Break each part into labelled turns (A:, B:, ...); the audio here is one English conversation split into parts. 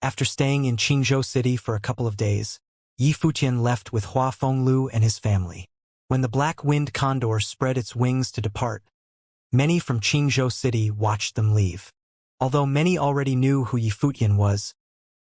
A: After staying in Qingzhou City for a couple of days, Yi Futian left with Hua Fenglu and his family. When the black-winged condor spread its wings to depart, many from Qingzhou City watched them leave. Although many already knew who Yi Futian was,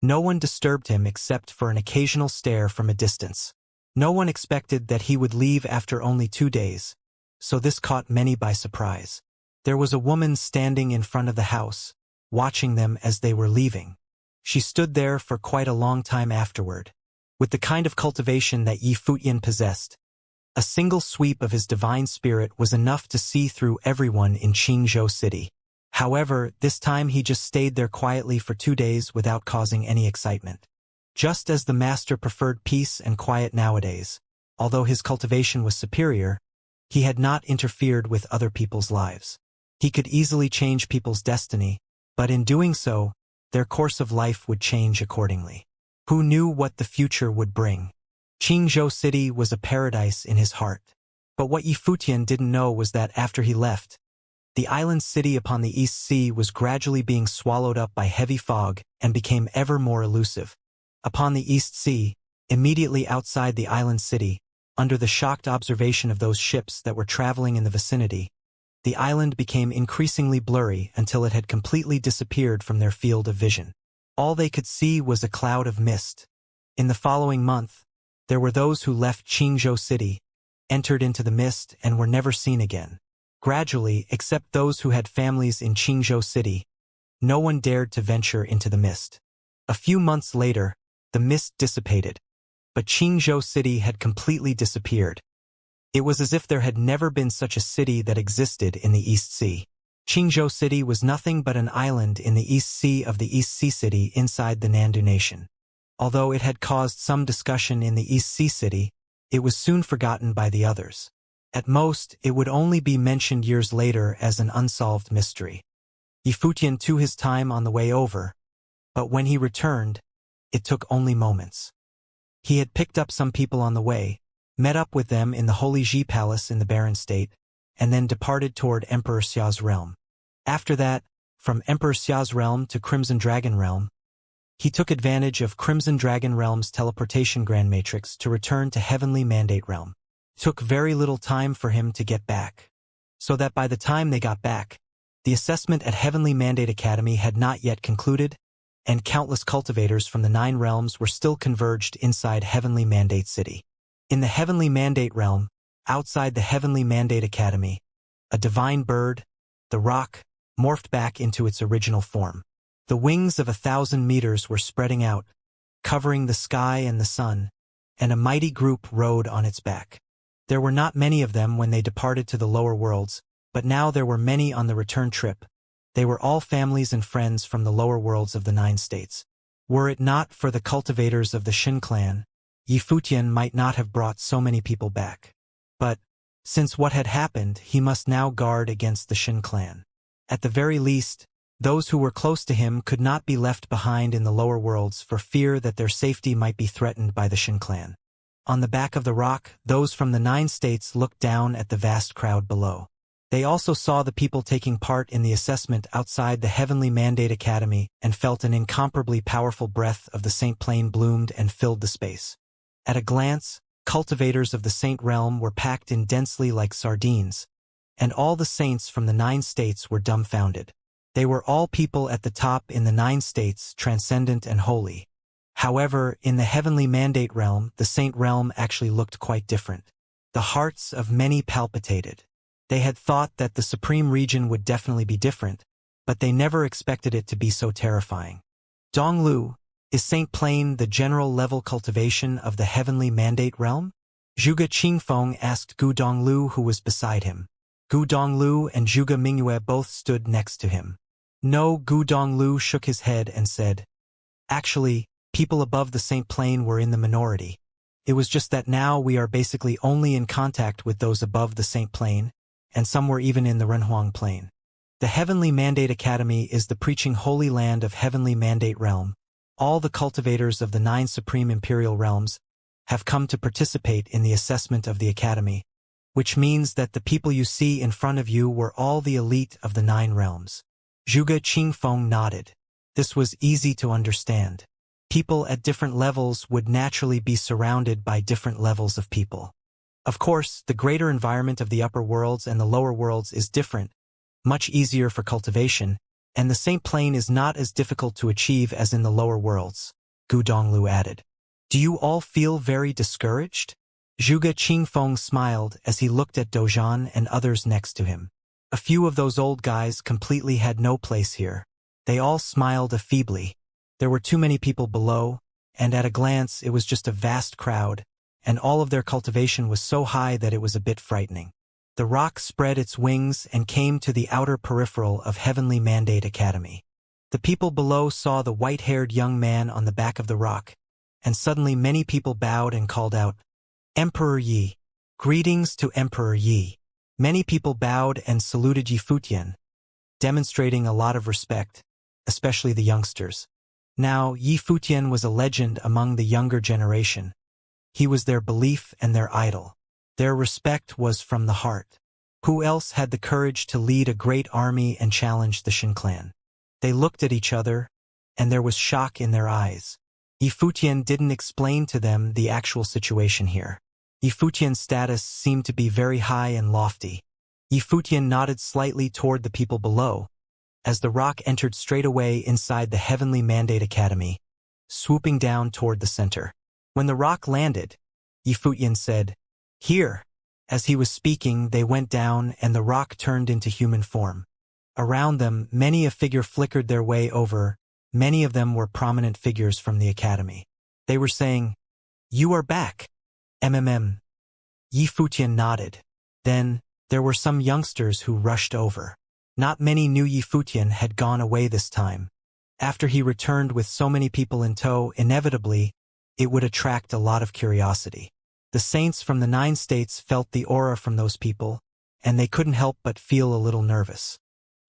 A: no one disturbed him except for an occasional stare from a distance. No one expected that he would leave after only 2 days, so this caught many by surprise. There was a woman standing in front of the house, watching them as they were leaving. She stood there for quite a long time afterward. With the kind of cultivation that Yi Futian possessed, a single sweep of his divine spirit was enough to see through everyone in Qingzhou City. However, this time he just stayed there quietly for 2 days without causing any excitement. Just as the master preferred peace and quiet nowadays, although his cultivation was superior, he had not interfered with other people's lives. He could easily change people's destiny, but in doing so, their course of life would change accordingly. Who knew what the future would bring? Qingzhou City was a paradise in his heart. But what Yi Futian didn't know was that after he left, the island city upon the East Sea was gradually being swallowed up by heavy fog and became ever more elusive. Upon the East Sea, immediately outside the island city, under the shocked observation of those ships that were traveling in the vicinity, the island became increasingly blurry until it had completely disappeared from their field of vision. All they could see was a cloud of mist. In the following month, there were those who left Qingzhou City, entered into the mist, and were never seen again. Gradually, except those who had families in Qingzhou City, no one dared to venture into the mist. A few months later, the mist dissipated, but Qingzhou City had completely disappeared. It was as if there had never been such a city that existed in the East Sea. Qingzhou City was nothing but an island in the East Sea of the East Sea City inside the Nandu Nation. Although it had caused some discussion in the East Sea City, it was soon forgotten by the others. At most, it would only be mentioned years later as an unsolved mystery. Yi Futian took his time on the way over, but when he returned, it took only moments. He had picked up some people on the way, met up with them in the Holy Ji Palace in the Barren State, and then departed toward Emperor Xia's realm. After that, from Emperor Xia's realm to Crimson Dragon realm, he took advantage of Crimson Dragon realm's teleportation grand matrix to return to Heavenly Mandate realm. It took very little time for him to get back, so that by the time they got back, the assessment at Heavenly Mandate Academy had not yet concluded, and countless cultivators from the 9 realms were still converged inside Heavenly Mandate City. In the Heavenly Mandate realm, outside the Heavenly Mandate Academy, a divine bird, the roc, morphed back into its original form. The wings of 1,000 meters were spreading out, covering the sky and the sun, and a mighty group rode on its back. There were not many of them when they departed to the lower worlds, but now there were many on the return trip. They were all families and friends from the lower worlds of the 9 states. Were it not for the cultivators of the Shin clan, Yi Futian might not have brought so many people back. But, since what had happened, he must now guard against the Shin clan. At the very least, those who were close to him could not be left behind in the lower worlds for fear that their safety might be threatened by the Shin clan. On the back of the roc, those from the 9 states looked down at the vast crowd below. They also saw the people taking part in the assessment outside the Heavenly Mandate Academy and felt an incomparably powerful breath of the Saint Plane bloomed and filled the space. At a glance, cultivators of the Saint realm were packed in densely like sardines, and all the saints from the 9 states were dumbfounded. They were all people at the top in the 9 states, transcendent and holy. However, in the Heavenly Mandate realm, the Saint realm actually looked quite different. The hearts of many palpitated. They had thought that the Supreme Region would definitely be different, but they never expected it to be so terrifying. Donglu, is Saint Plane the general-level cultivation of the Heavenly Mandate realm? Zhuge Qingfeng asked Gu Donglu, who was beside him. Gu Donglu and Zhuge Mingyue both stood next to him. No, Gu Donglu shook his head and said, "Actually, people above the Saint Plane were in the minority. It was just that now we are basically only in contact with those above the Saint Plane, and some were even in the Renhuang Plane. The Heavenly Mandate Academy is the preaching holy land of Heavenly Mandate Realm. All the cultivators of the 9 Supreme Imperial Realms have come to participate in the assessment of the Academy, which means that the people you see in front of you were all the elite of the 9 realms." Zhuge Qingfeng nodded. This was easy to understand. People at different levels would naturally be surrounded by different levels of people. Of course, the greater environment of the upper worlds and the lower worlds is different, much easier for cultivation, and the same plane is not as difficult to achieve as in the lower worlds, Gu Donglu added. Do you all feel very discouraged? Zhuge Qingfeng smiled as he looked at Dozhan and others next to him. A few of those old guys completely had no place here. They all smiled feebly. There were too many people below, and at a glance it was just a vast crowd, and all of their cultivation was so high that it was a bit frightening. The rock spread its wings and came to the outer peripheral of Heavenly Mandate Academy. The people below saw the white-haired young man on the back of the rock, and suddenly many people bowed and called out, Emperor Yi. Greetings to Emperor Yi. Many people bowed and saluted Yi Futian, demonstrating a lot of respect, especially the youngsters. Now, Yi Futian was a legend among the younger generation. He was their belief and their idol. Their respect was from the heart. Who else had the courage to lead a great army and challenge the Shin clan? They looked at each other, and there was shock in their eyes. Yi Futian didn't explain to them the actual situation here. Yi Futian's status seemed to be very high and lofty. Yi Futian nodded slightly toward the people below, as the rock entered straight away inside the Heavenly Mandate Academy, swooping down toward the center. When the rock landed, Yi Futian said, Here. As he was speaking, they went down and the rock turned into human form. Around them, many a figure flickered their way over. Many of them were prominent figures from the academy. They were saying, You are back. MMM. Yi Futian nodded. Then, there were some youngsters who rushed over. Not many knew Yi Futian had gone away this time. After he returned with so many people in tow, inevitably, it would attract a lot of curiosity. The saints from the 9 states felt the aura from those people, and they couldn't help but feel a little nervous.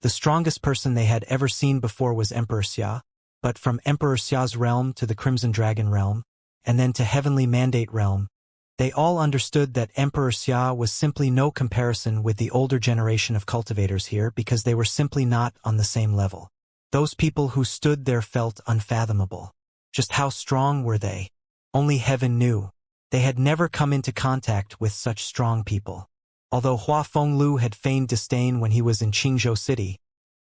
A: The strongest person they had ever seen before was Emperor Xia, but from Emperor Xia's realm to the Crimson Dragon realm, and then to Heavenly Mandate realm, they all understood that Emperor Xia was simply no comparison with the older generation of cultivators here because they were simply not on the same level. Those people who stood there felt unfathomable. Just how strong were they? Only heaven knew. They had never come into contact with such strong people. Although Hua Fenglu had feigned disdain when he was in Qingzhou City,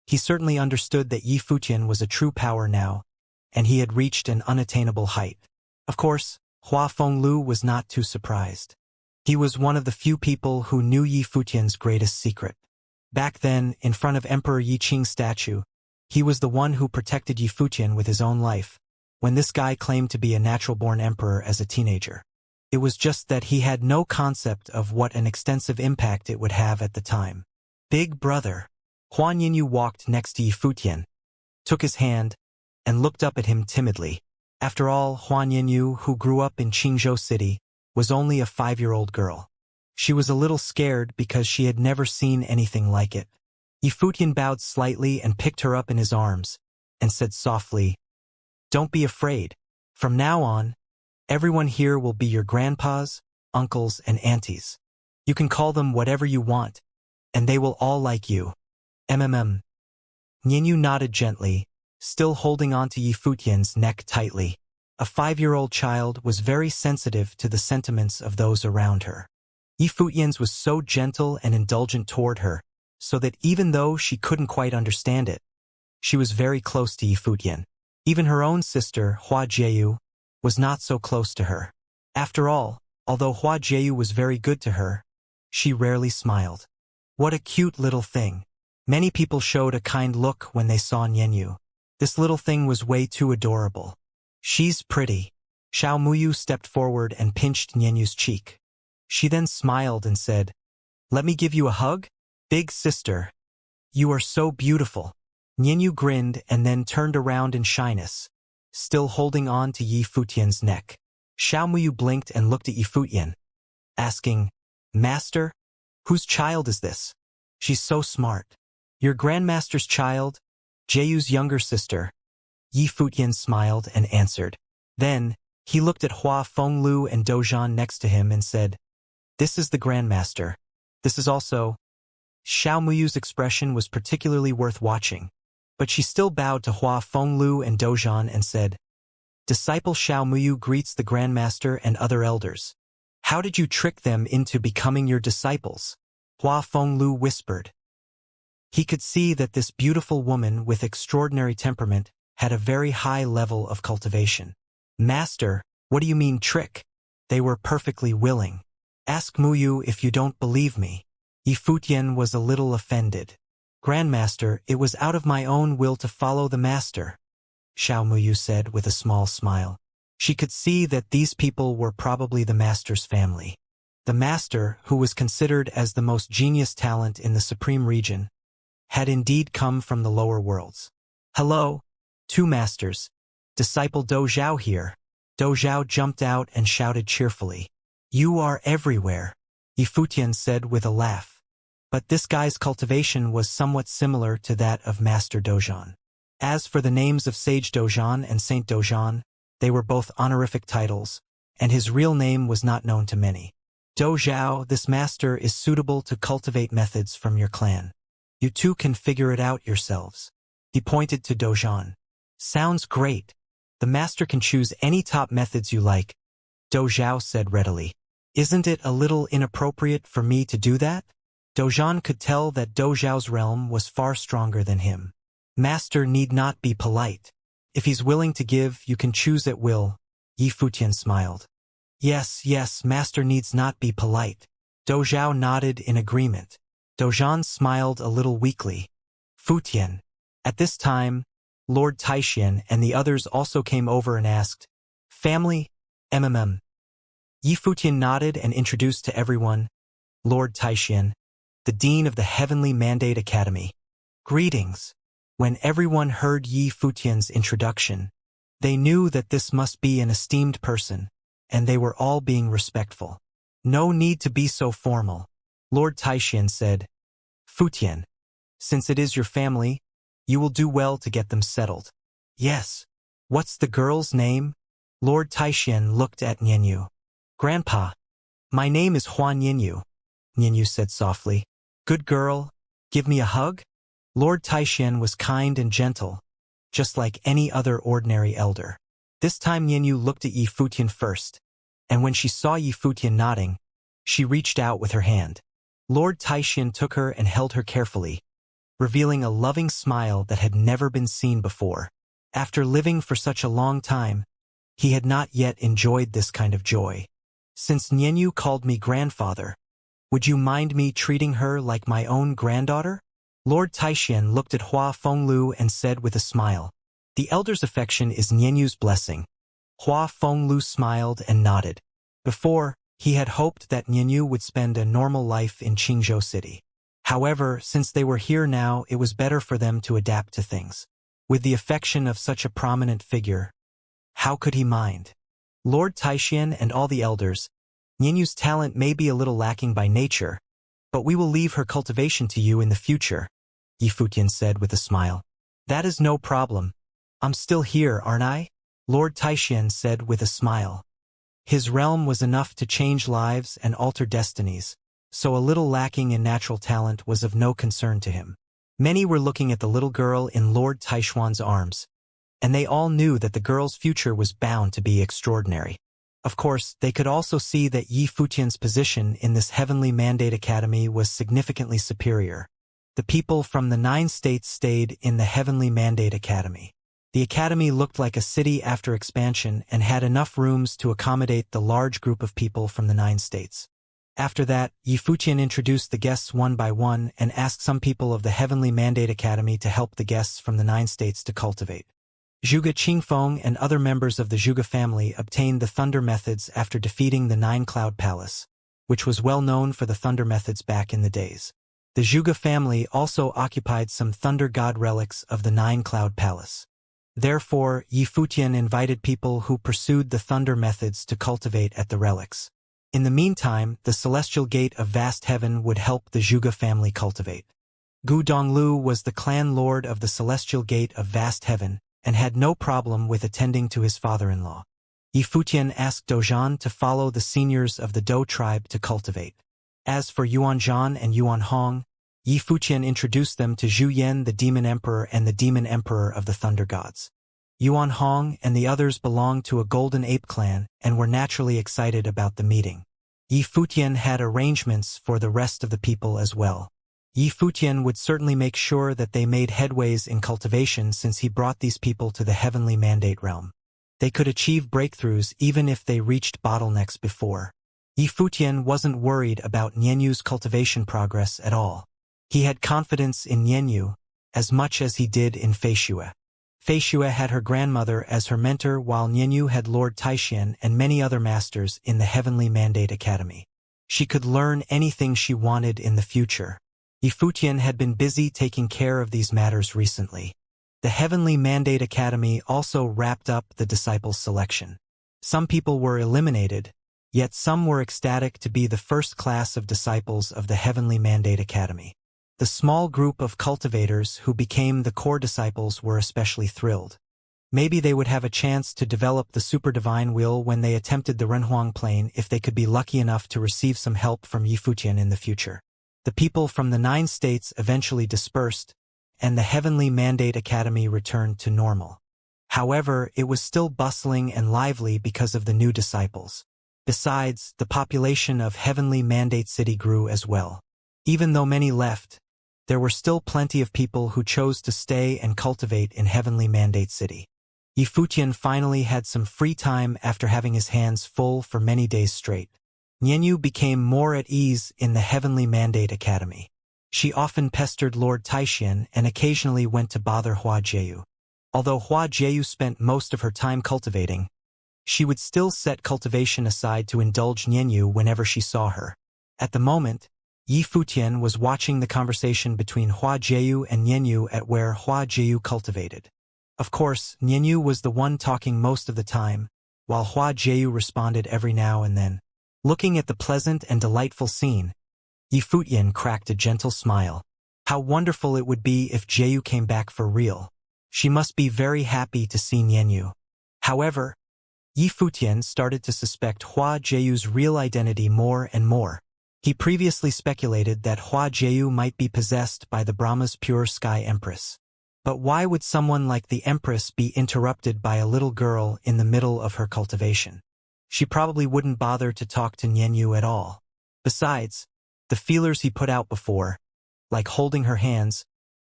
A: he certainly understood that Yi Futian was a true power now, and he had reached an unattainable height. Of course, Hua Fenglu was not too surprised. He was one of the few people who knew Yi Futian's greatest secret. Back then, in front of Emperor Yi Qing's statue, he was the one who protected Yi Futian with his own life, when this guy claimed to be a natural-born emperor as a teenager. It was just that he had no concept of what an extensive impact it would have at the time. Big brother. Huan Yinyu walked next to Yi Futian, took his hand, and looked up at him timidly. After all, Huan Yinyu, who grew up in Qingzhou City, was only a 5-year-old girl. She was a little scared because she had never seen anything like it. Yi Futian bowed slightly and picked her up in his arms, and said softly, Don't be afraid. From now on, everyone here will be your grandpas, uncles, and aunties. You can call them whatever you want, and they will all like you. MMM. Yinyu nodded gently, still holding on to Yi Futian's neck tightly. A 5-year-old child was very sensitive to the sentiments of those around her. Yi Futian's was so gentle and indulgent toward her, so that even though she couldn't quite understand it, she was very close to Yi Futian. Even her own sister, Hua Jieyu, was not so close to her. After all, although Hua Jieyu was very good to her, she rarely smiled. What a cute little thing. Many people showed a kind look when they saw Nyenyu. This little thing was way too adorable. She's pretty. Xiao Muyu stepped forward and pinched Nyenyu's cheek. She then smiled and said, Let me give you a hug? Big sister. You are so beautiful. Nyenyu grinned and then turned around in shyness, still holding on to Yi Futian's neck. Xiao Muyu blinked and looked at Yi Futian, asking, Master? Whose child is this? She's so smart. Your grandmaster's child? Jieyu's younger sister. Yi Futian smiled and answered. Then, he looked at Hua Fenglu and Dozhan next to him and said, This is the grandmaster. This is also... Xiao Muyu's expression was particularly worth watching. But she still bowed to Hua Fenglu and Dozhan and said, "Disciple Xiao Muyu greets the Grandmaster and other elders. How did you trick them into becoming your disciples?" Hua Fenglu whispered. He could see that this beautiful woman with extraordinary temperament had a very high level of cultivation. "Master, what do you mean trick? They were perfectly willing. Ask Muyu if you don't believe me." Yi Futian was a little offended. "Grandmaster, it was out of my own will to follow the master," Xiao Muyu said with a small smile. She could see that these people were probably the master's family. The master, who was considered as the most genius talent in the supreme region, had indeed come from the lower worlds. "Hello, two masters. Disciple Do Zhao here." Do Zhao jumped out and shouted cheerfully. "You are everywhere," Yi Futian said with a laugh. But this guy's cultivation was somewhat similar to that of Master Dozhan. As for the names of Sage Dozhan and Saint Dozhan, they were both honorific titles, and his real name was not known to many. "Do Zhao, this master is suitable to cultivate methods from your clan. You two can figure it out yourselves." He pointed to Dozhan. "Sounds great. The master can choose any top methods you like," Do Zhao said readily. "Isn't it a little inappropriate for me to do that?" Dozhan could tell that Do Zhao's realm was far stronger than him. "Master need not be polite. If he's willing to give, you can choose at will," Yi Futian smiled. Yes, master needs not be polite." Do Zhao nodded in agreement. Dozhan smiled a little weakly. "Futian." At this time, Lord Taixian and the others also came over and asked, "Family? MMM." Yi Futian nodded and introduced to everyone, Lord Taixian, the Dean of the Heavenly Mandate Academy. "Greetings." When everyone heard Yi Futian's introduction, they knew that this must be an esteemed person, and they were all being respectful. "No need to be so formal," Lord Taixian said. "Futian, since it is your family, you will do well to get them settled." "Yes. What's the girl's name?" Lord Taixian looked at Nianyu. "Grandpa, my name is Huan Nianyu," Nianyu said softly. "Good girl, give me a hug?" Lord Taixian was kind and gentle, just like any other ordinary elder. This time Nianyu looked at Yi Futian first, and when she saw Yi Futian nodding, she reached out with her hand. Lord Taixian took her and held her carefully, revealing a loving smile that had never been seen before. After living for such a long time, he had not yet enjoyed this kind of joy. "Since Nianyu called me grandfather, would you mind me treating her like my own granddaughter?" Lord Taixian looked at Hua Fenglu and said with a smile, "The elder's affection is Nianyu's blessing." Hua Fenglu smiled and nodded. Before, he had hoped that Nianyu would spend a normal life in Qingzhou City. However, since they were here now, it was better for them to adapt to things. With the affection of such a prominent figure, how could he mind? Lord Taixian and all the elders, Nianyu's talent may be a little lacking by nature, but we will leave her cultivation to you in the future, Yi Futian said with a smile. "That is no problem. I'm still here, aren't I?" Lord Taixian said with a smile. His realm was enough to change lives and alter destinies, so a little lacking in natural talent was of no concern to him. Many were looking at the little girl in Lord Taishuan's arms, and they all knew that the girl's future was bound to be extraordinary. Of course, they could also see that Yi Futian's position in this Heavenly Mandate Academy was significantly superior. The people from the 9 states stayed in the Heavenly Mandate Academy. The academy looked like a city after expansion and had enough rooms to accommodate the large group of people from the 9 states. After that, Yi Futian introduced the guests one by one and asked some people of the Heavenly Mandate Academy to help the guests from the 9 states to cultivate. Zhuge Qingfeng and other members of the Zhuge family obtained the thunder methods after defeating the 9 Cloud Palace, which was well known for the thunder methods back in the days. The Zhuge family also occupied some thunder god relics of the 9 Cloud Palace. Therefore, Yi Futian invited people who pursued the thunder methods to cultivate at the relics. In the meantime, the celestial gate of vast heaven would help the Zhuge family cultivate. Gu Donglu was the clan lord of the celestial gate of vast heaven and had no problem with attending to his father-in-law. Yi Futian asked Dozhan to follow the seniors of the Dou tribe to cultivate. As for Yuan Zhan and Yuan Hong, Yi Fuqian introduced them to Zhu Yan, the Demon Emperor and the Demon Emperor of the Thunder Gods. Yuan Hong and the others belonged to a Golden Ape clan and were naturally excited about the meeting. Yi Fuqian had arrangements for the rest of the people as well. Yi Fuqian would certainly make sure that they made headways in cultivation since he brought these people to the heavenly mandate realm. They could achieve breakthroughs even if they reached bottlenecks before. Yi Fuqian wasn't worried about Nianyu's cultivation progress at all. He had confidence in Nianyu as much as he did in Feishue. Feishue had her grandmother as her mentor while Nianyu had Lord Taixian and many other masters in the Heavenly Mandate Academy. She could learn anything she wanted in the future. Yi Fuqian had been busy taking care of these matters recently. The Heavenly Mandate Academy also wrapped up the disciples' selection. Some people were eliminated, yet some were ecstatic to be the first class of disciples of the Heavenly Mandate Academy. The small group of cultivators who became the core disciples were especially thrilled. Maybe they would have a chance to develop the super divine will when they attempted the Renhuang plane if they could be lucky enough to receive some help from Yi Fuqian in the future. The people from the 9 states eventually dispersed, and the Heavenly Mandate Academy returned to normal. However, it was still bustling and lively because of the new disciples. Besides, the population of Heavenly Mandate City grew as well. Even though many left, there were still plenty of people who chose to stay and cultivate in Heavenly Mandate City. Yi Fuqian finally had some free time after having his hands full for many days straight. Nianyu became more at ease in the Heavenly Mandate Academy. She often pestered Lord Taixian and occasionally went to bother Hua Jieyu. Although Hua Jieyu spent most of her time cultivating, she would still set cultivation aside to indulge Nianyu whenever she saw her. At the moment, Yi Fuqian was watching the conversation between Hua Jieyu and Nianyu at where Hua Jieyu cultivated. Of course, Nianyu was the one talking most of the time, while Hua Jieyu responded every now and then. Looking at the pleasant and delightful scene, Yi Fuqian cracked a gentle smile. How wonderful it would be if Jieyu came back for real. She must be very happy to see Nianyu. However, Yi Fuqian started to suspect Hua Jieyu's real identity more and more. He previously speculated that Hua Jieyu might be possessed by the Brahma's pure sky empress. But why would someone like the empress be interrupted by a little girl in the middle of her cultivation? She probably wouldn't bother to talk to Nianyu at all. Besides, the feelers he put out before, like holding her hands,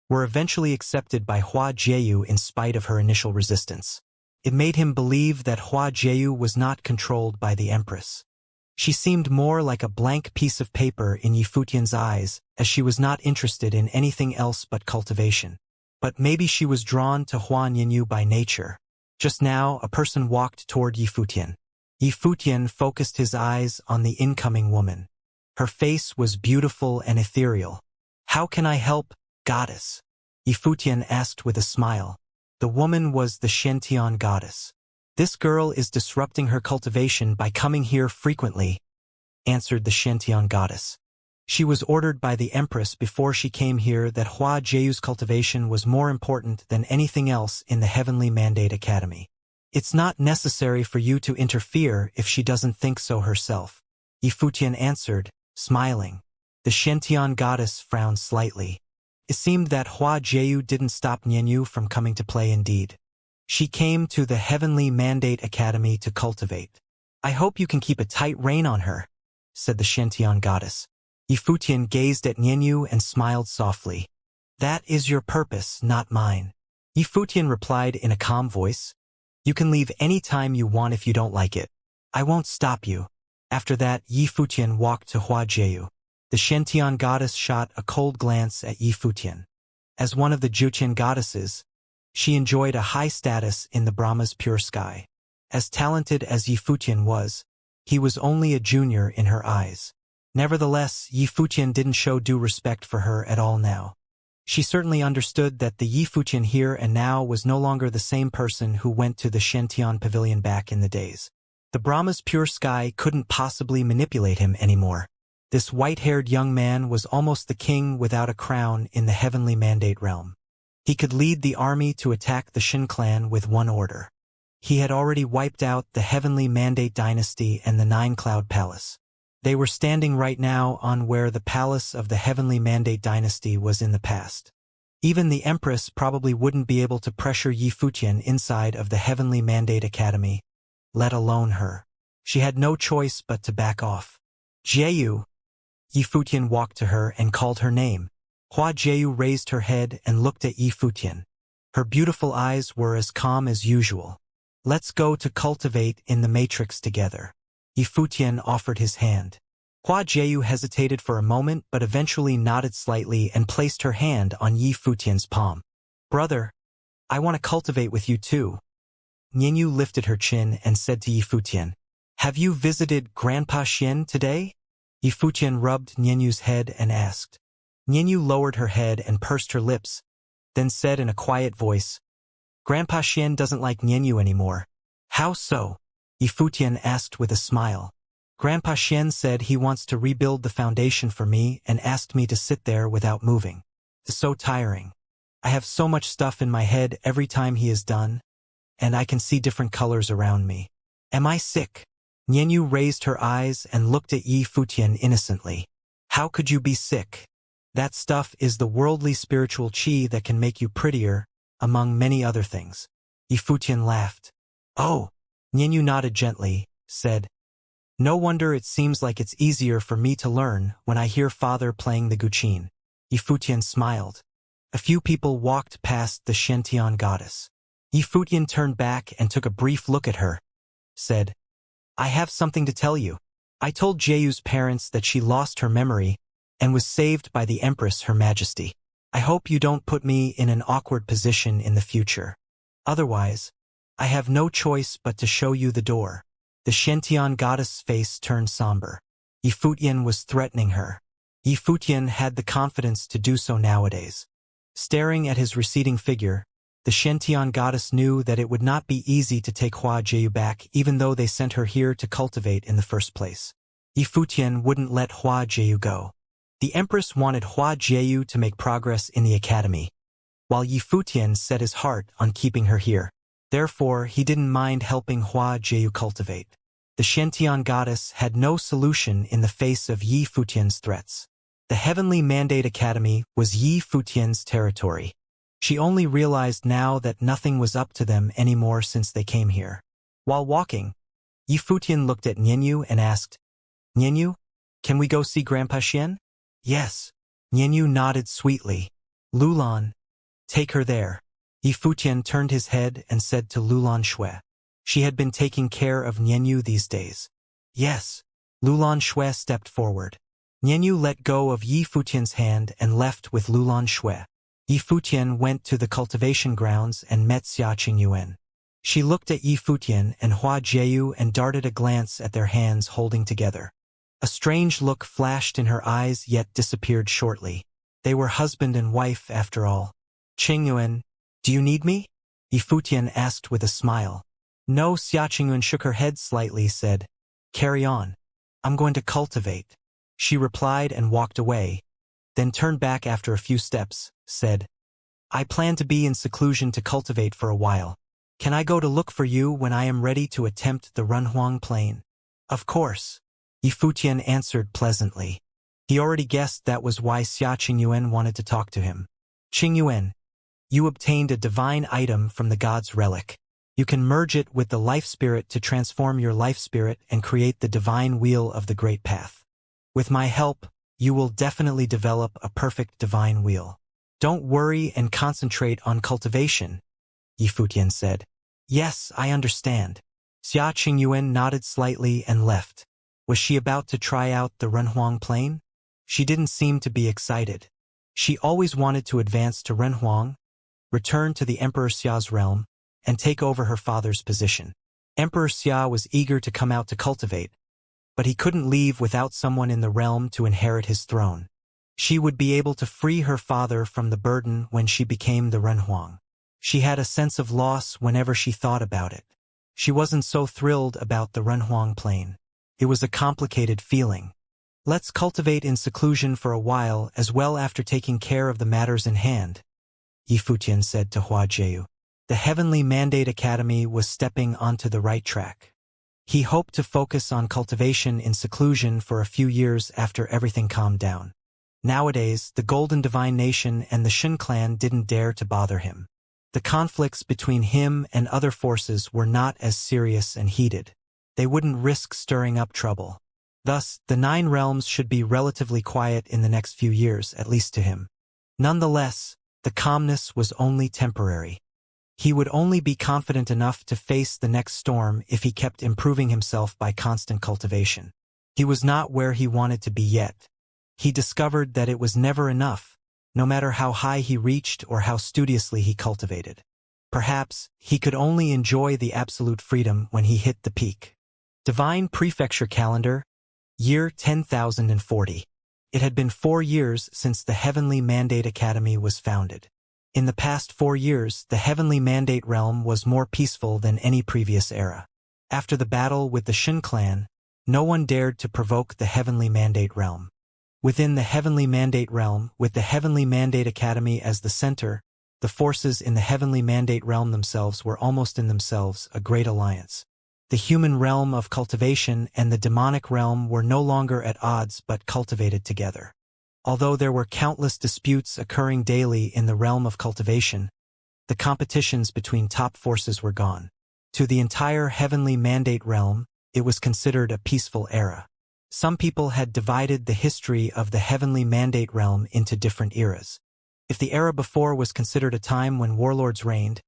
A: were eventually accepted by Hua Jieyu in spite of her initial resistance. It made him believe that Hua Jieyu was not controlled by the empress. She seemed more like a blank piece of paper in Yi Fuqian's eyes, as she was not interested in anything else but cultivation. But maybe she was drawn to Hua Nianyu by nature. Just now, a person walked toward Yi Fuqian. Yi Fuqian focused his eyes on the incoming woman. Her face was beautiful and ethereal. "How can I help, goddess?" Yi Fuqian asked with a smile. The woman was the Xianxia goddess. "This girl is disrupting her cultivation by coming here frequently," answered the Xianxia goddess. She was ordered by the empress before she came here that Hua Jieyu's cultivation was more important than anything else in the Heavenly Mandate Academy. "It's not necessary for you to interfere if she doesn't think so herself," Yi Fuqian answered, smiling. The Xianxia goddess frowned slightly. It seemed that Hua Jieyu didn't stop Nianyu from coming to play indeed. She came to the Heavenly Mandate Academy to cultivate. "I hope you can keep a tight rein on her," said the Xianxia goddess. Yi Fuqian gazed at Nianyu and smiled softly. "That is your purpose, not mine." Yi Fuqian replied in a calm voice. "You can leave any time you want if you don't like it. I won't stop you." After that, Yi Fuqian walked to Hua Jieyu. The Xianxia goddess shot a cold glance at Yi Fuqian. As one of the Juqian goddesses, she enjoyed a high status in the Brahma's pure sky. As talented as Yi Fuqian was, he was only a junior in her eyes. Nevertheless, Yi Fuqian didn't show due respect for her at all now. She certainly understood that the Yi Fuqian here and now was no longer the same person who went to the Xiantian pavilion back in the days. The Brahma's pure sky couldn't possibly manipulate him anymore. This white-haired young man was almost the king without a crown in the Heavenly Mandate realm. He could lead the army to attack the Shin clan with one order. He had already wiped out the Heavenly Mandate dynasty and the Nine-Cloud Palace. They were standing right now on where the palace of the Heavenly Mandate dynasty was in the past. Even the Empress probably wouldn't be able to pressure Yi Futian inside of the Heavenly Mandate Academy, let alone her. She had no choice but to back off. Jieyu! Yi Futian walked to her and called her name. Hua Jieyu raised her head and looked at Yi Futian. Her beautiful eyes were as calm as usual. Let's go to cultivate in the matrix together. Yi Futian offered his hand. Hua Jieyu hesitated for a moment but eventually nodded slightly and placed her hand on Yi Futian's palm. Brother, I want to cultivate with you too. Nianyu lifted her chin and said to Yi Futian, Have you visited Grandpa Xian today? Yi Futian rubbed Nianyu's head and asked. Nianyu lowered her head and pursed her lips, then said in a quiet voice, Grandpa Xian doesn't like Nianyu anymore. How so? Yi Futian asked with a smile. Grandpa Xian said he wants to rebuild the foundation for me and asked me to sit there without moving. It's so tiring. I have so much stuff in my head every time he is done, and I can see different colors around me. Am I sick? Nianyu raised her eyes and looked at Yi Futian innocently. How could you be sick? That stuff is the worldly spiritual qi that can make you prettier, among many other things. Yi Futian laughed. Oh! Nianyu nodded gently, said, No wonder it seems like it's easier for me to learn when I hear father playing the guqin. Yi Futian smiled. A few people walked past the Xiantian goddess. Yi Futian turned back and took a brief look at her. Said, I have something to tell you. I told Jieyu's parents that she lost her memory and was saved by the Empress, Her Majesty. I hope you don't put me in an awkward position in the future. Otherwise, I have no choice but to show you the door. The Xiantian goddess' face turned somber. Yi Futian was threatening her. Yi Futian had the confidence to do so nowadays. Staring at his receding figure, the Xiantian goddess knew that it would not be easy to take Hua Jieyu back even though they sent her here to cultivate in the first place. Yi Futian wouldn't let Hua Jieyu go. The Empress wanted Hua Jieyu to make progress in the academy, while Yi Futian set his heart on keeping her here. Therefore, he didn't mind helping Hua Jieyu cultivate. The Xiantian goddess had no solution in the face of Yi Futian's threats. The Heavenly Mandate Academy was Yi Futian's territory. She only realized now that nothing was up to them anymore since they came here. While walking, Yi Futian looked at Nianyu and asked, Nianyu, can we go see Grandpa Xian? Yes. Nianyu nodded sweetly. Lulan, take her there. Yi Futian turned his head and said to Lulan Shui. She had been taking care of Nianyu these days. Yes. Lulan Shui stepped forward. Nianyu let go of Yi Futian's hand and left with Lulan Shui. Yi Futian went to the cultivation grounds and met Xia Qingyuan. She looked at Yi Futian and Hua Jieyu and darted a glance at their hands holding together. A strange look flashed in her eyes yet disappeared shortly. They were husband and wife after all. Qingyuan, do you need me? Yi Futian asked with a smile. No. Xia Qingyuan shook her head slightly, said, Carry on. I'm going to cultivate. She replied and walked away, then turned back after a few steps, said, I plan to be in seclusion to cultivate for a while. Can I go to look for you when I am ready to attempt the Renhuang Plain? Of course. Yi Futian answered pleasantly. He already guessed that was why Xia Qingyuan wanted to talk to him. Qingyuan, you obtained a divine item from the god's relic. You can merge it with the life spirit to transform your life spirit and create the divine wheel of the great path. With my help, you will definitely develop a perfect divine wheel. Don't worry and concentrate on cultivation, Yi Futian said. Yes, I understand. Xia Qingyuan nodded slightly and left. Was she about to try out the Renhuang Plain? She didn't seem to be excited. She always wanted to advance to Renhuang, return to the Emperor Xia's realm, and take over her father's position. Emperor Xia was eager to come out to cultivate, but he couldn't leave without someone in the realm to inherit his throne. She would be able to free her father from the burden when she became the Renhuang. She had a sense of loss whenever she thought about it. She wasn't so thrilled about the Renhuang Plain. It was a complicated feeling. Let's cultivate in seclusion for a while as well after taking care of the matters in hand, Yi Futian said to Hua Jieyu. The Heavenly Mandate Academy was stepping onto the right track. He hoped to focus on cultivation in seclusion for a few years after everything calmed down. Nowadays, the Golden Divine Nation and the Shin clan didn't dare to bother him. The conflicts between him and other forces were not as serious and heated. They wouldn't risk stirring up trouble. Thus, the 9 realms should be relatively quiet in the next few years, at least to him. Nonetheless, the calmness was only temporary. He would only be confident enough to face the next storm if he kept improving himself by constant cultivation. He was not where he wanted to be yet. He discovered that it was never enough, no matter how high he reached or how studiously he cultivated. Perhaps he could only enjoy the absolute freedom when he hit the peak. Divine Prefecture Calendar, Year 10,040. It had been 4 years since the Heavenly Mandate Academy was founded. In the past 4 years, the Heavenly Mandate realm was more peaceful than any previous era. After the battle with the Shin clan, no one dared to provoke the Heavenly Mandate realm. Within the Heavenly Mandate realm, with the Heavenly Mandate Academy as the center, the forces in the Heavenly Mandate realm themselves were almost in themselves a great alliance. The human realm of cultivation and the demonic realm were no longer at odds but cultivated together. Although there were countless disputes occurring daily in the realm of cultivation, the competitions between top forces were gone. To the entire Heavenly Mandate realm, it was considered a peaceful era. Some people had divided the history of the Heavenly Mandate realm into different eras. If the era before was considered a time when warlords reigned,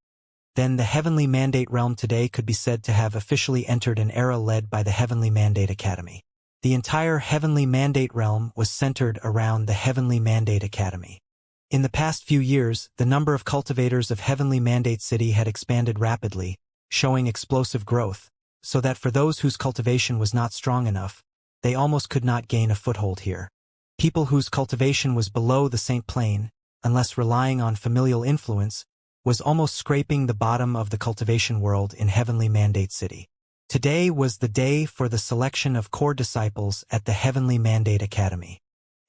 A: then the Heavenly Mandate realm today could be said to have officially entered an era led by the Heavenly Mandate Academy. The entire Heavenly Mandate realm was centered around the Heavenly Mandate Academy. In the past few years, the number of cultivators of Heavenly Mandate City had expanded rapidly, showing explosive growth, so that for those whose cultivation was not strong enough, they almost could not gain a foothold here. People whose cultivation was below the Saint Plane, unless relying on familial influence, was almost scraping the bottom of the cultivation world in Heavenly Mandate City. Today was the day for the selection of core disciples at the Heavenly Mandate Academy.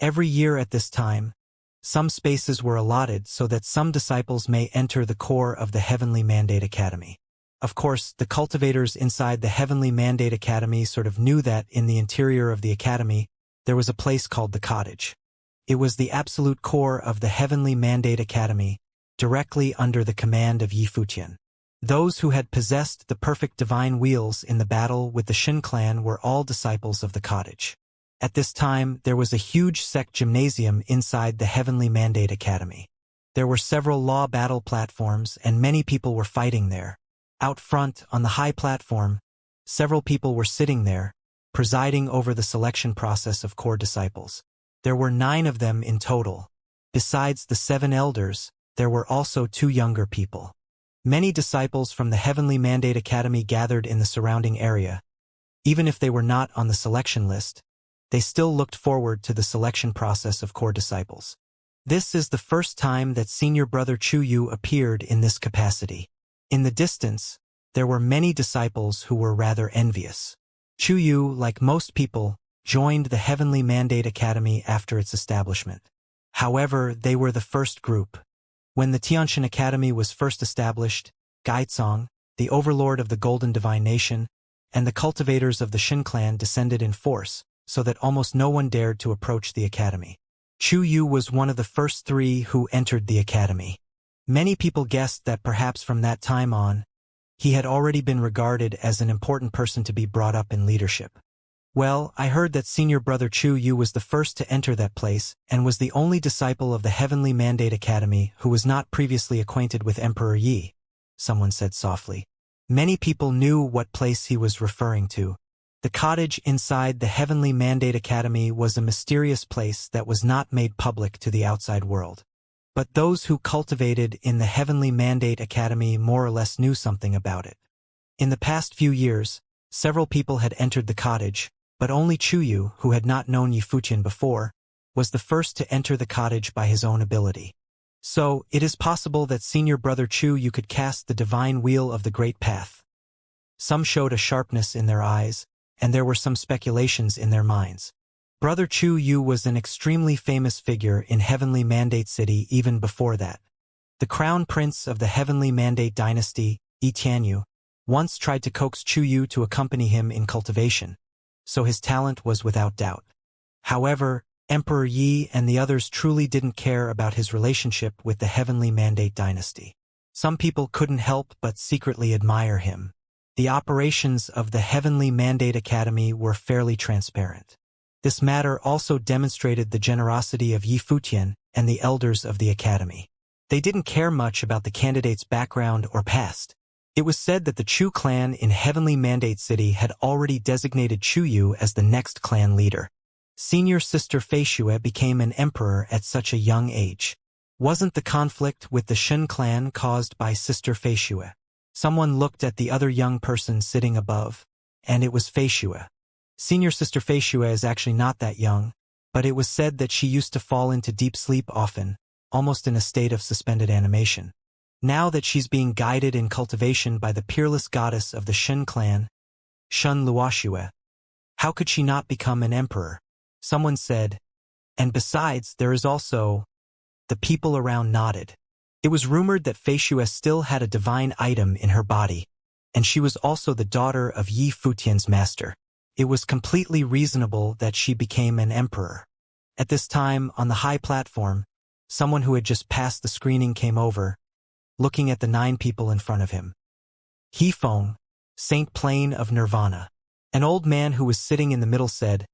A: Every year at this time, some spaces were allotted so that some disciples may enter the core of the Heavenly Mandate Academy. Of course, the cultivators inside the Heavenly Mandate Academy sort of knew that in the interior of the academy, there was a place called the cottage. It was the absolute core of the Heavenly Mandate Academy, directly under the command of Yi Fuqian. Those who had possessed the perfect divine wheels in the battle with the Shin clan were all disciples of the cottage. At this time, there was a huge sect gymnasium inside the Heavenly Mandate Academy. There were several law battle platforms and many people were fighting there. Out front, on the high platform, several people were sitting there, presiding over the selection process of core disciples. There were 9 of them in total. Besides the 7 elders, there were also 2 younger people. Many disciples from the Heavenly Mandate Academy gathered in the surrounding area. Even if they were not on the selection list, they still looked forward to the selection process of core disciples. This is the first time that Senior Brother Chu Yu appeared in this capacity. In the distance, there were many disciples who were rather envious. Chu Yu, like most people, joined the Heavenly Mandate Academy after its establishment. However, they were the first group. When the Tianxian Academy was first established, Gaizong, the overlord of the Golden Divine Nation, and the cultivators of the Shin clan descended in force, so that almost no one dared to approach the academy. Chu Yu was one of the first 3 who entered the academy. Many people guessed that perhaps from that time on, he had already been regarded as an important person to be brought up in leadership. Well, I heard that Senior Brother Chu Yu was the first to enter that place and was the only disciple of the Heavenly Mandate Academy who was not previously acquainted with Emperor Yi, someone said softly. Many people knew what place he was referring to. The cottage inside the Heavenly Mandate Academy was a mysterious place that was not made public to the outside world. But those who cultivated in the Heavenly Mandate Academy more or less knew something about it. In the past few years, several people had entered the cottage, but only Chu Yu, who had not known Yi Fuqian before, was the first to enter the cottage by his own ability. So, it is possible that Senior Brother Chu Yu could cast the divine wheel of the Great Path. Some showed a sharpness in their eyes, and there were some speculations in their minds. Brother Chu Yu was an extremely famous figure in Heavenly Mandate City even before that. The crown prince of the Heavenly Mandate dynasty, Yi Tianyu, once tried to coax Chuyu to accompany him in cultivation, so his talent was without doubt. However, Emperor Yi and the others truly didn't care about his relationship with the Heavenly Mandate dynasty. Some people couldn't help but secretly admire him. The operations of the Heavenly Mandate Academy were fairly transparent. This matter also demonstrated the generosity of Yi Futian and the elders of the academy. They didn't care much about the candidate's background or past. It was said that the Chu clan in Heavenly Mandate City had already designated Chuyu as the next clan leader. Senior sister Feishue became an emperor at such a young age. Wasn't the conflict with the Shen clan caused by sister Feishue? Someone looked at the other young person sitting above, and it was Feishue. Senior sister Feishue is actually not that young, but it was said that she used to fall into deep sleep often, almost in a state of suspended animation. Now that she's being guided in cultivation by the peerless goddess of the Shen clan, Shun Luoxue, how could she not become an emperor? Someone said, and besides, there is also... The people around nodded. It was rumored that Feishue still had a divine item in her body, and she was also the daughter of Yi Futian's master. It was completely reasonable that she became an emperor. At this time, on the high platform, someone who had just passed the screening came over, looking at the 9 people in front of him. He Feng, Saint Plain of Nirvana. An old man who was sitting in the middle said,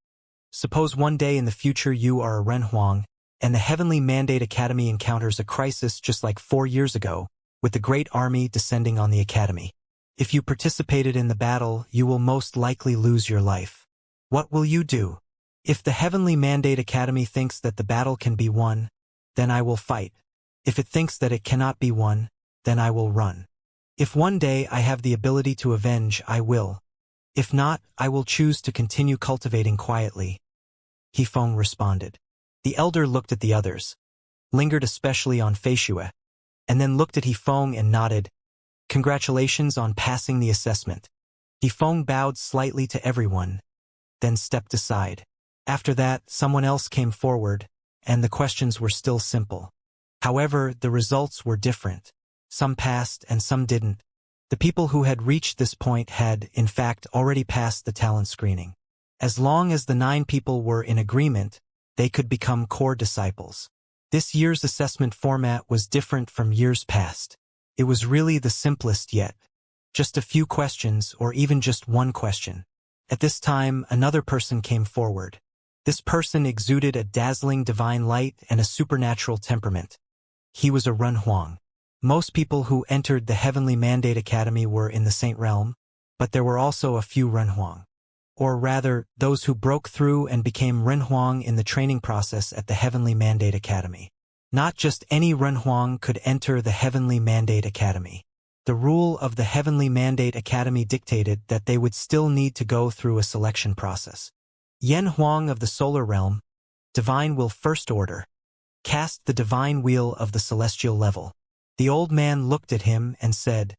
A: "Suppose one day in the future you are a Renhuang, and the Heavenly Mandate Academy encounters a crisis just like 4 years ago, with the great army descending on the academy. If you participated in the battle, you will most likely lose your life. What will you do? If the Heavenly Mandate Academy thinks that the battle can be won, then I will fight. If it thinks that it cannot be won, then I will run. If one day I have the ability to avenge, I will. If not, I will choose to continue cultivating quietly." He Feng responded. The elder looked at the others, lingered especially on Feishue, and then looked at He Feng and nodded. "Congratulations on passing the assessment." He Feng bowed slightly to everyone, then stepped aside. After that, someone else came forward, and the questions were still simple. However, the results were different. Some passed and some didn't. The people who had reached this point had, in fact, already passed the talent screening. As long as the 9 people were in agreement, they could become core disciples. This year's assessment format was different from years past. It was really the simplest yet. Just a few questions, or even just one question. At this time, another person came forward. This person exuded a dazzling divine light and a supernatural temperament. He was a Renhuang. Most people who entered the Heavenly Mandate Academy were in the Saint Realm, but there were also a few Renhuang. Or rather, those who broke through and became Renhuang in the training process at the Heavenly Mandate Academy. Not just any Renhuang could enter the Heavenly Mandate Academy. The rule of the Heavenly Mandate Academy dictated that they would still need to go through a selection process. Yen Huang of the Solar Realm, Divine Will First Order, cast the Divine Wheel of the Celestial level. The old man looked at him and said,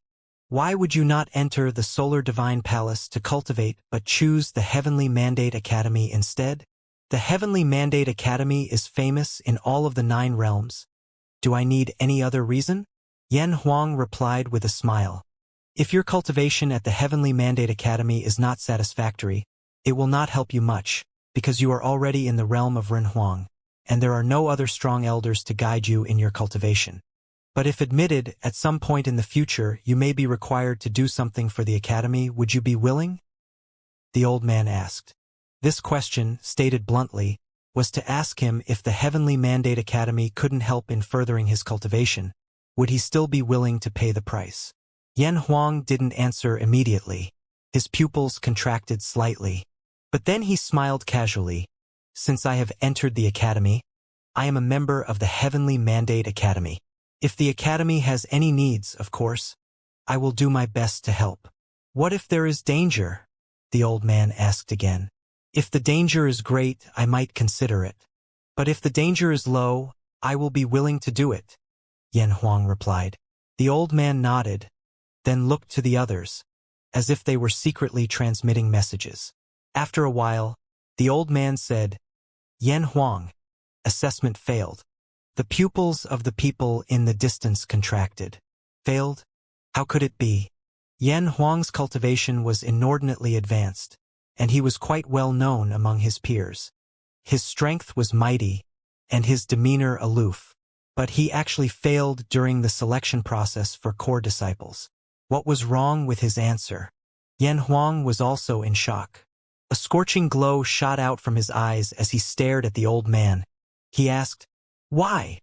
A: "Why would you not enter the Solar Divine Palace to cultivate but choose the Heavenly Mandate Academy instead? The Heavenly Mandate Academy is famous in all of the 9 realms. Do I need any other reason?" Yen Huang replied with a smile. "If your cultivation at the Heavenly Mandate Academy is not satisfactory, it will not help you much, because you are already in the realm of Renhuang, and there are no other strong elders to guide you in your cultivation. But if admitted, at some point in the future, you may be required to do something for the academy, would you be willing?" The old man asked. This question, stated bluntly, was to ask him if the Heavenly Mandate Academy couldn't help in furthering his cultivation, would he still be willing to pay the price? Yen Huang didn't answer immediately. His pupils contracted slightly. But then he smiled casually. "Since I have entered the academy, I am a member of the Heavenly Mandate Academy. If the academy has any needs, of course, I will do my best to help." "What if there is danger?" the old man asked again. "If the danger is great, I might consider it. But if the danger is low, I will be willing to do it," Yen Huang replied. The old man nodded, then looked to the others, as if they were secretly transmitting messages. After a while, the old man said, "Yen Huang, assessment failed." The pupils of the people in the distance contracted. "Failed? How could it be?" Yan Huang's cultivation was inordinately advanced, and he was quite well known among his peers. His strength was mighty, and his demeanor aloof, but he actually failed during the selection process for core disciples. What was wrong with his answer? Yan Huang was also in shock. A scorching glow shot out from his eyes as he stared at the old man. He asked, "Why?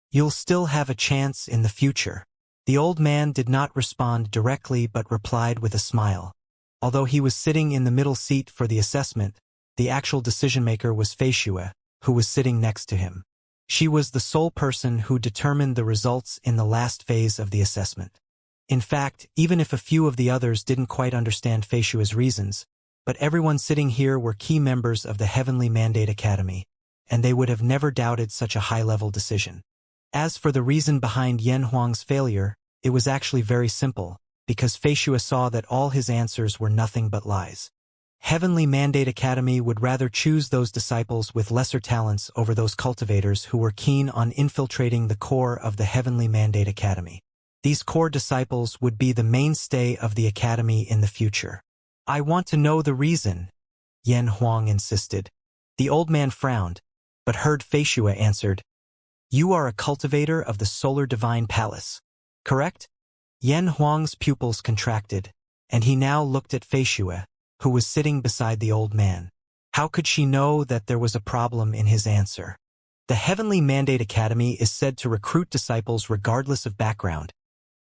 A: You'll still have a chance in the future." The old man did not respond directly but replied with a smile. Although he was sitting in the middle seat for the assessment, the actual decision-maker was Feishue, who was sitting next to him. She was the sole person who determined the results in the last phase of the assessment. In fact, even if a few of the others didn't quite understand Feishue's reasons, but everyone sitting here were key members of the Heavenly Mandate Academy, and they would have never doubted such a high-level decision. As for the reason behind Yan Huang's failure, it was actually very simple, because Feishue saw that all his answers were nothing but lies. Heavenly Mandate Academy would rather choose those disciples with lesser talents over those cultivators who were keen on infiltrating the core of the Heavenly Mandate Academy. These core disciples would be the mainstay of the academy in the future. "I want to know the reason," Yan Huang insisted. The old man frowned, but heard Feishue answered, "You are a cultivator of the Solar Divine Palace, correct?" Yan Huang's pupils contracted, and he now looked at Feishue, who was sitting beside the old man. How could she know that there was a problem in his answer? The Heavenly Mandate Academy is said to recruit disciples regardless of background.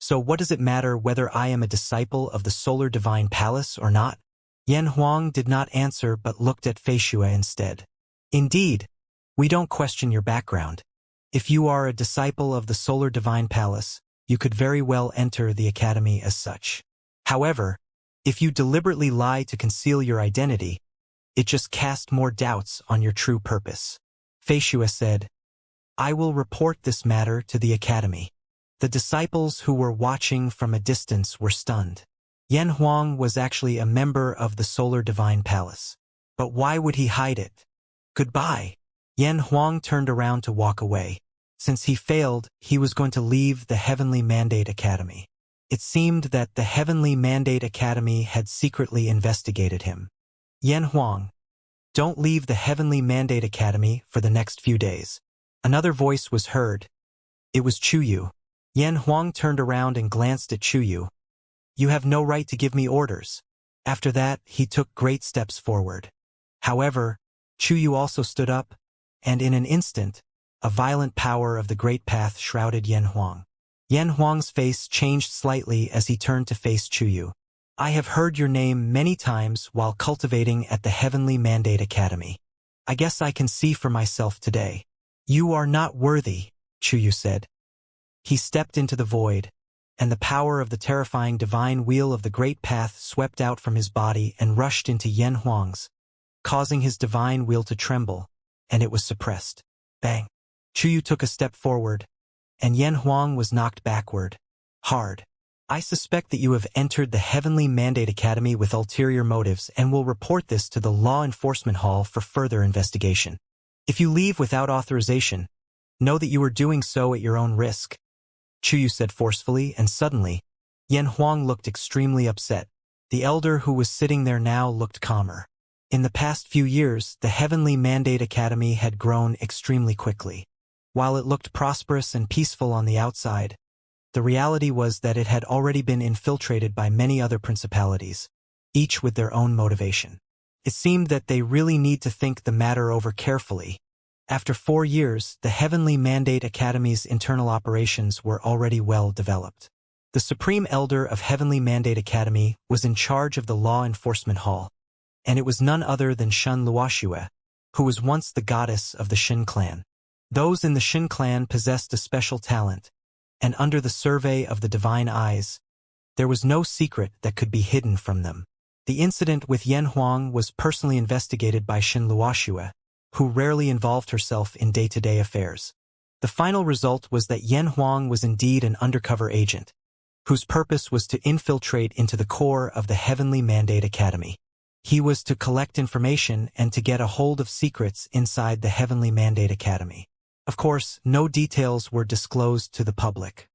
A: So what does it matter whether I am a disciple of the Solar Divine Palace or not? Yan Huang did not answer but looked at Feishue instead. "Indeed, we don't question your background. If you are a disciple of the Solar Divine Palace, you could very well enter the academy as such. However, if you deliberately lie to conceal your identity, it just casts more doubts on your true purpose." Feishue said, "I will report this matter to the academy." The disciples who were watching from a distance were stunned. Yan Huang was actually a member of the Solar Divine Palace. But why would he hide it? "Goodbye." Yan Huang turned around to walk away. Since he failed, he was going to leave the Heavenly Mandate Academy. It seemed that the Heavenly Mandate Academy had secretly investigated him. "Yan Huang, don't leave the Heavenly Mandate Academy for the next few days." Another voice was heard. It was Chuyu. Yan Huang turned around and glanced at Chuyu. "You have no right to give me orders." After that, he took great steps forward. However, Chuyu also stood up, and in an instant, a violent power of the Great Path shrouded Yan Huang. Yan Huang's face changed slightly as he turned to face Chuyu. "I have heard your name many times while cultivating at the Heavenly Mandate Academy. I guess I can see for myself today." "You are not worthy," Chuyu said. He stepped into the void, and the power of the terrifying divine wheel of the Great Path swept out from his body and rushed into Yan Huang's, causing his divine wheel to tremble, and it was suppressed. Bang! Chuyu took a step forward, and Yan Huang was knocked backward. Hard. "I suspect that you have entered the Heavenly Mandate Academy with ulterior motives and will report this to the Law Enforcement Hall for further investigation. If you leave without authorization, know that you are doing so at your own risk," Chuyu said forcefully, and suddenly, Yan Huang looked extremely upset. The elder who was sitting there now looked calmer. In the past few years, the Heavenly Mandate Academy had grown extremely quickly. While it looked prosperous and peaceful on the outside, the reality was that it had already been infiltrated by many other principalities, each with their own motivation. It seemed that they really need to think the matter over carefully. After 4 years, the Heavenly Mandate Academy's internal operations were already well developed. The Supreme Elder of Heavenly Mandate Academy was in charge of the Law Enforcement Hall, and it was none other than Shen Luoxue, who was once the goddess of the Shen clan. Those in the Shen clan possessed a special talent, and under the survey of the divine eyes, there was no secret that could be hidden from them. The incident with Yan Huang was personally investigated by Shen Luoxue, who rarely involved herself in day-to-day affairs. The final result was that Yan Huang was indeed an undercover agent, whose purpose was to infiltrate into the core of the Heavenly Mandate Academy. He was to collect information and to get a hold of secrets inside the Heavenly Mandate Academy. Of course, no details were disclosed to the public.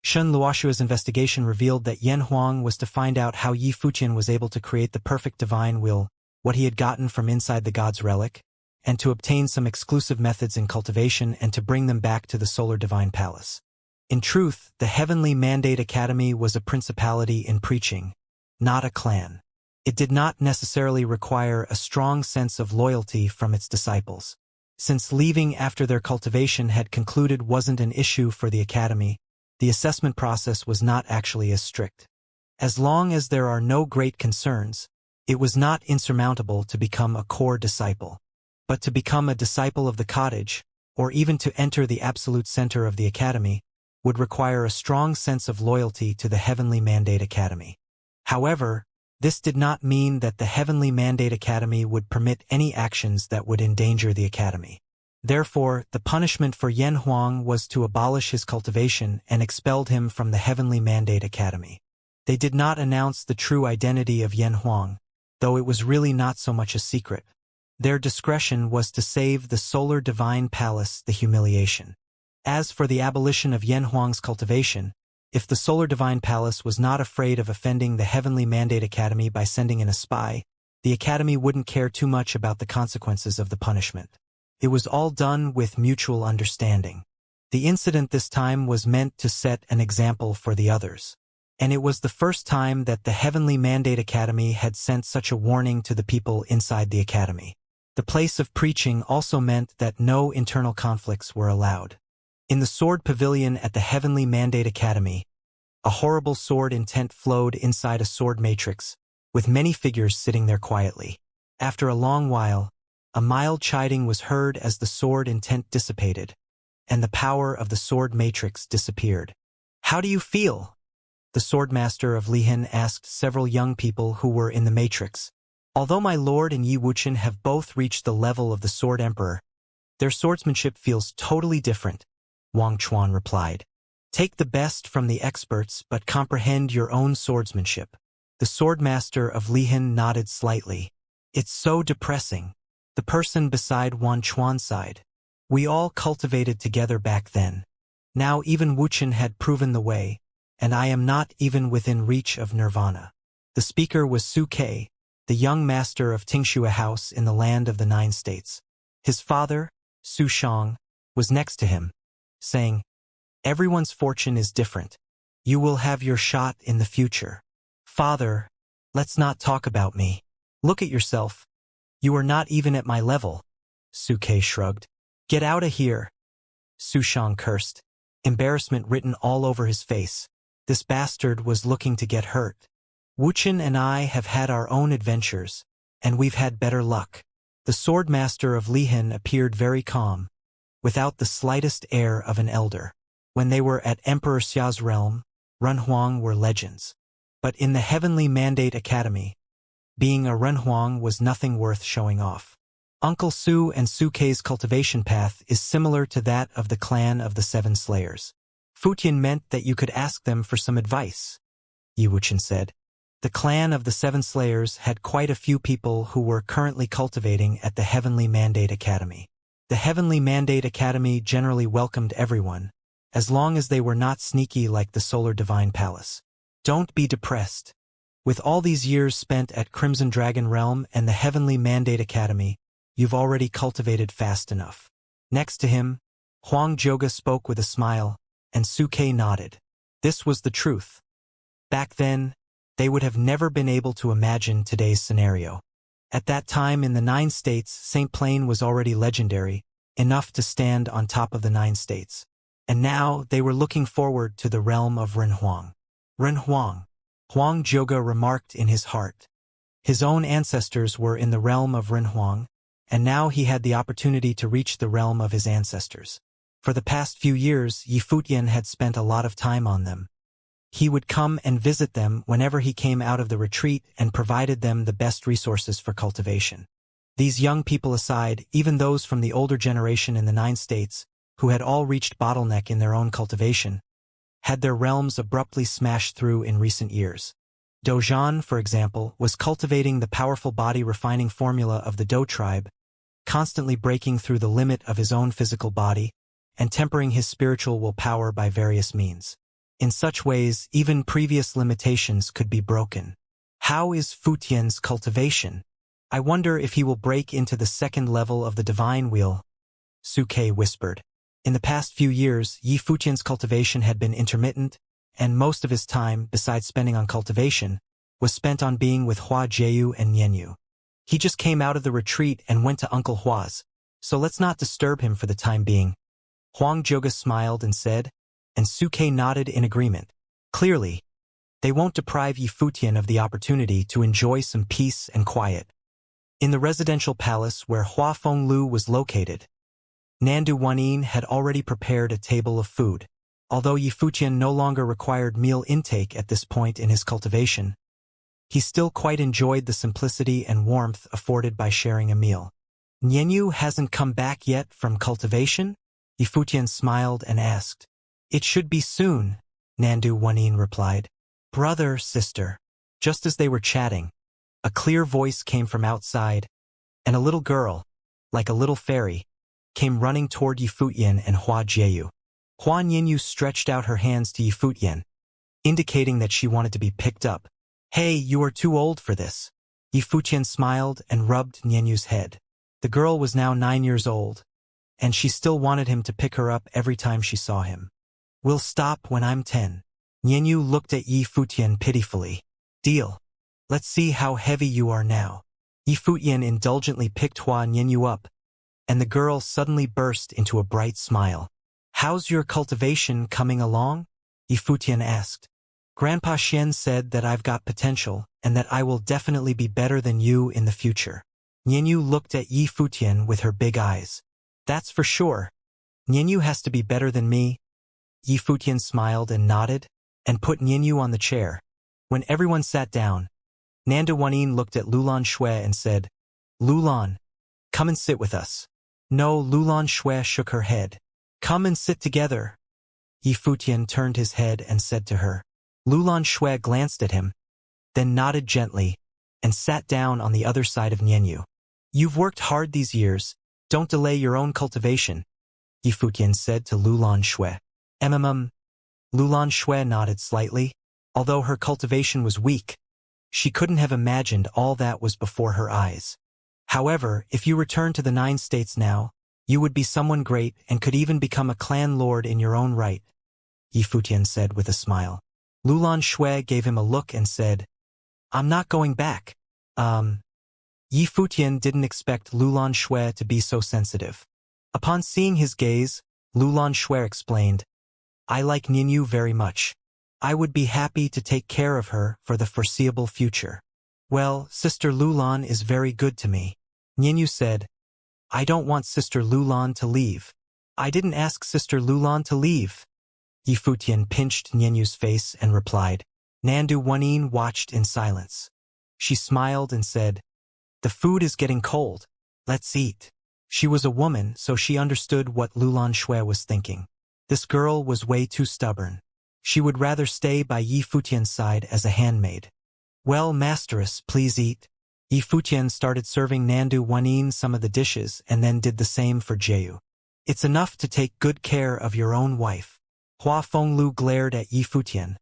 A: Shen Luoxua's investigation revealed that Yan Huang was to find out how Yi Fuqian was able to create the perfect divine will, what he had gotten from inside the god's relic, and to obtain some exclusive methods in cultivation and to bring them back to the Solar Divine Palace. In truth, the Heavenly Mandate Academy was a principality in preaching, not a clan. It did not necessarily require a strong sense of loyalty from its disciples. Since leaving after their cultivation had concluded wasn't an issue for the academy, the assessment process was not actually as strict. As long as there are no great concerns, it was not insurmountable to become a core disciple. But to become a disciple of the cottage, or even to enter the absolute center of the academy, would require a strong sense of loyalty to the Heavenly Mandate Academy. However, this did not mean that the Heavenly Mandate Academy would permit any actions that would endanger the academy. Therefore, the punishment for Yan Huang was to abolish his cultivation and expelled him from the Heavenly Mandate Academy. They did not announce the true identity of Yan Huang, though it was really not so much a secret. Their discretion was to save the Solar Divine Palace the humiliation. As for the abolition of Yan Huang's cultivation, if the Solar Divine Palace was not afraid of offending the Heavenly Mandate Academy by sending in a spy, the academy wouldn't care too much about the consequences of the punishment. It was all done with mutual understanding. The incident this time was meant to set an example for the others. And it was the first time that the Heavenly Mandate Academy had sent such a warning to the people inside the academy. The place of preaching also meant that no internal conflicts were allowed. In the sword pavilion at the Heavenly Mandate Academy, a horrible sword intent flowed inside a sword matrix, with many figures sitting there quietly. After a long while, a mild chiding was heard as the sword intent dissipated, and the power of the sword matrix disappeared. "How do you feel?" the swordmaster of Lihan asked several young people who were in the matrix. "Although my lord and Yi Wuqian have both reached the level of the Sword Emperor, their swordsmanship feels totally different," Wang Chuan replied. "Take the best from the experts but comprehend your own swordsmanship." The swordmaster of Lihan nodded slightly. "It's so depressing." The person beside Wang Chuan sighed. "We all cultivated together back then. Now even Wuqian had proven the way, and I am not even within reach of nirvana." The speaker was Su Ke, the young master of Tingxua House in the land of the 9 states. His father, Su Shang, was next to him, saying, "Everyone's fortune is different. You will have your shot in the future." "Father, let's not talk about me. Look at yourself. You are not even at my level." Su Ke shrugged. "Get out of here," Su Shang cursed, embarrassment written all over his face. This bastard was looking to get hurt. "Wuqian and I have had our own adventures, and we've had better luck." The swordmaster of Lihan appeared very calm, without the slightest air of an elder. When they were at Emperor Xia's realm, Renhuang were legends. But in the Heavenly Mandate Academy, being a Renhuang was nothing worth showing off. Uncle Su and Su Ke's cultivation path is similar to that of the clan of the 7 Slayers. Fuqian meant that you could ask them for some advice, Yi Wuqian said. The clan of the 7 Slayers had quite a few people who were currently cultivating at the Heavenly Mandate Academy. The Heavenly Mandate Academy generally welcomed everyone, as long as they were not sneaky like the Solar Divine Palace. Don't be depressed. With all these years spent at Crimson Dragon Realm and the Heavenly Mandate Academy, you've already cultivated fast enough. Next to him, Huang Joga spoke with a smile, and Su Ke nodded. This was the truth. Back then, they would have never been able to imagine today's scenario. At that time in the 9 states, St. Plain was already legendary, enough to stand on top of the 9 states. And now they were looking forward to the realm of Renhuang. Renhuang, Huang Joga remarked in his heart. His own ancestors were in the realm of Renhuang, and now he had the opportunity to reach the realm of his ancestors. For the past few years, Yi Fuqian had spent a lot of time on them. He would come and visit them whenever he came out of the retreat and provided them the best resources for cultivation. These young people aside, even those from the older generation in the 9 states, who had all reached bottleneck in their own cultivation, had their realms abruptly smashed through in recent years. Dozhan, for example, was cultivating the powerful body refining formula of the Do tribe, constantly breaking through the limit of his own physical body, and tempering his spiritual willpower by various means. In such ways, even previous limitations could be broken. How is Futian's cultivation? I wonder if he will break into the second level of the divine wheel, Suke whispered. In the past few years, Yi Futian's cultivation had been intermittent, and most of his time, besides spending on cultivation, was spent on being with Hua Jieyu and Nianyu. He just came out of the retreat and went to Uncle Hua's, so let's not disturb him for the time being. Huang Zhouge smiled and said, and Suke nodded in agreement. Clearly, they won't deprive Yi Futian of the opportunity to enjoy some peace and quiet. In the residential palace where Hua Fenglu was located, Nandu Wanyin had already prepared a table of food. Although Yi Futian no longer required meal intake at this point in his cultivation, he still quite enjoyed the simplicity and warmth afforded by sharing a meal. Nianyu hasn't come back yet from cultivation? Yi Futian smiled and asked. It should be soon, Nandu Wanyin replied. Brother, sister. Just as they were chatting, a clear voice came from outside, and a little girl, like a little fairy, came running toward Yi Futian and Hua Jieyu. Hua Nianyu stretched out her hands to Yi Futian, indicating that she wanted to be picked up. Hey, you are too old for this. Yi Futian smiled and rubbed Nianyu's head. The girl was now 9 years old, and she still wanted him to pick her up every time she saw him. We'll stop when I'm 10. Nianyu looked at Yi Futian pitifully. Deal. Let's see how heavy you are now. Yi Futian indulgently picked Hua Nianyu up, and the girl suddenly burst into a bright smile. How's your cultivation coming along? Yi Futian asked. Grandpa Xian said that I've got potential, and that I will definitely be better than you in the future. Nianyu looked at Yi Futian with her big eyes. That's for sure. Nianyu has to be better than me. Yi Futian smiled and nodded, and put Nianyu on the chair. When everyone sat down, Nanda Wanyin looked at Lulan Shui and said, Lulan, come and sit with us. No, Lulan Shui shook her head. Come and sit together. Yi Futian turned his head and said to her. Lulan Shui glanced at him, then nodded gently, and sat down on the other side of Nianyu. You've worked hard these years, don't delay your own cultivation, Yi Futian said to Lulan Shui. Lulan Shui nodded slightly. Although her cultivation was weak, she couldn't have imagined all that was before her eyes. However, if you return to the 9 states now, you would be someone great and could even become a clan lord in your own right, Yi Futian said with a smile. Lulan Shui gave him a look and said, I'm not going back. Yi Futian didn't expect Lulan Shui to be so sensitive. Upon seeing his gaze, Lulan Shui explained, I like Nianyu very much. I would be happy to take care of her for the foreseeable future. Well, Sister Lulan is very good to me. Nianyu said, I don't want Sister Lulan to leave. I didn't ask Sister Lulan to leave. Yi Futian pinched Nianyu's face and replied. Nandu Wanyin watched in silence. She smiled and said, The food is getting cold. Let's eat. She was a woman, so she understood what Lulan Shui was thinking. This girl was way too stubborn. She would rather stay by Yi Futian's side as a handmaid. Well, Masteress, please eat. Yi Futian started serving Nandu Wanyin some of the dishes and then did the same for Jieyu. It's enough to take good care of your own wife. Hua Fenglu glared at Yi Futian,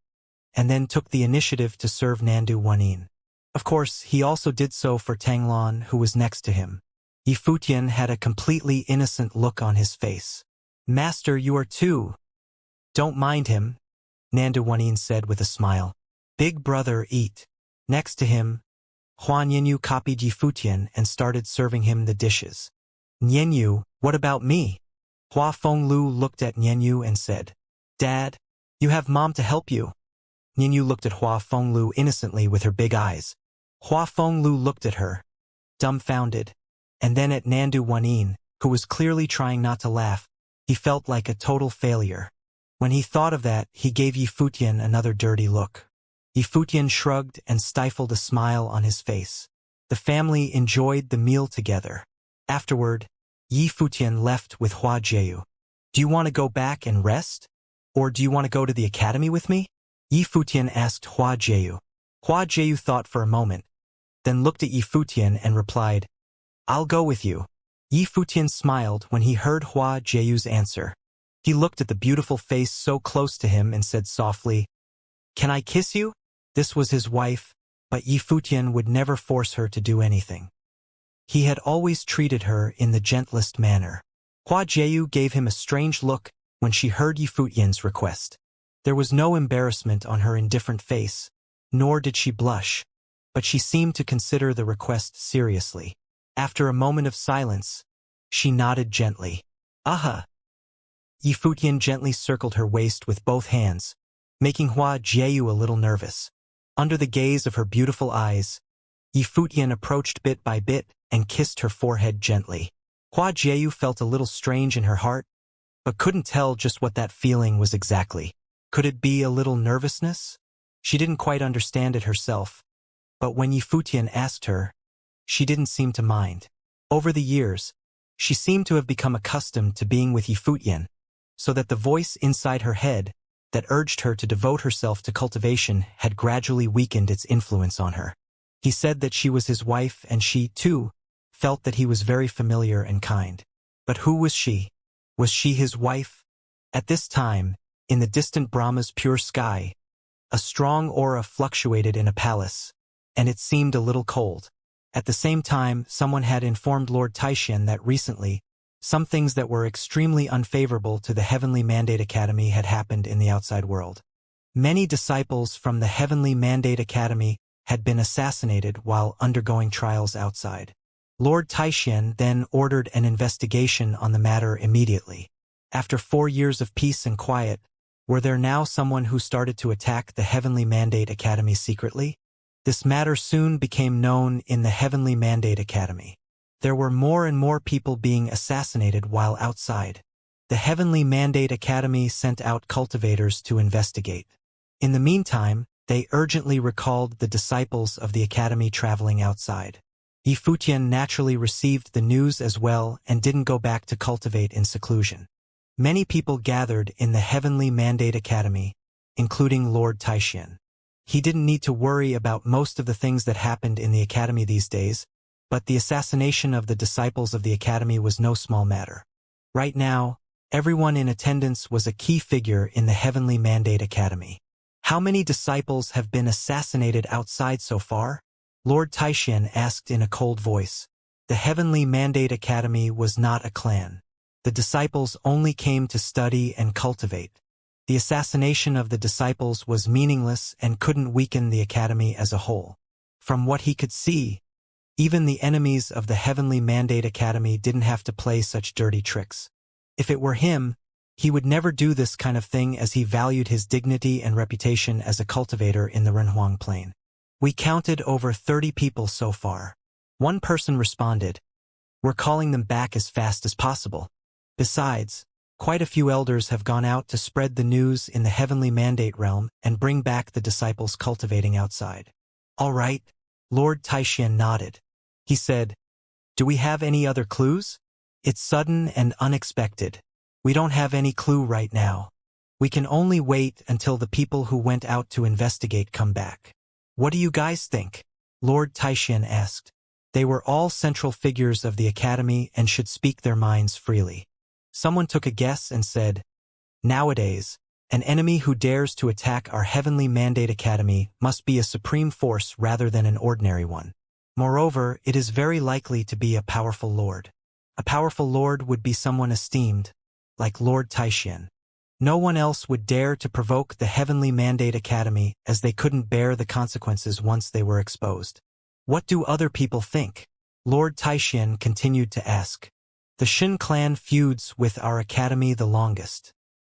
A: and then took the initiative to serve Nandu Wanyin. Of course, he also did so for Tanglan, who was next to him. Yi Futian had a completely innocent look on his face. Master, you are too. Don't mind him, Nandu Wanyin said with a smile. Big brother, eat. Next to him, Hua Nianyu copied Yi Futian and started serving him the dishes. Nianyu, what about me? Hua Fenglu looked at Nianyu and said, Dad, you have Mom to help you. Nianyu looked at Hua Fenglu innocently with her big eyes. Hua Fenglu looked at her, dumbfounded, and then at Nandu Wanyin, who was clearly trying not to laugh. He felt like a total failure. When he thought of that, he gave Yi Futian another dirty look. Yi Futian shrugged and stifled a smile on his face. The family enjoyed the meal together. Afterward, Yi Futian left with Hua Jieyu. Do you want to go back and rest? Or do you want to go to the academy with me? Yi Futian asked Hua Jieyu. Hua Jieyu thought for a moment, then looked at Yi Futian and replied, I'll go with you. Yi Futian smiled when he heard Hua Jieyu's answer. He looked at the beautiful face so close to him and said softly, "Can I kiss you?" This was his wife, but Yi Futian would never force her to do anything. He had always treated her in the gentlest manner. Hua Jieyu gave him a strange look when she heard Yi Futian's request. There was no embarrassment on her indifferent face, nor did she blush, but she seemed to consider the request seriously. After a moment of silence, she nodded gently. "Aha!" Yi Futian gently circled her waist with both hands, making Hua Jieyu a little nervous. Under the gaze of her beautiful eyes, Yi Futian approached bit by bit and kissed her forehead gently. Hua Jieyu felt a little strange in her heart, but couldn't tell just what that feeling was exactly. Could it be a little nervousness? She didn't quite understand it herself, but when Yi Futian asked her, she didn't seem to mind. Over the years, she seemed to have become accustomed to being with Yi Futian, so that the voice inside her head that urged her to devote herself to cultivation had gradually weakened its influence on her. He said that she was his wife, and she, too, felt that he was very familiar and kind. But who was she? Was she his wife? At this time, in the distant Brahma's pure sky, a strong aura fluctuated in a palace, and it seemed a little cold. At the same time, someone had informed Lord Taishan that recently, some things that were extremely unfavorable to the Heavenly Mandate Academy had happened in the outside world. Many disciples from the Heavenly Mandate Academy had been assassinated while undergoing trials outside. Lord Taishan then ordered an investigation on the matter immediately. After 4 years of peace and quiet, were there now someone who started to attack the Heavenly Mandate Academy secretly? This matter soon became known in the Heavenly Mandate Academy. There were more and more people being assassinated while outside. The Heavenly Mandate Academy sent out cultivators to investigate. In the meantime, they urgently recalled the disciples of the Academy traveling outside. Yi Futian naturally received the news as well and didn't go back to cultivate in seclusion. Many people gathered in the Heavenly Mandate Academy, including Lord Taishan. He didn't need to worry about most of the things that happened in the Academy these days, but the assassination of the disciples of the Academy was no small matter. Right now, everyone in attendance was a key figure in the Heavenly Mandate Academy. How many disciples have been assassinated outside so far? Lord Taishan asked in a cold voice. The Heavenly Mandate Academy was not a clan. The disciples only came to study and cultivate. The assassination of the disciples was meaningless and couldn't weaken the Academy as a whole. From what he could see, even the enemies of the Heavenly Mandate Academy didn't have to play such dirty tricks. If it were him, he would never do this kind of thing, as he valued his dignity and reputation as a cultivator in the Renhuang Plain. "We counted over 30 people so far." One person responded, "We're calling them back as fast as possible. Besides, quite a few elders have gone out to spread the news in the Heavenly Mandate realm and bring back the disciples cultivating outside." "All right." Lord Taishan nodded. He said, "Do we have any other clues?" "It's sudden and unexpected. We don't have any clue right now. We can only wait until the people who went out to investigate come back." "What do you guys think?" Lord Taishan asked. They were all central figures of the Academy and should speak their minds freely. Someone took a guess and said, "Nowadays, an enemy who dares to attack our Heavenly Mandate Academy must be a supreme force rather than an ordinary one. Moreover, it is very likely to be a powerful lord. A powerful lord would be someone esteemed, like Lord Taishan. No one else would dare to provoke the Heavenly Mandate Academy, as they couldn't bear the consequences once they were exposed." "What do other people think?" Lord Taishan continued to ask. "The Shin clan feuds with our academy the longest.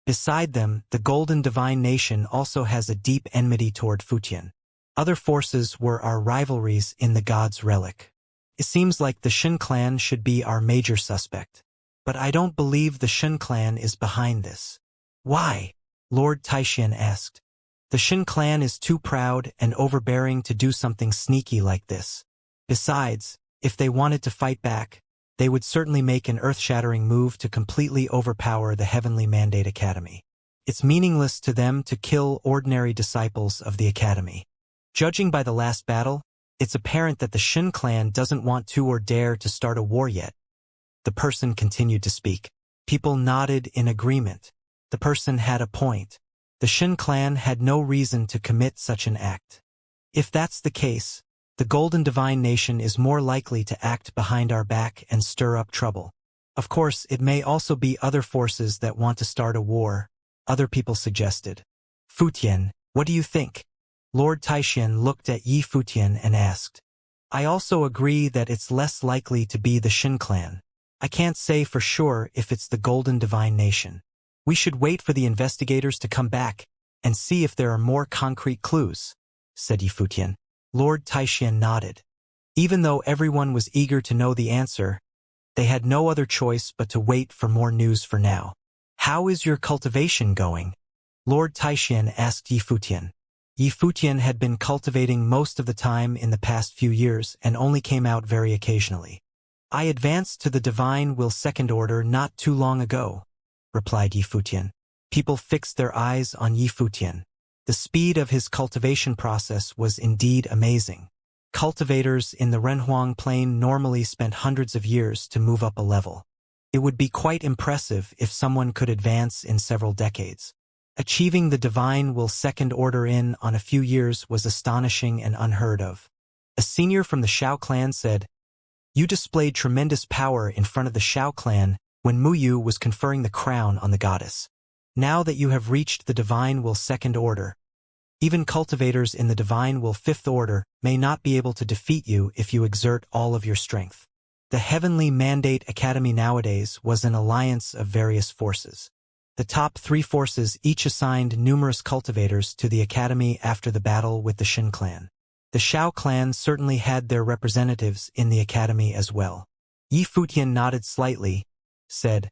A: Beside them, the Golden Divine Nation also has a deep enmity toward Futian. Other forces were our rivalries in the God's Relic. It seems like the Shin clan should be our major suspect. But I don't believe the Shin clan is behind this." "Why?" Lord Taishan asked. "The Shin clan is too proud and overbearing to do something sneaky like this. Besides, if they wanted to fight back, they would certainly make an earth-shattering move to completely overpower the Heavenly Mandate Academy. It's meaningless to them to kill ordinary disciples of the Academy. Judging by the last battle, it's apparent that the Shin clan doesn't want to or dare to start a war yet." The person continued to speak. People nodded in agreement. The person had a point. The Shin clan had no reason to commit such an act. If that's the case, the Golden Divine Nation is more likely to act behind our back and stir up trouble. Of course, it may also be other forces that want to start a war, other people suggested. Futian, what do you think? Lord Taishan looked at Yi Futian and asked. I also agree that it's less likely to be the Shin clan. I can't say for sure if it's the Golden Divine Nation. We should wait for the investigators to come back and see if there are more concrete clues, said Yi Futian. Lord Taishan nodded. Even though everyone was eager to know the answer, they had no other choice but to wait for more news for now. How is your cultivation going? Lord Taishan asked Yi Futian. Yi Futian had been cultivating most of the time in the past few years and only came out very occasionally. I advanced to the Divine Will Second Order not too long ago, replied Yi Futian. People fixed their eyes on Yi Futian. The speed of his cultivation process was indeed amazing. Cultivators in the Renhuang Plain normally spent hundreds of years to move up a level. It would be quite impressive if someone could advance in several decades. Achieving the Divine Will Second Order on a few years was astonishing and unheard of. A senior from the Shao clan said, You displayed tremendous power in front of the Shao clan when Muyu was conferring the crown on the goddess. Now that you have reached the Divine Will Second Order, even cultivators in the Divine Will Fifth Order may not be able to defeat you if you exert all of your strength. The Heavenly Mandate Academy nowadays was an alliance of various forces. The top 3 forces each assigned numerous cultivators to the academy after the battle with the Shin clan. The Shao clan certainly had their representatives in the academy as well. Yi Futian nodded slightly, said,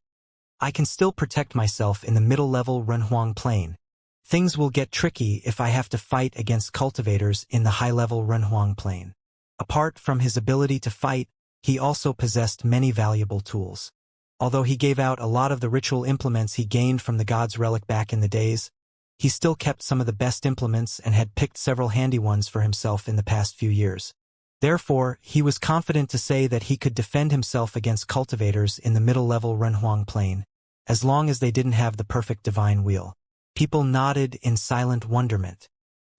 A: I can still protect myself in the middle-level Renhuang Plain. Things will get tricky if I have to fight against cultivators in the high-level Renhuang Plain. Apart from his ability to fight, he also possessed many valuable tools. Although he gave out a lot of the ritual implements he gained from the god's relic back in the days, he still kept some of the best implements and had picked several handy ones for himself in the past few years. Therefore, he was confident to say that he could defend himself against cultivators in the middle-level Renhuang Plain, as long as they didn't have the perfect divine wheel. People nodded in silent wonderment.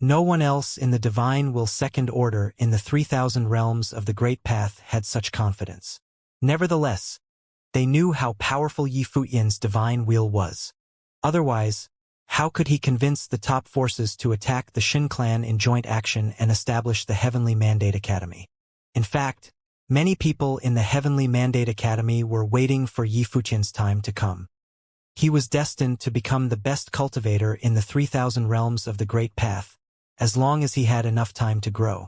A: No one else in the Divine Will Second Order in the 3,000 realms of the Great Path had such confidence. Nevertheless, they knew how powerful Yi Futian's divine wheel was. Otherwise, how could he convince the top forces to attack the Shin clan in joint action and establish the Heavenly Mandate Academy? In fact, many people in the Heavenly Mandate Academy were waiting for Yi Futian's time to come. He was destined to become the best cultivator in the 3,000 realms of the Great Path, as long as he had enough time to grow.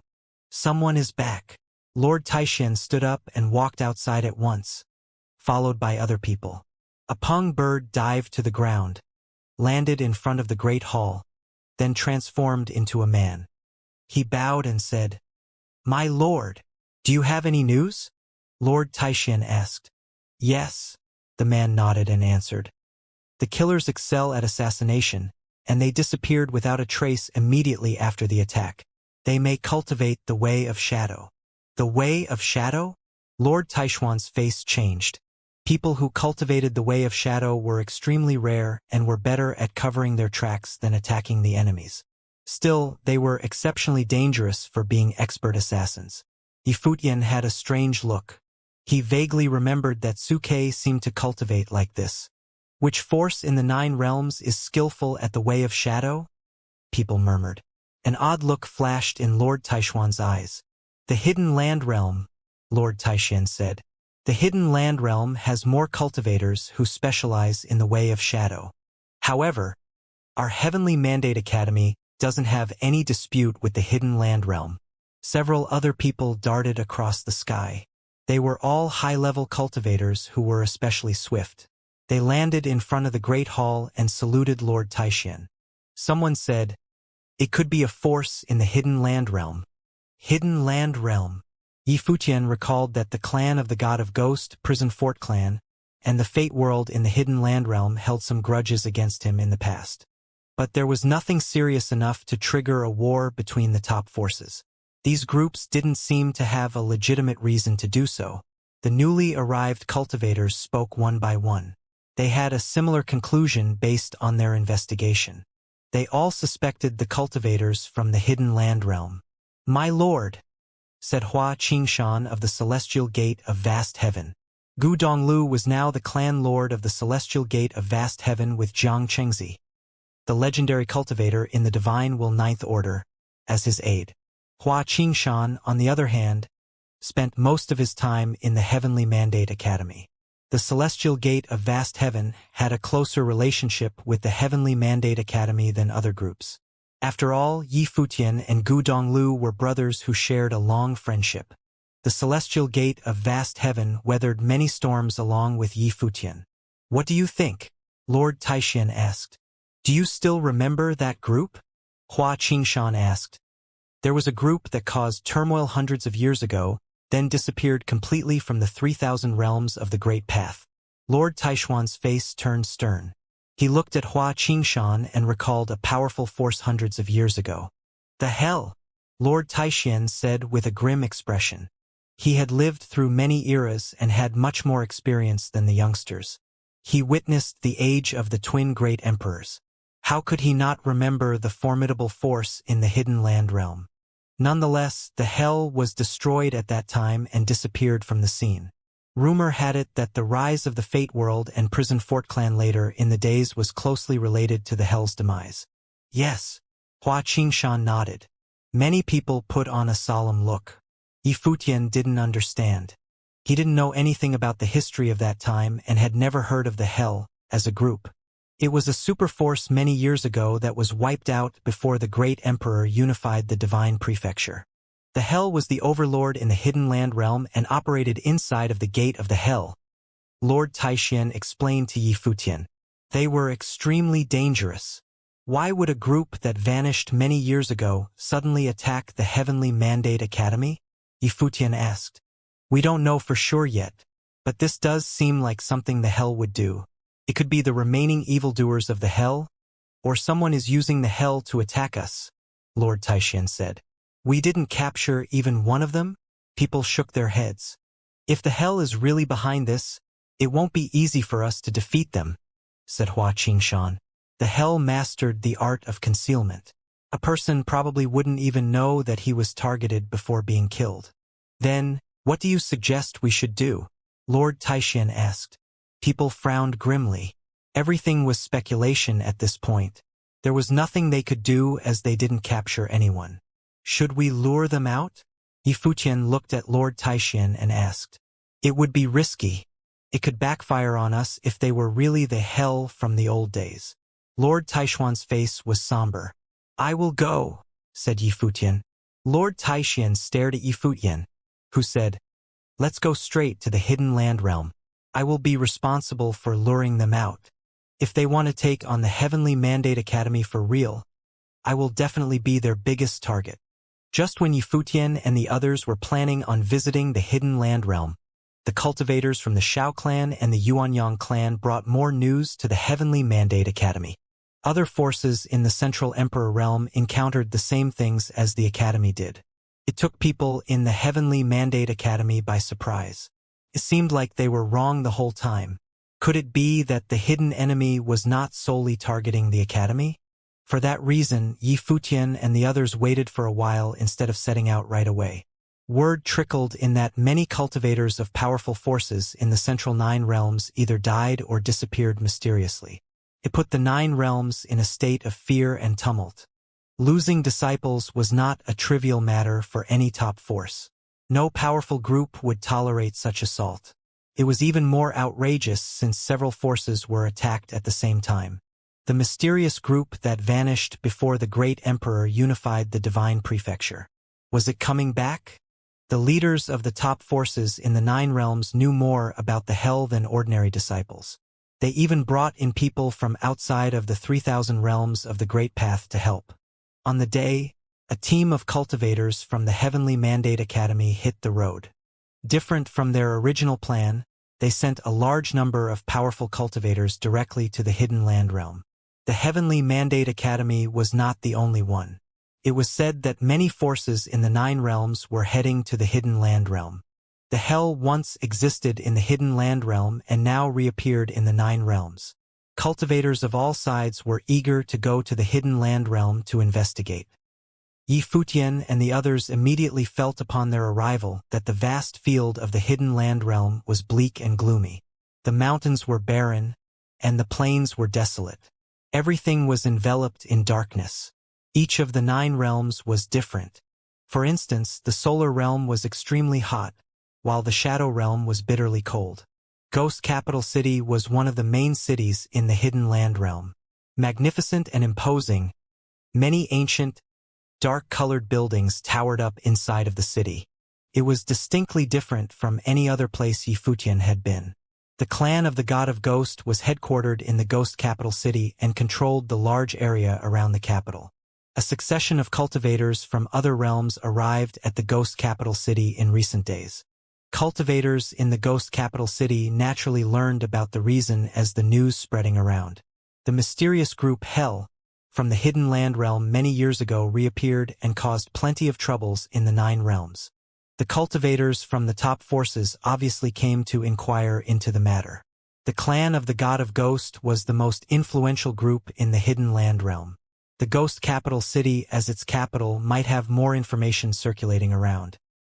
A: Someone is back. Lord Taishan stood up and walked outside at once, followed by other people. A pung bird dived to the ground, landed in front of the great hall, then transformed into a man. He bowed and said, My lord, do you have any news? Lord Taishan asked. Yes, the man nodded and answered. The killers excel at assassination, and they disappeared without a trace immediately after the attack. They may cultivate the Way of Shadow. The Way of Shadow? Lord Taishuan's face changed. People who cultivated the Way of Shadow were extremely rare and were better at covering their tracks than attacking the enemies. Still, they were exceptionally dangerous for being expert assassins. Yi Futian had a strange look. He vaguely remembered that Suke seemed to cultivate like this. Which force in the 9 realms is skillful at the Way of Shadow? People murmured. An odd look flashed in Lord Taishuan's eyes. The Hidden Land Realm, Lord Taishan said. The Hidden Land Realm has more cultivators who specialize in the Way of Shadow. However, our Heavenly Mandate Academy doesn't have any dispute with the Hidden Land Realm. Several other people darted across the sky. They were all high-level cultivators who were especially swift. They landed in front of the Great Hall and saluted Lord Taishan. Someone said, It could be a force in the Hidden Land Realm. Hidden Land Realm. Yi Futian recalled that the clan of the God of Ghost, Prison Fort clan, and the Fate World in the Hidden Land Realm held some grudges against him in the past. But there was nothing serious enough to trigger a war between the top forces. These groups didn't seem to have a legitimate reason to do so. The newly arrived cultivators spoke one by one. They had a similar conclusion based on their investigation. They all suspected the cultivators from the hidden land realm. "My lord," said Hua Qingshan of the Celestial Gate of Vast Heaven. Gu Donglu was now the clan lord of the Celestial Gate of Vast Heaven with Jiang Chengzi, the legendary cultivator in the Divine Will Ninth Order, as his aide. Hua Qingshan, on the other hand, spent most of his time in the Heavenly Mandate Academy. The Celestial Gate of Vast Heaven had a closer relationship with the Heavenly Mandate Academy than other groups. After all, Yi Futian and Gu Donglu were brothers who shared a long friendship. The Celestial Gate of Vast Heaven weathered many storms along with Yi Futian. "What do you think?" Lord Taixian asked. "Do you still remember that group?" Hua Qingshan asked. "There was a group that caused turmoil hundreds of years ago, then disappeared completely from the 3,000 realms of the Great Path." Lord Taishuan's face turned stern. He looked at Hua Qingshan and recalled a powerful force hundreds of years ago. "The hell?" Lord Taixian said with a grim expression. He had lived through many eras and had much more experience than the youngsters. He witnessed the age of the twin great emperors. How could he not remember the formidable force in the hidden land realm? Nonetheless, the hell was destroyed at that time and disappeared from the scene. Rumor had it that the rise of the Fate World and Prison Fort clan later in the days was closely related to the hell's demise. "Yes." Hua Qingshan nodded. Many people put on a solemn look. Yi Futian didn't understand. He didn't know anything about the history of that time and had never heard of the hell as a group. It was a superforce many years ago that was wiped out before the great emperor unified the divine prefecture. The hell was the overlord in the hidden land realm and operated inside of the gate of the hell. Lord Taixian explained to Yi Futian. They were extremely dangerous. Why would a group that vanished many years ago suddenly attack the Heavenly Mandate Academy? Yi Futian asked. "We don't know for sure yet, but this does seem like something the hell would do. It could be the remaining evildoers of the hell, or someone is using the hell to attack us," Lord Taixian said. "We didn't capture even one of them?" People shook their heads. "If the hell is really behind this, it won't be easy for us to defeat them," said Hua Qingshan. "The hell mastered the art of concealment. A person probably wouldn't even know that he was targeted before being killed." "Then, what do you suggest we should do?" Lord Taixian asked. People frowned grimly. Everything was speculation at this point. There was nothing they could do as they didn't capture anyone. "Should we lure them out?" Yi Futian looked at Lord Taixian and asked. "It would be risky. It could backfire on us if they were really the hell from the old days." Lord Taishuan's face was somber. "I will go," said Yi Futian. Lord Taixian stared at Yi Futian, who said, "Let's go straight to the hidden land realm. I will be responsible for luring them out. If they want to take on the Heavenly Mandate Academy for real, I will definitely be their biggest target." Just when Yi Futian and the others were planning on visiting the hidden land realm, the cultivators from the Shao clan and the Yuanyang clan brought more news to the Heavenly Mandate Academy. Other forces in the Central Emperor realm encountered the same things as the Academy did. It took people in the Heavenly Mandate Academy by surprise. It seemed like they were wrong the whole time. Could it be that the hidden enemy was not solely targeting the Academy? For that reason, Yi Futian and the others waited for a while instead of setting out right away. Word trickled in that many cultivators of powerful forces in the Central Nine Realms either died or disappeared mysteriously. It put the Nine Realms in a state of fear and tumult. Losing disciples was not a trivial matter for any top force. No powerful group would tolerate such assault. It was even more outrageous since several forces were attacked at the same time. The mysterious group that vanished before the great emperor unified the divine prefecture. Was it coming back? The leaders of the top forces in the Nine Realms knew more about the hell than ordinary disciples. They even brought in people from outside of the 3,000 realms of the Great Path to help. On the day, a team of cultivators from the Heavenly Mandate Academy hit the road. Different from their original plan, they sent a large number of powerful cultivators directly to the hidden land realm. The Heavenly Mandate Academy was not the only one. It was said that many forces in the Nine Realms were heading to the hidden land realm. The hell once existed in the hidden land realm and now reappeared in the 9 realms. Cultivators of all sides were eager to go to the hidden land realm to investigate. Yi Futian and the others immediately felt upon their arrival that the vast field of the hidden land realm was bleak and gloomy. The mountains were barren, and the plains were desolate. Everything was enveloped in darkness. Each of the 9 realms was different. For instance, the solar realm was extremely hot, while the shadow realm was bitterly cold. Ghost Capital City was one of the main cities in the hidden land realm. Magnificent and imposing, many ancient, dark-colored buildings towered up inside of the city. It was distinctly different from any other place Yi Futian had been. The clan of the God of Ghost was headquartered in the Ghost Capital City and controlled the large area around the capital. A succession of cultivators from other realms arrived at the Ghost Capital City in recent days. Cultivators in the Ghost Capital City naturally learned about the reason as the news spreading around. The mysterious group Hell, from the hidden land realm many years ago, reappeared and caused plenty of troubles in the 9 realms. The cultivators from the top forces obviously came to inquire into the matter. The clan of the God of Ghost was the most influential group in the hidden land realm. The Ghost Capital City as its capital might have more information circulating around.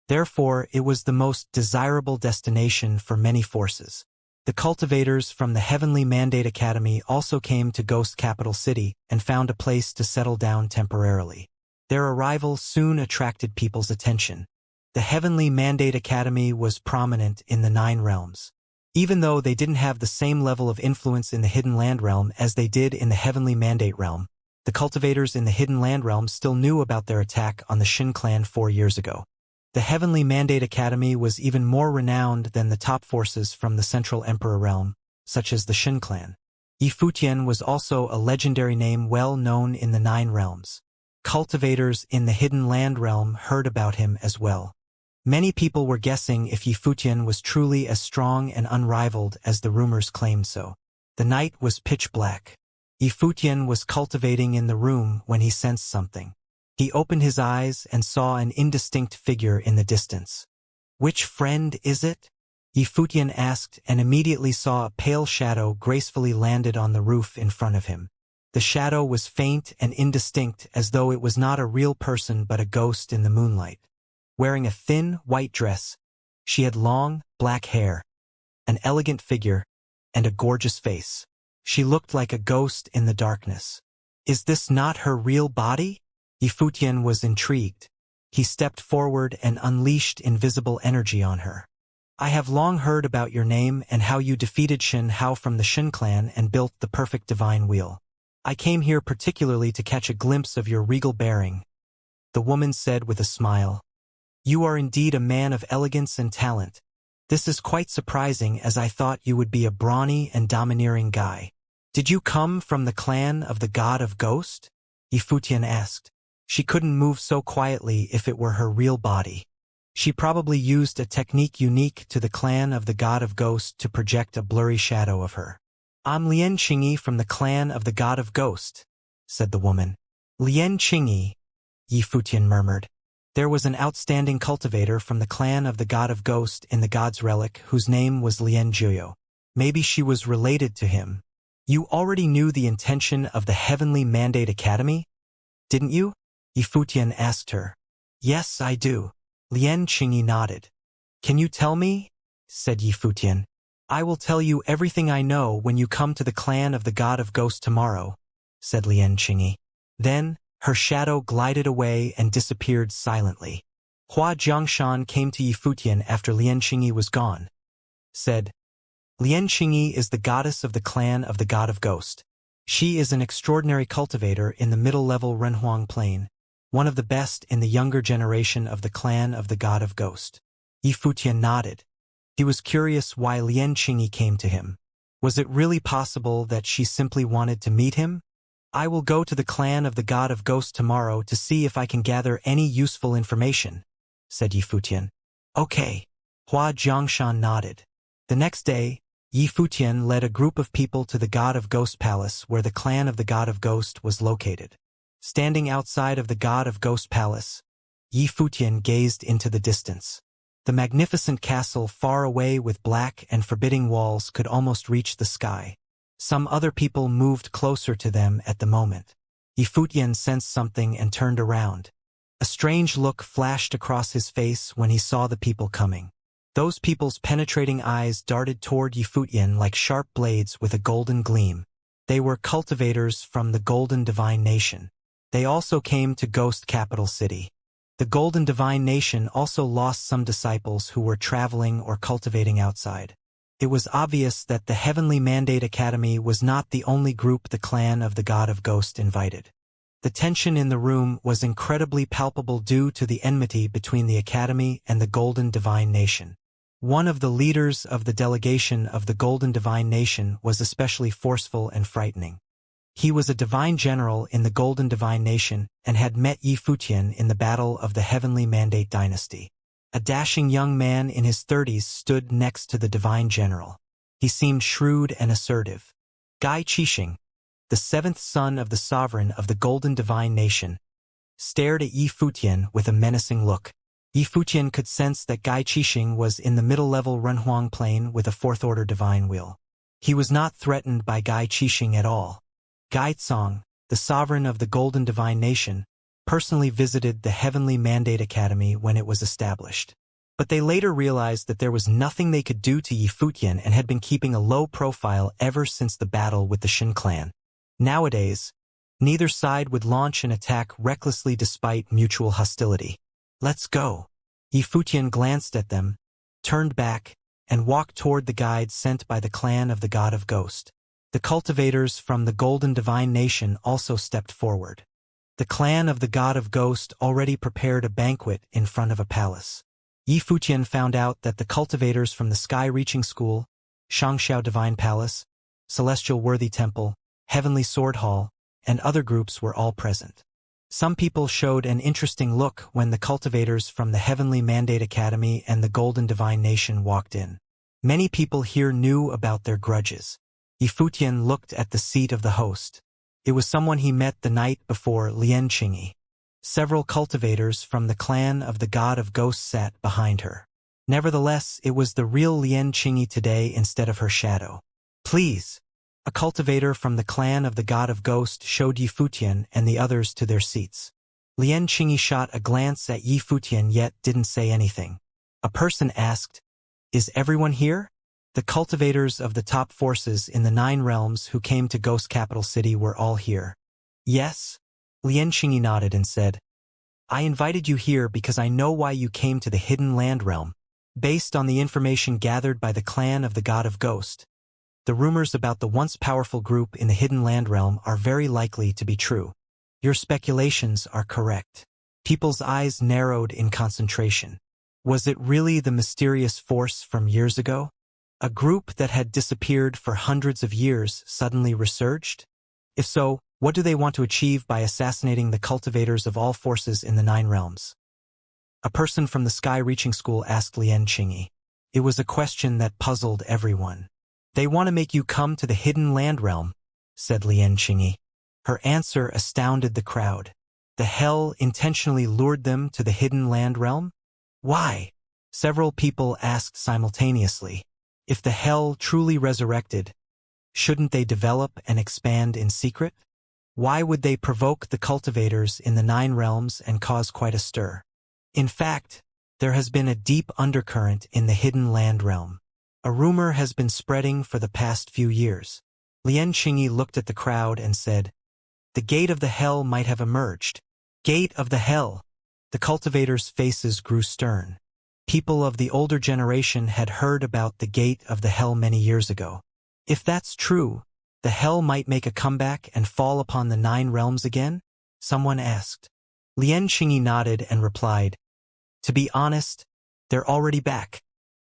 A: Therefore, it was the most desirable destination for many forces. The cultivators from the Heavenly Mandate Academy also came to Ghost Capital City and found a place to settle down temporarily. Their arrival soon attracted people's attention. The Heavenly Mandate Academy was prominent in the 9 realms. Even though they didn't have the same level of influence in the Hidden Land realm as they did in the Heavenly Mandate realm, the cultivators in the Hidden Land realm still knew about their attack on the Shin clan 4 years ago. The Heavenly Mandate Academy was even more renowned than the top forces from the Central Emperor realm, such as the Shin clan. Yi Futian was also a legendary name well known in the 9 realms. Cultivators in the Hidden Land realm heard about him as well. Many people were guessing if Yi Futian was truly as strong and unrivaled as the rumors claimed so. The night was pitch black. Yi Futian was cultivating in the room when he sensed something. He opened his eyes and saw an indistinct figure in the distance. "Which friend is it?" Yi Futian asked and immediately saw a pale shadow gracefully landed on the roof in front of him. The shadow was faint and indistinct as though it was not a real person but a ghost in the moonlight. Wearing a thin, white dress, she had long, black hair, an elegant figure, and a gorgeous face. She looked like a ghost in the darkness. "Is this not her real body?" Yi Futian was intrigued. He stepped forward and unleashed invisible energy on her. "I have long heard about your name and how you defeated Shin Hao from the Shin clan and built the perfect divine wheel. I came here particularly to catch a glimpse of your regal bearing," the woman said with a smile. "You are indeed a man of elegance and talent. This is quite surprising as I thought you would be a brawny and domineering guy. Did you come from the clan of the God of Ghost?" Yi Futian asked. She couldn't move so quietly if it were her real body. She probably used a technique unique to the clan of the God of Ghost to project a blurry shadow of her. "I'm Lian Qingyi from the clan of the God of Ghost," said the woman. "Lian Qingyi," Yi Futian murmured. There was an outstanding cultivator from the clan of the God of Ghost in the God's Relic whose name was Lian Juyo. Maybe she was related to him. "You already knew the intention of the Heavenly Mandate Academy, didn't you?" Yi Futian asked her. "Yes, I do." Lian Qingyi nodded. "Can you tell me?" said Yi Futian. "I will tell you everything I know when you come to the clan of the God of Ghost tomorrow," said Lian Qingyi. Then, her shadow glided away and disappeared silently. Hua Jiangshan came to Yi Futian after Lian Qingyi was gone. Said, "Lian Qingyi is the goddess of the clan of the God of Ghost. She is an extraordinary cultivator in the middle-level Renhuang Plain, one of the best in the younger generation of the clan of the God of Ghost." Yi Futian nodded. He was curious why Lian Qingyi came to him. Was it really possible that she simply wanted to meet him? "I will go to the clan of the God of Ghost tomorrow to see if I can gather any useful information," said Yi Futian. "Okay." Hua Jiangshan nodded. The next day, Yi Futian led a group of people to the God of Ghost Palace where the clan of the God of Ghost was located. Standing outside of the God of Ghost Palace, Yi Futian gazed into the distance. The magnificent castle far away with black and forbidding walls could almost reach the sky. Some other people moved closer to them at the moment. Yifutian sensed something and turned around. A strange look flashed across his face when he saw the people coming. Those people's penetrating eyes darted toward Yifutian like sharp blades with a golden gleam. They were cultivators from the Golden Divine Nation. They also came to Ghost Capital City. The Golden Divine Nation also lost some disciples who were traveling or cultivating outside. It was obvious that the Heavenly Mandate Academy was not the only group the clan of the God of Ghost invited. The tension in the room was incredibly palpable due to the enmity between the Academy and the Golden Divine Nation. One of the leaders of the delegation of the Golden Divine Nation was especially forceful and frightening. He was a divine general in the Golden Divine Nation and had met Yifutian in the battle of the Heavenly Mandate Dynasty. A dashing young man in his 30s stood next to the divine general. He seemed shrewd and assertive. Gai Qixing, the seventh son of the sovereign of the Golden Divine Nation, stared at Yifutian with a menacing look. Yifutian could sense that Gai Qixing was in the middle-level Renhuang plane with a fourth-order divine will. He was not threatened by Gai Qixing at all. Gai Tsong, the sovereign of the Golden Divine Nation, personally visited the Heavenly Mandate Academy when it was established. But they later realized that there was nothing they could do to Yifutian and had been keeping a low profile ever since the battle with the Shin clan. Nowadays, neither side would launch an attack recklessly despite mutual hostility. "Let's go." Yifutian glanced at them, turned back, and walked toward the guide sent by the clan of the God of Ghost. The cultivators from the Golden Divine Nation also stepped forward. The clan of the God of Ghost already prepared a banquet in front of a palace. Yifutian found out that the cultivators from the Sky-Reaching School, Xianxia Divine Palace, Celestial Worthy Temple, Heavenly Sword Hall, and other groups were all present. Some people showed an interesting look when the cultivators from the Heavenly Mandate Academy and the Golden Divine Nation walked in. Many people here knew about their grudges. Yifutian looked at the seat of the host. It was someone he met the night before, Lian Qingyi. Several cultivators from the clan of the God of Ghosts sat behind her. Nevertheless, it was the real Lian Qingyi today instead of her shadow. "Please." A cultivator from the clan of the God of Ghost showed Yifutian and the others to their seats. Lian Qingyi shot a glance at Yifutian yet didn't say anything. A person asked, "Is everyone here?" The cultivators of the top forces in the 9 realms who came to Ghost Capital City were all here. "Yes." Lian Qingyi nodded and said, "I invited you here because I know why you came to the Hidden Land Realm. Based on the information gathered by the clan of the God of Ghost, the rumors about the once powerful group in the Hidden Land Realm are very likely to be true. Your speculations are correct." People's eyes narrowed in concentration. Was it really the mysterious force from years ago? A group that had disappeared for hundreds of years suddenly resurged? If so, what do they want to achieve by assassinating the cultivators of all forces in the 9 realms? A person from the Sky-Reaching School asked Lian Qingyi. It was a question that puzzled everyone. "They want to make you come to the Hidden Land Realm," said Lian Qingyi. Her answer astounded the crowd. The hell intentionally lured them to the Hidden Land Realm? Why? Several people asked simultaneously. If the hell truly resurrected, shouldn't they develop and expand in secret? Why would they provoke the cultivators in the 9 realms and cause quite a stir? In fact, there has been a deep undercurrent in the Hidden Land Realm. A rumor has been spreading for the past few years. Lian Qingyi looked at the crowd and said, "The gate of the hell might have emerged." Gate of the hell! The cultivators' faces grew stern. People of the older generation had heard about the gate of the hell many years ago. If that's true, the hell might make a comeback and fall upon the 9 realms again? Someone asked. Lian Qingyi nodded and replied, "To be honest, they're already back.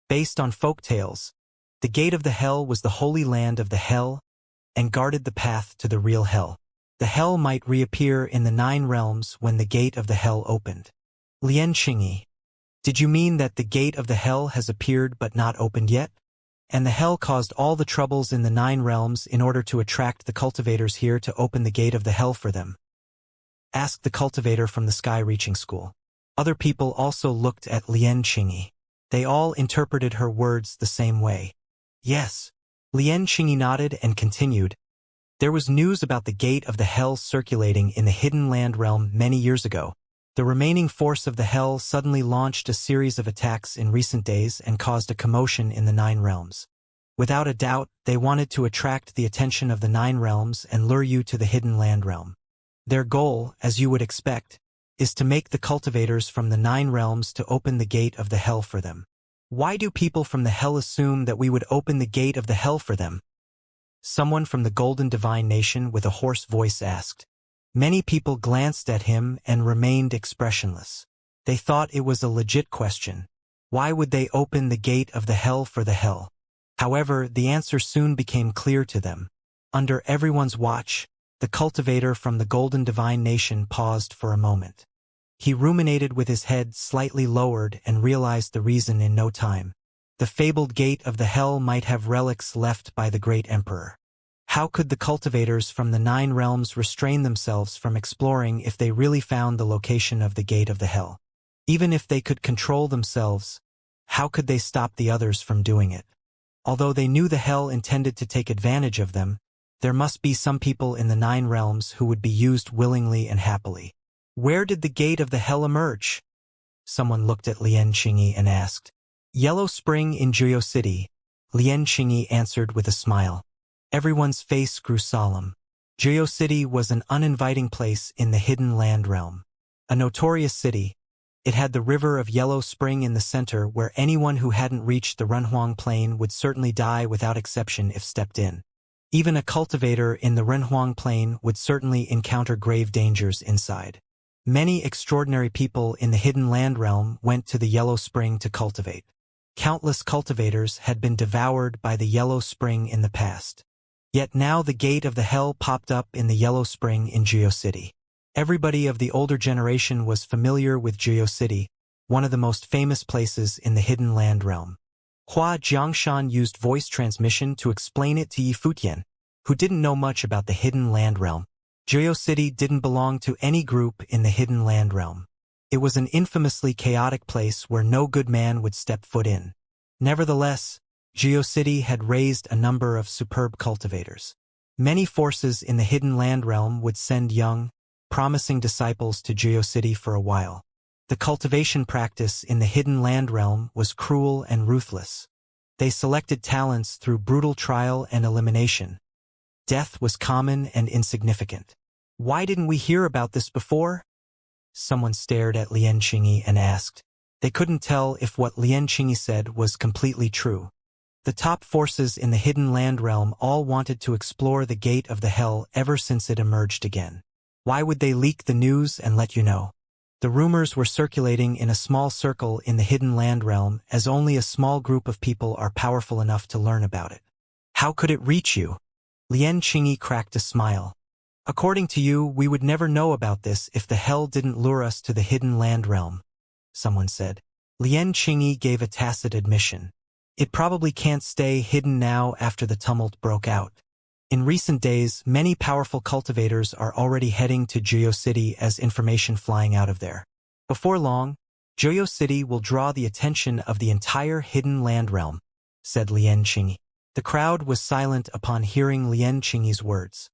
A: Based on folk tales, the gate of the hell was the holy land of the hell and guarded the path to the real hell. The hell might reappear in the 9 realms when the gate of the hell opened." Lian Qingyi, did you mean that the gate of the hell has appeared but not opened yet? And the hell caused all the troubles in the 9 realms in order to attract the cultivators here to open the gate of the hell for them? Asked the cultivator from the Sky-Reaching School. Other people also looked at Lian Qingyi. They all interpreted her words the same way. Yes. Lian Qingyi nodded and continued. There was news about the gate of the hell circulating in the hidden land realm many years ago. The remaining force of the hell suddenly launched a series of attacks in recent days and caused a commotion in the 9 realms. Without a doubt, they wanted to attract the attention of the 9 realms and lure you to the hidden land realm. Their goal, as you would expect, is to make the cultivators from the 9 realms to open the gate of the hell for them. Why do people from the hell assume that we would open the gate of the hell for them? Someone from the Golden Divine Nation with a hoarse voice asked. Many people glanced at him and remained expressionless. They thought it was a legit question. Why would they open the gate of the hell for the hell? However, the answer soon became clear to them. Under everyone's watch, the cultivator from the Golden Divine Nation paused for a moment. He ruminated with his head slightly lowered and realized the reason in no time. The fabled gate of the hell might have relics left by the great emperor. How could the cultivators from the 9 realms restrain themselves from exploring if they really found the location of the gate of the hell? Even if they could control themselves, how could they stop the others from doing it? Although they knew the hell intended to take advantage of them, there must be some people in the 9 realms who would be used willingly and happily. Where did the gate of the hell emerge? Someone looked at Lian Qingyi and asked. Yellow Spring in Juyo City, Lian Qingyi answered with a smile. Everyone's face grew solemn. Juyo City was an uninviting place in the hidden land realm. A notorious city, it had the river of Yellow Spring in the center where anyone who hadn't reached the Renhuang Plain would certainly die without exception if stepped in. Even a cultivator in the Renhuang Plain would certainly encounter grave dangers inside. Many extraordinary people in the hidden land realm went to the Yellow Spring to cultivate. Countless cultivators had been devoured by the Yellow Spring in the past. Yet now the gate of the hell popped up in the Yellow Spring in Juyo City. Everybody of the older generation was familiar with Juyo City, one of the most famous places in the hidden land realm. Hua Jiangshan used voice transmission to explain it to Yi Futian, who didn't know much about the hidden land realm. Juyo City didn't belong to any group in the hidden land realm. It was an infamously chaotic place where no good man would step foot in. Nevertheless, Juyo City had raised a number of superb cultivators. Many forces in the hidden land realm would send young, promising disciples to Juyo City for a while. The cultivation practice in the hidden land realm was cruel and ruthless. They selected talents through brutal trial and elimination. Death was common and insignificant. Why didn't we hear about this before? Someone stared at Lian Qingyi and asked. They couldn't tell if what Lian Qingyi said was completely true. The top forces in the hidden land realm all wanted to explore the gate of the hell ever since it emerged again. Why would they leak the news and let you know? The rumors were circulating in a small circle in the hidden land realm as only a small group of people are powerful enough to learn about it. How could it reach you? Lian Qingyi cracked a smile. According to you, we would never know about this if the hell didn't lure us to the hidden land realm, someone said. Lian Qingyi gave a tacit admission. It probably can't stay hidden now after the tumult broke out. In recent days, many powerful cultivators are already heading to Juyo City as information flying out of there. Before long, Juyo City will draw the attention of the entire hidden land realm, said Lian Qingyi. The crowd was silent upon hearing Lian Qingyi's words.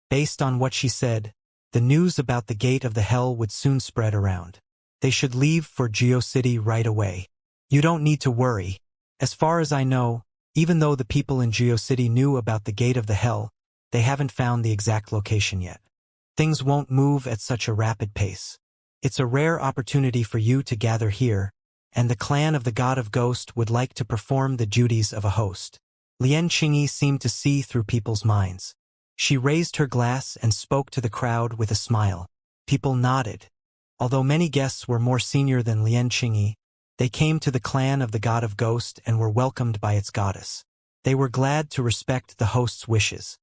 A: Based on what she said, the news about the gate of the hell would soon spread around. They should leave for Juyo City right away. You don't need to worry. As far as I know, even though the people in Juyo City knew about the gate of the hell, they haven't found the exact location yet. Things won't move at such a rapid pace. It's a rare opportunity for you to gather here, and the clan of the God of Ghost would like to perform the duties of a host. Lian Qingyi seemed to see through people's minds. She raised her glass and spoke to the crowd with a smile. People nodded. Although many guests were more senior than Lian Qingyi, they came to the clan of the God of Ghost and were welcomed by its goddess. They were glad to respect the host's wishes.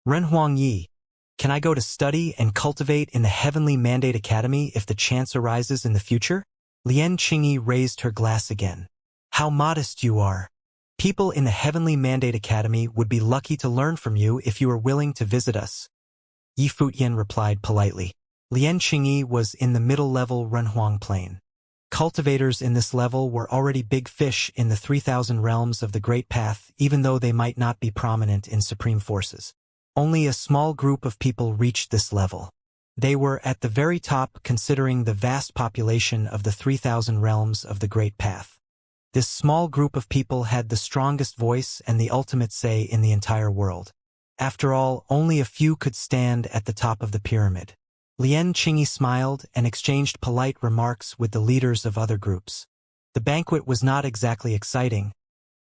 A: Renhuang Yi, can I go to study and cultivate in the Heavenly Mandate Academy if the chance arises in the future? Lian Qingyi raised her glass again. How modest you are. People in the Heavenly Mandate Academy would be lucky to learn from you if you are willing to visit us. Yi Futian replied politely. Lian Qingyi was in the middle-level Renhuang Plain. Cultivators in this level were already big fish in the 3,000 realms of the Great Path, even though they might not be prominent in supreme forces. Only a small group of people reached this level. They were at the very top considering the vast population of the 3,000 realms of the Great Path. This small group of people had the strongest voice and the ultimate say in the entire world. After all, only a few could stand at the top of the pyramid. Lian Qingyi smiled and exchanged polite remarks with the leaders of other groups. The banquet was not exactly exciting,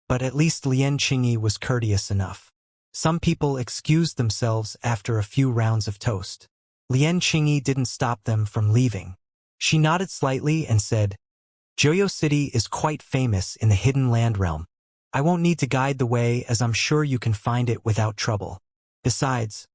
A: but at least Lian Qingyi was courteous enough. Some people excused themselves after a few rounds of toast. Lian Qingyi didn't stop them from leaving. She nodded slightly and said, "Joyo City is quite famous in the hidden land realm. I won't need to guide the way as I'm sure you can find it without trouble. Besides,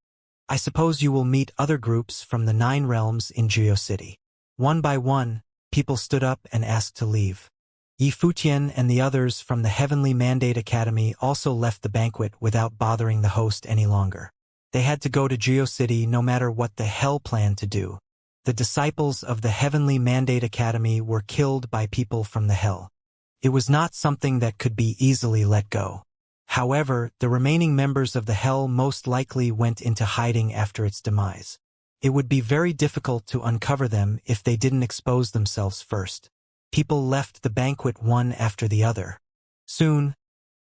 A: I suppose you will meet other groups from the 9 realms in Joyo City." One by one, people stood up and asked to leave. Yi Futian and the others from the Heavenly Mandate Academy also left the banquet without bothering the host any longer. They had to go to Joyo City no matter what the hell planned to do. The disciples of the Heavenly Mandate Academy were killed by people from the hell. It was not something that could be easily let go. However, the remaining members of the Hell most likely went into hiding after its demise. It would be very difficult to uncover them if they didn't expose themselves first. People left the banquet one after the other. Soon,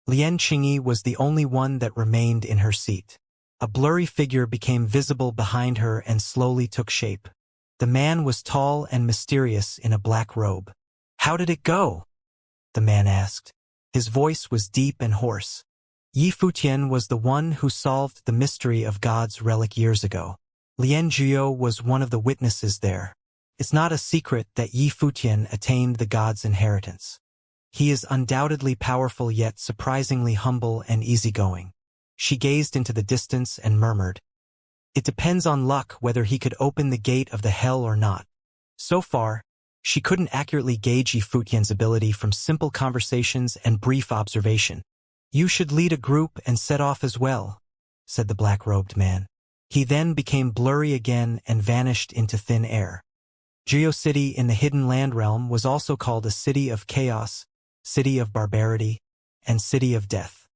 A: Lian Qingyi was the only one that remained in her seat. A blurry figure became visible behind her and slowly took shape. The man was tall and mysterious in a black robe. "How did it go?" the man asked. His voice was deep and hoarse. Yi Futian was the one who solved the mystery of God's relic years ago. Lian Zhuo was one of the witnesses there. It's not a secret that Yi Futian attained the God's inheritance. He is undoubtedly powerful yet surprisingly humble and easygoing. She gazed into the distance and murmured, "It depends on luck whether he could open the gate of the hell or not." So far, she couldn't accurately gauge Yi Futian's ability from simple conversations and brief observation. "You should lead a group and set off as well," said the black-robed man. He then became blurry again and vanished into thin air. Joyo City in the Hidden Land Realm was also called a City of Chaos, City of Barbarity, and City of Death.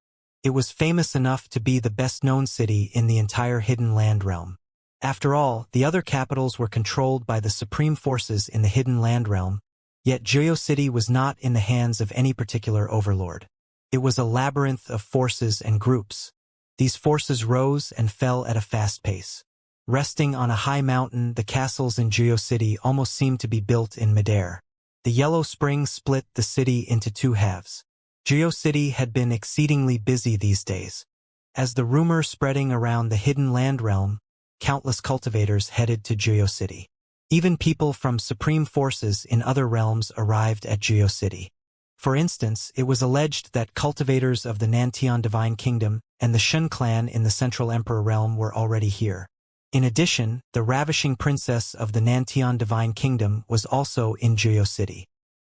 A: It was famous enough to be the best-known city in the entire Hidden Land Realm. After all, the other capitals were controlled by the supreme forces in the Hidden Land Realm, yet Joyo City was not in the hands of any particular overlord. It was a labyrinth of forces and groups. These forces rose and fell at a fast pace. Resting on a high mountain, the castles in Joyo City almost seemed to be built in midair. The yellow spring split the city into 2 halves. Joyo City had been exceedingly busy these days. As the rumor spreading around the Hidden Land Realm, countless cultivators headed to Joyo City. Even people from supreme forces in other realms arrived at Joyo City. For instance, it was alleged that cultivators of the Nantian Divine Kingdom and the Shun clan in the Central Emperor realm were already here. In addition, the ravishing princess of the Nantian Divine Kingdom was also in Joyo City.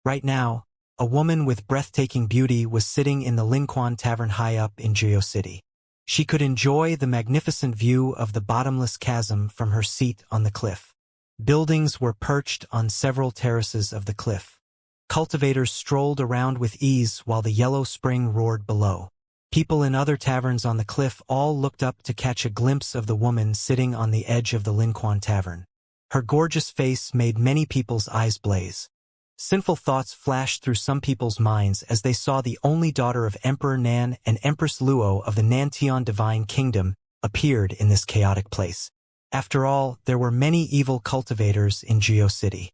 A: Right now, a woman with breathtaking beauty was sitting in the Linquan Tavern high up in Joyo City. She could enjoy the magnificent view of the bottomless chasm from her seat on the cliff. Buildings were perched on several terraces of the cliff. Cultivators strolled around with ease while the yellow spring roared below. People in other taverns on the cliff all looked up to catch a glimpse of the woman sitting on the edge of the Linquan Tavern. Her gorgeous face made many people's eyes blaze. Sinful thoughts flashed through some people's minds as they saw the only daughter of Emperor Nan and Empress Luo of the Nantian Divine Kingdom appeared in this chaotic place. After all, there were many evil cultivators in Joyo City.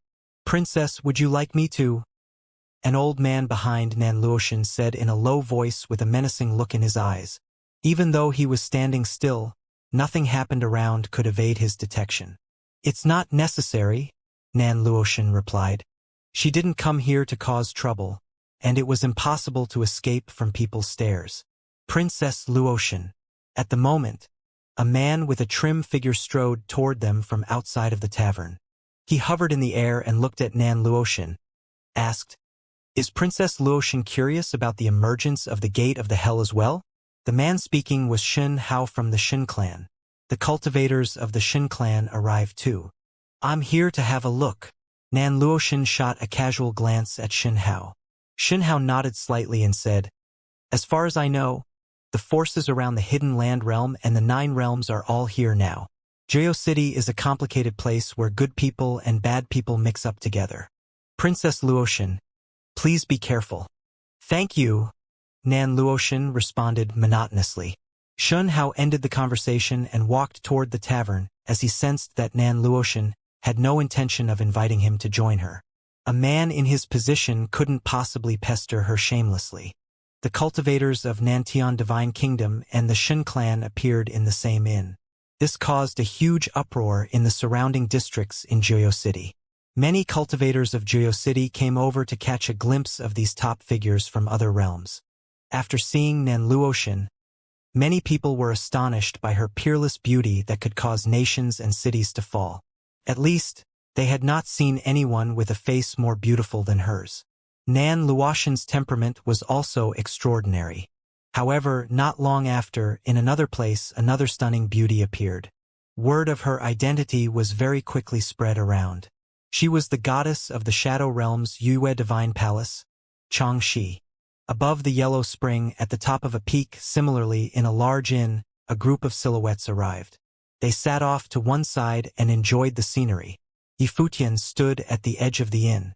A: "Princess, would you like me to?" An old man behind Nan Luoshan said in a low voice with a menacing look in his eyes. Even though he was standing still, nothing happened around could evade his detection. "It's not necessary," Nan Luoshan replied. She didn't come here to cause trouble, and it was impossible to escape from people's stares. Princess Luoshan. At the moment, a man with a trim figure strode toward them from outside of the tavern. He hovered in the air and looked at Nan Luoshan, asked, "Is Princess Luoshan curious about the emergence of the Gate of the Hell as well?" The man speaking was Shen Hao from the Shen clan. The cultivators of the Shen clan arrived too. "I'm here to have a look," Nan Luoshan shot a casual glance at Xin Hao. Xin Hao nodded slightly and said, "As far as I know, the forces around the Hidden Land Realm and the 9 realms are all here now. Joyo City is a complicated place where good people and bad people mix up together. Princess Luoshan, please be careful." "Thank you," Nan Luoshan responded monotonously. Xin Hao ended the conversation and walked toward the tavern as he sensed that Nan Luoshan had no intention of inviting him to join her. A man in his position couldn't possibly pester her shamelessly. The cultivators of Nantian Divine Kingdom and the Shen clan appeared in the same inn. This caused a huge uproar in the surrounding districts in Joyo City. Many cultivators of Joyo City came over to catch a glimpse of these top figures from other realms. After seeing Nan Luoshan, many people were astonished by her peerless beauty that could cause nations and cities to fall. At least, they had not seen anyone with a face more beautiful than hers. Nan Luoshan's temperament was also extraordinary. However, not long after, in another place, another stunning beauty appeared. Word of her identity was very quickly spread around. She was the goddess of the Shadow Realm's Yue Divine Palace, Xianxia. Above the yellow spring, at the top of a peak, similarly in a large inn, a group of silhouettes arrived. They sat off to one side and enjoyed the scenery. Yifutian stood at the edge of the inn.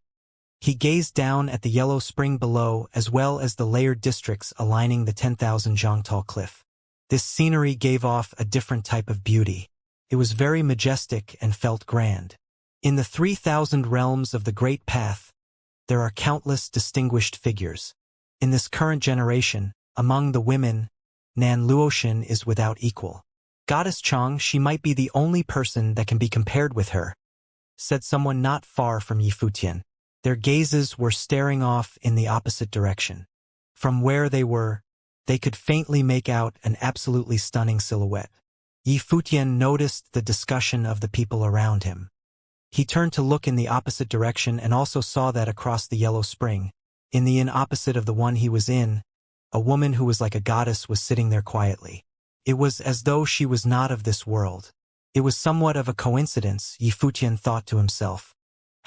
A: He gazed down at the yellow spring below as well as the layered districts aligning the 10,000 zhangtall cliff. This scenery gave off a different type of beauty. It was very majestic and felt grand. In the 3,000 realms of the Great Path, there are countless distinguished figures. In this current generation, among the women, Nan Luoshan is without equal. "Goddess Chang, she might be the only person that can be compared with her," said someone not far from Yifutian. Their gazes were staring off in the opposite direction. From where they were, they could faintly make out an absolutely stunning silhouette. Yifutian noticed the discussion of the people around him. He turned to look in the opposite direction and also saw that across the yellow spring, in the inn opposite of the one he was in, a woman who was like a goddess was sitting there quietly. It was as though she was not of this world. It was somewhat of a coincidence, Yifutian thought to himself.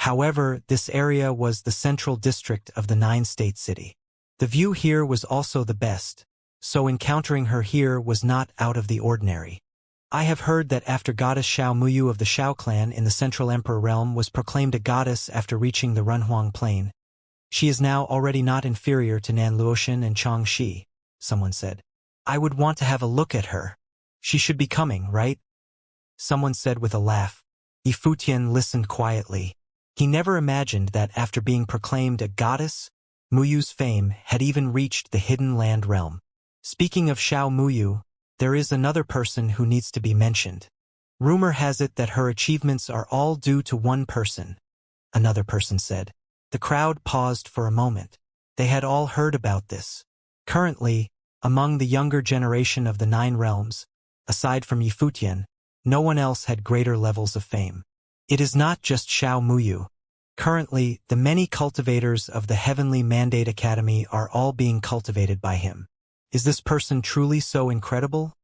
A: However, this area was the central district of the 9-state city. The view here was also the best, so encountering her here was not out of the ordinary. "I have heard that after goddess Xiao Muyu of the Xiao clan in the Central Emperor realm was proclaimed a goddess after reaching the Runhuang plain. She is now already not inferior to Nan Luoshan and Xianxia," someone said. "I would want to have a look at her. She should be coming, right?" someone said with a laugh. Yifutian listened quietly. He never imagined that after being proclaimed a goddess, Muyu's fame had even reached the Hidden Land realm. Speaking of Xiao Muyu, there is another person who needs to be mentioned. "Rumor has it that her achievements are all due to one person," another person said. The crowd paused for a moment. They had all heard about this. Currently, among the younger generation of the 9 realms, aside from Yifutian, no one else had greater levels of fame. It is not just Xiao Muyu. Currently, the many cultivators of the Heavenly Mandate Academy are all being cultivated by him. Is this person truly so incredible?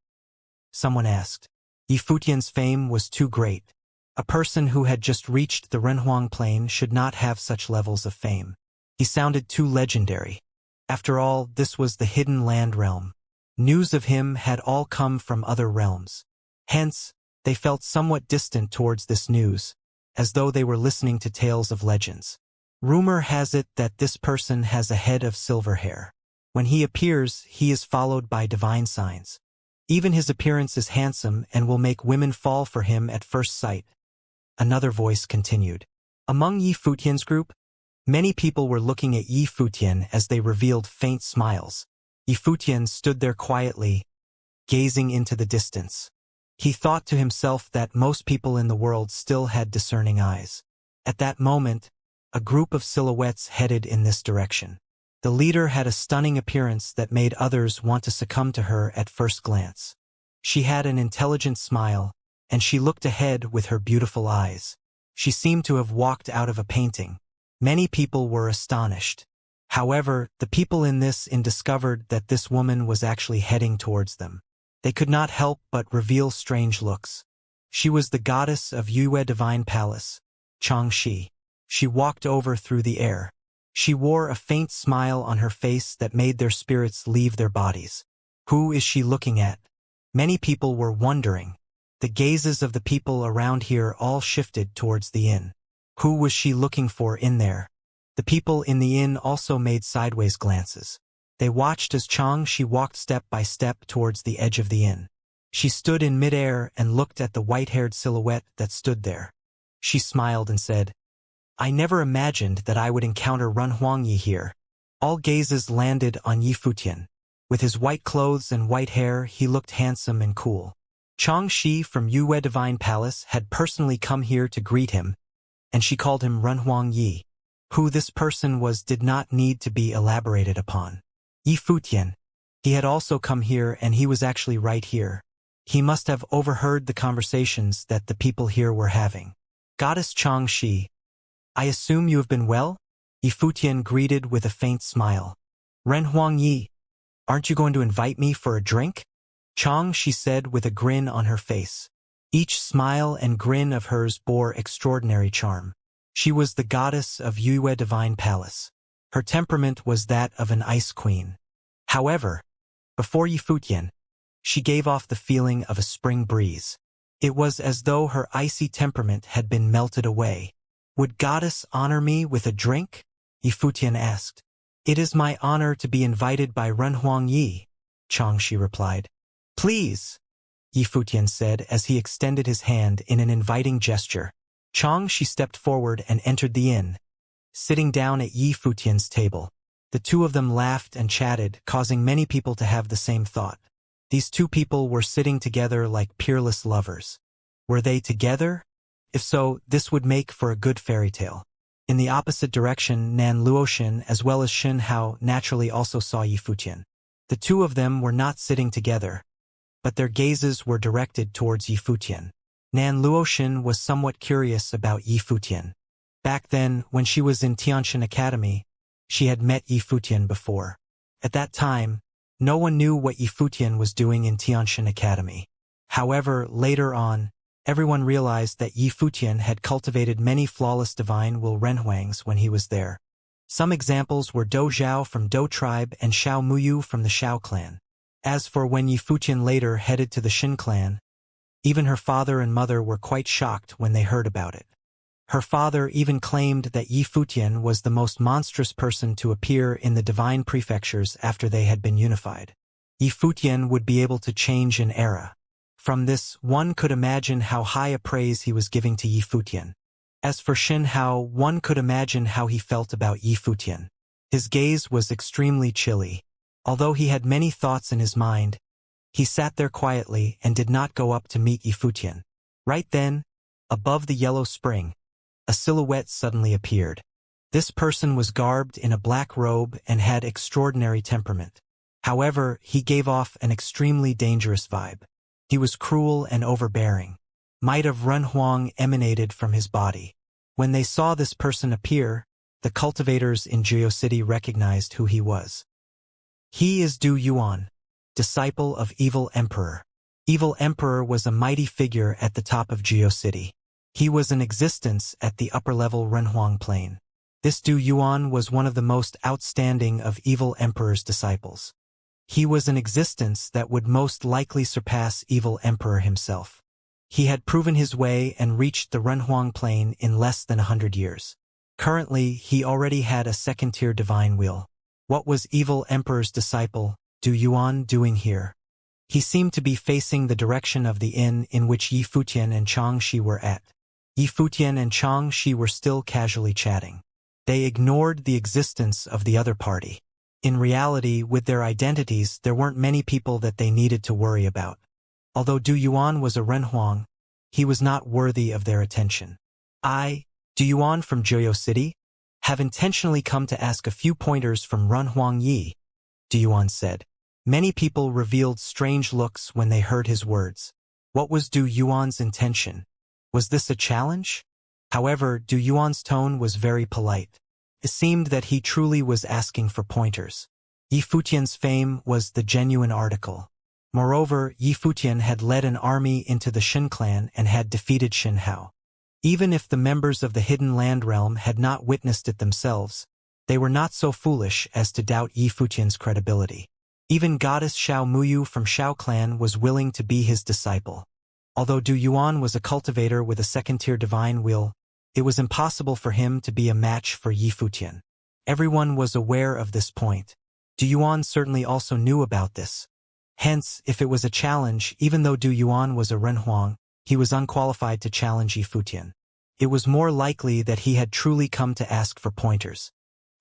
A: Someone asked. Yifutian's fame was too great. A person who had just reached the Renhuang Plain should not have such levels of fame. He sounded too legendary. After all, this was the Hidden Land realm. News of him had all come from other realms. Hence, they felt somewhat distant towards this news, as though they were listening to tales of legends. Rumor has it that this person has a head of silver hair. When he appears, he is followed by divine signs. Even his appearance is handsome and will make women fall for him at first sight. Another voice continued. Among Yifutian's group, many people were looking at Yifutian as they revealed faint smiles. Yifutian stood there quietly, gazing into the distance. He thought to himself that most people in the world still had discerning eyes. At that moment, a group of silhouettes headed in this direction. The leader had a stunning appearance that made others want to succumb to her at first glance. She had an intelligent smile, and she looked ahead with her beautiful eyes. She seemed to have walked out of a painting. Many people were astonished. However, the people in this inn discovered that this woman was actually heading towards them. They could not help but reveal strange looks. She was the goddess of Yue Divine Palace, Xianxia. She walked over through the air. She wore a faint smile on her face that made their spirits leave their bodies. Who is she looking at? Many people were wondering. The gazes of the people around here all shifted towards the inn. Who was she looking for in there? The people in the inn also made sideways glances. They watched as Xianxia walked step by step towards the edge of the inn. She stood in midair and looked at the white-haired silhouette that stood there. She smiled and said, "I never imagined that I would encounter Renhuangyi here." All gazes landed on Yi Futian. With his white clothes and white hair, he looked handsome and cool. Xianxia from Yue Divine Palace had personally come here to greet him, and she called him Renhuangyi. Who this person was did not need to be elaborated upon. Yi Futian. He had also come here, and he was actually right here. He must have overheard the conversations that the people here were having. Goddess Xianxia. I assume you have been well? Yi Futian greeted with a faint smile. Renhuangyi, aren't you going to invite me for a drink? Xianxia said with a grin on her face. Each smile and grin of hers bore extraordinary charm. She was the goddess of Yue Divine Palace. Her temperament was that of an ice queen. However, before Yi Futian, she gave off the feeling of a spring breeze. It was as though her icy temperament had been melted away. Would goddess honor me with a drink? Yi Futian asked. It is my honor to be invited by Renhuangyi, Xianxia replied. Please, Yi Futian said as he extended his hand in an inviting gesture. Xianxia stepped forward and entered the inn, sitting down at Yi Futian's table. The two of them laughed and chatted, causing many people to have the same thought. These two people were sitting together like peerless lovers. Were they together? If so, this would make for a good fairy tale. In the opposite direction, Nan Luoxin as well as Xin Hao naturally also saw Yi Futian. The two of them were not sitting together, but their gazes were directed towards Yi Futian. Nan Luoxin was somewhat curious about Yi Futian. Back then, when she was in Tianxin Academy, she had met Yi Futian before. At that time, no one knew what Yi Futian was doing in Tianxin Academy. However, later on, everyone realized that Yi Futian had cultivated many flawless divine will renhuangs when he was there. Some examples were Dou Zhao from Dou tribe and Xiao Muyu from the Xiao clan. As for when Yi Futian later headed to the Xin clan, even her father and mother were quite shocked when they heard about it. Her father even claimed that Yi Futian was the most monstrous person to appear in the divine prefectures after they had been unified. Yi Futian would be able to change an era. From this, one could imagine how high a praise he was giving to Yi Futian. As for Xin Hao, one could imagine how he felt about Yi Futian. His gaze was extremely chilly. Although he had many thoughts in his mind, he sat there quietly and did not go up to meet Yi Futian. Right then, above the yellow spring, a silhouette suddenly appeared. This person was garbed in a black robe and had extraordinary temperament. However, he gave off an extremely dangerous vibe. He was cruel and overbearing. Might of Renhuang emanated from his body. When they saw this person appear, the cultivators in City recognized who he was. He is Du Yuan, disciple of Evil Emperor. Evil Emperor was a mighty figure at the top of City. He was in existence at the upper-level Renhuang plane. This Du Yuan was one of the most outstanding of Evil Emperor's disciples. He was in existence that would most likely surpass Evil Emperor himself. He had proven his way and reached the Renhuang plane in less than 100 years. Currently, he already had a second-tier divine will. What was Evil Emperor's disciple, Du Yuan, doing here? He seemed to be facing the direction of the inn in which Yi Futian and Xianxia were at. Yi Futian and Xianxia were still casually chatting. They ignored the existence of the other party. In reality, with their identities, there weren't many people that they needed to worry about. Although Du Yuan was a Renhuang, he was not worthy of their attention. I, Du Yuan from Joyo City, have intentionally come to ask a few pointers from Renhuangyi, Du Yuan said. Many people revealed strange looks when they heard his words. What was Du Yuan's intention? Was this a challenge? However, Du Yuan's tone was very polite. It seemed that he truly was asking for pointers. Yi Futian's fame was the genuine article. Moreover, Yi Futian had led an army into the Xin clan and had defeated Xin Hao. Even if the members of the Hidden Land Realm had not witnessed it themselves, they were not so foolish as to doubt Yi Futian's credibility. Even goddess Xiao Muyu from Xiao clan was willing to be his disciple. Although Du Yuan was a cultivator with a second-tier divine will, it was impossible for him to be a match for Yi Futian. Everyone was aware of this point. Du Yuan certainly also knew about this. Hence, if it was a challenge, even though Du Yuan was a Renhuang, he was unqualified to challenge Yi Futian. It was more likely that he had truly come to ask for pointers.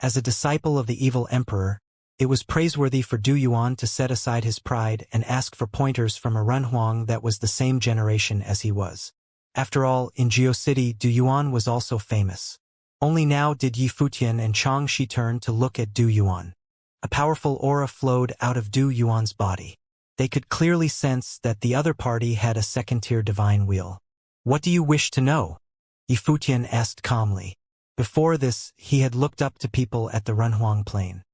A: As a disciple of the evil emperor, it was praiseworthy for Du Yuan to set aside his pride and ask for pointers from a Renhuang that was the same generation as he was. After all, in Geo City, Du Yuan was also famous. Only now did Yi Futian and Xianxia turn to look at Du Yuan. A powerful aura flowed out of Du Yuan's body. They could clearly sense that the other party had a second-tier divine will. "What do you wish to know?" Yi Futian asked calmly. Before this, he had looked up to people at the Renhuang Plain.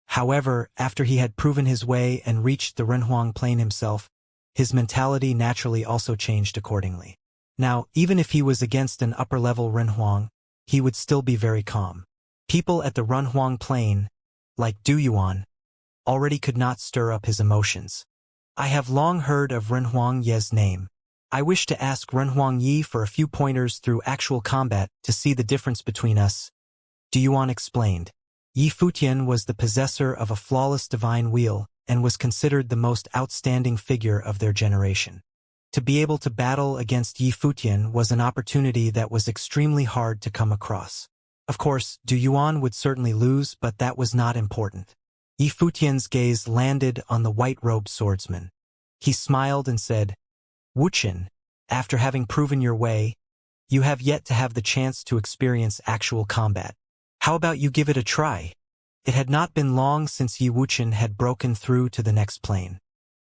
A: However, after he had proven his way and reached the Renhuang Plain himself, his mentality naturally also changed accordingly. Now, even if he was against an upper-level Renhuang, he would still be very calm. People at the Renhuang Plain, like Du Yuan, already could not stir up his emotions. "I have long heard of Renhuang Ye's name. I wish to ask Renhuang Yi for a few pointers through actual combat to see the difference between us," Du Yuan explained. Yi Futian was the possessor of a flawless divine will and was considered the most outstanding figure of their generation. To be able to battle against Yi Futian was an opportunity that was extremely hard to come across. Of course, Du Yuan would certainly lose, but that was not important. Yi Futian's gaze landed on the white-robed swordsman. He smiled and said, "Wuxian, after having proven your way, you have yet to have the chance to experience actual combat. How about you give it a try?" It had not been long since Yi Wuxian had broken through to the next plane.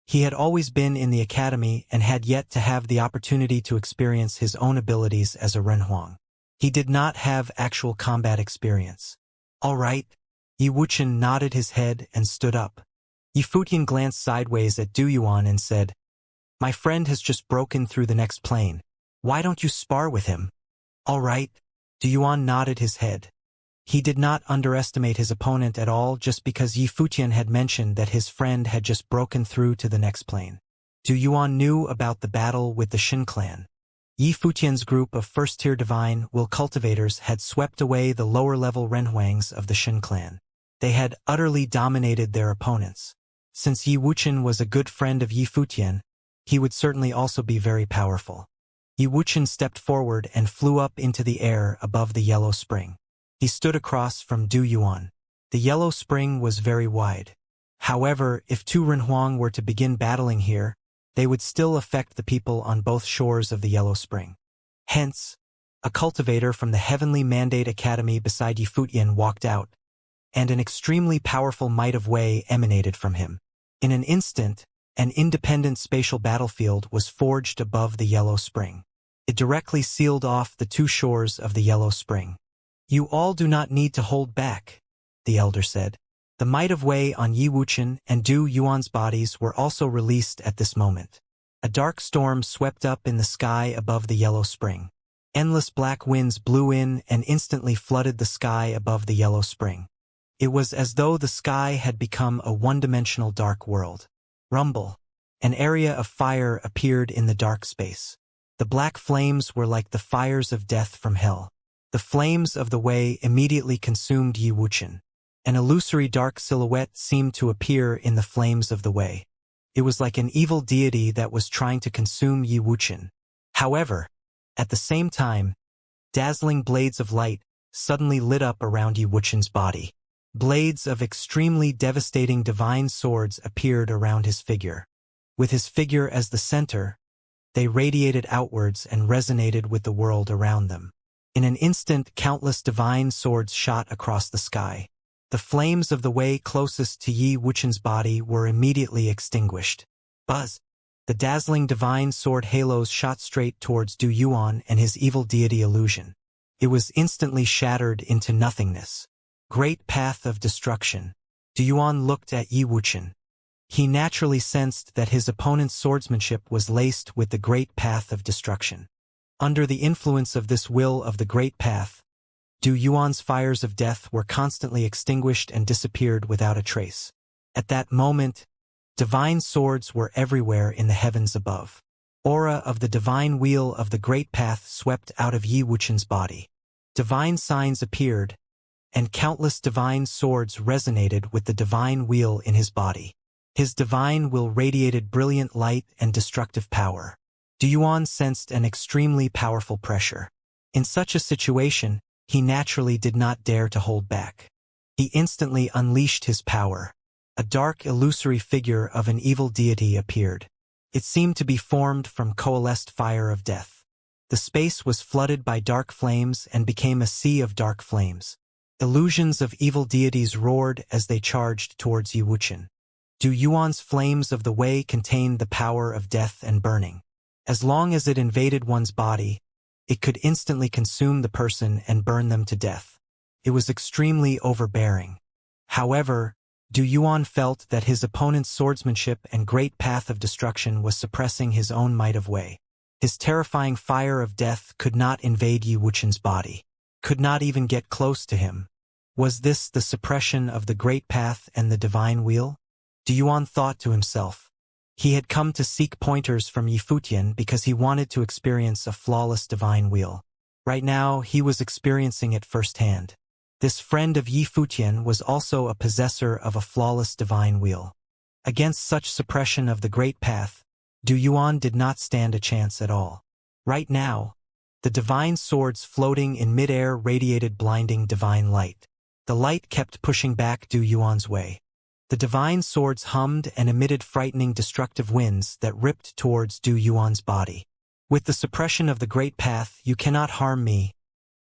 A: He had always been in the academy and had yet to have the opportunity to experience his own abilities as a Renhuang. He did not have actual combat experience. "All right." Yi Wuxian nodded his head and stood up. Yi Futian glanced sideways at Du Yuan and said, "My friend has just broken through the next plane. Why don't you spar with him?" "All right." Du Yuan nodded his head. He did not underestimate his opponent at all just because Yi Futian had mentioned that his friend had just broken through to the next plane. Du Yuan knew about the battle with the Shin clan. Yi Futian's group of first-tier divine will cultivators had swept away the lower-level Renhuangs of the Shin clan. They had utterly dominated their opponents. Since Yi Wuxian was a good friend of Yi Futian, he would certainly also be very powerful. Yi Wuxian stepped forward and flew up into the air above the yellow spring. He stood across from Du Yuan. The yellow spring was very wide. However, if two Renhuang were to begin battling here, they would still affect the people on both shores of the yellow spring. Hence, a cultivator from the Heavenly Mandate Academy beside Yi Futian walked out, and an extremely powerful might of Wei emanated from him. In an instant, an independent spatial battlefield was forged above the yellow spring. It directly sealed off the two shores of the yellow spring. "You all do not need to hold back," the elder said. The might of Wei on Yi Wuxian and Du Yuan's bodies were also released at this moment. A dark storm swept up in the sky above the yellow spring. Endless black winds blew in and instantly flooded the sky above the yellow spring. It was as though the sky had become a one-dimensional dark world. Rumble. An area of fire appeared in the dark space. The black flames were like the fires of death from hell. The flames of the Wei immediately consumed Yi Wuxian. An illusory dark silhouette seemed to appear in the flames of the Wei. It was like an evil deity that was trying to consume Yi Wuxian. However, at the same time, dazzling blades of light suddenly lit up around Yi Wuxian's body. Blades of extremely devastating divine swords appeared around his figure. With his figure as the center, they radiated outwards and resonated with the world around them. In an instant, countless divine swords shot across the sky. The flames of the Wei closest to Yi Wuxian's body were immediately extinguished. Buzz! The dazzling divine sword halos shot straight towards Du Yuan and his evil deity illusion. It was instantly shattered into nothingness. Great path of destruction. Du Yuan looked at Yi Wuxian. He naturally sensed that his opponent's swordsmanship was laced with the great path of destruction. Under the influence of this will of the great path, Du Yuan's fires of death were constantly extinguished and disappeared without a trace. At that moment, divine swords were everywhere in the heavens above. Aura of the divine wheel of the great path swept out of Yi Wuqian's body. Divine signs appeared, and countless divine swords resonated with the divine wheel in his body. His divine will radiated brilliant light and destructive power. Du Yuan sensed an extremely powerful pressure. In such a situation, he naturally did not dare to hold back. He instantly unleashed his power. A dark, illusory figure of an evil deity appeared. It seemed to be formed from coalesced fire of death. The space was flooded by dark flames and became a sea of dark flames. Illusions of evil deities roared as they charged towards Yi Wuqian. Du Yuan's flames of the way contained the power of death and burning. As long as it invaded one's body, it could instantly consume the person and burn them to death. It was extremely overbearing. However, Du Yuan felt that his opponent's swordsmanship and great path of destruction was suppressing his own might of way. His terrifying fire of death could not invade Yi Wuqian's body, could not even get close to him. Was this the suppression of the great path and the divine wheel? Du Yuan thought to himself. He had come to seek pointers from Yi Futian because he wanted to experience a flawless divine wheel. Right now, he was experiencing it firsthand. This friend of Yi Futian was also a possessor of a flawless divine wheel. Against such suppression of the great path, Du Yuan did not stand a chance at all. Right now, the divine swords floating in midair radiated blinding divine light. The light kept pushing back Du Yuan's way. The divine swords hummed and emitted frightening destructive winds that ripped towards Du Yuan's body. With the suppression of the great path, you cannot harm me,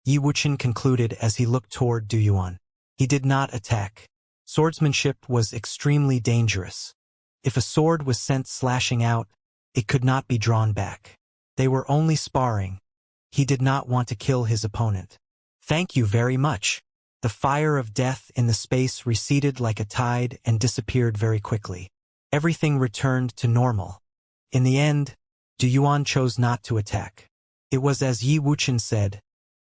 A: Yi Wuqian concluded as he looked toward Du Yuan. He did not attack. Swordsmanship was extremely dangerous. If a sword was sent slashing out, it could not be drawn back. They were only sparring. He did not want to kill his opponent. Thank you very much. The fire of death in the space receded like a tide and disappeared very quickly. Everything returned to normal. In the end, Du Yuan chose not to attack. It was as Yi Wuqian said.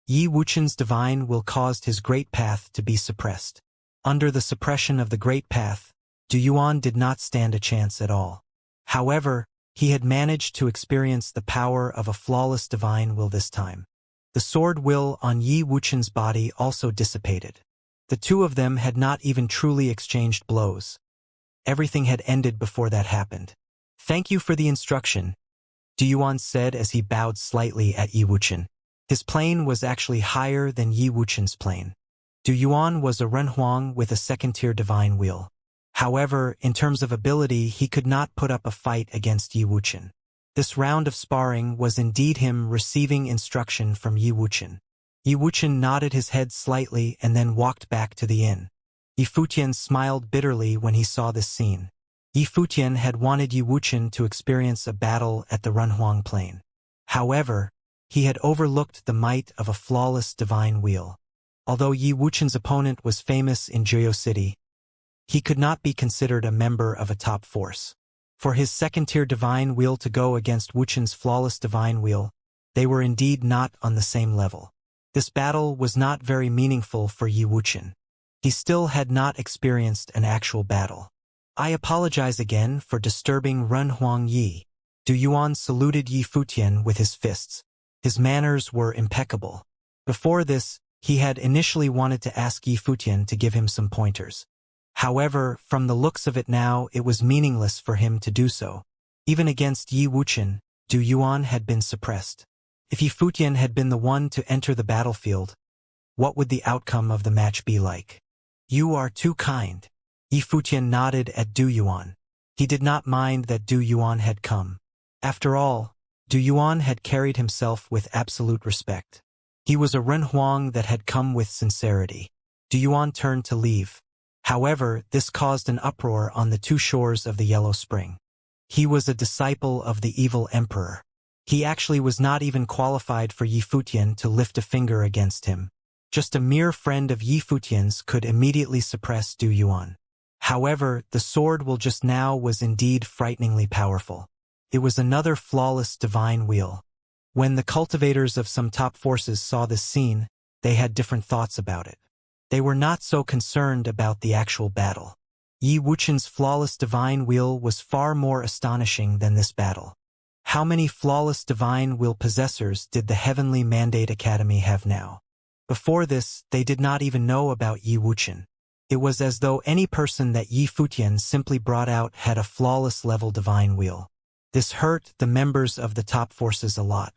A: Yi Wuqian's divine will caused his great path to be suppressed. Under the suppression of the great path, Du Yuan did not stand a chance at all. However, he had managed to experience the power of a flawless divine will this time. The sword will on Yi Wuqian's body also dissipated. The two of them had not even truly exchanged blows. Everything had ended before that happened. Thank you for the instruction, Du Yuan said as he bowed slightly at Yi Wuqian. His plane was actually higher than Yi Wuqian's plane. Du Yuan was a Renhuang with a second-tier divine wheel. However, in terms of ability, he could not put up a fight against Yi Wuqian. This round of sparring was indeed him receiving instruction from Yi Wuqian. Yi Wuqian nodded his head slightly and then walked back to the inn. Yi Futian smiled bitterly when he saw this scene. Yi Futian had wanted Yi Wuqian to experience a battle at the Renhuang Plain. However, he had overlooked the might of a flawless divine wheel. Although Yi Wuqian's opponent was famous in Jiuyou City, he could not be considered a member of a top force. For his second-tier divine wheel to go against Wuqian's flawless divine wheel, they were indeed not on the same level. This battle was not very meaningful for Yi Wuqian. He still had not experienced an actual battle. I apologize again for disturbing Renhuang Yi. Du Yuan saluted Yi Futian with his fists. His manners were impeccable. Before this, he had initially wanted to ask Yi Futian to give him some pointers. However, from the looks of it now, it was meaningless for him to do so. Even against Yi Wuqian, Du Yuan had been suppressed. If Yi Futian had been the one to enter the battlefield, what would the outcome of the match be like? You are too kind. Yi Futian nodded at Du Yuan. He did not mind that Du Yuan had come. After all, Du Yuan had carried himself with absolute respect. He was a Renhuang that had come with sincerity. Du Yuan turned to leave. However, this caused an uproar on the two shores of the Yellow Spring. He was a disciple of the evil emperor. He actually was not even qualified for Yi Futian to lift a finger against him. Just a mere friend of Yi Futian's could immediately suppress Du Yuan. However, the sword will just now was indeed frighteningly powerful. It was another flawless divine wheel. When the cultivators of some top forces saw this scene, they had different thoughts about it. They were not so concerned about the actual battle. Yi Wuqian's flawless divine will was far more astonishing than this battle. How many flawless divine will possessors did the Heavenly Mandate Academy have now? Before this, they did not even know about Yi Wuqian. It was as though any person that Yi Futian simply brought out had a flawless level divine will. This hurt the members of the top forces a lot.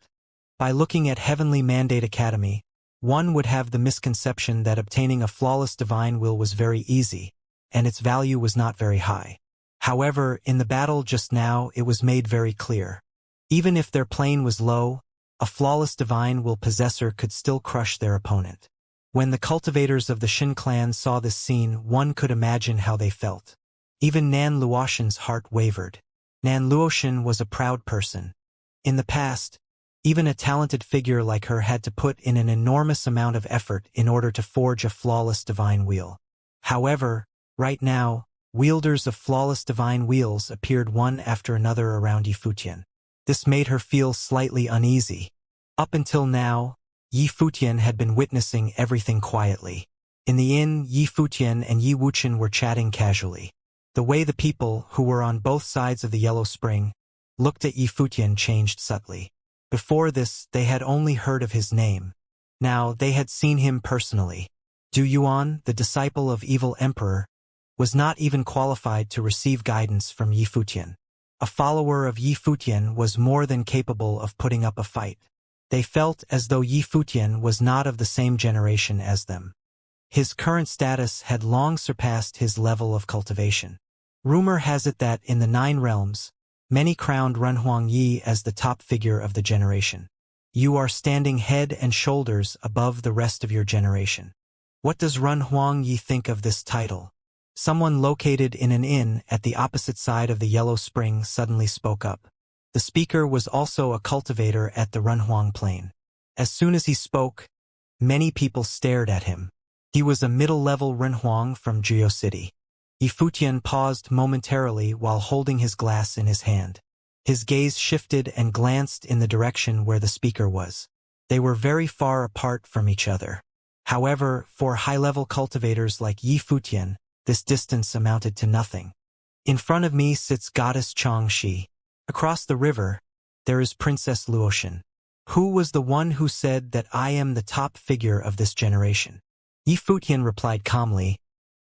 A: By looking at Heavenly Mandate Academy, one would have the misconception that obtaining a flawless divine will was very easy, and its value was not very high. However, in the battle just now, it was made very clear. Even if their plane was low, a flawless divine will possessor could still crush their opponent. When the cultivators of the Shin clan saw this scene, one could imagine how they felt. Even Nan Luoshan's heart wavered. Nan Luoshan was a proud person. In the past, even a talented figure like her had to put in an enormous amount of effort in order to forge a flawless divine wheel. However, right now, wielders of flawless divine wheels appeared one after another around Yi Futian. This made her feel slightly uneasy. Up until now, Yi Futian had been witnessing everything quietly. In the inn, Yi Futian and Yi Wuqian were chatting casually. The way the people, who were on both sides of the Yellow Spring, looked at Yi Futian changed subtly. Before this, they had only heard of his name. Now, they had seen him personally. Du Yuan, the disciple of Evil Emperor, was not even qualified to receive guidance from Yi Futian. A follower of Yi Futian was more than capable of putting up a fight. They felt as though Yi Futian was not of the same generation as them. His current status had long surpassed his level of cultivation. Rumor has it that in the 9 realms, many crowned Renhuang Yi as the top figure of the generation. You are standing head and shoulders above the rest of your generation. What does Renhuang Yi think of this title? Someone located in an inn at the opposite side of the Yellow Spring suddenly spoke up. The speaker was also a cultivator at the Renhuang Plain. As soon as he spoke, many people stared at him. He was a middle-level Renhuang from Juyou City. Yi Futian paused momentarily while holding his glass in his hand. His gaze shifted and glanced in the direction where the speaker was. They were very far apart from each other. However, for high-level cultivators like Yi Futian, this distance amounted to nothing. In front of me sits Goddess Xianxia. Across the river, there is Princess Luoshan. Who was the one who said that I am the top figure of this generation? Yi Futian replied calmly,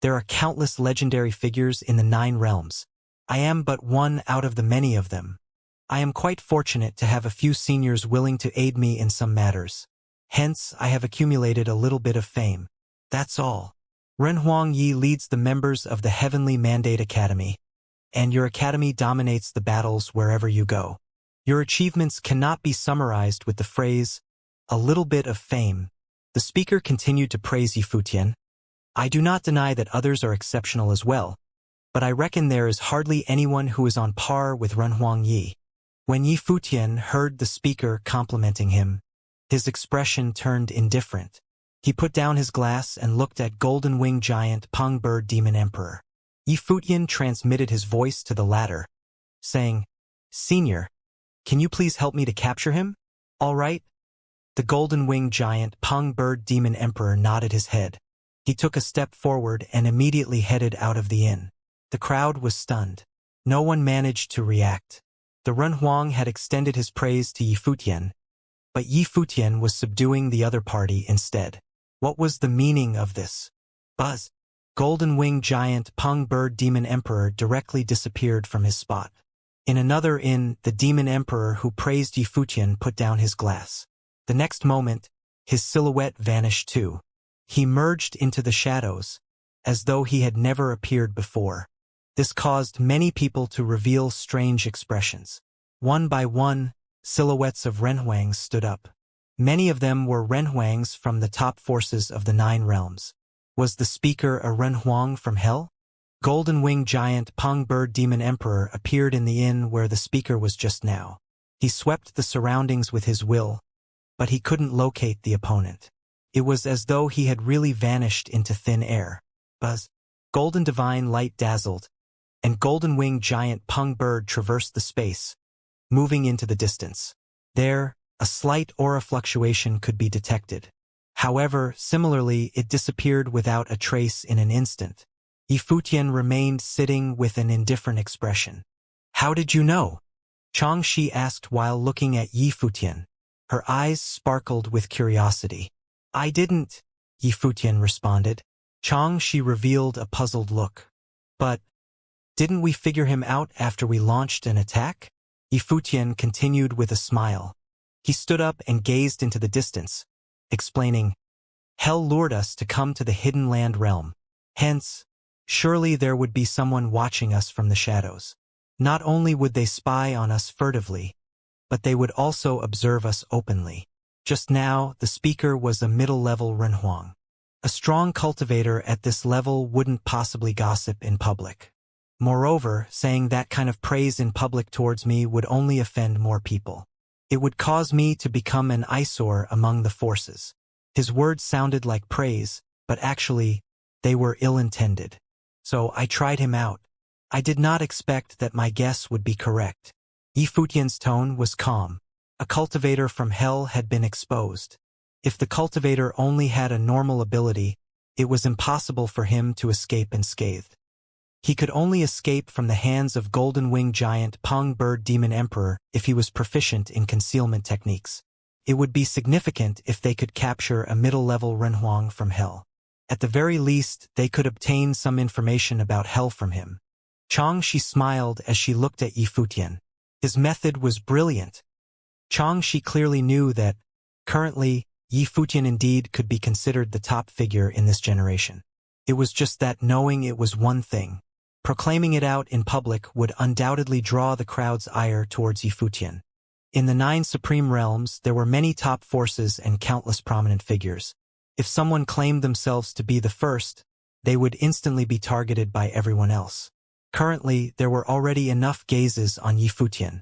A: there are countless legendary figures in the 9 realms. I am but one out of the many of them. I am quite fortunate to have a few seniors willing to aid me in some matters. Hence, I have accumulated a little bit of fame. That's all. Renhuang Yi leads the members of the Heavenly Mandate Academy, and your academy dominates the battles wherever you go. Your achievements cannot be summarized with the phrase, a little bit of fame. The speaker continued to praise Yi Futian. I do not deny that others are exceptional as well, but I reckon there is hardly anyone who is on par with Renhuang Yi. When Yi Futian heard the speaker complimenting him, his expression turned indifferent. He put down his glass and looked at Golden Wing Giant Peng Bird Demon Emperor. Yi Futian transmitted his voice to the latter, saying, Senior, can you please help me to capture him? All right. The Golden Wing Giant Peng Bird Demon Emperor nodded his head. He took a step forward and immediately headed out of the inn. The crowd was stunned. No one managed to react. The Renhuang had extended his praise to Yi Futian, but Yi Futian was subduing the other party instead. What was the meaning of this? Buzz. Golden Wing Giant Peng Bird Demon Emperor directly disappeared from his spot. In another inn, the Demon Emperor who praised Yi Futian put down his glass. The next moment, his silhouette vanished too. He merged into the shadows, as though he had never appeared before. This caused many people to reveal strange expressions. One by one, silhouettes of Renhuangs stood up. Many of them were Renhuangs from the top forces of the 9 realms. Was the speaker a Renhuang from hell? Golden Wing Giant Peng Bird Demon Emperor appeared in the inn where the speaker was just now. He swept the surroundings with his will, but he couldn't locate the opponent. It was as though he had really vanished into thin air. Buzz. Golden Divine Light dazzled, and Golden Wing Giant Peng Bird traversed the space, moving into the distance. There, A slight aura fluctuation could be detected. However, similarly, it disappeared without a trace in an instant. Yifutian remained sitting with an indifferent expression. "How did you know?" Xianxia asked while looking at Yifutian. Her eyes sparkled with curiosity. "I didn't," Yifutian responded. Xianxia revealed a puzzled look. "But didn't we figure him out after we launched an attack?" Yifutian continued with a smile. He stood up and gazed into the distance, explaining, "Hell lured us to come to the hidden land realm. Hence, surely there would be someone watching us from the shadows. Not only would they spy on us furtively, but they would also observe us openly." Just now, the speaker was a middle-level Renhuang. A strong cultivator at this level wouldn't possibly gossip in public. Moreover, saying that kind of praise in public towards me would only offend more people. It would cause me to become an eyesore among the forces. His words sounded like praise, but actually, they were ill-intended. So I tried him out. I did not expect that my guess would be correct. Yifutian's tone was calm. A cultivator from hell had been exposed. If the cultivator only had a normal ability, it was impossible for him to escape unscathed. He could only escape from the hands of golden-winged giant Peng Bird Demon Emperor if he was proficient in concealment techniques. It would be significant if they could capture a middle-level Renhuang from hell. At the very least, they could obtain some information about hell from him. Xianxia smiled as she looked at Yifutian. His method was brilliant. Xianxia clearly knew that, currently, Yifutian indeed could be considered the top figure in this generation. It was just that knowing it was one thing. Proclaiming it out in public would undoubtedly draw the crowd's ire towards Yifutian. In the 9 supreme realms, there were many top forces and countless prominent figures. If someone claimed themselves to be the first, they would instantly be targeted by everyone else. Currently, there were already enough gazes on Yifutian.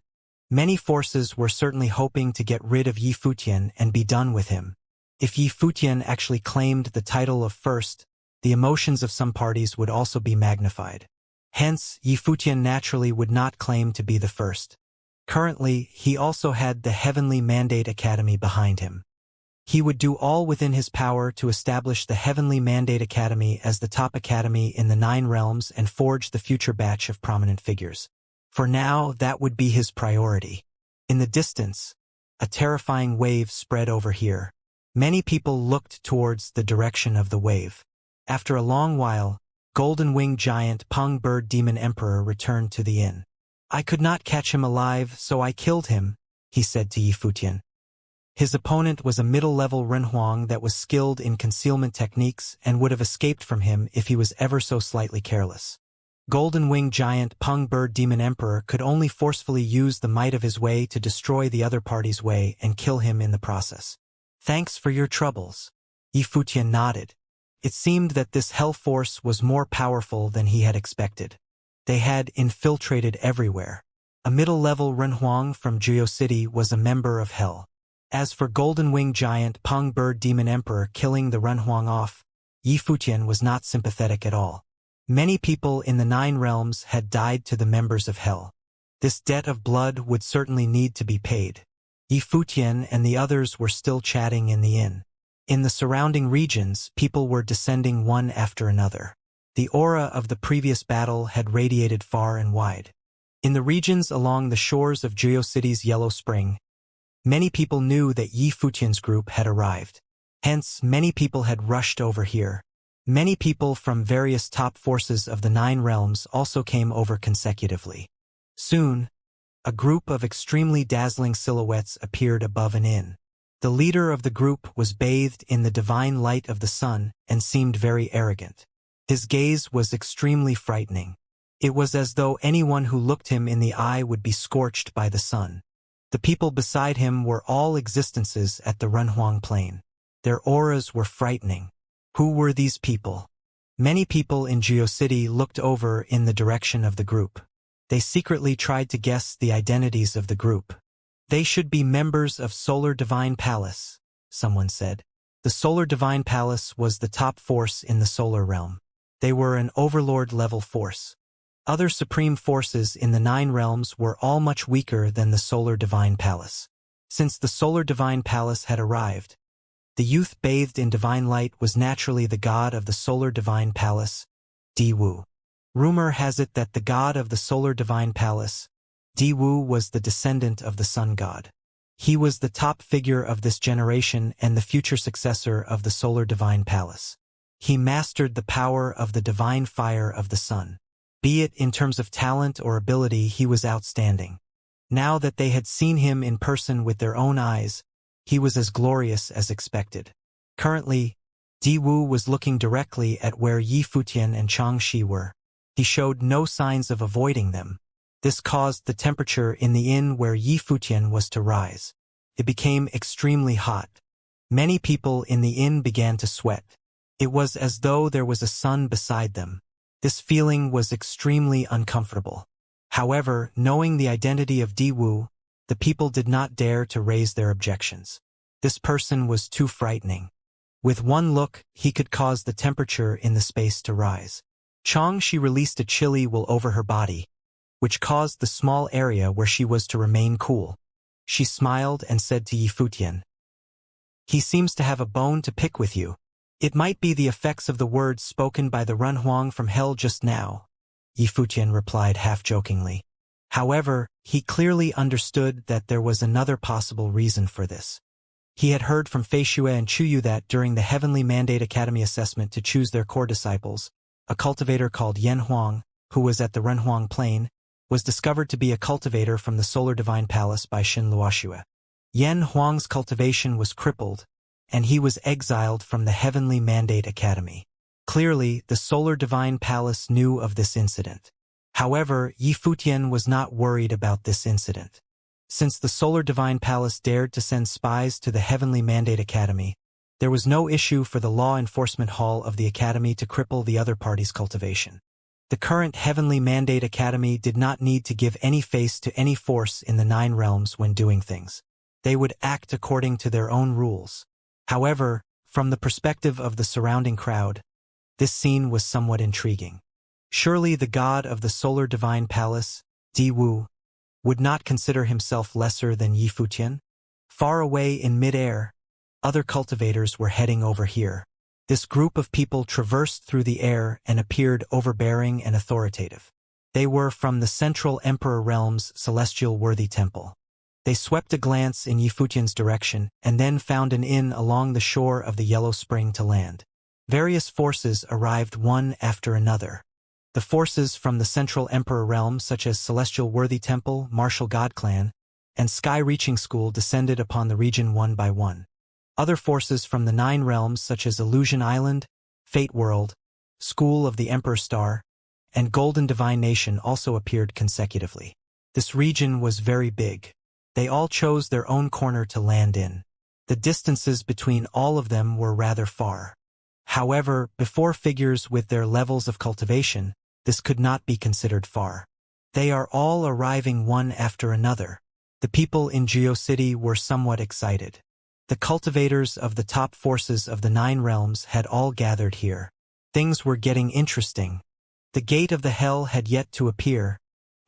A: Many forces were certainly hoping to get rid of Yifutian and be done with him. If Yifutian actually claimed the title of first, the emotions of some parties would also be magnified. Hence, Yifutian naturally would not claim to be the first. Currently, he also had the Heavenly Mandate Academy behind him. He would do all within his power to establish the Heavenly Mandate Academy as the top academy in the 9 realms and forge the future batch of prominent figures. For now, that would be his priority. In the distance, a terrifying wave spread over here. Many people looked towards the direction of the wave. After a long while, golden-winged giant Peng Bird Demon Emperor returned to the inn. "I could not catch him alive, so I killed him," he said to Yifutian. His opponent was a middle-level Renhuang that was skilled in concealment techniques and would have escaped from him if he was ever so slightly careless. Golden-winged giant Peng Bird Demon Emperor could only forcefully use the might of his way to destroy the other party's way and kill him in the process. "Thanks for your troubles." Yifutian nodded. It seemed that this hell force was more powerful than he had expected. They had infiltrated everywhere. A middle-level Renhuang from Juyo City was a member of hell. As for golden-winged giant Peng Bird Demon Emperor killing the Renhuang off, Yifutian was not sympathetic at all. Many people in the 9 realms had died to the members of hell. This debt of blood would certainly need to be paid. Yifutian and the others were still chatting in the inn. In the surrounding regions, people were descending one after another. The aura of the previous battle had radiated far and wide. In the regions along the shores of Juyo City's Yellow Spring, many people knew that Yifutian's group had arrived. Hence, many people had rushed over here. Many people from various top forces of the 9 realms also came over consecutively. Soon, a group of extremely dazzling silhouettes appeared above an inn. The leader of the group was bathed in the divine light of the sun and seemed very arrogant. His gaze was extremely frightening. It was as though anyone who looked him in the eye would be scorched by the sun. The people beside him were all existences at the Renhuang Plain. Their auras were frightening. Who were these people? Many people in Juyo City looked over in the direction of the group. They secretly tried to guess the identities of the group. "They should be members of Solar Divine Palace," someone said. The Solar Divine Palace was the top force in the solar realm. They were an overlord-level force. Other supreme forces in the 9 realms were all much weaker than the Solar Divine Palace. Since the solar divine palace had arrived, the youth bathed in divine light was naturally the god of the solar divine palace, Diwu. Rumor has it that the god of the solar divine palace, Diwu, was the descendant of the sun god. He was the top figure of this generation and the future successor of the solar divine palace. He mastered the power of the divine fire of the sun. Be it in terms of talent or ability, he was outstanding. Now that they had seen him in person with their own eyes, he was as glorious as expected. Currently, Diwu was looking directly at where Yi Futian and Xianxia were. He showed no signs of avoiding them. This caused the temperature in the inn where Yi Futian was to rise. It became extremely hot. Many people in the inn began to sweat. It was as though there was a sun beside them. This feeling was extremely uncomfortable. However, knowing the identity of Diwu, the people did not dare to raise their objections. This person was too frightening. With one look, he could cause the temperature in the space to rise. Xianxia released a chilly wool over her body, which caused the small area where she was to remain cool. She smiled and said to Yi Futian, "He seems to have a bone to pick with you. It might be the effects of the words spoken by the Renhuang from hell just now," Yi Futian replied half-jokingly. However, he clearly understood that there was another possible reason for this. He had heard from Feishue and Chuyu that during the Heavenly Mandate Academy assessment to choose their core disciples, a cultivator called Yan Huang, who was at the Renhuang Plain, was discovered to be a cultivator from the Solar Divine Palace by Xin Luoxue. Yan Huang's cultivation was crippled, and he was exiled from the Heavenly Mandate Academy. Clearly, the Solar Divine Palace knew of this incident. However, Yi Futian was not worried about this incident. Since the Solar Divine Palace dared to send spies to the Heavenly Mandate Academy, there was no issue for the Law Enforcement Hall of the Academy to cripple the other party's cultivation. The current Heavenly Mandate Academy did not need to give any face to any force in the Nine Realms when doing things. They would act according to their own rules. However, from the perspective of the surrounding crowd, this scene was somewhat intriguing. Surely the god of the Solar Divine Palace, Diwu, would not consider himself lesser than Yi Futian? Far away in mid-air, other cultivators were heading over here. This group of people traversed through the air and appeared overbearing and authoritative. They were from the Central Emperor Realm's Celestial Worthy Temple. They swept a glance in Yi Futian's direction and then found an inn along the shore of the Yellow Spring to land. Various forces arrived one after another. The forces from the Central Emperor Realm such as Celestial Worthy Temple, Martial God Clan, and Sky Reaching School descended upon the region one by one. Other forces from the Nine Realms such as Illusion Island, Fate World, School of the Emperor Star, and Golden Divine Nation also appeared consecutively. This region was very big. They all chose their own corner to land in. The distances between all of them were rather far. However, before figures with their levels of cultivation, this could not be considered far. They are all arriving one after another. The people in GeoCity were somewhat excited. The cultivators of the top forces of the Nine Realms had all gathered here. Things were getting interesting. The gate of the hell had yet to appear,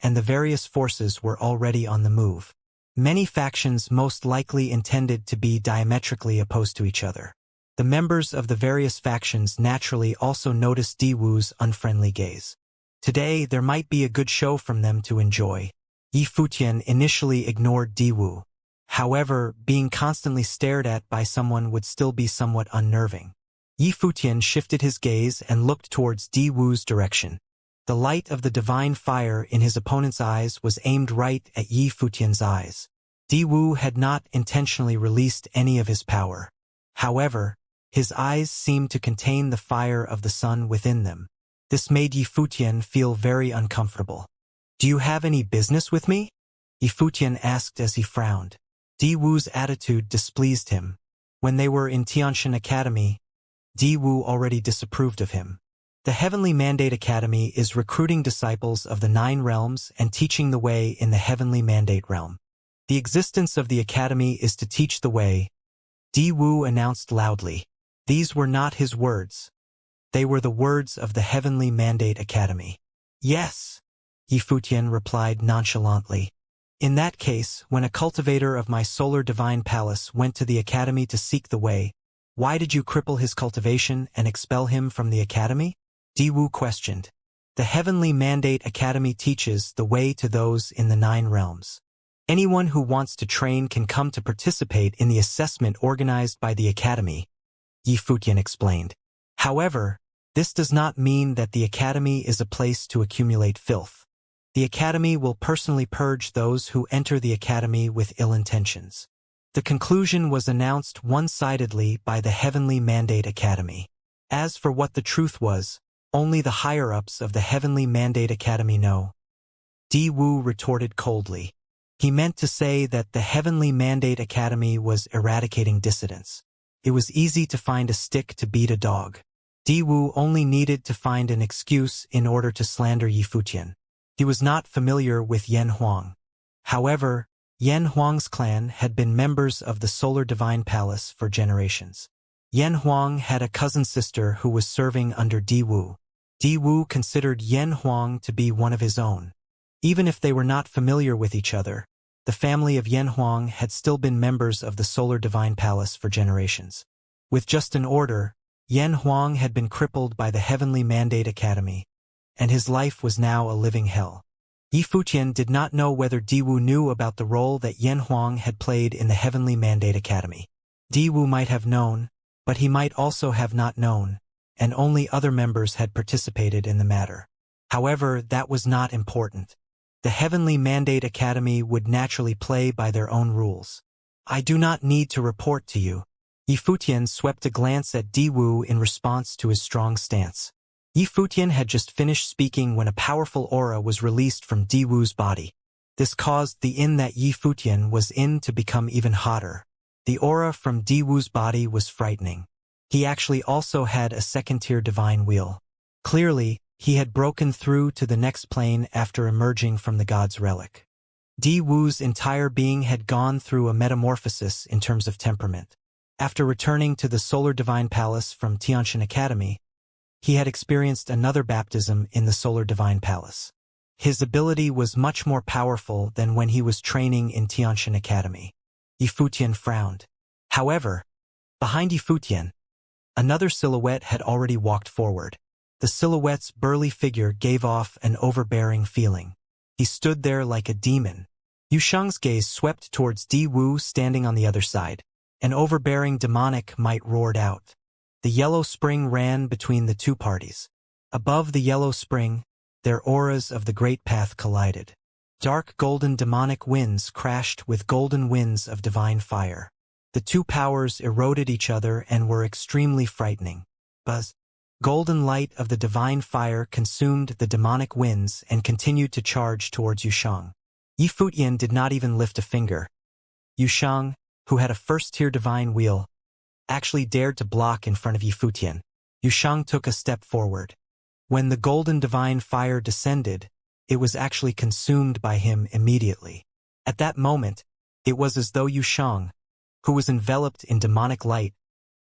A: and the various forces were already on the move. Many factions most likely intended to be diametrically opposed to each other. The members of the various factions naturally also noticed Diwu's unfriendly gaze. Today there might be a good show from them to enjoy. Yi Futian initially ignored Diwu. However, being constantly stared at by someone would still be somewhat unnerving. Yi Futian shifted his gaze and looked towards Diwu's direction. The light of the divine fire in his opponent's eyes was aimed right at Yi Futian's eyes. Diwu had not intentionally released any of his power. However, his eyes seemed to contain the fire of the sun within them. This made Yi Futian feel very uncomfortable. "Do you have any business with me?" Yi Futian asked as he frowned. Diwu's attitude displeased him. When they were in Tianshan Academy, Diwu already disapproved of him. The Heavenly Mandate Academy is recruiting disciples of the Nine Realms and teaching the way in the Heavenly Mandate Realm. The existence of the Academy is to teach the way, Diwu announced loudly. These were not his words. They were the words of the Heavenly Mandate Academy. "Yes," Yi Futian replied nonchalantly. In that case, when a cultivator of my solar divine palace went to the academy to seek the way, why did you cripple his cultivation and expel him from the academy? Diwu questioned. The Heavenly Mandate Academy teaches the way to those in the 9 realms. Anyone who wants to train can come to participate in the assessment organized by the academy, Yi Futian explained. However, this does not mean that the academy is a place to accumulate filth. The academy will personally purge those who enter the academy with ill intentions. The conclusion was announced one-sidedly by the Heavenly Mandate Academy. As for what the truth was, only the higher-ups of the Heavenly Mandate Academy know. Diwu retorted coldly. He meant to say that the Heavenly Mandate Academy was eradicating dissidents. It was easy to find a stick to beat a dog. Diwu only needed to find an excuse in order to slander Yi Futian. He was not familiar with Yan Huang. However, Yan Huang's clan had been members of the Solar Divine Palace for generations. Yan Huang had a cousin sister who was serving under Diwu. Diwu considered Yan Huang to be one of his own. Even if they were not familiar with each other, the family of Yan Huang had still been members of the Solar Divine Palace for generations. With just an order, Yan Huang had been crippled by the Heavenly Mandate Academy, and his life was now a living hell. Yi Futian did not know whether Diwu knew about the role that Yan Huang had played in the Heavenly Mandate Academy. Diwu might have known, but he might also have not known, and only other members had participated in the matter. However, that was not important. The Heavenly Mandate Academy would naturally play by their own rules. I do not need to report to you. Yi Futian swept a glance at Diwu in response to his strong stance. Yi Futian had just finished speaking when a powerful aura was released from Diwu's body. This caused the inn that Yi Futian was in to become even hotter. The aura from Diwu's body was frightening. He actually also had a second-tier divine wheel. Clearly, he had broken through to the next plane after emerging from the god's relic. Diwu's entire being had gone through a metamorphosis in terms of temperament. After returning to the Solar Divine Palace from Xianxia Academy, he had experienced another baptism in the Solar Divine Palace. His ability was much more powerful than when he was training in Xianxia Academy. Yi Futian frowned. However, behind Yi Futian, another silhouette had already walked forward. The silhouette's burly figure gave off an overbearing feeling. He stood there like a demon. Yu Sheng's gaze swept towards Diwu standing on the other side. An overbearing demonic might roared out. The yellow spring ran between the two parties. Above the yellow spring, their auras of the Great Path collided. Dark golden demonic winds crashed with golden winds of divine fire. The two powers eroded each other and were extremely frightening. Buzz. Golden light of the divine fire consumed the demonic winds and continued to charge towards Yusheng. Yi Futian did not even lift a finger. Yusheng, who had a first-tier divine wheel, actually dared to block in front of Yi Futian. Yusheng took a step forward. When the golden divine fire descended, it was actually consumed by him immediately. At that moment, it was as though Yusheng, who was enveloped in demonic light,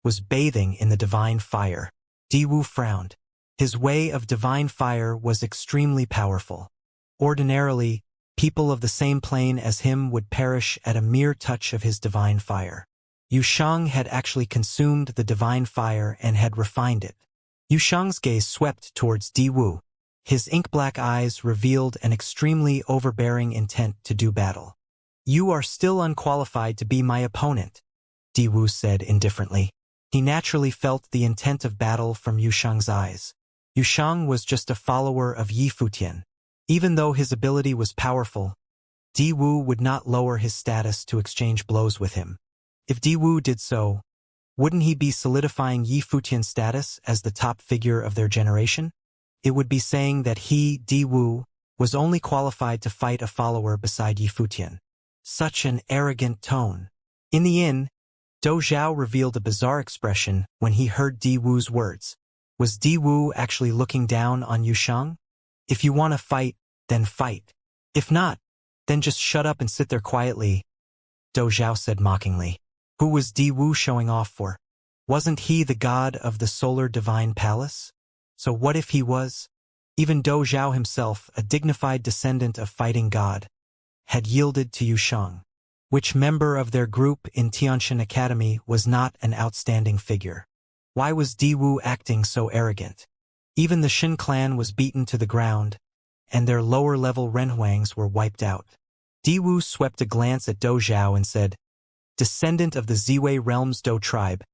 A: was bathing in the divine fire. Diwu frowned. His way of divine fire was extremely powerful. Ordinarily, people of the same plane as him would perish at a mere touch of his divine fire. Yusheng had actually consumed the divine fire and had refined it. Yusheng's gaze swept towards Diwu. His ink-black eyes revealed an extremely overbearing intent to do battle. You are still unqualified to be my opponent, Diwu said indifferently. He naturally felt the intent of battle from Yusheng's eyes. Yusheng was just a follower of Yi Futian. Even though his ability was powerful, Diwu would not lower his status to exchange blows with him. If Diwu did so, wouldn't he be solidifying Yi Futian's status as the top figure of their generation? It would be saying that he, Diwu, was only qualified to fight a follower beside Yi Futian. Such an arrogant tone. In the inn, Dou Zhao revealed a bizarre expression when he heard Diwu's words. Was Diwu actually looking down on Yusheng? If you want to fight, then fight. If not, then just shut up and sit there quietly, Dou Zhao said mockingly. Who was Diwu showing off for? Wasn't he the god of the Solar Divine Palace? So what if he was? Even Dou Zhao himself, a dignified descendant of fighting god, had yielded to Yusheng. Which member of their group in Tianxian Academy was not an outstanding figure? Why was Diwu acting so arrogant? Even the Shin clan was beaten to the ground, and their lower-level renhuangs were wiped out. Diwu swept a glance at Dou Zhao and said, "Descendant of the Ziwei Realm's Dou tribe,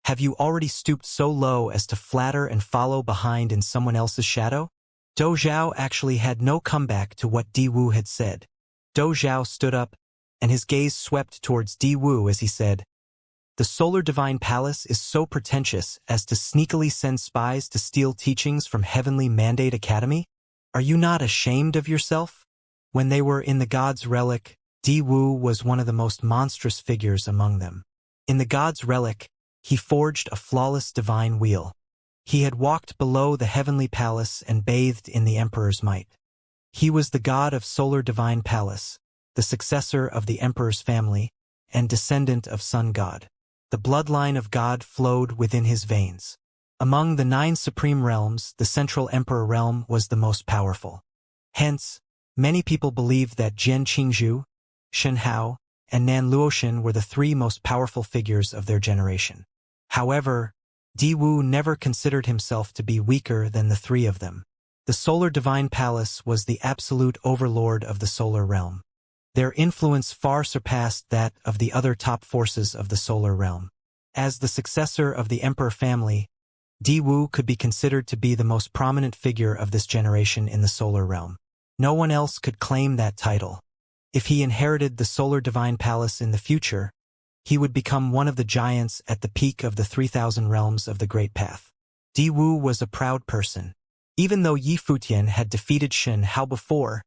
A: have you already stooped so low as to flatter and follow behind in someone else's shadow?" Dou Zhao actually had no comeback to what Diwu had said. Dou Zhao stood up, and his gaze swept towards Diwu as he said, "The Solar Divine Palace is so pretentious as to sneakily send spies to steal teachings from Heavenly Mandate Academy? Are you not ashamed of yourself?" When they were in the God's Relic, Diwu was one of the most monstrous figures among them. In the God's Relic, he forged a flawless divine wheel. He had walked below the Heavenly Palace and bathed in the Emperor's might. He was the god of Solar Divine Palace, the successor of the Emperor's family, and descendant of Sun God. The bloodline of God flowed within his veins. Among the 9 supreme realms, the Central Emperor realm was the most powerful. Hence, many people believed that Jian Qingzhu, Shen Hao, and Nan Luoxin were the 3 most powerful figures of their generation. However, Diwu never considered himself to be weaker than the 3 of them. The Solar Divine Palace was the absolute overlord of the solar realm. Their influence far surpassed that of the other top forces of the solar realm. As the successor of the Emperor family, Diwu could be considered to be the most prominent figure of this generation in the solar realm. No one else could claim that title. If he inherited the Solar Divine Palace in the future, he would become one of the giants at the peak of the 3,000 realms of the Great Path. Diwu was a proud person. Even though Yi Futian had defeated Shen Hao before,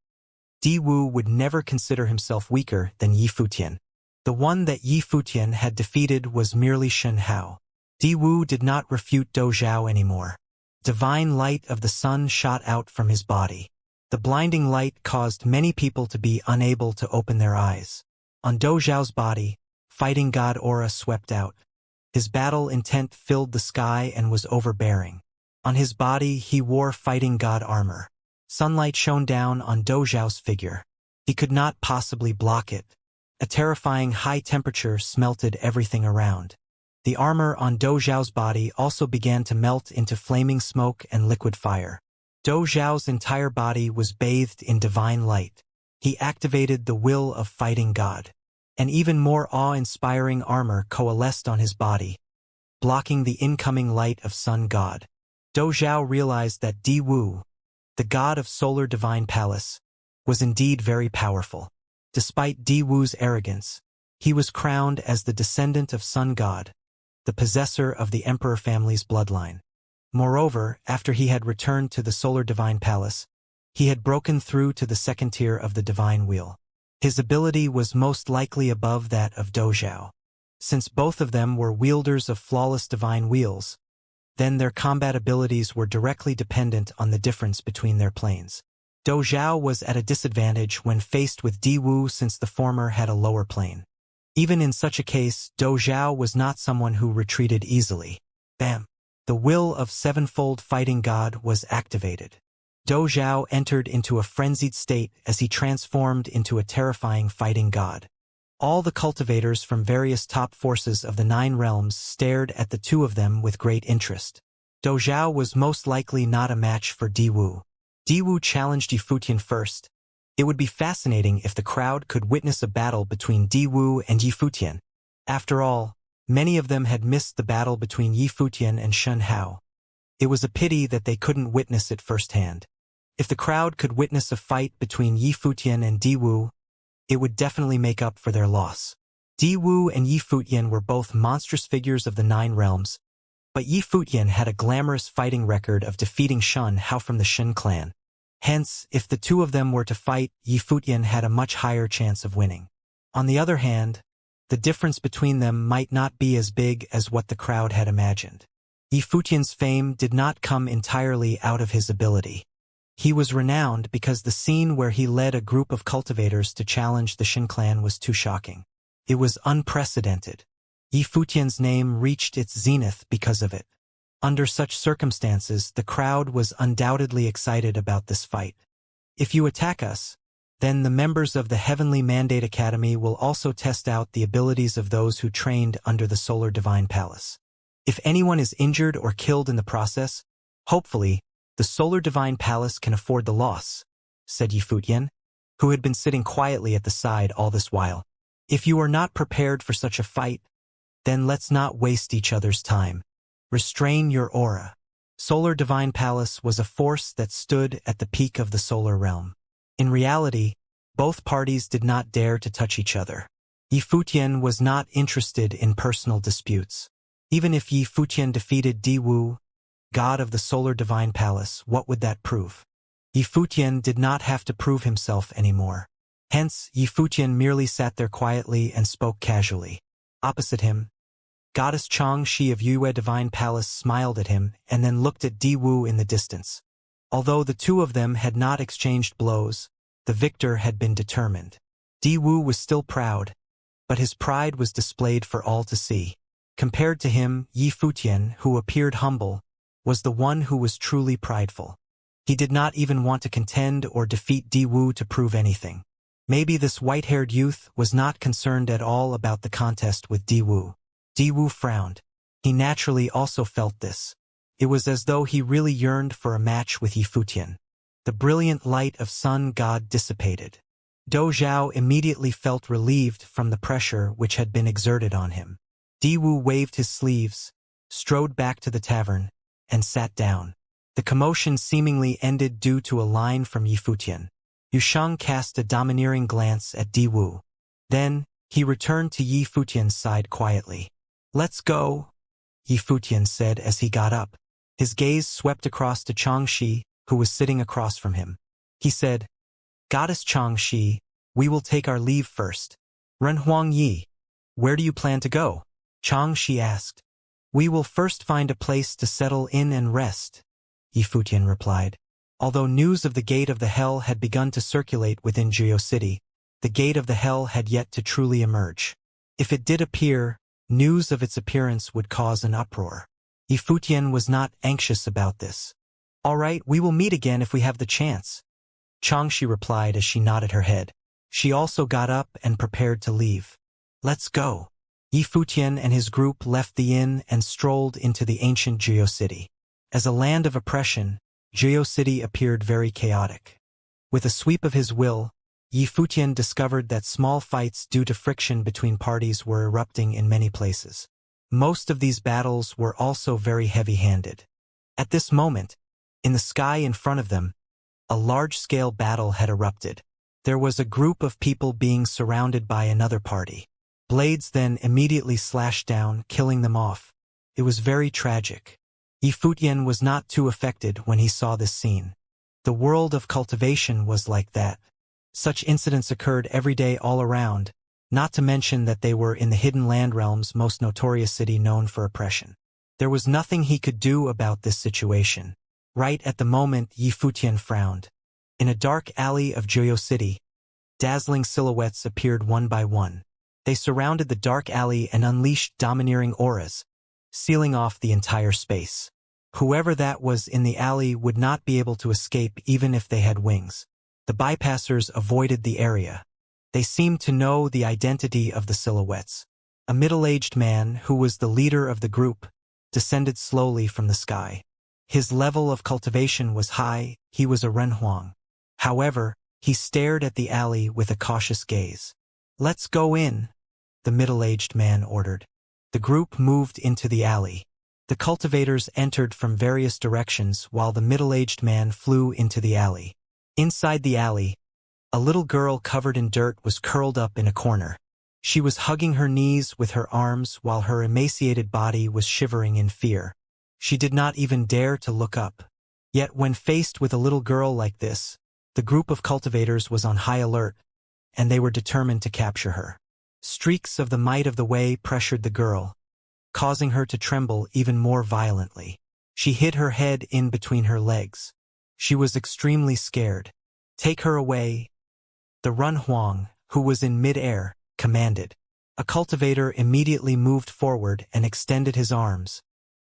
A: Diwu would never consider himself weaker than Yi Futian. The one that Yi Futian had defeated was merely Shen Hao. Diwu did not refute Dou Zhao anymore. Divine light of the sun shot out from his body. The blinding light caused many people to be unable to open their eyes. On Dou Zhao's body, fighting god aura swept out. His battle intent filled the sky and was overbearing. On his body he wore fighting god armor. Sunlight shone down on Dou Zhao's figure. He could not possibly block it. A terrifying high temperature smelted everything around. The armor on Dou Zhao's body also began to melt into flaming smoke and liquid fire. Dou Zhao's entire body was bathed in divine light. He activated the will of fighting god. An even more awe-inspiring armor coalesced on his body, blocking the incoming light of Sun God. Dou Zhao realized that Diwu, the god of Solar Divine Palace, was indeed very powerful. Despite Diwu's arrogance, he was crowned as the descendant of Sun God, the possessor of the Emperor family's bloodline. Moreover, after he had returned to the Solar Divine Palace, he had broken through to the second tier of the Divine Wheel. His ability was most likely above that of Dou Zhao. Since both of them were wielders of flawless divine wheels, then their combat abilities were directly dependent on the difference between their planes. Dou Zhao was at a disadvantage when faced with Diwu since the former had a lower plane. Even in such a case, Dou Zhao was not someone who retreated easily. Bam! The will of sevenfold fighting god was activated. Dou Zhao entered into a frenzied state as he transformed into a terrifying fighting god. All the cultivators from various top forces of the 9 realms stared at the 2 of them with great interest. Dou Zhao was most likely not a match for Diwu. Diwu challenged Yi Futian first. It would be fascinating if the crowd could witness a battle between Diwu and Yi Futian. After all, many of them had missed the battle between Yi Futian and Shen Hao. It was a pity that they couldn't witness it firsthand. If the crowd could witness a fight between Yi Futian and Diwu, it would definitely make up for their loss. Diwu and Yi Futian were both monstrous figures of the 9 realms, but Yi Futian had a glamorous fighting record of defeating Shen Hao from the Shen clan. Hence, if the 2 of them were to fight, Yi Futian had a much higher chance of winning. On the other hand, the difference between them might not be as big as what the crowd had imagined. Yi Futian's fame did not come entirely out of his ability. He was renowned because the scene where he led a group of cultivators to challenge the Shen clan was too shocking. It was unprecedented. Yi Futian's name reached its zenith because of it. Under such circumstances, the crowd was undoubtedly excited about this fight. "If you attack us, Then the members of the Heavenly Mandate Academy will also test out the abilities of those who trained under the Solar Divine Palace. If anyone is injured or killed in the process, hopefully, the Solar Divine Palace can afford the loss, said Yifutian, who had been sitting quietly at the side all this while. If you are not prepared for such a fight, then let's not waste each other's time. Restrain your aura. Solar Divine Palace was a force that stood at the peak of the solar realm. In reality, both parties did not dare to touch each other. Yifutian was not interested in personal disputes. Even if Yifutian defeated Diwu, god of the Solar Divine Palace, what would that prove? Yifutian did not have to prove himself anymore. Hence, Yifutian merely sat there quietly and spoke casually. Opposite him, Goddess Xianxia of Yue Divine Palace smiled at him and then looked at Diwu in the distance. Although the two of them had not exchanged blows, the victor had been determined. Diwu was still proud, but his pride was displayed for all to see. Compared to him, Yifutian, who appeared humble, was the one who was truly prideful. He did not even want to contend or defeat Diwu to prove anything. Maybe this white-haired youth was not concerned at all about the contest with Diwu. Diwu frowned. He naturally also felt this. It was as though he really yearned for a match with Yifutian. The brilliant light of Sun God dissipated. Do Zhao immediately felt relieved from the pressure which had been exerted on him. Diwu waved his sleeves, strode back to the tavern, and sat down. The commotion seemingly ended due to a line from Yifutian. Yusheng cast a domineering glance at Diwu. Then, he returned to Yifutian's side quietly. "Let's go," Yifutian said as he got up. His gaze swept across to Xianxia, who was sitting across from him. He said, "Goddess Xianxia, we will take our leave first." "Renhuang Yi, where do you plan to go?" Xianxia asked. "We will first find a place to settle in and rest," Yifutian replied. Although news of the Gate of the Hell had begun to circulate within Jio City, the Gate of the Hell had yet to truly emerge. If it did appear, news of its appearance would cause an uproar. Yifutian was not anxious about this. "All right, we will meet again if we have the chance," Xianxia replied as she nodded her head. She also got up and prepared to leave. "Let's go." Yifutian and his group left the inn and strolled into the ancient Jio City. As a land of oppression, Jio City appeared very chaotic. With a sweep of his will, Yifutian discovered that small fights due to friction between parties were erupting in many places. Most of these battles were also very heavy-handed. At this moment, in the sky in front of them, a large-scale battle had erupted. There was a group of people being surrounded by another party. Blades then immediately slashed down, killing them off. It was very tragic. Yifutian was not too affected when he saw this scene. The world of cultivation was like that. Such incidents occurred every day all around, not to mention that they were in the Hidden Land Realm's most notorious city known for oppression. There was nothing he could do about this situation. Right at the moment, Yifutian frowned. In a dark alley of Jio City, dazzling silhouettes appeared one by one. They surrounded the dark alley and unleashed domineering auras, sealing off the entire space. Whoever that was in the alley would not be able to escape even if they had wings. The bypassers avoided the area. They seemed to know the identity of the silhouettes. A middle-aged man, who was the leader of the group, descended slowly from the sky. His level of cultivation was high, he was a Renhuang. However, he stared at the alley with a cautious gaze. "Let's go in," the middle-aged man ordered. The group moved into the alley. The cultivators entered from various directions while the middle-aged man flew into the alley. Inside the alley, a little girl covered in dirt was curled up in a corner. She was hugging her knees with her arms while her emaciated body was shivering in fear. She did not even dare to look up. Yet when faced with a little girl like this, the group of cultivators was on high alert, and they were determined to capture her. Streaks of the might of the way pressured the girl, causing her to tremble even more violently. She hid her head in between her legs. She was extremely scared. "Take her away," the Renhuang, who was in mid-air, commanded. A cultivator immediately moved forward and extended his arms,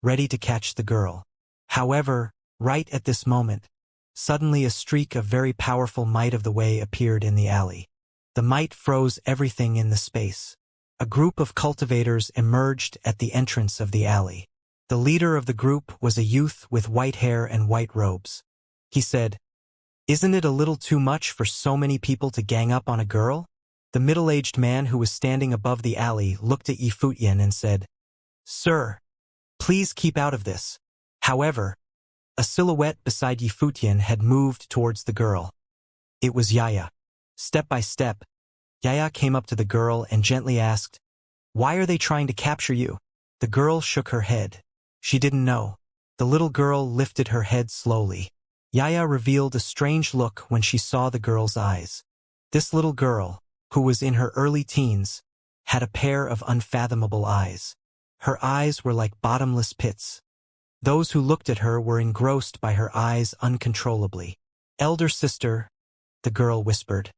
A: ready to catch the girl. However, right at this moment, Suddenly a streak of very powerful might of the way appeared in the alley. The might froze everything in the space. A group of cultivators emerged at the entrance of the alley. The leader of the group was a youth with white hair and white robes. He said, "Isn't it a little too much for so many people to gang up on a girl?" The middle-aged man who was standing above the alley looked at Yifutian and said, "Sir, please keep out of this." However, a silhouette beside Yifutian had moved towards the girl. It was Yaya. Step by step, Yaya came up to the girl and gently asked, "Why are they trying to capture you?" The girl shook her head. She didn't know. The little girl lifted her head slowly. Yaya revealed a strange look when she saw the girl's eyes. This little girl, who was in her early teens, had a pair of unfathomable eyes. Her eyes were like bottomless pits. Those who looked at her were engrossed by her eyes uncontrollably. "Elder sister," the girl whispered.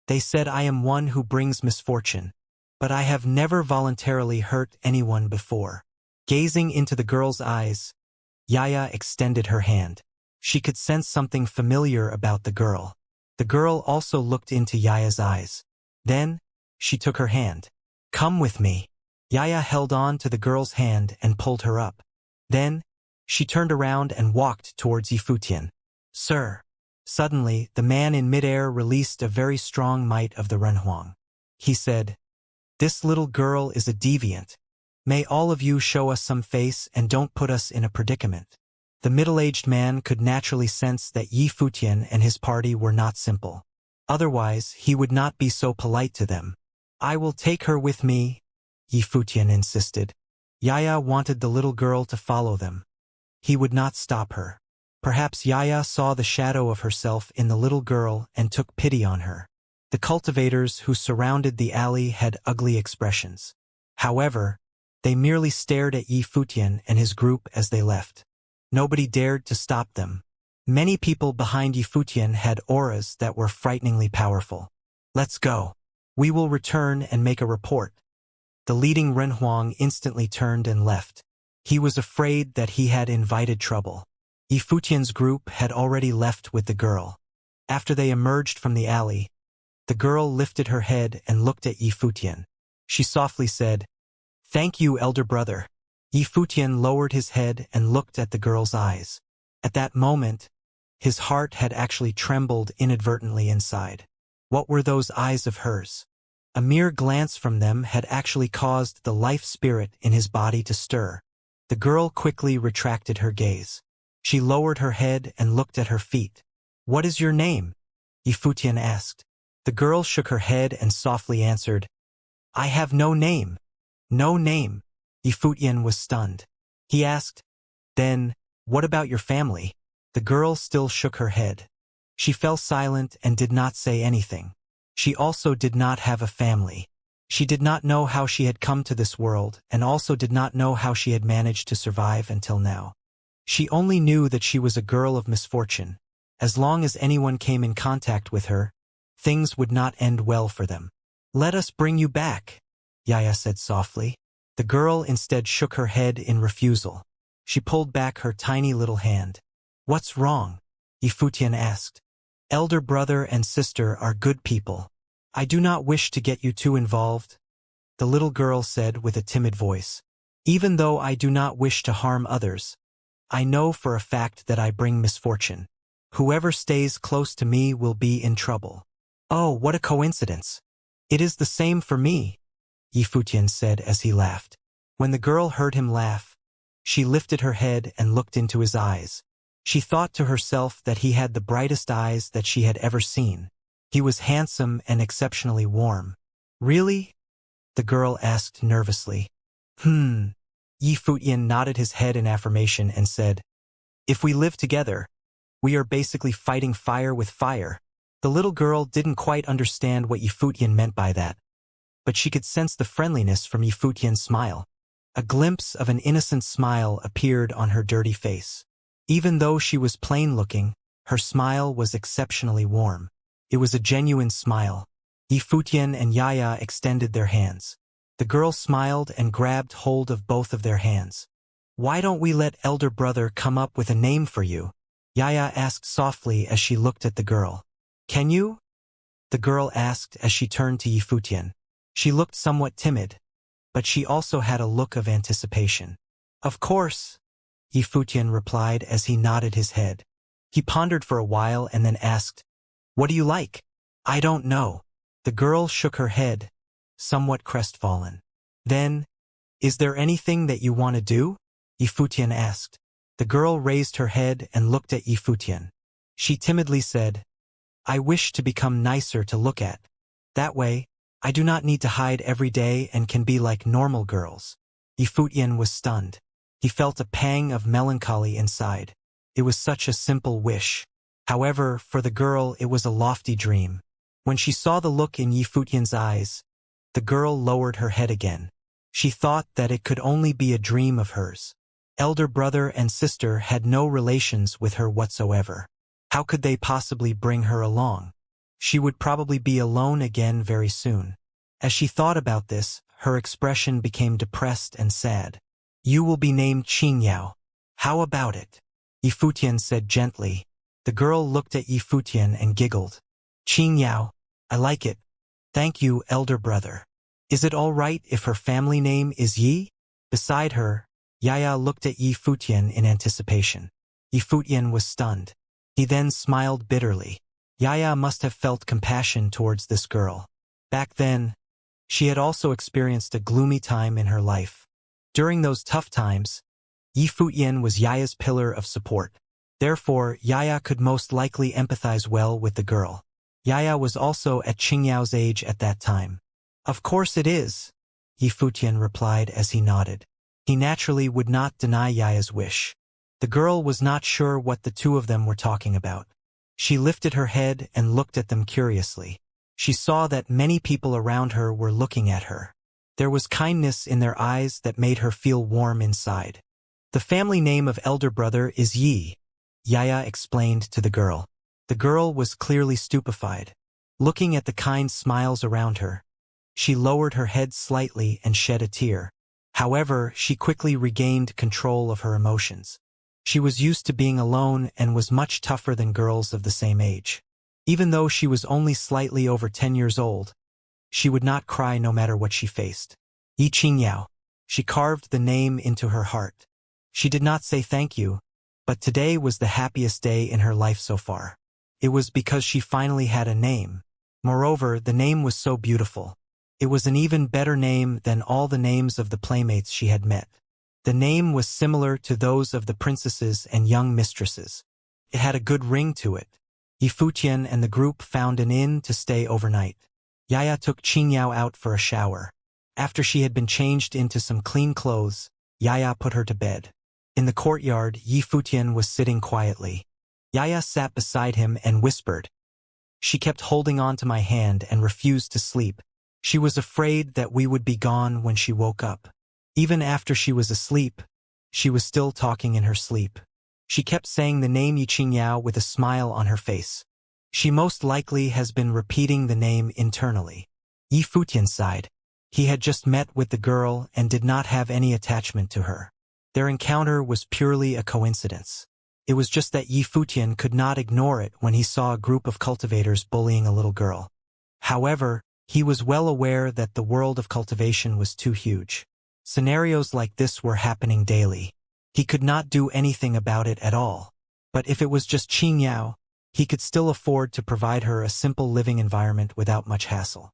A: "They said I am one who brings misfortune, but I have never voluntarily hurt anyone before." Gazing into the girl's eyes, Yaya extended her hand. She could sense something familiar about the girl. The girl also looked into Yaya's eyes. Then, she took her hand. "Come with me." Yaya held on to the girl's hand and pulled her up. Then, she turned around and walked towards Yifutian. "Sir." Suddenly, the man in midair released a very strong might of the Renhuang. He said, "This little girl is a deviant. May all of you show us some face and don't put us in a predicament." The middle-aged man could naturally sense that Yifutian and his party were not simple. Otherwise, he would not be so polite to them. "I will take her with me," Yifutian insisted. Yaya wanted the little girl to follow them. He would not stop her. Perhaps Yaya saw the shadow of herself in the little girl and took pity on her. The cultivators who surrounded the alley had ugly expressions. However, they merely stared at Yifutian and his group as they left. Nobody dared to stop them. Many people behind Yifutian had auras that were frighteningly powerful. "Let's go. We will return and make a report." The leading Renhuang instantly turned and left. He was afraid that he had invited trouble. Yifutian's group had already left with the girl. After they emerged from the alley, the girl lifted her head and looked at Yifutian. She softly said, "Thank you, elder brother." Yifutian lowered his head and looked at the girl's eyes. At that moment, his heart had actually trembled inadvertently inside. What were those eyes of hers? A mere glance from them had actually caused the life spirit in his body to stir. The girl quickly retracted her gaze. She lowered her head and looked at her feet. "What is your name?" Yifutian asked. The girl shook her head and softly answered, "I have no name." "No name?" Yifutian was stunned. He asked, "Then, what about your family?" The girl still shook her head. She fell silent and did not say anything. She also did not have a family. She did not know how she had come to this world and also did not know how she had managed to survive until now. She only knew that she was a girl of misfortune. As long as anyone came in contact with her, things would not end well for them. "Let us bring you back," Yaya said softly. The girl instead shook her head in refusal. She pulled back her tiny little hand. "What's wrong?" Yifutian asked. "Elder brother and sister are good people. I do not wish to get you too involved," the little girl said with a timid voice. "Even though I do not wish to harm others, I know for a fact that I bring misfortune. Whoever stays close to me will be in trouble." "Oh, what a coincidence. It is the same for me," Yifutian said as he laughed. When the girl heard him laugh, she lifted her head and looked into his eyes. She thought to herself that he had the brightest eyes that she had ever seen. He was handsome and exceptionally warm. "Really?" the girl asked nervously. Yifutian nodded his head in affirmation and said, "If we live together, we are basically fighting fire with fire." The little girl didn't quite understand what Yifutian meant by that, but she could sense the friendliness from Yifutian's smile. A glimpse of an innocent smile appeared on her dirty face. Even though she was plain-looking, her smile was exceptionally warm. It was a genuine smile. Yifutian and Yaya extended their hands. The girl smiled and grabbed hold of both of their hands. "Why don't we let elder brother come up with a name for you?" Yaya asked softly as she looked at the girl. Can you? The girl asked as she turned to Yifutian. She looked somewhat timid, but she also had a look of anticipation. Of course, Yifutian replied as he nodded his head. He pondered for a while and then asked, What do you like? I don't know. The girl shook her head, somewhat crestfallen. Then, is there anything that you want to do? Yifutian asked. The girl raised her head and looked at Yifutian. She timidly said, I wish to become nicer to look at. That way, I do not need to hide every day and can be like normal girls. Yifutian was stunned. He felt a pang of melancholy inside. It was such a simple wish. However, for the girl it was a lofty dream. When she saw the look in Yifutian's eyes, the girl lowered her head again. She thought that it could only be a dream of hers. Elder brother and sister had no relations with her whatsoever. How could they possibly bring her along? She would probably be alone again very soon. As she thought about this, her expression became depressed and sad. You will be named Xianxia. How about it? Yifutian said gently. The girl looked at Yifutian and giggled. Xianxia, I like it. Thank you, elder brother. Is it all right if her family name is Yi? Beside her, Yaya looked at Yifutian in anticipation. Yifutian was stunned. He then smiled bitterly. Yaya must have felt compassion towards this girl. Back then, she had also experienced a gloomy time in her life. During those tough times, Yifutian was Yaya's pillar of support. Therefore, Yaya could most likely empathize well with the girl. Yaya was also at Qingyao's age at that time. Of course it is, Yifutian replied as he nodded. He naturally would not deny Yaya's wish. The girl was not sure what the two of them were talking about. She lifted her head and looked at them curiously. She saw that many people around her were looking at her. There was kindness in their eyes that made her feel warm inside. The family name of elder brother is Yi, Yaya explained to the girl. The girl was clearly stupefied. Looking at the kind smiles around her, she lowered her head slightly and shed a tear. However, she quickly regained control of her emotions. She was used to being alone and was much tougher than girls of the same age. Even though she was only slightly over 10 years old, she would not cry no matter what she faced. Yi Qingyao. She carved the name into her heart. She did not say thank you, but today was the happiest day in her life so far. It was because she finally had a name. Moreover, the name was so beautiful. It was an even better name than all the names of the playmates she had met. The name was similar to those of the princesses and young mistresses. It had a good ring to it. Yifutian and the group found an inn to stay overnight. Yaya took Qingyao out for a shower. After she had been changed into some clean clothes, Yaya put her to bed. In the courtyard, Yifutian was sitting quietly. Yaya sat beside him and whispered. She kept holding on to my hand and refused to sleep. She was afraid that we would be gone when she woke up. Even after she was asleep, she was still talking in her sleep. She kept saying the name Yi Qingyao with a smile on her face. She most likely has been repeating the name internally. Yifutian sighed. He had just met with the girl and did not have any attachment to her. Their encounter was purely a coincidence. It was just that Yifutian could not ignore it when he saw a group of cultivators bullying a little girl. However, he was well aware that the world of cultivation was too huge. Scenarios like this were happening daily. He could not do anything about it at all. But if it was just Qingyao, he could still afford to provide her a simple living environment without much hassle.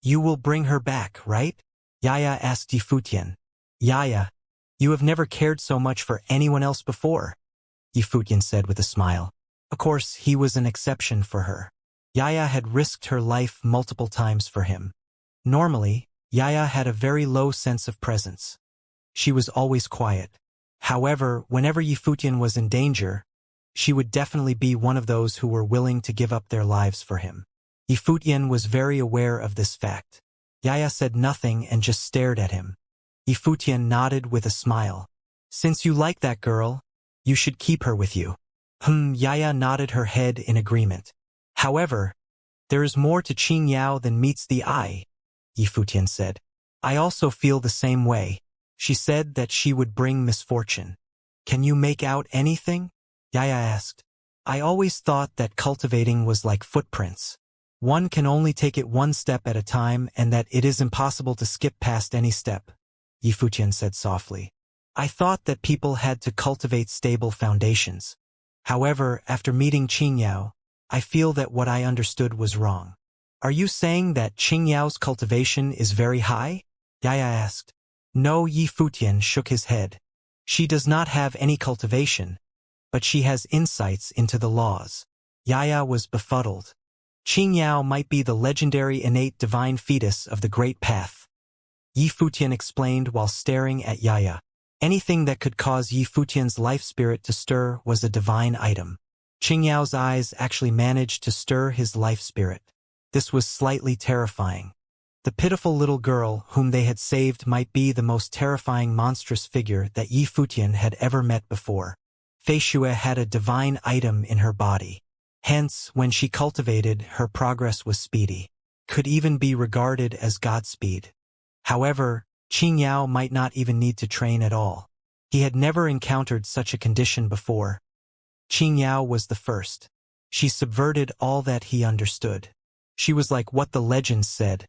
A: You will bring her back, right? Yaya asked Yifutian. Yaya, you have never cared so much for anyone else before, Yifutian said with a smile. Of course, he was an exception for her. Yaya had risked her life multiple times for him. Normally, Yaya had a very low sense of presence. She was always quiet. However, whenever Yifutian was in danger, she would definitely be one of those who were willing to give up their lives for him. Yifutian was very aware of this fact. Yaya said nothing and just stared at him. Yifutian nodded with a smile. Since you like that girl, you should keep her with you. Yaya nodded her head in agreement. However, there is more to Qingyao than meets the eye, Yifutian said. I also feel the same way. She said that she would bring misfortune. Can you make out anything? Yaya asked. I always thought that cultivating was like footprints. One can only take it one step at a time and that it is impossible to skip past any step, Yifuqian said softly. I thought that people had to cultivate stable foundations. However, after meeting Qingyao, I feel that what I understood was wrong. Are you saying that Qingyao's cultivation is very high? Yaya asked. No, Yifuqian shook his head. She does not have any cultivation, but she has insights into the laws. Yaya was befuddled. Qingyao might be the legendary innate divine fetus of the Great Path. Yifuqian explained while staring at Yaya. Anything that could cause Yifuqian's life spirit to stir was a divine item. Qingyao's eyes actually managed to stir his life spirit. This was slightly terrifying. The pitiful little girl whom they had saved might be the most terrifying monstrous figure that Yifuqian had ever met before. Fei Xue had a divine item in her body. Hence, when she cultivated, her progress was speedy. Could even be regarded as Godspeed. However, Qingyao might not even need to train at all. He had never encountered such a condition before. Qingyao was the first. She subverted all that he understood. She was like what the legends said.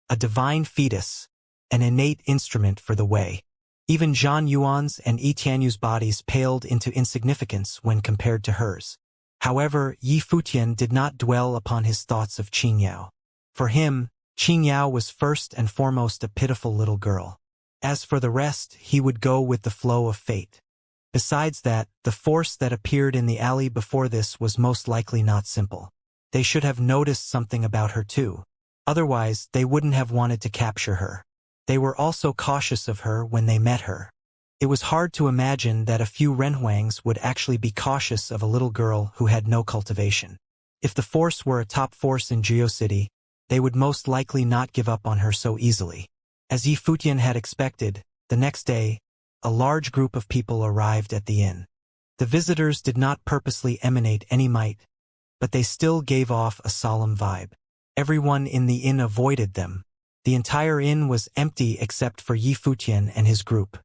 A: A divine fetus, an innate instrument for the way. Even Zhan Yuan's and Yi Tianyu's bodies paled into insignificance when compared to hers. However, Yifuqian did not dwell upon his thoughts of Qingyao. For him, Qingyao was first and foremost a pitiful little girl. As for the rest, he would go with the flow of fate. Besides that, the force that appeared in the alley before this was most likely not simple. They should have noticed something about her too. Otherwise, they wouldn't have wanted to capture her. They were also cautious of her when they met her. It was hard to imagine that a few Renhuangs would actually be cautious of a little girl who had no cultivation. If the force were a top force in GeoCity, they would most likely not give up on her so easily. As Yifuqian had expected, the next day, a large group of people arrived at the inn. The visitors did not purposely emanate any might, but they still gave off a solemn vibe. Everyone in the inn avoided them. The entire inn was empty except for Yifuqian and his group.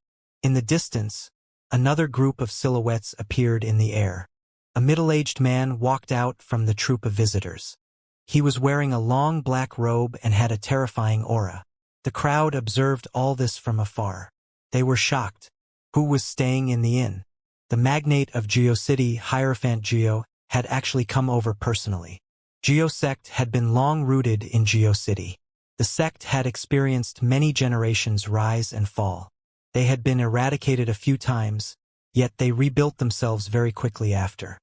A: In the distance, another group of silhouettes appeared in the air. A middle-aged man walked out from the troop of visitors. He was wearing a long black robe and had a terrifying aura. The crowd observed all this from afar. They were shocked. Who was staying in the inn? The magnate of GeoCity, Hierophant Geo, had actually come over personally. GeoSect had been long rooted in GeoCity. The sect had experienced many generations rise and fall. They had been eradicated a few times, yet they rebuilt themselves very quickly after.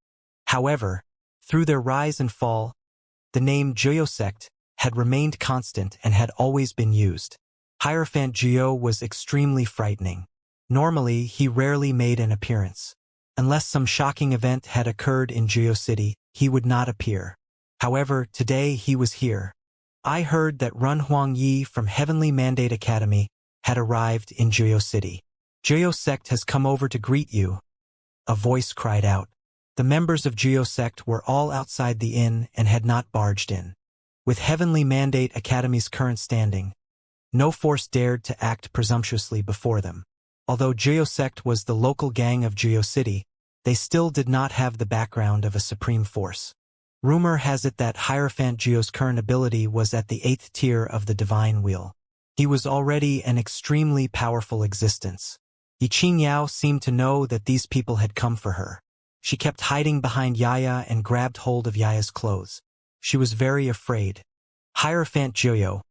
A: However, through their rise and fall, the name GeoSect had remained constant and had always been used. Hierophant Geo was extremely frightening. Normally, he rarely made an appearance. Unless some shocking event had occurred in GeoCity, he would not appear. However, today he was here. I heard that Renhuang Yi from Heavenly Mandate Academy had arrived in GeoCity. GeoSect has come over to greet you. A voice cried out. The members of GeoSect were all outside the inn and had not barged in. With Heavenly Mandate Academy's current standing, no force dared to act presumptuously before them. Although GeoSect was the local gang of GeoCity, they still did not have the background of a supreme force. Rumor has it that Hierophant Geo's current ability was at the 8th tier of the Divine Wheel. He was already an extremely powerful existence. Yi Qingyao seemed to know that these people had come for her. She kept hiding behind Yaya and grabbed hold of Yaya's clothes. She was very afraid. Hierophant Geo,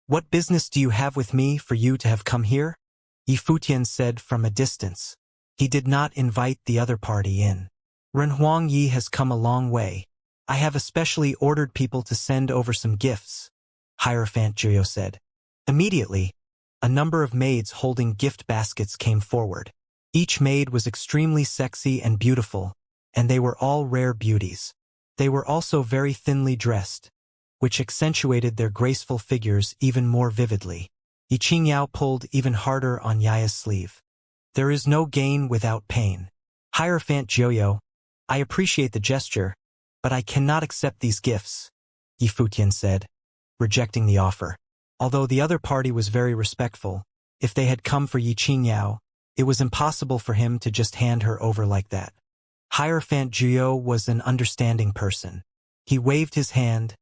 A: what business do you have with me for you to have come here? Yifuqian said from a distance. He did not invite the other party in. Renhuang Yi has come a long way. I have especially ordered people to send over some gifts, Hierophant Geo said. Immediately, a number of maids holding gift baskets came forward. Each maid was extremely sexy and beautiful, and they were all rare beauties. They were also very thinly dressed, which accentuated their graceful figures even more vividly. Yi Qingyao pulled even harder on Yaya's sleeve. There is no gain without pain. Hierophant Geo, I appreciate the gesture, but I cannot accept these gifts, Yifuqian said, rejecting the offer. Although the other party was very respectful, if they had come for Yi Qingyao, it was impossible for him to just hand her over like that. Hierophant Jiu was an understanding person. He waved his hand,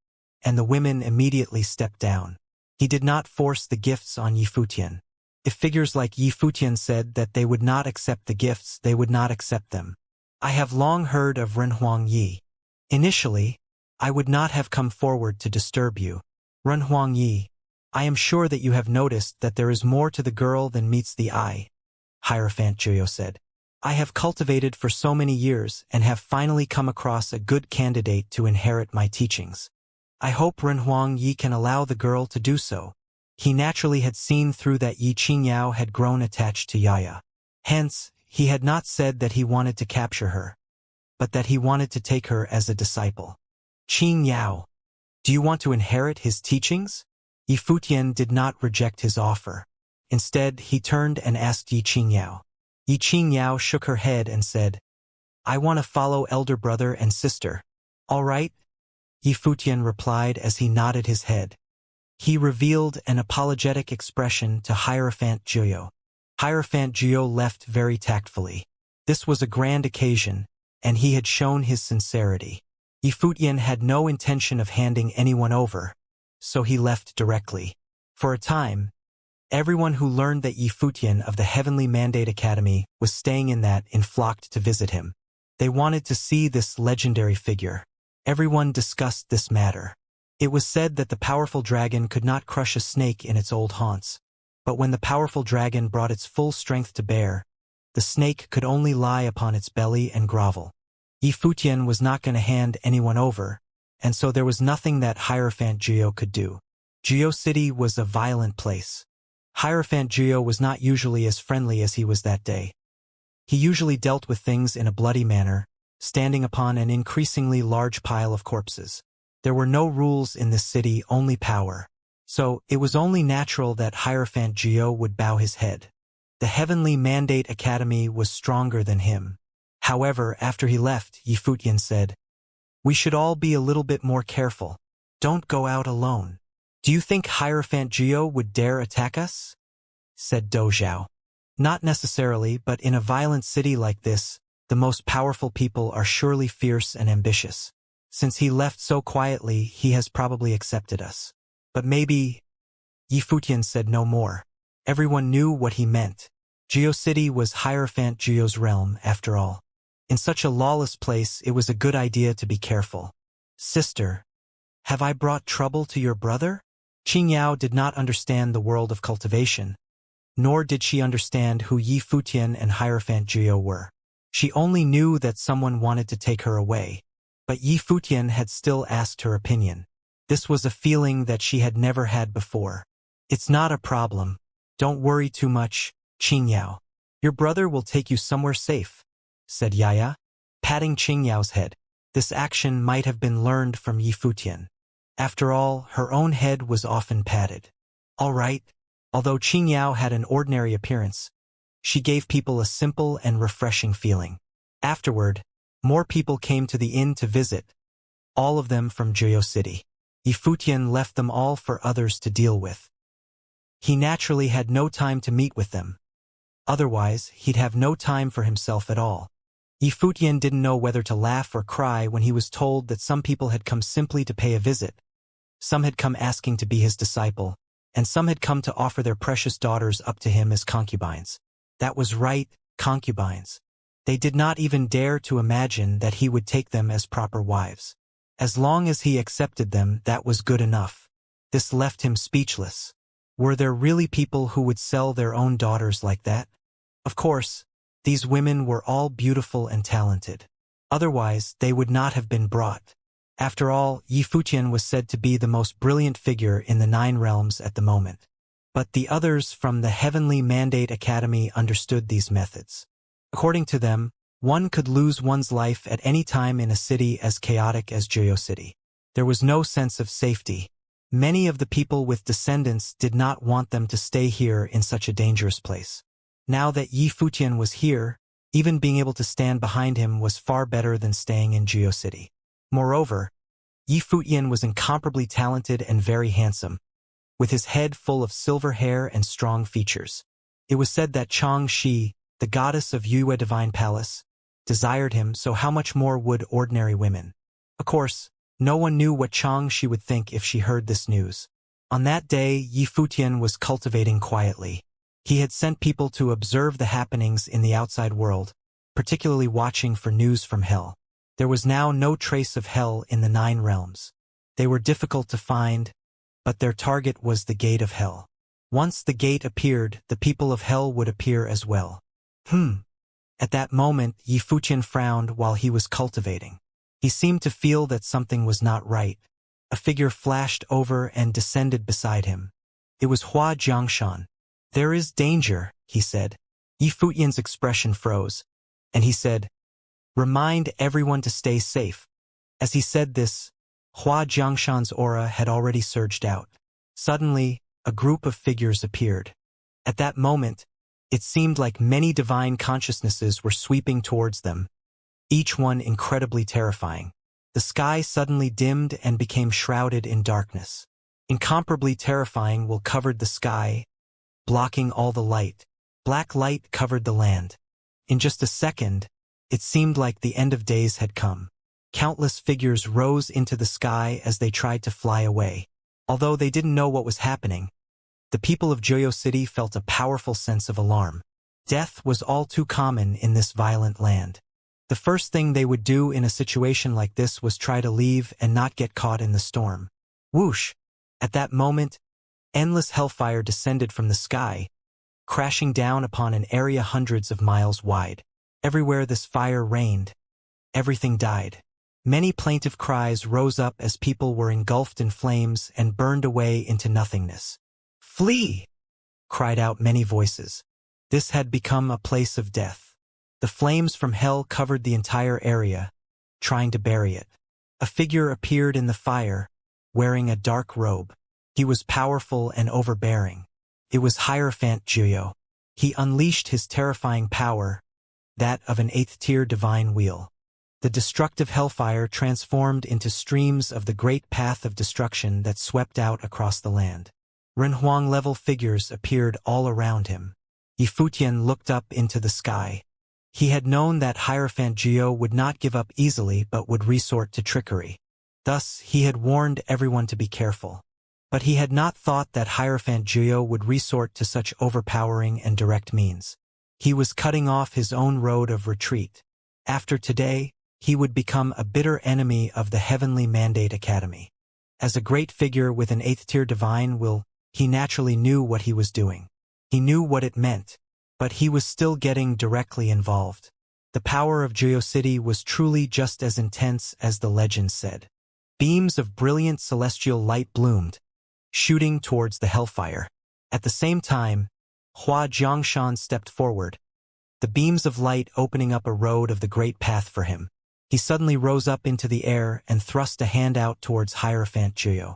A: and the women immediately stepped down. He did not force the gifts on Yifutian. If figures like Yifutian said that they would not accept the gifts, they would not accept them. I have long heard of Renhuang Yi. Initially, I would not have come forward to disturb you. Renhuang Yi, I am sure that you have noticed that there is more to the girl than meets the eye, Hierophant Jiu said. I have cultivated for so many years and have finally come across a good candidate to inherit my teachings. I hope Renhuang Yi can allow the girl to do so. He naturally had seen through that Yi Qingyao had grown attached to Yaya. Hence, he had not said that he wanted to capture her, but that he wanted to take her as a disciple. Qingyao, do you want to inherit his teachings? Yifutian did not reject his offer. Instead, he turned and asked Yi Qingyao. Yi Qingyao shook her head and said, I want to follow elder brother and sister. All right? Yifutian replied as he nodded his head. He revealed an apologetic expression to Hierophant Jiu. Hierophant Jiu left very tactfully. This was a grand occasion, and he had shown his sincerity. Yifutian had no intention of handing anyone over, so he left directly. For a time, everyone who learned that Yifutian of the Heavenly Mandate Academy was staying in that flocked to visit him. They wanted to see this legendary figure. Everyone discussed this matter. It was said that the powerful dragon could not crush a snake in its old haunts, but when the powerful dragon brought its full strength to bear, the snake could only lie upon its belly and grovel. Yifutian was not going to hand anyone over, and so there was nothing that Hierophant Jiu could do. Jiu City was a violent place. Hierophant Jiu was not usually as friendly as he was that day. He usually dealt with things in a bloody manner, standing upon an increasingly large pile of corpses. There were no rules in this city, only power. So, it was only natural that Hierophant Jiu would bow his head. The Heavenly Mandate Academy was stronger than him. However, after he left, Yifutian said, We should all be a little bit more careful. Don't go out alone. Do you think Hierophant Jiu would dare attack us? Said Dozhao. Not necessarily, but in a violent city like this, the most powerful people are surely fierce and ambitious. Since he left so quietly, he has probably accepted us. But maybe... Yifutian said no more. Everyone knew what he meant. Jiu City was Hierophant Jiu's realm, after all. In such a lawless place, it was a good idea to be careful. Sister, have I brought trouble to your brother? Qingyao did not understand the world of cultivation, nor did she understand who Yifutian and Hierophant Jiu were. She only knew that someone wanted to take her away, but Yifutian had still asked her opinion. This was a feeling that she had never had before. It's not a problem. Don't worry too much, Qingyao. Your brother will take you somewhere safe, said Yaya, patting Qingyao's head. This action might have been learned from Yifutian. After all, her own head was often patted. All right. Although Qingyao had an ordinary appearance, she gave people a simple and refreshing feeling. Afterward, more people came to the inn to visit, all of them from Jiu City. Yifutian left them all for others to deal with. He naturally had no time to meet with them. Otherwise, he'd have no time for himself at all. Yifutian didn't know whether to laugh or cry when he was told that some people had come simply to pay a visit. Some had come asking to be his disciple, and some had come to offer their precious daughters up to him as concubines. That was right, concubines. They did not even dare to imagine that he would take them as proper wives. As long as he accepted them, that was good enough. This left him speechless. Were there really people who would sell their own daughters like that? Of course, these women were all beautiful and talented. Otherwise, they would not have been brought. After all, Yifutian was said to be the most brilliant figure in the 9 realms at the moment. But the others from the Heavenly Mandate Academy understood these methods. According to them, one could lose one's life at any time in a city as chaotic as Jiu City. There was no sense of safety. Many of the people with descendants did not want them to stay here in such a dangerous place. Now that Yifutian was here, even being able to stand behind him was far better than staying in Jiu City. Moreover, Yifutian was incomparably talented and very handsome, with his head full of silver hair and strong features. It was said that Xianxia, the goddess of Yue Divine Palace, desired him, so how much more would ordinary women? Of course, no one knew what Xianxia would think if she heard this news. On that day, Yi Futian was cultivating quietly. He had sent people to observe the happenings in the outside world, particularly watching for news from hell. There was now no trace of hell in the 9 realms. They were difficult to find, but their target was the gate of hell. Once the gate appeared, the people of hell would appear as well. At that moment, Yi Futian frowned while he was cultivating. He seemed to feel that something was not right. A figure flashed over and descended beside him. It was Hua Jiangshan. "There is danger," he said. Yi Futian's expression froze, and he said, "Remind everyone to stay safe." As he said this, Hua Jiangshan's aura had already surged out. Suddenly, a group of figures appeared. At that moment, it seemed like many divine consciousnesses were sweeping towards them, each one incredibly terrifying. The sky suddenly dimmed and became shrouded in darkness. Incomparably terrifying will covered the sky, blocking all the light. Black light covered the land. In just a second, it seemed like the end of days had come. Countless figures rose into the sky as they tried to fly away. Although they didn't know what was happening, the people of Joyo City felt a powerful sense of alarm. Death was all too common in this violent land. The first thing they would do in a situation like this was try to leave and not get caught in the storm. Whoosh! At that moment, endless hellfire descended from the sky, crashing down upon an area hundreds of miles wide. Everywhere this fire rained, everything died. Many plaintive cries rose up as people were engulfed in flames and burned away into nothingness. "Flee!" cried out many voices. This had become a place of death. The flames from hell covered the entire area, trying to bury it. A figure appeared in the fire, wearing a dark robe. He was powerful and overbearing. It was Hierophant Juyo. He unleashed his terrifying power, that of an 8th-tier divine wheel. The destructive hellfire transformed into streams of the great path of destruction that swept out across the land. Renhuang-level figures appeared all around him. Yi Futian looked up into the sky. He had known that Hierophant Juyo would not give up easily but would resort to trickery. Thus, he had warned everyone to be careful. But he had not thought that Hierophant Juyo would resort to such overpowering and direct means. He was cutting off his own road of retreat. After today, he would become a bitter enemy of the Heavenly Mandate Academy. As a great figure with an 8th-tier divine will, he naturally knew what he was doing. He knew what it meant, but he was still getting directly involved. The power of Joyo City was truly just as intense as the legend said. Beams of brilliant celestial light bloomed, shooting towards the hellfire. At the same time, Hua Jiangshan stepped forward, the beams of light opening up a road of the great path for him. He suddenly rose up into the air and thrust a hand out towards Hierophant Juyo.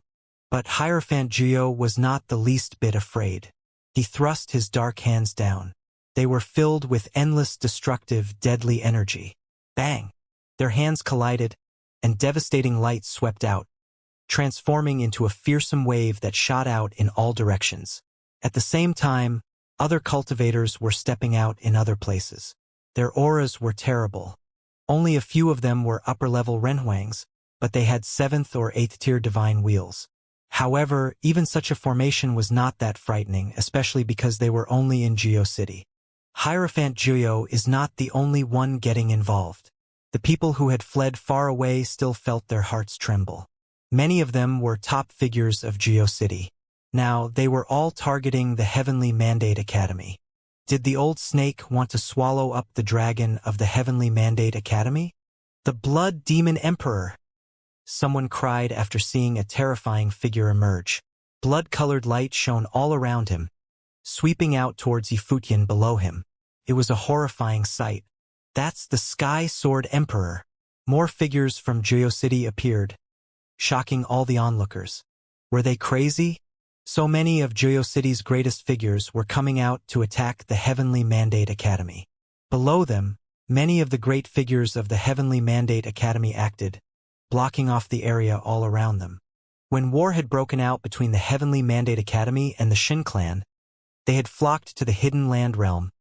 A: But Hierophant Juyo was not the least bit afraid. He thrust his dark hands down. They were filled with endless destructive, deadly energy. Bang! Their hands collided, and devastating light swept out, transforming into a fearsome wave that shot out in all directions. At the same time, other cultivators were stepping out in other places. Their auras were terrible. Only a few of them were upper-level Renhuangs, but they had 7th or 8th-tier divine wheels. However, even such a formation was not that frightening, especially because they were only in Joyo City. Hierophant Juyo is not the only one getting involved. The people who had fled far away still felt their hearts tremble. Many of them were top figures of Joyo City. Now, they were all targeting the Heavenly Mandate Academy. Did the old snake want to swallow up the dragon of the Heavenly Mandate Academy? The Blood Demon Emperor! Someone cried after seeing a terrifying figure emerge. Blood-colored light shone all around him, sweeping out towards Yi Futian below him. It was a horrifying sight. That's the Sky Sword Emperor. More figures from Joyo City appeared, shocking all the onlookers. Were they crazy? So many of Joyo City's greatest figures were coming out to attack the Heavenly Mandate Academy. Below them, many of the great figures of the Heavenly Mandate Academy acted, blocking off the area all around them. When war had broken out between the Heavenly Mandate Academy and the Shin clan, they had flocked to the Hidden Land realm,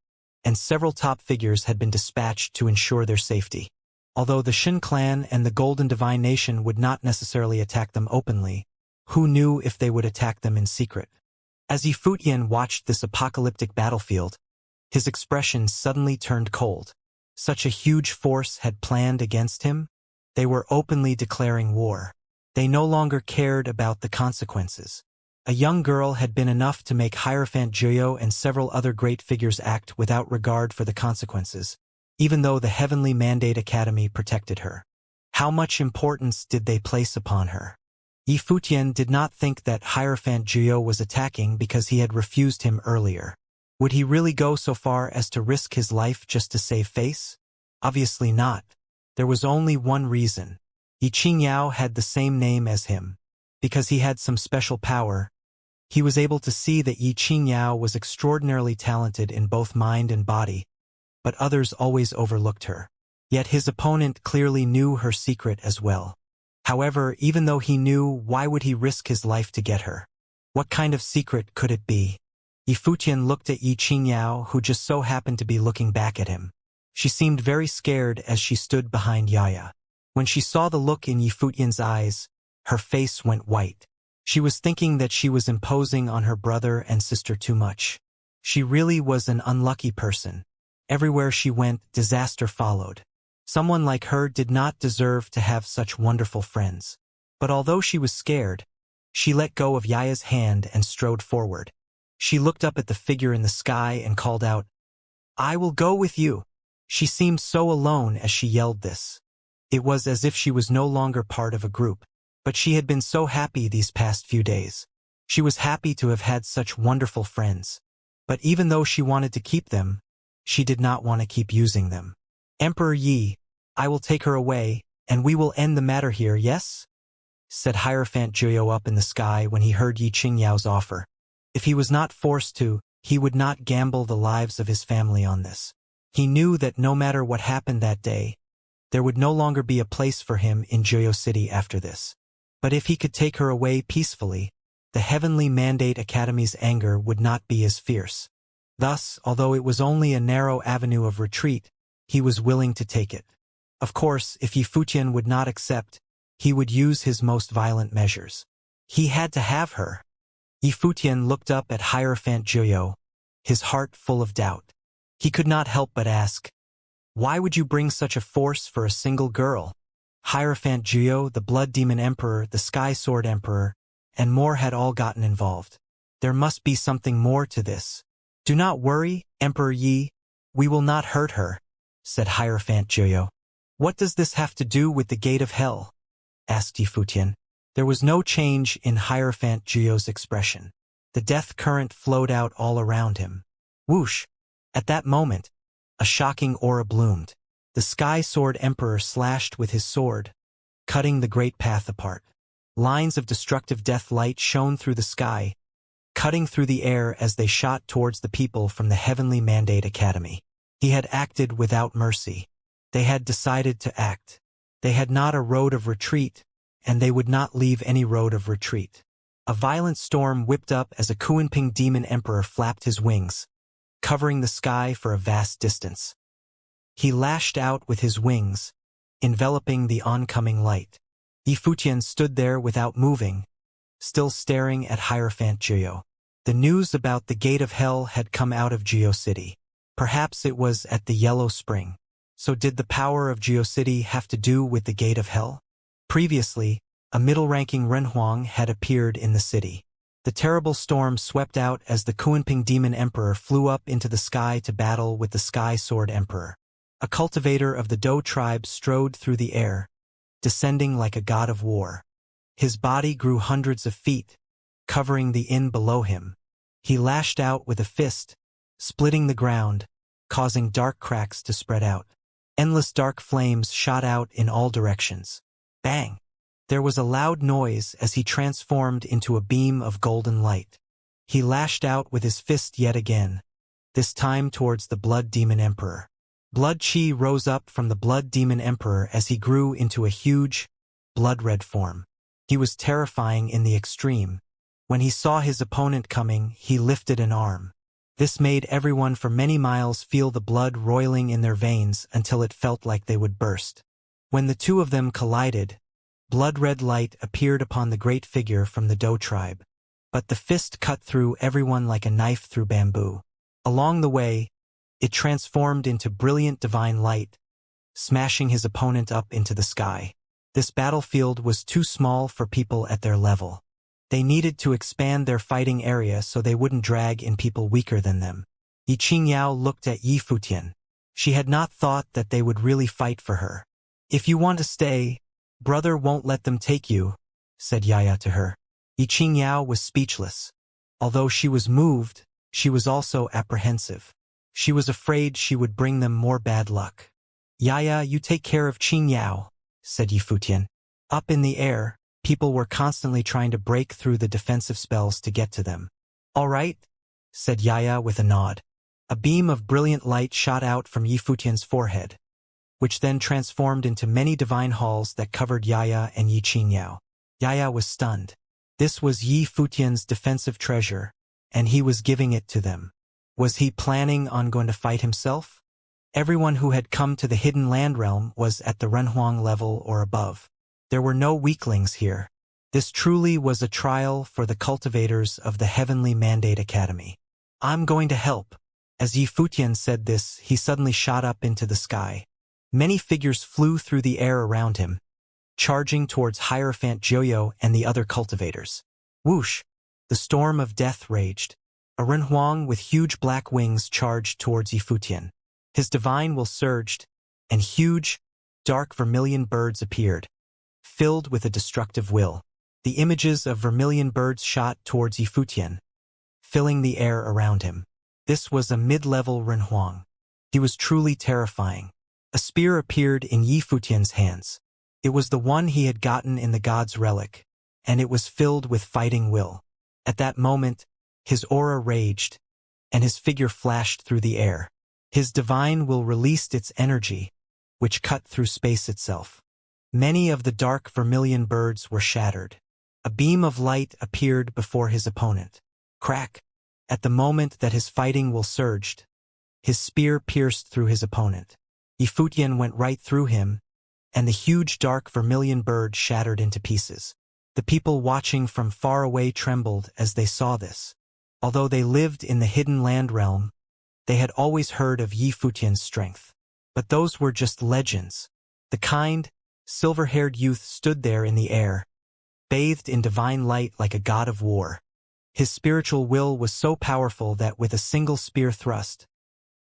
A: and several top figures had been dispatched to ensure their safety. Although the Shin clan and the Golden Divine Nation would not necessarily attack them openly, who knew if they would attack them in secret? As Yifutian watched this apocalyptic battlefield, his expression suddenly turned cold. Such a huge force had planned against him? They were openly declaring war. They no longer cared about the consequences. A young girl had been enough to make Hierophant Juyo and several other great figures act without regard for the consequences, even though the Heavenly Mandate Academy protected her. How much importance did they place upon her? Yifutian did not think that Hierophant Juyo was attacking because he had refused him earlier. Would he really go so far as to risk his life just to save face? Obviously not. There was only one reason. Xianxia had the same name as him. Because he had some special power, he was able to see that Xianxia was extraordinarily talented in both mind and body, but others always overlooked her. Yet his opponent clearly knew her secret as well. However, even though he knew, why would he risk his life to get her? What kind of secret could it be? Yifutian looked at Xianxia, who just so happened to be looking back at him. She seemed very scared as she stood behind Yaya. When she saw the look in Yifutian's eyes, her face went white. She was thinking that she was imposing on her brother and sister too much. She really was an unlucky person. Everywhere she went, disaster followed. Someone like her did not deserve to have such wonderful friends. But although she was scared, she let go of Yaya's hand and strode forward. She looked up at the figure in the sky and called out, "I will go with you." She seemed so alone as she yelled this. It was as if she was no longer part of a group. But she had been so happy these past few days. She was happy to have had such wonderful friends. But even though she wanted to keep them, she did not want to keep using them. "Emperor Yi, I will take her away, and we will end the matter here, yes?" said Hierophant Juyo up in the sky when he heard Xianxia's offer. If he was not forced to, he would not gamble the lives of his family on this. He knew that no matter what happened that day, there would no longer be a place for him in Juyo City after this. But if he could take her away peacefully, the Heavenly Mandate Academy's anger would not be as fierce. Thus, although it was only a narrow avenue of retreat, he was willing to take it. Of course, if Yifutian would not accept, he would use his most violent measures. He had to have her. Yifutian looked up at Hierophant Juyo, his heart full of doubt. He could not help but ask, "Why would you bring such a force for a single girl?" Hierophant Juyo, the Blood Demon Emperor, the Sky Sword Emperor, and more had all gotten involved. There must be something more to this. "Do not worry, Emperor Yi, we will not hurt her," said Hierophant Juyo. "What does this have to do with the Gate of Hell?" asked Yifutian. There was no change in Hierophant Juyo's expression. The death current flowed out all around him. Whoosh! At that moment, a shocking aura bloomed. The Sky Sword Emperor slashed with his sword, cutting the great path apart. Lines of destructive death light shone through the sky, cutting through the air as they shot towards the people from the Heavenly Mandate Academy. He had acted without mercy. They had decided to act. They had not a road of retreat, and they would not leave any road of retreat. A violent storm whipped up as a Kuanping Demon Emperor flapped his wings, covering the sky for a vast distance. He lashed out with his wings, enveloping the oncoming light. Yifutian stood there without moving, still staring at Hierophant Juyo. The news about the Gate of Hell had come out of Juyo City. Perhaps it was at the Yellow Spring. So did the power of Juyo City have to do with the Gate of Hell? Previously, a middle-ranking Renhuang had appeared in the city. The terrible storm swept out as the Kuanping Demon Emperor flew up into the sky to battle with the Sky Sword Emperor. A cultivator of the Dou tribe strode through the air, descending like a god of war. His body grew hundreds of feet, covering the inn below him. He lashed out with a fist, splitting the ground, causing dark cracks to spread out. Endless dark flames shot out in all directions. Bang! There was a loud noise as he transformed into a beam of golden light. He lashed out with his fist yet again, this time towards the Blood Demon Emperor. Blood chi rose up from the Blood Demon Emperor as he grew into a huge, blood-red form. He was terrifying in the extreme. When he saw his opponent coming, he lifted an arm. This made everyone for many miles feel the blood roiling in their veins until it felt like they would burst. When the two of them collided, blood-red light appeared upon the great figure from the Dou tribe. But the fist cut through everyone like a knife through bamboo. Along the way, it transformed into brilliant divine light, smashing his opponent up into the sky. This battlefield was too small for people at their level. They needed to expand their fighting area so they wouldn't drag in people weaker than them. Xianxia looked at Yi Futian. She had not thought that they would really fight for her. "If you want to stay, brother won't let them take you," said Yaya to her. Xianxia was speechless. Although she was moved, she was also apprehensive. She was afraid she would bring them more bad luck. "Yaya, you take care of Xianxia," said Yi Futian. Up in the air, people were constantly trying to break through the defensive spells to get to them. "All right," said Yaya with a nod. A beam of brilliant light shot out from Yi Futian's forehead, which then transformed into many divine halls that covered Yaya and Yi Xianxia. Yaya was stunned. This was Yi Futian's defensive treasure, and he was giving it to them. Was he planning on going to fight himself? Everyone who had come to the hidden land realm was at the Renhuang level or above. There were no weaklings here. This truly was a trial for the cultivators of the Heavenly Mandate Academy. "I'm going to help." As Yi Futian said this, he suddenly shot up into the sky. Many figures flew through the air around him, charging towards Hierophant Joyo and the other cultivators. Whoosh! The storm of death raged. A Renhuang with huge black wings charged towards Yi Futian. His divine will surged, and huge, dark vermilion birds appeared, filled with a destructive will. The images of vermilion birds shot towards Yi Futian, filling the air around him. This was a mid-level Renhuang. He was truly terrifying. A spear appeared in Yi Futian's hands. It was the one he had gotten in the god's relic, and it was filled with fighting will. At that moment, his aura raged, and his figure flashed through the air. His divine will released its energy, which cut through space itself. Many of the dark vermilion birds were shattered. A beam of light appeared before his opponent. Crack! At the moment that his fighting will surged, his spear pierced through his opponent. Yi Futian went right through him, and the huge dark vermilion bird shattered into pieces. The people watching from far away trembled as they saw this. Although they lived in the hidden land realm, they had always heard of Yi Futian's strength. But those were just legends. The kind, silver-haired youth stood there in the air, bathed in divine light like a god of war. His spiritual will was so powerful that with a single spear thrust,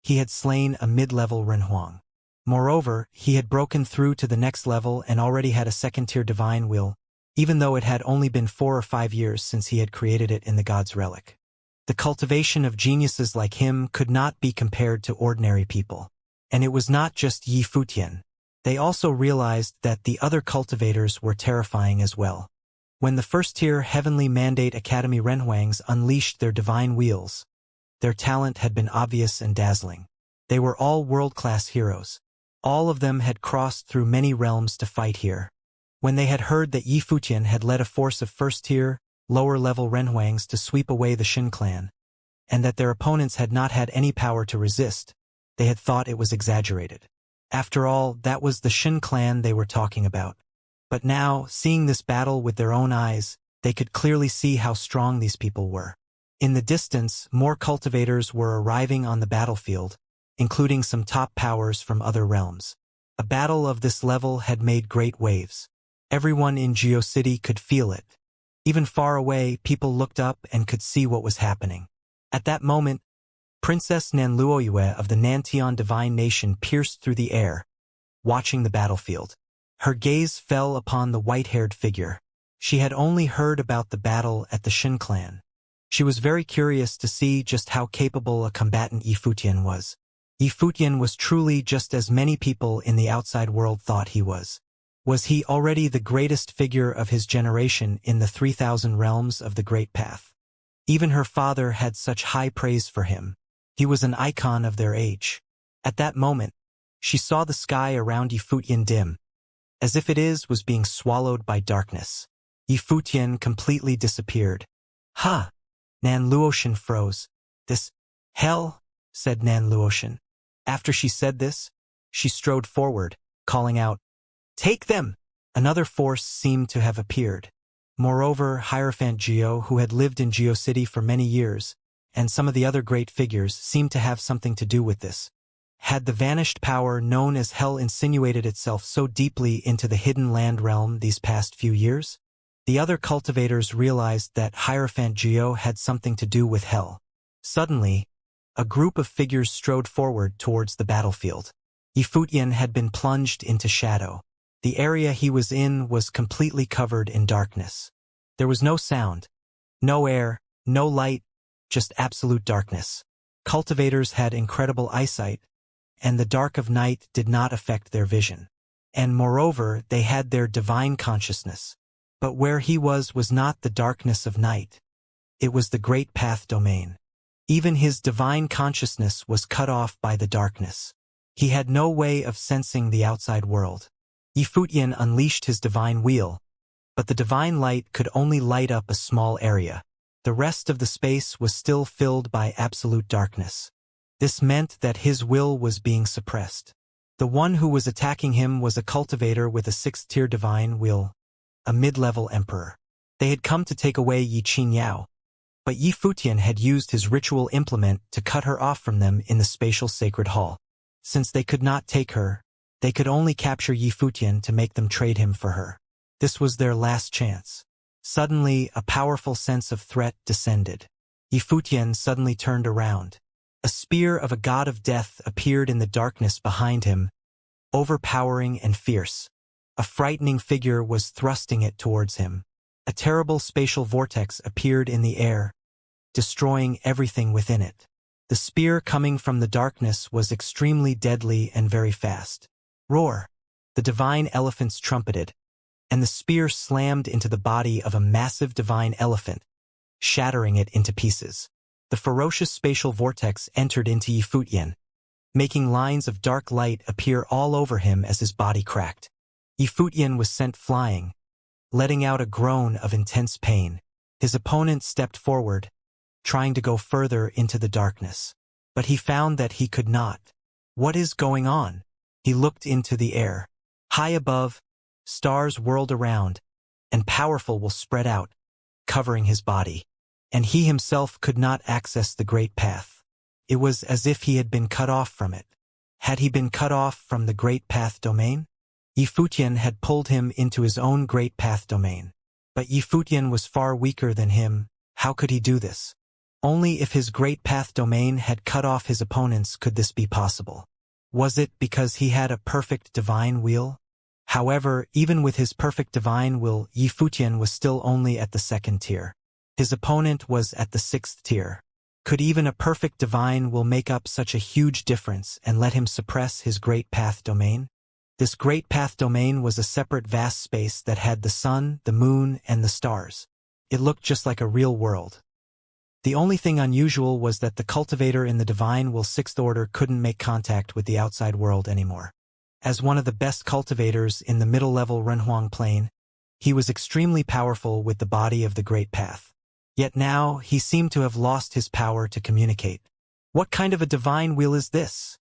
A: he had slain a mid-level Renhuang. Moreover, he had broken through to the next level and already had a second-tier divine will, even though it had only been 4 or 5 years since he had created it in the god's relic. The cultivation of geniuses like him could not be compared to ordinary people. And it was not just Yi Futian. They also realized that the other cultivators were terrifying as well. When the first-tier Heavenly Mandate Academy Renhuangs unleashed their divine wheels, their talent had been obvious and dazzling. They were all world-class heroes. All of them had crossed through many realms to fight here. When they had heard that Yi Futian had led a force of first-tier, lower-level Renhuangs to sweep away the Shin clan, and that their opponents had not had any power to resist, they had thought it was exaggerated. After all, that was the Shin clan they were talking about. But now, seeing this battle with their own eyes, they could clearly see how strong these people were. In the distance, more cultivators were arriving on the battlefield, including some top powers from other realms. A battle of this level had made great waves. Everyone in GeoCity could feel it. Even far away, people looked up and could see what was happening. At that moment, Princess Nanluoyue of the Nantian Divine Nation pierced through the air, watching the battlefield. Her gaze fell upon the white-haired figure. She had only heard about the battle at the Shin clan. She was very curious to see just how capable a combatant Yi Futian was. Yi Futian was truly just as many people in the outside world thought he was. Was he already the greatest figure of his generation in the 3,000 realms of the Great Path? Even her father had such high praise for him. He was an icon of their age. At that moment, she saw the sky around Yi Futian dim, as if was being swallowed by darkness. Yi Futian completely disappeared. Ha! Nan Luoshan froze. This Hell, said Nan Luotian. After she said this, she strode forward, calling out, Take them! Another force seemed to have appeared. Moreover, Hierophant Geo, who had lived in GeoCity for many years, and some of the other great figures seemed to have something to do with this. Had the vanished power known as Hell insinuated itself so deeply into the hidden land realm these past few years? The other cultivators realized that Hierophant Geo had something to do with Hell. Suddenly, a group of figures strode forward towards the battlefield. Yifutian had been plunged into shadow. The area he was in was completely covered in darkness. There was no sound, no air, no light, just absolute darkness. Cultivators had incredible eyesight, and the dark of night did not affect their vision. And moreover, they had their divine consciousness. But where he was not the darkness of night. It was the Great Path domain. Even his divine consciousness was cut off by the darkness. He had no way of sensing the outside world. Yifutian unleashed his divine wheel, but the divine light could only light up a small area. The rest of the space was still filled by absolute darkness. This meant that his will was being suppressed. The one who was attacking him was a cultivator with a 6th-tier divine will, a mid-level emperor. They had come to take away Xianxia, but Yifutian had used his ritual implement to cut her off from them in the spatial sacred hall. Since they could not take her, they could only capture Yifutian to make them trade him for her. This was their last chance. Suddenly, a powerful sense of threat descended. Yifutian suddenly turned around. A spear of a god of death appeared in the darkness behind him, overpowering and fierce. A frightening figure was thrusting it towards him. A terrible spatial vortex appeared in the air, destroying everything within it. The spear coming from the darkness was extremely deadly and very fast. Roar! The divine elephants trumpeted, and the spear slammed into the body of a massive divine elephant, shattering it into pieces. The ferocious spatial vortex entered into Yifutian, making lines of dark light appear all over him as his body cracked. Yifutian was sent flying, letting out a groan of intense pain. His opponent stepped forward, trying to go further into the darkness. But he found that he could not. What is going on? He looked into the air. High above, stars whirled around, and powerful will spread out, covering his body. And he himself could not access the Great Path. It was as if he had been cut off from it. Had he been cut off from the Great Path domain? Yifutian had pulled him into his own Great Path domain. But Yifutian was far weaker than him. How could he do this? Only if his Great Path domain had cut off his opponents could this be possible. Was it because he had a perfect divine will? However, even with his perfect divine will, Yifutian was still only at the 2nd tier. His opponent was at the 6th tier. Could even a perfect divine will make up such a huge difference and let him suppress his Great Path domain? This Great Path domain was a separate vast space that had the sun, the moon, and the stars. It looked just like a real world. The only thing unusual was that the cultivator in the divine will 6th order couldn't make contact with the outside world anymore. As one of the best cultivators in the middle-level Renhuang plane, he was extremely powerful with the body of the Great Path. Yet now, he seemed to have lost his power to communicate. What kind of a divine will is this?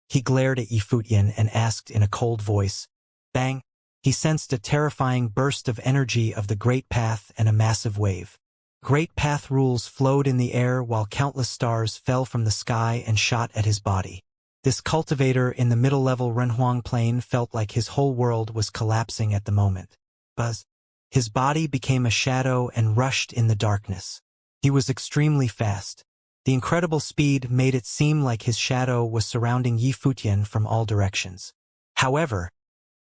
A: He glared at Yifutian and asked in a cold voice. Bang! He sensed a terrifying burst of energy of the Great Path and a massive wave. Great Path rules flowed in the air while countless stars fell from the sky and shot at his body. This cultivator in the middle-level Renhuang plane felt like his whole world was collapsing at the moment. Buzz! His body became a shadow and rushed in the darkness. He was extremely fast. The incredible speed made it seem like his shadow was surrounding Yifutian from all directions. However,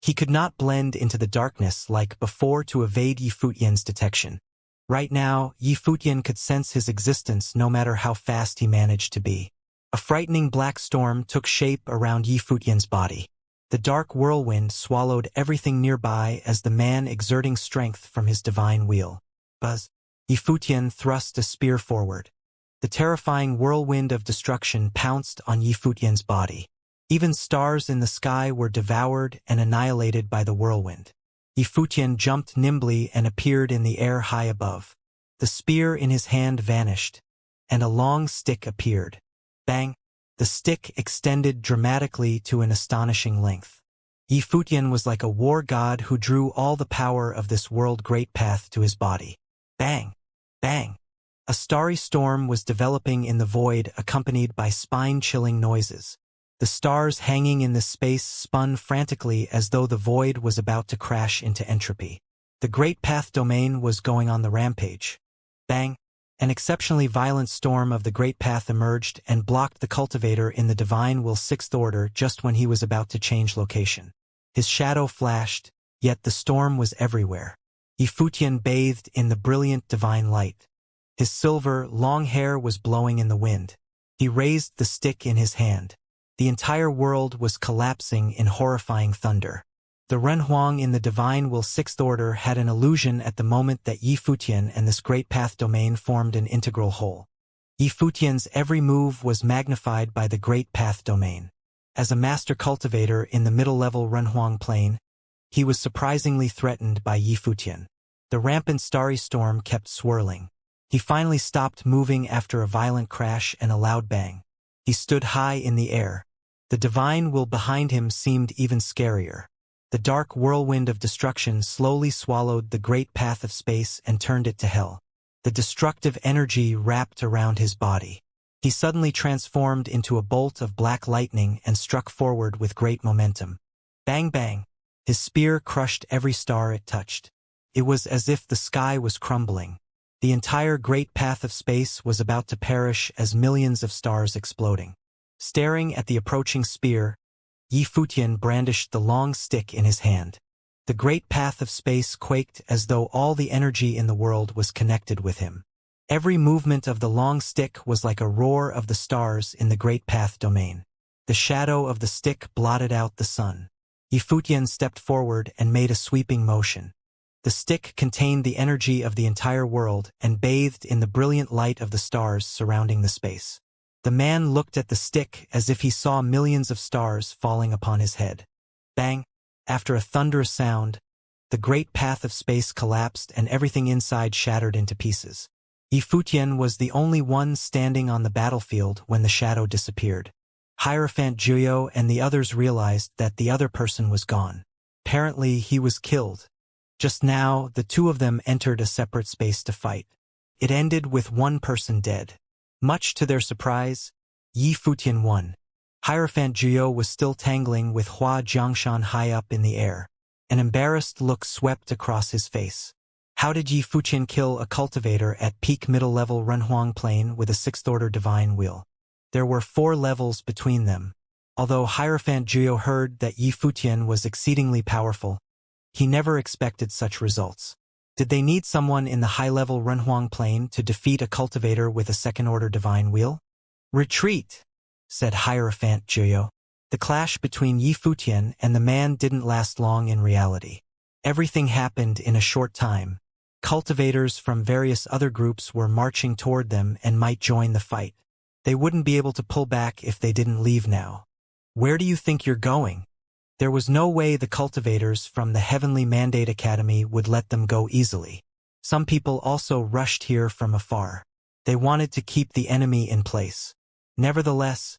A: he could not blend into the darkness like before to evade Yifutian's detection. Right now, Yifutian could sense his existence no matter how fast he managed to be. A frightening black storm took shape around Yifutian's body. The dark whirlwind swallowed everything nearby as the man exerting strength from his divine wheel. Buzz! Yifutian thrust a spear forward. The terrifying whirlwind of destruction pounced on Yifutian's body. Even stars in the sky were devoured and annihilated by the whirlwind. Yifutian jumped nimbly and appeared in the air high above. The spear in his hand vanished, and a long stick appeared. Bang! The stick extended dramatically to an astonishing length. Yi Futian was like a war god who drew all the power of this world-great path to his body. Bang! Bang! A starry storm was developing in the void, accompanied by spine-chilling noises. The stars hanging in this space spun frantically as though the void was about to crash into entropy. The Great Path domain was going on the rampage. Bang! An exceptionally violent storm of the Great Path emerged and blocked the cultivator in the Divine Will Sixth Order just when he was about to change location. His shadow flashed, yet the storm was everywhere. Yi Futian bathed in the brilliant divine light. His silver, long hair was blowing in the wind. He raised the stick in his hand. The entire world was collapsing in horrifying thunder. The Renhuang in the Divine Will Sixth Order had an illusion at the moment that Yi Futian and this Great Path domain formed an integral whole. Yi Futian's every move was magnified by the Great Path domain. As a master cultivator in the middle-level Renhuang plane, he was surprisingly threatened by Yi Futian. The rampant starry storm kept swirling. He finally stopped moving after a violent crash and a loud bang. He stood high in the air. The divine will behind him seemed even scarier. The dark whirlwind of destruction slowly swallowed the great path of space and turned it to hell. The destructive energy wrapped around his body. He suddenly transformed into a bolt of black lightning and struck forward with great momentum. Bang bang! His spear crushed every star it touched. It was as if the sky was crumbling. The entire great path of space was about to perish as millions of stars exploding. Staring at the approaching spear, Yi Futian brandished the long stick in his hand. The great path of space quaked as though all the energy in the world was connected with him. Every movement of the long stick was like a roar of the stars in the great path domain. The shadow of the stick blotted out the sun. Yi Futian stepped forward and made a sweeping motion. The stick contained the energy of the entire world and bathed in the brilliant light of the stars surrounding the space. The man looked at the stick as if he saw millions of stars falling upon his head. Bang! After a thunderous sound, the great path of space collapsed and everything inside shattered into pieces. Yi Futian was the only one standing on the battlefield when the shadow disappeared. Hierophant Juyo and the others realized that the other person was gone. Apparently, he was killed. Just now, the two of them entered a separate space to fight. It ended with one person dead. Much to their surprise, Yi Futian won. Hierophant Juyo was still tangling with Hua Jiangshan high up in the air. An embarrassed look swept across his face. How did Yi Futian kill a cultivator at peak middle-level Renhuang plane with a sixth-order divine will? There were 4 levels between them. Although Hierophant Juyo heard that Yi Futian was exceedingly powerful, he never expected such results. Did they need someone in the high-level Renhuang plane to defeat a cultivator with a second-order divine wheel? Retreat, said Hierophant Juyo. The clash between Yi Futian and the man didn't last long in reality. Everything happened in a short time. Cultivators from various other groups were marching toward them and might join the fight. They wouldn't be able to pull back if they didn't leave now. Where do you think you're going? There was no way the cultivators from the Heavenly Mandate Academy would let them go easily. Some people also rushed here from afar. They wanted to keep the enemy in place. Nevertheless,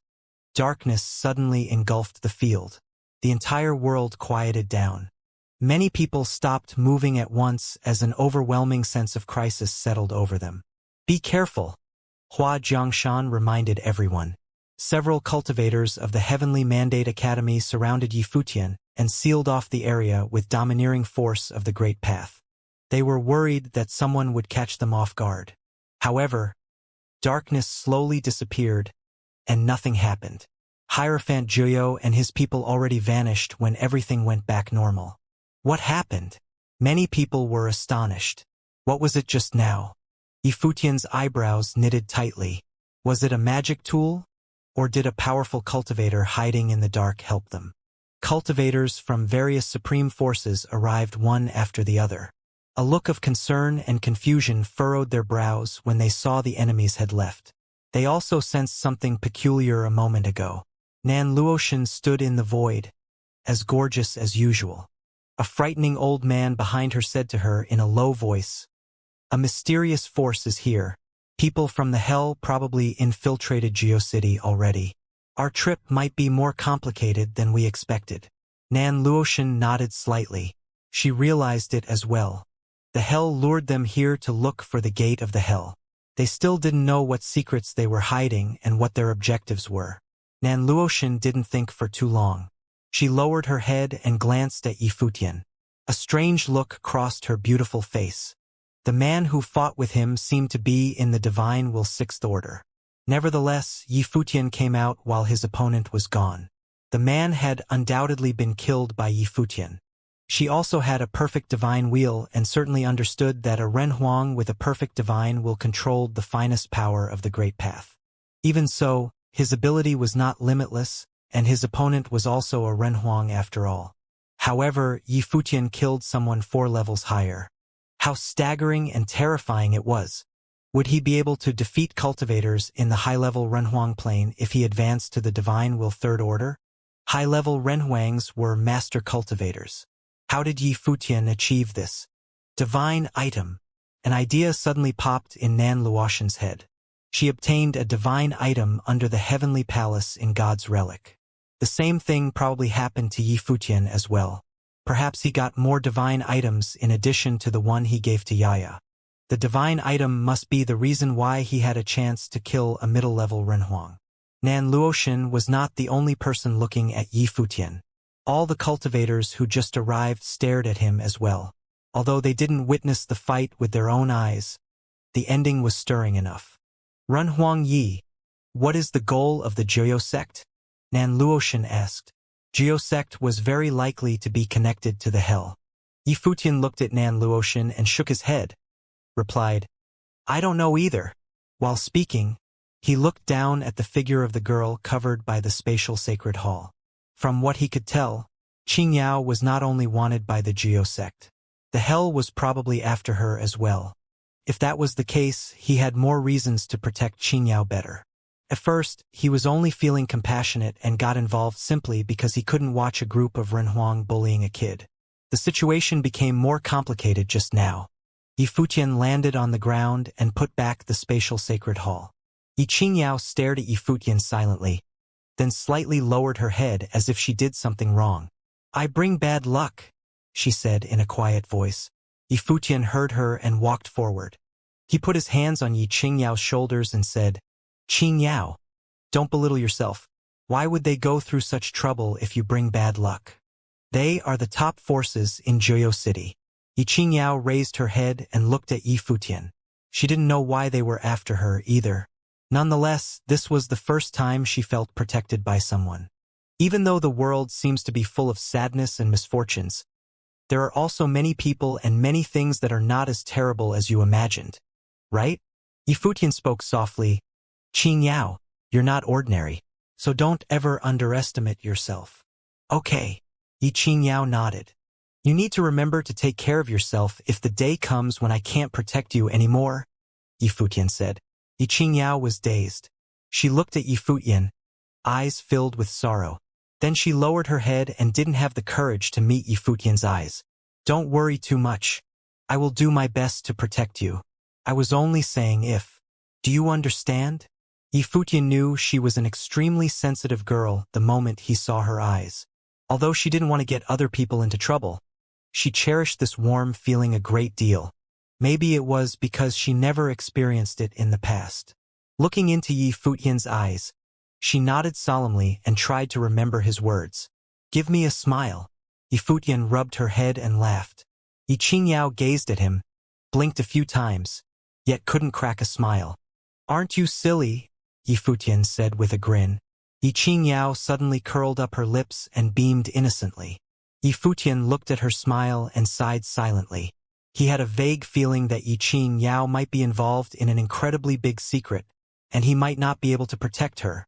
A: darkness suddenly engulfed the field. The entire world quieted down. Many people stopped moving at once as an overwhelming sense of crisis settled over them. Be careful, Hua Jiangshan reminded everyone. Several cultivators of the Heavenly Mandate Academy surrounded Yi Futian and sealed off the area with domineering force of the Great Path. They were worried that someone would catch them off guard. However, darkness slowly disappeared, and nothing happened. Hierophant Juyo and his people already vanished when everything went back normal. What happened? Many people were astonished. What was it just now? Yi Futian's eyebrows knitted tightly. Was it a magic tool? Or did a powerful cultivator hiding in the dark help them? Cultivators from various supreme forces arrived one after the other. A look of concern and confusion furrowed their brows when they saw the enemies had left. They also sensed something peculiar a moment ago. Nan Luoshan stood in the void, as gorgeous as usual. A frightening old man behind her said to her in a low voice, "A mysterious force is here. People from the hell probably infiltrated GeoCity already. Our trip might be more complicated than we expected. Nan Luoshan nodded slightly. She realized it as well. The hell lured them here to look for the gate of the hell. They still didn't know what secrets they were hiding and what their objectives were. Nan Luoshan didn't think for too long. She lowered her head and glanced at Yi Futian. A strange look crossed her beautiful face. The man who fought with him seemed to be in the Divine Will Sixth Order. Nevertheless, Yi Futian came out while his opponent was gone. The man had undoubtedly been killed by Yi Futian. She also had a perfect divine will and certainly understood that a Renhuang with a perfect divine will controlled the finest power of the Great Path. Even so, his ability was not limitless, and his opponent was also a Renhuang after all. However, Yi Futian killed someone 4 levels higher. How staggering and terrifying it was. Would he be able to defeat cultivators in the high-level Renhuang plane if he advanced to the Divine Will Third Order? High-level Renhuangs were master cultivators. How did Yi Futian achieve this? Divine item. An idea suddenly popped in Nan Luoshan's head. She obtained a divine item under the heavenly palace in God's relic. The same thing probably happened to Yi Futian as well. Perhaps he got more divine items in addition to the one he gave to Yaya. The divine item must be the reason why he had a chance to kill a middle-level Renhuang. Nan Luoshan was not the only person looking at Yi Futian. All the cultivators who just arrived stared at him as well. Although they didn't witness the fight with their own eyes, the ending was stirring enough. Renhuang Yi, what is the goal of the Joyo sect? Nan Luoshan asked. Joyo sect was very likely to be connected to the hell. Yi Futian looked at Nan Luoshan and shook his head. Replied, I don't know either. While speaking, he looked down at the figure of the girl covered by the spatial sacred hall. From what he could tell, Xianxia was not only wanted by the Joyo sect. The hell was probably after her as well. If that was the case, he had more reasons to protect Xianxia better. At first, he was only feeling compassionate and got involved simply because he couldn't watch a group of Renhuang bullying a kid. The situation became more complicated just now. Yi Futian landed on the ground and put back the spatial sacred hall. Yi Xianxia stared at Yi Futian silently, then slightly lowered her head as if she did something wrong. I bring bad luck, she said in a quiet voice. Yi Futian heard her and walked forward. He put his hands on Yi Xianxiao's shoulders and said, Xianxia, don't belittle yourself. Why would they go through such trouble if you bring bad luck? They are the top forces in Joyo City. Yi Xianxia raised her head and looked at Yi Futian. She didn't know why they were after her either. Nonetheless, this was the first time she felt protected by someone. Even though the world seems to be full of sadness and misfortunes, there are also many people and many things that are not as terrible as you imagined. Right? Yi Futian spoke softly. Xianxia, you're not ordinary, so don't ever underestimate yourself. Okay. Yi Xianxia nodded. You need to remember to take care of yourself if the day comes when I can't protect you anymore, Yi Futian said. Yi Xianxia was dazed. She looked at Yi Futian, eyes filled with sorrow. Then she lowered her head and didn't have the courage to meet Yi Futian's eyes. Don't worry too much. I will do my best to protect you. I was only saying if. Do you understand? Yi Futian knew she was an extremely sensitive girl the moment he saw her eyes. Although she didn't want to get other people into trouble, she cherished this warm feeling a great deal. Maybe it was because she never experienced it in the past. Looking into Yi Futian's eyes, she nodded solemnly and tried to remember his words. Give me a smile. Yi Futian rubbed her head and laughed. Yi Xianxia gazed at him, blinked a few times, yet couldn't crack a smile. Aren't you silly? Yi Futian said with a grin. Yi Xianxia suddenly curled up her lips and beamed innocently. Yi Futian looked at her smile and sighed silently. He had a vague feeling that Yi Xianxia might be involved in an incredibly big secret, and he might not be able to protect her.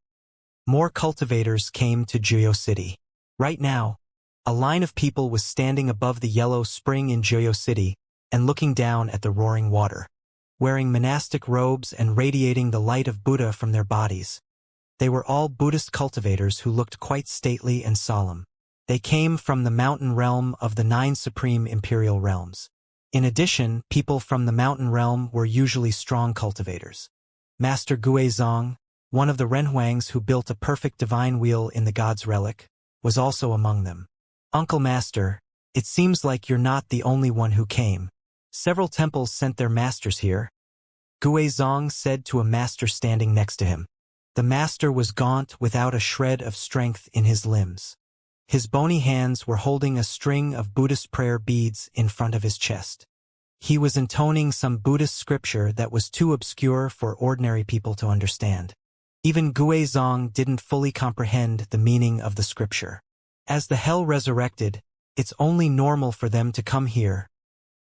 A: More cultivators came to Joyo City. Right now, a line of people was standing above the yellow spring in Joyo City and looking down at the roaring water, wearing monastic robes and radiating the light of Buddha from their bodies. They were all Buddhist cultivators who looked quite stately and solemn. They came from the mountain realm of the 9 supreme imperial realms. In addition, people from the mountain realm were usually strong cultivators. Master Guizong, one of the Renhuangs who built a perfect divine wheel in the god's relic, was also among them. Uncle Master, it seems like you're not the only one who came. Several temples sent their masters here, Guizong said to a master standing next to him. The master was gaunt without a shred of strength in his limbs. His bony hands were holding a string of Buddhist prayer beads in front of his chest. He was intoning some Buddhist scripture that was too obscure for ordinary people to understand. Even Guizong didn't fully comprehend the meaning of the scripture. As the hell resurrected, it's only normal for them to come here,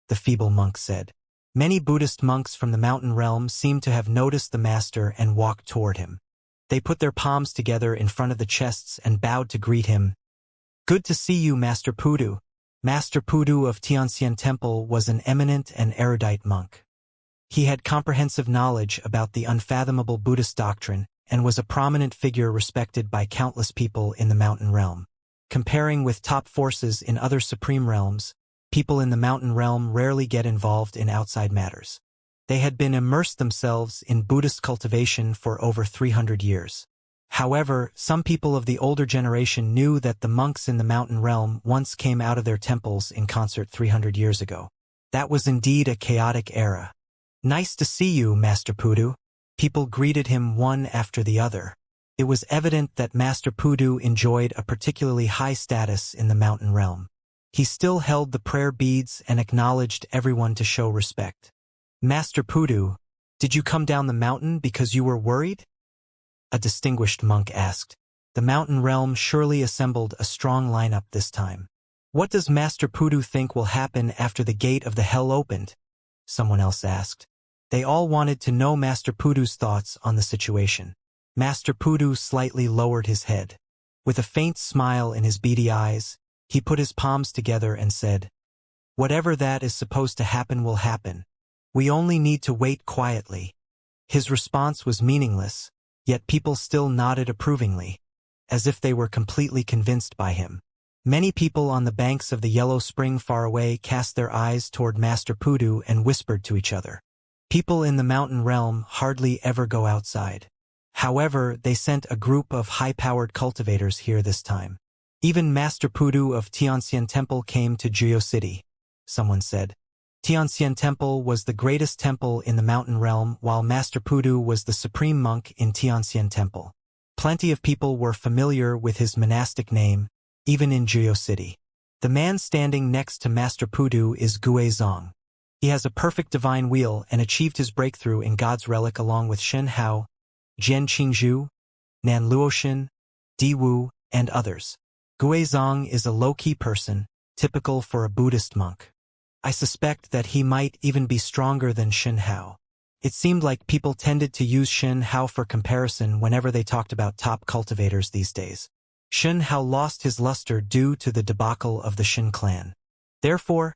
A: the feeble monk said. Many Buddhist monks from the mountain realm seemed to have noticed the master and walked toward him. They put their palms together in front of the chests and bowed to greet him. Good to see you, Master Pudu. Master Pudu of Xianxia Temple was an eminent and erudite monk. He had comprehensive knowledge about the unfathomable Buddhist doctrine and was a prominent figure respected by countless people in the mountain realm. Comparing with top forces in other supreme realms, people in the mountain realm rarely get involved in outside matters. They had been immersed themselves in Buddhist cultivation for over 300 years. However, some people of the older generation knew that the monks in the mountain realm once came out of their temples in concert 300 years ago. That was indeed a chaotic era. Nice to see you, Master Pudu. People greeted him one after the other. It was evident that Master Pudu enjoyed a particularly high status in the mountain realm. He still held the prayer beads and acknowledged everyone to show respect. Master Pudu, did you come down the mountain because you were worried? A distinguished monk asked. The mountain realm surely assembled a strong lineup this time. What does Master Pudu think will happen after the gate of the hell opened? Someone else asked. They all wanted to know Master Pudu's thoughts on the situation. Master Pudu slightly lowered his head. With a faint smile in his beady eyes, he put his palms together and said, "Whatever that is supposed to happen will happen. We only need to wait quietly." His response was meaningless, yet people still nodded approvingly, as if they were completely convinced by him. Many people on the banks of the yellow spring far away cast their eyes toward Master Pudu and whispered to each other. People in the mountain realm hardly ever go outside. However, they sent a group of high-powered cultivators here this time. Even Master Pudu of Xianxia Temple came to Juyo City, someone said. Xianxia Temple was the greatest temple in the mountain realm, while Master Pudu was the supreme monk in Xianxia Temple. Plenty of people were familiar with his monastic name, even in Juyo City. The man standing next to Master Pudu is Guizong. He has a perfect divine wheel and achieved his breakthrough in God's relic along with Shen Hao, Jian Qingzhu, Nan Luoshin, Di Wu, and others. Guizong is a low-key person, typical for a Buddhist monk. I suspect that he might even be stronger than Shen Hao. It seemed like people tended to use Shen Hao for comparison whenever they talked about top cultivators these days. Shen Hao lost his luster due to the debacle of the Shen clan. Therefore,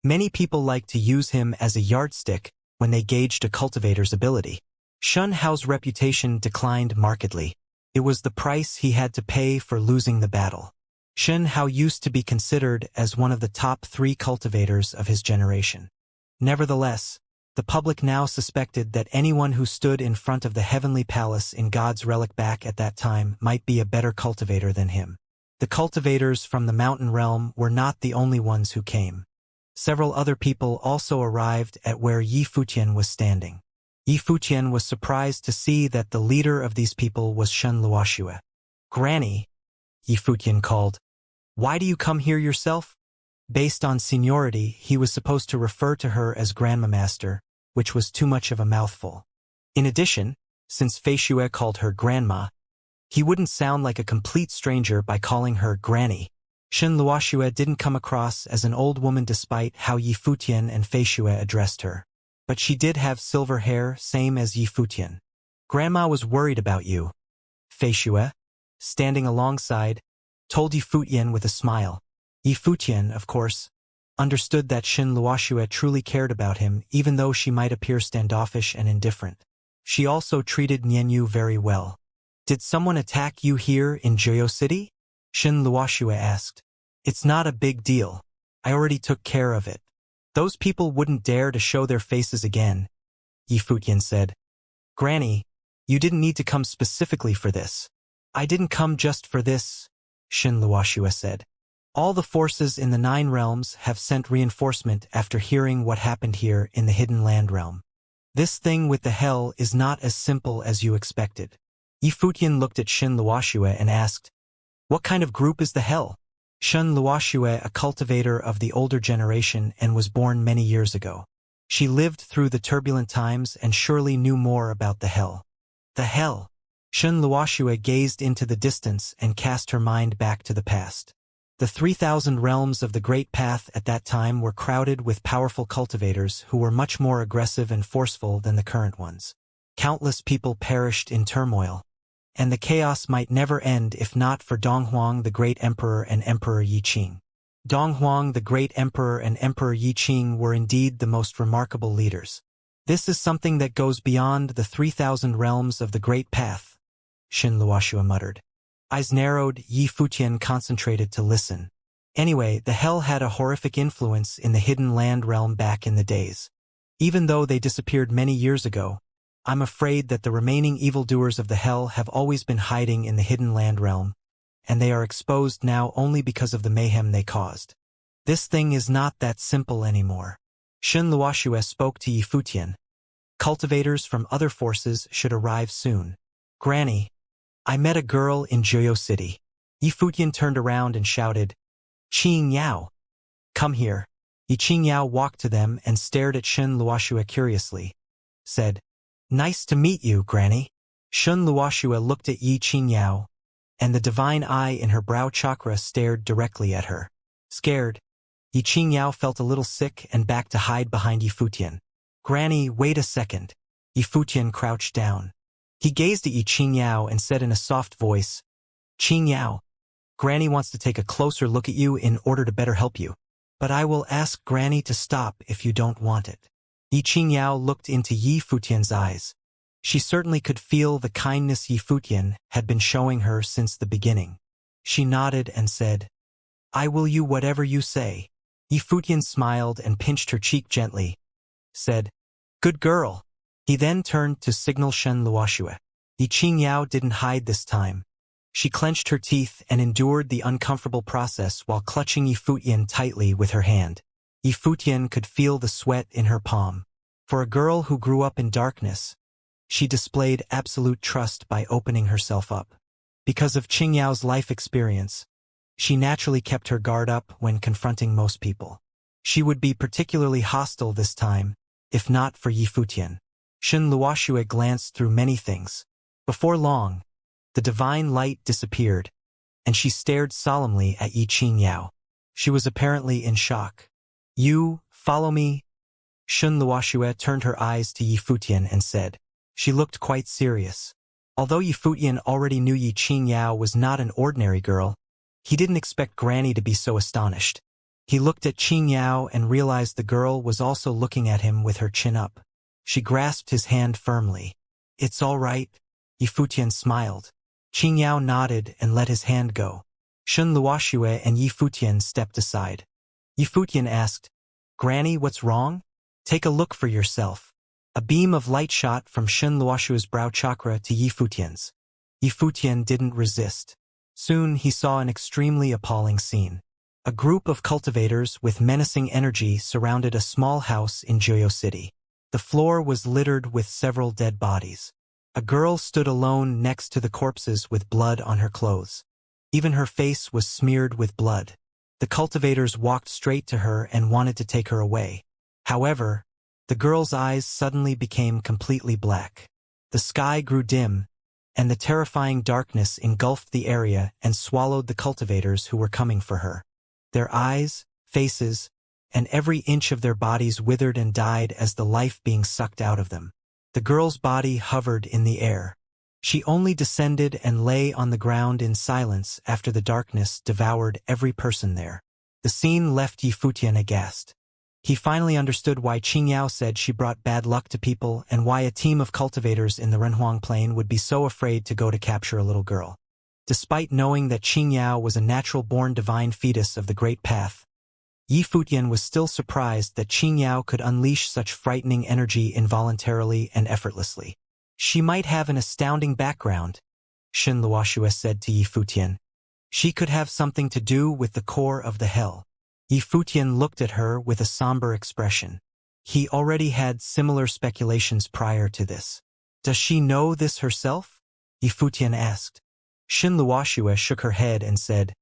A: many people liked to use him as a yardstick when they gauged a cultivator's ability. Shen Hao's reputation declined markedly. It was the price he had to pay for losing the battle. Shen Hao used to be considered as one of the top 3 cultivators of his generation. Nevertheless, the public now suspected that anyone who stood in front of the heavenly palace in God's relic back at that time might be a better cultivator than him. The cultivators from the mountain realm were not the only ones who came. Several other people also arrived at where Yi Futian was standing. Yi Futian was surprised to see that the leader of these people was Shen Luoxue. "Granny," Yi Futian called. "Why do you come here yourself?" Based on seniority, he was supposed to refer to her as Grandma Master, which was too much of a mouthful. In addition, since Fei Xue called her Grandma, he wouldn't sound like a complete stranger by calling her Granny. Shen Luoxue didn't come across as an old woman despite how Yi Futian and Fei Xue addressed her. But she did have silver hair, same as Yi Futian. "Grandma was worried about you," Fei Xue, standing alongside, told Yi Futian with a smile. Yi Futian, of course, understood that Shen Luoxue truly cared about him, even though she might appear standoffish and indifferent. She also treated Nianyu very well. "Did someone attack you here in Juyo City?" Shen Luoxue asked. "It's not a big deal. I already took care of it. Those people wouldn't dare to show their faces again," Yi Futian said. Granny, you didn't need to come specifically for this. I didn't come just for this, Xianxia said. All the forces in the 9 realms have sent reinforcement after hearing what happened here in the Hidden Land realm. This thing with the hell is not as simple as you expected. Yifutian looked at Xianxia and asked, "What kind of group is the hell?" Xianxia, a cultivator of the older generation and was born many years ago. She lived through the turbulent times and surely knew more about the hell. The hell? Xianxia gazed into the distance and cast her mind back to the past. The 3,000 realms of the Great Path at that time were crowded with powerful cultivators who were much more aggressive and forceful than the current ones. Countless people perished in turmoil, and the chaos might never end if not for Donghuang the Great Emperor and Emperor Yiqing. Donghuang the Great Emperor and Emperor Yiqing were indeed the most remarkable leaders. This is something that goes beyond the 3,000 realms of the Great Path, Xianxia muttered. Eyes narrowed, Yifutian concentrated to listen. Anyway, the hell had a horrific influence in the Hidden Land realm back in the days. Even though they disappeared many years ago, I'm afraid that the remaining evildoers of the hell have always been hiding in the Hidden Land realm, and they are exposed now only because of the mayhem they caused. This thing is not that simple anymore. Xianxia spoke to Yifutian. Cultivators from other forces should arrive soon. Granny, I met a girl in Joyo City. Yifutian turned around and shouted, "Xianxia, come here." Xianxia walked to them and stared at Xianxia curiously. Said, "Nice to meet you, Granny." Xianxia looked at Xianxia, and the divine eye in her brow chakra stared directly at her. Scared, Xianxia felt a little sick and backed to hide behind Yifutian. "Granny, wait a second." Yifutian crouched down. He gazed at Xianxia and said in a soft voice, "Xianxia, Granny wants to take a closer look at you in order to better help you. But I will ask Granny to stop if you don't want it." Xianxia looked into Yifutian's eyes. She certainly could feel the kindness Yifutian had been showing her since the beginning. She nodded and said, "I will you whatever you say." Yifutian smiled and pinched her cheek gently. Said, "Good girl." He then turned to signal Xianxia. Xianxia didn't hide this time. She clenched her teeth and endured the uncomfortable process while clutching Yifutian tightly with her hand. Yifutian could feel the sweat in her palm. For a girl who grew up in darkness, she displayed absolute trust by opening herself up. Because of Qingyao's life experience, she naturally kept her guard up when confronting most people. She would be particularly hostile this time, if not for Yifutian. Xianxia glanced through many things. Before long, the divine light disappeared, and she stared solemnly at Xianxia. She was apparently in shock. "You, follow me?" Xianxia turned her eyes to Yifutian and said. She looked quite serious. Although Yifutian already knew Xianxia was not an ordinary girl, he didn't expect Granny to be so astonished. He looked at Xianxia and realized the girl was also looking at him with her chin up. She grasped his hand firmly. "It's all right." Yifutian smiled. Xianxia nodded and let his hand go. Xianxia and Yifutian stepped aside. Yifutian asked, "Granny, what's wrong? Take a look for yourself." A beam of light shot from Xianxia's brow chakra to Yifutian's. Yifutian didn't resist. Soon he saw an extremely appalling scene. A group of cultivators with menacing energy surrounded a small house in Joyo City. The floor was littered with several dead bodies. A girl stood alone next to the corpses with blood on her clothes. Even her face was smeared with blood. The cultivators walked straight to her and wanted to take her away. However, the girl's eyes suddenly became completely black. The sky grew dim, and the terrifying darkness engulfed the area and swallowed the cultivators who were coming for her. Their eyes, faces, and every inch of their bodies withered and died as the life being sucked out of them. The girl's body hovered in the air. She only descended and lay on the ground in silence after the darkness devoured every person there. The scene left Yifutian aghast. He finally understood why Qingya said she brought bad luck to people and why a team of cultivators in the Renhuang Plain would be so afraid to go to capture a little girl. Despite knowing that Qingya was a natural-born divine fetus of the Great Path, Yifutian was still surprised that Qingya could unleash such frightening energy involuntarily and effortlessly. She might have an astounding background, Shen Luoxue said to Yi Futian. She could have something to do with the core of the hell. Yi Futian looked at her with a somber expression. He already had similar speculations prior to this. Does she know this herself? Yi Futian asked. Shen Luoxue shook her head and said,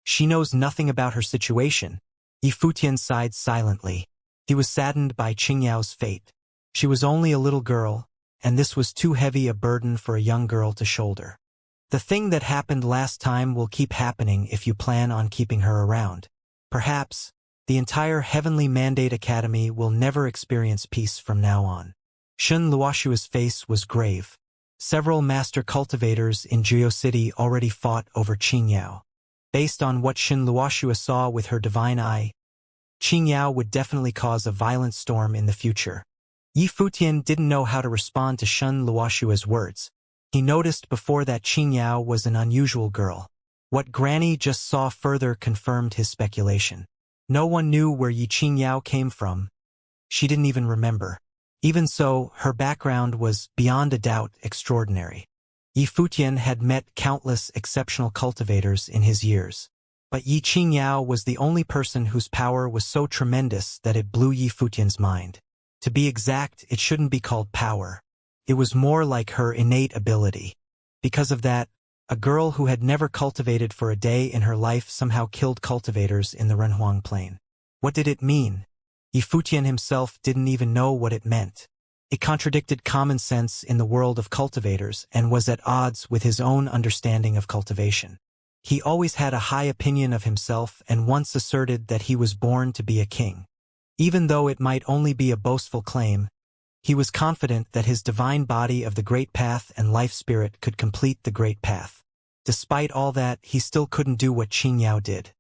A: She knows nothing about her situation. Yi Futian sighed silently. He was saddened by Qingyao's fate. She was only a little girl, and this was too heavy a burden for a young girl to shoulder. The thing that happened last time will keep happening if you plan on keeping her around. Perhaps, the entire Heavenly Mandate Academy will never experience peace from now on. Shen Luoxue's face was grave. Several master cultivators in Juyou City already fought over Qingyao. Based on what Shen Luoxue saw with her divine eye, Qingyao would definitely cause a violent storm in the future. Yi Futian didn't know how to respond to Shen Luoxue's words. He noticed before that Qingyao was an unusual girl. What Granny just saw further confirmed his speculation. No one knew where Yi Qingyao came from. She didn't even remember. Even so, her background was, beyond a doubt, extraordinary. Yi Futian had met countless exceptional cultivators in his years. But Yi Qingyao was the only person whose power was so tremendous that it blew Yi Futian's mind. To be exact, it shouldn't be called power. It was more like her innate ability. Because of that, a girl who had never cultivated for a day in her life somehow killed cultivators in the Renhuang Plain. What did it mean? Yi Futian himself didn't even know what it meant. It contradicted common sense in the world of cultivators and was at odds with his own understanding of cultivation. He always had a high opinion of himself and once asserted that he was born to be a king. Even though it might only be a boastful claim, he was confident that his divine body of the Great Path and life spirit could complete the Great Path. Despite all that, he still couldn't do what Qingyao did.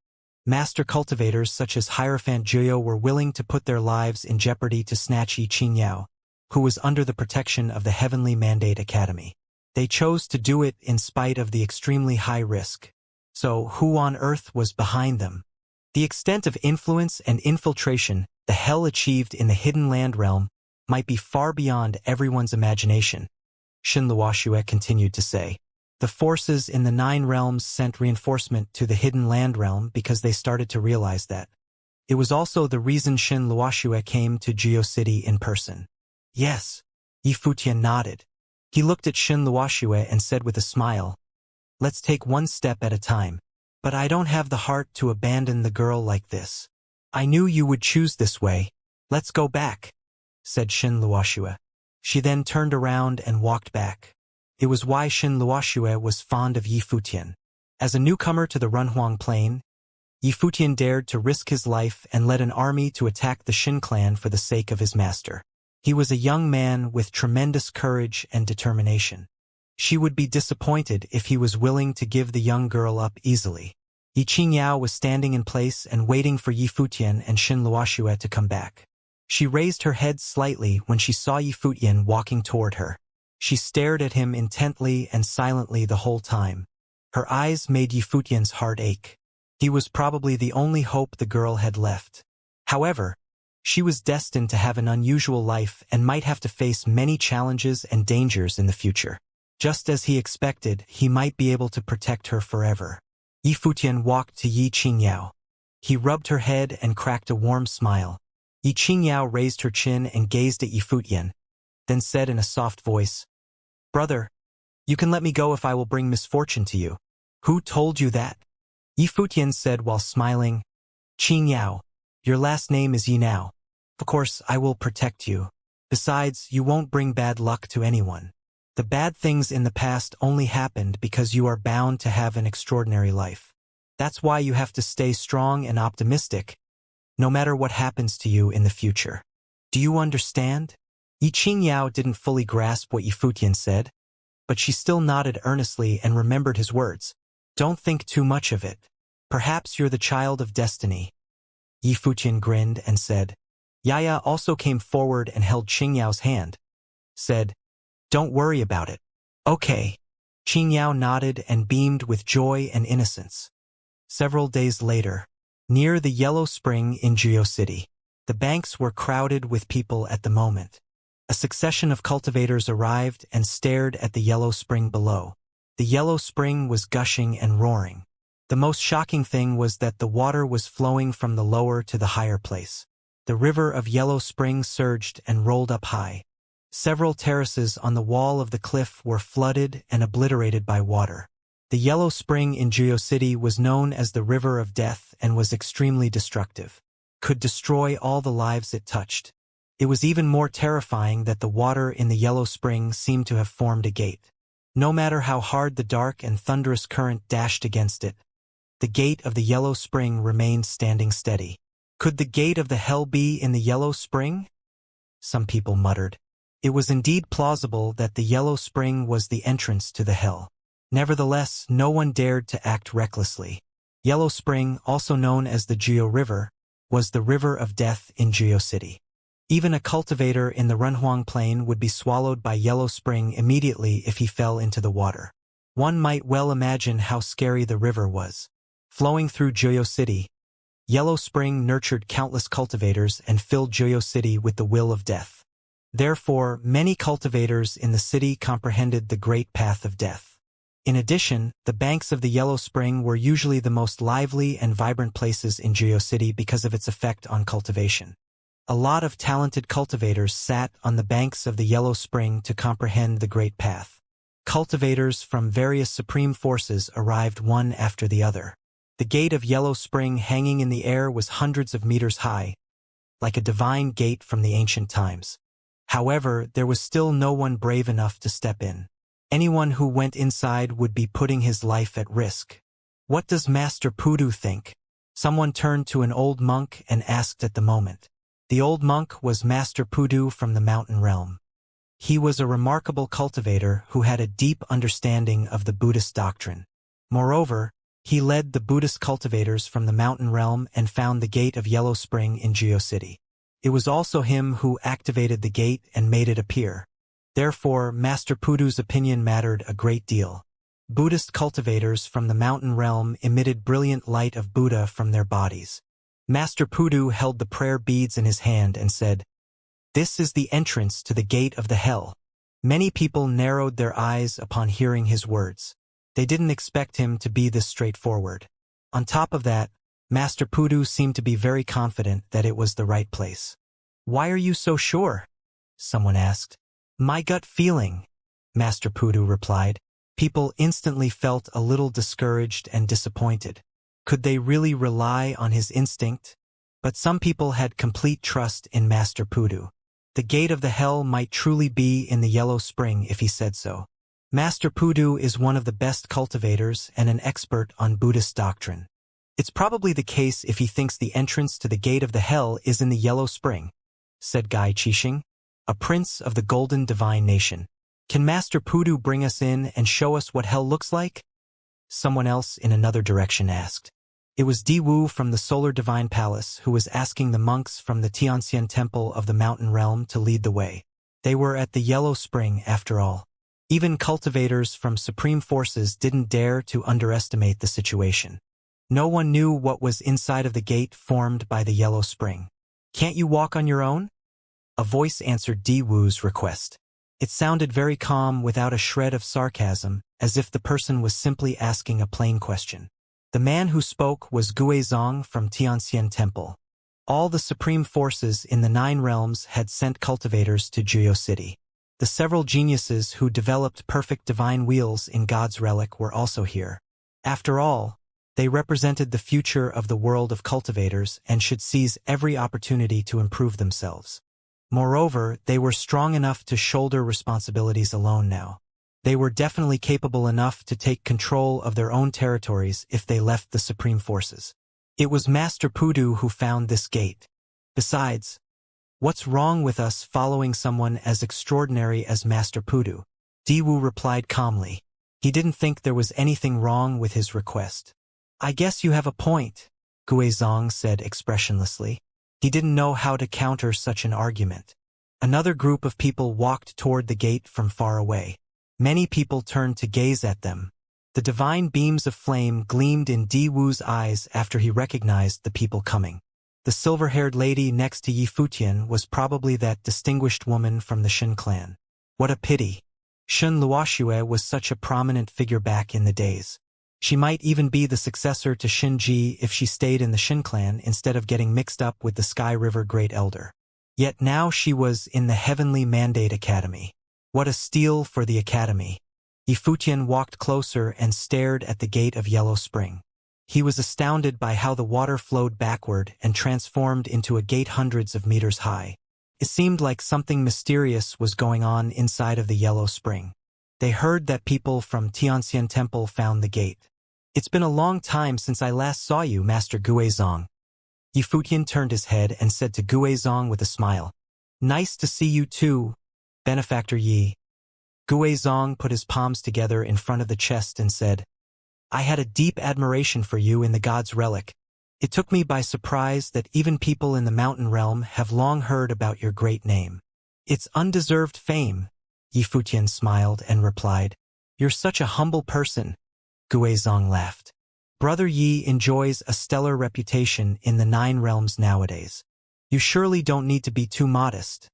A: Master cultivators such as Hierophant Juyou were willing to put their lives in jeopardy to snatch Yi Qingyao, who was under the protection of the Heavenly Mandate Academy. They chose to do it in spite of the extremely high risk. So, who on earth was behind them? The extent of influence and infiltration the hell achieved in the Hidden Land realm might be far beyond everyone's imagination, Shen Luoxue continued to say. The forces in the 9 realms sent reinforcement to the Hidden Land realm because they started to realize that. It was also the reason Shen Luoxue came to Juyou City in person. Yes, Yi Futian nodded. He looked at Shen Luoxue and said with a smile, Let's take one step at a time. But I don't have the heart to abandon the girl like this. I knew you would choose this way. Let's go back, said Shen Luoxue. She then turned around and walked back. It was why Shen Luoxue was fond of Yi Futian. As a newcomer to the Renhuang Plain, Yi Futian dared to risk his life and led an army to attack the Shen clan for the sake of his master. He was a young man with tremendous courage and determination. She would be disappointed if he was willing to give the young girl up easily. Yi Qingyao was standing in place and waiting for Yi Futian and Shen Luoxue to come back. She raised her head slightly when she saw Yi Futian walking toward her. She stared at him intently and silently the whole time. Her eyes made Yi Futian's heart ache. He was probably the only hope the girl had left. However, she was destined to have an unusual life and might have to face many challenges and dangers in the future. Just as he expected, he might be able to protect her forever. Yi Futian walked to Yi Qingyao. He rubbed her head and cracked a warm smile. Yi Qingyao raised her chin and gazed at Yi Futian, then said in a soft voice, Brother, you can let me go if I will bring misfortune to you. Who told you that? Yi Futian said while smiling, Qingyao, your last name is Yi now. Of course, I will protect you. Besides, you won't bring bad luck to anyone. The bad things in the past only happened because you are bound to have an extraordinary life. That's why you have to stay strong and optimistic, no matter what happens to you in the future. Do you understand? Yi Qingyao didn't fully grasp what Yi Futian said, but she still nodded earnestly and remembered his words. Don't think too much of it. Perhaps you're the child of destiny. Yi Futian grinned and said. Yaya also came forward and held Qingyao's hand. Said, Don't worry about it. Okay. Qingyao nodded and beamed with joy and innocence. Several days later, near the Yellow Spring in Juyou City, the banks were crowded with people at the moment. A succession of cultivators arrived and stared at the yellow spring below. The yellow spring was gushing and roaring. The most shocking thing was that the water was flowing from the lower to the higher place. The river of yellow spring surged and rolled up high. Several terraces on the wall of the cliff were flooded and obliterated by water. The yellow spring in Jiu City was known as the River of Death and was extremely destructive. Could destroy all the lives it touched. It was even more terrifying that the water in the yellow spring seemed to have formed a gate. No matter how hard the dark and thunderous current dashed against it, the gate of the yellow spring remained standing steady. Could the gate of the hell be in the yellow spring? Some people muttered. It was indeed plausible that the yellow spring was the entrance to the hell. Nevertheless, no one dared to act recklessly. Yellow Spring, also known as the Jiu River, was the river of death in Jiu City. Even a cultivator in the Runhuang Plain would be swallowed by Yellow Spring immediately if he fell into the water. One might well imagine how scary the river was. Flowing through Jiu City, Yellow Spring nurtured countless cultivators and filled Jiu City with the will of death. Therefore, many cultivators in the city comprehended the great path of death. In addition, the banks of the Yellow Spring were usually the most lively and vibrant places in Jiu City because of its effect on cultivation. A lot of talented cultivators sat on the banks of the Yellow Spring to comprehend the great path. Cultivators from various supreme forces arrived one after the other. The gate of Yellow Spring hanging in the air was hundreds of meters high, like a divine gate from the ancient times. However, there was still no one brave enough to step in. Anyone who went inside would be putting his life at risk. What does Master Pudu think? Someone turned to an old monk and asked at the moment. The old monk was Master Pudu from the mountain realm. He was a remarkable cultivator who had a deep understanding of the Buddhist doctrine. Moreover, he led the Buddhist cultivators from the mountain realm and found the gate of Yellow Spring in Jiu City. It was also him who activated the gate and made it appear. Therefore, Master Pudu's opinion mattered a great deal. Buddhist cultivators from the mountain realm emitted brilliant light of Buddha from their bodies. Master Pudu held the prayer beads in his hand and said, "This is the entrance to the gate of the hell." Many people narrowed their eyes upon hearing his words. They didn't expect him to be this straightforward. On top of that, Master Pudu seemed to be very confident that it was the right place. "Why are you so sure?" someone asked. "My gut feeling," Master Pudu replied. People instantly felt a little discouraged and disappointed. Could they really rely on his instinct? But some people had complete trust in Master Pudu. The gate of the hell might truly be in the Yellow Spring if he said so. Master Pudu is one of the best cultivators and an expert on Buddhist doctrine. It's probably the case if he thinks the entrance to the gate of the hell is in the Yellow Spring, said Gai Qixing, a prince of the Golden Divine Nation. Can Master Pudu bring us in and show us what hell looks like? Someone else in another direction asked. It was Di Wu from the Solar Divine Palace who was asking the monks from the Xianxia Temple of the Mountain Realm to lead the way. They were at the Yellow Spring after all. Even cultivators from Supreme Forces didn't dare to underestimate the situation. No one knew what was inside of the gate formed by the Yellow Spring. "Can't you walk on your own?" A voice answered Di Wu's request. It sounded very calm without a shred of sarcasm, as if the person was simply asking a plain question. The man who spoke was Guizong from Tianxian Temple. All the Supreme Forces in the 9 realms had sent cultivators to Jiu City. The several geniuses who developed perfect divine wheels in God's relic were also here. After all, they represented the future of the world of cultivators and should seize every opportunity to improve themselves. Moreover, they were strong enough to shoulder responsibilities alone now. They were definitely capable enough to take control of their own territories if they left the Supreme Forces. It was Master Pudu who found this gate. Besides, what's wrong with us following someone as extraordinary as Master Pudu? Di Wu replied calmly. He didn't think there was anything wrong with his request. "I guess you have a point," Guizong said expressionlessly. He didn't know how to counter such an argument. Another group of people walked toward the gate from far away. Many people turned to gaze at them. The divine beams of flame gleamed in Di Wu's eyes after he recognized the people coming. The silver-haired lady next to Yi Futian was probably that distinguished woman from the Shin clan. What a pity. Shun Luoxue was such a prominent figure back in the days. She might even be the successor to Shin Ji if she stayed in the Shin clan instead of getting mixed up with the Sky River Great Elder. Yet now she was in the Heavenly Mandate Academy. What a steal for the academy. Yi Futian walked closer and stared at the gate of Yellow Spring. He was astounded by how the water flowed backward and transformed into a gate hundreds of meters high. It seemed like something mysterious was going on inside of the Yellow Spring. They heard that people from Xianxia Temple found the gate. It's been a long time since I last saw you, Master Guizong. Yi Futian turned his head and said to Guizong with a smile, Nice to see you too, Benefactor Yi. Guizong put his palms together in front of the chest and said, I had a deep admiration for you in the God's Relic. It took me by surprise that even people in the mountain realm have long heard about your great name. It's undeserved fame. Yi Futian smiled and replied, You're such a humble person. Guizong laughed. Brother Yi enjoys a stellar reputation in the 9 realms nowadays. You surely don't need to be too modest.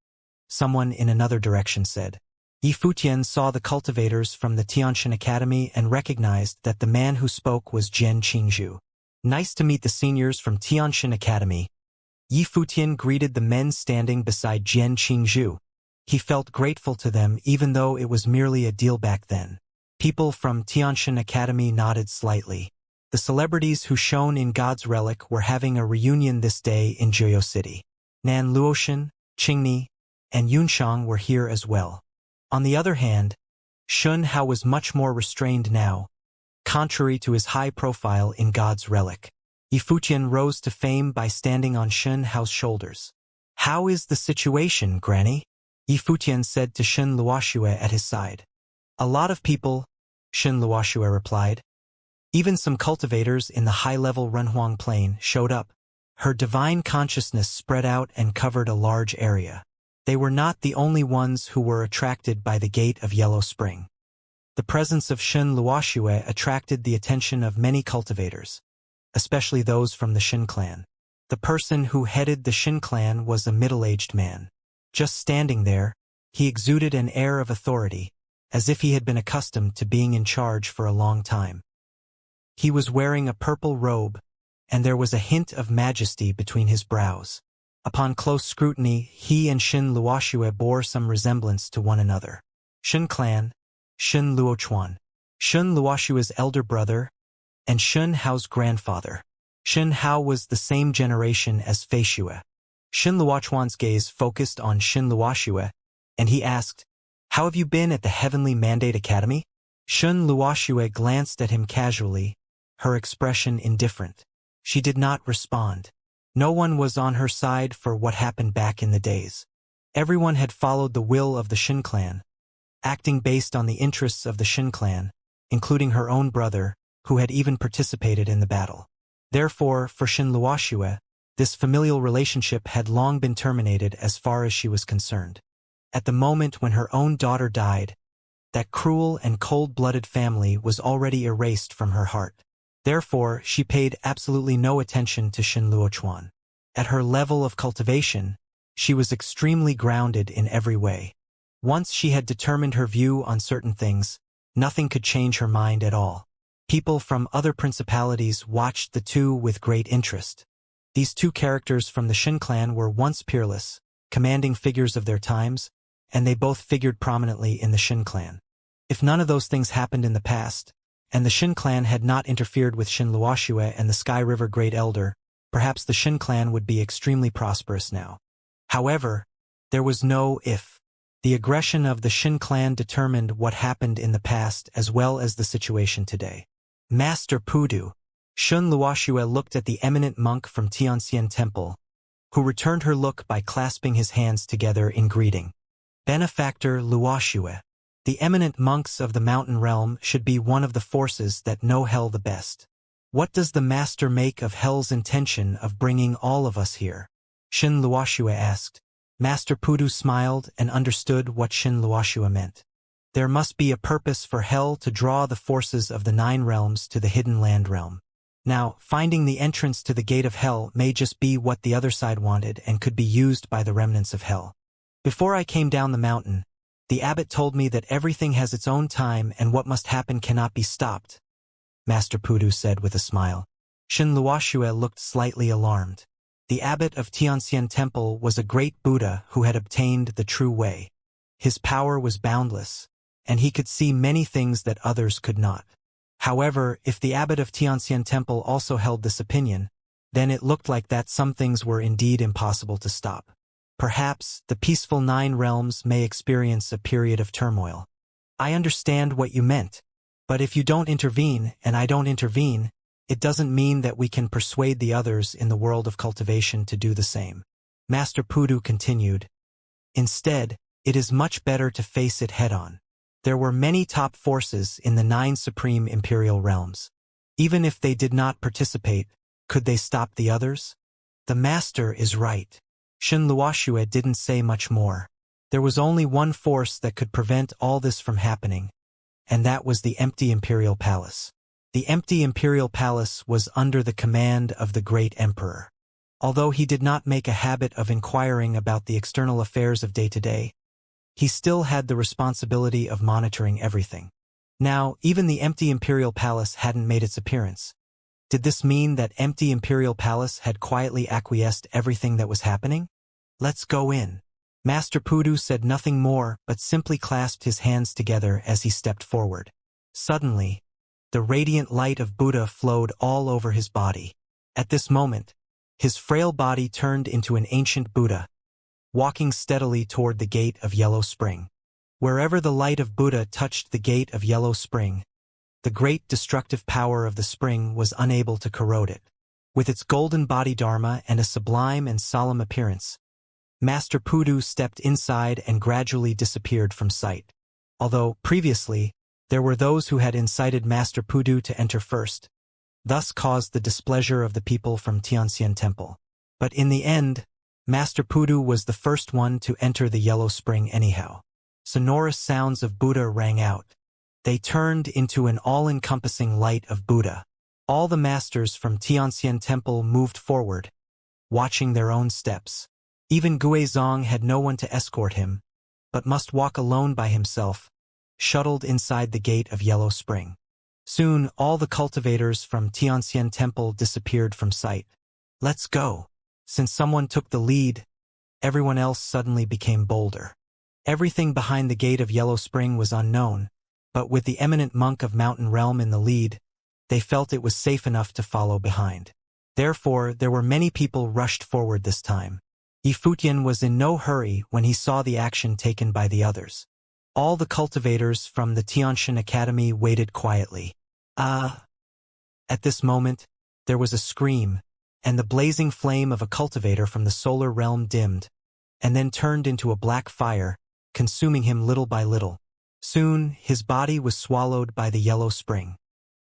A: Someone in another direction said. Yi Futian saw the cultivators from the Tianxian Academy and recognized that the man who spoke was Jian Qingzhu. Nice to meet the seniors from Tianxian Academy. Yi Futian greeted the men standing beside Jian Qingzhu. He felt grateful to them even though it was merely a deal back then. People from Tianxian Academy nodded slightly. The celebrities who shone in God's Relic were having a reunion this day in Jiuyou City. Nan Luoshan, Qingni, and Yunshang were here as well. On the other hand, Shun Hao was much more restrained now, contrary to his high profile in God's Relic. Yi Futian rose to fame by standing on Shun Hao's shoulders. How is the situation, Granny? Yi Futian said to Shun Luoxue at his side. A lot of people, Shun Luoxue replied. Even some cultivators in the high-level Renhuang Plain showed up. Her divine consciousness spread out and covered a large area. They were not the only ones who were attracted by the gate of Yellow Spring. The presence of Shun Luoxue attracted the attention of many cultivators, especially those from the Shin clan. The person who headed the Shin clan was a middle-aged man. Just standing there, he exuded an air of authority, as if he had been accustomed to being in charge for a long time. He was wearing a purple robe, and there was a hint of majesty between his brows. Upon close scrutiny, he and Shun Luoxue bore some resemblance to one another. Shin clan, Shun Luochuan, Shun Luoxue's elder brother, and Shun Hao's grandfather. Shun Hao was the same generation as Fei Xue. Shun Luochuan's gaze focused on Shun Luoxue, and he asked, How have you been at the Heavenly Mandate Academy? Shun Luoxue glanced at him casually, her expression indifferent. She did not respond. No one was on her side for what happened back in the days. Everyone had followed the will of the Shin clan, acting based on the interests of the Shin clan, including her own brother, who had even participated in the battle. Therefore, for Shun Luoxue, this familial relationship had long been terminated as far as she was concerned. At the moment when her own daughter died, that cruel and cold-blooded family was already erased from her heart. Therefore, she paid absolutely no attention to Shun Luochuan. At her level of cultivation, she was extremely grounded in every way. Once she had determined her view on certain things, nothing could change her mind at all. People from other principalities watched the two with great interest. These two characters from the Shin clan were once peerless, commanding figures of their times, and they both figured prominently in the Shin clan. If none of those things happened in the past, and the Shin clan had not interfered with Shun Luoxue and the Sky River Great Elder, perhaps the Shin clan would be extremely prosperous now. However, there was no if. The aggression of the Shin clan determined what happened in the past as well as the situation today. Master Pudu. Shun Luoxue looked at the eminent monk from Tianxian Temple, who returned her look by clasping his hands together in greeting. Benefactor Luoxue. The eminent monks of the mountain realm should be one of the forces that know hell the best. What does the master make of hell's intention of bringing all of us here? Shun Luoxue asked. Master Pudu smiled and understood what Shun Luoxue meant. There must be a purpose for hell to draw the forces of the 9 realms to the hidden land realm. Now, finding the entrance to the gate of hell may just be what the other side wanted and could be used by the remnants of hell. Before I came down the mountain, the abbot told me that everything has its own time and what must happen cannot be stopped, Master Pudu said with a smile. Xianxia looked slightly alarmed. The abbot of Xianxia Temple was a great Buddha who had obtained the true way. His power was boundless, and he could see many things that others could not. However, if the abbot of Xianxia Temple also held this opinion, then it looked like that some things were indeed impossible to stop. Perhaps the peaceful 9 realms may experience a period of turmoil. I understand what you meant, but if you don't intervene and I don't intervene, it doesn't mean that we can persuade the others in the world of cultivation to do the same. Master Pudu continued. Instead, it is much better to face it head-on. There were many top forces in the 9 supreme imperial realms. Even if they did not participate, could they stop the others? The master is right. Xianxia didn't say much more. There was only one force that could prevent all this from happening, and that was the empty imperial palace. The empty imperial palace was under the command of the great emperor. Although he did not make a habit of inquiring about the external affairs of day-to-day, he still had the responsibility of monitoring everything. Now, even the empty imperial palace hadn't made its appearance. Did this mean that empty imperial palace had quietly acquiesced everything that was happening? Let's go in. Master Pudu said nothing more but simply clasped his hands together as he stepped forward. Suddenly, the radiant light of Buddha flowed all over his body. At this moment, his frail body turned into an ancient Buddha, walking steadily toward the gate of Yellow Spring. Wherever the light of Buddha touched the gate of Yellow Spring, the great destructive power of the spring was unable to corrode it. With its golden body dharma and a sublime and solemn appearance, Master Pudu stepped inside and gradually disappeared from sight. Although, previously, there were those who had incited Master Pudu to enter first, thus caused the displeasure of the people from Xianxia Temple. But in the end, Master Pudu was the first one to enter the Yellow Spring anyhow. Sonorous sounds of Buddha rang out. They turned into an all-encompassing light of Buddha. All the masters from Xianxia Temple moved forward, watching their own steps. Even Guizong had no one to escort him, but must walk alone by himself, shuttled inside the gate of Yellow Spring. Soon, all the cultivators from Xianxia Temple disappeared from sight. Let's go. Since someone took the lead, everyone else suddenly became bolder. Everything behind the gate of Yellow Spring was unknown, but with the eminent monk of Mountain Realm in the lead, they felt it was safe enough to follow behind. Therefore, there were many people rushed forward this time. Yifutian was in no hurry when he saw the action taken by the others. All the cultivators from the Tianshan Academy waited quietly. At this moment, there was a scream, and the blazing flame of a cultivator from the solar realm dimmed, and then turned into a black fire, consuming him little by little. Soon, his body was swallowed by the Yellow Spring.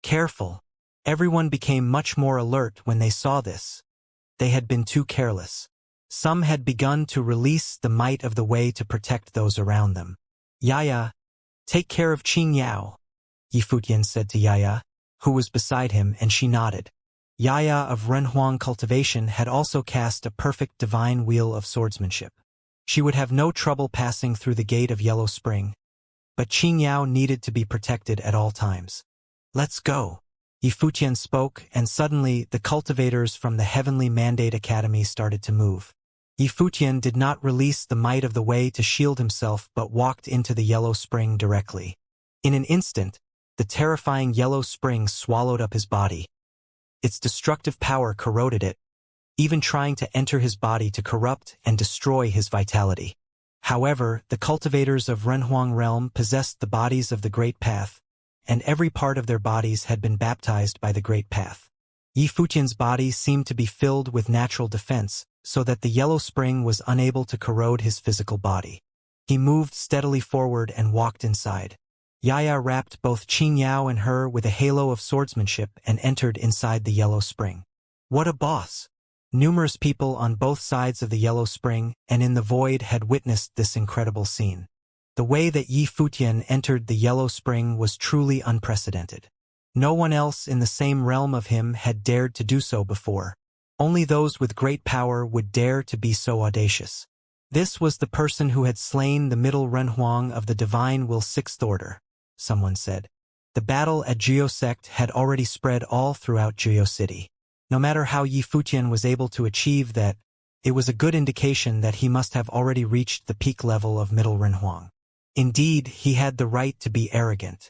A: Careful! Everyone became much more alert when they saw this. They had been too careless. Some had begun to release the might of the way to protect those around them. Yaya, take care of Qing Yao, Yifutian said to Yaya, who was beside him, and she nodded. Yaya of Renhuang Cultivation had also cast a perfect divine wheel of swordsmanship. She would have no trouble passing through the gate of Yellow Spring, but Qing Yao needed to be protected at all times. Let's go. Yifutian spoke, and suddenly the cultivators from the Heavenly Mandate Academy started to move. Yifutian did not release the might of the way to shield himself but walked into the Yellow Spring directly. In an instant, the terrifying Yellow Spring swallowed up his body. Its destructive power corroded it, even trying to enter his body to corrupt and destroy his vitality. However, the cultivators of Renhuang Realm possessed the bodies of the Great Path, and every part of their bodies had been baptized by the Great Path. Yifutian's body seemed to be filled with natural defense, so that the Yellow Spring was unable to corrode his physical body. He moved steadily forward and walked inside. Yaya wrapped both Qing Yao and her with a halo of swordsmanship and entered inside the Yellow Spring. What a boss! Numerous people on both sides of the Yellow Spring and in the void had witnessed this incredible scene. The way that Yifutian entered the Yellow Spring was truly unprecedented. No one else in the same realm of him had dared to do so before. Only those with great power would dare to be so audacious. This was the person who had slain the middle Renhuang of the Divine Will Sixth Order, someone said. The battle at Jio Sect had already spread all throughout Jio City. No matter how Yi Futian was able to achieve that, it was a good indication that he must have already reached the peak level of middle Renhuang. Indeed, he had the right to be arrogant.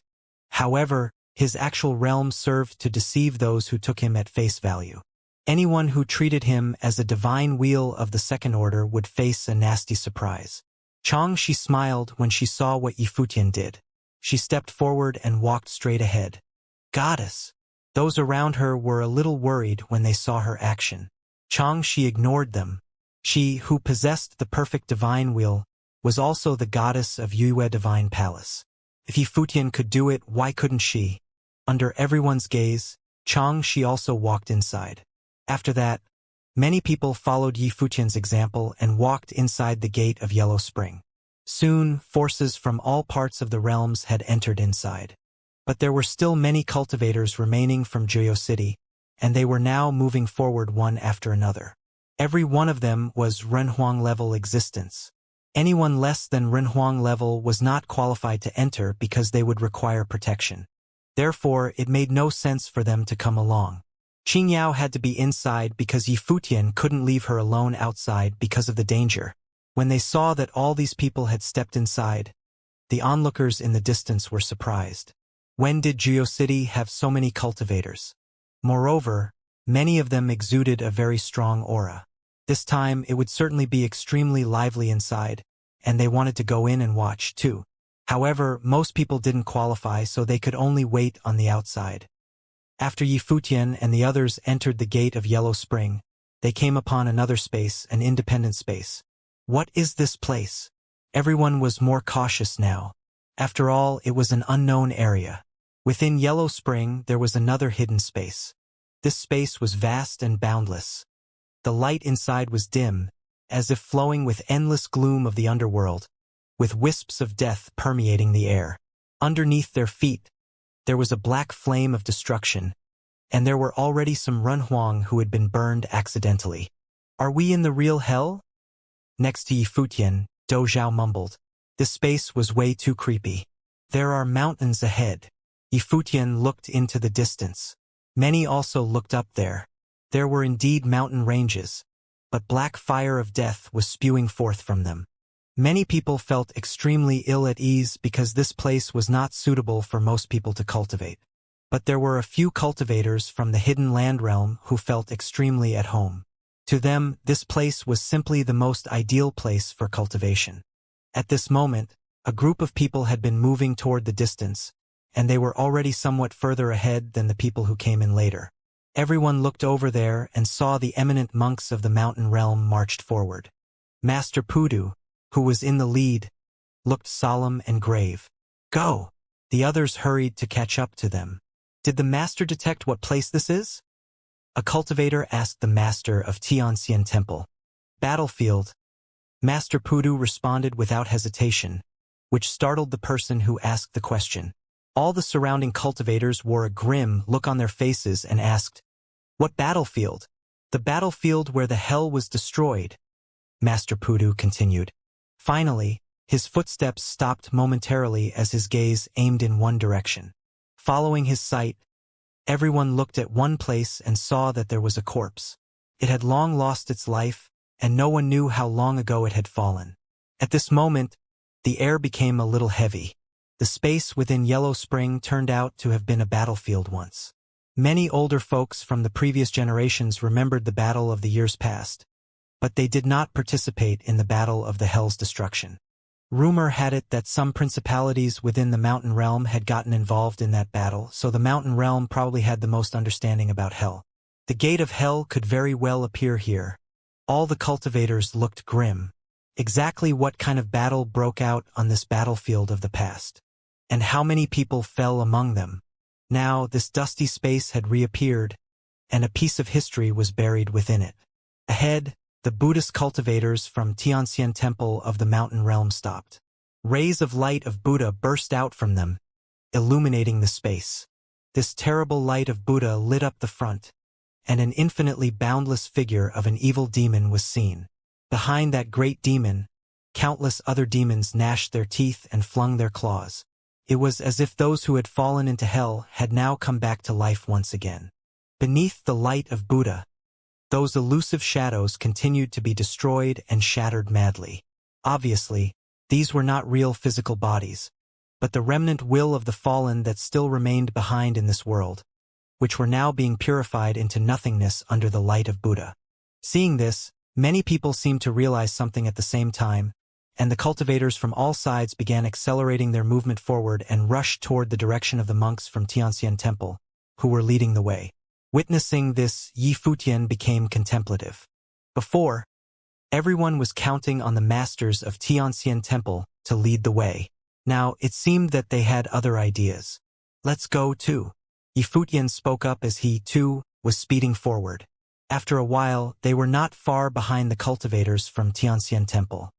A: However, his actual realm served to deceive those who took him at face value. Anyone who treated him as a divine wheel of the second order would face a nasty surprise. Xianxia smiled when she saw what Yi Futian did. She stepped forward and walked straight ahead. Goddess! Those around her were a little worried when they saw her action. Xianxia ignored them. She, who possessed the perfect divine wheel, was also the goddess of Yue Divine Palace. If Yi Futian could do it, why couldn't she? Under everyone's gaze, Xianxia also walked inside. After that, many people followed Yi Futian's example and walked inside the gate of Yellow Spring. Soon, forces from all parts of the realms had entered inside. But there were still many cultivators remaining from Jio City, and they were now moving forward one after another. Every one of them was Renhuang level existence. Anyone less than Renhuang level was not qualified to enter because they would require protection. Therefore, it made no sense for them to come along. Qingyao had to be inside because Yi Futian couldn't leave her alone outside because of the danger. When they saw that all these people had stepped inside, the onlookers in the distance were surprised. When did Jio City have so many cultivators? Moreover, many of them exuded a very strong aura. This time it would certainly be extremely lively inside, and they wanted to go in and watch too. However, most people didn't qualify, so they could only wait on the outside. After Yi Futian and the others entered the gate of Yellow Spring, they came upon another space, an independent space. What is this place? Everyone was more cautious now. After all, it was an unknown area. Within Yellow Spring, there was another hidden space. This space was vast and boundless. The light inside was dim, as if flowing with endless gloom of the underworld, with wisps of death permeating the air. Underneath their feet, there was a black flame of destruction, and there were already some Renhuang who had been burned accidentally. Are we in the real hell? Next to Yi Futian, Do Zhao mumbled. This space was way too creepy. There are mountains ahead. Yi Futian looked into the distance. Many also looked up there. There were indeed mountain ranges, but black fire of death was spewing forth from them. Many people felt extremely ill at ease because this place was not suitable for most people to cultivate. But there were a few cultivators from the hidden land realm who felt extremely at home. To them, this place was simply the most ideal place for cultivation. At this moment, a group of people had been moving toward the distance, and they were already somewhat further ahead than the people who came in later. Everyone looked over there and saw the eminent monks of the mountain realm marched forward. Master Pudu, who was in the lead, looked solemn and grave. Go! The others hurried to catch up to them. Did the master detect what place this is? A cultivator asked the master of Xianxia Temple. Battlefield. Master Pudu responded without hesitation, which startled the person who asked the question. All the surrounding cultivators wore a grim look on their faces and asked, What battlefield? The battlefield where the hell was destroyed, Master Pudu continued. Finally, his footsteps stopped momentarily as his gaze aimed in one direction. Following his sight, everyone looked at one place and saw that there was a corpse. It had long lost its life, and no one knew how long ago it had fallen. At this moment, the air became a little heavy. The space within Yellow Spring turned out to have been a battlefield once. Many older folks from the previous generations remembered the battle of the years past, but they did not participate in the battle of the Hell's destruction. Rumor had it that some principalities within the mountain realm had gotten involved in that battle, so the mountain realm probably had the most understanding about Hell. The gate of Hell could very well appear here. All the cultivators looked grim. Exactly what kind of battle broke out on this battlefield of the past? And how many people fell among them? Now, this dusty space had reappeared, and a piece of history was buried within it. Ahead, the Buddhist cultivators from Xianxia Temple of the Mountain Realm stopped. Rays of light of Buddha burst out from them, illuminating the space. This terrible light of Buddha lit up the front, and an infinitely boundless figure of an evil demon was seen. Behind that great demon, countless other demons gnashed their teeth and flung their claws. It was as if those who had fallen into hell had now come back to life once again. Beneath the light of Buddha, those elusive shadows continued to be destroyed and shattered madly. Obviously, these were not real physical bodies, but the remnant will of the fallen that still remained behind in this world, which were now being purified into nothingness under the light of Buddha. Seeing this, many people seemed to realize something at the same time, and the cultivators from all sides began accelerating their movement forward and rushed toward the direction of the monks from Xianxia Temple, who were leading the way. Witnessing this, Yi Futian became contemplative. Before, everyone was counting on the masters of Xianxia Temple to lead the way. Now, it seemed that they had other ideas. Let's go too. Yi Futian spoke up as he, too, was speeding forward. After a while, they were not far behind the cultivators from Xianxia Temple.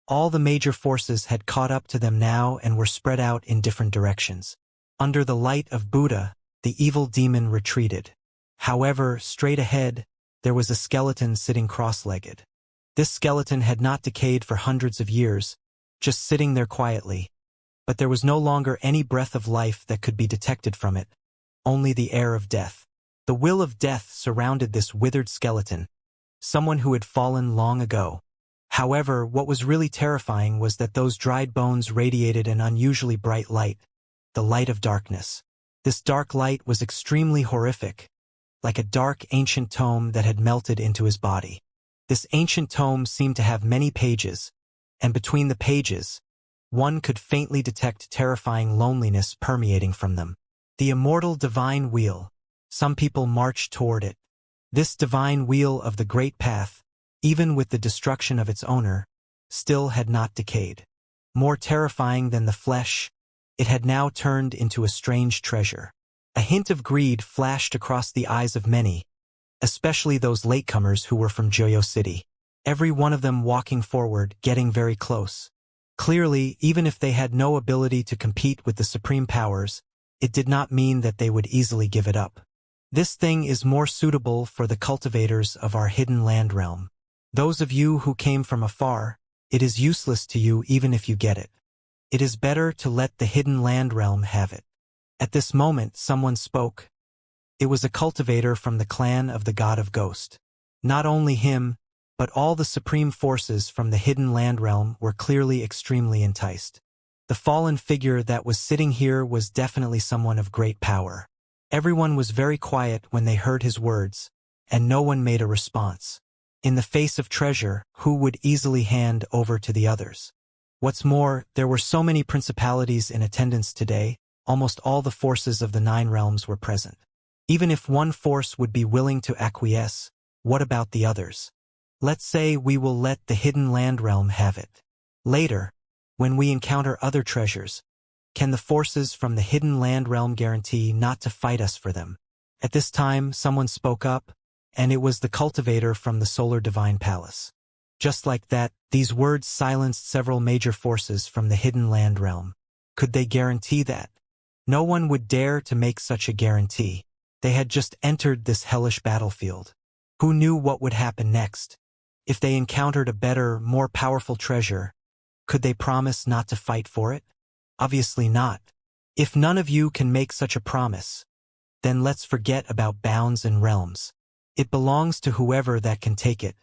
A: All the major forces had caught up to them now and were spread out in different directions. Under the light of Buddha, the evil demon retreated. However, straight ahead, there was a skeleton sitting cross-legged. This skeleton had not decayed for hundreds of years, just sitting there quietly. But there was no longer any breath of life that could be detected from it, only the air of death. The will of death surrounded this withered skeleton, someone who had fallen long ago. However, what was really terrifying was that those dried bones radiated an unusually bright light, the light of darkness. This dark light was extremely horrific, like a dark ancient tome that had melted into his body. This ancient tome seemed to have many pages, and between the pages, one could faintly detect terrifying loneliness permeating from them. The immortal divine wheel. Some people marched toward it. This divine wheel of the great path, even with the destruction of its owner, still had not decayed. More terrifying than the flesh, it had now turned into a strange treasure. A hint of greed flashed across the eyes of many, especially those latecomers who were from Joyo City. Every one of them walking forward, getting very close. Clearly, even if they had no ability to compete with the supreme powers, it did not mean that they would easily give it up. This thing is more suitable for the cultivators of our hidden land realm. Those of you who came from afar, it is useless to you even if you get it. It is better to let the hidden land realm have it. At this moment, someone spoke. It was a cultivator from the clan of the god of Ghost. Not only him, but all the supreme forces from the hidden land realm were clearly extremely enticed. The fallen figure that was sitting here was definitely someone of great power. Everyone was very quiet when they heard his words, and no one made a response. In the face of treasure, who would easily hand over to the others? What's more, there were so many principalities in attendance today, almost all the forces of the 9 realms were present. Even if one force would be willing to acquiesce, what about the others? Let's say we will let the hidden land realm have it. Later, when we encounter other treasures, can the forces from the hidden land realm guarantee not to fight us for them? At this time, someone spoke up, and it was the cultivator from the Solar Divine Palace. Just like that, these words silenced several major forces from the hidden land realm. Could they guarantee that? No one would dare to make such a guarantee. They had just entered this hellish battlefield. Who knew what would happen next? If they encountered a better, more powerful treasure, could they promise not to fight for it? Obviously not. If none of you can make such a promise, then let's forget about bounds and realms. It belongs to whoever that can take it.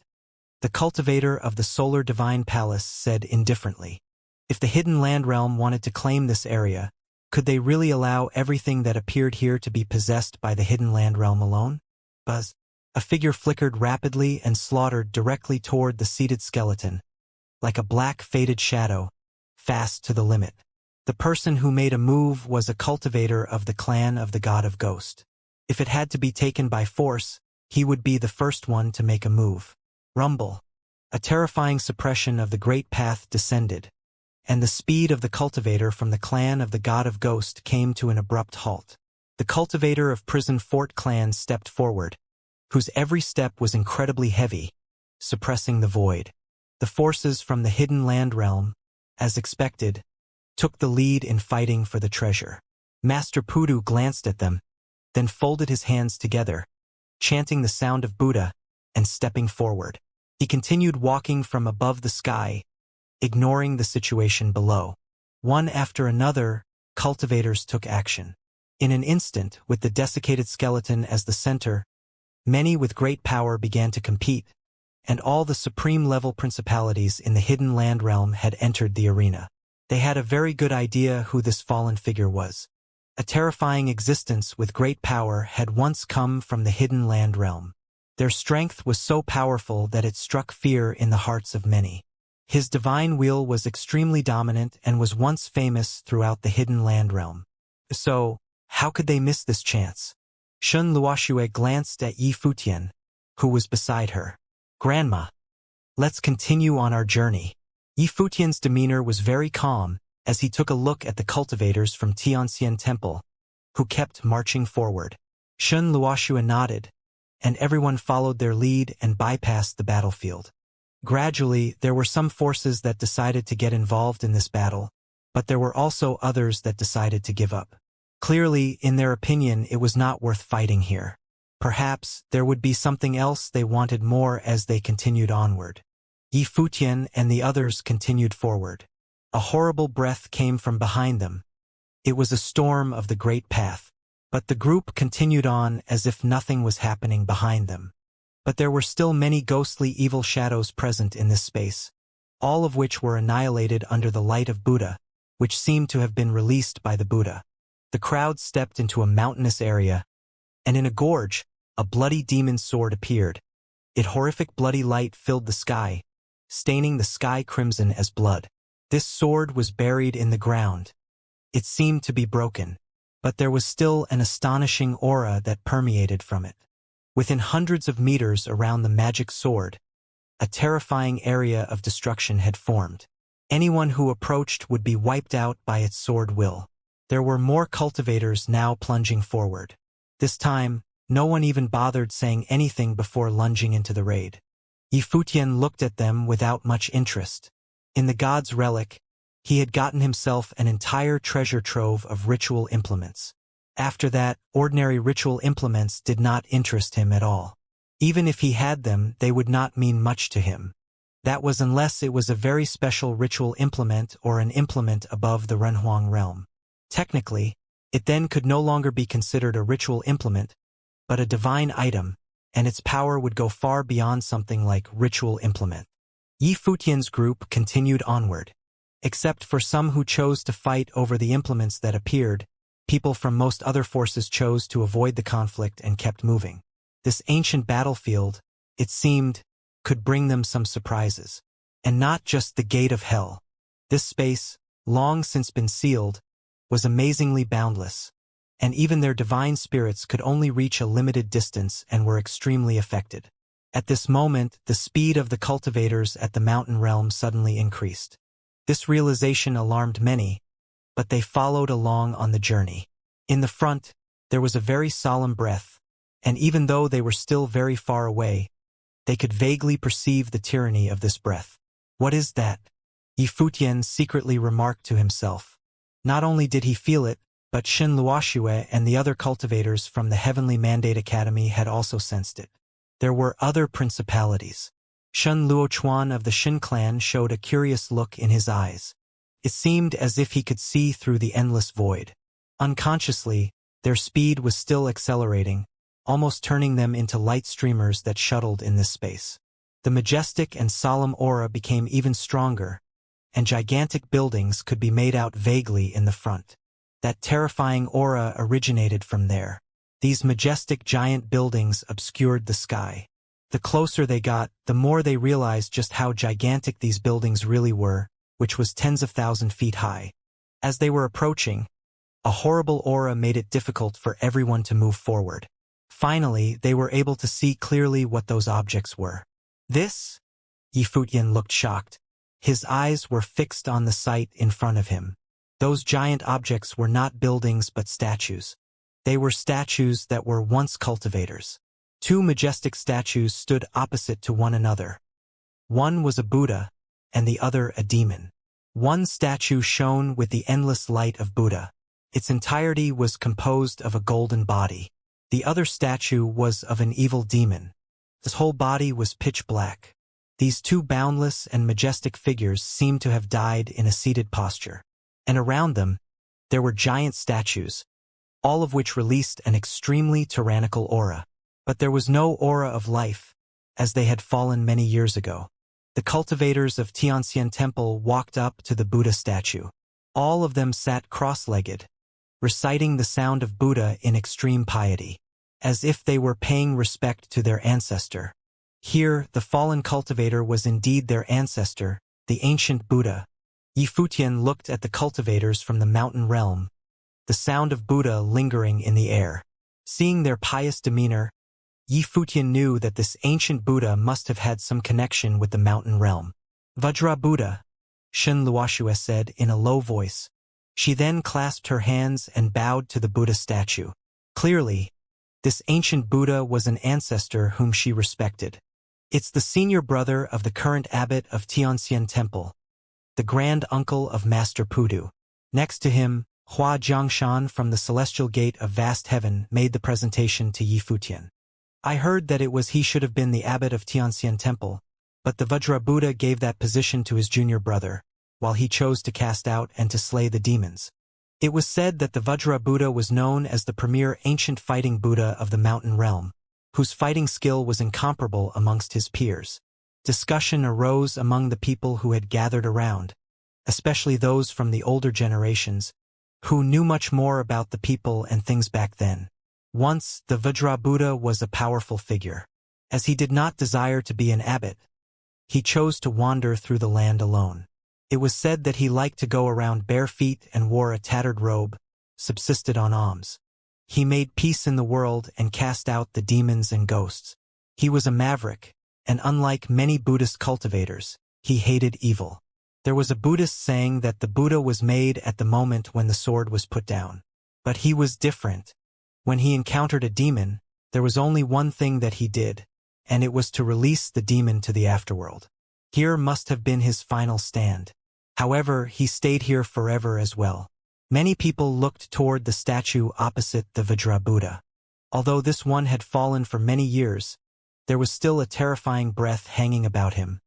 A: The cultivator of the Solar Divine Palace said indifferently. If the hidden land realm wanted to claim this area, could they really allow everything that appeared here to be possessed by the hidden land realm alone? Buzz. A figure flickered rapidly and slaughtered directly toward the seated skeleton, like a black faded shadow, fast to the limit. The person who made a move was a cultivator of the clan of the god of Ghost. If it had to be taken by force, he would be the first one to make a move. Rumble. A terrifying suppression of the great path descended, and the speed of the cultivator from the clan of the god of Ghost came to an abrupt halt. The cultivator of Prison Fort clan stepped forward, whose every step was incredibly heavy, suppressing the void. The forces from the hidden land realm, as expected, took the lead in fighting for the treasure. Master Pudu glanced at them, then folded his hands together, chanting the sound of Buddha, and stepping forward. He continued walking from above the sky, ignoring the situation below. One after another, cultivators took action. In an instant, with the desiccated skeleton as the center, many with great power began to compete, and all the supreme-level principalities in the hidden land realm had entered the arena. They had a very good idea who this fallen figure was. A terrifying existence with great power had once come from the hidden land realm. Their strength was so powerful that it struck fear in the hearts of many. His divine will was extremely dominant and was once famous throughout the hidden land realm. So, how could they miss this chance? Shun Luoxue glanced at Yi Futian, who was beside her. "Grandma, let's continue on our journey." Yi Futian's demeanor was very calm as he took a look at the cultivators from Tianxian Temple, who kept marching forward. Shun Luoxue nodded, and everyone followed their lead and bypassed the battlefield. Gradually, there were some forces that decided to get involved in this battle, but there were also others that decided to give up. Clearly, in their opinion, it was not worth fighting here. Perhaps there would be something else they wanted more as they continued onward. Yi Futian and the others continued forward. A horrible breath came from behind them. It was a storm of the Great Path. But the group continued on as if nothing was happening behind them. But there were still many ghostly evil shadows present in this space, all of which were annihilated under the light of Buddha, which seemed to have been released by the Buddha. The crowd stepped into a mountainous area, and in a gorge, a bloody demon's sword appeared. Its horrific bloody light filled the sky, staining the sky crimson as blood. This sword was buried in the ground. It seemed to be broken, but there was still an astonishing aura that permeated from it. Within hundreds of meters around the magic sword, a terrifying area of destruction had formed. Anyone who approached would be wiped out by its sword will. There were more cultivators now plunging forward. This time, no one even bothered saying anything before lunging into the raid. Yi Futian looked at them without much interest. In the god's relic, he had gotten himself an entire treasure trove of ritual implements. After that, ordinary ritual implements did not interest him at all. Even if he had them, they would not mean much to him. That was unless it was a very special ritual implement or an implement above the Renhuang realm. Technically, it then could no longer be considered a ritual implement, but a divine item, and its power would go far beyond something like ritual implement. Yi Futian's group continued onward. Except for some who chose to fight over the implements that appeared, people from most other forces chose to avoid the conflict and kept moving. This ancient battlefield, it seemed, could bring them some surprises. And not just the gate of hell. This space, long since been sealed, was amazingly boundless, and even their divine spirits could only reach a limited distance and were extremely affected. At this moment, the speed of the cultivators at the mountain realm suddenly increased. This realization alarmed many, but they followed along on the journey. In the front, there was a very solemn breath, and even though they were still very far away, they could vaguely perceive the tyranny of this breath. "What is that?" Yi Futian secretly remarked to himself. Not only did he feel it, but Shin Luoxue and the other cultivators from the Heavenly Mandate Academy had also sensed it. There were other principalities. Shun Luochuan of the Shin clan showed a curious look in his eyes. It seemed as if he could see through the endless void. Unconsciously, their speed was still accelerating, almost turning them into light streamers that shuttled in this space. The majestic and solemn aura became even stronger, and gigantic buildings could be made out vaguely in the front. That terrifying aura originated from there. These majestic giant buildings obscured the sky. The closer they got, the more they realized just how gigantic these buildings really were, which was tens of thousands feet high. As they were approaching, a horrible aura made it difficult for everyone to move forward. Finally, they were able to see clearly what those objects were. "This?" Yi Futian looked shocked. His eyes were fixed on the sight in front of him. Those giant objects were not buildings but statues. They were statues that were once cultivators. Two majestic statues stood opposite to one another. One was a Buddha, and the other a demon. One statue shone with the endless light of Buddha. Its entirety was composed of a golden body. The other statue was of an evil demon. His whole body was pitch black. These two boundless and majestic figures seemed to have died in a seated posture. And around them, there were giant statues, all of which released an extremely tyrannical aura. But there was no aura of life, as they had fallen many years ago. The cultivators of Xianxia Temple walked up to the Buddha statue. All of them sat cross-legged, reciting the sound of Buddha in extreme piety, as if they were paying respect to their ancestor. Here, the fallen cultivator was indeed their ancestor, the ancient Buddha. Yifutian looked at the cultivators from the mountain realm, the sound of Buddha lingering in the air. Seeing their pious demeanor, Yifutian knew that this ancient Buddha must have had some connection with the mountain realm. Vajra Buddha, Shen Luoxue said in a low voice. She then clasped her hands and bowed to the Buddha statue. Clearly, this ancient Buddha was an ancestor whom she respected. It's the senior brother of the current abbot of Xianxia Temple, the grand uncle of Master Pudu. Next to him, Hua Jiangshan from the celestial gate of vast heaven made the presentation to Yifutian. I heard that it was he should have been the abbot of Xianxia Temple, but the Vajra Buddha gave that position to his junior brother, while he chose to cast out and to slay the demons. It was said that the Vajra Buddha was known as the premier ancient fighting Buddha of the mountain realm, whose fighting skill was incomparable amongst his peers. Discussion arose among the people who had gathered around, especially those from the older generations, who knew much more about the people and things back then. Once, the Vajra Buddha was a powerful figure. As he did not desire to be an abbot, he chose to wander through the land alone. It was said that he liked to go around bare feet and wore a tattered robe, subsisted on alms. He made peace in the world and cast out the demons and ghosts. He was a maverick, and unlike many Buddhist cultivators, he hated evil. There was a Buddhist saying that the Buddha was made at the moment when the sword was put down. But he was different. When he encountered a demon, there was only one thing that he did, and it was to release the demon to the afterworld. Here must have been his final stand. However, he stayed here forever as well. Many people looked toward the statue opposite the Vajra Buddha. Although this one had fallen for many years, there was still a terrifying breath hanging about him,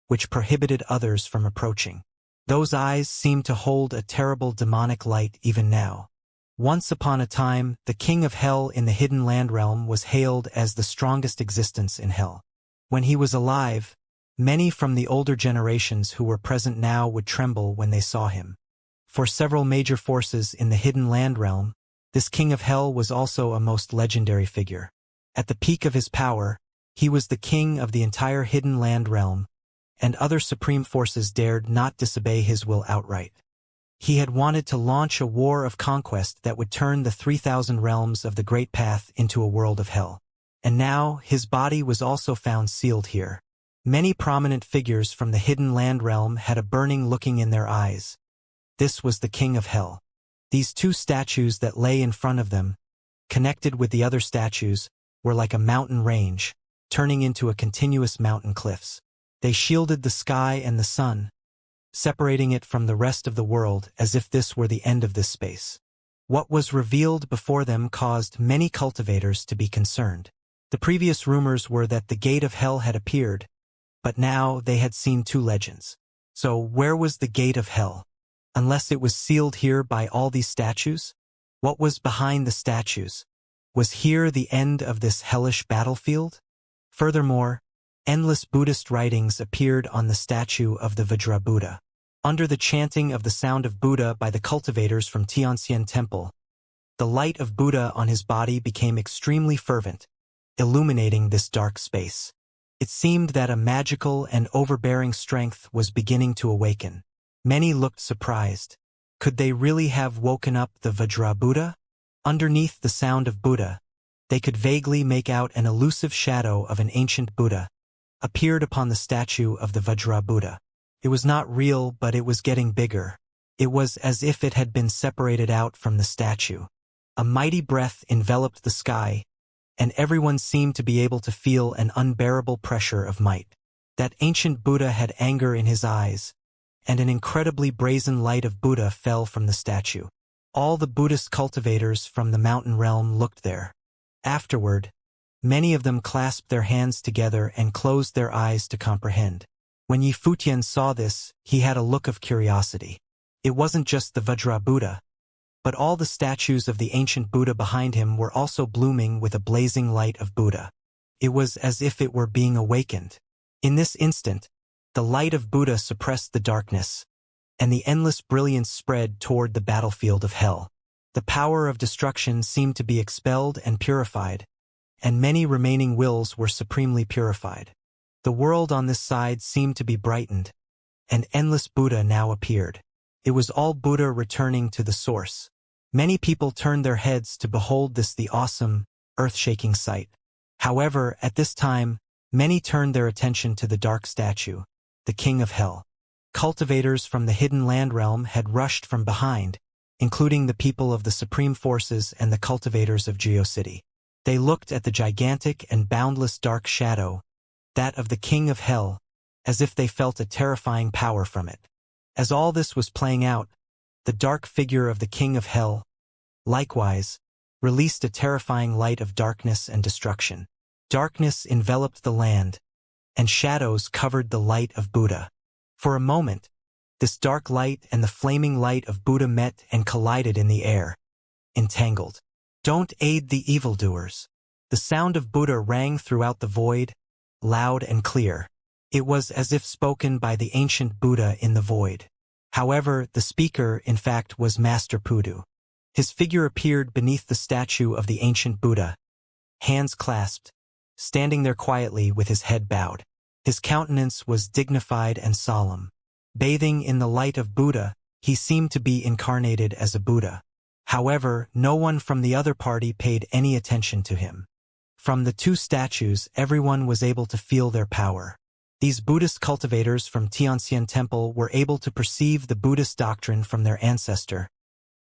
A: which prohibited others from approaching. Those eyes seemed to hold a terrible demonic light even now. Once upon a time, the king of hell in the hidden land realm was hailed as the strongest existence in hell. When he was alive, many from the older generations who were present now would tremble when they saw him. For several major forces in the hidden land realm, this king of hell was also a most legendary figure. At the peak of his power, he was the king of the entire hidden land realm, and other supreme forces dared not disobey his will outright. He had wanted to launch a war of conquest that would turn the 3,000 realms of the Great Path into a world of hell. And now, his body was also found sealed here. Many prominent figures from the hidden land realm had a burning looking in their eyes. This was the king of hell. These two statues that lay in front of them, connected with the other statues, were like a mountain range, turning into a continuous mountain cliffs. They shielded the sky and the sun, separating it from the rest of the world as if this were the end of this space. What was revealed before them caused many cultivators to be concerned. The previous rumors were that the gate of hell had appeared, but now they had seen two legends. So where was the gate of hell? Unless it was sealed here by all these statues? What was behind the statues? Was here the end of this hellish battlefield? Furthermore, endless Buddhist writings appeared on the statue of the Vajra Buddha. Under the chanting of the sound of Buddha by the cultivators from Xianxia Temple, the light of Buddha on his body became extremely fervent, illuminating this dark space. It seemed that a magical and overbearing strength was beginning to awaken. Many looked surprised. Could they really have woken up the Vajra Buddha? Underneath the sound of Buddha, they could vaguely make out an elusive shadow of an ancient Buddha, appeared upon the statue of the Vajra Buddha. It was not real, but it was getting bigger. It was as if it had been separated out from the statue. A mighty breath enveloped the sky, and everyone seemed to be able to feel an unbearable pressure of might. That ancient Buddha had anger in his eyes, and an incredibly brazen light of Buddha fell from the statue. All the Buddhist cultivators from the mountain realm looked there. Afterward, many of them clasped their hands together and closed their eyes to comprehend. When Yi Futian saw this, he had a look of curiosity. It wasn't just the Vajra Buddha, but all the statues of the ancient Buddha behind him were also blooming with a blazing light of Buddha. It was as if it were being awakened. In this instant, the light of Buddha suppressed the darkness, and the endless brilliance spread toward the battlefield of hell. The power of destruction seemed to be expelled and purified, and many remaining wills were supremely purified. The world on this side seemed to be brightened, and endless Buddha now appeared. It was all Buddha returning to the source. Many people turned their heads to behold the awesome, earth-shaking sight. However, at this time, many turned their attention to the dark statue, the King of Hell. Cultivators from the hidden land realm had rushed from behind, including the people of the Supreme Forces and the cultivators of GeoCity. They looked at the gigantic and boundless dark shadow, that of the King of Hell, as if they felt a terrifying power from it. As all this was playing out, the dark figure of the King of Hell, likewise, released a terrifying light of darkness and destruction. Darkness enveloped the land, and shadows covered the light of Buddha. For a moment, this dark light and the flaming light of Buddha met and collided in the air, entangled. Don't aid the evildoers. The sound of Buddha rang throughout the void, loud and clear. It was as if spoken by the ancient Buddha in the void. However, the speaker, in fact, was Master Pudu. His figure appeared beneath the statue of the ancient Buddha, hands clasped, standing there quietly with his head bowed. His countenance was dignified and solemn. Bathing in the light of Buddha, he seemed to be incarnated as a Buddha. However, no one from the other party paid any attention to him. From the two statues, everyone was able to feel their power. These Buddhist cultivators from Xianxia Temple were able to perceive the Buddhist doctrine from their ancestor,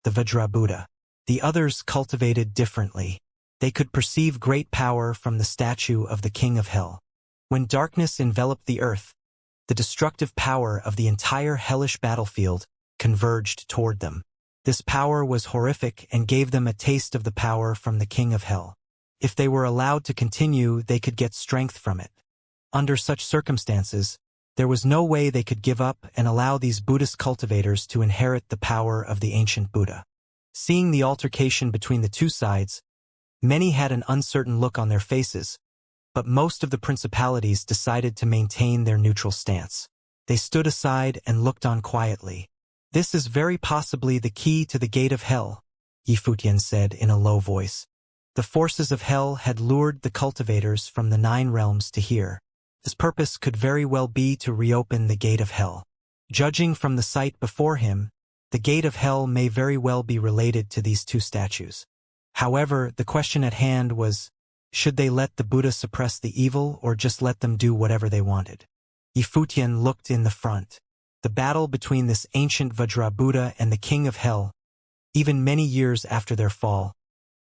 A: the Vajra Buddha. The others cultivated differently. They could perceive great power from the statue of the King of Hell. When darkness enveloped the earth, the destructive power of the entire hellish battlefield converged toward them. This power was horrific and gave them a taste of the power from the King of Hell. If they were allowed to continue, they could get strength from it. Under such circumstances, there was no way they could give up and allow these Buddhist cultivators to inherit the power of the ancient Buddha. Seeing the altercation between the two sides, many had an uncertain look on their faces, but most of the principalities decided to maintain their neutral stance. They stood aside and looked on quietly. "This is very possibly the key to the gate of hell," Yi Futian said in a low voice. The forces of hell had lured the cultivators from the 9 realms to here. His purpose could very well be to reopen the gate of hell. Judging from the sight before him, the gate of hell may very well be related to these two statues. However, the question at hand was, should they let the Buddha suppress the evil or just let them do whatever they wanted? Yi Futian looked in the front. The battle between this ancient Vajra Buddha and the King of Hell, even many years after their fall,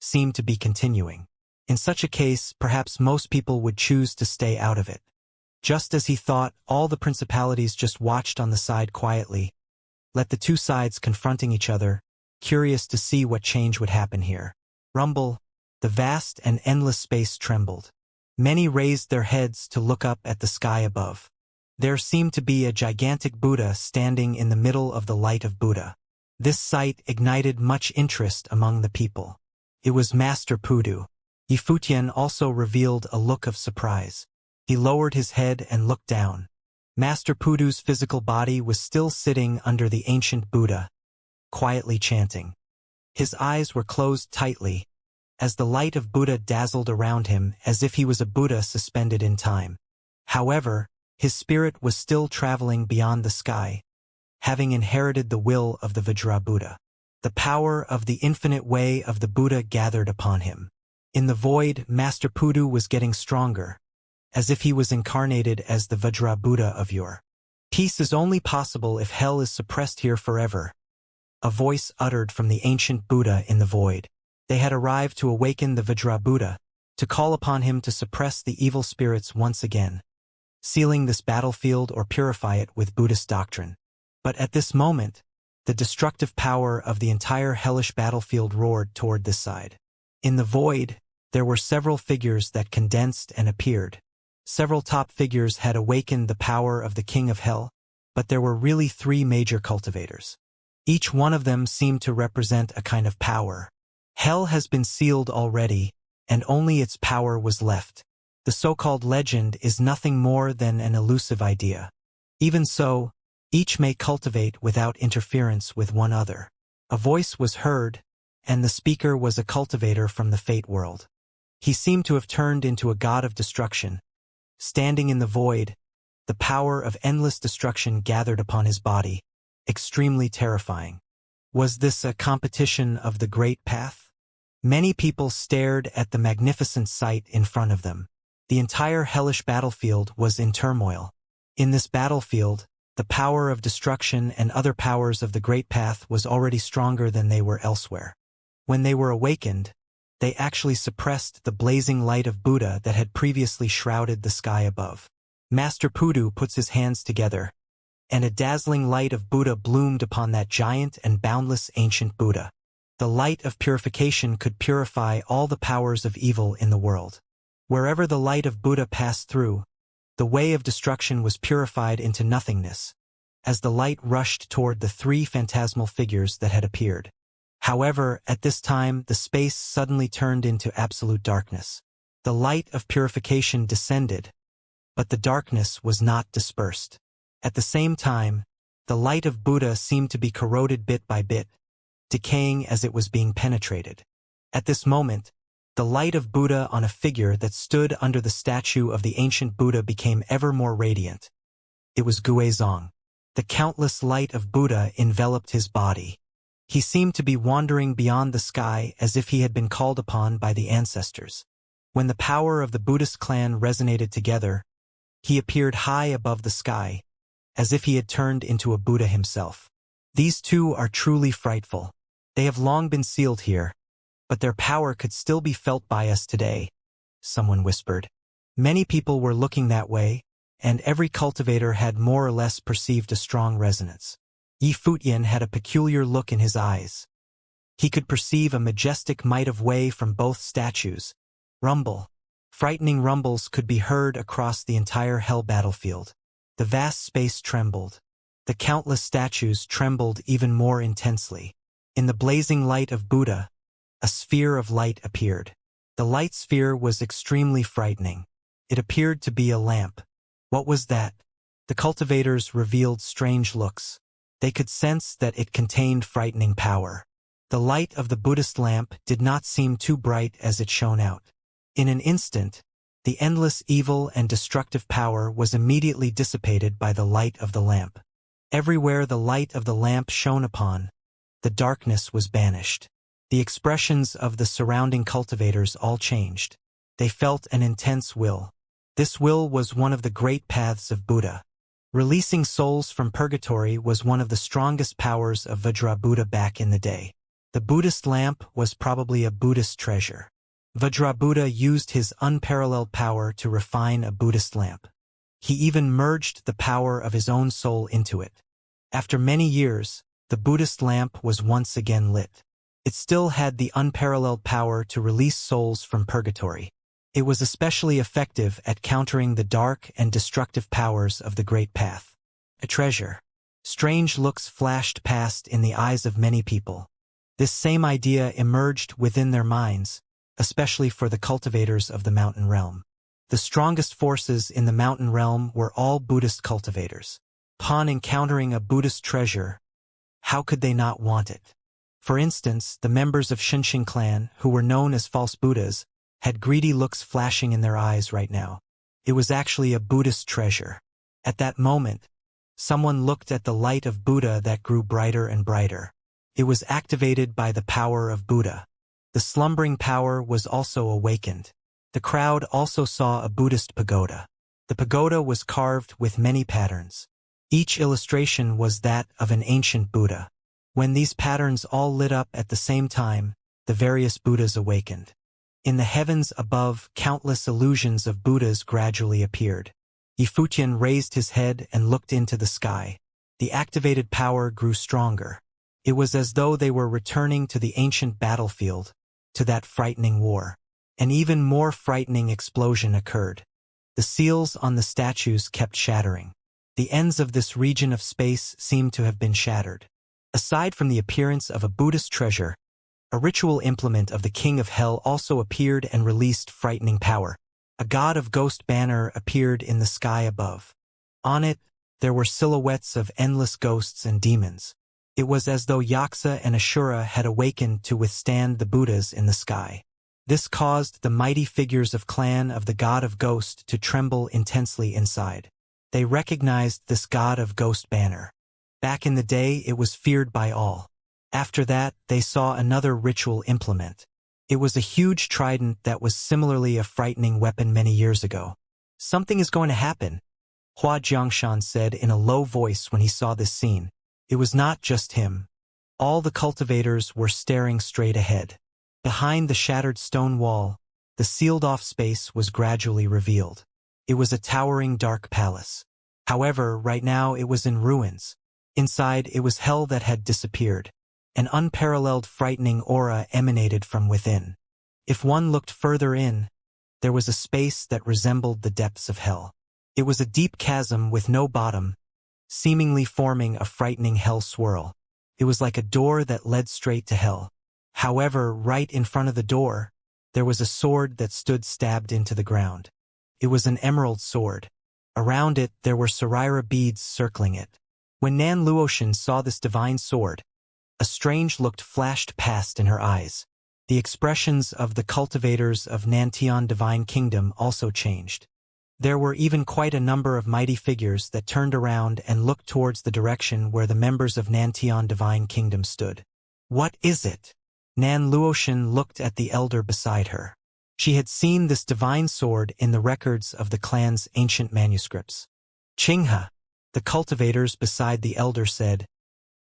A: seemed to be continuing. In such a case, perhaps most people would choose to stay out of it. Just as he thought, all the principalities just watched on the side quietly, let the two sides confronting each other, curious to see what change would happen here. Rumble, the vast and endless space trembled. Many raised their heads to look up at the sky above. There seemed to be a gigantic Buddha standing in the middle of the light of Buddha. This sight ignited much interest among the people. It was Master Pudu. Yi Futian also revealed a look of surprise. He lowered his head and looked down. Master Pudu's physical body was still sitting under the ancient Buddha, quietly chanting. His eyes were closed tightly, as the light of Buddha dazzled around him as if he was a Buddha suspended in time. However, his spirit was still traveling beyond the sky, having inherited the will of the Vajra Buddha. The power of the infinite way of the Buddha gathered upon him. In the void, Master Pudu was getting stronger, as if he was incarnated as the Vajra Buddha of yore. Peace is only possible if hell is suppressed here forever. A voice uttered from the ancient Buddha in the void. They had arrived to awaken the Vajra Buddha, to call upon him to suppress the evil spirits once again, sealing this battlefield or purify it with Buddhist doctrine. But at this moment, the destructive power of the entire hellish battlefield roared toward this side. In the void, there were several figures that condensed and appeared. Several top figures had awakened the power of the King of Hell, but there were really 3 major cultivators. Each one of them seemed to represent a kind of power. Hell has been sealed already, and only its power was left. The so-called legend is nothing more than an elusive idea. Even so, each may cultivate without interference with one other. A voice was heard, and the speaker was a cultivator from the fate world. He seemed to have turned into a god of destruction. Standing in the void, the power of endless destruction gathered upon his body, extremely terrifying. Was this a competition of the Great Path? Many people stared at the magnificent sight in front of them. The entire hellish battlefield was in turmoil. In this battlefield, the power of destruction and other powers of the Great Path was already stronger than they were elsewhere. When they were awakened, they actually suppressed the blazing light of Buddha that had previously shrouded the sky above. Master Pudu puts his hands together, and a dazzling light of Buddha bloomed upon that giant and boundless ancient Buddha. The light of purification could purify all the powers of evil in the world. Wherever the light of Buddha passed through, the way of destruction was purified into nothingness, as the light rushed toward the 3 phantasmal figures that had appeared. However, at this time, the space suddenly turned into absolute darkness. The light of purification descended, but the darkness was not dispersed. At the same time, the light of Buddha seemed to be corroded bit by bit, decaying as it was being penetrated. At this moment, the light of Buddha on a figure that stood under the statue of the ancient Buddha became ever more radiant. It was Guizong. The countless light of Buddha enveloped his body. He seemed to be wandering beyond the sky as if he had been called upon by the ancestors. When the power of the Buddhist clan resonated together, he appeared high above the sky, as if he had turned into a Buddha himself. These 2 are truly frightful. They have long been sealed here, but their power could still be felt by us today, someone whispered. Many people were looking that way, and every cultivator had more or less perceived a strong resonance. Yi Futian had a peculiar look in his eyes. He could perceive a majestic might of Wei from both statues. Rumble. Frightening rumbles could be heard across the entire hell battlefield. The vast space trembled. The countless statues trembled even more intensely. In the blazing light of Buddha, a sphere of light appeared. The light sphere was extremely frightening. It appeared to be a lamp. What was that? The cultivators revealed strange looks. They could sense that it contained frightening power. The light of the Buddhist lamp did not seem too bright as it shone out. In an instant, the endless evil and destructive power was immediately dissipated by the light of the lamp. Everywhere the light of the lamp shone upon, the darkness was banished. The expressions of the surrounding cultivators all changed. They felt an intense will. This will was one of the great paths of Buddha. Releasing souls from purgatory was one of the strongest powers of Vajra Buddha back in the day. The Buddhist lamp was probably a Buddhist treasure. Vajra Buddha used his unparalleled power to refine a Buddhist lamp. He even merged the power of his own soul into it. After many years, the Buddhist lamp was once again lit. It still had the unparalleled power to release souls from purgatory. It was especially effective at countering the dark and destructive powers of the Great Path. A treasure. Strange looks flashed past in the eyes of many people. This same idea emerged within their minds, especially for the cultivators of the mountain realm. The strongest forces in the mountain realm were all Buddhist cultivators. Upon encountering a Buddhist treasure, how could they not want it? For instance, the members of Xianxia clan, who were known as false Buddhas, had greedy looks flashing in their eyes right now. It was actually a Buddhist treasure. At that moment, someone looked at the light of Buddha that grew brighter and brighter. It was activated by the power of Buddha. The slumbering power was also awakened. The crowd also saw a Buddhist pagoda. The pagoda was carved with many patterns. Each illustration was that of an ancient Buddha. When these patterns all lit up at the same time, the various Buddhas awakened. In the heavens above, countless illusions of Buddhas gradually appeared. Yi Futian raised his head and looked into the sky. The activated power grew stronger. It was as though they were returning to the ancient battlefield, to that frightening war. An even more frightening explosion occurred. The seals on the statues kept shattering. The ends of this region of space seemed to have been shattered. Aside from the appearance of a Buddhist treasure, a ritual implement of the King of Hell also appeared and released frightening power. A god of ghost banner appeared in the sky above. On it, there were silhouettes of endless ghosts and demons. It was as though Xianxia and Ashura had awakened to withstand the Buddhas in the sky. This caused the mighty figures of clan of the god of ghost to tremble intensely inside. They recognized this god of ghost banner. Back in the day, it was feared by all. After that, they saw another ritual implement. It was a huge trident that was similarly a frightening weapon many years ago. Something is going to happen, Hua Jiangshan said in a low voice when he saw this scene. It was not just him. All the cultivators were staring straight ahead. Behind the shattered stone wall, the sealed-off space was gradually revealed. It was a towering dark palace. However, right now it was in ruins. Inside, it was hell that had disappeared. An unparalleled frightening aura emanated from within. If one looked further in, there was a space that resembled the depths of hell. It was a deep chasm with no bottom, seemingly forming a frightening hell swirl. It was like a door that led straight to hell. However, right in front of the door, there was a sword that stood stabbed into the ground. It was an emerald sword. Around it, there were Saraira beads circling it. When Nan Luoshan saw this divine sword, a strange look flashed past in her eyes. The expressions of the cultivators of Nantian Divine Kingdom also changed. There were even quite a number of mighty figures that turned around and looked towards the direction where the members of Nantian Divine Kingdom stood. What is it? Nan Luoshan looked at the elder beside her. She had seen this divine sword in the records of the clan's ancient manuscripts. Qinghe, the cultivators beside the elder said,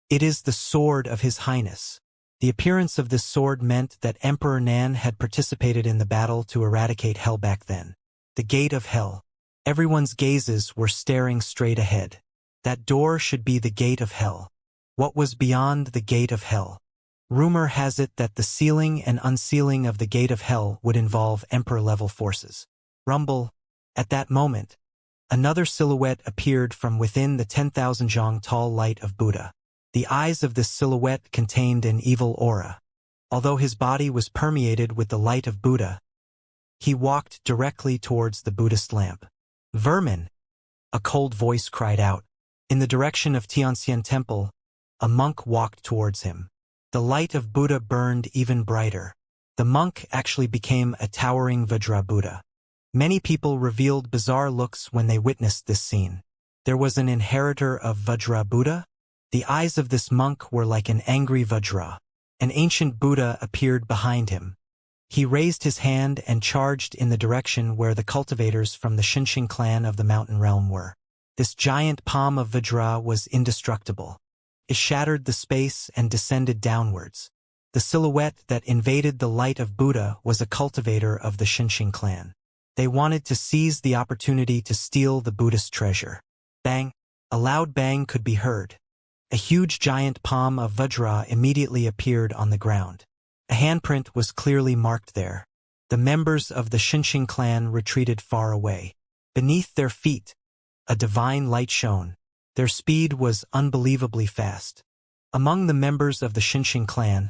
A: "It is the sword of His Highness." The appearance of this sword meant that Emperor Nan had participated in the battle to eradicate hell back then. The gate of hell. Everyone's gazes were staring straight ahead. That door should be the gate of hell. What was beyond the gate of hell? Rumor has it that the sealing and unsealing of the gate of hell would involve Emperor-level forces. Rumble. At that moment, another silhouette appeared from within the 10,000 zhang tall light of Buddha. The eyes of this silhouette contained an evil aura. Although his body was permeated with the light of Buddha, he walked directly towards the Buddhist lamp. "Vermin!" a cold voice cried out. In the direction of Xianxia Temple, a monk walked towards him. The light of Buddha burned even brighter. The monk actually became a towering Vajra Buddha. Many people revealed bizarre looks when they witnessed this scene. There was an inheritor of Vajra Buddha. The eyes of this monk were like an angry Vajra. An ancient Buddha appeared behind him. He raised his hand and charged in the direction where the cultivators from the Xianxia clan of the mountain realm were. This giant palm of Vajra was indestructible. It shattered the space and descended downwards. The silhouette that invaded the light of Buddha was a cultivator of the Xianxia clan. They wanted to seize the opportunity to steal the Buddhist treasure. Bang! A loud bang could be heard. A huge giant palm of Vajra immediately appeared on the ground. A handprint was clearly marked there. The members of the Xianxia clan retreated far away. Beneath their feet, a divine light shone. Their speed was unbelievably fast. Among the members of the Xianxia clan,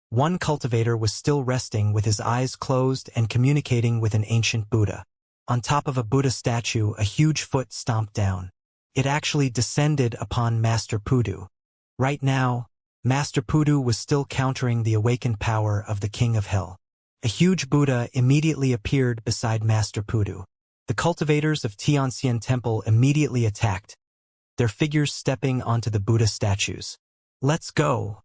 A: one cultivator was still resting with his eyes closed and communicating with an ancient Buddha. On top of a Buddha statue, a huge foot stomped down. It actually descended upon Master Pudu. Right now, Master Pudu was still countering the awakened power of the King of Hell. A huge Buddha immediately appeared beside Master Pudu. The cultivators of Xianxia Temple immediately attacked, their figures stepping onto the Buddha statues. "Let's go,"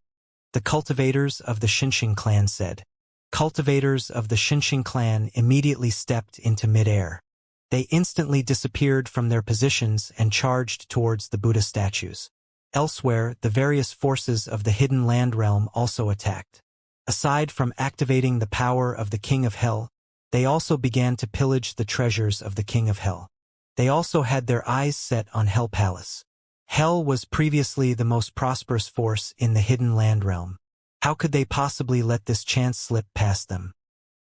A: the cultivators of the Xianxia clan said. Cultivators of the Xianxia clan immediately stepped into midair. They instantly disappeared from their positions and charged towards the Buddha statues. Elsewhere, the various forces of the hidden land realm also attacked. Aside from activating the power of the King of Hell, they also began to pillage the treasures of the King of Hell. They also had their eyes set on Hell Palace. Hell was previously the most prosperous force in the hidden land realm. How could they possibly let this chance slip past them?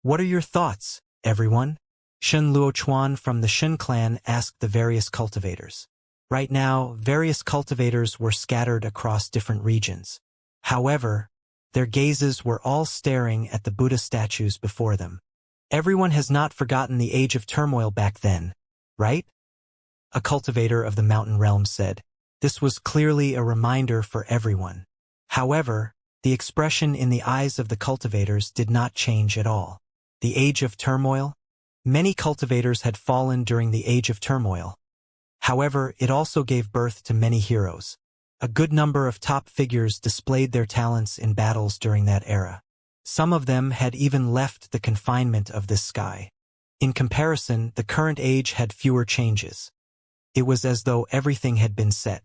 A: What are your thoughts? Everyone? Shen Luochuan from the Shen clan asked the various cultivators. Right now, various cultivators were scattered across different regions. However, their gazes were all staring at the Buddha statues before them. Everyone has not forgotten the age of turmoil back then, right? A cultivator of the mountain realm said. This was clearly a reminder for everyone. However, the expression in the eyes of the cultivators did not change at all. The age of turmoil? Many cultivators had fallen during the age of turmoil. However, it also gave birth to many heroes. A good number of top figures displayed their talents in battles during that era. Some of them had even left the confinement of this sky. In comparison, the current age had fewer changes. It was as though everything had been set.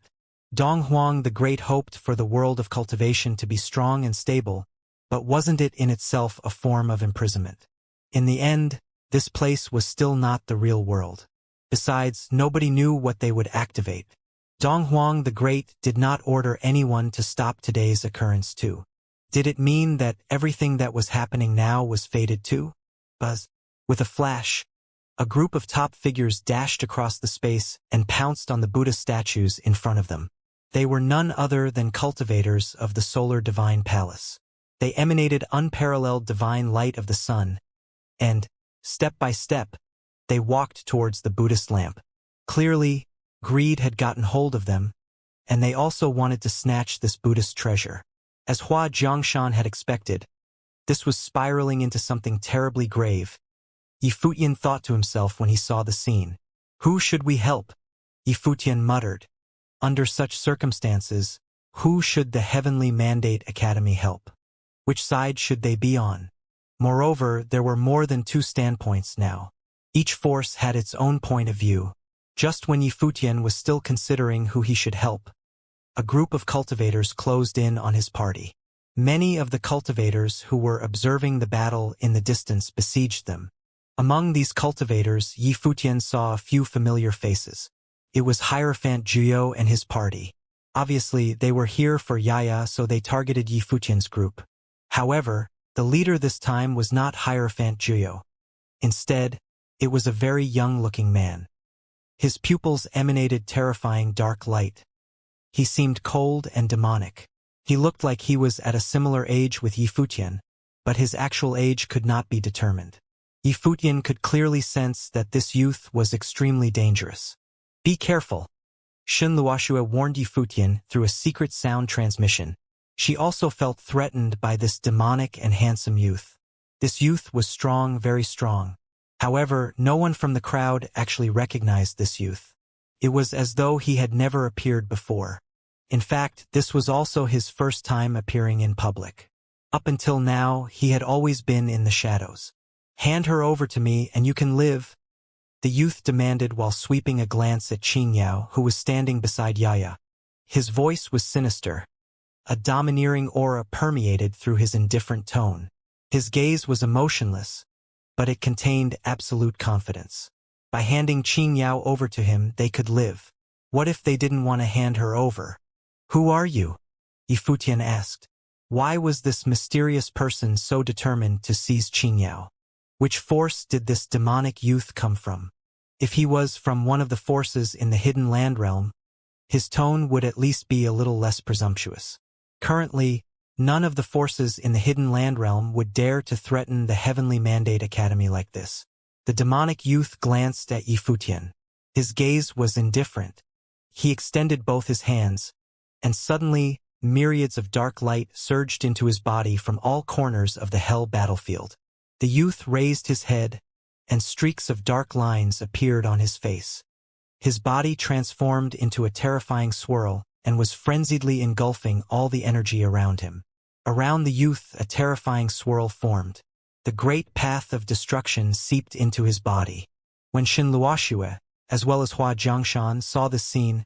A: Dong Huang the Great hoped for the world of cultivation to be strong and stable, but wasn't it in itself a form of imprisonment? In the end, this place was still not the real world. Besides, nobody knew what they would activate. Dong Huang the Great did not order anyone to stop today's occurrence too. Did it mean that everything that was happening now was fated too? Buzz. With a flash, a group of top figures dashed across the space and pounced on the Buddha statues in front of them. They were none other than cultivators of the solar divine palace. They emanated unparalleled divine light of the sun, and, step by step, they walked towards the Buddhist lamp. Clearly, greed had gotten hold of them, and they also wanted to snatch this Buddhist treasure. As Hua Jiangshan had expected, this was spiraling into something terribly grave. Yifutian thought to himself when he saw the scene. Who should we help? Yifutian muttered. Under such circumstances, who should the Heavenly Mandate Academy help? Which side should they be on? Moreover, there were more than two standpoints now. Each force had its own point of view. Just when Yifutian was still considering who he should help, a group of cultivators closed in on his party. Many of the cultivators who were observing the battle in the distance besieged them. Among these cultivators, Yifutian saw a few familiar faces. It was Hierophant Juyo and his party. Obviously, they were here for Yaya, so they targeted Yifutian's group. However, the leader this time was not Hierophant Juyo. Instead, it was a very young-looking man. His pupils emanated terrifying dark light. He seemed cold and demonic. He looked like he was at a similar age with Yifutian, but his actual age could not be determined. Yifutian could clearly sense that this youth was extremely dangerous. Be careful. Shen Luoxue warned Yifutian through a secret sound transmission. She also felt threatened by this demonic and handsome youth. This youth was strong, very strong. However, no one from the crowd actually recognized this youth. It was as though he had never appeared before. In fact, this was also his first time appearing in public. Up until now, he had always been in the shadows. Hand her over to me and you can live, the youth demanded while sweeping a glance at Xianxia, who was standing beside Yaya. His voice was sinister. A domineering aura permeated through his indifferent tone. His gaze was emotionless, but it contained absolute confidence. By handing Xianxia over to him, they could live. What if they didn't want to hand her over? Who are you? Yifutian asked. Why was this mysterious person so determined to seize Xianxia? Which force did this demonic youth come from? If he was from one of the forces in the hidden land realm, his tone would at least be a little less presumptuous. Currently, none of the forces in the hidden land realm would dare to threaten the Heavenly Mandate Academy like this. The demonic youth glanced at Yifutian. His gaze was indifferent. He extended both his hands, and suddenly, myriads of dark light surged into his body from all corners of the hell battlefield. The youth raised his head, and streaks of dark lines appeared on his face. His body transformed into a terrifying swirl and was frenziedly engulfing all the energy around him. Around the youth, a terrifying swirl formed. The great path of destruction seeped into his body. When Shen Luoxue, as well as Hua Jiangshan, saw this scene,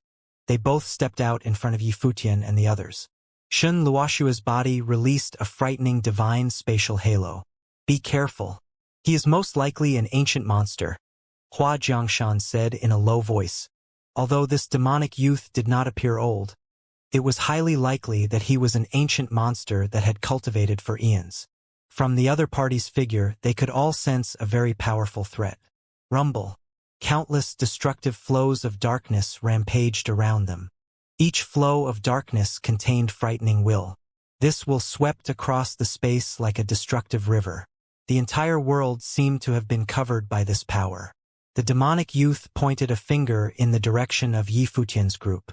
A: they both stepped out in front of Yifutian and the others. Shen Luoxue's body released a frightening divine spatial halo. Be careful. He is most likely an ancient monster, Hua Jiangshan said in a low voice. Although this demonic youth did not appear old, it was highly likely that he was an ancient monster that had cultivated for eons. From the other party's figure, they could all sense a very powerful threat. Rumble. Countless destructive flows of darkness rampaged around them. Each flow of darkness contained frightening will. This will swept across the space like a destructive river. The entire world seemed to have been covered by this power. The demonic youth pointed a finger in the direction of Yi Futian's group.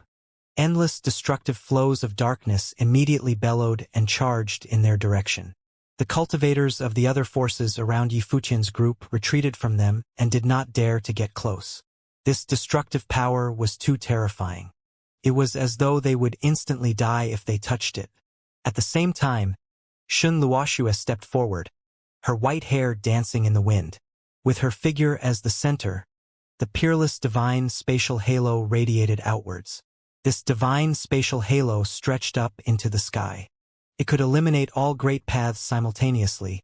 A: Endless destructive flows of darkness immediately bellowed and charged in their direction. The cultivators of the other forces around Yi Futian's group retreated from them and did not dare to get close. This destructive power was too terrifying. It was as though they would instantly die if they touched it. At the same time, Luoxue stepped forward, her white hair dancing in the wind. With her figure as the center, the peerless divine spatial halo radiated outwards. This divine spatial halo stretched up into the sky. It could eliminate all great paths simultaneously.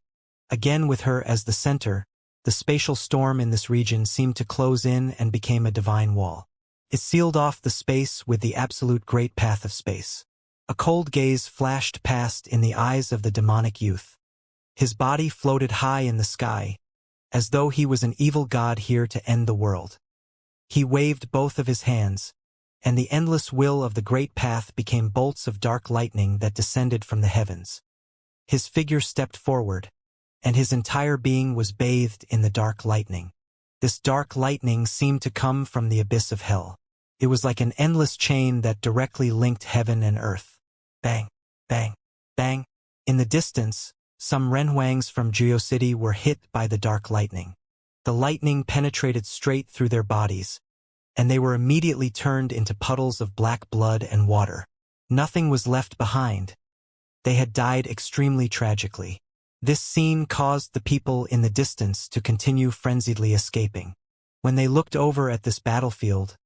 A: Again, with her as the center, the spatial storm in this region seemed to close in and became a divine wall. It sealed off the space with the absolute great path of space. A cold gaze flashed past in the eyes of the demonic youth. His body floated high in the sky, as though he was an evil god here to end the world. He waved both of his hands, and the endless will of the great path became bolts of dark lightning that descended from the heavens. His figure stepped forward, and his entire being was bathed in the dark lightning. This dark lightning seemed to come from the abyss of hell. It was like an endless chain that directly linked heaven and earth. Bang, bang, bang. In the distance, some renhuangs from Juyou City were hit by the dark lightning. The lightning penetrated straight through their bodies, and they were immediately turned into puddles of black blood and water. Nothing was left behind. They had died extremely tragically. This scene caused the people in the distance to continue frenziedly escaping. When they looked over at this battlefield,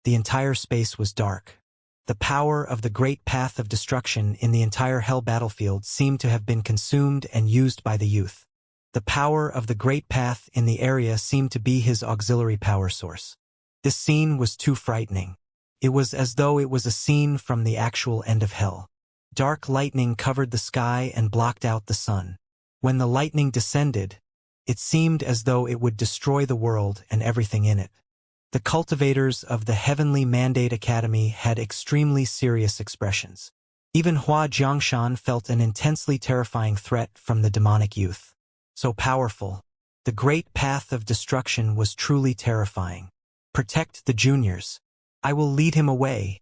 A: the entire space was dark. The power of the great path of destruction in the entire hell battlefield seemed to have been consumed and used by the youth. The power of the great path in the area seemed to be his auxiliary power source. This scene was too frightening. It was as though it was a scene from the actual end of hell. Dark lightning covered the sky and blocked out the sun. When the lightning descended, it seemed as though it would destroy the world and everything in it. The cultivators of the Heavenly Mandate Academy had extremely serious expressions. Even Hua Jiangshan felt an intensely terrifying threat from the demonic youth. So powerful, the great path of destruction was truly terrifying. Protect the juniors. I will lead him away,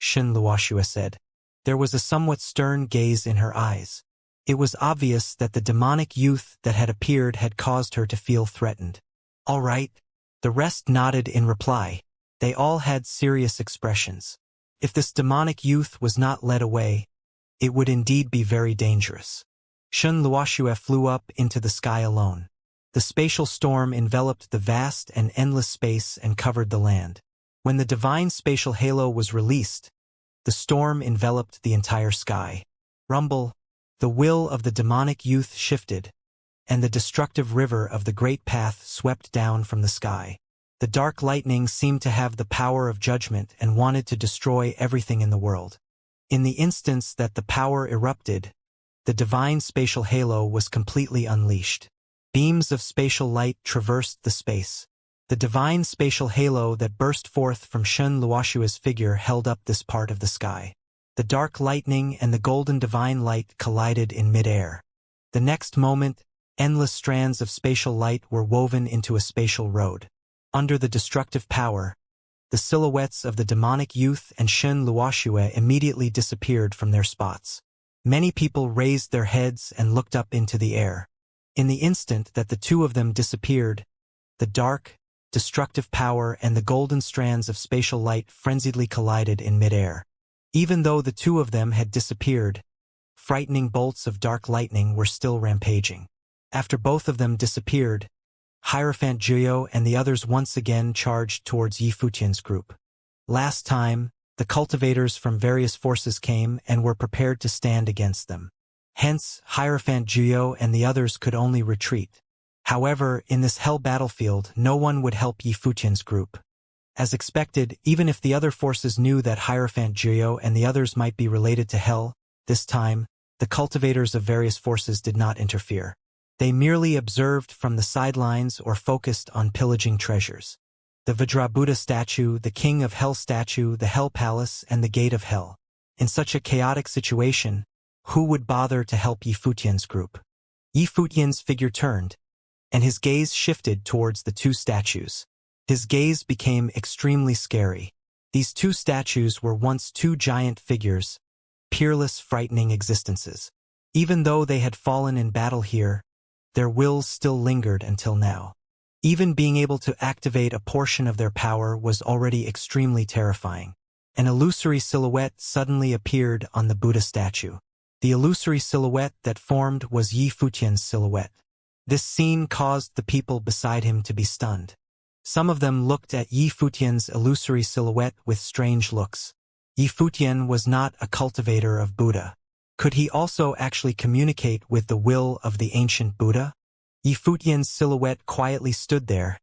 A: Luoxue said. There was a somewhat stern gaze in her eyes. It was obvious that the demonic youth that had appeared had caused her to feel threatened. All right. The rest nodded in reply. They all had serious expressions. If this demonic youth was not led away, it would indeed be very dangerous. Luoxue flew up into the sky alone. The spatial storm enveloped the vast and endless space and covered the land. When the divine spatial halo was released, the storm enveloped the entire sky. Rumble. The will of the demonic youth shifted, and the destructive river of the great path swept down from the sky. The dark lightning seemed to have the power of judgment and wanted to destroy everything in the world. In the instance that the power erupted, the divine spatial halo was completely unleashed. Beams of spatial light traversed the space. The divine spatial halo that burst forth from Luoxue's figure held up this part of the sky. The dark lightning and the golden divine light collided in midair. The next moment, endless strands of spatial light were woven into a spatial road. Under the destructive power, the silhouettes of the demonic youth and Luoxue immediately disappeared from their spots. Many people raised their heads and looked up into the air. In the instant that the two of them disappeared, the dark, destructive power and the golden strands of spatial light frenziedly collided in midair. Even though the two of them had disappeared, frightening bolts of dark lightning were still rampaging. After both of them disappeared, Hierophant Juyou and the others once again charged towards Yi Futian's group. Last time, the cultivators from various forces came and were prepared to stand against them. Hence, Hierophant Juyou and the others could only retreat. However, in this hell battlefield, no one would help Yi Futian's group. As expected, even if the other forces knew that Hierophant Juyou and the others might be related to hell, this time, the the cultivators of various forces did not interfere. They merely observed from the sidelines or focused on pillaging treasures. The Vajrabuddha statue, the King of Hell statue, the Hell Palace, and the Gate of Hell. In such a chaotic situation, who would bother to help Yi Futian's group? Yi Futian's figure turned, and his gaze shifted towards the two statues. His gaze became extremely scary. These two statues were once two giant figures, peerless, frightening existences. Even though they had fallen in battle here, their wills still lingered until now. Even being able to activate a portion of their power was already extremely terrifying. An illusory silhouette suddenly appeared on the Buddha statue. The illusory silhouette that formed was Yi Futian's silhouette. This scene caused the people beside him to be stunned. Some of them looked at Yi Futian's illusory silhouette with strange looks. Yi Futian was not a cultivator of Buddha. Could he also actually communicate with the will of the ancient Buddha? Yi Futian's silhouette quietly stood there,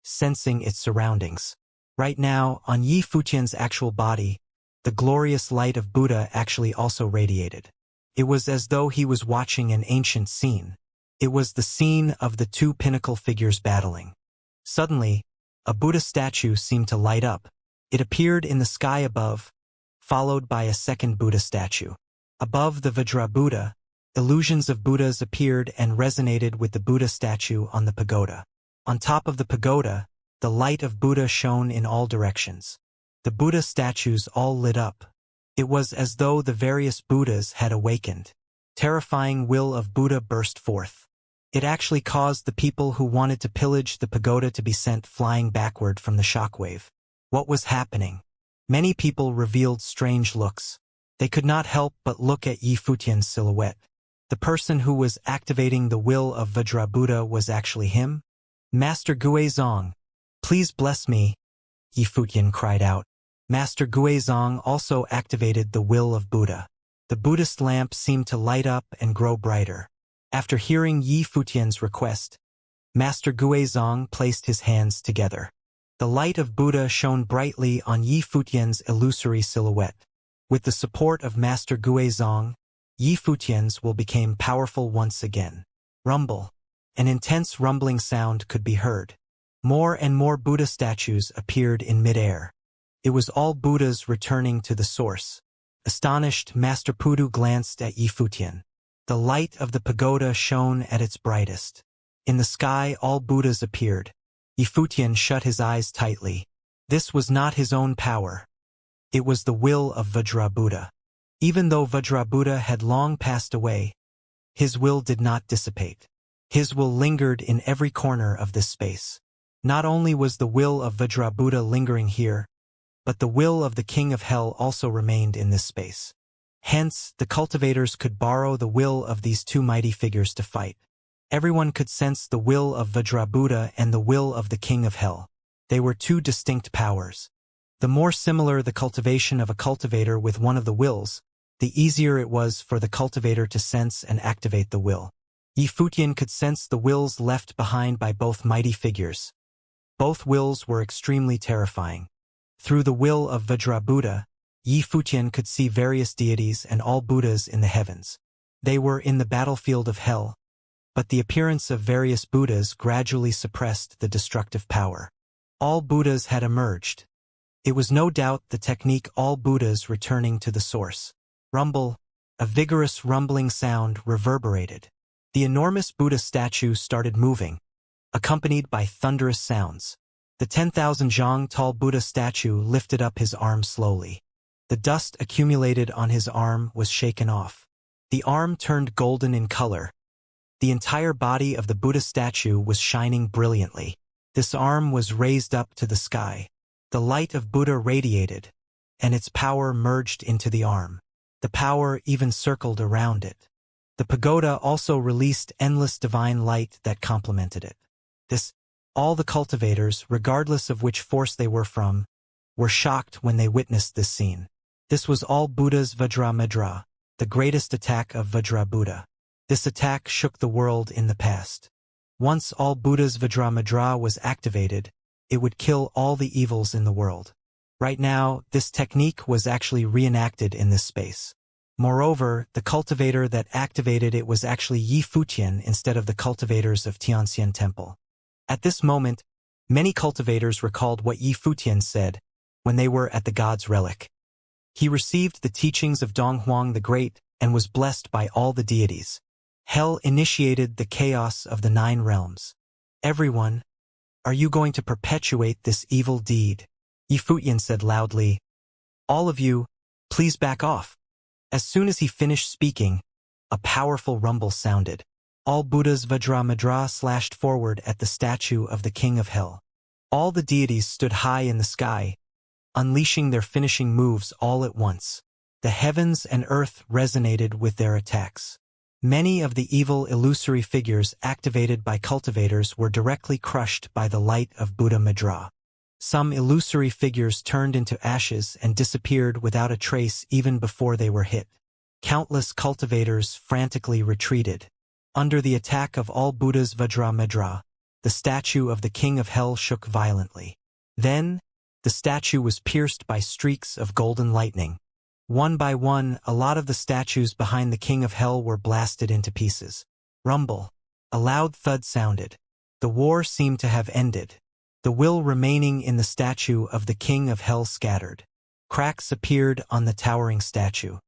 A: sensing its surroundings. Right now, on Yi Futian's actual body, the glorious light of Buddha actually also radiated. It was as though he was watching an ancient scene. It was the scene of the two pinnacle figures battling. Suddenly, a Buddha statue seemed to light up. It appeared in the sky above, followed by a second Buddha statue. Above the Vajrabuddha, illusions of Buddhas appeared and resonated with the Buddha statue on the pagoda. On top of the pagoda, the light of Buddha shone in all directions. The Buddha statues all lit up. It was as though the various Buddhas had awakened. Terrifying will of Buddha burst forth. It actually caused the people who wanted to pillage the pagoda to be sent flying backward from the shockwave. What was happening? Many people revealed strange looks. They could not help but look at Yi Futian's silhouette. The person who was activating the will of Vajrabuddha was actually him? Master Guizong, please bless me, Yi Futian cried out. Master Guizong also activated the will of Buddha. The Buddhist lamp seemed to light up and grow brighter. After hearing Yi Futian's request, Master Guizong placed his hands together. The light of Buddha shone brightly on Yi Futian's illusory silhouette. With the support of Master Guizong, Yi Futian's will became powerful once again. Rumble. An intense rumbling sound could be heard. More and more Buddha statues appeared in midair. It was all Buddhas returning to the source. Astonished, Master Pudu glanced at Yi Futian. The light of the pagoda shone at its brightest. In the sky, all Buddhas appeared. Yi Futian shut his eyes tightly. This was not his own power. It was the will of Vajrabuddha. Even though Vajrabuddha had long passed away, his will did not dissipate. His will lingered in every corner of this space. Not only was the will of Vajrabuddha lingering here, but the will of the King of Hell also remained in this space. Hence, the cultivators could borrow the will of these two mighty figures to fight. Everyone could sense the will of Vajrabuddha and the will of the King of Hell. They were two distinct powers. The more similar the cultivation of a cultivator with one of the wills, the easier it was for the cultivator to sense and activate the will. Yi Futian could sense the wills left behind by both mighty figures. Both wills were extremely terrifying. Through the will of Vajrabuddha, Yi Futian could see various deities and all Buddhas in the heavens. They were in the battlefield of hell, but the appearance of various Buddhas gradually suppressed the destructive power. All Buddhas had emerged. It was no doubt the technique all Buddhas returning to the source. Rumble, a vigorous rumbling sound reverberated. The enormous Buddha statue started moving, accompanied by thunderous sounds. The 10,000 zhang tall Buddha statue lifted up his arm slowly. The dust accumulated on his arm was shaken off. The arm turned golden in color. The entire body of the Buddha statue was shining brilliantly. This arm was raised up to the sky. The light of Buddha radiated, and its power merged into the arm. The power even circled around it. The pagoda also released endless divine light that complemented it. All the cultivators, regardless of which force they were from, were shocked when they witnessed this scene. This was all Buddha's Vajramudra, the greatest attack of Vajrabuddha. This attack shook the world in the past. Once all Buddha's Vajramudra was activated, it would kill all the evils in the world. Right now, this technique was actually reenacted in this space. Moreover, the cultivator that activated it was actually Yi Futian instead of the cultivators of Tianxian Temple. At this moment, many cultivators recalled what Yi Futian said when they were at the god's relic. He received the teachings of Donghuang the Great and was blessed by all the deities. Hell initiated the chaos of the 9 realms. Everyone, are you going to perpetuate this evil deed? Yi Futian said loudly. All of you, please back off. As soon as he finished speaking, a powerful rumble sounded. All Buddha's Vajramadra slashed forward at the statue of the King of Hell. All the deities stood high in the sky, unleashing their finishing moves all at once. The heavens and earth resonated with their attacks. Many of the evil illusory figures activated by cultivators were directly crushed by the light of Buddha Madra. Some illusory figures turned into ashes and disappeared without a trace even before they were hit. Countless cultivators frantically retreated. Under the attack of all Buddha's Vajramadra, the statue of the King of Hell shook violently. Then, the statue was pierced by streaks of golden lightning. One by one, a lot of the statues behind the King of Hell were blasted into pieces. Rumble. A loud thud sounded. The war seemed to have ended. The will remaining in the statue of the King of Hell scattered. Cracks appeared on the towering statue.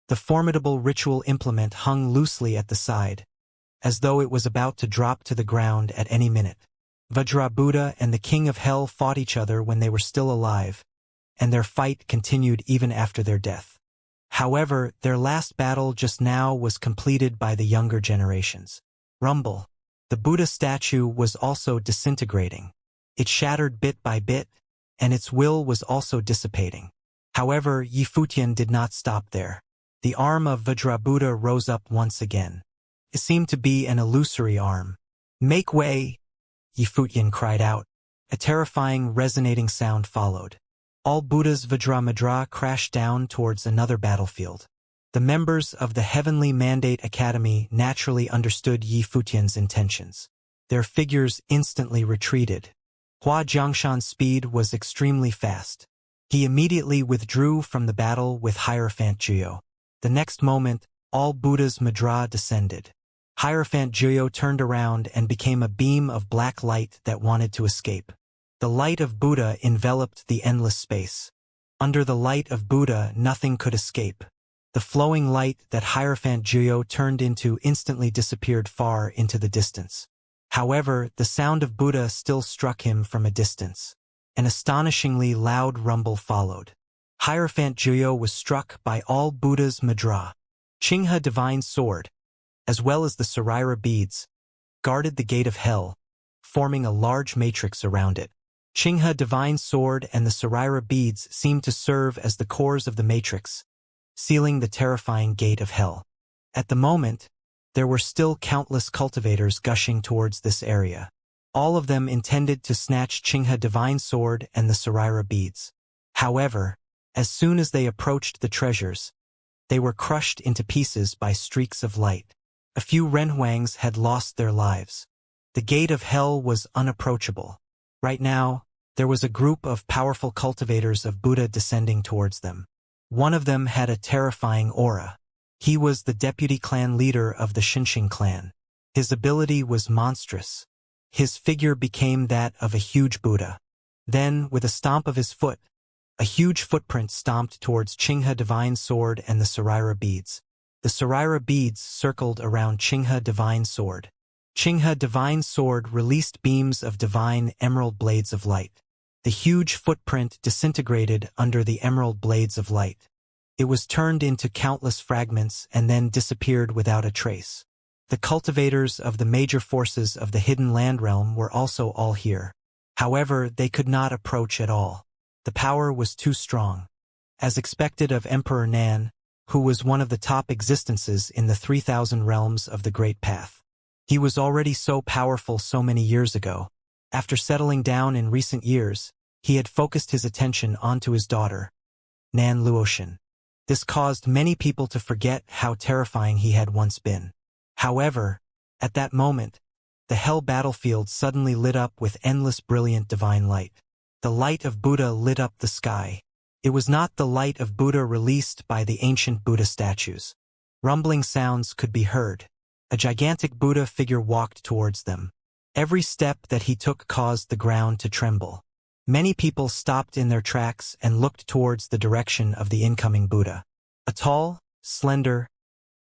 A: The formidable ritual implement hung loosely at the side, as though it was about to drop to the ground at any minute. Vajra Buddha and the King of Hell fought each other when they were still alive, and their fight continued even after their death. However, their last battle just now was completed by the younger generations. Rumble. The Buddha statue was also disintegrating. It shattered bit by bit, and its will was also dissipating. However, Yi Futian did not stop there. The arm of Vajrabuddha rose up once again. It seemed to be an illusory arm. Make way! Yi Futian cried out. A terrifying, resonating sound followed. All Buddha's Vajramadra crashed down towards another battlefield. The members of the Heavenly Mandate Academy naturally understood Yi Futian's intentions. Their figures instantly retreated. Hua Jiangshan's speed was extremely fast. He immediately withdrew from the battle with Hierophant Juyo. The next moment, all Buddha's Madra descended. Hierophant Juyo turned around and became a beam of black light that wanted to escape. The light of Buddha enveloped the endless space. Under the light of Buddha, nothing could escape. The flowing light that Hierophant Juyo turned into instantly disappeared far into the distance. However, the sound of Buddha still struck him from a distance. An astonishingly loud rumble followed. Hierophant Juyo was struck by all Buddha's Madra. Qinghe Divine Sword, as well as the Saraira beads, guarded the gate of hell, forming a large matrix around it. Qinghe Divine Sword and the Saraira beads seemed to serve as the cores of the matrix, sealing the terrifying gate of hell. At the moment, there were still countless cultivators gushing towards this area. All of them intended to snatch Qinghe Divine Sword and the Saraira beads. However, as soon as they approached the treasures, they were crushed into pieces by streaks of light. A few Renhuangs had lost their lives. The gate of hell was unapproachable. Right now, there was a group of powerful cultivators of Buddha descending towards them. One of them had a terrifying aura. He was the deputy clan leader of the Xinxing clan. His ability was monstrous. His figure became that of a huge Buddha. Then, with a stomp of his foot, a huge footprint stomped towards Qinghe Divine Sword and the Saraira beads. The Saraira beads circled around Qinghe Divine Sword. Qinghe Divine Sword released beams of divine emerald blades of light. The huge footprint disintegrated under the emerald blades of light. It was turned into countless fragments and then disappeared without a trace. The cultivators of the major forces of the hidden land realm were also all here. However, they could not approach at all. The power was too strong. As expected of Emperor Nan, who was one of the top existences in the 3,000 realms of the Great Path. He was already so powerful so many years ago. After settling down in recent years, he had focused his attention onto his daughter, Nan Luotian. This caused many people to forget how terrifying he had once been. However, at that moment, the hell battlefield suddenly lit up with endless brilliant divine light. The light of Buddha lit up the sky. It was not the light of Buddha released by the ancient Buddha statues. Rumbling sounds could be heard. A gigantic Buddha figure walked towards them. Every step that he took caused the ground to tremble. Many people stopped in their tracks and looked towards the direction of the incoming Buddha. A tall, slender,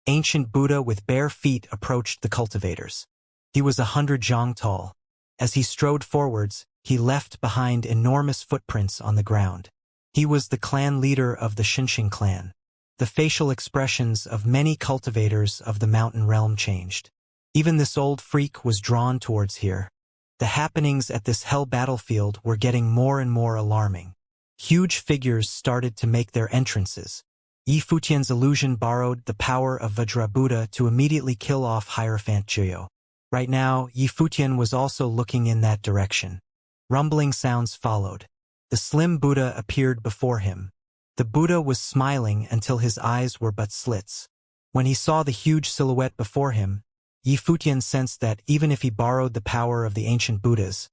A: ancient Buddha with bare feet approached the cultivators. He was 100 zhang tall. As he strode forwards, he left behind enormous footprints on the ground. He was the clan leader of the Xianxia clan. The facial expressions of many cultivators of the mountain realm changed. Even this old freak was drawn towards here. The happenings at this hell battlefield were getting more and more alarming. Huge figures started to make their entrances. Yi Futian's illusion borrowed the power of Vajra Buddha to immediately kill off Hierophant Jiao. Right now, Yi Futian was also looking in that direction. Rumbling sounds followed. The slim Buddha appeared before him. The Buddha was smiling until his eyes were but slits. When he saw the huge silhouette before him, Yi Futian sensed that even if he borrowed the power of the ancient Buddhas,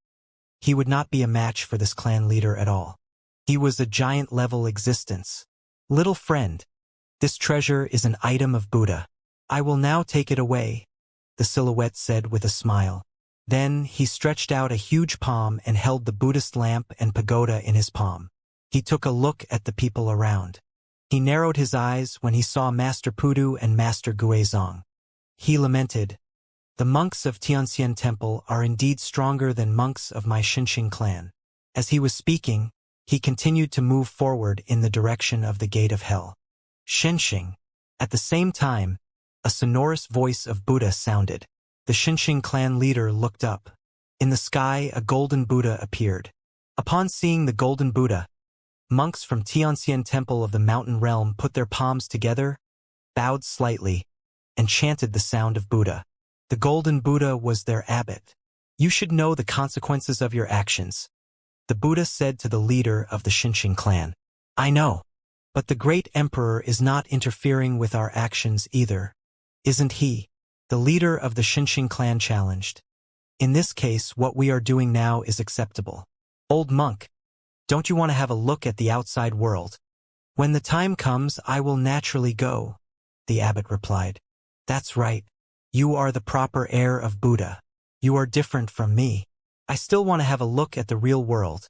A: he would not be a match for this clan leader at all. He was a giant-level existence. Little friend, this treasure is an item of Buddha. I will now take it away, the silhouette said with a smile. Then he stretched out a huge palm and held the Buddhist lamp and pagoda in his palm. He took a look at the people around. He narrowed his eyes when he saw Master Pudu and Master Guizong. He lamented, "The monks of Tianxian Temple are indeed stronger than monks of my Xianxia clan." As he was speaking, he continued to move forward in the direction of the gate of hell. Xianxia. At the same time, a sonorous voice of Buddha sounded. The Xianxia clan leader looked up. In the sky, a golden Buddha appeared. Upon seeing the golden Buddha, monks from Tianxian Temple of the Mountain Realm put their palms together, bowed slightly, and chanted the sound of Buddha. The golden Buddha was their abbot. "You should know the consequences of your actions," the Buddha said to the leader of the Xianxia clan. "I know. But the great emperor is not interfering with our actions either, isn't he?" The leader of the Xianxia clan challenged. "In this case, what we are doing now is acceptable. Old monk, don't you want to have a look at the outside world?" "When the time comes, I will naturally go," the abbot replied. "That's right. You are the proper heir of Buddha. You are different from me. I still want to have a look at the real world,"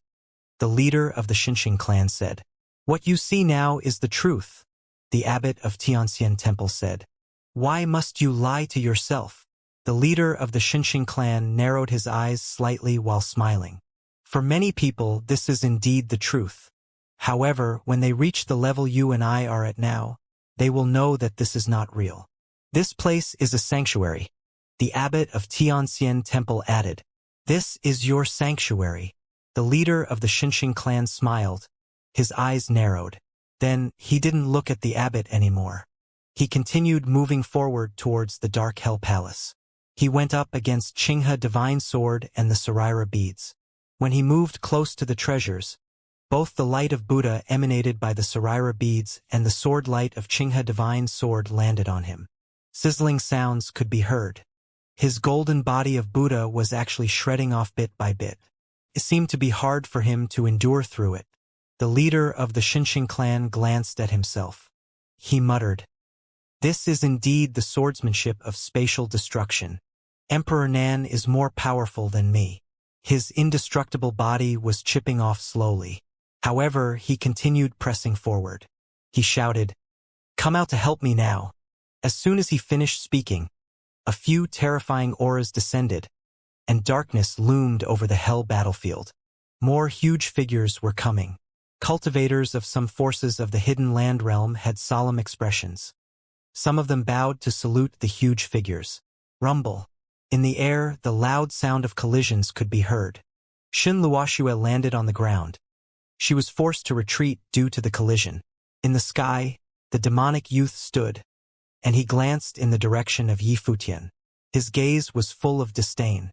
A: the leader of the Xianxia clan said. "What you see now is the truth," the abbot of Tianxian Temple said. "Why must you lie to yourself?" The leader of the Xianxia clan narrowed his eyes slightly while smiling. "For many people, this is indeed the truth. However, when they reach the level you and I are at now, they will know that this is not real. This place is a sanctuary," the abbot of Tianxian Temple added. "This is your sanctuary." The leader of the Xianxia clan smiled. His eyes narrowed. Then he didn't look at the abbot anymore. He continued moving forward towards the Dark Hell Palace. He went up against Qinghe Divine Sword and the Sarira beads. When he moved close to the treasures, both the light of Buddha emanated by the Sarira beads and the sword light of Qinghe Divine Sword landed on him. Sizzling sounds could be heard. His golden body of Buddha was actually shredding off bit by bit. It seemed to be hard for him to endure through it. The leader of the Xianxia clan glanced at himself. He muttered, "This is indeed the swordsmanship of spatial destruction. Emperor Nan is more powerful than me." His indestructible body was chipping off slowly. However, he continued pressing forward. He shouted, "Come out to help me now." As soon as he finished speaking, a few terrifying auras descended, and darkness loomed over the hell battlefield. More huge figures were coming. Cultivators of some forces of the hidden land realm had solemn expressions. Some of them bowed to salute the huge figures. Rumble. In the air, the loud sound of collisions could be heard. Xin Luoxue landed on the ground. She was forced to retreat due to the collision. In the sky, the demonic youth stood, and he glanced in the direction of Yi Futian. His gaze was full of disdain.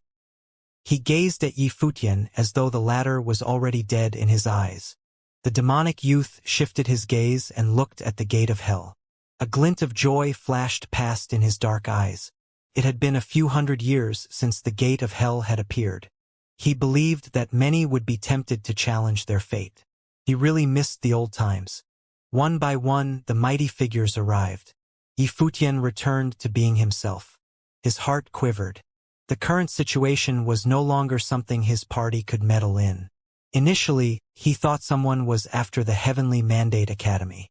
A: He gazed at Yi Futian as though the latter was already dead in his eyes. The demonic youth shifted his gaze and looked at the gate of hell. A glint of joy flashed past in his dark eyes. It had been a few hundred years since the gate of hell had appeared. He believed that many would be tempted to challenge their fate. He really missed the old times. One by one, the mighty figures arrived. Yifutian returned to being himself. His heart quivered. The current situation was no longer something his party could meddle in. Initially, he thought someone was after the Heavenly Mandate Academy.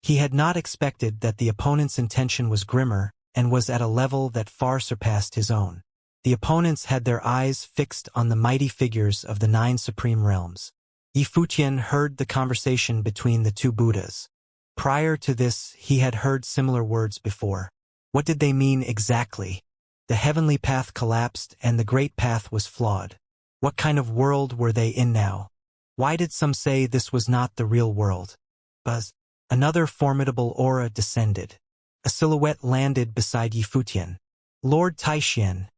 A: He had not expected that the opponent's intention was grimmer and was at a level that far surpassed his own. The opponents had their eyes fixed on the mighty figures of the 9 supreme realms. Yifutian heard the conversation between the 2 Buddhas. Prior to this, he had heard similar words before. What did they mean exactly? The heavenly path collapsed and the great path was flawed. What kind of world were they in now? Why did some say this was not the real world? Buzz. Another formidable aura descended. A silhouette landed beside Yifutian. Lord Taixian.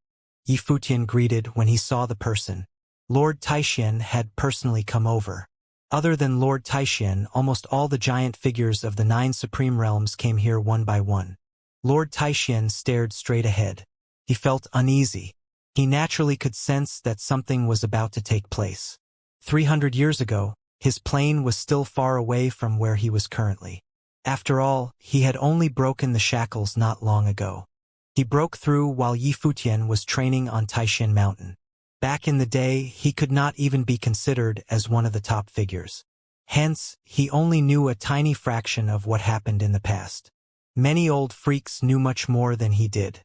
A: Yifutian greeted when he saw the person. Lord Taixian had personally come over. Other than Lord Taixian, almost all the giant figures of the 9 supreme realms came here one by one. Lord Taixian stared straight ahead. He felt uneasy. He naturally could sense that something was about to take place. 300 years ago, his plane was still far away from where he was currently. After all, he had only broken the shackles not long ago. He broke through while Yifutian was training on Taishan Mountain. Back in the day, he could not even be considered as one of the top figures. Hence, he only knew a tiny fraction of what happened in the past. Many old freaks knew much more than he did.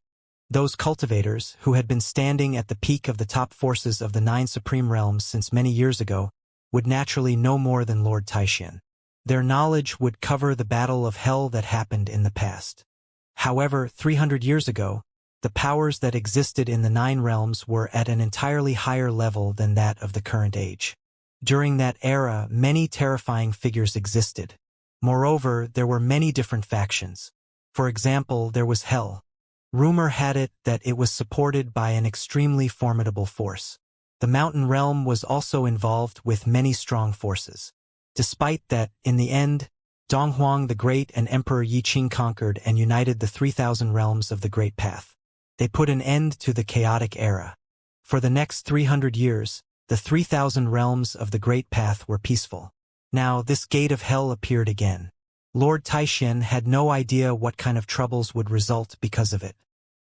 A: Those cultivators, who had been standing at the peak of the top forces of the 9 supreme realms since many years ago, would naturally know more than Lord Taixian. Their knowledge would cover the battle of hell that happened in the past. However, 300 years ago, the powers that existed in the 9 realms were at an entirely higher level than that of the current age. During that era, many terrifying figures existed. Moreover, there were many different factions. For example, there was Hell. Rumor had it that it was supported by an extremely formidable force. The mountain realm was also involved with many strong forces. Despite that, in the end, Donghuang the Great and Emperor Yi Qing conquered and united the 3,000 realms of the Great Path. They put an end to the chaotic era. For the next 300 years, the 3,000 realms of the Great Path were peaceful. Now this gate of hell appeared again. Lord Taixian had no idea what kind of troubles would result because of it.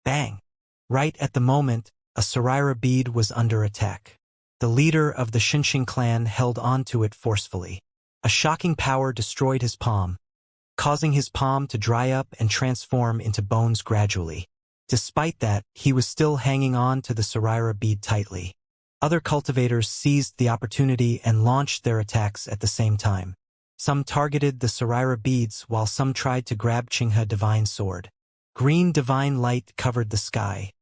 A: Bang! Right at the moment, a Saraira bead was under attack. The leader of the Xinxing clan held on to it forcefully. A shocking power destroyed his palm, causing his palm to dry up and transform into bones gradually. Despite that, he was still hanging on to the Saraira bead tightly. Other cultivators seized the opportunity and launched their attacks at the same time. Some targeted the Saraira beads while some tried to grab Qinghe Divine Sword. Green divine light covered the sky.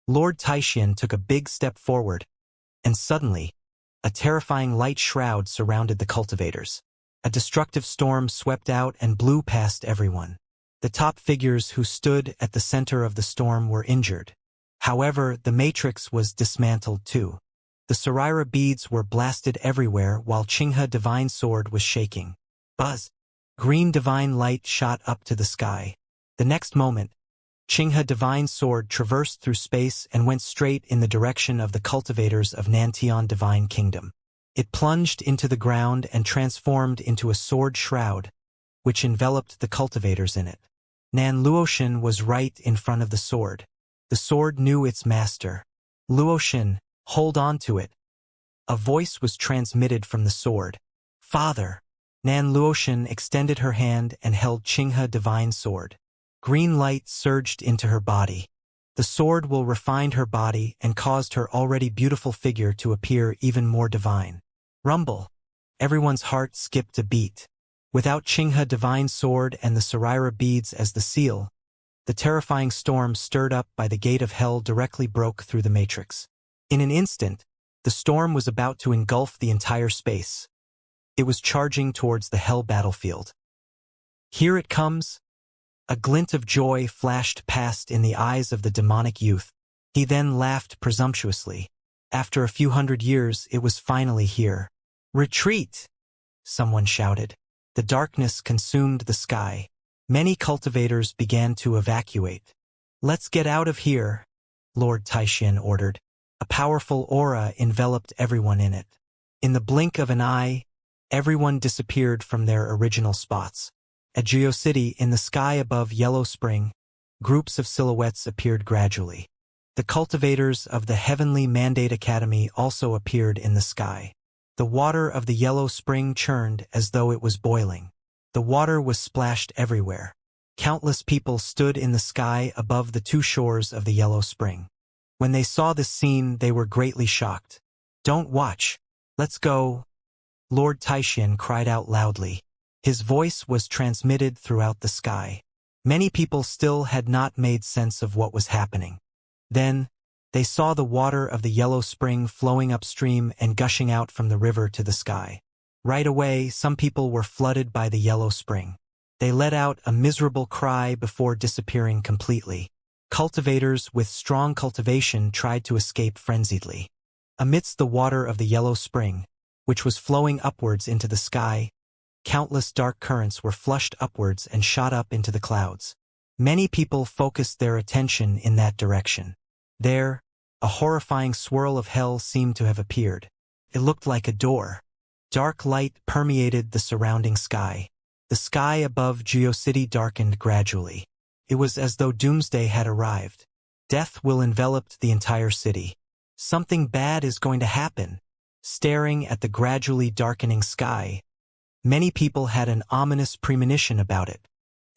A: Lord Taixian took a big step forward, and suddenly, a terrifying light shroud surrounded the cultivators. A destructive storm swept out and blew past everyone. The top figures who stood at the center of the storm were injured. However, the matrix was dismantled too. The Saraira beads were blasted everywhere while Qinghe Divine Sword was shaking. Buzz! Green divine light shot up to the sky. The next moment, Qinghe Divine Sword traversed through space and went straight in the direction of the cultivators of Nantian Divine Kingdom. It plunged into the ground and transformed into a sword shroud, which enveloped the cultivators in it. Nan Luoshin was right in front of the sword. The sword knew its master. Luoshin, hold on to it. A voice was transmitted from the sword. Father! Nan Luoshin extended her hand and held Qinghe Divine Sword. Green light surged into her body. The sword will refine her body and caused her already beautiful figure to appear even more divine. Rumble! Everyone's heart skipped a beat. Without Qinghe Divine Sword and the Saraira beads as the seal, the terrifying storm stirred up by the gate of hell directly broke through the matrix. In an instant, the storm was about to engulf the entire space. It was charging towards the hell battlefield. Here it comes! A glint of joy flashed past in the eyes of the demonic youth. He then laughed presumptuously. After a few hundred years, it was finally here. Retreat! Someone shouted. The darkness consumed the sky. Many cultivators began to evacuate. Let's get out of here, Lord Taixian ordered. A powerful aura enveloped everyone in it. In the blink of an eye, Everyone disappeared from their original spots. At GeoCity, in the sky above Yellow Spring, groups of silhouettes appeared gradually. The cultivators of the Heavenly Mandate Academy also appeared in the sky. The water of the Yellow Spring churned as though it was boiling. The water was splashed everywhere. Countless people stood in the sky above the two shores of the Yellow Spring. When they saw this scene, they were greatly shocked. "Don't watch. Let's go." Lord Taishan cried out loudly. His voice was transmitted throughout the sky. Many people still had not made sense of what was happening. Then, they saw the water of the Yellow Spring flowing upstream and gushing out from the river to the sky. Right away, some people were flooded by the Yellow Spring. They let out a miserable cry before disappearing completely. Cultivators with strong cultivation tried to escape frenziedly. Amidst the water of the Yellow Spring, which was flowing upwards into the sky, countless dark currents were flushed upwards and shot up into the clouds. Many people focused their attention in that direction. There, a horrifying swirl of hell seemed to have appeared. It looked like a door. Dark light permeated the surrounding sky. The sky above GeoCity darkened gradually. It was as though doomsday had arrived. Death will envelop the entire city. Something bad is going to happen. Staring at the gradually darkening sky, many people had an ominous premonition about it.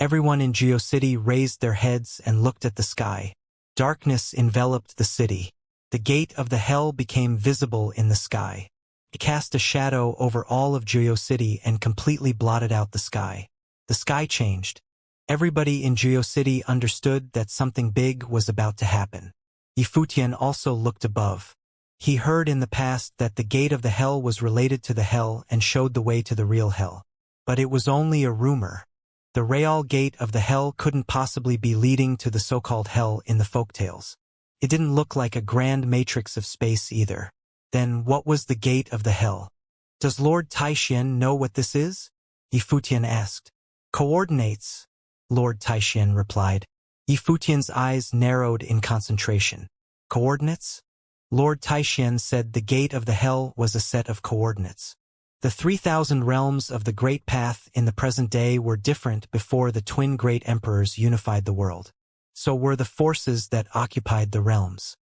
A: Everyone in GeoCity raised their heads and looked at the sky. Darkness enveloped the city. The gate of the hell became visible in the sky. It cast a shadow over all of GeoCity and completely blotted out the sky. The sky changed. Everybody in GeoCity understood that something big was about to happen. Yifutian also looked above. He heard in the past that the gate of the hell was related to the hell and showed the way to the real hell. But it was only a rumor. The real gate of the hell couldn't possibly be leading to the so-called hell in the folktales. It didn't look like a grand matrix of space either. Then what was the gate of the hell? Does Lord Taishan know what this is? Yifutian asked. Coordinates, Lord Taishan replied. Yifutian's eyes narrowed in concentration. Coordinates? Lord Taishan said the gate of the hell was a set of coordinates. The 3,000 realms of the Great Path in the present day were different before the twin great emperors unified the world. So were the forces that occupied the realms.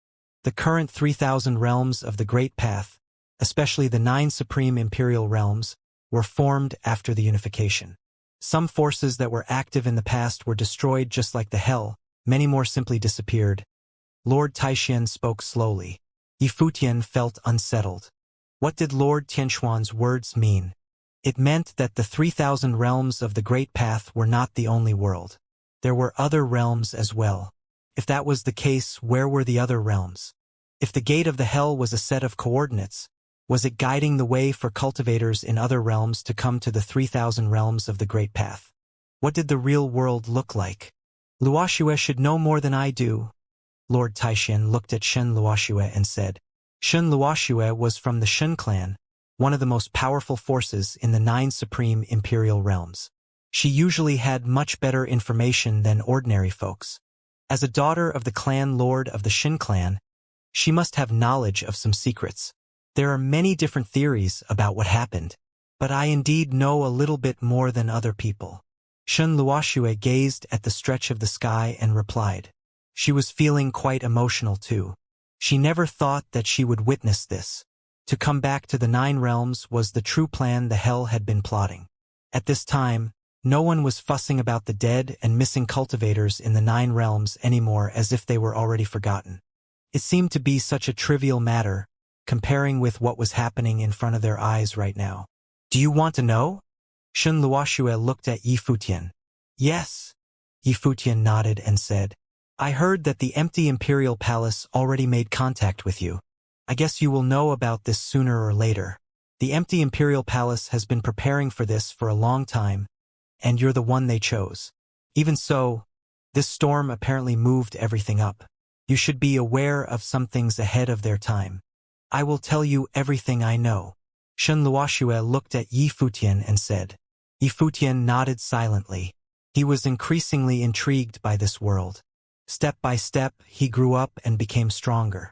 A: The current 3,000 realms of the Great Path, especially the 9 supreme imperial realms, were formed after the unification. Some forces that were active in the past were destroyed just like the hell, many more simply disappeared. Lord Taishan spoke slowly. Yifutian felt unsettled. What did Lord Tianxuan's words mean? It meant that the 3,000 realms of the Great Path were not the only world. There were other realms as well. If that was the case, where were the other realms? If the gate of the hell was a set of coordinates, was it guiding the way for cultivators in other realms to come to the 3,000 realms of the Great Path? What did the real world look like? Luoxue should know more than I do. Lord Taishan looked at Shen Luoxue and said, Shen Luoxue was from the Shen clan, one of the most powerful forces in the 9 supreme imperial realms. She usually had much better information than ordinary folks. As a daughter of the clan lord of the Shen clan, she must have knowledge of some secrets. There are many different theories about what happened, but I indeed know a little bit more than other people. Shen Luoxue gazed at the stretch of the sky and replied. She was feeling quite emotional too. She never thought that she would witness this. To come back to the 9 realms was the true plan the hell had been plotting. At this time, no one was fussing about the dead and missing cultivators in the 9 realms anymore as if they were already forgotten. It seemed to be such a trivial matter, comparing with what was happening in front of their eyes right now. Do you want to know? Shen Luoxue looked at Yifutian. Yes. Yifutian nodded and said, I heard that the empty imperial palace already made contact with you. I guess you will know about this sooner or later. The empty imperial palace has been preparing for this for a long time, and you're the one they chose. Even so, this storm apparently moved everything up. You should be aware of some things ahead of their time. I will tell you everything I know. Shen Luoxue looked at Yifutian and said. Yifutian nodded silently. He was increasingly intrigued by this world. Step by step, he grew up and became stronger.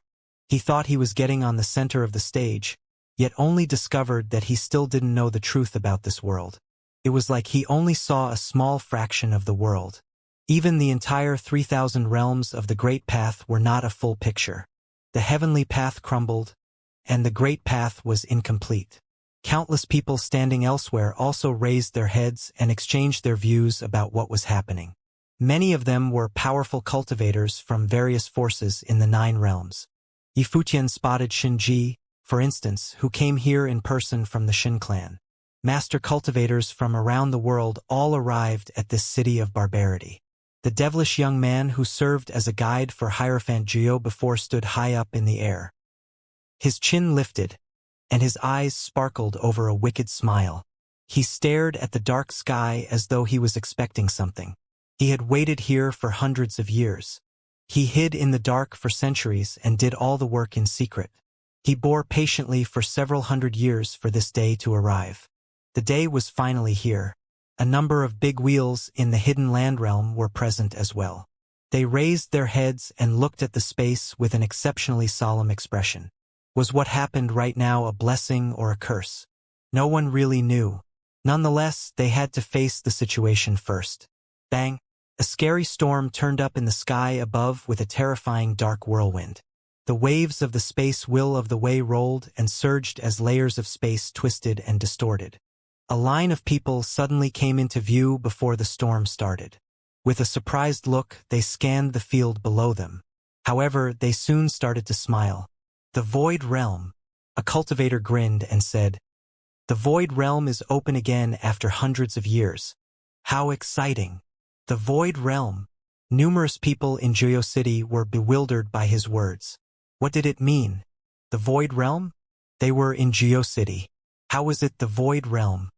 A: He thought he was getting on the center of the stage. yet only discovered that he still didn't know the truth about this world. It was like he only saw a small fraction of the world. Even the entire 3,000 realms of the Great Path were not a full picture. The heavenly path crumbled, and the Great Path was incomplete. Countless people standing elsewhere also raised their heads and exchanged their views about what was happening. Many of them were powerful cultivators from various forces in the 9 realms. Yifutian spotted Shinji, for instance, who came here in person from the Shin clan. Master cultivators from around the world all arrived at this city of barbarity. The devilish young man who served as a guide for Hierophant Geo before stood high up in the air. His chin lifted, and his eyes sparkled over a wicked smile. He stared at the dark sky as though he was expecting something. He had waited here for hundreds of years. He hid in the dark for centuries and did all the work in secret. He bore patiently for several hundred years for this day to arrive. The day was finally here. A number of big wheels in the hidden land realm were present as well. They raised their heads and looked at the space with an exceptionally solemn expression. Was what happened right now a blessing or a curse? No one really knew. Nonetheless, they had to face the situation first. Bang! A scary storm turned up in the sky above with a terrifying dark whirlwind. The waves of the space will of the way rolled and surged as layers of space twisted and distorted. A line of people suddenly came into view before the storm started. With a surprised look, they scanned the field below them. However, they soon started to smile. The Void Realm. A cultivator grinned and said, "The Void Realm is open again after hundreds of years. How exciting!" The Void Realm. Numerous people in Geo City were bewildered by his words. What did it mean? The Void Realm? They were in Geo City. How was it the Void Realm?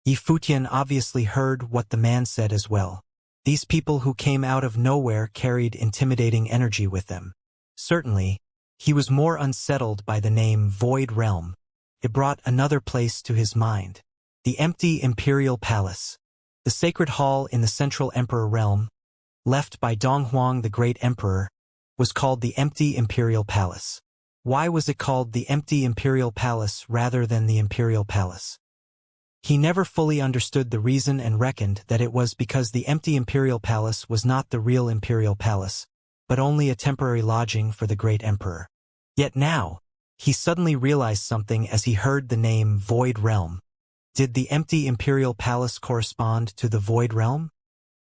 A: Yifutian obviously heard what the man said as well. These people who came out of nowhere carried intimidating energy with them. Certainly, he was more unsettled by the name Void Realm. It brought another place to his mind. The empty Imperial Palace. The sacred hall in the Central Emperor Realm, left by Donghuang the Great Emperor, was called the Empty Imperial Palace. Why was it called the Empty Imperial Palace rather than the Imperial Palace? He never fully understood the reason and reckoned that it was because the Empty Imperial Palace was not the real Imperial Palace, but only a temporary lodging for the Great Emperor. Yet now, he suddenly realized something as he heard the name Void Realm. Did the Empty Imperial Palace correspond to the Void Realm?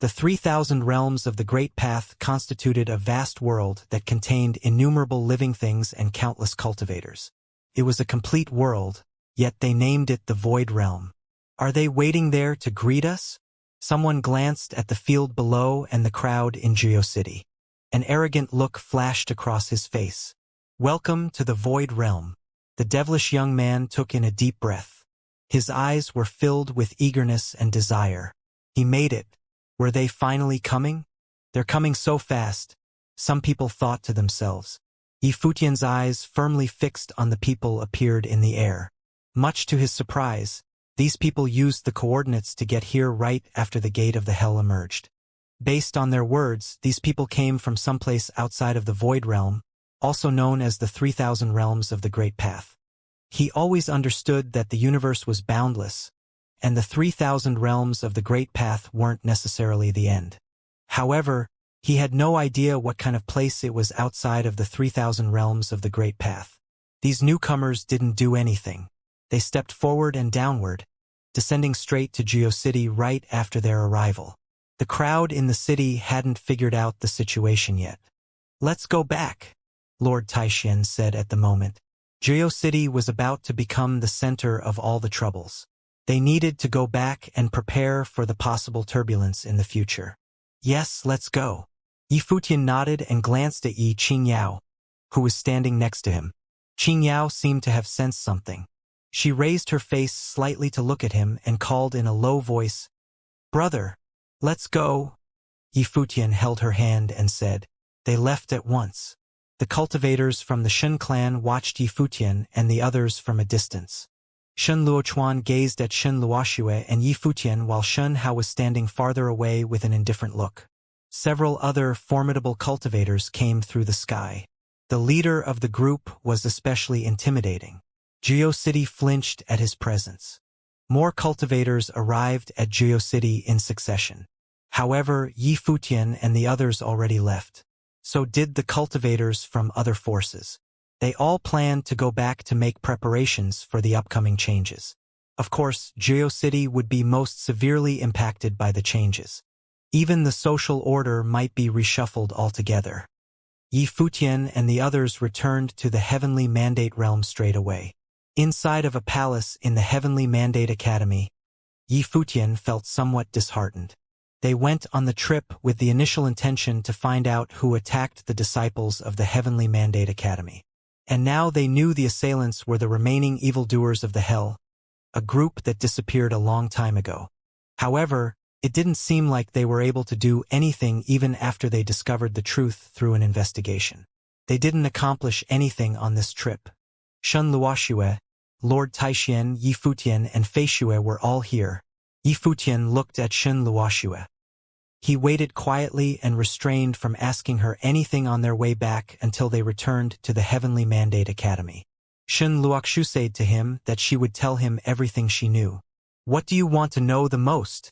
A: The 3,000 realms of the Great Path constituted a vast world that contained innumerable living things and countless cultivators. It was a complete world, yet they named it the Void Realm. Are they waiting there to greet us? Someone glanced at the field below and the crowd in Geo City. An arrogant look flashed across his face. Welcome to the Void Realm. The devilish young man took in a deep breath. His eyes were filled with eagerness and desire. He made it. Were they finally coming? They're coming so fast, some people thought to themselves. Yifutian's eyes, firmly fixed on the people, appeared in the air. Much to his surprise, these people used the coordinates to get here right after the gate of the hell emerged. Based on their words, these people came from someplace outside of the Void Realm, also known as the 3,000 realms of the Great Path. He always understood that the universe was boundless, and the 3,000 realms of the Great Path weren't necessarily the end. However, he had no idea what kind of place it was outside of the 3,000 realms of the Great Path. These newcomers didn't do anything. They stepped forward and downward, descending straight to Geo City right after their arrival. The crowd in the city hadn't figured out the situation yet. "Let's go back," Lord Taishin said at the moment. Geo City was about to become the center of all the troubles. They needed to go back and prepare for the possible turbulence in the future. "Yes, let's go." Yifutian nodded and glanced at Yi Qingyao, who was standing next to him. Qingyao seemed to have sensed something. She raised her face slightly to look at him and called in a low voice, "Brother, let's go." Yifutian held her hand and said. They left at once. The cultivators from the Shen clan watched Yifutian and the others from a distance. Shen Luochuan gazed at Shen Luoxue and Yifutian while Shen Hao was standing farther away with an indifferent look. Several other formidable cultivators came through the sky. The leader of the group was especially intimidating. GeoCity flinched at his presence. More cultivators arrived at GeoCity in succession. However, Yi Futian and the others already left. So did the cultivators from other forces. They all planned to go back to make preparations for the upcoming changes. Of course, GeoCity would be most severely impacted by the changes. Even the social order might be reshuffled altogether. Yi Futian and the others returned to the Heavenly Mandate realm straight away. Inside of a palace in the Heavenly Mandate Academy, Yi Futian felt somewhat disheartened. They went on the trip with the initial intention to find out who attacked the disciples of the Heavenly Mandate Academy. And now they knew the assailants were the remaining evildoers of the Hell, a group that disappeared a long time ago. However, it didn't seem like they were able to do anything even after they discovered the truth through an investigation. They didn't accomplish anything on this trip. Shun Luoxue, Lord Taixian, Yi Futian, and Fei Xue were all here. Yi Futian looked at Shun Luoxue. He waited quietly and restrained from asking her anything on their way back until they returned to the Heavenly Mandate Academy. Shun Luoxue said to him that she would tell him everything she knew. What do you want to know the most?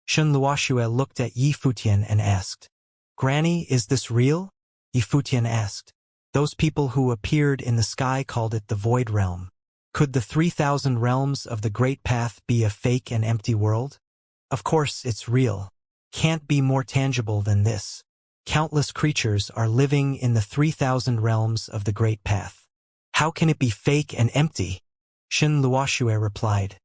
A: Shun Luoxue looked at Yi Futian and asked. Granny, is this real? Yi Futian asked. Those people who appeared in the sky called it the Void Realm. Could the 3,000 realms of the Great Path be a fake and empty world? Of course it's real. Can't be more tangible than this. Countless creatures are living in the 3,000 realms of the Great Path. How can it be fake and empty? Shun Luoxue replied.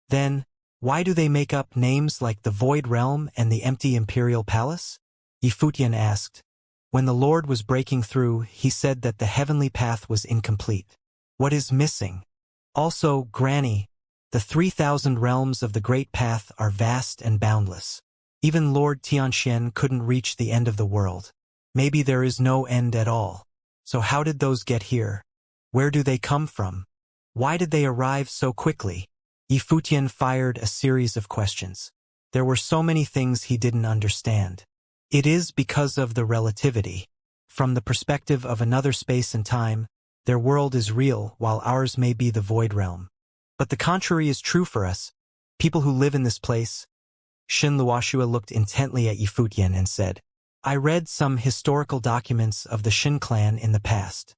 A: Then, why do they make up names like the Void Realm and the Empty Imperial Palace? Yi Futian asked. When the Lord was breaking through, he said that the heavenly path was incomplete. What is missing? Also, Granny, the 3,000 realms of the Great Path are vast and boundless. Even Lord Tianxian couldn't reach the end of the world. Maybe there is no end at all. So how did those get here? Where do they come from? Why did they arrive so quickly? Yi Futian fired a series of questions. There were so many things he didn't understand. It is because of the relativity. From the perspective of another space and time, their world is real while ours may be the Void Realm. But the contrary is true for us, people who live in this place. Shun Luoxue looked intently at Yi Futian and said, I read some historical documents of the Shin clan in the past.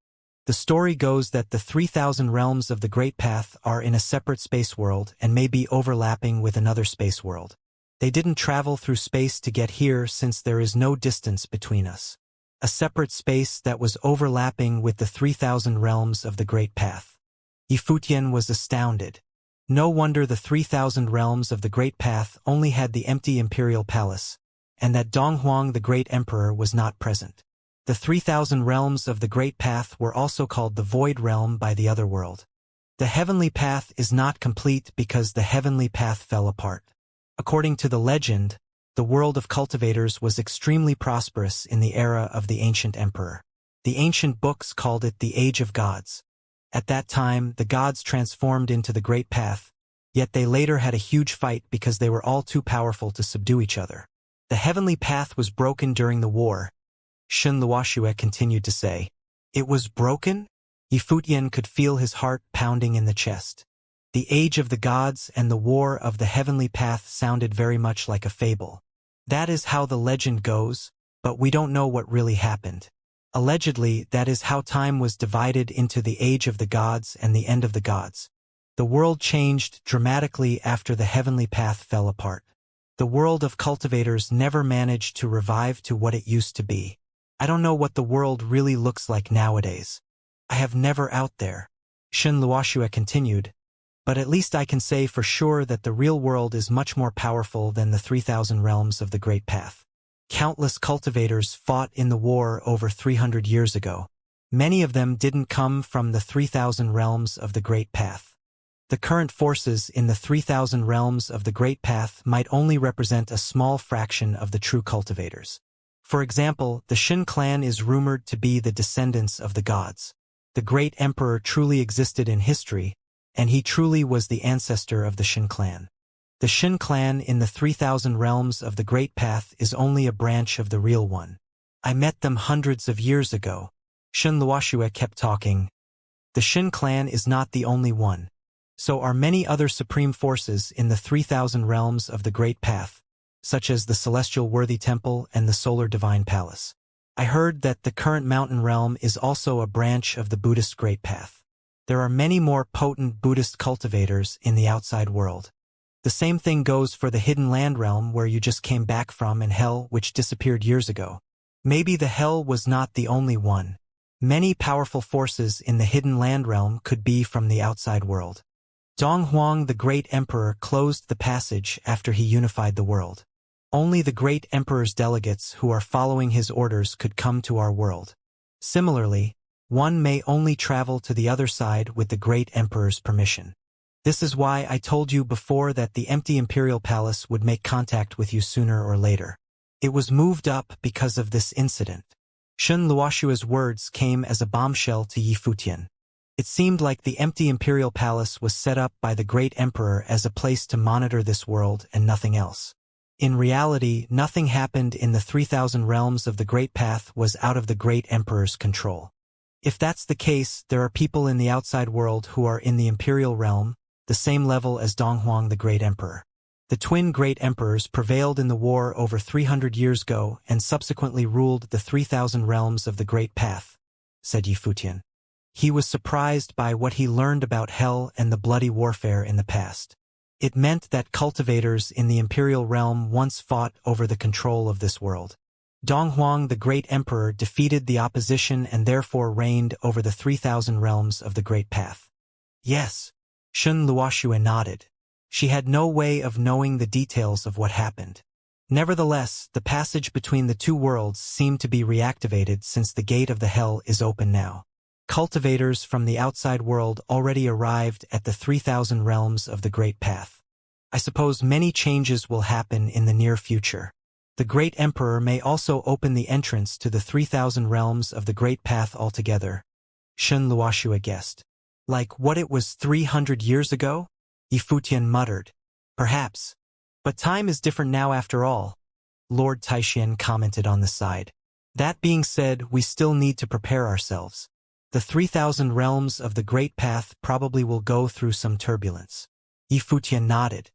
A: The story goes that the 3,000 realms of the Great Path are in a separate space world and may be overlapping with another space world. They didn't travel through space to get here since there is no distance between us. A separate space that was overlapping with the 3,000 realms of the Great Path. Yi Futian was astounded. No wonder the 3,000 realms of the Great Path only had the empty imperial palace, and that Donghuang the Great Emperor was not present. The 3,000 realms of the Great Path were also called the Void Realm by the other world. The Heavenly Path is not complete because the Heavenly Path fell apart. According to the legend, the world of cultivators was extremely prosperous in the era of the ancient emperor. The ancient books called it the Age of Gods. At that time, the gods transformed into the Great Path, yet they later had a huge fight because they were all too powerful to subdue each other. The Heavenly Path was broken during the war. Shun Luoxue continued to say, It was broken? Yi Futian could feel his heart pounding in the chest. The Age of the Gods and the War of the Heavenly Path sounded very much like a fable. That is how the legend goes, but we don't know what really happened. Allegedly, that is how time was divided into the Age of the Gods and the End of the Gods. The world changed dramatically after the Heavenly Path fell apart. The world of cultivators never managed to revive to what it used to be. I don't know what the world really looks like nowadays. I have never out there. Shun Luoxue continued, but at least I can say for sure that the real world is much more powerful than the 3,000 realms of the Great Path. Countless cultivators fought in the war over 300 years ago. Many of them didn't come from the 3,000 realms of the Great Path. The current forces in the 3,000 realms of the Great Path might only represent a small fraction of the true cultivators. For example, the Shin clan is rumored to be the descendants of the gods. The Great Emperor truly existed in history, and he truly was the ancestor of the Shin clan. The Shin clan in the 3,000 realms of the Great Path is only a branch of the real one. I met them hundreds of years ago. Shun Luoxue kept talking. The Shin clan is not the only one. So are many other supreme forces in the 3,000 realms of the Great Path, such as the Celestial Worthy Temple and the Solar Divine Palace. I heard that the current mountain realm is also a branch of the Buddhist Great Path. There are many more potent Buddhist cultivators in the outside world. The same thing goes for the Hidden Land realm where you just came back from, and Hell, which disappeared years ago. Maybe the Hell was not the only one. Many powerful forces in the Hidden Land realm could be from the outside world. Donghuang, the Great Emperor, closed the passage after he unified the world. Only the Great Emperor's delegates who are following his orders could come to our world. Similarly, one may only travel to the other side with the Great Emperor's permission. This is why I told you before that the empty Imperial Palace would make contact with you sooner or later. It was moved up because of this incident. Shun Luoshua's words came as a bombshell to Yi Futian. It seemed like the empty Imperial Palace was set up by the Great Emperor as a place to monitor this world and nothing else. In reality, nothing happened in the 3,000 realms of the Great Path was out of the Great Emperor's control. If that's the case, there are people in the outside world who are in the Imperial realm, the same level as Donghuang the Great Emperor. The twin Great Emperors prevailed in the war over 300 years ago and subsequently ruled the 3,000 realms of the Great Path, said Yi Futian. He was surprised by what he learned about hell and the bloody warfare in the past. It meant that cultivators in the Imperial realm once fought over the control of this world. Donghuang the Great Emperor defeated the opposition and therefore reigned over the 3,000 realms of the Great Path. Yes. Shun Luoshua nodded. She had no way of knowing the details of what happened. Nevertheless, the passage between the two worlds seemed to be reactivated since the gate of the hell is open now. Cultivators from the outside world already arrived at the 3,000 realms of the Great Path. I suppose many changes will happen in the near future. The Great Emperor may also open the entrance to the 3,000 realms of the Great Path altogether. Shun Luoshua guessed. Like what it was 300 years ago? Yi Futian muttered. Perhaps. But time is different now after all. Lord Taishian commented on the side. That being said, we still need to prepare ourselves. The 3,000 realms of the Great Path probably will go through some turbulence. Yi Futian nodded.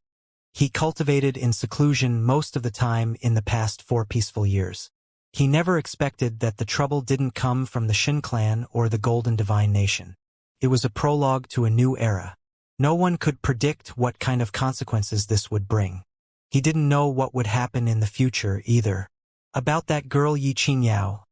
A: He cultivated in seclusion most of the time in the past 4 peaceful years. He never expected that the trouble didn't come from the Shin clan or the Golden Divine Nation. It was a prologue to a new era. No one could predict what kind of consequences this would bring. He didn't know what would happen in the future either. About that girl Yi Qingyao.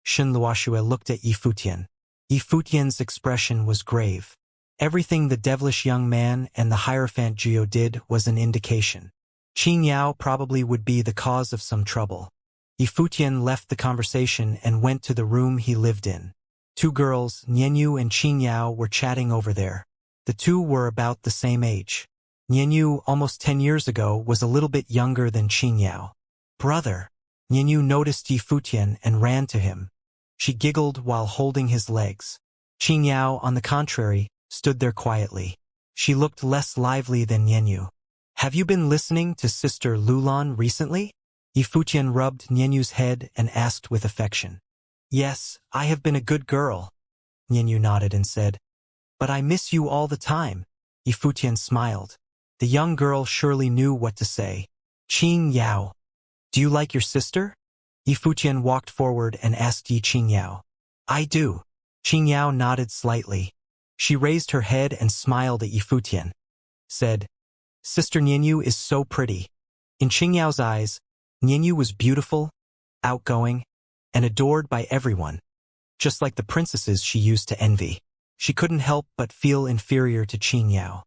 A: Shun Luoshua looked at Yi Futian. Yi Futian's expression was grave. Everything the devilish young man and the Hierophant Jiu did was an indication. Qingyao probably would be the cause of some trouble. Yi Futian left the conversation and went to the room he lived in. 2 girls, Nianyu and Qingyao, were chatting over there. The two were about the same age. Nianyu, almost 10 years ago, was a little bit younger than Qingyao. Brother. Nianyu noticed Yi Futian and ran to him. She giggled while holding his legs. Qingyao, on the contrary, stood there quietly. She looked less lively than Nianyu. Have you been listening to Sister Lulan recently? Yi Futian rubbed Nianyu's head and asked with affection. Yes, I have been a good girl. Nianyu nodded and said. But I miss you all the time. Yi Futian smiled. The young girl surely knew what to say. Qingyao. Do you like your sister? Yi Futian walked forward and asked Yi Qingyao. I do. Qingyao nodded slightly. She raised her head and smiled at Yi Futian. Said, Sister Nianyu is so pretty. In Qingyao's eyes, Nianyu was beautiful, outgoing, and adored by everyone. Just like the princesses she used to envy. She couldn't help but feel inferior to Qingyao.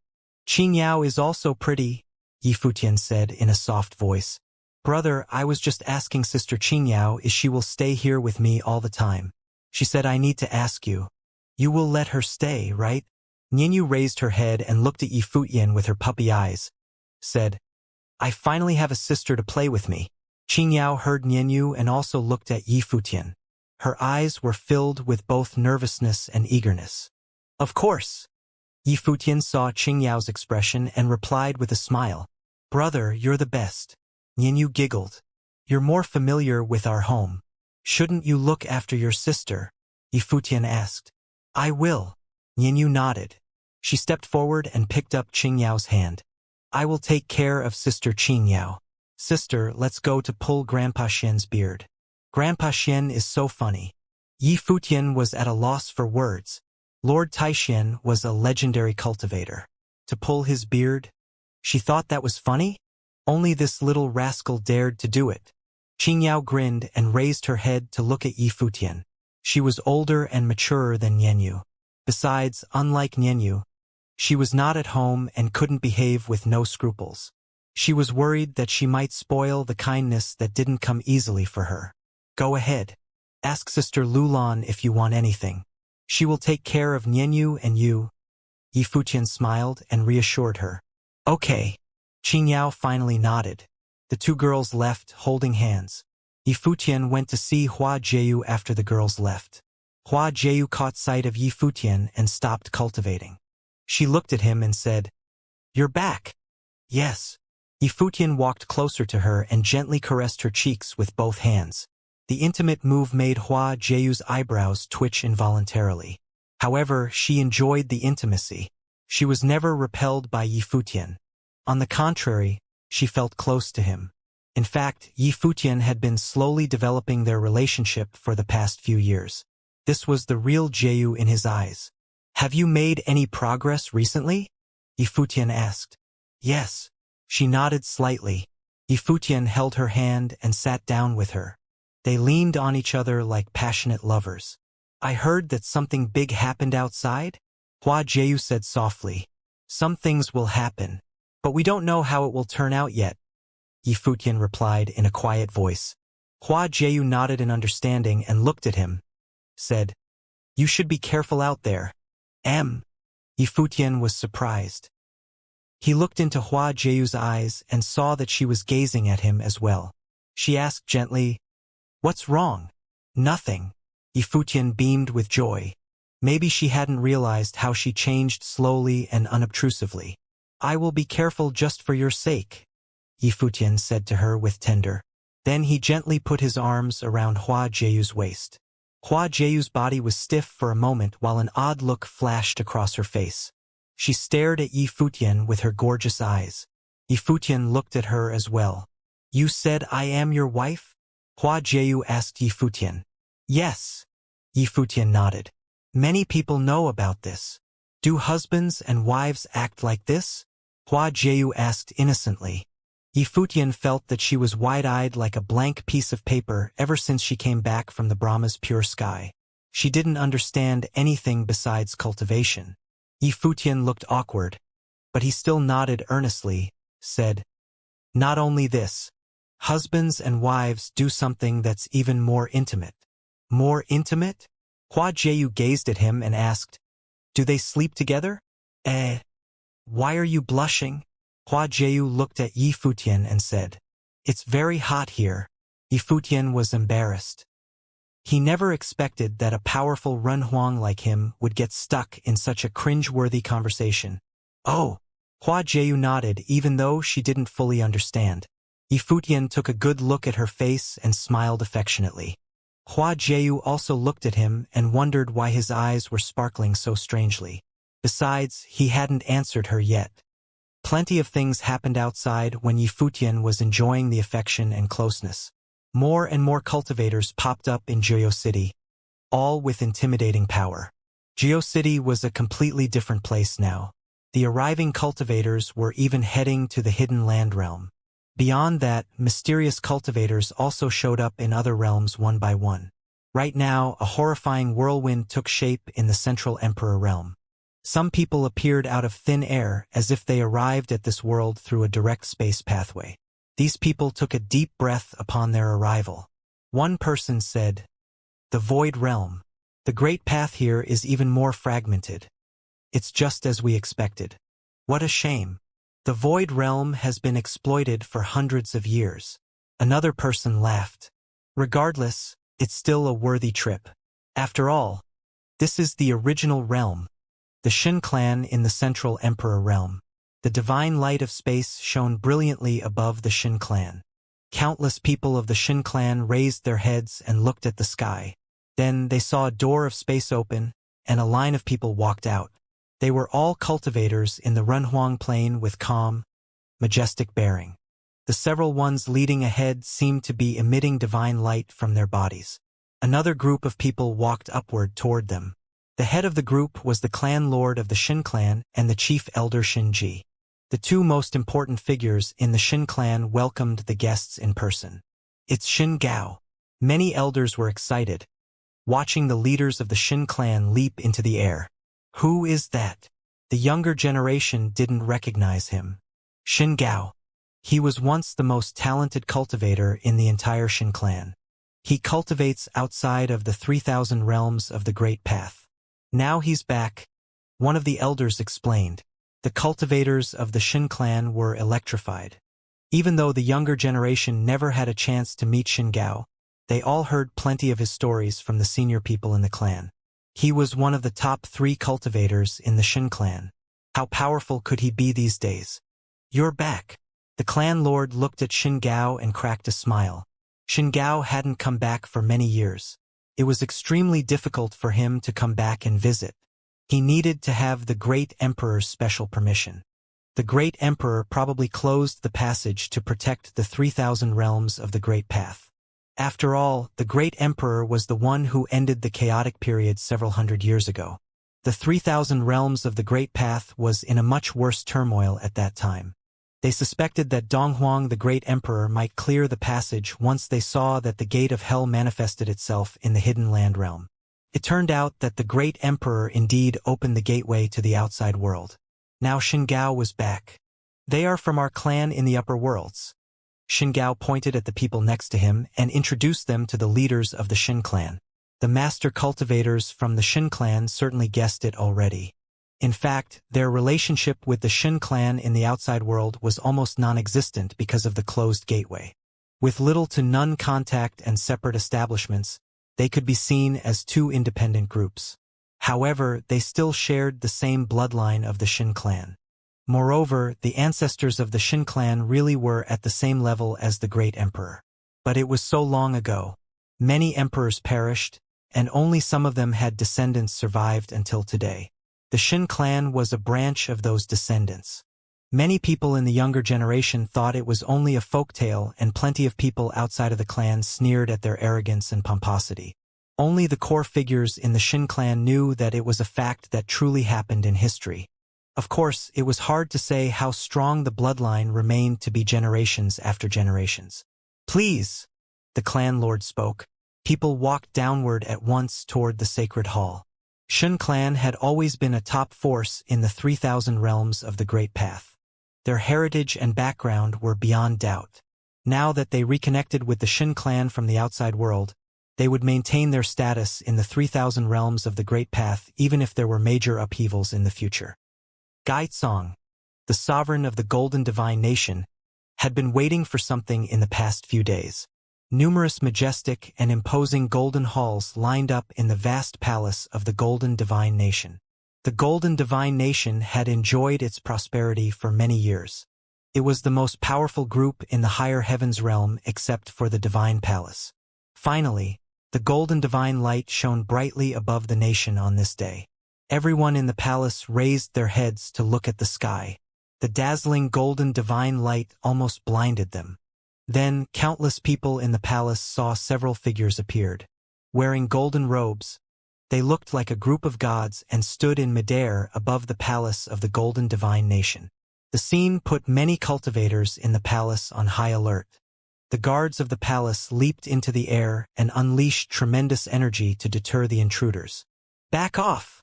A: Qingyao is also pretty, Yi Futian said in a soft voice. Brother, I was just asking Sister Qingyao if she will stay here with me all the time. She said I need to ask you. You will let her stay, right? Nianyu raised her head and looked at Yi Futian with her puppy eyes. Said, I finally have a sister to play with me. Qingyao heard Nianyu and also looked at Yi Futian. Her eyes were filled with both nervousness and eagerness. Of course. Yi Futian saw Qingyao's expression and replied with a smile. Brother, you're the best. Nianyu giggled. You're more familiar with our home. Shouldn't you look after your sister? Yi Futian asked. I will. Nianyu nodded. She stepped forward and picked up Qingyao's hand. I will take care of Sister Qingyao. Sister, let's go to pull Grandpa Xian's beard. Grandpa Xian is so funny. Yi Futian was at a loss for words. Lord Taixian was a legendary cultivator. To pull his beard? She thought that was funny? Only this little rascal dared to do it. Qingyao grinned and raised her head to look at Yi Futian. She was older and maturer than Nianyu. Besides, unlike Nianyu, she was not at home and couldn't behave with no scruples. She was worried that she might spoil the kindness that didn't come easily for her. Go ahead. Ask Sister Lulan if you want anything. She will take care of Nianyu and you. Yi Futian smiled and reassured her. Okay. Qingyao finally nodded. The two girls left, holding hands. Yi Futian went to see Hua Jieyu after the girls left. Hua Jieyu caught sight of Yi Futian and stopped cultivating. She looked at him and said, You're back. Yes. Yi Futian walked closer to her and gently caressed her cheeks with both hands. The intimate move made Hua Jieyu's eyebrows twitch involuntarily. However, she enjoyed the intimacy. She was never repelled by Yi Futian. On the contrary, she felt close to him. In fact, Yi Futian had been slowly developing their relationship for the past few years. This was the real Jieyu in his eyes. Have you made any progress recently? Yi Futian asked. Yes. She nodded slightly. Yi Futian held her hand and sat down with her. They leaned on each other like passionate lovers. I heard that something big happened outside? Hua Jieyu said softly. Some things will happen, but we don't know how it will turn out yet. Yi Futian replied in a quiet voice. Hua Jieyu nodded in understanding and looked at him. Said, You should be careful out there. Yi Futian was surprised. He looked into Hua Jieyu's eyes and saw that she was gazing at him as well. She asked gently, What's wrong? Nothing. Yi Futian beamed with joy. Maybe she hadn't realized how she changed slowly and unobtrusively. I will be careful just for your sake, Yi Futian said to her with tender. Then he gently put his arms around Hua Jieyu's waist. Hua Jieyu's body was stiff for a moment while an odd look flashed across her face. She stared at Yi Futian with her gorgeous eyes. Yi Futian looked at her as well. You said I am your wife? Hua Jieyu asked Yi Futian. Yes. Yi Futian nodded. Many people know about this. Do husbands and wives act like this? Hua Jieyu asked innocently. Yi Futian felt that she was wide-eyed like a blank piece of paper ever since she came back from the Brahma's pure sky. She didn't understand anything besides cultivation. Yi Futian looked awkward, but he still nodded earnestly, said, Not only this. Husbands and wives do something that's even more intimate. More intimate? Hua Jieyu gazed at him and asked, Do they sleep together? Why are you blushing? Hua Jieyu looked at Yi Futian and said, It's very hot here. Yi Futian was embarrassed. He never expected that a powerful Renhuang like him would get stuck in such a cringe-worthy conversation. Oh! Hua Jieyu nodded even though she didn't fully understand. Yi Futian took a good look at her face and smiled affectionately. Hua Jieyu also looked at him and wondered why his eyes were sparkling so strangely. Besides, he hadn't answered her yet. Plenty of things happened outside when Yi Futian was enjoying the affection and closeness. More and more cultivators popped up in Jio City, all with intimidating power. Jio City was a completely different place now. The arriving cultivators were even heading to the hidden land realm. Beyond that, mysterious cultivators also showed up in other realms one by one. Right now, a horrifying whirlwind took shape in the Central Emperor realm. Some people appeared out of thin air as if they arrived at this world through a direct space pathway. These people took a deep breath upon their arrival. One person said, The Void Realm. The Great Path here is even more fragmented. It's just as we expected. What a shame. The Void Realm has been exploited for hundreds of years. Another person laughed. Regardless, it's still a worthy trip. After all, this is the original realm. The Shin clan in the Central Emperor realm. The divine light of space shone brilliantly above the Shin clan. Countless people of the Shin clan raised their heads and looked at the sky. Then they saw a door of space open, and a line of people walked out. They were all cultivators in the Runhuang Plain with calm, majestic bearing. The several ones leading ahead seemed to be emitting divine light from their bodies. Another group of people walked upward toward them. The head of the group was the clan lord of the Shin clan and the chief elder Shinji. The two most important figures in the Shin clan welcomed the guests in person. It's Shin Gao. Many elders were excited, watching the leaders of the Shin clan leap into the air. Who is that? The younger generation didn't recognize him. Shin Gao. He was once the most talented cultivator in the entire Shin clan. He cultivates outside of the 3,000 realms of the Great Path. Now he's back, one of the elders explained. The cultivators of the Shin clan were electrified. Even though the younger generation never had a chance to meet Shin Gao, they all heard plenty of his stories from the senior people in the clan. He was one of the top 3 cultivators in the Shin clan. How powerful could he be these days? You're back. The clan lord looked at Shin Gao and cracked a smile. Shin Gao hadn't come back for many years. It was extremely difficult for him to come back and visit. He needed to have the Great Emperor's special permission. The Great Emperor probably closed the passage to protect the 3,000 realms of the Great Path. After all, the Great Emperor was the one who ended the chaotic period several hundred years ago. The 3,000 realms of the Great Path was in a much worse turmoil at that time. They suspected that Donghuang, the Great Emperor, might clear the passage once they saw that the Gate of Hell manifested itself in the Hidden Land realm. It turned out that the Great Emperor indeed opened the gateway to the outside world. Now Shin Gao was back. They are from our clan in the upper worlds. Shin Gao pointed at the people next to him and introduced them to the leaders of the Shin clan. The master cultivators from the Shin clan certainly guessed it already. In fact, their relationship with the Shin clan in the outside world was almost non-existent because of the closed gateway. With little to none contact and separate establishments, they could be seen as 2 independent groups. However, they still shared the same bloodline of the Shin clan. Moreover, the ancestors of the Shin clan really were at the same level as the Great Emperor. But it was so long ago. Many emperors perished, and only some of them had descendants survived until today. The Shin clan was a branch of those descendants. Many people in the younger generation thought it was only a folktale, and plenty of people outside of the clan sneered at their arrogance and pomposity. Only the core figures in the Shin clan knew that it was a fact that truly happened in history. Of course, it was hard to say how strong the bloodline remained to be generations after generations. Please, the clan lord spoke. People walked downward at once toward the sacred hall. Shin clan had always been a top force in the 3,000 realms of the Great Path. Their heritage and background were beyond doubt. Now that they reconnected with the Shin clan from the outside world, they would maintain their status in the 3,000 realms of the Great Path even if there were major upheavals in the future. Gaitsong, the sovereign of the Golden Divine Nation, had been waiting for something in the past few days. Numerous majestic and imposing golden halls lined up in the vast palace of the Golden Divine Nation. The Golden Divine Nation had enjoyed its prosperity for many years. It was the most powerful group in the higher heavens realm except for the Divine Palace. Finally, the Golden Divine Light shone brightly above the nation on this day. Everyone in the palace raised their heads to look at the sky. The dazzling Golden Divine Light almost blinded them. Then, countless people in the palace saw several figures appeared. Wearing golden robes, they looked like a group of gods and stood in midair above the palace of the Golden Divine Nation. The scene put many cultivators in the palace on high alert. The guards of the palace leaped into the air and unleashed tremendous energy to deter the intruders. "Back off!"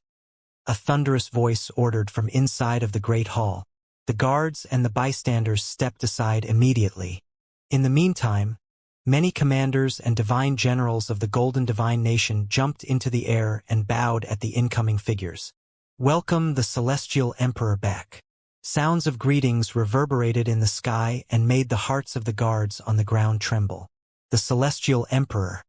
A: a thunderous voice ordered from inside of the great hall. The guards and the bystanders stepped aside immediately. In the meantime, many commanders and divine generals of the Golden Divine Nation jumped into the air and bowed at the incoming figures. "Welcome the Celestial Emperor back." Sounds of greetings reverberated in the sky and made the hearts of the guards on the ground tremble. The Celestial Emperor.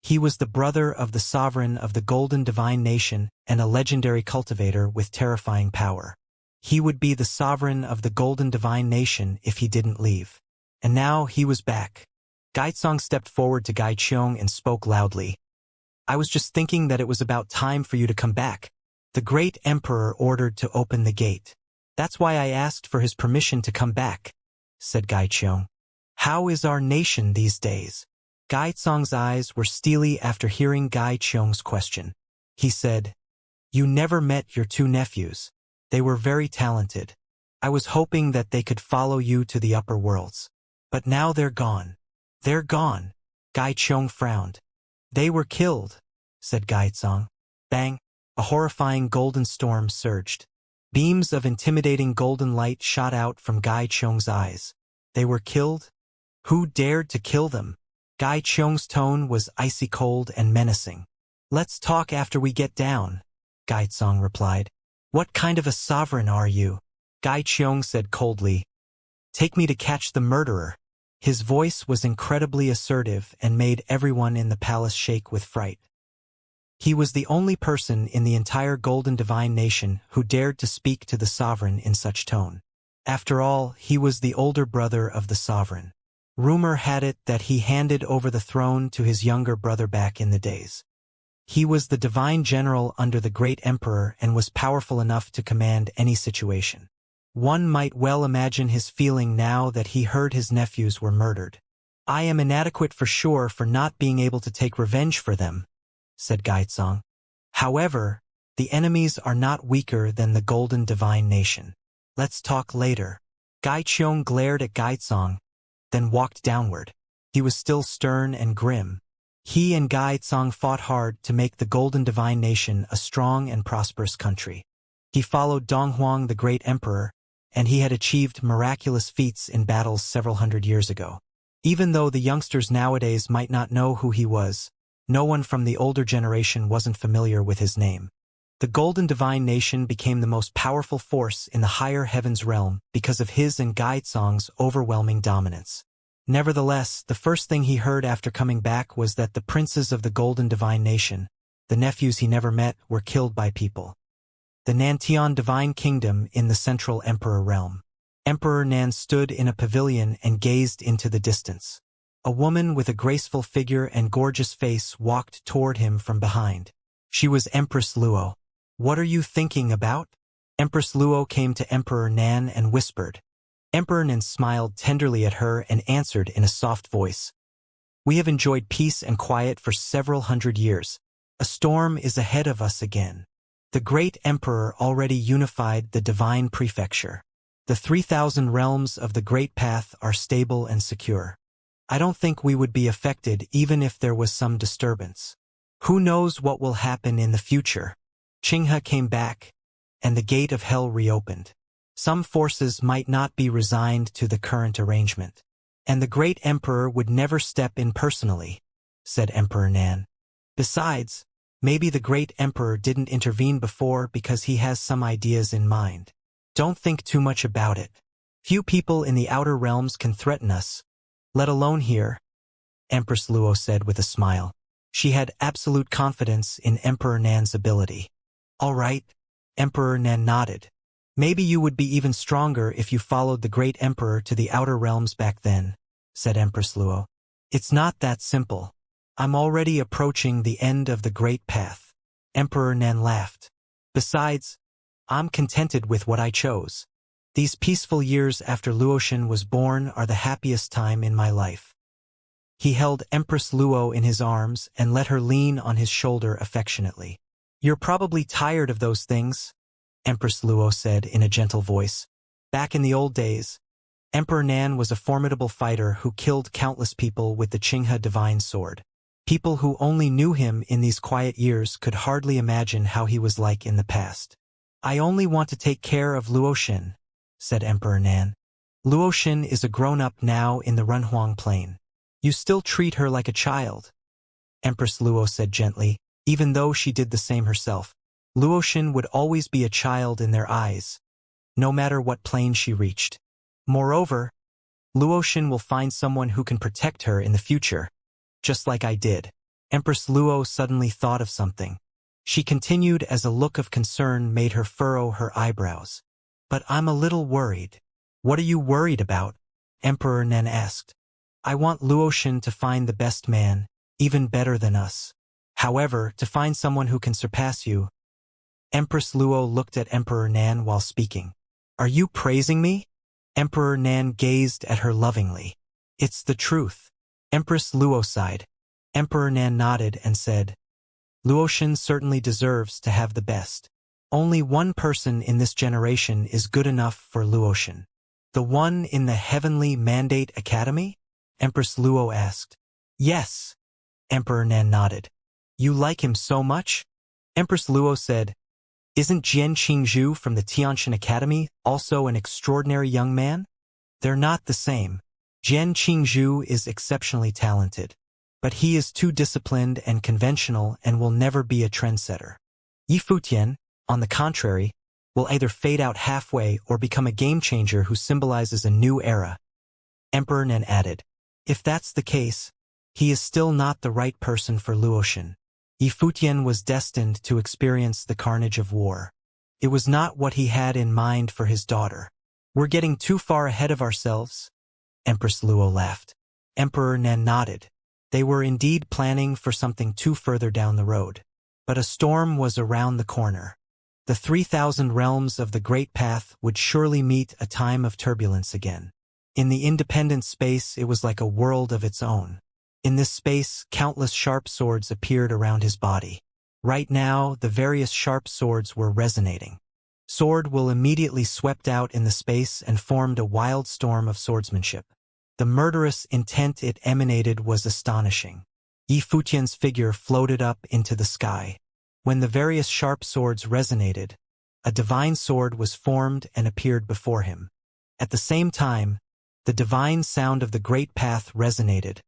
A: He was the brother of the sovereign of the Golden Divine Nation and a legendary cultivator with terrifying power. He would be the sovereign of the Golden Divine Nation if he didn't leave. And now he was back. Gaitsong stepped forward to Gaichong and spoke loudly. I was just thinking that it was about time for you to come back. The great emperor ordered to open the gate. That's why I asked for his permission to come back, said Gaichong. How is our nation these days? Gaizong's eyes were steely after hearing Gaichong's question. He said, You never met your two nephews. They were very talented. I was hoping that they could follow you to the upper worlds. But now they're gone. They're gone. Gaichong frowned. They were killed, said Gaizong. Bang! A horrifying golden storm surged. Beams of intimidating golden light shot out from Gaichong's eyes. They were killed? Who dared to kill them? Gaichong's tone was icy cold and menacing. Let's talk after we get down, Gaizong replied. What kind of a sovereign are you? Gaichong said coldly. Take me to catch the murderer. His voice was incredibly assertive and made everyone in the palace shake with fright. He was the only person in the entire Golden Divine Nation who dared to speak to the sovereign in such tone. After all, he was the older brother of the sovereign. Rumor had it that he handed over the throne to his younger brother back in the days. He was the divine general under the great emperor and was powerful enough to command any situation. One might well imagine his feeling now that he heard his nephews were murdered. I am inadequate for sure for not being able to take revenge for them, said Gaizong. However, the enemies are not weaker than the Golden Divine Nation. Let's talk later. Gaichong glared at Gaizong, then walked downward. He was still stern and grim. He and Gaizong fought hard to make the Golden Divine Nation a strong and prosperous country. He followed Donghuang the Great Emperor, and he had achieved miraculous feats in battles several hundred years ago. Even though the youngsters nowadays might not know who he was, no one from the older generation wasn't familiar with his name. The Golden Divine Nation became the most powerful force in the higher heavens realm because of his and Gaizong's overwhelming dominance. Nevertheless, the first thing he heard after coming back was that the princes of the Golden Divine Nation, the nephews he never met, were killed by people. The Nantian Divine Kingdom in the Central Emperor realm. Emperor Nan stood in a pavilion and gazed into the distance. A woman with a graceful figure and gorgeous face walked toward him from behind. She was Empress Luo. What are you thinking about? Empress Luo came to Emperor Nan and whispered. Emperor Nan smiled tenderly at her and answered in a soft voice. We have enjoyed peace and quiet for several hundred years. A storm is ahead of us again. The great emperor already unified the divine prefecture. The 3,000 realms of the Great Path are stable and secure. I don't think we would be affected even if there was some disturbance. Who knows what will happen in the future? Qinghe came back, and the gate of hell reopened. Some forces might not be resigned to the current arrangement. And the great emperor would never step in personally, said Emperor Nan. Besides, maybe the great emperor didn't intervene before because he has some ideas in mind. Don't think too much about it. Few people in the outer realms can threaten us, let alone here, Empress Luo said with a smile. She had absolute confidence in Emperor Nan's ability. All right, Emperor Nan nodded. Maybe you would be even stronger if you followed the great emperor to the outer realms back then, said Empress Luo. It's not that simple. I'm already approaching the end of the Great Path. Emperor Nan laughed. Besides, I'm contented with what I chose. These peaceful years after Luotian was born are the happiest time in my life. He held Empress Luo in his arms and let her lean on his shoulder affectionately. You're probably tired of those things, Empress Luo said in a gentle voice. Back in the old days, Emperor Nan was a formidable fighter who killed countless people with the Qinghe divine sword. People who only knew him in these quiet years could hardly imagine how he was like in the past. I only want to take care of Luotian, said Emperor Nan. Luotian is a grown-up now in the Runhuang Plain. You still treat her like a child, Empress Luo said gently, even though she did the same herself. Luotian would always be a child in their eyes, no matter what plane she reached. Moreover, Luotian will find someone who can protect her in the future, just like I did. Empress Luo suddenly thought of something. She continued as a look of concern made her furrow her eyebrows. But I'm a little worried. What are you worried about? Emperor Nan asked. I want Luotian to find the best man, even better than us. However, to find someone who can surpass you. Empress Luo looked at Emperor Nan while speaking. Are you praising me? Emperor Nan gazed at her lovingly. It's the truth. Empress Luo sighed. Emperor Nan nodded and said, Luotian certainly deserves to have the best. Only one person in this generation is good enough for Luotian. The one in the Heavenly Mandate Academy? Empress Luo asked. Yes. Emperor Nan nodded. You like him so much? Empress Luo said, Isn't Jian Qingzhu from the Tianxian Academy also an extraordinary young man? They're not the same. Jian Qingzhu is exceptionally talented, but he is too disciplined and conventional and will never be a trendsetter. Yi Futian, on the contrary, will either fade out halfway or become a game-changer who symbolizes a new era. Emperor Nan added, If that's the case, he is still not the right person for Luotian. Yi Futian was destined to experience the carnage of war. It was not what he had in mind for his daughter. We're getting too far ahead of ourselves? Empress Luo laughed. Emperor Nan nodded. They were indeed planning for something too further down the road. But a storm was around the corner. The 3,000 realms of the Great Path would surely meet a time of turbulence again. In the independent space, it was like a world of its own. In this space, countless sharp swords appeared around his body. Right now, the various sharp swords were resonating. Sword will immediately swept out in the space and formed a wild storm of swordsmanship. The murderous intent it emanated was astonishing. Yi Futian's figure floated up into the sky. When the various sharp swords resonated, a divine sword was formed and appeared before him. At the same time, the divine sound of the Great Path resonated,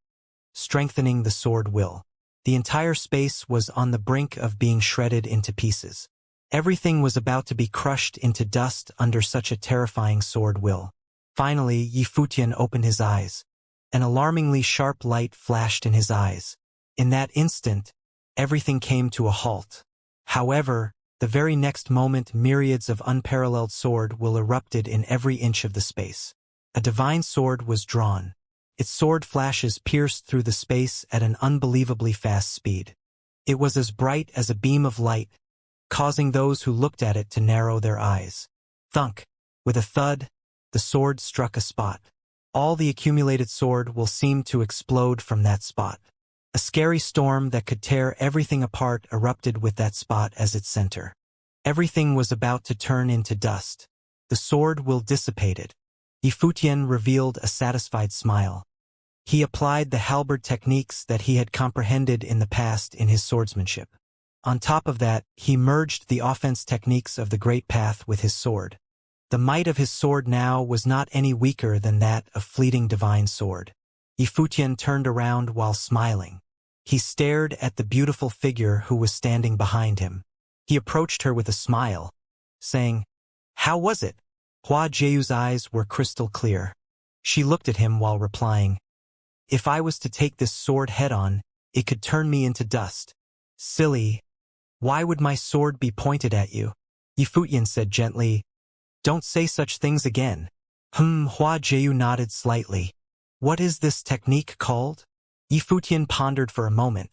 A: strengthening the sword will. The entire space was on the brink of being shredded into pieces. Everything was about to be crushed into dust under such a terrifying sword will. Finally, Yi Futian opened his eyes. An alarmingly sharp light flashed in his eyes. In that instant, everything came to a halt. However, the very next moment myriads of unparalleled sword will erupted in every inch of the space. A divine sword was drawn. Its sword flashes pierced through the space at an unbelievably fast speed. It was as bright as a beam of light, causing those who looked at it to narrow their eyes. Thunk! With a thud, the sword struck a spot. All the accumulated sword will seem to explode from that spot. A scary storm that could tear everything apart erupted with that spot as its center. Everything was about to turn into dust. The sword will dissipated. Yi Futian revealed a satisfied smile. He applied the halberd techniques that he had comprehended in the past in his swordsmanship. On top of that, he merged the offense techniques of the Great Path with his sword. The might of his sword now was not any weaker than that of fleeting divine sword. Yi Futian turned around while smiling. He stared at the beautiful figure who was standing behind him. He approached her with a smile, saying, How was it? Hua Jieyu's eyes were crystal clear. She looked at him while replying, If I was to take this sword head-on, it could turn me into dust. Silly. Why would my sword be pointed at you? Yi Futian said gently, Don't say such things again. Hua Jieyu nodded slightly. What is this technique called? Yi Futian pondered for a moment.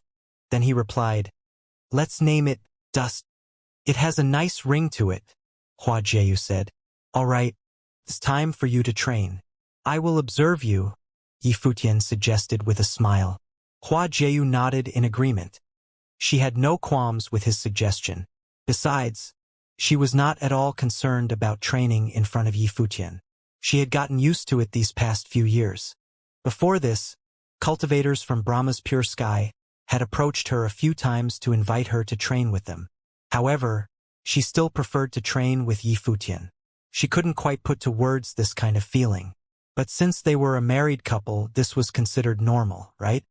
A: Then he replied, Let's name it dust. It has a nice ring to it, Hua Jieyu said. All right, it's time for you to train. I will observe you, Yi Futian suggested with a smile. Hua Jieyu nodded in agreement. She had no qualms with his suggestion. Besides, she was not at all concerned about training in front of Yi Futian. She had gotten used to it these past few years. Before this, cultivators from Brahma's pure sky had approached her a few times to invite her to train with them. However, she still preferred to train with Yi Futian. She couldn't quite put to words this kind of feeling. But since they were a married couple, this was considered normal, right?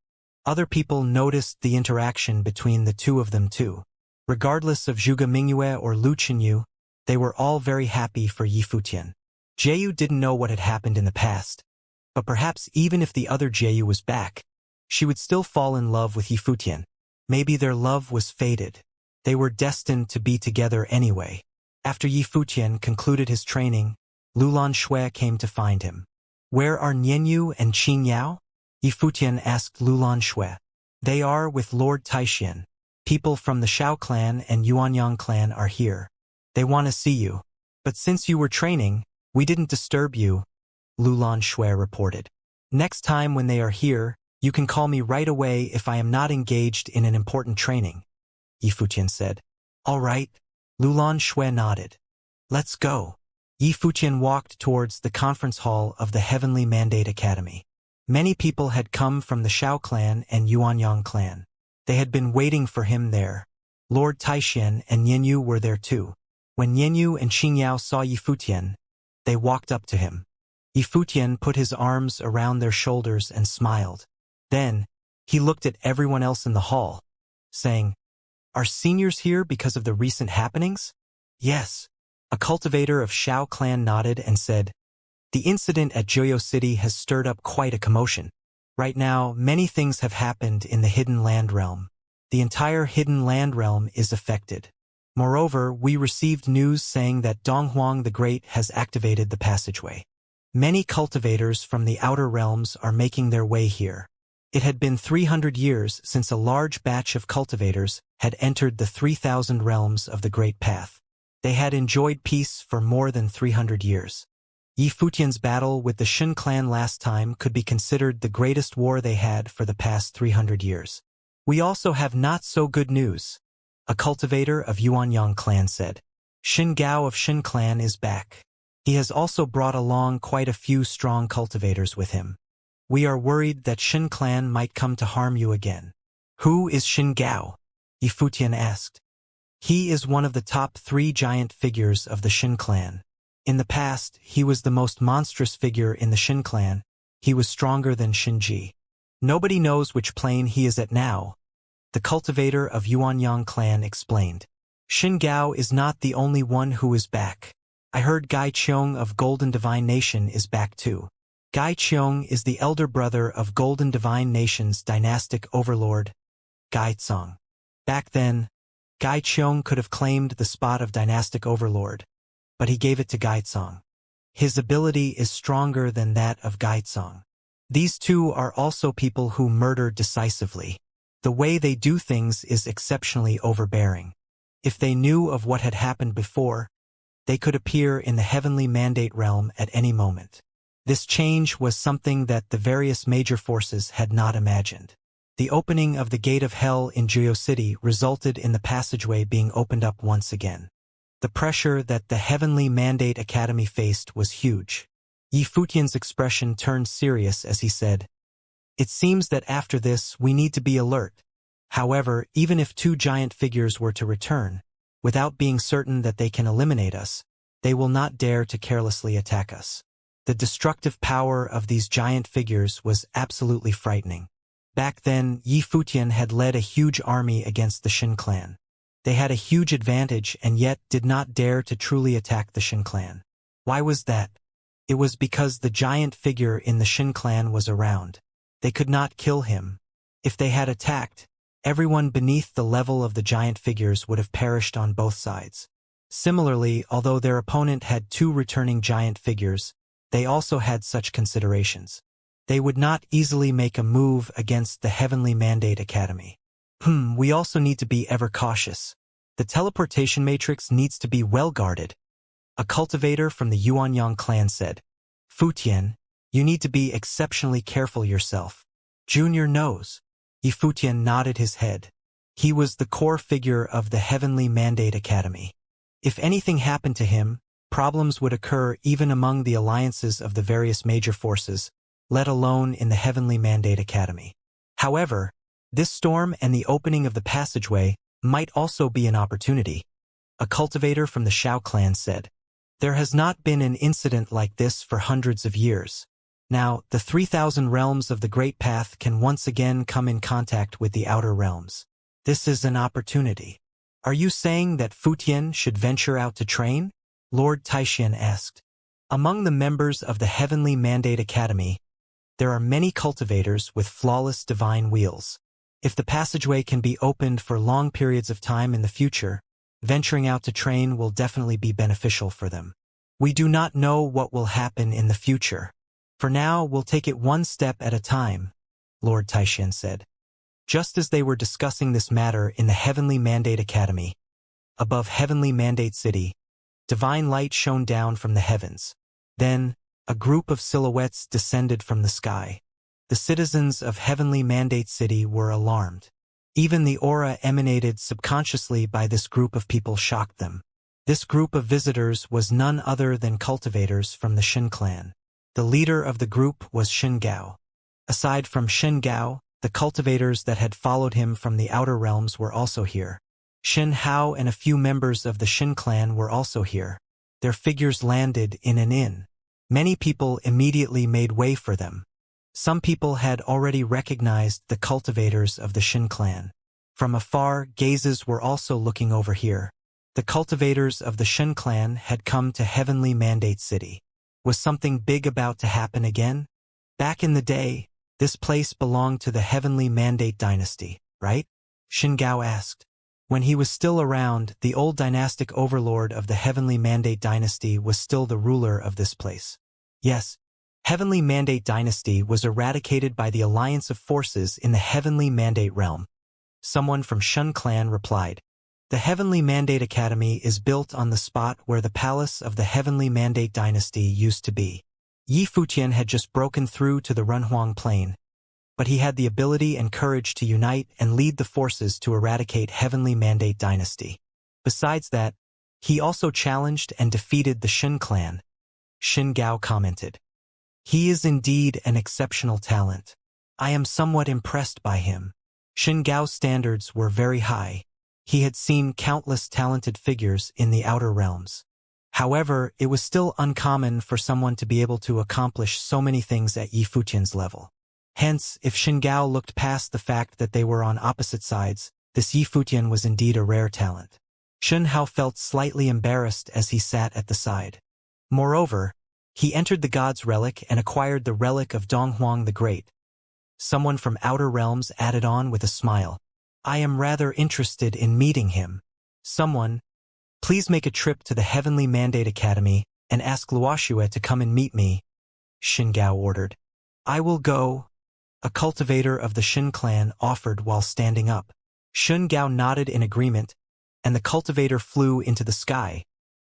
A: Other people noticed the interaction between the two of them too. Regardless of Zhuge Mingyue or Lu Chenyu, they were all very happy for Yi Futian. Jieyu didn't know what had happened in the past, but perhaps even if the other Jieyu was back, she would still fall in love with Yi Futian. Maybe their love was fated. They were destined to be together anyway. After Yi Futian concluded his training, Lulan Shui came to find him. Where are Nianyu and Qin Yao? Yi Futian asked Lulan Shui. They are with Lord Taixian. People from the Xiao clan and Yuanyang clan are here. They want to see you. But since you were training, we didn't disturb you, Lulan Shui reported. Next time when they are here, you can call me right away if I am not engaged in an important training, Yifutian said. All right, Lulan Shui nodded. Let's go. Yifutian walked towards the conference hall of the Heavenly Mandate Academy. Many people had come from the Xiao clan and Yuanyang clan. They had been waiting for him there. Lord Taixian and Yanyu were there too. When Yanyu and Xingyao saw Yifutian, they walked up to him. Yifutian put his arms around their shoulders and smiled. Then, he looked at everyone else in the hall, saying, Are seniors here because of the recent happenings? Yes. A cultivator of Xiao clan nodded and said, The incident at Joyo City has stirred up quite a commotion. Right now, many things have happened in the Hidden Land Realm. The entire Hidden Land Realm is affected. Moreover, we received news saying that Donghuang the Great has activated the passageway. Many cultivators from the outer realms are making their way here. It had been 300 years since a large batch of cultivators had entered the 3,000 realms of the Great Path. They had enjoyed peace for more than 300 years. Yifutian's battle with the Shin clan last time could be considered the greatest war they had for the past 300 years. We also have not so good news, a cultivator of Yuanyang clan said. Shin Gao of Shin clan is back. He has also brought along quite a few strong cultivators with him. We are worried that Shin clan might come to harm you again. Who is Shin Gao? Yifutian asked. He is one of the top 3 giant figures of the Shin clan. In the past, he was the most monstrous figure in the Shin clan. He was stronger than Shinji. Nobody knows which plane he is at now, the cultivator of Yuanyang clan explained. Shin Gao is not the only one who is back. I heard Gai Qiong of Golden Divine Nation is back too. Gai Qiong is the elder brother of Golden Divine Nation's dynastic overlord, Gai Tsong. Back then, Gai Qiong could have claimed the spot of dynastic overlord, but he gave it to Gai Tsong. His ability is stronger than that of Gai Tsong. These two are also people who murder decisively. The way they do things is exceptionally overbearing. If they knew of what had happened before, they could appear in the Heavenly Mandate realm at any moment. This change was something that the various major forces had not imagined. The opening of the Gate of Hell in Joyo City resulted in the passageway being opened up once again. The pressure that the Heavenly Mandate Academy faced was huge. Yifutian's expression turned serious as he said, It seems that after this we need to be alert. However, even if 2 giant figures were to return, without being certain that they can eliminate us, they will not dare to carelessly attack us. The destructive power of these giant figures was absolutely frightening. Back then, Yifutian had led a huge army against the Shin clan. They had a huge advantage and yet did not dare to truly attack the Shin clan. Why was that? It was because the giant figure in the Shin clan was around. They could not kill him. If they had attacked, everyone beneath the level of the giant figures would have perished on both sides. Similarly, although their opponent had 2 returning giant figures, they also had such considerations. They would not easily make a move against the Heavenly Mandate Academy. We also need to be ever cautious. The teleportation matrix needs to be well guarded. A cultivator from the Yuanyang clan said, Futian, you need to be exceptionally careful yourself. Junior knows. Yifutian nodded his head. He was the core figure of the Heavenly Mandate Academy. If anything happened to him, problems would occur even among the alliances of the various major forces, let alone in the Heavenly Mandate Academy. However, this storm and the opening of the passageway might also be an opportunity. A cultivator from the Xiao clan said, There has not been an incident like this for hundreds of years. Now, the 3,000 realms of the Great Path can once again come in contact with the outer realms. This is an opportunity. Are you saying that Futian should venture out to train? Lord Taixian asked. Among the members of the Heavenly Mandate Academy, there are many cultivators with flawless divine wheels. If the passageway can be opened for long periods of time in the future, venturing out to train will definitely be beneficial for them. We do not know what will happen in the future. For now, we'll take it one step at a time, Lord Taixian said. Just as they were discussing this matter in the Heavenly Mandate Academy, above Heavenly Mandate City, divine light shone down from the heavens. Then, a group of silhouettes descended from the sky. The citizens of Heavenly Mandate City were alarmed. Even the aura emanated subconsciously by this group of people shocked them. This group of visitors was none other than cultivators from the Shen clan. The leader of the group was Shen Gao. Aside from Shen Gao, the cultivators that had followed him from the outer realms were also here. Shen Hao and a few members of the Shen clan were also here. Their figures landed in an inn. Many people immediately made way for them. Some people had already recognized the cultivators of the Shen clan. From afar, gazes were also looking over here. The cultivators of the Shen clan had come to Heavenly Mandate City. Was something big about to happen again? Back in the day, this place belonged to the Heavenly Mandate dynasty, right? Shen Gao asked. When he was still around, the old dynastic overlord of the Heavenly Mandate dynasty was still the ruler of this place. Yes, Heavenly Mandate dynasty was eradicated by the alliance of forces in the Heavenly Mandate realm. Someone from Shen clan replied. The Heavenly Mandate Academy is built on the spot where the palace of the Heavenly Mandate dynasty used to be. Yi Futian had just broken through to the Runhuang plain, but he had the ability and courage to unite and lead the forces to eradicate Heavenly Mandate dynasty. Besides that, he also challenged and defeated the Shen clan. Shen Gao commented. He is indeed an exceptional talent. I am somewhat impressed by him. Shen Gao's standards were very high. He had seen countless talented figures in the outer realms. However, it was still uncommon for someone to be able to accomplish so many things at Yi Futian's level. Hence, if Shen Gao looked past the fact that they were on opposite sides, this Yi Futian was indeed a rare talent. Shen Hao felt slightly embarrassed as he sat at the side. Moreover, he entered the God's Relic and acquired the Relic of Donghuang the Great. Someone from outer realms added on with a smile. I am rather interested in meeting him. Someone, please make a trip to the Heavenly Mandate Academy and ask Luoxue to come and meet me, Shen Gao ordered. I will go, a cultivator of the Shen clan offered while standing up. Shen Gao nodded in agreement, and the cultivator flew into the sky,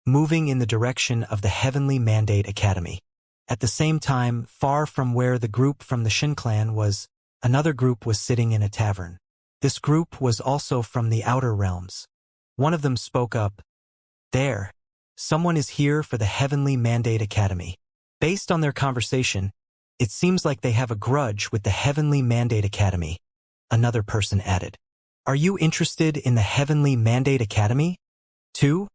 A: moving in the direction of the Heavenly Mandate Academy. At the same time, far from where the group from the Shen clan was, another group was sitting in a tavern. This group was also from the outer realms. One of them spoke up. There, someone is here for the Heavenly Mandate Academy. Based on their conversation, it seems like they have a grudge with the Heavenly Mandate Academy, another person added. Are you interested in the Heavenly Mandate Academy, too?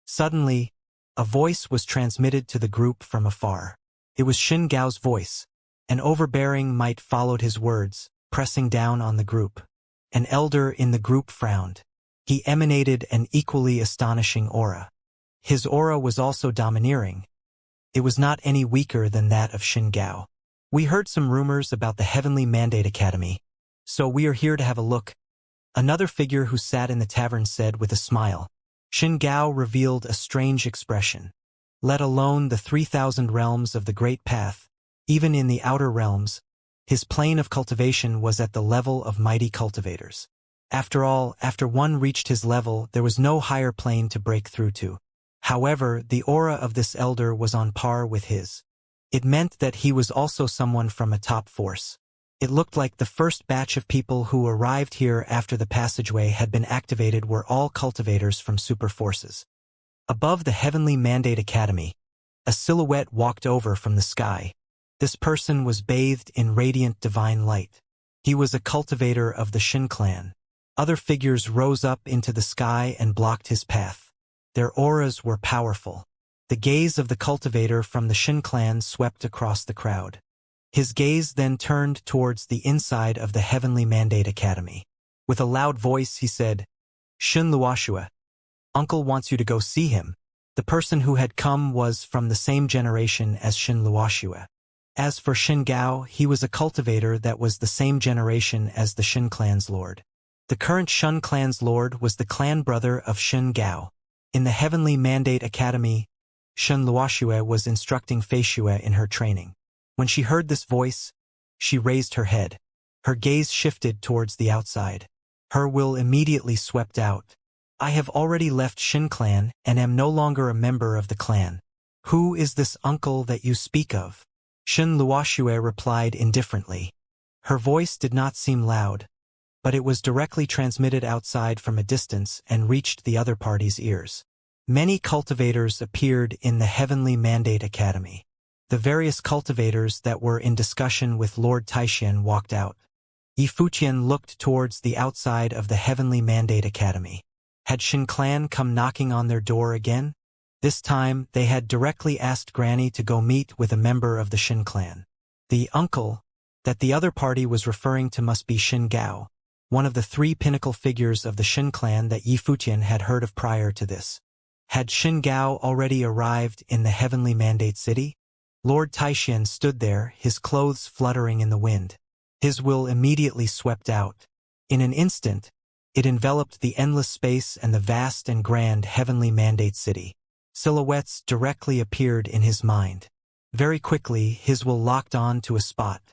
A: Suddenly, a voice was transmitted to the group from afar. It was Shen Gao's voice. An overbearing might followed his words, pressing down on the group. An elder in the group frowned. He emanated an equally astonishing aura. His aura was also domineering. It was not any weaker than that of Shen Gao. We heard some rumors about the Heavenly Mandate Academy, so we are here to have a look. Another figure who sat in the tavern said with a smile. Shen Gao revealed a strange expression. Let alone the 3,000 realms of the Great Path, even in the outer realms, his plane of cultivation was at the level of mighty cultivators. After all, after one reached his level, there was no higher plane to break through to. However, the aura of this elder was on par with his. It meant that he was also someone from a top force. It looked like the first batch of people who arrived here after the passageway had been activated were all cultivators from super forces. Above the Heavenly Mandate Academy, a silhouette walked over from the sky. This person was bathed in radiant divine light. He was a cultivator of the Shen clan. Other figures rose up into the sky and blocked his path. Their auras were powerful. The gaze of the cultivator from the Shen clan swept across the crowd. His gaze then turned towards the inside of the Heavenly Mandate Academy. With a loud voice, he said, Shen Luoxue, Uncle wants you to go see him. The person who had come was from the same generation as Shen Luoxue. As for Shen Gao, he was a cultivator that was the same generation as the Shen clan's lord. The current Shen clan's lord was the clan brother of Shen Gao. In the Heavenly Mandate Academy, Shen Luoxue was instructing Fei Xue in her training. When she heard this voice, she raised her head. Her gaze shifted towards the outside. Her will immediately swept out. I have already left Shin clan and am no longer a member of the clan. Who is this uncle that you speak of? Shin Luoxue replied indifferently. Her voice did not seem loud, but it was directly transmitted outside from a distance and reached the other party's ears. Many cultivators appeared in the Heavenly Mandate Academy. The various cultivators that were in discussion with Lord Taishan walked out. Yifuqian looked towards the outside of the Heavenly Mandate Academy. Had Shin clan come knocking on their door again? This time, they had directly asked Granny to go meet with a member of the Shin clan. The uncle that the other party was referring to must be Shin Gao, one of the three pinnacle figures of the Shin clan that Yifuqian had heard of prior to this. Had Shin Gao already arrived in the Heavenly Mandate City? Lord Taishan stood there, his clothes fluttering in the wind. His will immediately swept out. In an instant, it enveloped the endless space and the vast and grand Heavenly Mandate City. Silhouettes directly appeared in his mind. Very quickly, his will locked on to a spot,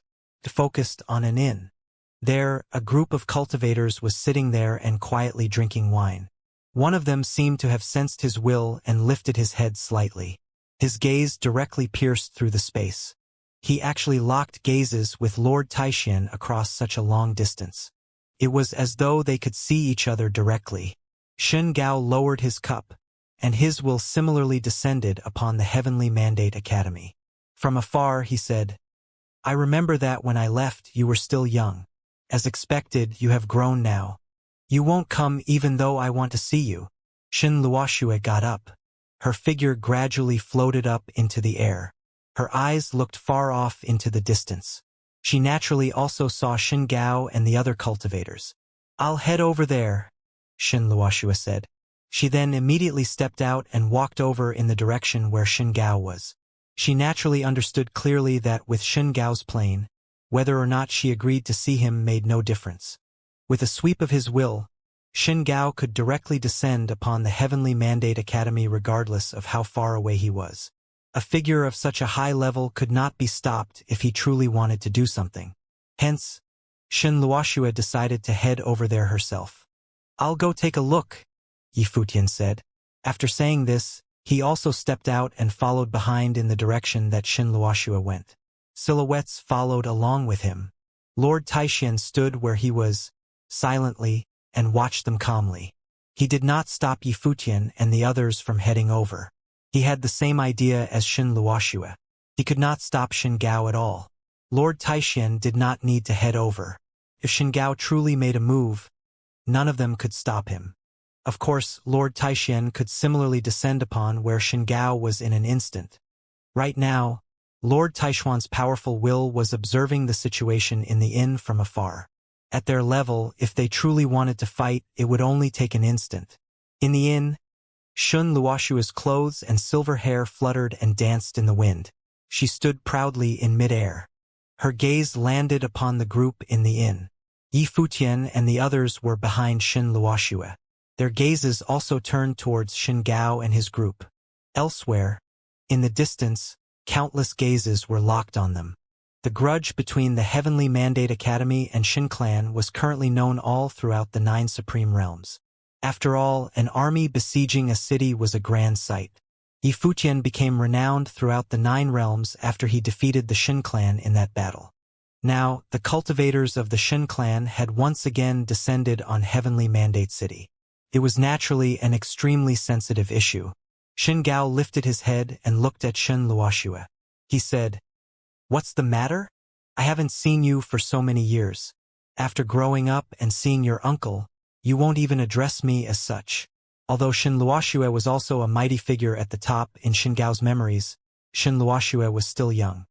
A: focused on an inn. There, a group of cultivators was sitting there and quietly drinking wine. One of them seemed to have sensed his will and lifted his head slightly. His gaze directly pierced through the space. He actually locked gazes with Lord Taishan across such a long distance. It was as though they could see each other directly. Shin Gao lowered his cup, and his will similarly descended upon the Heavenly Mandate Academy. From afar, he said, I remember that when I left, you were still young. As expected, you have grown now. You won't come even though I want to see you. Shin Luoxue got up. Her figure gradually floated up into the air. Her eyes looked far off into the distance. She naturally also saw Shin Gao and the other cultivators. I'll head over there, Shin Luoxue said. She then immediately stepped out and walked over in the direction where Shin Gao was. She naturally understood clearly that with Shin Gao's plane, whether or not she agreed to see him made no difference. With a sweep of his will, Shin Gao could directly descend upon the Heavenly Mandate Academy regardless of how far away he was. A figure of such a high level could not be stopped if he truly wanted to do something. Hence, Shin Luoxue decided to head over there herself. I'll go take a look, Yifuqian said. After saying this, he also stepped out and followed behind in the direction that Shin Luoxue went. Silhouettes followed along with him. Lord Taishan stood where he was, silently, and watched them calmly. He did not stop Yifuqian and the others from heading over. He had the same idea as Shin Luoxue. He could not stop Shin Gao at all. Lord Taishan did not need to head over. If Shin Gao truly made a move, none of them could stop him. Of course, Lord Taishan could similarly descend upon where Shin Gao was in an instant. Right now, Lord Taishuan's powerful will was observing the situation in the inn from afar. At their level, if they truly wanted to fight, it would only take an instant. In the inn, Shin Luoxue's clothes and silver hair fluttered and danced in the wind. She stood proudly in midair. Her gaze landed upon the group in the inn. Yifuqian and the others were behind Shin Luoxue. Their gazes also turned towards Shin Gao and his group. Elsewhere, in the distance, countless gazes were locked on them. The grudge between the Heavenly Mandate Academy and Shin Clan was currently known all throughout the 9 Supreme Realms. After all, an army besieging a city was a grand sight. Yifuqian became renowned throughout the 9 realms after he defeated the Shin Clan in that battle. Now, the cultivators of the Shin Clan had once again descended on Heavenly Mandate City. It was naturally an extremely sensitive issue. Shin Gao lifted his head and looked at Shin Luoxue. He said, "What's the matter? I haven't seen you for so many years. After growing up and seeing your uncle, you won't even address me as such." Although Shin Luoxue was also a mighty figure at the top in Shin Gao's memories, Shin Luoxue was still young.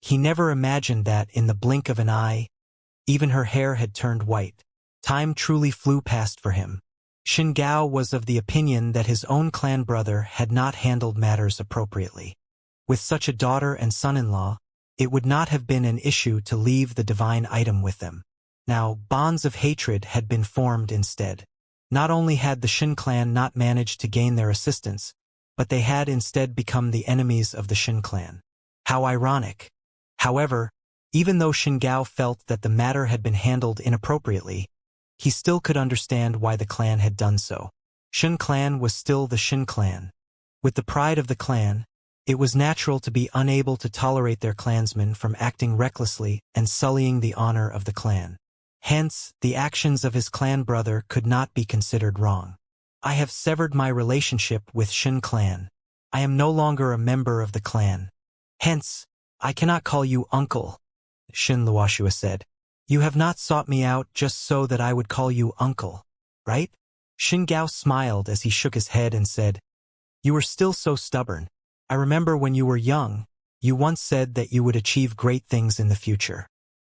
A: He never imagined that, in the blink of an eye, even her hair had turned white. Time truly flew past for him. Shin Gao was of the opinion that his own clan brother had not handled matters appropriately. With such a daughter and son-in-law, it would not have been an issue to leave the divine item with them. Now, bonds of hatred had been formed instead. Not only had the Shin clan not managed to gain their assistance, but they had instead become the enemies of the Shin clan. How ironic. However, Even though Xianxia felt that the matter had been handled inappropriately, he still could understand why the clan had done so. Shen clan was still the Shen clan. With the pride of the clan, it was natural to be unable to tolerate their clansmen from acting recklessly and sullying the honor of the clan. Hence, the actions of his clan brother could not be considered wrong. I have severed my relationship with Shen clan. I am no longer a member of the clan. Hence, I cannot call you uncle, Shen Luoxue said. You have not sought me out just so that I would call you uncle, right? Xianxia smiled as he shook his head and said, You were still so stubborn. I remember when you were young, you once said that you would achieve great things in the future.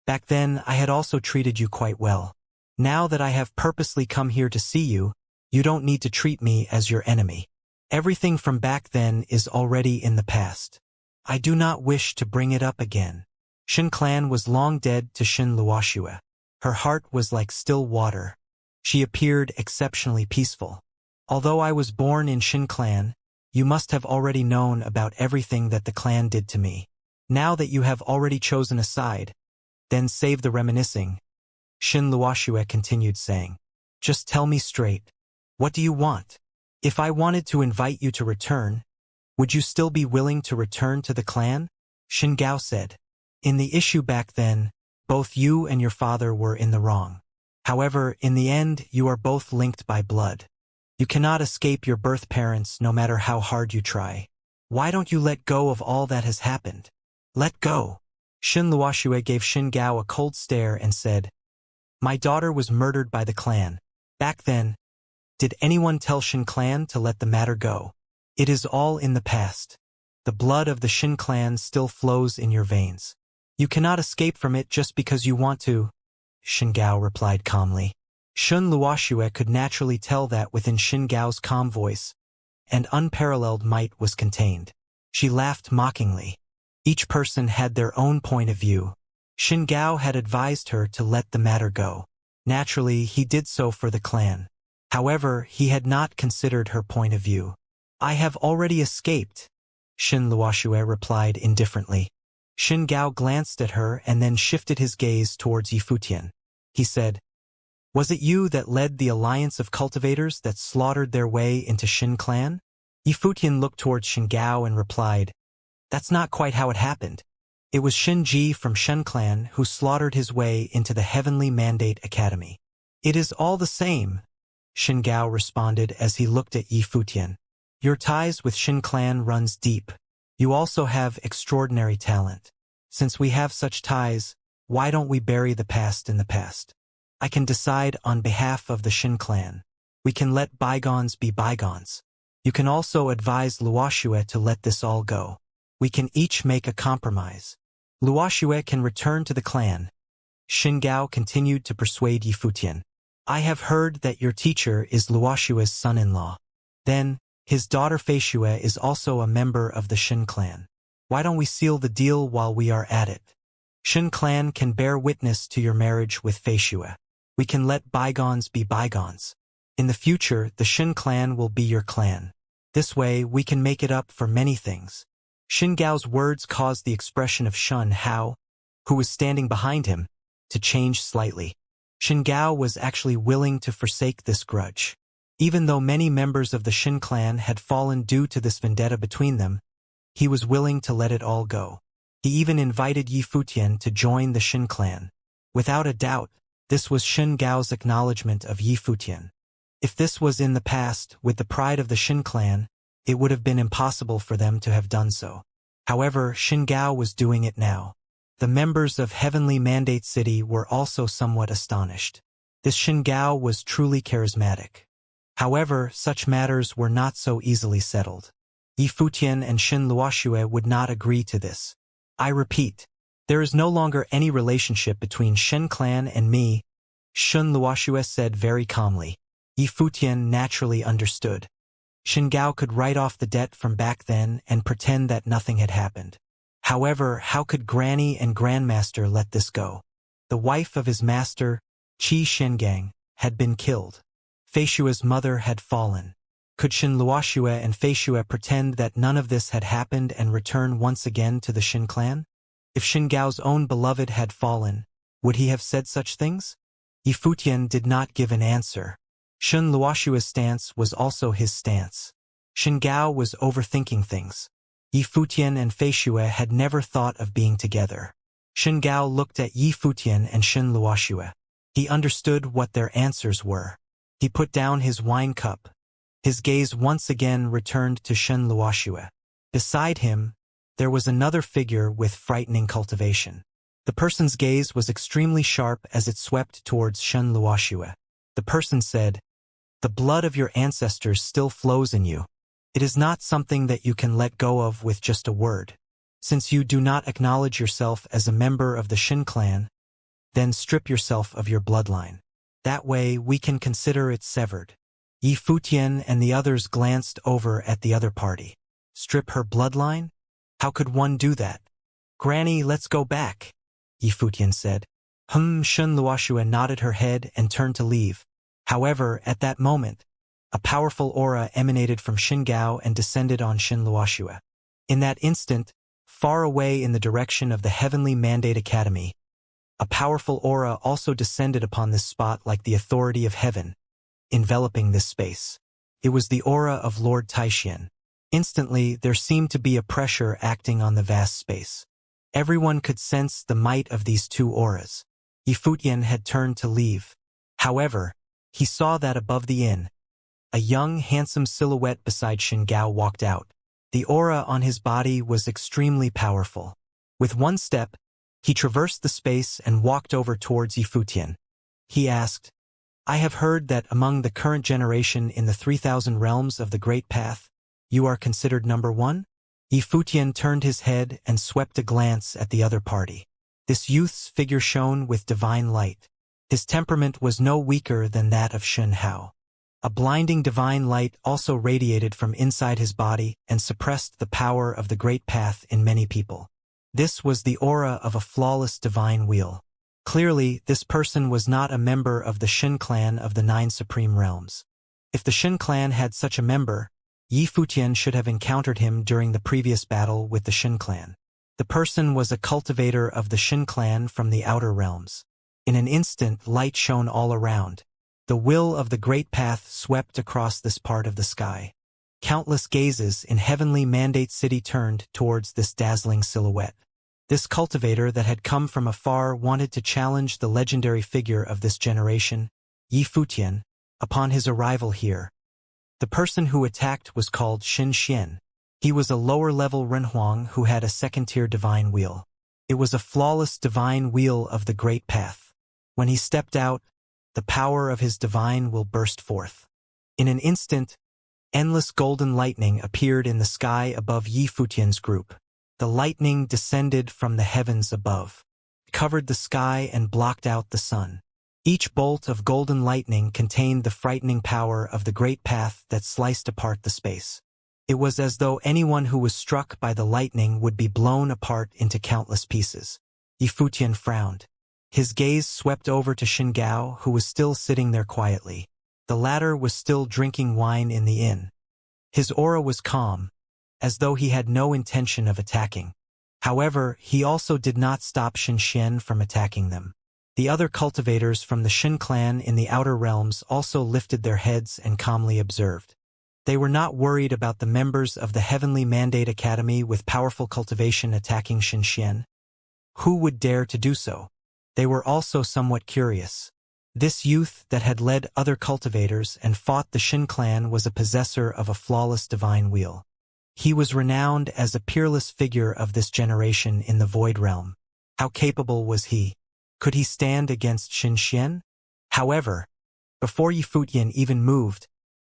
A: Back then, I had also treated you quite well. Now that I have purposely come here to see you, you don't need to treat me as your enemy. Everything from back then is already in the past. I do not wish to bring it up again. Shen clan was long dead to Shen Luoxue. Her heart was like still water. She appeared exceptionally peaceful. Although I was born in Shen clan, you must have already known about everything that the clan did to me. Now that you have already chosen a side, then save the reminiscing. Shen Luoxue continued saying, Just tell me straight. What do you want? If I wanted to invite you to return, would you still be willing to return to the clan? Xianxia said. In the issue back then, both you and your father were in the wrong. However, in the end, you are both linked by blood. You cannot escape your birth parents no matter how hard you try. Why don't you let go of all that has happened? Let go. Shen Luoxue gave Xianxia a cold stare and said, My daughter was murdered by the clan. Back then, did anyone tell Shen clan to let the matter go? It is all in the past. The blood of the Shen clan still flows in your veins. You cannot escape from it just because you want to, Xianxia replied calmly. Shen Luoxue could naturally tell that within Xianxia's calm voice, and unparalleled might was contained. She laughed mockingly. Each person had their own point of view. Xianxia had advised her to let the matter go. Naturally, he did so for the clan. However, he had not considered her point of view. I have already escaped, Shen Luoxue replied indifferently. Xianxia glanced at her and then shifted his gaze towards Yifutian. He said, Was it you that led the alliance of cultivators that slaughtered their way into Shen clan? Yifutian looked towards Xianxia and replied, That's not quite how it happened. It was Shenji from Shen clan who slaughtered his way into the Heavenly Mandate Academy. It is all the same, Xianxia responded as he looked at Yifutian. Your ties with Shen clan runs deep. You also have extraordinary talent. Since we have such ties, why don't we bury the past in the past? I can decide on behalf of the Shen clan. We can let bygones be bygones. You can also advise Luoxue to let this all go. We can each make a compromise. Luoxue can return to the clan. Xianxia continued to persuade Yifutian. I have heard that your teacher is Luoxue's son-in-law. Then, his daughter Feixue is also a member of the Shen clan. Why don't we seal the deal while we are at it? Shen clan can bear witness to your marriage with Feixue. We can let bygones be bygones. In the future, the Shen clan will be your clan. This way, we can make it up for many things. Xianxia's words caused the expression of Shen Hao, who was standing behind him, to change slightly. Xianxia was actually willing to forsake this grudge. Even though many members of the Shen clan had fallen due to this vendetta between them, he was willing to let it all go. He even invited Yifutian to join the Shen clan. Without a doubt, this was Xianxia's acknowledgement of Yifutian. If this was in the past, with the pride of the Shen clan, it would have been impossible for them to have done so. However, Xianxia was doing it now. The members of Heavenly Mandate City were also somewhat astonished. This Xianxia was truly charismatic. However, such matters were not so easily settled. Yifutian and Shen Luoxue would not agree to this. I repeat, there is no longer any relationship between Shen clan and me, Shen Luoxue said very calmly. Yifutian naturally understood. Xianxia could write off the debt from back then and pretend that nothing had happened. However, how could Granny and Grandmaster let this go? The wife of his master, Qi Shengang, had been killed. Feixue's mother had fallen. Could Shen Luoxue and Feixue pretend that none of this had happened and return once again to the Shen clan? If Xingao's own beloved had fallen, would he have said such things? Yifutian did not give an answer. Shun Luoshua's stance was also his stance. Xingao was overthinking things. Yifutian and Feishue had never thought of being together. Xingao looked at Yifutian and Shun Luoshua. He understood what their answers were. He put down his wine cup. His gaze once again returned to Shun Luoshua. Beside him, there was another figure with frightening cultivation. The person's gaze was extremely sharp as it swept towards Shun Luoshua. The person said, "The blood of your ancestors still flows in you. It is not something that you can let go of with just a word. Since you do not acknowledge yourself as a member of the Shin clan, then strip yourself of your bloodline. That way we can consider it severed." Yifutian and the others glanced over at the other party. Strip her bloodline? How could one do that? "Granny, let's go back," Yifutian said. Shun Luoshua nodded her head and turned to leave. However, at that moment, a powerful aura emanated from Xingao and descended on Shun Luoshua. In that instant, far away in the direction of the Heavenly Mandate Academy, a powerful aura also descended upon this spot like the authority of heaven, enveloping this space. It was the aura of Lord Taixian. Instantly, there seemed to be a pressure acting on the vast space. Everyone could sense the might of these two auras. Yifutian had turned to leave. However, he saw that above the inn, a young, handsome silhouette beside Xingao walked out. The aura on his body was extremely powerful. With one step, he traversed the space and walked over towards Yifutian. He asked, "I have heard that among the current generation in the 3,000 realms of the Great Path, you are considered number one?" Yifutian turned his head and swept a glance at the other party. This youth's figure shone with divine light. His temperament was no weaker than that of Shun Hao. A blinding divine light also radiated from inside his body and suppressed the power of the Great Path in many people. This was the aura of a flawless divine wheel. Clearly, this person was not a member of the Shin clan of the 9 supreme realms. If the Shin clan had such a member, Yifutian should have encountered him during the previous battle with the Shin clan. The person was a cultivator of the Shin clan from the outer realms. In an instant, light shone all around. The will of the Great Path swept across this part of the sky. Countless gazes in Heavenly Mandate City turned towards this dazzling silhouette. This cultivator that had come from afar wanted to challenge the legendary figure of this generation, Yifutian, upon his arrival here. The person who attacked was called Xianxia. He was a lower-level Renhuang who had a second-tier divine wheel. It was a flawless divine wheel of the Great Path. When he stepped out, the power of his divine will burst forth. In an instant, endless golden lightning appeared in the sky above Yifutian's group. The lightning descended from the heavens above, covered the sky and blocked out the sun. Each bolt of golden lightning contained the frightening power of the Great Path that sliced apart the space. It was as though anyone who was struck by the lightning would be blown apart into countless pieces. Yifutian frowned. His gaze swept over to Xingao, who was still sitting there quietly. The latter was still drinking wine in the inn. His aura was calm, as though he had no intention of attacking. However, he also did not stop Xianxia from attacking them. The other cultivators from the Shin clan in the outer realms also lifted their heads and calmly observed. They were not worried about the members of the Heavenly Mandate Academy with powerful cultivation attacking Xianxia. Who would dare to do so? They were also somewhat curious. This youth that had led other cultivators and fought the Shin clan was a possessor of a flawless divine wheel. He was renowned as a peerless figure of this generation in the Void Realm. How capable was he? Could he stand against Xianxia? However, before Yifutian even moved,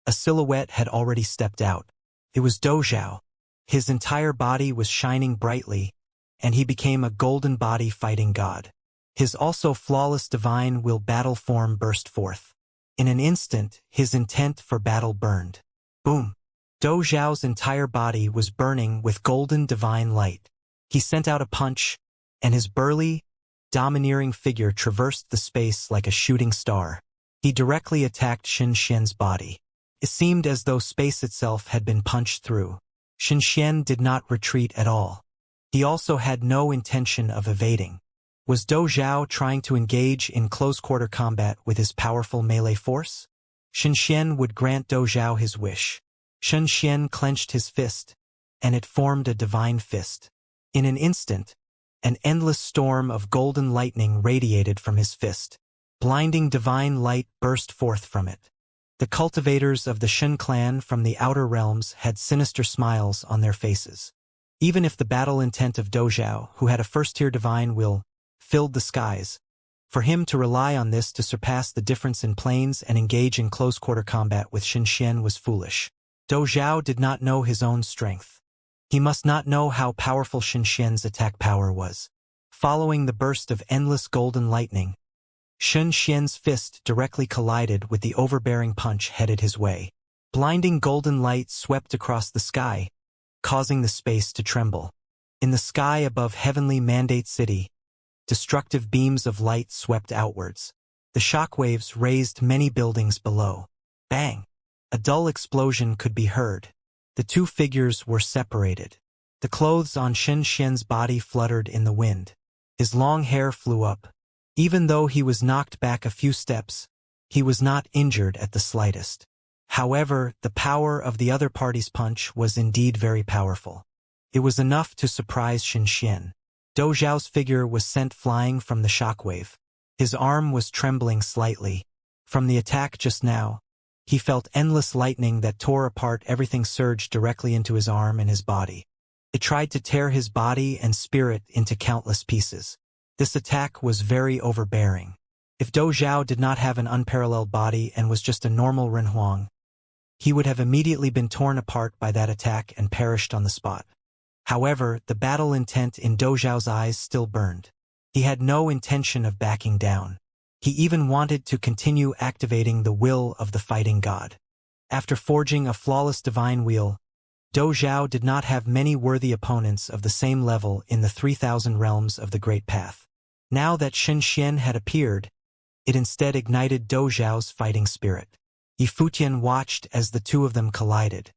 A: a silhouette had already stepped out. It was Dozhao. His entire body was shining brightly, and he became a golden body fighting god. His also flawless divine will battle form burst forth. In an instant, his intent for battle burned. Boom! Dozhao's entire body was burning with golden divine light. He sent out a punch, and his burly, domineering figure traversed the space like a shooting star. He directly attacked Xianxia's body. It seemed as though space itself had been punched through. Xianxia did not retreat at all. He also had no intention of evading. Was Dou Zhao trying to engage in close-quarter combat with his powerful melee force? Xianxia would grant Dou Zhao his wish. Xianxia clenched his fist, and it formed a divine fist. In an instant, an endless storm of golden lightning radiated from his fist. Blinding divine light burst forth from it. The cultivators of the Shen clan from the outer realms had sinister smiles on their faces. Even if the battle intent of Dou Zhao, who had a first-tier divine will, filled the skies, for him to rely on this to surpass the difference in planes and engage in close-quarter combat with Xianxia was foolish. Dou Zhao did not know his own strength. He must not know how powerful Xianxia's attack power was. Following the burst of endless golden lightning, Xianxia's fist directly collided with the overbearing punch headed his way. Blinding golden light swept across the sky, causing the space to tremble. In the sky above Heavenly Mandate City, destructive beams of light swept outwards. The shockwaves raised many buildings below. Bang! A dull explosion could be heard. The two figures were separated. The clothes on Xianxia's body fluttered in the wind. His long hair flew up. Even though he was knocked back a few steps, he was not injured at the slightest. However, the power of the other party's punch was indeed very powerful. It was enough to surprise Xianxia. Dou Zhao's figure was sent flying from the shockwave. His arm was trembling slightly. From the attack just now, he felt endless lightning that tore apart everything surged directly into his arm and his body. It tried to tear his body and spirit into countless pieces. This attack was very overbearing. If Dou Zhao did not have an unparalleled body and was just a normal Renhuang, he would have immediately been torn apart by that attack and perished on the spot. However, the battle intent in Dou Zhao's eyes still burned. He had no intention of backing down. He even wanted to continue activating the will of the fighting god. After forging a flawless divine wheel, Dou Zhao did not have many worthy opponents of the same level in the 3,000 realms of the Great Path. Now that Xianxia had appeared, it instead ignited Dou Zhao's fighting spirit. Yifutian watched as the two of them collided.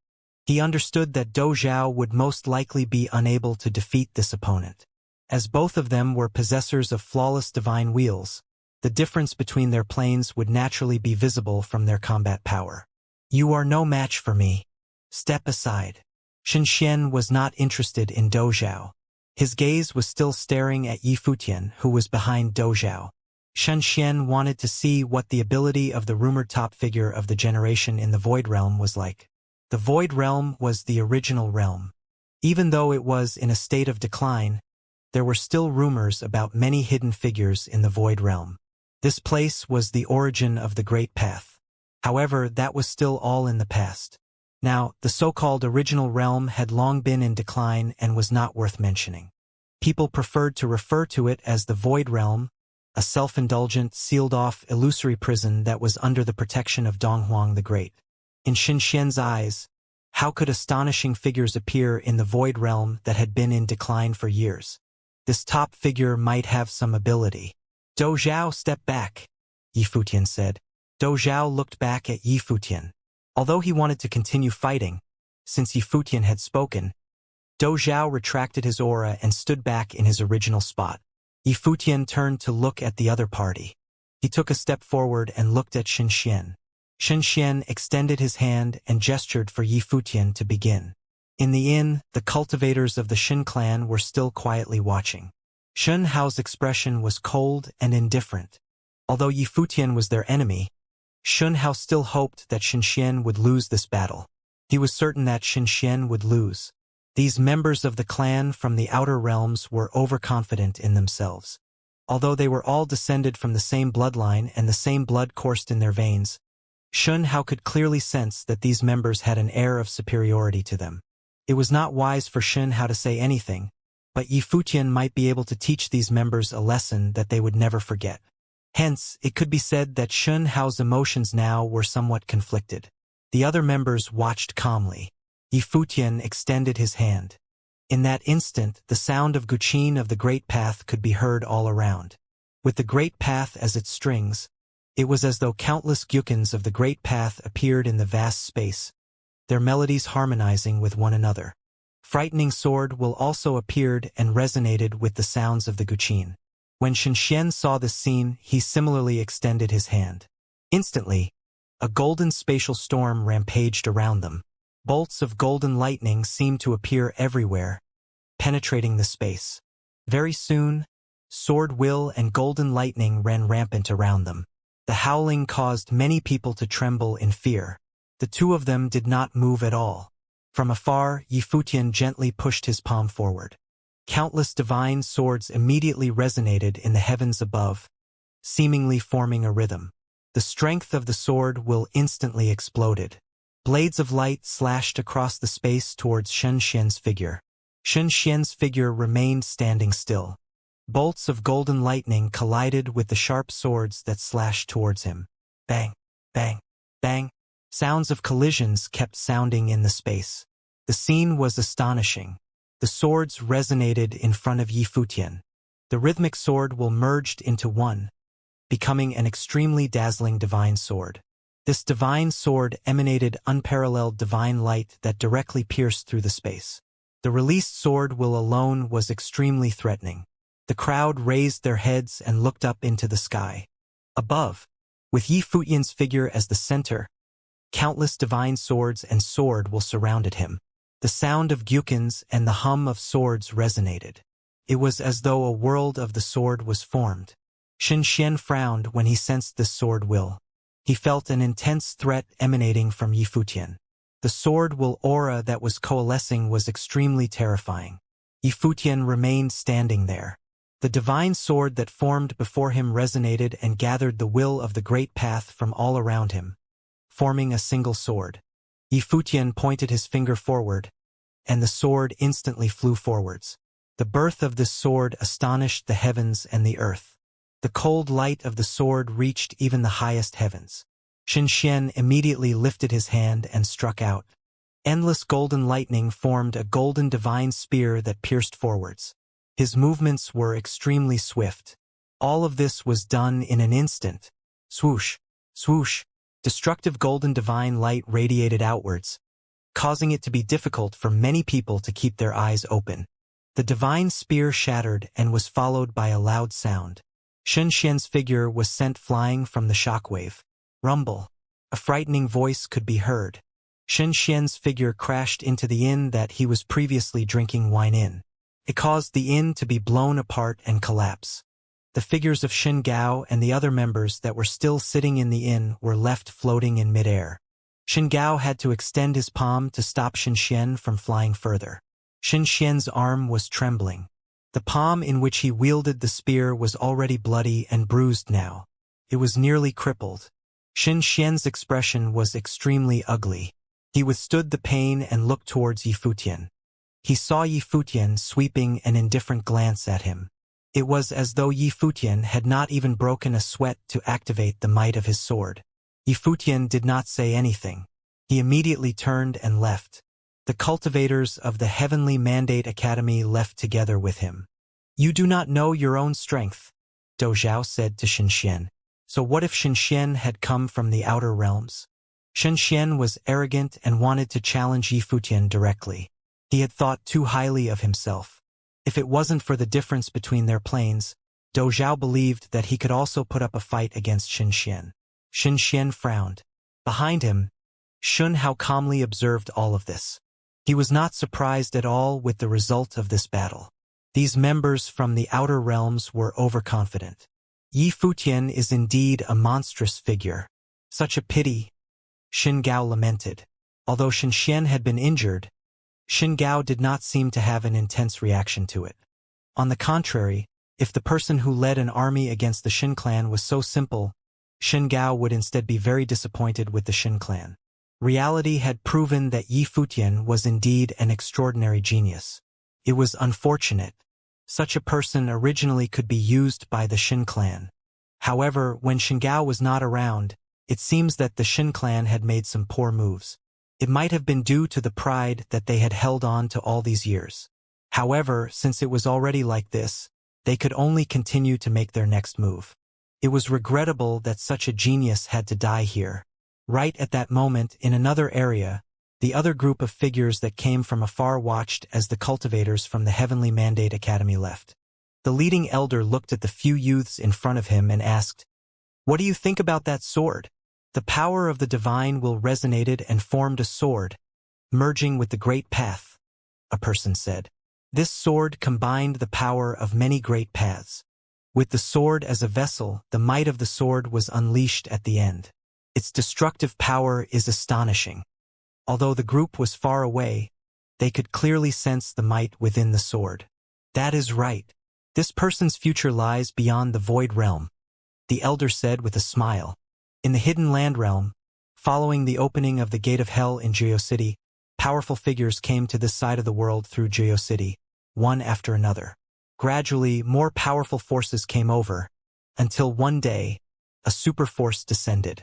A: He understood that Dou Zhao would most likely be unable to defeat this opponent. As both of them were possessors of flawless divine wheels, the difference between their planes would naturally be visible from their combat power. "You are no match for me. Step aside." Xianxia was not interested in Dou Zhao. His gaze was still staring at Yifutian, who was behind Dou Zhao. Xianxia wanted to see what the ability of the rumored top figure of the generation in the Void Realm was like. The Void Realm was the original realm. Even though it was in a state of decline, there were still rumors about many hidden figures in the Void Realm. This place was the origin of the Great Path. However, that was still all in the past. Now, the so-called original realm had long been in decline and was not worth mentioning. People preferred to refer to it as the Void Realm, a self-indulgent, sealed-off, illusory prison that was under the protection of Donghuang the Great. In Xianxia's eyes, how could astonishing figures appear in the Void Realm that had been in decline for years? This top figure might have some ability. "Dou Zhao, step back," Yifutian said. Dou Zhao looked back at Yifutian. Although he wanted to continue fighting, since Yifutian had spoken, Dou Zhao retracted his aura and stood back in his original spot. Yifutian turned to look at the other party. He took a step forward and looked at Xianxia. Xianxia extended his hand and gestured for Yifutian to begin. In the inn, the cultivators of the Shen clan were still quietly watching. Shen Hao's expression was cold and indifferent. Although Yifutian was their enemy, Shen Hao still hoped that Xianxia would lose this battle. He was certain that Xianxia would lose. These members of the clan from the outer realms were overconfident in themselves. Although they were all descended from the same bloodline and the same blood coursed in their veins, Shen Hao could clearly sense that these members had an air of superiority to them. It was not wise for Shen Hao to say anything, but Yifutian might be able to teach these members a lesson that they would never forget. Hence, it could be said that Shen Hao's emotions now were somewhat conflicted. The other members watched calmly. Yifutian extended his hand. In that instant, the sound of Guqin of the Great Path could be heard all around. With the Great Path as its strings, it was as though countless Gyukins of the Great Path appeared in the vast space, their melodies harmonizing with one another. frightening sword will also appeared and resonated with the sounds of the Guqin. When Xianxia saw this scene, he similarly extended his hand. Instantly, a golden spatial storm rampaged around them. Bolts of golden lightning seemed to appear everywhere, penetrating the space. Very soon, sword will and golden lightning ran rampant around them. The howling caused many people to tremble in fear. The two of them did not move at all. From afar, Yifutian gently pushed his palm forward. Countless divine swords immediately resonated in the heavens above, seemingly forming a rhythm. The strength of the sword will instantly exploded. Blades of light slashed across the space towards Xianxia's figure. Xianxia's figure remained standing still. Bolts of golden lightning collided with the sharp swords that slashed towards him. Bang, bang, bang. Sounds of collisions kept sounding in the space. The scene was astonishing. The swords resonated in front of Yifutian. The rhythmic sword will merged into one, becoming an extremely dazzling divine sword. This divine sword emanated unparalleled divine light that directly pierced through the space. The released sword will alone was extremely threatening. The crowd raised their heads and looked up into the sky. Above, with Yifutian's figure as the center, countless divine swords and sword will surrounded him. The sound of gyukins and the hum of swords resonated. It was as though a world of the sword was formed. Xianxia frowned when he sensed this sword will. He felt an intense threat emanating from Yifutian. The sword will aura that was coalescing was extremely terrifying. Yifutian remained standing there. The divine sword that formed before him resonated and gathered the will of the great path from all around him, forming a single sword. Yifutian pointed his finger forward, and the sword instantly flew forwards. The birth of this sword astonished the heavens and the earth. The cold light of the sword reached even the highest heavens. Xianxia immediately lifted his hand and struck out. Endless golden lightning formed a golden divine spear that pierced forwards. His movements were extremely swift. All of this was done in an instant. Swoosh, swoosh. Destructive golden divine light radiated outwards, causing it to be difficult for many people to keep their eyes open. The divine spear shattered and was followed by a loud sound. Xianxia's figure was sent flying from the shockwave. Rumble. A frightening voice could be heard. Xianxia's figure crashed into the inn that he was previously drinking wine in. It caused the inn to be blown apart and collapse. The figures of Xingao and the other members that were still sitting in the inn were left floating in midair. Xingao had to extend his palm to stop Xianxia from flying further. Xianxia's arm was trembling. The palm in which he wielded the spear was already bloody and bruised now. It was nearly crippled. Xianxia's expression was extremely ugly. He withstood the pain and looked towards Yifutian. He saw Yifutian sweeping an indifferent glance at him. It was as though Yifutian had not even broken a sweat to activate the might of his sword. Yifutian did not say anything. He immediately turned and left. The cultivators of the Heavenly Mandate Academy left together with him. "You do not know your own strength," Dozhao said to Xianxia. So what if Xianxia had come from the outer realms? Xianxia was arrogant and wanted to challenge Yifutian directly. He had thought too highly of himself. If it wasn't for the difference between their planes, Dozhao believed that he could also put up a fight against Xianxia. Xianxia frowned. Behind him, Shun Hao calmly observed all of this. He was not surprised at all with the result of this battle. These members from the outer realms were overconfident. Yifutian is indeed a monstrous figure. Such a pity, Xingao lamented. Although Xianxia had been injured, Xingao did not seem to have an intense reaction to it. On the contrary, if the person who led an army against the Xin clan was so simple, Xingao would instead be very disappointed with the Xin clan. Reality had proven that Yifutian was indeed an extraordinary genius. It was unfortunate. Such a person originally could be used by the Xin clan. However, when Xingao was not around, it seems that the Xin clan had made some poor moves. It might have been due to the pride that they had held on to all these years. However, since it was already like this, they could only continue to make their next move. It was regrettable that such a genius had to die here. Right at that moment, in another area, The other group of figures that came from afar watched as the cultivators from the Heavenly Mandate Academy left. The leading elder looked at the few youths in front of him and asked, "What do you think about that sword?" "The power of the divine will resonated and formed a sword, merging with the great path," a person said. This sword combined the power of many great paths. With the sword as a vessel, the might of the sword was unleashed at the end. Its destructive power is astonishing. Although the group was far away, they could clearly sense the might within the sword. "That is right. This person's future lies beyond the void realm," the elder said with a smile. In the hidden land realm, following the opening of the gate of hell in GeoCity, powerful figures came to this side of the world through GeoCity, one after another. Gradually, more powerful forces came over, until one day, a superforce descended.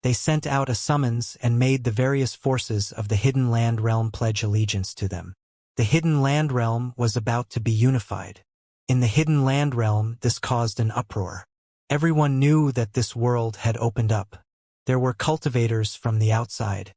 A: They sent out a summons and made the various forces of the hidden land realm pledge allegiance to them. The hidden land realm was about to be unified. In the hidden land realm, this caused an uproar. Everyone knew that this world had opened up. There were cultivators from the outside.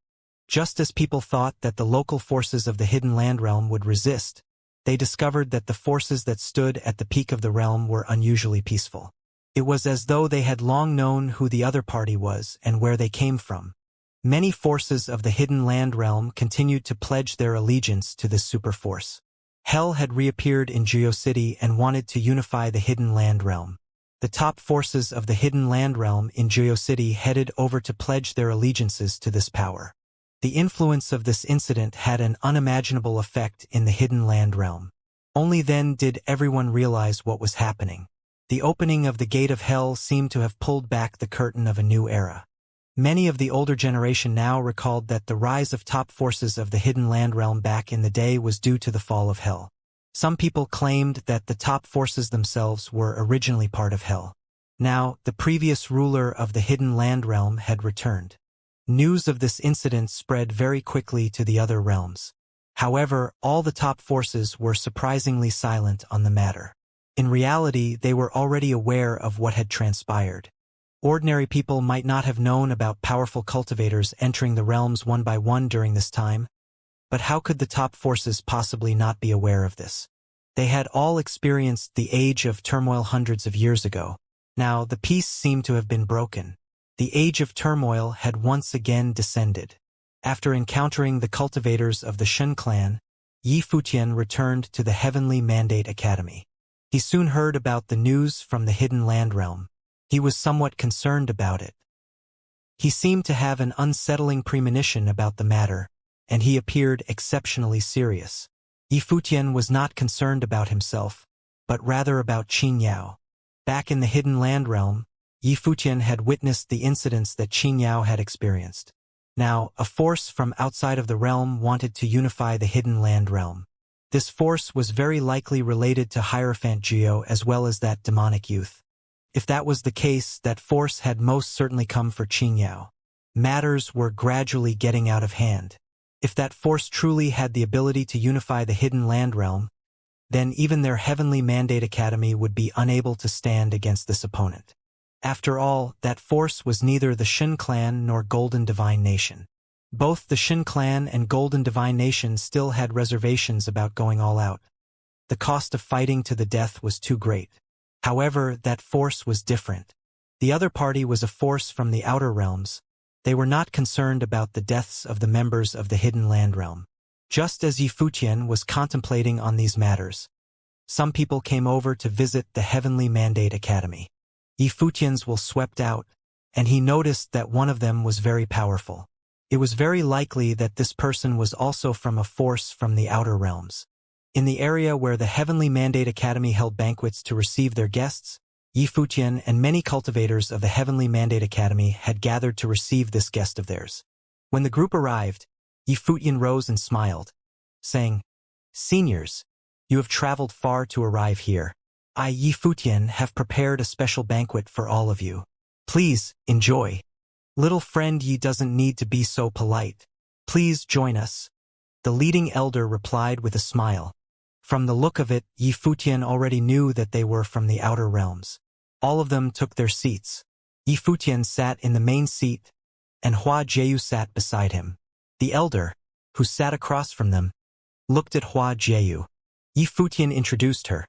A: Just as people thought that the local forces of the hidden land realm would resist, they discovered that the forces that stood at the peak of the realm were unusually peaceful. It was as though they had long known who the other party was and where they came from. Many forces of the hidden land realm continued to pledge their allegiance to this superforce. Hell had reappeared in GeoCity and wanted to unify the hidden land realm. The top forces of the hidden land realm in GeoCity headed over to pledge their allegiances to this power. The influence of this incident had an unimaginable effect in the hidden land realm. Only then did everyone realize what was happening. The opening of the gate of hell seemed to have pulled back the curtain of a new era. Many of the older generation now recalled that the rise of top forces of the hidden land realm back in the day was due to the fall of hell. Some people claimed that the top forces themselves were originally part of hell. Now, the previous ruler of the hidden land realm had returned. News of this incident spread very quickly to the other realms. However, all the top forces were surprisingly silent on the matter. In reality, they were already aware of what had transpired. Ordinary people might not have known about powerful cultivators entering the realms one by one during this time, but how could the top forces possibly not be aware of this? They had all experienced the age of turmoil hundreds of years ago. Now, the peace seemed to have been broken. The age of turmoil had once again descended. After encountering the cultivators of the Shen clan, Yi Futian returned to the Heavenly Mandate Academy. He soon heard about the news from the hidden land realm. He was somewhat concerned about it. He seemed to have an unsettling premonition about the matter, and he appeared exceptionally serious. Yi Futian was not concerned about himself, but rather about Xianxia. Back in the hidden land realm, Yi Futian had witnessed the incidents that Xianxia had experienced. Now, a force from outside of the realm wanted to unify the hidden land realm. This force was very likely related to Hierophant Geo as well as that demonic youth. If that was the case, that force had most certainly come for Xianxia. Matters were gradually getting out of hand. If that force truly had the ability to unify the hidden land realm, then even their Heavenly Mandate Academy would be unable to stand against this opponent. After all, that force was neither the Shen clan nor Golden Divine Nation. Both the Shen clan and Golden Divine Nation still had reservations about going all out. The cost of fighting to the death was too great. However, that force was different. The other party was a force from the outer realms. They were not concerned about the deaths of the members of the hidden land realm. Just as Yi Futian was contemplating on these matters, some people came over to visit the Heavenly Mandate Academy. Yi Futian's will swept out, and he noticed that one of them was very powerful. It was very likely that this person was also from a force from the outer realms. In the area where the Heavenly Mandate Academy held banquets to receive their guests, Yi Futian and many cultivators of the Heavenly Mandate Academy had gathered to receive this guest of theirs. When the group arrived, Yi Futian rose and smiled, saying, "Seniors, you have traveled far to arrive here. I, Yi Futian, have prepared a special banquet for all of you. Please, enjoy. Little friend Yi doesn't need to be so polite. Please join us." The leading elder replied with a smile. From the look of it, Yi Futian already knew that they were from the outer realms. All of them took their seats. Yi Futian sat in the main seat, and Hua Jieyu sat beside him. The elder, who sat across from them, looked at Hua Jieyu. Yi Futian introduced her,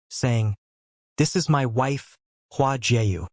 A: saying, "This is my wife, Hua Jieyu."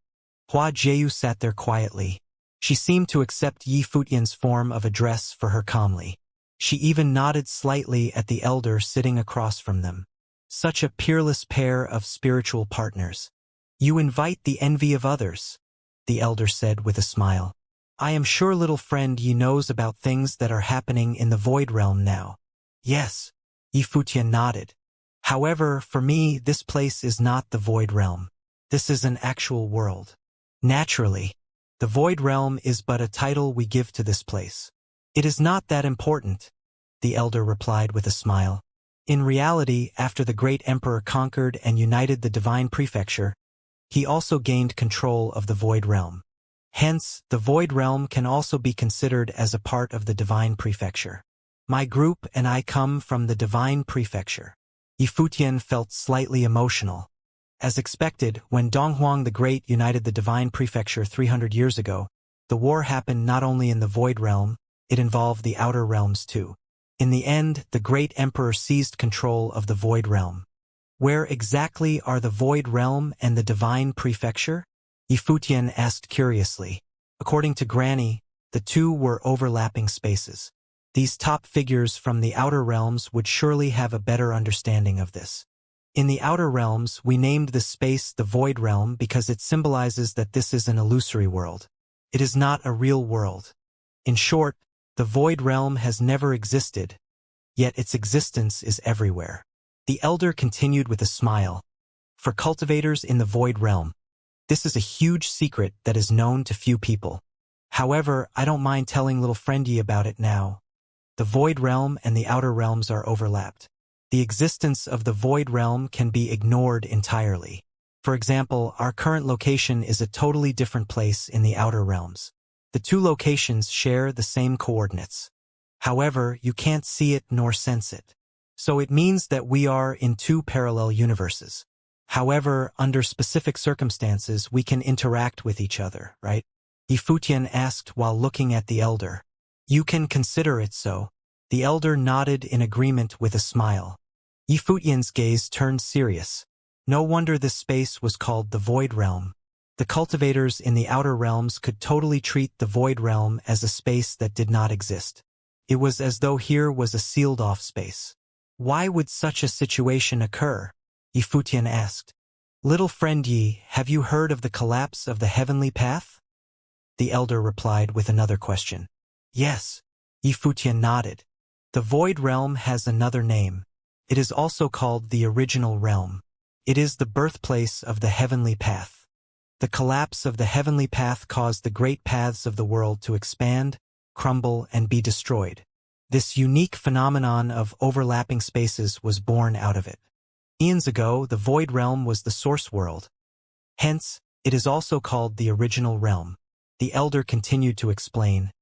A: Hua Jieyu sat there quietly. She seemed to accept Yi Futian's form of address for her calmly. She even nodded slightly at the elder sitting across from them. Such a peerless pair of spiritual partners. "You invite the envy of others," the elder said with a smile. "I am sure little friend Yi knows about things that are happening in the Void Realm now." "Yes," Yi Futian nodded. "However, for me, this place is not the Void Realm. This is an actual world. Naturally, the Void Realm is but a title we give to this place. It is not that important," the elder replied with a smile. "In reality, after the great emperor conquered and united the divine prefecture, he also gained control of the Void Realm. Hence, the Void Realm can also be considered as a part of the divine prefecture. My group and I come from the divine prefecture." Yi Futian felt slightly emotional. As expected, when Donghuang the Great united the divine prefecture 300 years ago, the war happened not only in the Void Realm, it involved the outer realms too. In the end, the great emperor seized control of the Void Realm. Where exactly are the Void Realm and the divine prefecture? Yi Futian asked curiously. According to Granny, the two were overlapping spaces. These top figures from the outer realms would surely have a better understanding of this. In the outer realms, we named this space the Void Realm because it symbolizes that this is an illusory world. It is not a real world. In short, the Void Realm has never existed, yet its existence is everywhere. The elder continued with a smile. For cultivators in the Void Realm, this is a huge secret that is known to few people. However, I don't mind telling little friendy about it now. The Void Realm and the outer realms are overlapped. The existence of the Void Realm can be ignored entirely. For example, our current location is a totally different place in the outer realms. The two locations share the same coordinates. However, you can't see it nor sense it. So it means that we are in two parallel universes. However, under specific circumstances, we can interact with each other, right? Yi Futian asked while looking at the elder. "You can consider it so." The elder nodded in agreement with a smile. Yi Futian's gaze turned serious. No wonder this space was called the Void Realm. The cultivators in the outer realms could totally treat the Void Realm as a space that did not exist. It was as though here was a sealed-off space. "Why would such a situation occur?" Yi Futian asked. "Little friend Yi, have you heard of the collapse of the heavenly path?" The elder replied with another question. "Yes." Yi Futian nodded. "The Void Realm has another name. It is also called the Original Realm. It is the birthplace of the heavenly path. The collapse of the heavenly path caused the great paths of the world to expand, crumble, and be destroyed. This unique phenomenon of overlapping spaces was born out of it. Eons ago, the Void Realm was the source world. Hence, it is also called the Original Realm." The elder continued to explain.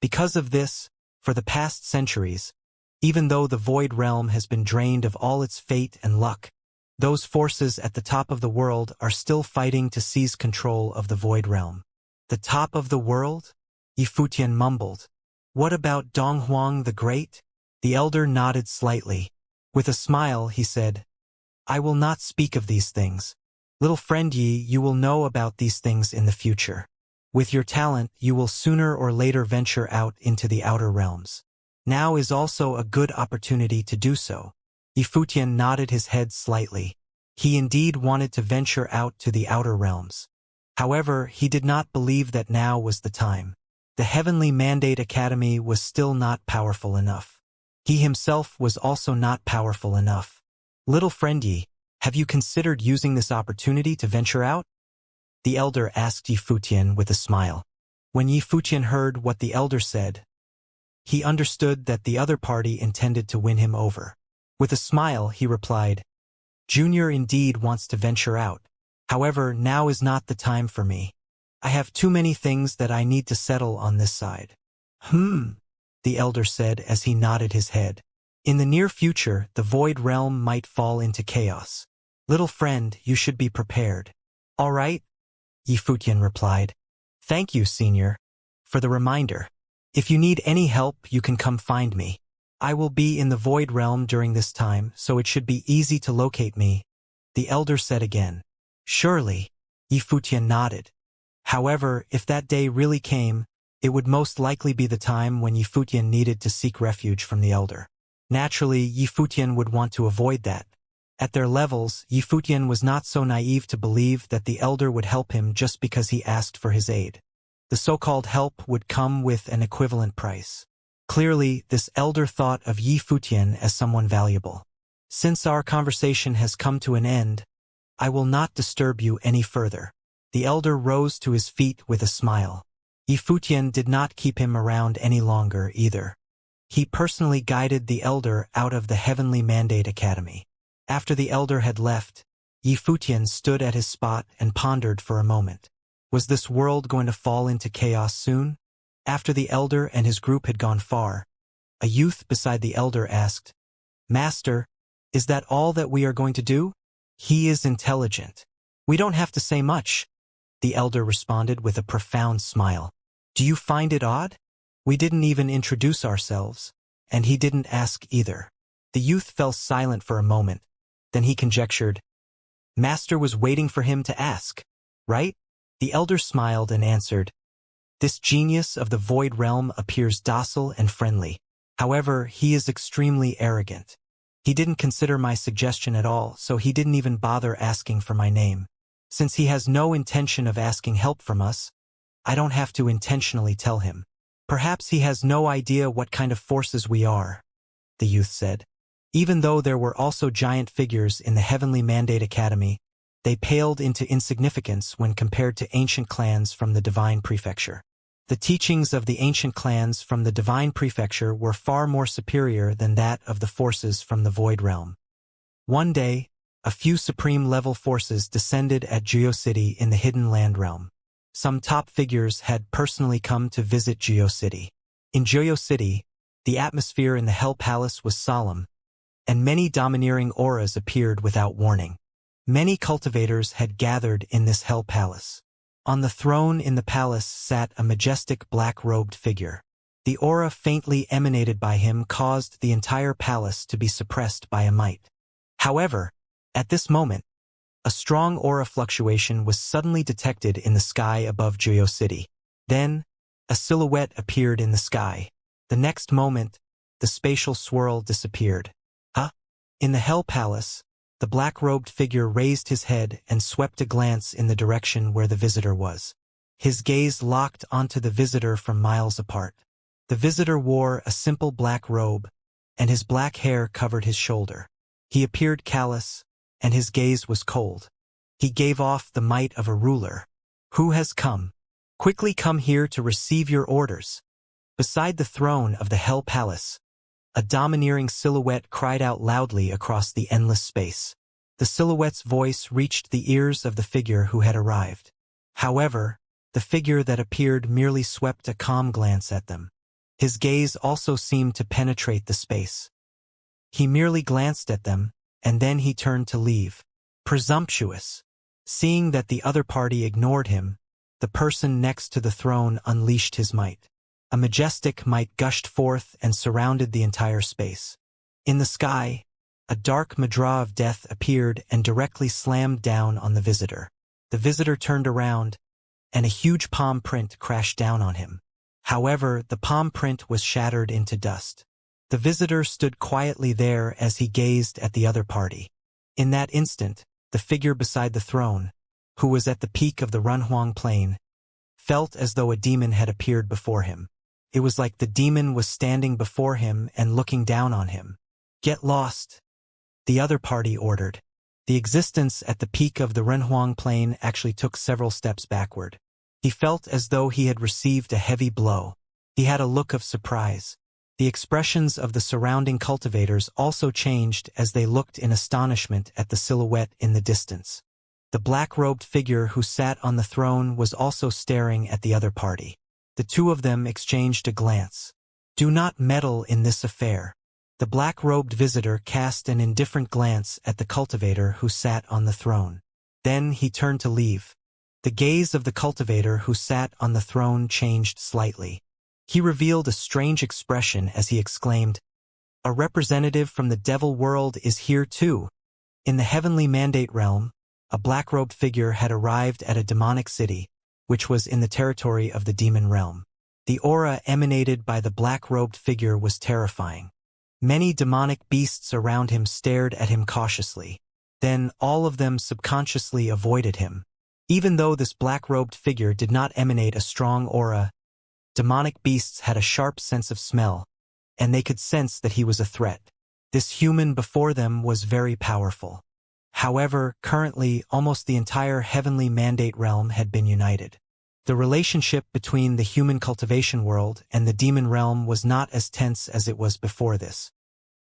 A: "Because of this, for the past centuries, even though the Void Realm has been drained of all its fate and luck, those forces at the top of the world are still fighting to seize control of the Void Realm." "The top of the world?" Yi Futian mumbled. "What about Donghuang the Great?" The elder nodded slightly. With a smile, he said, "I will not speak of these things. Little friend Yi, you will know about these things in the future. With your talent, you will sooner or later venture out into the outer realms. Now is also a good opportunity to do so." Yi Futian nodded his head slightly. He indeed wanted to venture out to the outer realms. However, he did not believe that now was the time. The Heavenly Mandate Academy was still not powerful enough. He himself was also not powerful enough. "Little friend Yi, have you considered using this opportunity to venture out?" the elder asked Yi Futian with a smile. When Yi Futian heard what the elder said, he understood that the other party intended to win him over. With a smile, he replied, "Junior indeed wants to venture out. However, now is not the time for me. I have too many things that I need to settle on this side." The elder said as he nodded his head. "In the near future, the Void Realm might fall into chaos. Little friend, you should be prepared." "All right," Yi Futian replied. "Thank you, senior, for the reminder." If you need any help, you can come find me. I will be in the Void Realm during this time, so it should be easy to locate me, the elder said again. Surely, Yifutian nodded. However, if that day really came, it would most likely be the time when Yifutian needed to seek refuge from the elder. Naturally, Yifutian would want to avoid that. At their levels, Yifutian was not so naive to believe that the elder would help him just because he asked for his aid. The so-called help would come with an equivalent price. Clearly, this elder thought of Yifutian as someone valuable. Since our conversation has come to an end, I will not disturb you any further. The elder rose to his feet with a smile. Yifutian did not keep him around any longer either. He personally guided the elder out of the Heavenly Mandate Academy. After the elder had left, Yifutian stood at his spot and pondered for a moment. Was this world going to fall into chaos soon? After the elder and his group had gone far, a youth beside the elder asked, Master, is that all that we are going to do? He is intelligent. We don't have to say much, the elder responded with a profound smile. Do you find it odd? We didn't even introduce ourselves, and he didn't ask either. The youth fell silent for a moment. Then he conjectured. Master was waiting for him to ask, right? The elder smiled and answered. This genius of the Void Realm appears docile and friendly. However, he is extremely arrogant. He didn't consider my suggestion at all, so he didn't even bother asking for my name. Since he has no intention of asking help from us, I don't have to intentionally tell him. Perhaps he has no idea what kind of forces we are, the youth said. Even though there were also giant figures in the Heavenly Mandate Academy, they paled into insignificance when compared to ancient clans from the Divine Prefecture. The teachings of the ancient clans from the Divine Prefecture were far more superior than that of the forces from the Void Realm. One day, a few supreme-level forces descended at GeoCity in the Hidden Land Realm. Some top figures had personally come to visit GeoCity. In GeoCity, the atmosphere in the Hell Palace was solemn, and many domineering auras appeared without warning. Many cultivators had gathered in this Hell Palace. On the throne in the palace sat a majestic black-robed figure. The aura faintly emanated by him caused the entire palace to be suppressed by a might. However, at this moment, a strong aura fluctuation was suddenly detected in the sky above GeoCity. Then, a silhouette appeared in the sky. The next moment, the spatial swirl disappeared. In the Hell Palace, the black-robed figure raised his head and swept a glance in the direction where the visitor was. His gaze locked onto the visitor from miles apart. The visitor wore a simple black robe, and his black hair covered his shoulder. He appeared callous, and his gaze was cold. He gave off the might of a ruler. Who has come? Quickly come here to receive your orders. Beside the throne of the Hell Palace, a domineering silhouette cried out loudly across the endless space. The silhouette's voice reached the ears of the figure who had arrived. However, the figure that appeared merely swept a calm glance at them. His gaze also seemed to penetrate the space. He merely glanced at them, and then he turned to leave. Presumptuous. Seeing that the other party ignored him, the person next to the throne unleashed his might. A majestic might gushed forth and surrounded the entire space. In the sky, a dark Madra of death appeared and directly slammed down on the visitor. The visitor turned around, and a huge palm print crashed down on him. However, the palm print was shattered into dust. The visitor stood quietly there as he gazed at the other party. In that instant, the figure beside the throne, who was at the peak of the Runhuang Plain, felt as though a demon had appeared before him. It was like the demon was standing before him and looking down on him. Get lost, the other party ordered. The existence at the peak of the Renhuang Plain actually took several steps backward. He felt as though he had received a heavy blow. He had a look of surprise. The expressions of the surrounding cultivators also changed as they looked in astonishment at the silhouette in the distance. The black-robed figure who sat on the throne was also staring at the other party. The two of them exchanged a glance. Do not meddle in this affair. The black-robed visitor cast an indifferent glance at the cultivator who sat on the throne. Then he turned to leave. The gaze of the cultivator who sat on the throne changed slightly. He revealed a strange expression as he exclaimed, "A representative from the devil world is here too." In the heavenly mandate realm, a black-robed figure had arrived at a demonic city, which was in the territory of the demon realm. The aura emanated by the black-robed figure was terrifying. Many demonic beasts around him stared at him cautiously. Then all of them subconsciously avoided him. Even though this black-robed figure did not emanate a strong aura, demonic beasts had a sharp sense of smell, and they could sense that he was a threat. This human before them was very powerful. However, currently, almost the entire heavenly mandate realm had been united. The relationship between the human cultivation world and the demon realm was not as tense as it was before this.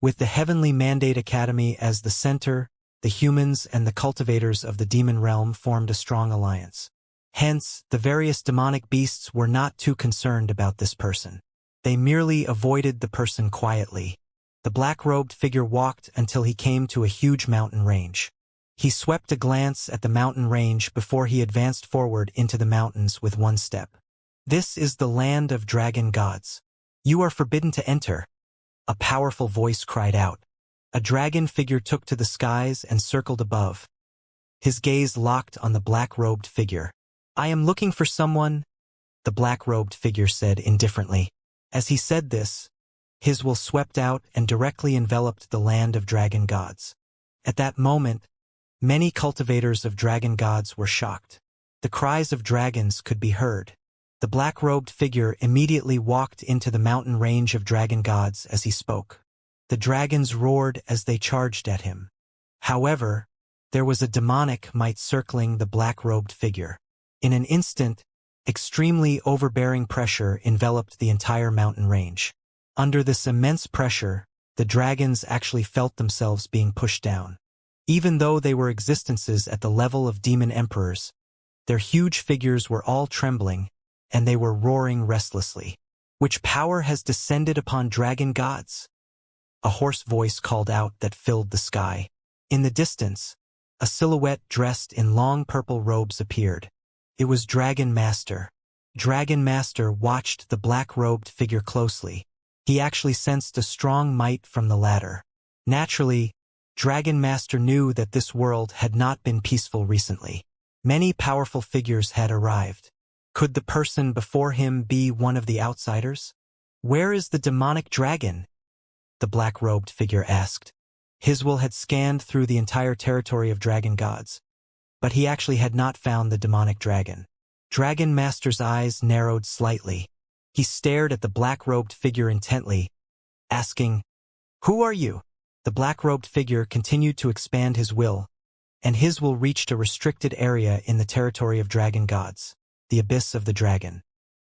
A: With the heavenly mandate academy as the center, the humans and the cultivators of the demon realm formed a strong alliance. Hence, the various demonic beasts were not too concerned about this person. They merely avoided the person quietly. The black-robed figure walked until he came to a huge mountain range. He swept a glance at the mountain range before he advanced forward into the mountains with one step. "This is the land of dragon gods. You are forbidden to enter," a powerful voice cried out. A dragon figure took to the skies and circled above. His gaze locked on the black-robed figure. "I am looking for someone," the black-robed figure said indifferently. As he said this, his will swept out and directly enveloped the land of dragon gods. At that moment, many cultivators of dragon gods were shocked. The cries of dragons could be heard. The black-robed figure immediately walked into the mountain range of dragon gods as he spoke. The dragons roared as they charged at him. However, there was a demonic might circling the black-robed figure. In an instant, extremely overbearing pressure enveloped the entire mountain range. Under this immense pressure, the dragons actually felt themselves being pushed down. Even though they were existences at the level of demon emperors, their huge figures were all trembling, and they were roaring restlessly. "Which power has descended upon dragon gods?" a hoarse voice called out that filled the sky. In the distance, a silhouette dressed in long purple robes appeared. It was Dragon Master. Dragon Master watched the black-robed figure closely. He actually sensed a strong might from the latter. Naturally, Dragon Master knew that this world had not been peaceful recently. Many powerful figures had arrived. Could the person before him be one of the outsiders? "Where is the demonic dragon?" the black-robed figure asked. His will had scanned through the entire territory of dragon gods, but he actually had not found the demonic dragon. Dragon Master's eyes narrowed slightly. He stared at the black-robed figure intently, asking, "Who are you?" The black-robed figure continued to expand his will, and his will reached a restricted area in the territory of dragon gods, the abyss of the dragon.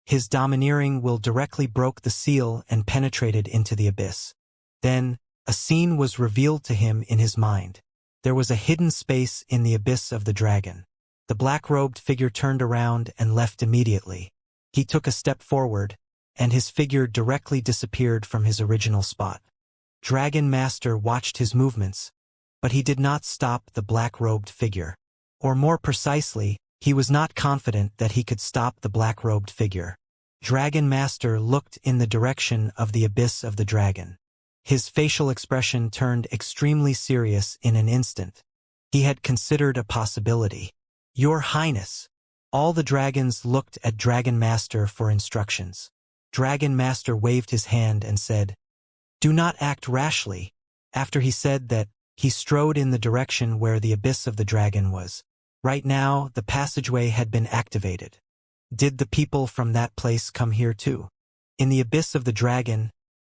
A: His domineering will directly broke the seal and penetrated into the abyss. Then, a scene was revealed to him in his mind. There was a hidden space in the abyss of the dragon. The black-robed figure turned around and left immediately. He took a step forward, and his figure directly disappeared from his original spot. Dragon Master watched his movements, but he did not stop the black-robed figure. Or more precisely, he was not confident that he could stop the black-robed figure. Dragon Master looked in the direction of the abyss of the dragon. His facial expression turned extremely serious in an instant. He had considered a possibility. "Your Highness." All the dragons looked at Dragon Master for instructions. Dragon Master waved his hand and said, "Do not act rashly." After he said that, he strode in the direction where the abyss of the dragon was. Right now, the passageway had been activated. Did the people from that place come here too? In the abyss of the dragon,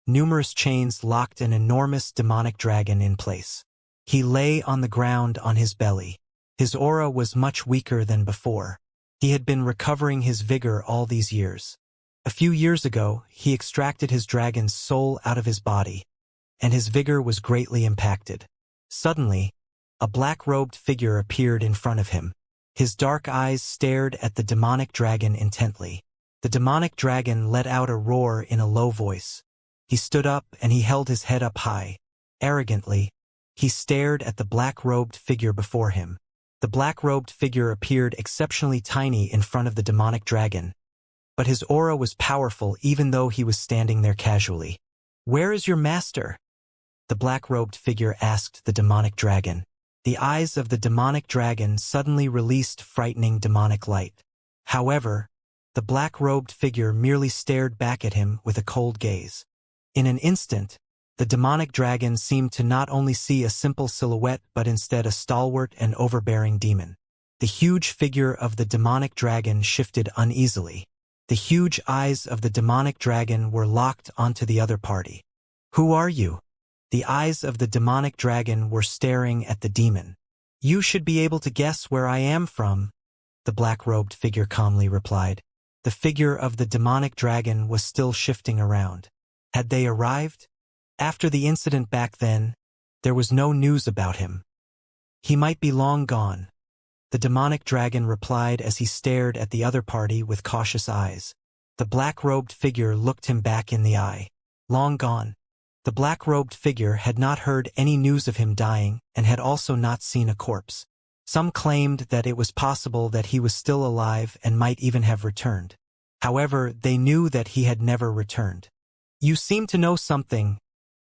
A: numerous chains locked an enormous demonic dragon in place. He lay on the ground on his belly. His aura was much weaker than before. He had been recovering his vigor all these years. A few years ago, he extracted his dragon's soul out of his body, and his vigor was greatly impacted. Suddenly, a black-robed figure appeared in front of him. His dark eyes stared at the demonic dragon intently. The demonic dragon let out a roar in a low voice. He stood up and he held his head up high. Arrogantly, he stared at the black-robed figure before him. The black-robed figure appeared exceptionally tiny in front of the demonic dragon, but his aura was powerful even though he was standing there casually. "Where is your master?" the black-robed figure asked the demonic dragon. The eyes of the demonic dragon suddenly released frightening demonic light. However, the black-robed figure merely stared back at him with a cold gaze. In an instant, the demonic dragon seemed to not only see a simple silhouette but instead a stalwart and overbearing demon. The huge figure of the demonic dragon shifted uneasily. The huge eyes of the demonic dragon were locked onto the other party. "Who are you?" The eyes of the demonic dragon were staring at the demon. "You should be able to guess where I am from," the black-robed figure calmly replied. The figure of the demonic dragon was still shifting around. Had they arrived? After the incident back then, there was no news about him. "He might be long gone," the demonic dragon replied as he stared at the other party with cautious eyes. The black-robed figure looked him back in the eye. Long gone. The black-robed figure had not heard any news of him dying and had also not seen a corpse. Some claimed that it was possible that he was still alive and might even have returned. However, they knew that he had never returned. "You seem to know something,"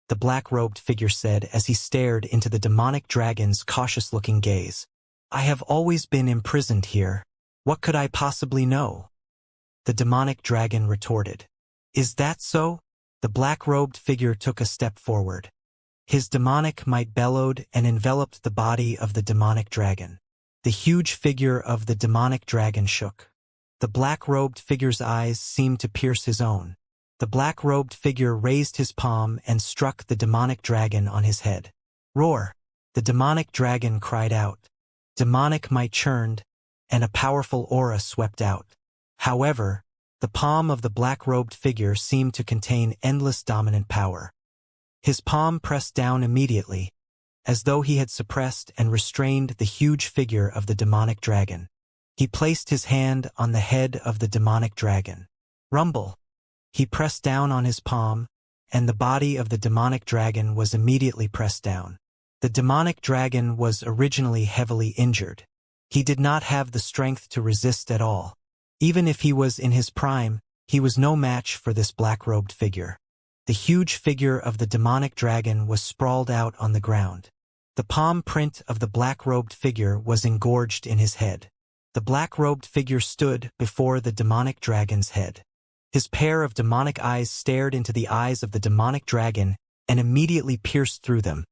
A: the black-robed figure said as he stared into the demonic dragon's cautious-looking gaze. "I have always been imprisoned here. What could I possibly know?" the demonic dragon retorted. "Is that so?" The black-robed figure took a step forward. His demonic might bellowed and enveloped the body of the demonic dragon. The huge figure of the demonic dragon shook. The black-robed figure's eyes seemed to pierce his own. The black-robed figure raised his palm and struck the demonic dragon on his head. "Roar!" The demonic dragon cried out. Demonic might churned, and a powerful aura swept out. However, the palm of the black-robed figure seemed to contain endless dominant power. His palm pressed down immediately, as though he had suppressed and restrained the huge figure of the demonic dragon. He placed his hand on the head of the demonic dragon. Rumble! He pressed down on his palm, and the body of the demonic dragon was immediately pressed down. The demonic dragon was originally heavily injured. He did not have the strength to resist at all. Even if he was in his prime, he was no match for this black-robed figure. The huge figure of the demonic dragon was sprawled out on the ground. The palm print of the black-robed figure was engorged in his head. The black-robed figure stood before the demonic dragon's head. His pair of demonic eyes stared into the eyes of the demonic dragon and immediately pierced through them,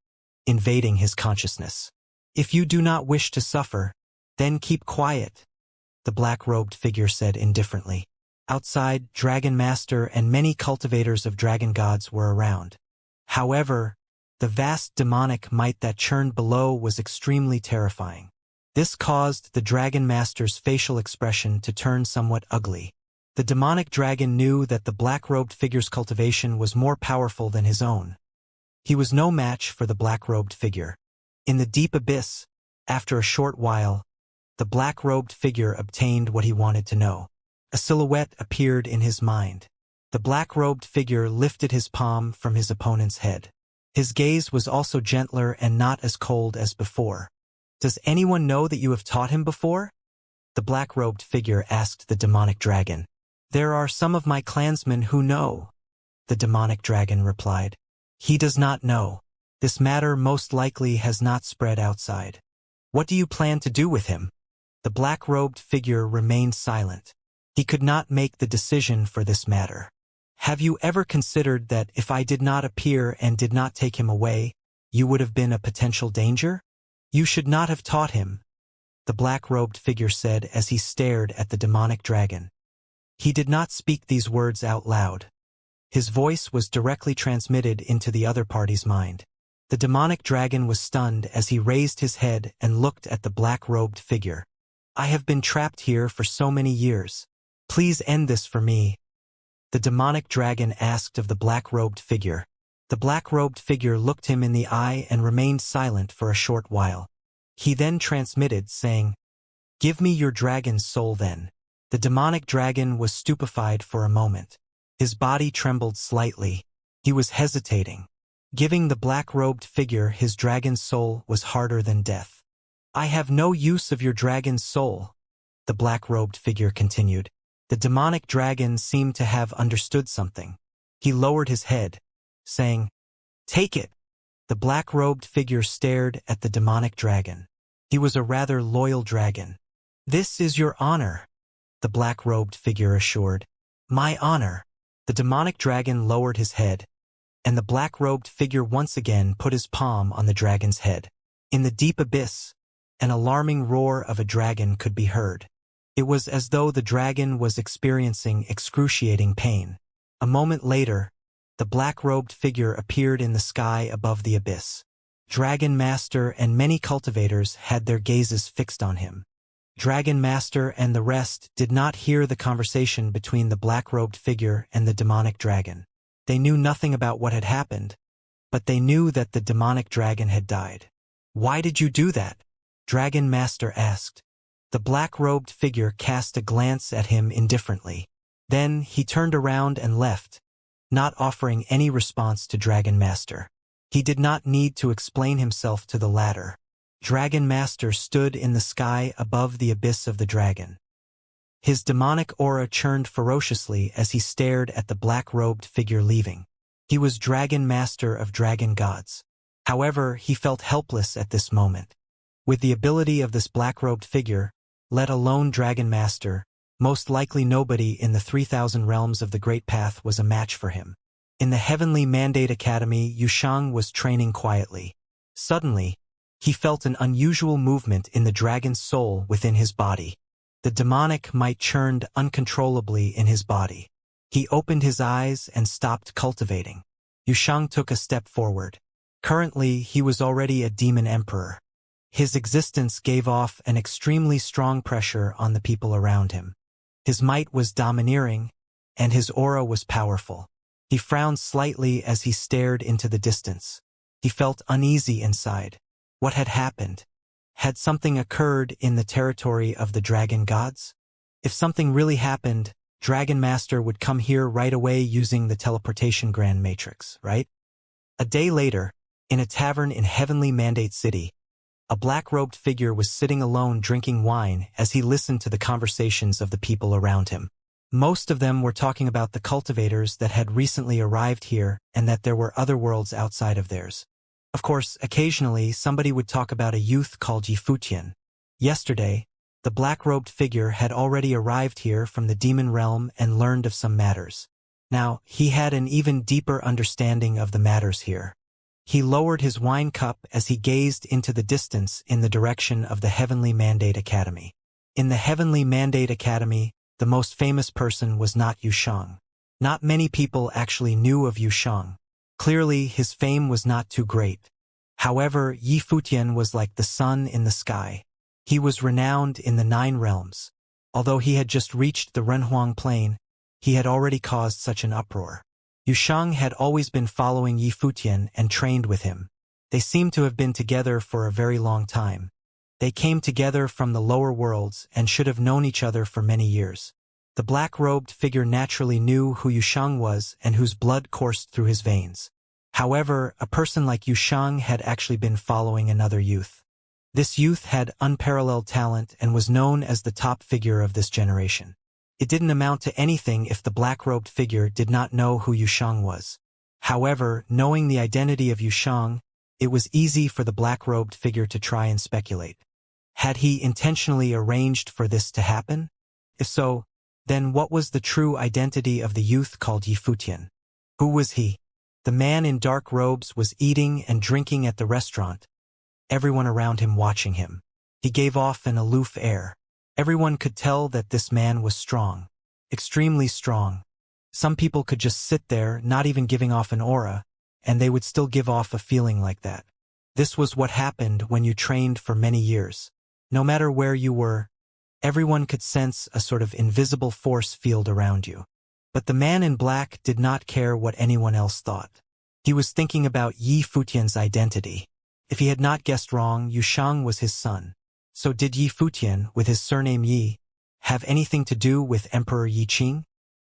A: invading his consciousness. "If you do not wish to suffer, then keep quiet," the black-robed figure said indifferently. Outside, Dragon Master and many cultivators of dragon gods were around. However, the vast demonic might that churned below was extremely terrifying. This caused the Dragon Master's facial expression to turn somewhat ugly. The demonic dragon knew that the black-robed figure's cultivation was more powerful than his own. He was no match for the black-robed figure. In the deep abyss, after a short while, the black-robed figure obtained what he wanted to know. A silhouette appeared in his mind. The black-robed figure lifted his palm from his opponent's head. His gaze was also gentler and not as cold as before. "Does anyone know that you have taught him before?" the black-robed figure asked the demonic dragon. "There are some of my clansmen who know," the demonic dragon replied. "He does not know. This matter most likely has not spread outside." "What do you plan to do with him?" The black-robed figure remained silent. He could not make the decision for this matter. "Have you ever considered that if I did not appear and did not take him away, you would have been a potential danger? You should not have taught him," the black-robed figure said as he stared at the demonic dragon. He did not speak these words out loud. His voice was directly transmitted into the other party's mind. The demonic dragon was stunned as he raised his head and looked at the black-robed figure. "I have been trapped here for so many years. Please end this for me," the demonic dragon asked of the black-robed figure. The black-robed figure looked him in the eye and remained silent for a short while. He then transmitted, saying, "Give me your dragon's soul then." The demonic dragon was stupefied for a moment. His body trembled slightly. He was hesitating. Giving the black-robed figure his dragon's soul was harder than death. "I have no use of your dragon's soul," the black-robed figure continued. The demonic dragon seemed to have understood something. He lowered his head, saying, "Take it." The black-robed figure stared at the demonic dragon. He was a rather loyal dragon. "This is your honor," the black-robed figure assured. "My honor." The demonic dragon lowered his head, and the black-robed figure once again put his palm on the dragon's head. In the deep abyss, an alarming roar of a dragon could be heard. It was as though the dragon was experiencing excruciating pain. A moment later, the black-robed figure appeared in the sky above the abyss. Dragon Master and many cultivators had their gazes fixed on him. Dragon Master and the rest did not hear the conversation between the black-robed figure and the demonic dragon. They knew nothing about what had happened, but they knew that the demonic dragon had died. "Why did you do that?" Dragon Master asked. The black-robed figure cast a glance at him indifferently. Then he turned around and left, not offering any response to Dragon Master. He did not need to explain himself to the latter. Dragon Master stood in the sky above the abyss of the dragon. His demonic aura churned ferociously as he stared at the black-robed figure leaving. He was Dragon Master of Dragon Gods. However, he felt helpless at this moment. With the ability of this black-robed figure, let alone Dragon Master, most likely nobody in the 3,000 realms of the Great Path was a match for him. In the Heavenly Mandate Academy, Xianxia was training quietly. Suddenly, he felt an unusual movement in the dragon's soul within his body. The demonic might churned uncontrollably in his body. He opened his eyes and stopped cultivating. Xianxia took a step forward. Currently, he was already a demon emperor. His existence gave off an extremely strong pressure on the people around him. His might was domineering, and his aura was powerful. He frowned slightly as he stared into the distance. He felt uneasy inside. What had happened? Had something occurred in the territory of the dragon gods? If something really happened, Dragon Master would come here right away using the teleportation grand matrix, right? A day later, in a tavern in Heavenly Mandate City, a black-robed figure was sitting alone drinking wine as he listened to the conversations of the people around him. Most of them were talking about the cultivators that had recently arrived here and that there were other worlds outside of theirs. Of course, occasionally somebody would talk about a youth called Yifutian. Yesterday, the black-robed figure had already arrived here from the demon realm and learned of some matters. Now, he had an even deeper understanding of the matters here. He lowered his wine cup as he gazed into the distance in the direction of the Heavenly Mandate Academy. In the Heavenly Mandate Academy, the most famous person was not Xianxia. Not many people actually knew of Xianxia. Clearly, his fame was not too great. However, Yifutian was like the sun in the sky. He was renowned in the 9 realms. Although he had just reached the Renhuang Plain, he had already caused such an uproar. Xianxia had always been following Yifutian and trained with him. They seemed to have been together for a very long time. They came together from the lower worlds and should have known each other for many years. The black-robed figure naturally knew who Xianxia was and whose blood coursed through his veins. However, a person like Xianxia had actually been following another youth. This youth had unparalleled talent and was known as the top figure of this generation. It didn't amount to anything if the black-robed figure did not know who Xianxia was. However, knowing the identity of Xianxia, it was easy for the black-robed figure to try and speculate. Had he intentionally arranged for this to happen? If so, then what was the true identity of the youth called Yifutian? Who was he? The man in dark robes was eating and drinking at the restaurant, everyone around him watching him. He gave off an aloof air. Everyone could tell that this man was strong, extremely strong. Some people could just sit there, not even giving off an aura, and they would still give off a feeling like that. This was what happened when you trained for many years. No matter where you were, everyone could sense a sort of invisible force field around you. But the man in black did not care what anyone else thought. He was thinking about Yifutian's identity. If he had not guessed wrong, Xianxia was his son. So did Yifutian, with his surname Yi, have anything to do with Emperor Yiqing?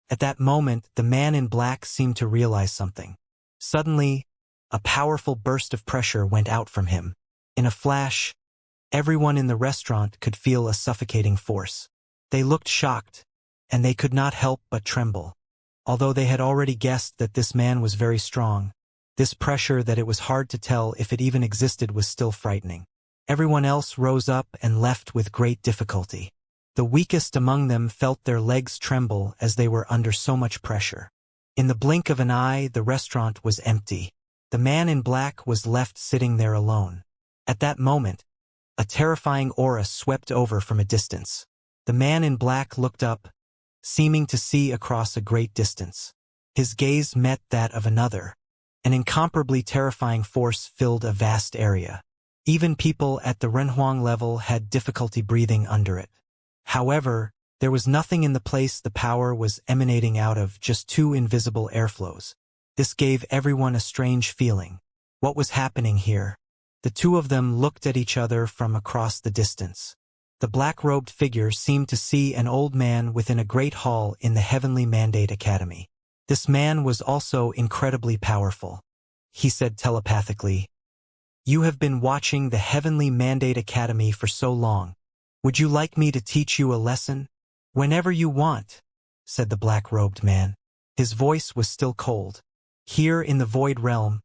A: At that moment, the man in black seemed to realize something. Suddenly, a powerful burst of pressure went out from him. In a flash, everyone in the restaurant could feel a suffocating force. They looked shocked, and they could not help but tremble. Although they had already guessed that this man was very strong, this pressure that it was hard to tell if it even existed was still frightening. Everyone else rose up and left with great difficulty. The weakest among them felt their legs tremble as they were under so much pressure. In the blink of an eye, the restaurant was empty. The man in black was left sitting there alone. At that moment, a terrifying aura swept over from a distance. The man in black looked up, seeming to see across a great distance. His gaze met that of another. An incomparably terrifying force filled a vast area. Even people at the Renhuang level had difficulty breathing under it. However, there was nothing in the place the power was emanating out of, just two invisible airflows. This gave everyone a strange feeling. What was happening here? The two of them looked at each other from across the distance. The black-robed figure seemed to see an old man within a great hall in the Heavenly Mandate Academy. This man was also incredibly powerful. He said telepathically, "You have been watching the Heavenly Mandate Academy for so long. Would you like me to teach you a lesson?" "Whenever you want," said the black-robed man. His voice was still cold. Here in the Void Realm,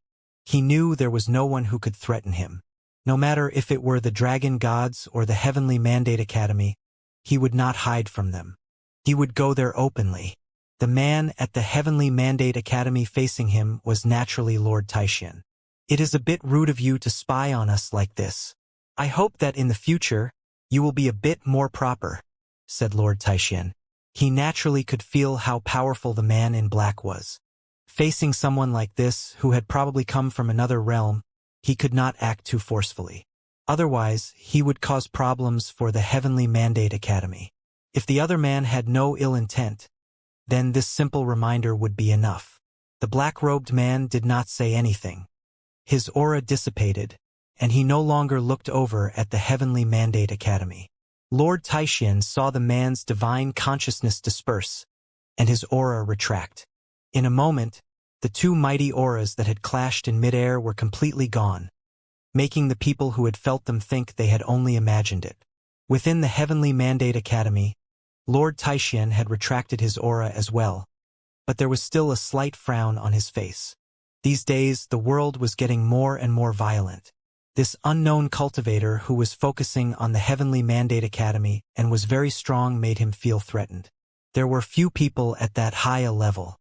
A: he knew there was no one who could threaten him. No matter if it were the Dragon Gods or the Heavenly Mandate Academy, he would not hide from them. He would go there openly. The man at the Heavenly Mandate Academy facing him was naturally Lord Taixian. "It is a bit rude of you to spy on us like this. I hope that in the future, you will be a bit more proper," said Lord Taixian. He naturally could feel how powerful the man in black was. Facing someone like this, who had probably come from another realm, he could not act too forcefully. Otherwise, he would cause problems for the Heavenly Mandate Academy. If the other man had no ill intent, then this simple reminder would be enough. The black-robed man did not say anything. His aura dissipated, and he no longer looked over at the Heavenly Mandate Academy. Lord Taixian saw the man's divine consciousness disperse, and his aura retract. In a moment, the two mighty auras that had clashed in midair were completely gone, making the people who had felt them think they had only imagined it. Within the Heavenly Mandate Academy, Lord Taixian had retracted his aura as well, but there was still a slight frown on his face. These days, the world was getting more and more violent. This unknown cultivator who was focusing on the Heavenly Mandate Academy and was very strong made him feel threatened. There were few people at that high a level.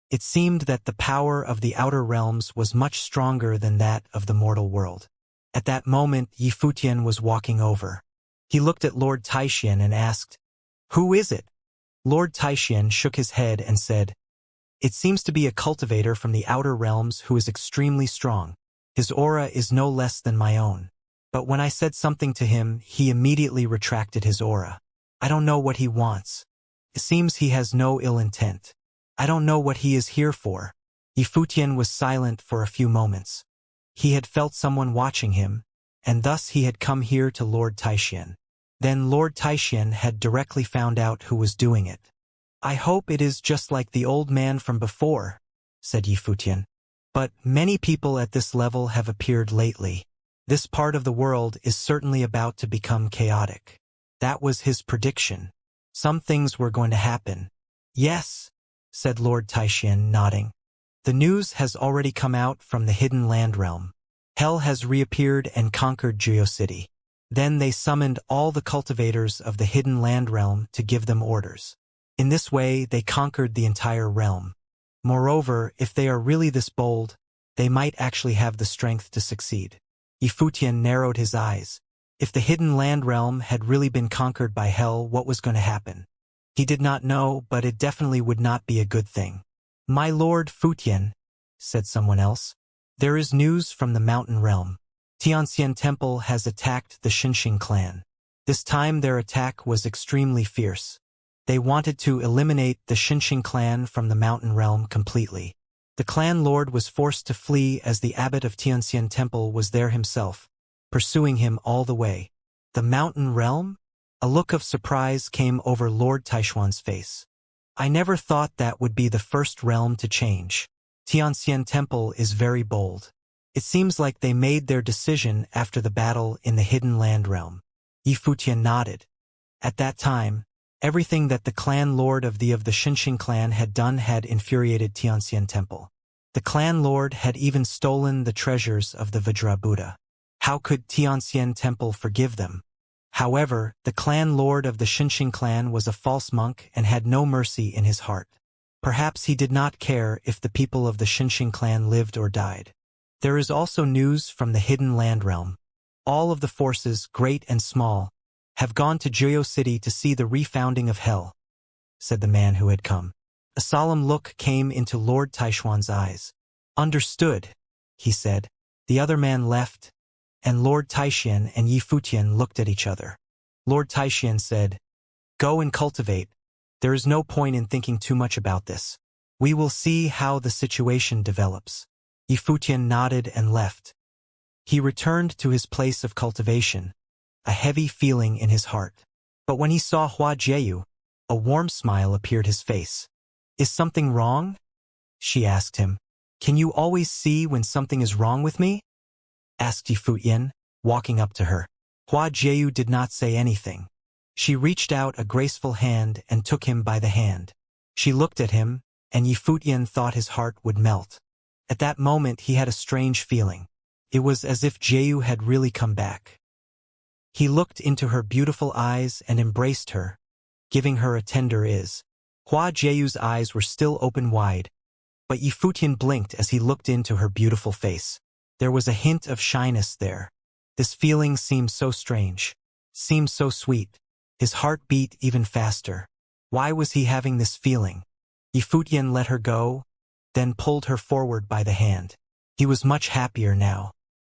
A: It seemed that the power of the outer realms was much stronger than that of the mortal world. At that moment, Yi Futian was walking over. He looked at Lord Taixian and asked, "Who is it?" Lord Taixian shook his head and said, "It seems to be a cultivator from the outer realms who is extremely strong. His aura is no less than my own. But when I said something to him, he immediately retracted his aura. I don't know what he wants. It seems he has no ill intent. I don't know what he is here for." Yi Futian was silent for a few moments. He had felt someone watching him, and thus he had come here to Lord Taixian. Then Lord Taixian had directly found out who was doing it. "I hope it is just like the old man from before," said Yi Futian. "But many people at this level have appeared lately. This part of the world is certainly about to become chaotic." That was his prediction. Some things were going to happen. "Yes," said Lord Taixian, nodding. "The news has already come out from the Hidden Land Realm. Hell has reappeared and conquered Geocity. Then they summoned all the cultivators of the Hidden Land Realm to give them orders. In this way, they conquered the entire realm. Moreover, if they are really this bold, they might actually have the strength to succeed." Yi Futian narrowed his eyes. If the Hidden Land Realm had really been conquered by hell, what was going to happen? He did not know, but it definitely would not be a good thing. "My Lord Futian," said someone else, "there is news from the Mountain Realm. Xianxia Temple has attacked the Xinxing clan. This time their attack was extremely fierce. They wanted to eliminate the Xinxing clan from the Mountain Realm completely. The clan lord was forced to flee as the abbot of Xianxia Temple was there himself, pursuing him all the way." "The Mountain Realm?" A look of surprise came over Lord Taixian's face. "I never thought that would be the first realm to change. Xianxia Temple is very bold. It seems like they made their decision after the battle in the Hidden Land Realm." Yi Futian nodded. At that time, Everything that the clan lord of the Xianxia clan had done had infuriated Tianxian temple. The clan lord had even stolen the treasures of the Vajra Buddha. How could Tianxian temple forgive them? However, the clan lord of the Xianxia clan was a false monk and had no mercy in his heart. Perhaps he did not care if the people of the Xianxia clan lived or died. There is also news from the hidden land realm. All of the forces, great and small, have gone to Jiao City to see the refounding of hell, said the man who had come. A solemn look came into Lord Taishuan's eyes. Understood, he said. The other man left, and Lord Taishan and Yi Futian looked at each other. Lord Taishan said, "Go and cultivate. There is no point in thinking too much about this. We will see how the situation develops." Yi Futian nodded and left. He returned to his place of cultivation, a heavy feeling in his heart. But when he saw Hua Jieyu, a warm smile appeared his face. "Is something wrong?" she asked him. "Can you always see when something is wrong with me?" asked Yi Futian, walking up to her. Hua Jieyu did not say anything. She reached out a graceful hand and took him by the hand. She looked at him, and Yi Futian thought his heart would melt. At that moment he had a strange feeling. It was as if Jieyu had really come back. He looked into her beautiful eyes and embraced her, giving her a tender is. Hua Jieyu's eyes were still open wide, but Yi Futian blinked as he looked into her beautiful face. There was a hint of shyness there. This feeling seemed so strange, seemed so sweet. His heart beat even faster. Why was he having this feeling? Yi Futian let her go, then pulled her forward by the hand. He was much happier now.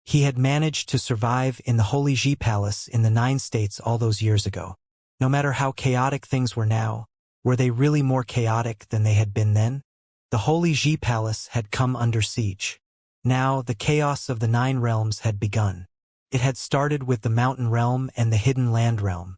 A: He had managed to survive in the Holy Ji Palace in the 9 states all those years ago. No matter how chaotic things were now, were they really more chaotic than they had been then? The Holy Ji Palace had come under siege. Now the chaos of the 9 realms had begun. It had started with the Mountain Realm and the Hidden Land Realm.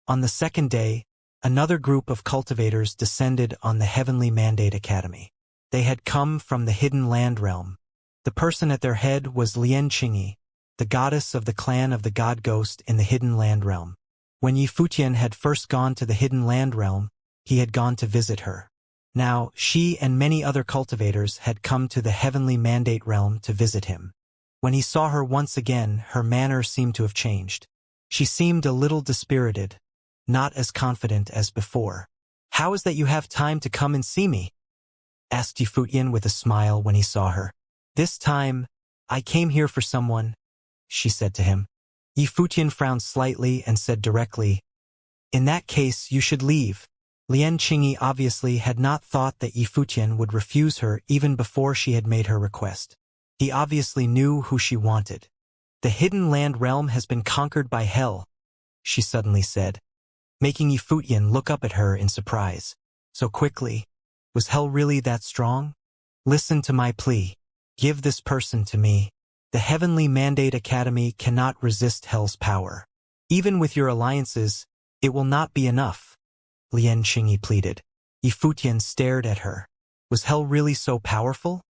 A: On the second day, another group of cultivators descended on the Heavenly Mandate Academy. They had come from the Hidden Land Realm. The person at their head was Lian Qingyi, the goddess of the clan of the God Ghost in the Hidden Land Realm. When Yi Futian had first gone to the Hidden Land Realm, he had gone to visit her. Now, she and many other cultivators had come to the Heavenly Mandate Realm to visit him. When he saw her once again, her manner seemed to have changed. She seemed a little dispirited, not as confident as before. "How is that you have time to come and see me?" asked Yi Futian with a smile when he saw her. "This time, I came here for someone," she said to him. Yi Futian frowned slightly and said directly, "In that case, you should leave." Lian Qingyi obviously had not thought that Yi Futian would refuse her even before she had made her request. He obviously knew who she wanted. "The Hidden Land Realm has been conquered by hell," she suddenly said, making Yi Futian look up at her in surprise. So quickly? Was hell really that strong? "Listen to my plea. Give this person to me. The Heavenly Mandate Academy cannot resist hell's power. Even with your alliances, it will not be enough," Lian Qingyi pleaded. Yi Futian stared at her. Was hell really so powerful?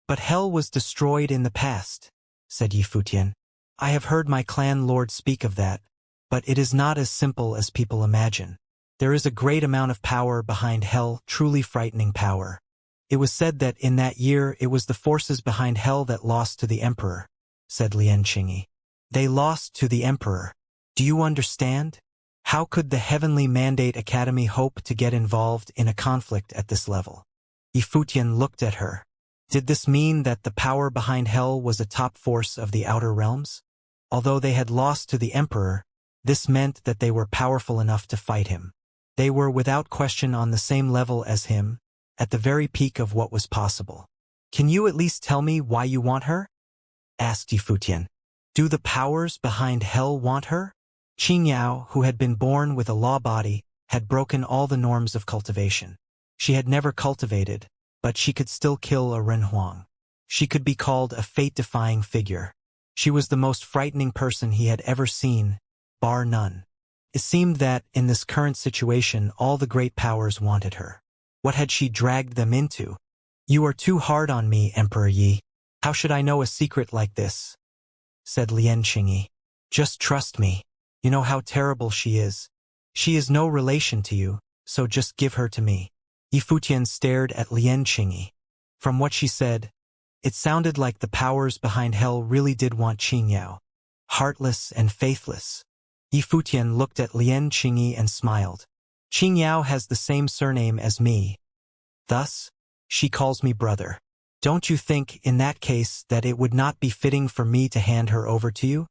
A: "But hell was destroyed in the past," said Yi Futian. "I have heard my clan lord speak of that, but it is not as simple as people imagine. There is a great amount of power behind hell, truly frightening power. It was said that in that year it was the forces behind hell that lost to the emperor," said Lian Qingyi. "They lost to the emperor. Do you understand? How could the Heavenly Mandate Academy hope to get involved in a conflict at this level?" Yi Futian looked at her. Did this mean that the power behind hell was a top force of the outer realms? Although they had lost to the emperor, this meant that they were powerful enough to fight him. They were without question on the same level as him, at the very peak of what was possible. "Can you at least tell me why you want her?" asked Yi Futian. "Do the powers behind hell want her?" Qingyao, who had been born with a law body, had broken all the norms of cultivation. She had never cultivated, but she could still kill a Renhuang. She could be called a fate-defying figure. She was the most frightening person he had ever seen, bar none. It seemed that, in this current situation, all the great powers wanted her. What had she dragged them into? "You are too hard on me, Emperor Yi. How should I know a secret like this?" said Lian Qingyi. "Just trust me. You know how terrible she is. She is no relation to you, so just give her to me. Yifutian stared at Lian Qingyi. From what she said, it sounded like the powers behind hell really did want Qingyao. Heartless and faithless. Yifutian looked at Lian Qingyi and smiled. Qingyao has the same surname as me. Thus, she calls me brother. Don't you think, in that case, that it would not be fitting for me to hand her over to you?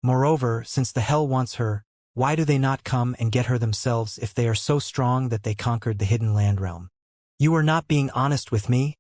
A: Moreover, since the hell wants her, why do they not come and get her themselves if they are so strong that they conquered the hidden land realm? You are not being honest with me?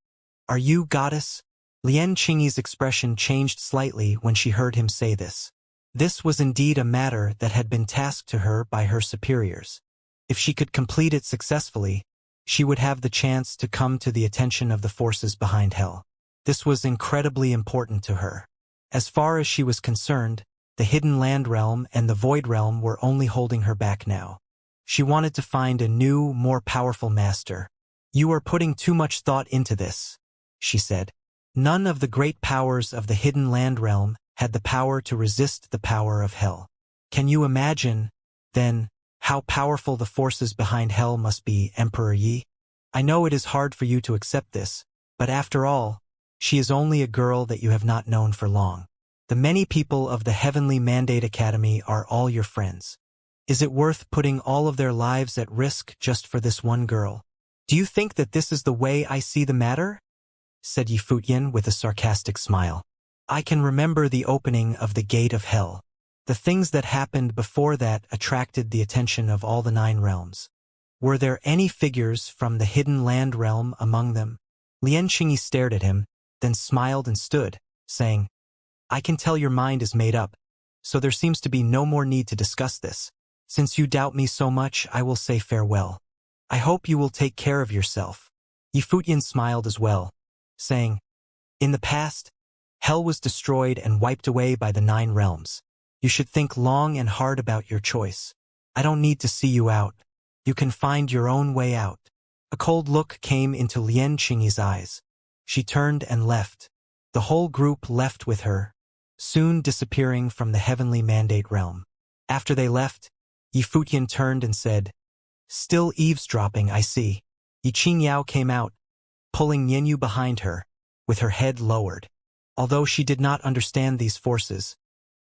A: Are you, goddess? Lian Qingyi's expression changed slightly when she heard him say this. This was indeed a matter that had been tasked to her by her superiors. If she could complete it successfully, she would have the chance to come to the attention of the forces behind hell. This was incredibly important to her. As far as she was concerned, the hidden land realm and the void realm were only holding her back now. She wanted to find a new, more powerful master. You are putting too much thought into this, she said. None of the great powers of the hidden land realm had the power to resist the power of hell. Can you imagine, then, how powerful the forces behind hell must be, Emperor Yi? I know it is hard for you to accept this, but after all, she is only a girl that you have not known for long. The many people of the Heavenly Mandate Academy are all your friends. Is it worth putting all of their lives at risk just for this one girl? Do you think that this is the way I see the matter? Said Yifutian with a sarcastic smile. I can remember the opening of the gate of hell. The things that happened before that attracted the attention of all the 9 realms. Were there any figures from the hidden land realm among them? Lian Qingyi stared at him, then smiled and stood, saying, I can tell your mind is made up, so there seems to be no more need to discuss this. Since you doubt me so much, I will say farewell. I hope you will take care of yourself. Yifutian smiled as well, saying, In the past, hell was destroyed and wiped away by the 9 realms. You should think long and hard about your choice. I don't need to see you out. You can find your own way out. A cold look came into Lian Qingyi's eyes. She turned and left. The whole group left with her, soon disappearing from the heavenly mandate realm. After they left, Yifutian turned and said, Still eavesdropping, I see. Yi Qingyao came out, pulling Nianyu behind her, with her head lowered. Although she did not understand these forces,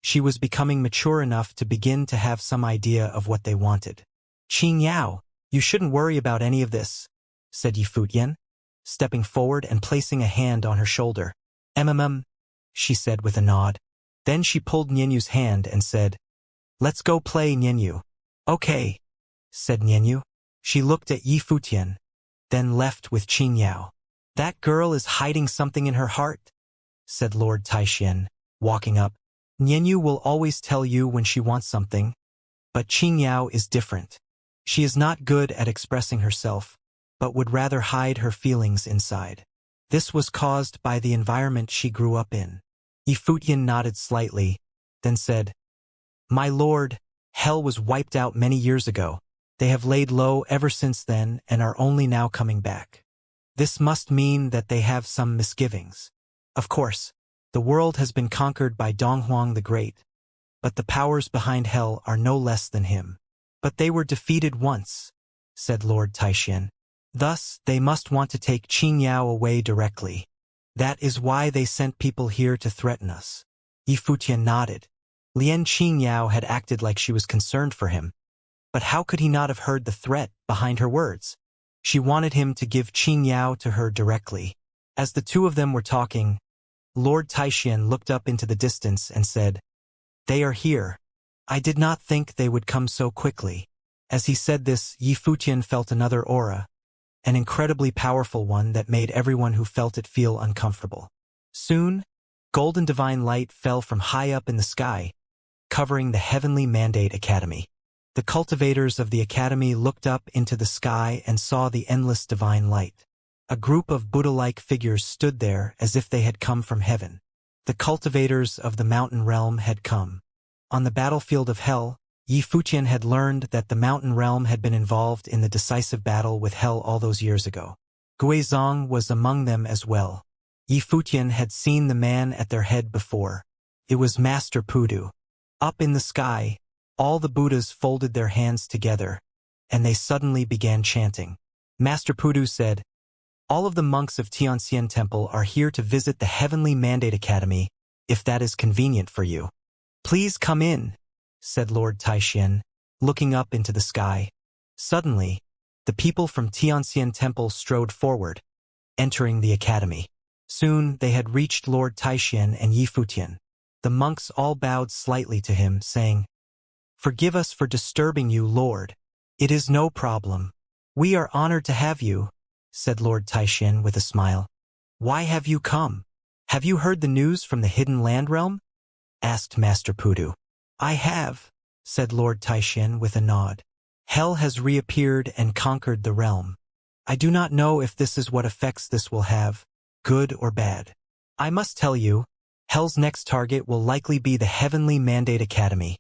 A: she was becoming mature enough to begin to have some idea of what they wanted. Qingyao, you shouldn't worry about any of this, said Yifutian, stepping forward and placing a hand on her shoulder. She said with a nod. Then she pulled Nianyu's hand and said, Let's go play, Nianyu. Okay, said Nianyu. She looked at Yifutian, then left with Qingyao. That girl is hiding something in her heart, said Lord Taishian, walking up. Nianyu will always tell you when she wants something, but Qingyao is different. She is not good at expressing herself, but would rather hide her feelings inside. This was caused by the environment she grew up in. Yifutian nodded slightly, then said, My lord, hell was wiped out many years ago. They have laid low ever since then and are only now coming back. This must mean that they have some misgivings. Of course, the world has been conquered by Donghuang the Great, but the powers behind hell are no less than him. But they were defeated once, said Lord Taishian. Thus, they must want to take Qingyao away directly. That is why they sent people here to threaten us. Yifutian nodded. Lian Qingyao had acted like she was concerned for him. But how could he not have heard the threat behind her words? She wanted him to give Qingyao to her directly. As the two of them were talking, Lord Taishian looked up into the distance and said, They are here. I did not think they would come so quickly. As he said this, Yifutian felt another aura, an incredibly powerful one that made everyone who felt it feel uncomfortable. Soon, golden divine light fell from high up in the sky, covering the Heavenly Mandate Academy. The cultivators of the academy looked up into the sky and saw the endless divine light. A group of Buddha-like figures stood there as if they had come from heaven. The cultivators of the mountain realm had come. On the battlefield of hell, Yifutian had learned that the mountain realm had been involved in the decisive battle with hell all those years ago. Guizhong was among them as well. Yifutian had seen the man at their head before. It was Master Pudu. Up in the sky, all the Buddhas folded their hands together, and they suddenly began chanting. Master Pudu said, "All of the monks of Xianxia Temple are here to visit the Heavenly Mandate Academy, if that is convenient for you." "Please come in," said Lord Taishan, looking up into the sky. Suddenly, the people from Tianxian Temple strode forward, entering the academy. Soon they had reached Lord Taishan and Yi Futian. The monks all bowed slightly to him, saying, "Forgive us for disturbing you, Lord. It is no problem. We are honored to have you," said Lord Taishan with a smile. "Why have you come? Have you heard the news from the Hidden Land Realm?" asked Master Pudu. "I have," said Lord Taishan with a nod. "Hell has reappeared and conquered the realm. I do not know if this is what effects this will have, good or bad. I must tell you, Hell's next target will likely be the Heavenly Mandate Academy,"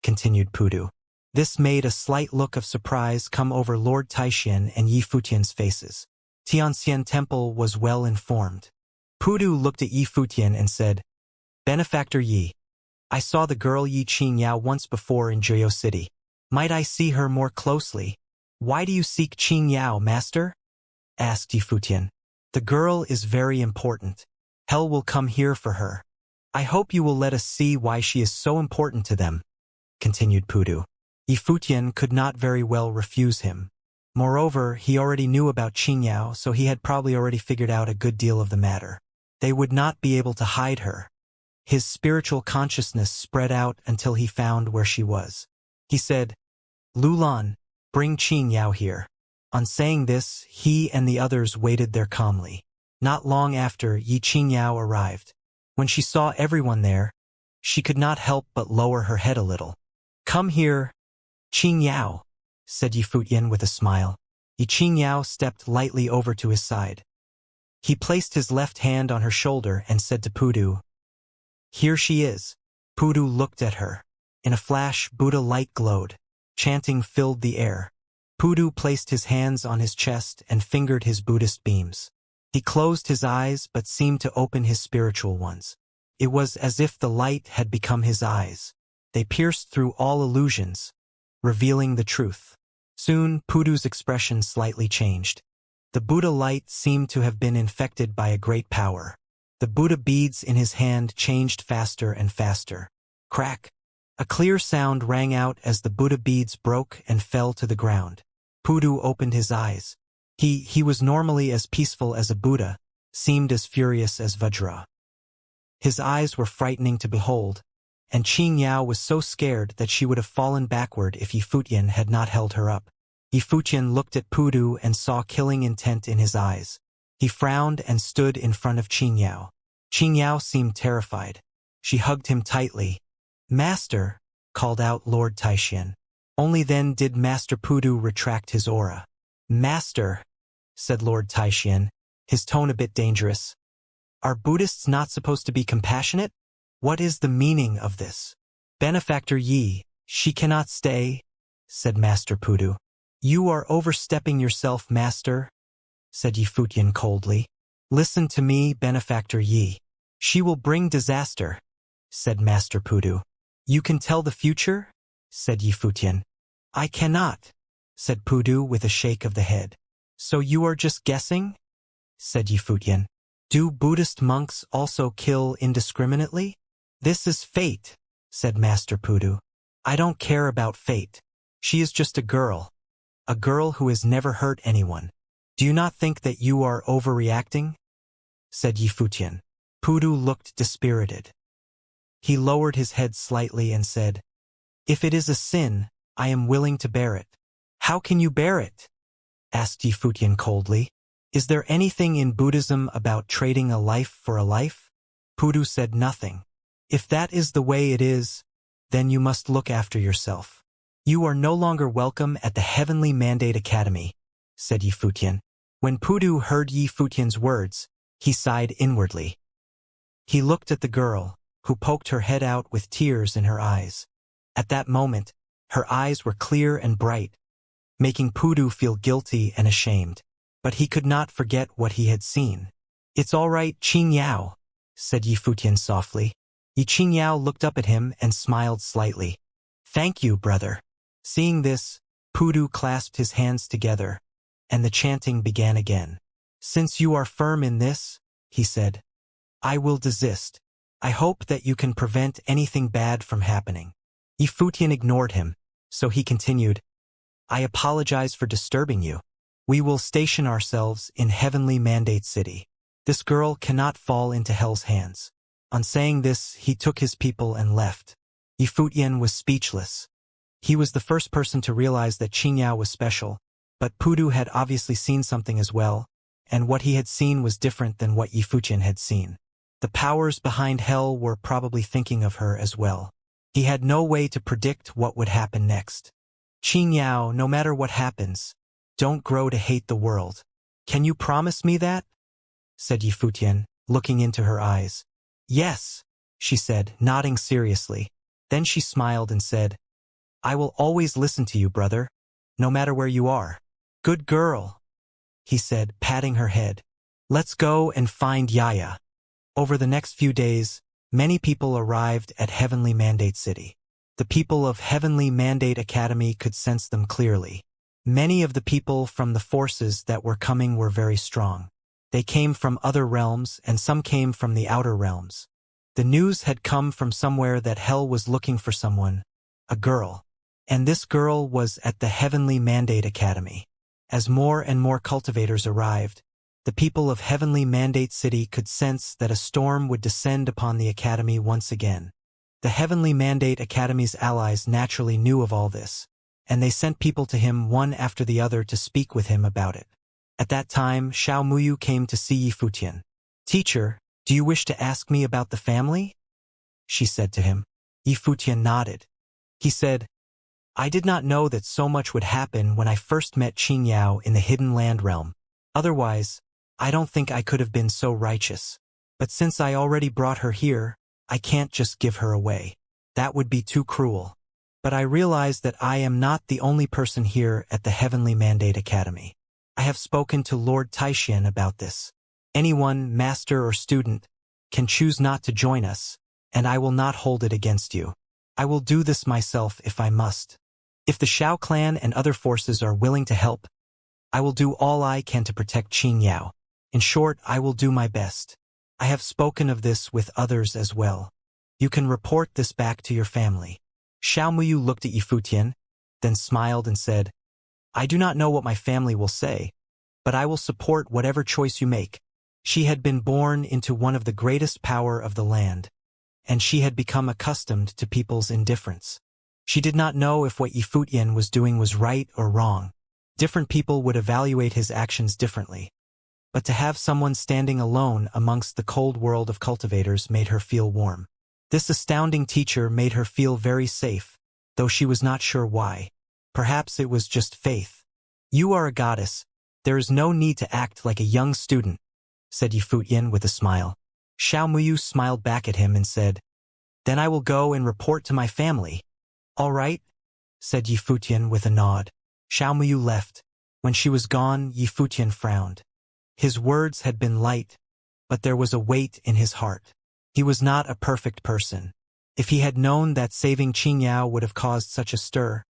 A: continued Pudu. This made a slight look of surprise come over Lord Taishan and Yi Futian's faces. Tianxian Temple was well informed. Pudu looked at Yi Futian and said, "Benefactor Yi, I saw the girl Yi Qingyao once before in Jiao City. Might I see her more closely?" "Why do you seek Qingyao, master?" asked Yi Futian. "The girl is very important. Hell will come here for her. I hope you will let us see why she is so important to them," continued Pudu. Yi Futian could not very well refuse him. Moreover, he already knew about Qingyao, so he had probably already figured out a good deal of the matter. They would not be able to hide her. His spiritual consciousness spread out until he found where she was. He said, "Lulan, bring Qingyao here." On saying this, he and the others waited there calmly. Not long after, Yi Qingyao arrived. When she saw everyone there, she could not help but lower her head a little. "Come here, Qingyao," said Yi Futian with a smile. Yi Qingyao stepped lightly over to his side. He placed his left hand on her shoulder and said to Pudu, "Here she is." Pudu looked at her. In a flash, Buddha light glowed. Chanting filled the air. Pudu placed his hands on his chest and fingered his Buddhist beams. He closed his eyes but seemed to open his spiritual ones. It was as if the light had become his eyes. They pierced through all illusions, revealing the truth. Soon, Pudu's expression slightly changed. The Buddha light seemed to have been infected by a great power. The Buddha beads in his hand changed faster and faster. Crack! A clear sound rang out as the Buddha beads broke and fell to the ground. Pudu opened his eyes. He was normally as peaceful as a Buddha, seemed as furious as Vajra. His eyes were frightening to behold, and Qingyao was so scared that she would have fallen backward if Yi Futian had not held her up. Yi Futian looked at Pudu and saw killing intent in his eyes. He frowned and stood in front of Qingyao. Qingyao seemed terrified. She hugged him tightly. "Master," called out Lord Taishan. Only then did Master Pudu retract his aura. "Master," said Lord Taishan, his tone a bit dangerous. "Are Buddhists not supposed to be compassionate? What is the meaning of this?" "Benefactor Yi, she cannot stay," said Master Pudu. "You are overstepping yourself, master," said Yi Futian coldly. "Listen to me, Benefactor Yi. She will bring disaster," said Master Pudu. "You can tell the future?" said Yi Futian. "I cannot," said Pudu with a shake of the head. "So you are just guessing?" said Yi Futian. "Do Buddhist monks also kill indiscriminately?" "This is fate," said Master Pudu. "I don't care about fate. She is just a girl who has never hurt anyone. Do you not think that you are overreacting?" said Yi Futian. Pudu looked dispirited. He lowered his head slightly and said, "If it is a sin, I am willing to bear it." "How can you bear it?" asked Yi Futian coldly. "Is there anything in Buddhism about trading a life for a life?" Pudu said nothing. "If that is the way it is, then you must look after yourself. You are no longer welcome at the Heavenly Mandate Academy," said Yi Futian. When Pudu heard Yi Futian's words, he sighed inwardly. He looked at the girl, who poked her head out with tears in her eyes. At that moment, her eyes were clear and bright, making Pudu feel guilty and ashamed. But he could not forget what he had seen. "It's all right, Qingyao," said Yi Futian softly. Yi Qingyao looked up at him and smiled slightly. "Thank you, brother." Seeing this, Pudu clasped his hands together, and the chanting began again. "Since you are firm in this," he said, "I will desist. I hope that you can prevent anything bad from happening." Yifutian ignored him, so he continued, "I apologize for disturbing you. We will station ourselves in Heavenly Mandate City. This girl cannot fall into Hell's hands." On saying this, he took his people and left. Yifutian was speechless. He was the first person to realize that Xianxia was special, but Pudu had obviously seen something as well, and what he had seen was different than what Yifutian had seen. The powers behind Hell were probably thinking of her as well. He had no way to predict what would happen next. "Xianxia, no matter what happens, don't grow to hate the world. Can you promise me that?" said Yifutian, looking into her eyes. "Yes," she said, nodding seriously. Then she smiled and said, "I will always listen to you, brother, no matter where you are." "Good girl," he said, patting her head. "Let's go and find Yaya." Over the next few days, many people arrived at Heavenly Mandate City. The people of Heavenly Mandate Academy could sense them clearly. Many of the people from the forces that were coming were very strong. They came from other realms, and some came from the outer realms. The news had come from somewhere that Hell was looking for someone, a girl. And this girl was at the Heavenly Mandate Academy. As more and more cultivators arrived, the people of Heavenly Mandate City could sense that a storm would descend upon the Academy once again. The Heavenly Mandate Academy's allies naturally knew of all this, and they sent people to him one after the other to speak with him about it. At that time, Xiao Muyu came to see Yifutian. "Teacher, do you wish to ask me about the family?" she said to him. Yifutian nodded. He said, "I did not know that so much would happen when I first met Xianxia in the Hidden Land realm. Otherwise, I don't think I could have been so righteous. But since I already brought her here, I can't just give her away. That would be too cruel. But I realize that I am not the only person here at the Heavenly Mandate Academy. I have spoken to Lord Taishan about this. Anyone, master or student, can choose not to join us, and I will not hold it against you. I will do this myself if I must. If the Shao clan and other forces are willing to help, I will do all I can to protect Xianxia. In short, I will do my best. I have spoken of this with others as well. You can report this back to your family." Xiao Muyu looked at Yifutian, then smiled and said, "I do not know what my family will say, but I will support whatever choice you make." She had been born into one of the greatest power of the land, and she had become accustomed to people's indifference. She did not know if what Yifutian was doing was right or wrong. Different people would evaluate his actions differently. But to have someone standing alone amongst the cold world of cultivators made her feel warm. This astounding teacher made her feel very safe, though she was not sure why. Perhaps it was just faith. "You are a goddess. There is no need to act like a young student," said Yifutian with a smile. Xiao Muyu smiled back at him and said, "Then I will go and report to my family." "All right," said Yifutian with a nod. Xiao Muyu left. When she was gone, Yifutian frowned. His words had been light, but there was a weight in his heart. He was not a perfect person. If he had known that saving Xianxia would have caused such a stir,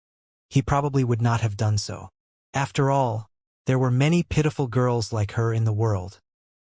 A: he probably would not have done so. After all, there were many pitiful girls like her in the world.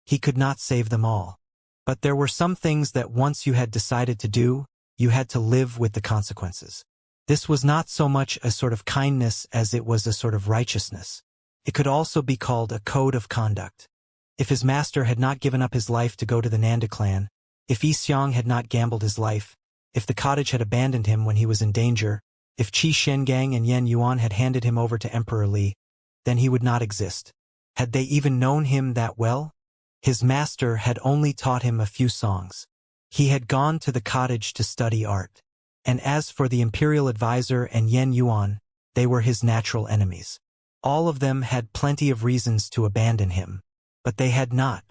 A: He could not save them all. But there were some things that once you had decided to do, you had to live with the consequences. This was not so much a sort of kindness as it was a sort of righteousness. It could also be called a code of conduct. If his master had not given up his life to go to the Nanda clan, if Yi Xiang had not gambled his life, if the cottage had abandoned him when he was in danger, if Qi Shengang and Yan Yuan had handed him over to Emperor Li, then he would not exist. Had they even known him that well? His master had only taught him a few songs. He had gone to the cottage to study art. And as for the imperial advisor and Yan Yuan, they were his natural enemies. All of them had plenty of reasons to abandon him, but they had not.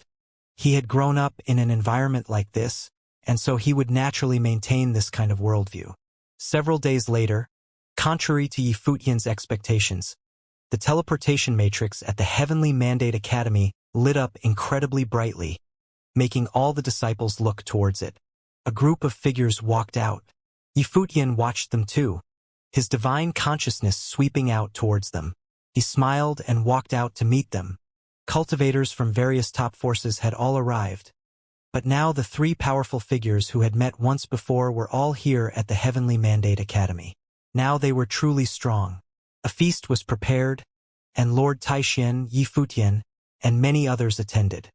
A: He had grown up in an environment like this, and so he would naturally maintain this kind of worldview. Several days later, contrary to Yifutian's expectations, the teleportation matrix at the Heavenly Mandate Academy lit up incredibly brightly, making all the disciples look towards it. A group of figures walked out. Yifutian watched them too. his divine consciousness sweeping out towards them. He smiled and walked out to meet them. Cultivators from various top forces had all arrived. But now the three powerful figures who had met once before were all here at the Heavenly Mandate Academy. Now they were truly strong. A feast was prepared, and Lord Taishan, Yi Futian, and many others attended.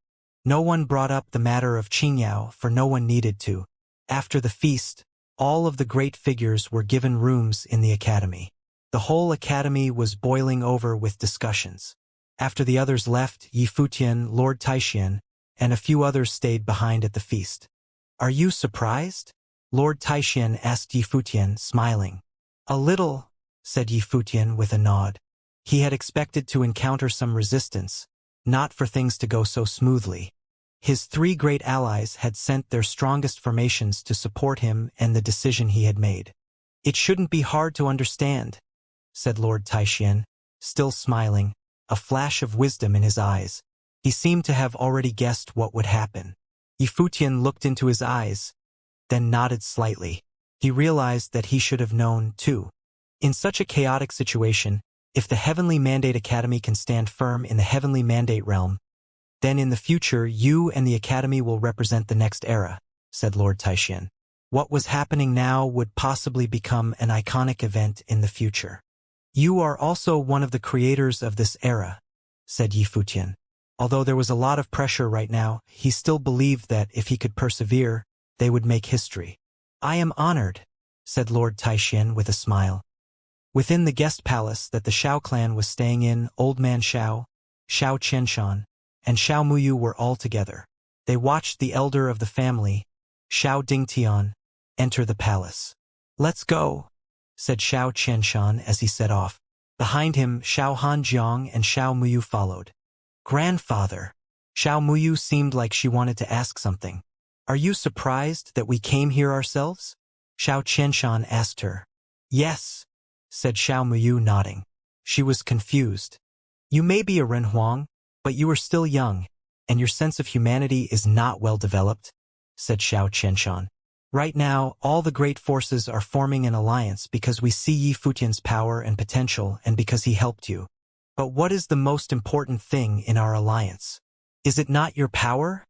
A: No one brought up the matter of Qingyao, for no one needed to. After the feast, all of the great figures were given rooms in the academy. The whole academy was boiling over with discussions. After the others left, Yi Futian, Lord Taishan, and a few others stayed behind at the feast. "Are you surprised?" Lord Taishan asked Yi Futian, smiling. "A little," said Yi Futian with a nod. He had expected to encounter some resistance, not for things to go so smoothly. His three great allies had sent their strongest formations to support him and the decision he had made. "It shouldn't be hard to understand," said Lord Taishan, still smiling, a flash of wisdom in his eyes. He seemed to have already guessed what would happen. Yi Futian looked into his eyes, then nodded slightly. He realized that he should have known, too. In such a chaotic situation, if the Heavenly Mandate Academy can stand firm in the Heavenly Mandate realm, then in the future you and the Academy will represent the next era, said Lord Taishan. What was happening now would possibly become an iconic event in the future. You are also one of the creators of this era, said Yi Futian. Although there was a lot of pressure right now, he still believed that if he could persevere, they would make history. I am honored, said Lord Taishan with a smile. Within the guest palace that the Xiao clan was staying in, Old Man Xiao, Xiao Qianshan, and Xiao Muyu were all together. They watched the elder of the family, Xiao Dingtian, enter the palace. Let's go, said Xiao Qianshan as he set off. Behind him, Xiao Hanjiang and Xiao Muyu followed. Grandfather. Xiao Muyu seemed like she wanted to ask something. Are you surprised that we came here ourselves? Xiao Qianshan asked her. Yes, said Xiao Muyu nodding. She was confused. You may be a Renhuang, but you are still young, and your sense of humanity is not well developed, said Xiao Qianshan. Right now, all the great forces are forming an alliance because we see Yi Futian's power and potential and because he helped you. But what is the most important thing in our alliance? Is it not your power?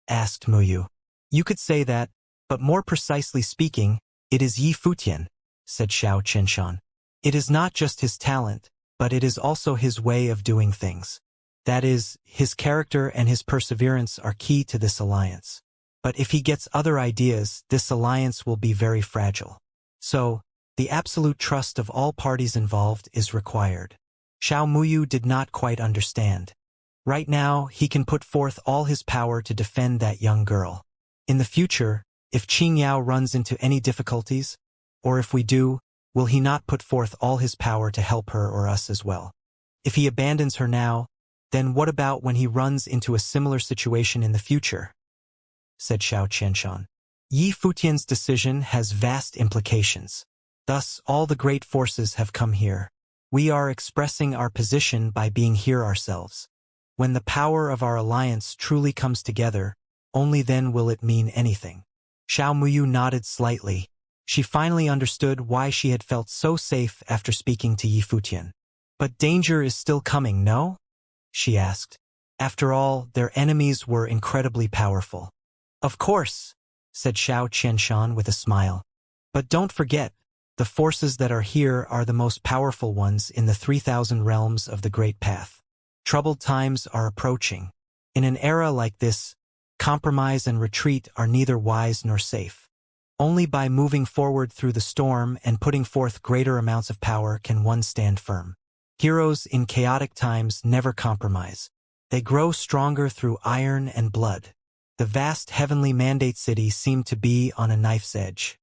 A: Asked Muyu. You could say that, but more precisely speaking, it is Yi Futian, said Xiao Qianshan. It is not just his talent, but it is also his way of doing things. That is, his character and his perseverance are key to this alliance. But if he gets other ideas, this alliance will be very fragile. So, the absolute trust of all parties involved is required. Xiao Muyu did not quite understand. Right now, he can put forth all his power to defend that young girl. In the future, if Qingyao runs into any difficulties, or if we do, will he not put forth all his power to help her or us as well? If he abandons her now, then what about when he runs into a similar situation in the future? Said Xiao Qianshan. Yi Futian's decision has vast implications. Thus, all the great forces have come here. We are expressing our position by being here ourselves. When the power of our alliance truly comes together, only then will it mean anything. Xiao Muyu nodded slightly. She finally understood why she had felt so safe after speaking to Yi Futian. But danger is still coming, no? She asked. After all, their enemies were incredibly powerful. Of course, said Xiao Qianshan with a smile. But don't forget, the forces that are here are the most powerful ones in the 3,000 realms of the Great Path. Troubled times are approaching. In an era like this, compromise and retreat are neither wise nor safe. Only by moving forward through the storm and putting forth greater amounts of power can one stand firm. Heroes in chaotic times never compromise. They grow stronger through iron and blood. The vast heavenly mandate city seemed to be on a knife's edge.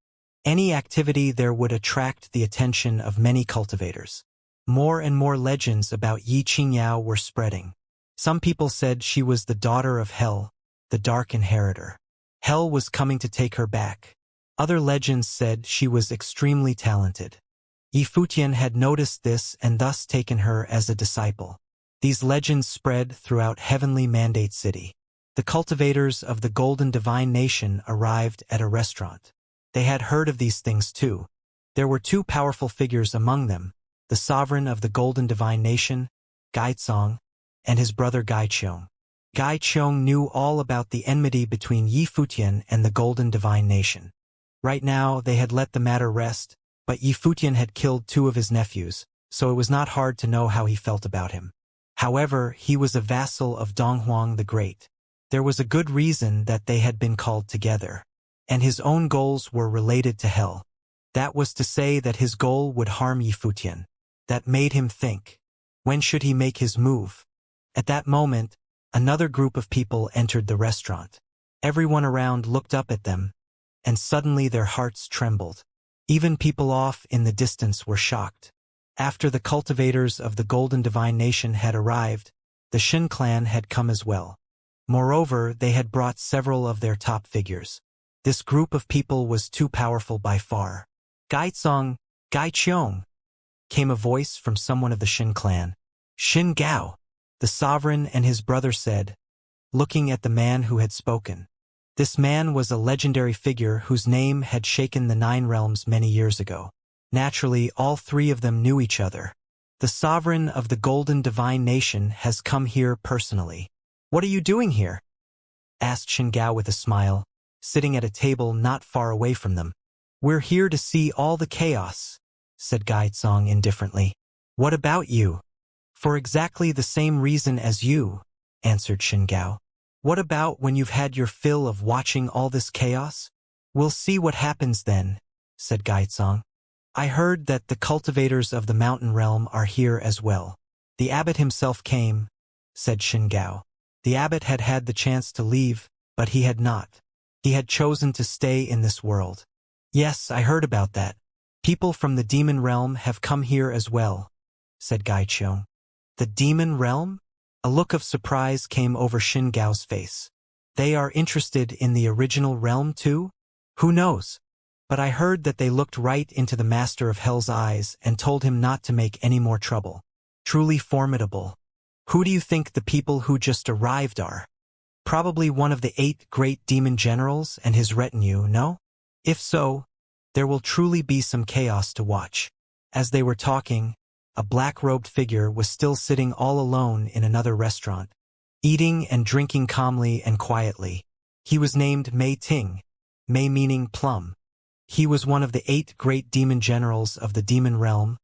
A: Any activity there would attract the attention of many cultivators. More and more legends about Yi Qingyao were spreading. Some people said she was the daughter of Hell, the Dark Inheritor. Hell was coming to take her back. Other legends said she was extremely talented. Yi Futian had noticed this and thus taken her as a disciple. These legends spread throughout Heavenly Mandate City. The cultivators of the Golden Divine Nation arrived at a restaurant. They had heard of these things too. There were two powerful figures among them, the sovereign of the Golden Divine Nation, Gaizong, and his brother Gaiqiong. Gaiqiong knew all about the enmity between Yi Futian and the Golden Divine Nation. Right now, they had let the matter rest, but Yi Futian had killed two of his nephews, so it was not hard to know how he felt about him. However, he was a vassal of Donghuang the Great. There was a good reason that they had been called together, and his own goals were related to hell. That was to say that his goal would harm Yi Futian. That made him think, when should he make his move? At that moment, another group of people entered the restaurant. Everyone around looked up at them, and suddenly their hearts trembled. Even people off in the distance were shocked. After the cultivators of the Golden Divine Nation had arrived, the Shin clan had come as well. Moreover, they had brought several of their top figures. This group of people was too powerful by far. Gaizong, Gaiqiong, came a voice from someone of the Shin clan. Shin Gao, the sovereign and his brother said, looking at the man who had spoken. This man was a legendary figure whose name had shaken the Nine Realms many years ago. Naturally, all three of them knew each other. The sovereign of the Golden Divine Nation has come here personally. What are you doing here? Asked Shin Gao with a smile, sitting at a table not far away from them. We're here to see all the chaos, said Gaizong indifferently. What about you? For exactly the same reason as you, answered Shin Gao. What about when you've had your fill of watching all this chaos? We'll see what happens then, said Gaizong. I heard that the cultivators of the mountain realm are here as well. The abbot himself came, said Shin Gao. The abbot had had the chance to leave, but he had not. He had chosen to stay in this world. Yes, I heard about that. People from the demon realm have come here as well, said Gaiqiong. The demon realm? A look of surprise came over Shin Gao's face. They are interested in the original realm too? Who knows? But I heard that they looked right into the Master of Hell's eyes and told him not to make any more trouble. Truly formidable. Who do you think the people who just arrived are? Probably one of the 8 great demon generals and his retinue, no? If so, there will truly be some chaos to watch. As they were talking, a black-robed figure was still sitting all alone in another restaurant, eating and drinking calmly and quietly. He was named Mei Ting, Mei meaning plum. He was one of the 8 great demon generals of the demon realm,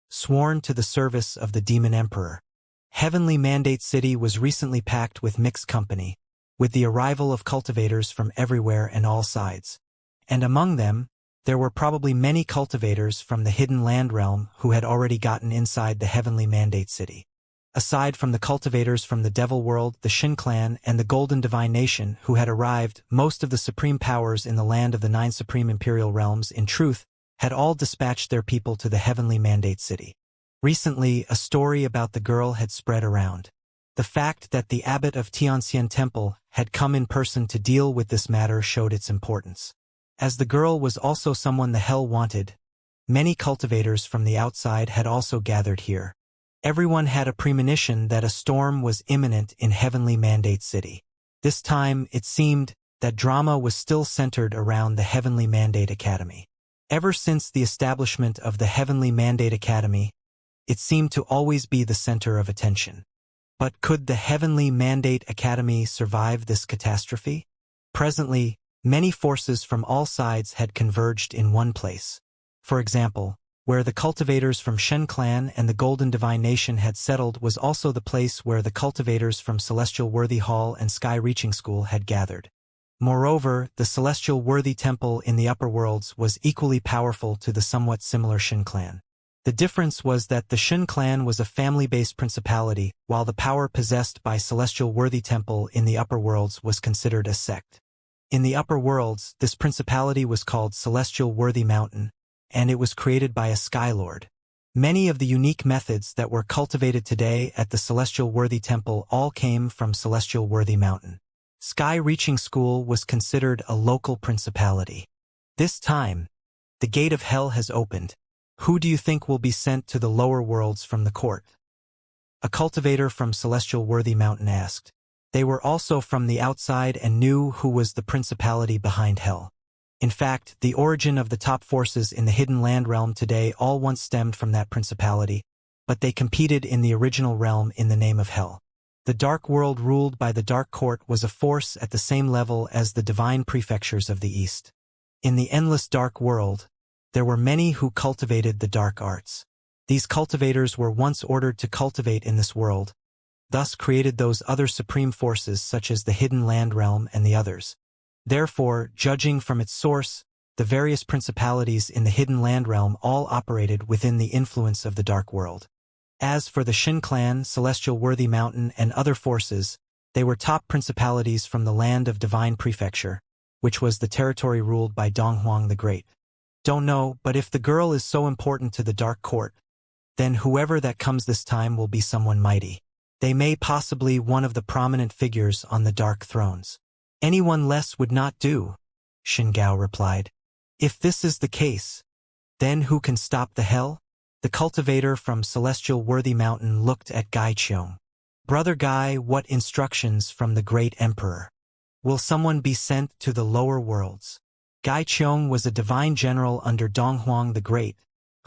A: sworn to the service of the demon emperor. Heavenly Mandate City was recently packed with mixed company, with the arrival of cultivators from everywhere and all sides. And among them, there were probably many cultivators from the Hidden Land realm who had already gotten inside the Heavenly Mandate City. Aside from the cultivators from the Devil World, the Shin Clan, and the Golden Divine Nation who had arrived, most of the supreme powers in the land of the 9 supreme imperial realms, in truth, had all dispatched their people to the Heavenly Mandate City. Recently, a story about the girl had spread around. The fact that the abbot of Xianxia Temple had come in person to deal with this matter showed its importance. As the girl was also someone the Hell wanted, many cultivators from the outside had also gathered here. Everyone had a premonition that a storm was imminent in Heavenly Mandate City. This time, it seemed that drama was still centered around the Heavenly Mandate Academy. Ever since the establishment of the Heavenly Mandate Academy, it seemed to always be the center of attention. But could the Heavenly Mandate Academy survive this catastrophe? Presently, many forces from all sides had converged in one place. For example, where the cultivators from Shen Clan and the Golden Divine Nation had settled was also the place where the cultivators from Celestial Worthy Hall and Sky Reaching School had gathered. Moreover, the Celestial Worthy Temple in the upper worlds was equally powerful to the somewhat similar Shin Clan. The difference was that the Shin Clan was a family-based principality, while the power possessed by Celestial Worthy Temple in the upper worlds was considered a sect. In the upper worlds, this principality was called Celestial Worthy Mountain, and it was created by a Sky Lord. Many of the unique methods that were cultivated today at the Celestial Worthy Temple all came from Celestial Worthy Mountain. Sky Reaching School was considered a local principality. This time, the gate of hell has opened. Who do you think will be sent to the lower worlds from the court? A cultivator from Celestial Worthy Mountain asked. They were also from the outside and knew who was the principality behind hell. In fact, the origin of the top forces in the Hidden Land realm today all once stemmed from that principality, but they competed in the original realm in the name of Hell. The Dark World ruled by the Dark Court was a force at the same level as the divine prefectures of the East. In the endless Dark World, there were many who cultivated the dark arts. These cultivators were once ordered to cultivate in this world, thus created those other supreme forces such as the Hidden Land realm and the others. Therefore, judging from its source, the various principalities in the Hidden Land realm all operated within the influence of the Dark World. As for the Shin clan, Celestial Worthy Mountain, and other forces, they were top principalities from the land of Divine Prefecture, which was the territory ruled by Donghuang the Great. Don't know, but if the girl is so important to the Dark Court, then whoever that comes this time will be someone mighty. They may possibly one of the prominent figures on the Dark Thrones. Anyone less would not do, Shin Gao replied. If this is the case, then who can stop the hell? The cultivator from Celestial Worthy Mountain looked at Gai Qiong. Brother Gai, what instructions from the great emperor? Will someone be sent to the lower worlds? Gai Qiong was a divine general under Donghuang the Great,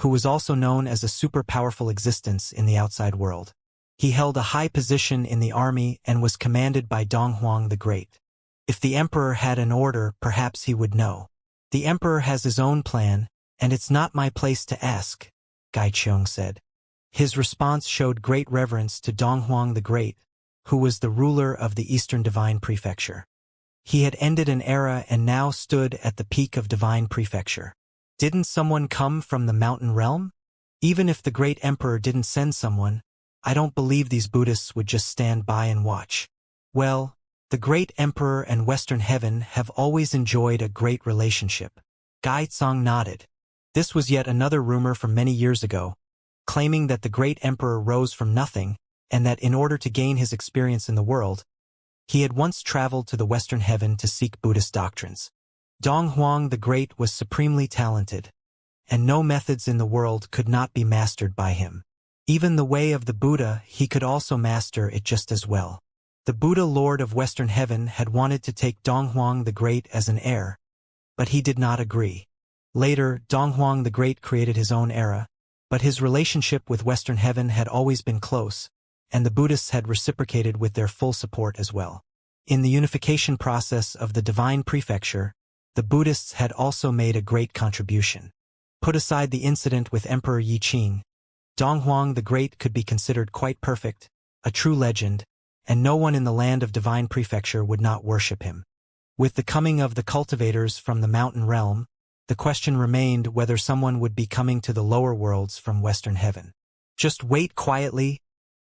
A: who was also known as a super-powerful existence in the outside world. He held a high position in the army and was commanded by Donghuang the Great. If the emperor had an order, perhaps he would know. The emperor has his own plan, and it's not my place to ask, Gai Qiong said. His response showed great reverence to Donghuang the Great, who was the ruler of the Eastern Divine Prefecture. He had ended an era and now stood at the peak of Divine Prefecture. Didn't someone come from the mountain realm? Even if the great emperor didn't send someone, I don't believe these Buddhists would just stand by and watch. Well, the great emperor and Western Heaven have always enjoyed a great relationship. Gai Tsong nodded. This was yet another rumor from many years ago, claiming that the great emperor rose from nothing, and that in order to gain his experience in the world, he had once traveled to the Western Heaven to seek Buddhist doctrines. Donghuang the Great was supremely talented, and no methods in the world could not be mastered by him. Even the way of the Buddha, he could also master it just as well. The Buddha Lord of Western Heaven had wanted to take Donghuang the Great as an heir, but he did not agree. Later, Donghuang the Great created his own era, but his relationship with Western Heaven had always been close, and the Buddhists had reciprocated with their full support as well. In the unification process of the Divine Prefecture, the Buddhists had also made a great contribution. Put aside the incident with Emperor Yi Qing, Donghuang the Great could be considered quite perfect, a true legend, and no one in the land of Divine Prefecture would not worship him. With the coming of the cultivators from the mountain realm, the question remained whether someone would be coming to the lower worlds from Western Heaven. Just wait quietly,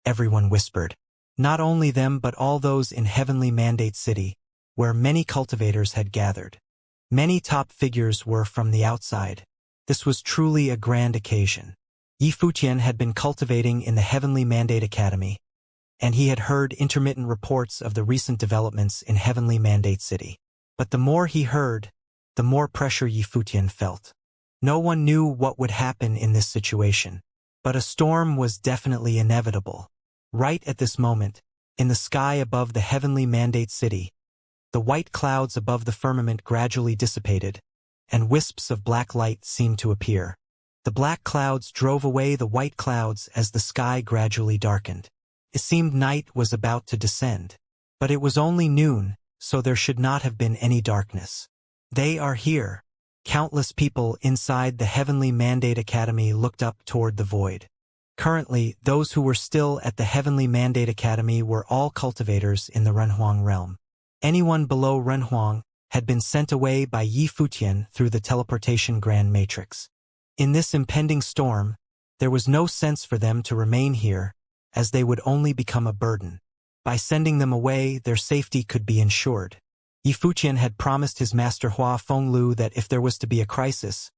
A: everyone whispered. Not only them but all those in Heavenly Mandate City, where many cultivators had gathered. Many top figures were from the outside. This was truly a grand occasion. Yi Futian had been cultivating in the Heavenly Mandate Academy, and he had heard intermittent reports of the recent developments in Heavenly Mandate City. But the more he heard, the more pressure Yi Futian felt. No one knew what would happen in this situation, but a storm was definitely inevitable. Right at this moment, in the sky above the Heavenly Mandate City, the white clouds above the firmament gradually dissipated, and wisps of black light seemed to appear. The black clouds drove away the white clouds as the sky gradually darkened. It seemed night was about to descend, but it was only noon, so there should not have been any darkness. They are here. Countless people inside the Heavenly Mandate Academy looked up toward the void. Currently, those who were still at the Heavenly Mandate Academy were all cultivators in the Renhuang realm. Anyone below Renhuang had been sent away by Yi Futian through the teleportation grand matrix. In this impending storm, there was no sense for them to remain here, as they would only become a burden. By sending them away, their safety could be ensured. Yi Futian had promised his master Hua Fenglu that if there was to be a crisis,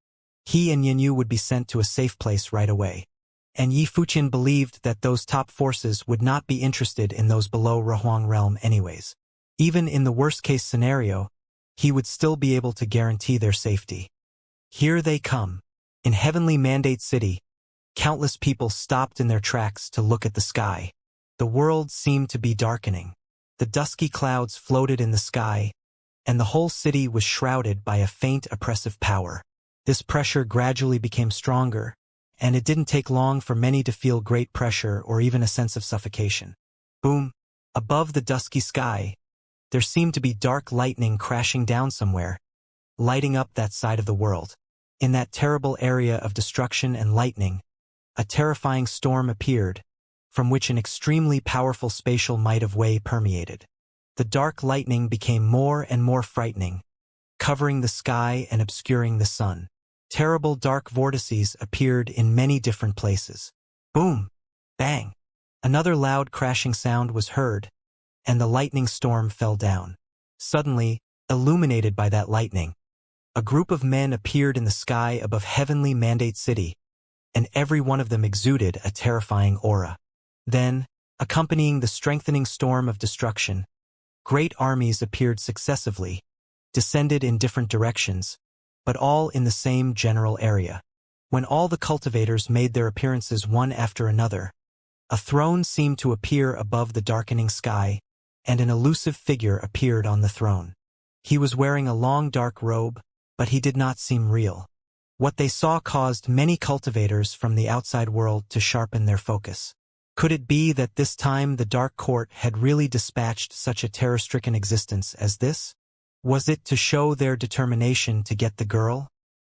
A: he and Yin Yu would be sent to a safe place right away. And Yi Futian believed that those top forces would not be interested in those below Rehuang realm anyways. Even in the worst-case scenario, he would still be able to guarantee their safety. Here they come. In Heavenly Mandate City, countless people stopped in their tracks to look at the sky. The world seemed to be darkening. The dusky clouds floated in the sky, and the whole city was shrouded by a faint oppressive power. This pressure gradually became stronger, and it didn't take long for many to feel great pressure or even a sense of suffocation. Boom! Above the dusky sky, there seemed to be dark lightning crashing down somewhere, lighting up that side of the world. In that terrible area of destruction and lightning, a terrifying storm appeared, from which an extremely powerful spatial might of way permeated. The dark lightning became more and more frightening, covering the sky and obscuring the sun. Terrible dark vortices appeared in many different places. Boom! Bang! Another loud crashing sound was heard, and the lightning storm fell down. Suddenly, illuminated by that lightning, a group of men appeared in the sky above heavenly Mandate City, and every one of them exuded a terrifying aura. Then, accompanying the strengthening storm of destruction, great armies appeared successively, descended in different directions, but all in the same general area. When all the cultivators made their appearances one after another, a throne seemed to appear above the darkening sky, and an elusive figure appeared on the throne. He was wearing a long dark robe, but he did not seem real. What they saw caused many cultivators from the outside world to sharpen their focus. Could it be that this time the Dark Court had really dispatched such a terror-stricken existence as this? Was it to show their determination to get the girl?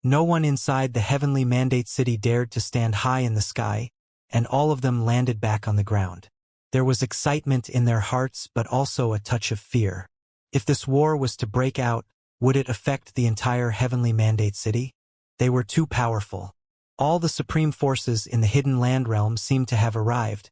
A: No one inside the heavenly Mandate City dared to stand high in the sky, and all of them landed back on the ground. There was excitement in their hearts, but also a touch of fear. If this war was to break out, would it affect the entire heavenly Mandate City? They were too powerful. All the supreme forces in the hidden land realm seemed to have arrived,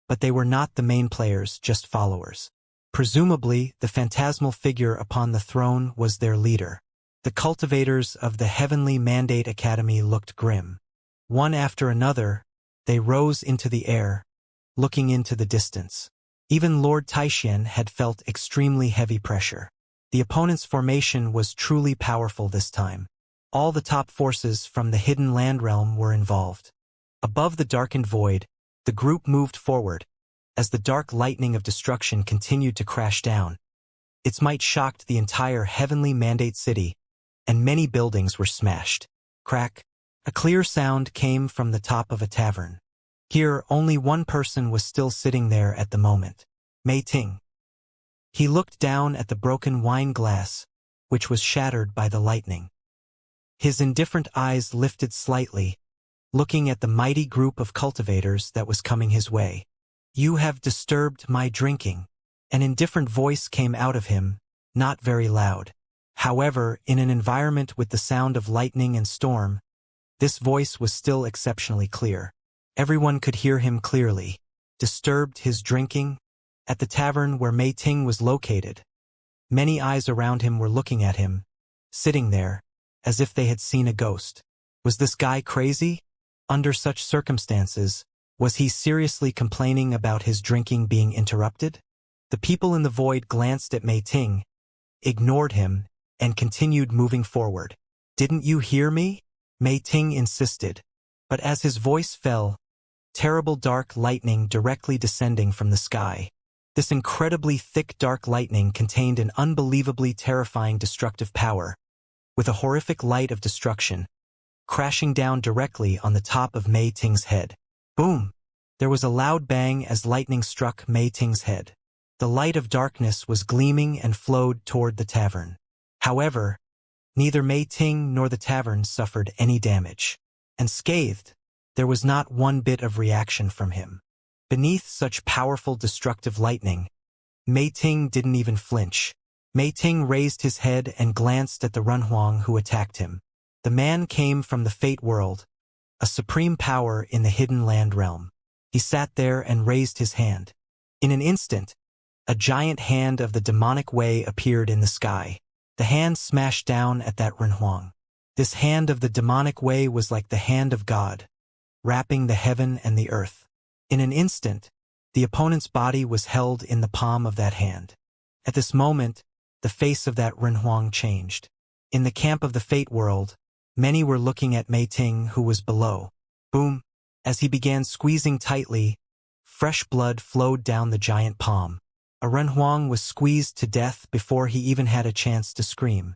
A: but they were not the main players, just followers. Presumably, the phantasmal figure upon the throne was their leader. The cultivators of the Heavenly Mandate Academy looked grim. One after another, they rose into the air, looking into the distance. Even Lord Taishan had felt extremely heavy pressure. The opponent's formation was truly powerful this time. All the top forces from the hidden land realm were involved. Above the darkened void, the group moved forward, as the dark lightning of destruction continued to crash down. Its might shocked the entire heavenly Mandate City, and many buildings were smashed. Crack! A clear sound came from the top of a tavern. Here, only one person was still sitting there at the moment. Mei Ting. He looked down at the broken wine glass, which was shattered by the lightning. His indifferent eyes lifted slightly, looking at the mighty group of cultivators that was coming his way. "You have disturbed my drinking." An indifferent voice came out of him, not very loud. However, in an environment with the sound of lightning and storm, this voice was still exceptionally clear. Everyone could hear him clearly. Disturbed his drinking? At the tavern where Mei Ting was located, many eyes around him were looking at him, sitting there, as if they had seen a ghost. Was this guy crazy? Under such circumstances, was he seriously complaining about his drinking being interrupted? The people in the void glanced at Mei Ting, ignored him, and continued moving forward. "Didn't you hear me?" Mei Ting insisted. But as his voice fell, terrible dark lightning directly descending from the sky. This incredibly thick dark lightning contained an unbelievably terrifying destructive power, with a horrific light of destruction, crashing down directly on the top of Mei Ting's head. Boom! There was a loud bang as lightning struck Mei Ting's head. The light of darkness was gleaming and flowed toward the tavern. However, neither Mei Ting nor the tavern suffered any damage. And scathed, there was not one bit of reaction from him. Beneath such powerful destructive lightning, Mei Ting didn't even flinch. Mei Ting raised his head and glanced at the Runhuang who attacked him. The man came from the Fate world, a supreme power in the hidden land realm. He sat there and raised his hand. In an instant, a giant hand of the demonic way appeared in the sky. The hand smashed down at that Runhuang. This hand of the demonic way was like the hand of God, wrapping the heaven and the earth. In an instant, the opponent's body was held in the palm of that hand. At this moment, the face of that Runhuang changed. In the camp of the Fate world, many were looking at Mei Ting who was below. Boom! As he began squeezing tightly, fresh blood flowed down the giant palm. A Renhuang was squeezed to death before he even had a chance to scream.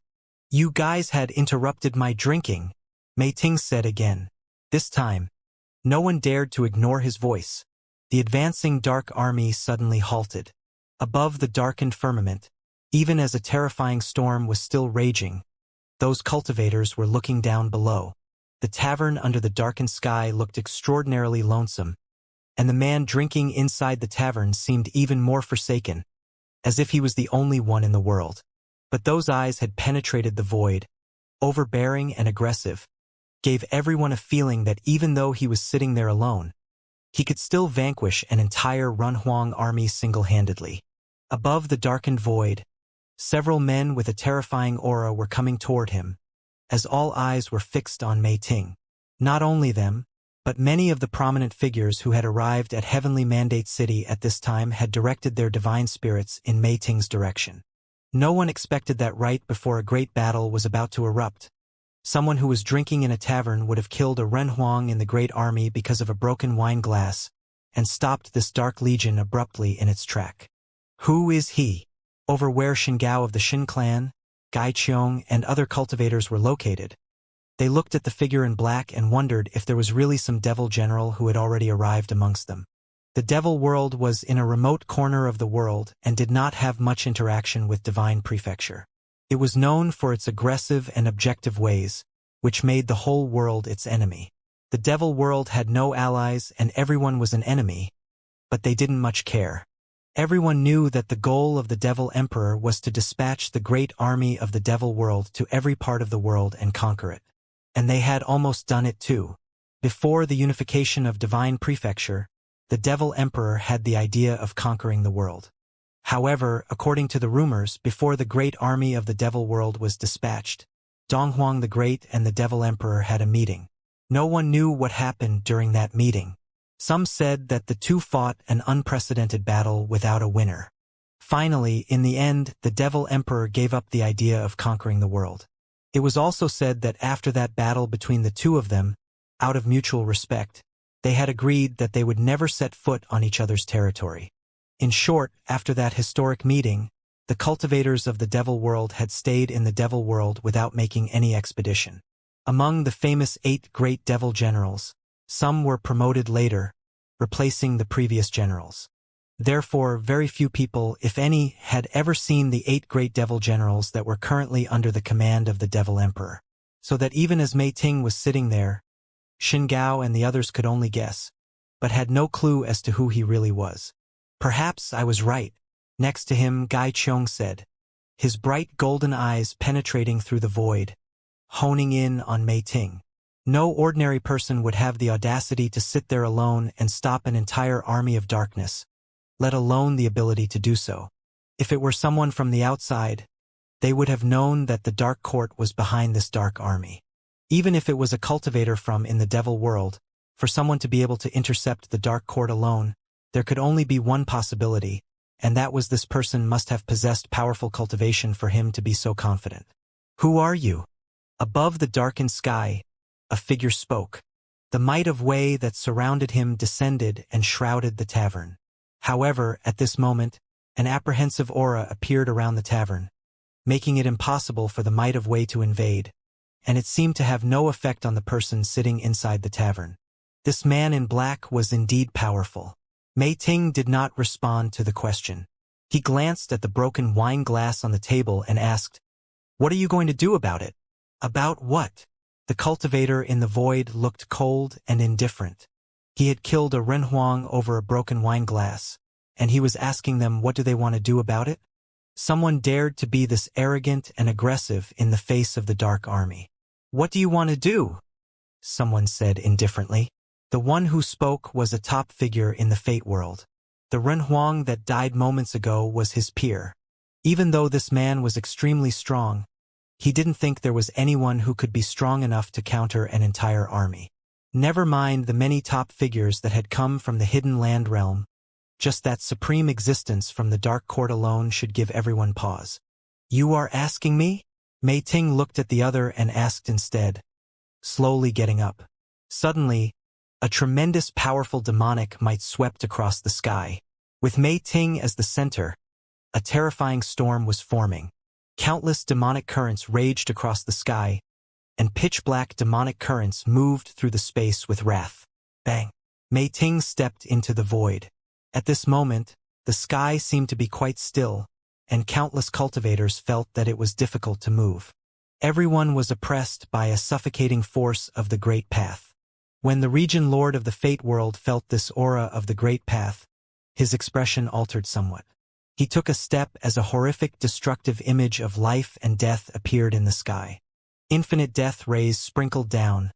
A: "You guys had interrupted my drinking," Mei Ting said again. This time, no one dared to ignore his voice. The advancing dark army suddenly halted. Above the darkened firmament, even as a terrifying storm was still raging, those cultivators were looking down below. The tavern under the darkened sky looked extraordinarily lonesome, and the man drinking inside the tavern seemed even more forsaken, as if he was the only one in the world. But those eyes had penetrated the void, overbearing and aggressive, gave everyone a feeling that even though he was sitting there alone, he could still vanquish an entire Renhuang army single-handedly. Above the darkened void, several men with a terrifying aura were coming toward him, as all eyes were fixed on Mei Ting. Not only them, but many of the prominent figures who had arrived at Heavenly Mandate City at this time had directed their divine spirits in Mei Ting's direction. No one expected that right before a great battle was about to erupt, someone who was drinking in a tavern would have killed a Renhuang in the great army because of a broken wine glass, and stopped this dark legion abruptly in its track. Who is he? Over where Xianxia of the Xin clan, Gai Qiong, and other cultivators were located, they looked at the figure in black and wondered if there was really some devil general who had already arrived amongst them. The devil world was in a remote corner of the world and did not have much interaction with divine prefecture. It was known for its aggressive and objective ways, which made the whole world its enemy. The devil world had no allies and everyone was an enemy, but they didn't much care. Everyone knew that the goal of the Devil Emperor was to dispatch the great army of the devil world to every part of the world and conquer it. And they had almost done it too. Before the unification of divine prefecture, the Devil Emperor had the idea of conquering the world. However, according to the rumors, before the great army of the devil world was dispatched, Donghuang the Great and the Devil Emperor had a meeting. No one knew what happened during that meeting. Some said that the two fought an unprecedented battle without a winner. Finally, in the end, the Devil Emperor gave up the idea of conquering the world. It was also said that after that battle between the two of them, out of mutual respect, they had agreed that they would never set foot on each other's territory. In short, after that historic meeting, the cultivators of the devil world had stayed in the devil world without making any expedition. Among the famous 8 great devil generals, some were promoted later, replacing the previous generals. Therefore, very few people, if any, had ever seen the 8 great devil generals that were currently under the command of the Devil Emperor. So that even as Mei Ting was sitting there, Xianxia and the others could only guess, but had no clue as to who he really was. "Perhaps I was right," next to him Gai Qiong said, his bright golden eyes penetrating through the void, honing in on Mei Ting. No ordinary person would have the audacity to sit there alone and stop an entire army of darkness, let alone the ability to do so. If it were someone from the outside, they would have known that the Dark Court was behind this dark army. Even if it was a cultivator from in the devil world, for someone to be able to intercept the Dark Court alone, there could only be one possibility, and that was this person must have possessed powerful cultivation for him to be so confident. "Who are you?" Above the darkened sky, a figure spoke. The might of Wei that surrounded him descended and shrouded the tavern. However, at this moment, an apprehensive aura appeared around the tavern, making it impossible for the might of Wei to invade, and it seemed to have no effect on the person sitting inside the tavern. This man in black was indeed powerful. Mei Ting did not respond to the question. He glanced at the broken wine glass on the table and asked, "What are you going to do about it?" "About what?" The cultivator in the void looked cold and indifferent. He had killed a Renhuang over a broken wine glass, and he was asking them what do they want to do about it? Someone dared to be this arrogant and aggressive in the face of the Dark Army. "What do you want to do?" someone said indifferently. The one who spoke was a top figure in the Fate world. The Renhuang that died moments ago was his peer. Even though this man was extremely strong, he didn't think there was anyone who could be strong enough to counter an entire army. Never mind the many top figures that had come from the hidden land realm. Just that supreme existence from the Dark Court alone should give everyone pause. "You are asking me?" Mei Ting looked at the other and asked instead, slowly getting up. Suddenly, a tremendous powerful demonic might swept across the sky. With Mei Ting as the center, A terrifying storm was forming. Countless demonic currents raged across the sky, and pitch-black demonic currents moved through the space with wrath. Bang! Mei Ting stepped into the void. At this moment, the sky seemed to be quite still, and countless cultivators felt that it was difficult to move. Everyone was oppressed by a suffocating force of the Great Path. When the region lord of the Fate World felt this aura of the Great Path, his expression altered somewhat. He took a step as a horrific, destructive image of life and death appeared in the sky. Infinite death rays sprinkled down,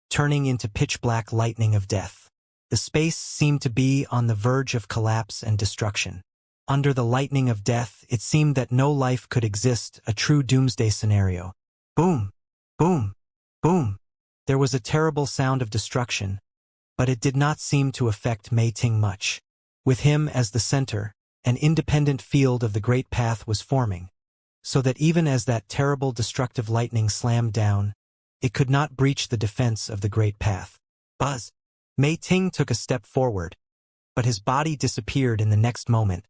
A: turning into pitch-black lightning of death. The space seemed to be on the verge of collapse and destruction. Under the lightning of death, it seemed that no life could exist, a true doomsday scenario. Boom! Boom! Boom! There was a terrible sound of destruction, but it did not seem to affect Mei Ting much. With him as the center, an independent field of the Great Path was forming, so that even as that terrible destructive lightning slammed down, it could not breach the defense of the Great Path. Buzz! Mei Ting took a step forward, but his body disappeared in the next moment,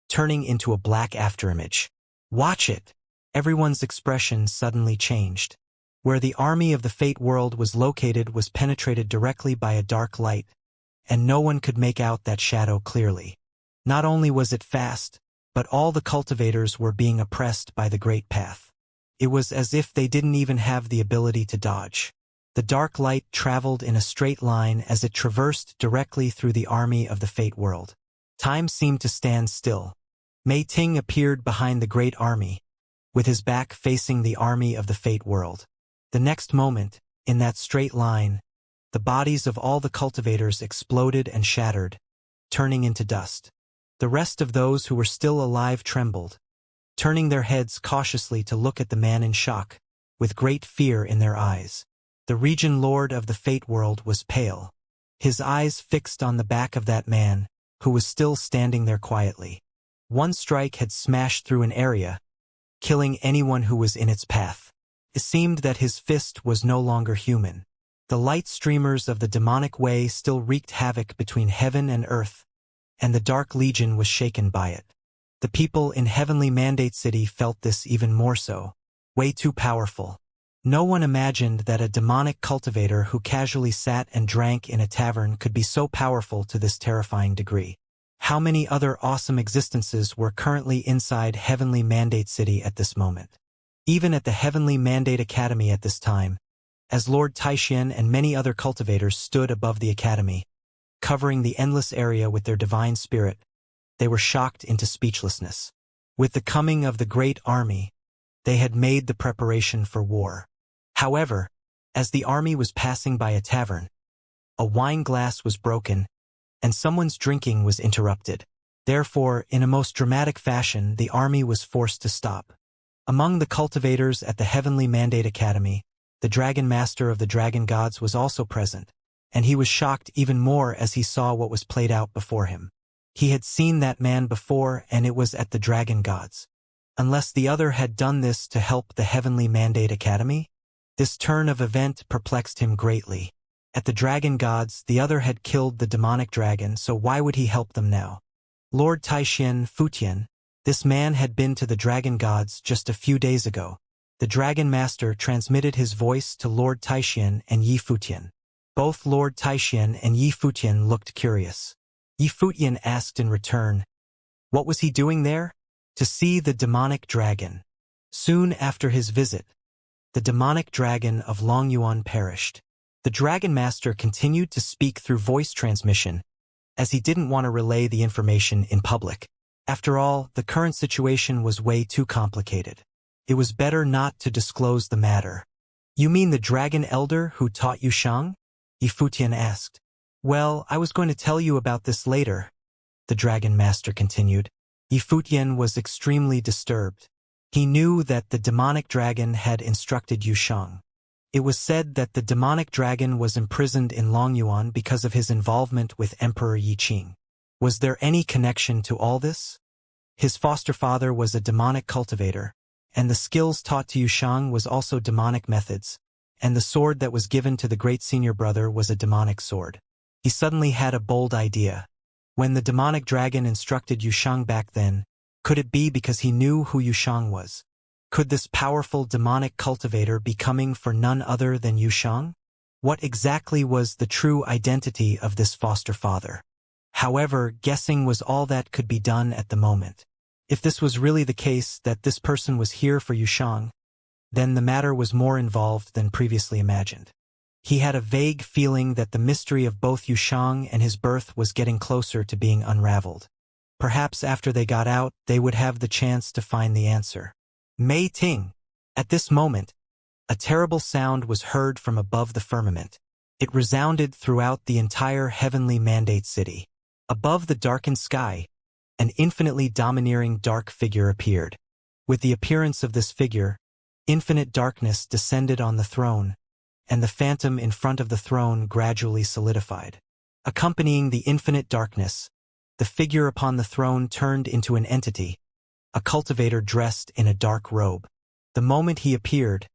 A: turning into a black afterimage. Watch it! Everyone's expression suddenly changed. Where the army of the Fate World was located was penetrated directly by a dark light, and no one could make out that shadow clearly. Not only was it fast, but all the cultivators were being oppressed by the Great Path. It was as if they didn't even have the ability to dodge. The dark light traveled in a straight line as it traversed directly through the army of the Fate World. Time seemed to stand still. Mei Ting appeared behind the great army, with his back facing the army of the Fate World. The next moment, in that straight line, the bodies of all the cultivators exploded and shattered, turning into dust. The rest of those who were still alive trembled, turning their heads cautiously to look at the man in shock, with great fear in their eyes. The region lord of the Fate World was pale, his eyes fixed on the back of that man, who was still standing there quietly. One strike had smashed through an area, killing anyone who was in its path. It seemed that his fist was no longer human. The light streamers of the demonic way still wreaked havoc between heaven and earth, and the Dark Legion was shaken by it. The people in Heavenly Mandate City felt this even more so. Way too powerful. No one imagined that a demonic cultivator who casually sat and drank in a tavern could be so powerful to this terrifying degree. How many other awesome existences were currently inside Heavenly Mandate City at this moment? Even at the Heavenly Mandate Academy at this time, as Lord Taixian and many other cultivators stood above the academy, covering the endless area with their divine spirit, they were shocked into speechlessness. With the coming of the great army, they had made the preparation for war. However, as the army was passing by a tavern, a wine glass was broken, and someone's drinking was interrupted. Therefore, in a most dramatic fashion, the army was forced to stop. Among the cultivators at the Heavenly Mandate Academy, the Dragon Master of the Dragon Gods was also present, and he was shocked even more as he saw what was played out before him. He had seen that man before, and it was at the Dragon Gods. Unless the other had done this to help the Heavenly Mandate Academy? This turn of event perplexed him greatly. At the Dragon Gods, the other had killed the demonic dragon, so why would he help them now? Lord Taixian Futian, this man had been to the Dragon Gods just a few days ago. The Dragon Master transmitted his voice to Lord Taixian and Yi Futian. Both Lord Taixian and Yi Futian looked curious. Yi Futian asked in return, what was he doing there? To see the demonic dragon. Soon after his visit, the demonic dragon of Longyuan perished. The Dragon Master continued to speak through voice transmission, as he didn't want to relay the information in public. After all, the current situation was way too complicated. It was better not to disclose the matter. You mean the Dragon Elder who taught you Shang? Yi Futian asked. Well, I was going to tell you about this later, the Dragon Master continued. Yi Futian was extremely disturbed. He knew that the demonic dragon had instructed Yu Shang. It was said that the demonic dragon was imprisoned in Longyuan because of his involvement with Emperor Yi Qing. Was there any connection to all this? His foster father was a demonic cultivator, and the skills taught to Yu Shang was also demonic methods, and the sword that was given to the great senior brother was a demonic sword. He suddenly had a bold idea. When the demonic dragon instructed Yu Shang back then, Could it be because he knew who Yushang was? Could this powerful demonic cultivator be coming for none other than Yushang? What exactly was the true identity of this foster father? However, guessing was all that could be done at the moment. If this was really the case that this person was here for Yushang, then the matter was more involved than previously imagined. He had a vague feeling that the mystery of both Yushang and his birth was getting closer to being unraveled. Perhaps after they got out, they would have the chance to find the answer. Mei Ting. At this moment, a terrible sound was heard from above the firmament. It resounded throughout the entire heavenly mandate city. Above the darkened sky, an infinitely domineering dark figure appeared. With the appearance of this figure, infinite darkness descended on the throne, and the phantom in front of the throne gradually solidified. Accompanying the infinite darkness, the figure upon the throne turned into an entity, a cultivator dressed in a dark robe. The moment he appeared,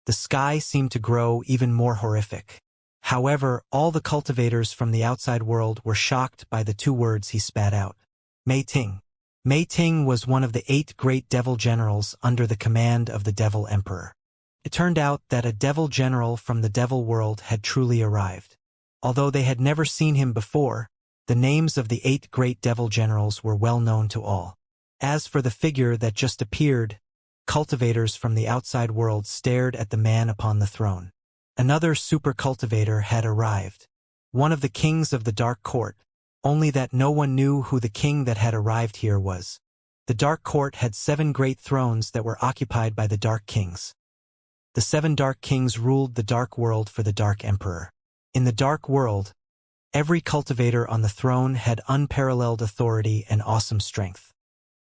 A: the sky seemed to grow even more horrific. However, all the cultivators from the outside world were shocked by the two words he spat out. Mei Ting. Mei Ting was one of the 8 great devil generals under the command of the Devil Emperor. It turned out that a devil general from the devil world had truly arrived. Although they had never seen him before, the names of the 8 great devil generals were well known to all. As for the figure that just appeared, cultivators from the outside world stared at the man upon the throne. Another super cultivator had arrived. One of the kings of the Dark Court, only that no one knew who the king that had arrived here was. The Dark Court had 7 great thrones that were occupied by the Dark Kings. The 7 Dark Kings ruled the Dark World for the Dark Emperor. In the Dark World, every cultivator on the throne had unparalleled authority and awesome strength.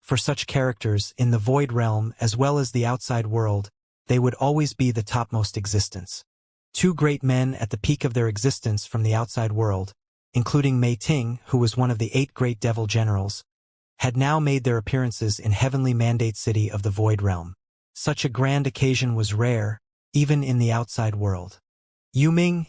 A: For such characters, in the Void Realm as well as the outside world, they would always be the topmost existence. 2 great men at the peak of their existence from the outside world, including Mei Ting, who was one of the 8 great devil generals, had now made their appearances in heavenly mandate city of the Void Realm. Such a grand occasion was rare, even in the outside world. Yuming,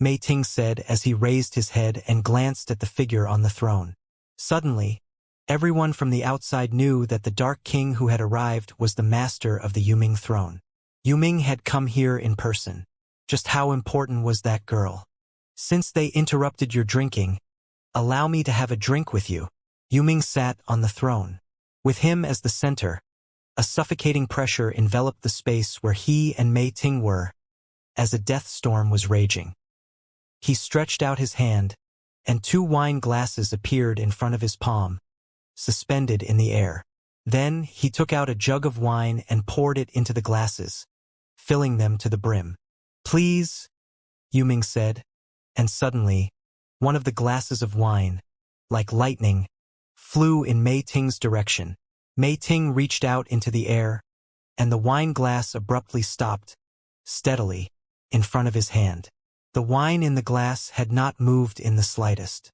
A: Mei Ting said as he raised his head and glanced at the figure on the throne. Suddenly, everyone from the outside knew that the Dark King who had arrived was the master of the Yuming throne. Yuming had come here in person. Just how important was that girl? Since they interrupted your drinking, allow me to have a drink with you. Yuming sat on the throne. With him as the center, a suffocating pressure enveloped the space where he and Mei Ting were, as a death storm was raging. He stretched out his hand, and 2 wine glasses appeared in front of his palm, suspended in the air. Then he took out a jug of wine and poured it into the glasses, filling them to the brim. Please, Yuming said, and suddenly, one of the glasses of wine, like lightning, flew in Mei Ting's direction. Mei Ting reached out into the air, and the wine glass abruptly stopped, steadily, in front of his hand. The wine in the glass had not moved in the slightest.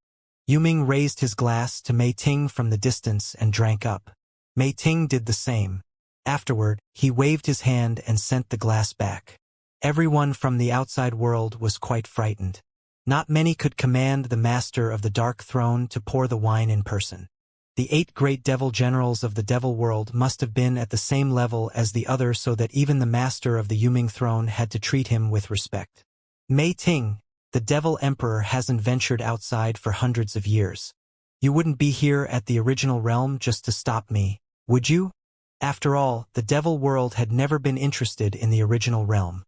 A: Yuming raised his glass to Mei Ting from the distance and drank up. Mei Ting did the same. Afterward, he waved his hand and sent the glass back. Everyone from the outside world was quite frightened. Not many could command the master of the Dark Throne to pour the wine in person. The 8 great devil generals of the devil world must have been at the same level as the other so that even the master of the Yuming throne had to treat him with respect. Mei Ting, the devil emperor hasn't ventured outside for hundreds of years. You wouldn't be here at the original realm just to stop me, would you? After all, the devil world had never been interested in the original realm.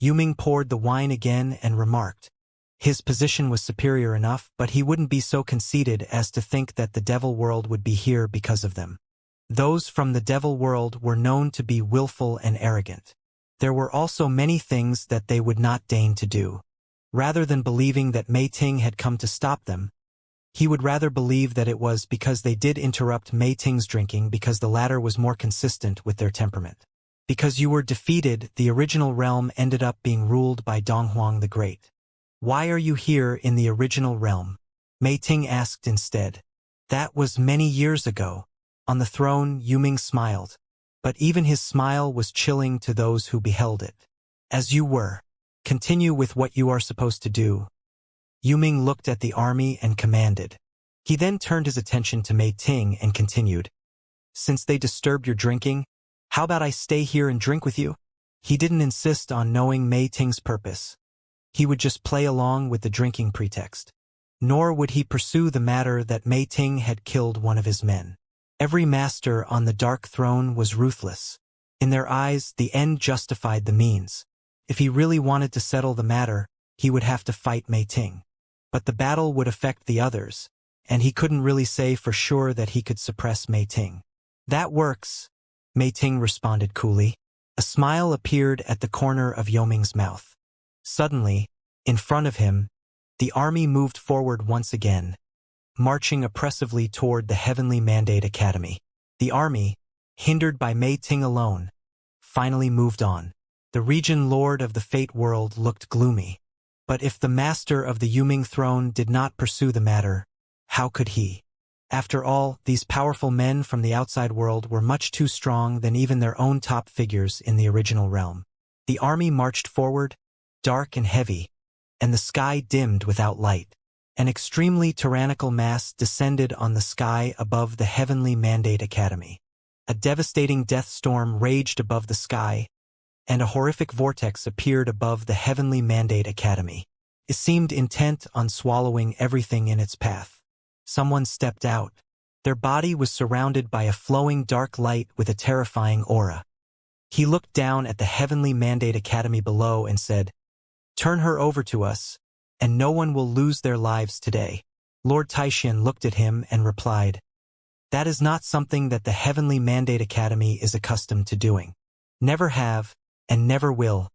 A: Yuming poured the wine again and remarked. His position was superior enough, but he wouldn't be so conceited as to think that the devil world would be here because of them. Those from the devil world were known to be willful and arrogant. There were also many things that they would not deign to do. Rather than believing that Mei Ting had come to stop them, he would rather believe that it was because they did interrupt Mei Ting's drinking because the latter was more consistent with their temperament. Because you were defeated, the original realm ended up being ruled by Donghuang the Great. Why are you here in the original realm? Mei Ting asked instead. That was many years ago. On the throne, Yuming smiled. But even his smile was chilling to those who beheld it. As you were. Continue with what you are supposed to do. Yuming looked at the army and commanded. He then turned his attention to Mei Ting and continued. Since they disturbed your drinking, how about I stay here and drink with you? He didn't insist on knowing Mei Ting's purpose. He would just play along with the drinking pretext. Nor would he pursue the matter that Mei Ting had killed one of his men. Every master on the Dark Throne was ruthless. In their eyes, the end justified the means. If he really wanted to settle the matter, he would have to fight Mei Ting. But the battle would affect the others, and he couldn't really say for sure that he could suppress Mei Ting. That works, Mei Ting responded coolly. A smile appeared at the corner of Yoming's mouth. Suddenly, in front of him, the army moved forward once again, marching oppressively toward the Heavenly Mandate Academy. The army, hindered by Mei Ting alone, finally moved on. The region lord of the Fate world looked gloomy. But if the master of the Yuming throne did not pursue the matter, how could he? After all, these powerful men from the outside world were much too strong than even their own top figures in the original realm. The army marched forward, dark and heavy, and the sky dimmed without light. An extremely tyrannical mass descended on the sky above the Heavenly Mandate Academy. A devastating death storm raged above the sky, and a horrific vortex appeared above the Heavenly Mandate Academy. It seemed intent on swallowing everything in its path. Someone stepped out. Their body was surrounded by a flowing dark light with a terrifying aura. He looked down at the Heavenly Mandate Academy below and said, "Turn her over to us, and no one will lose their lives today." Lord Taishan looked at him and replied, "That is not something that the Heavenly Mandate Academy is accustomed to doing. Never have, and never will."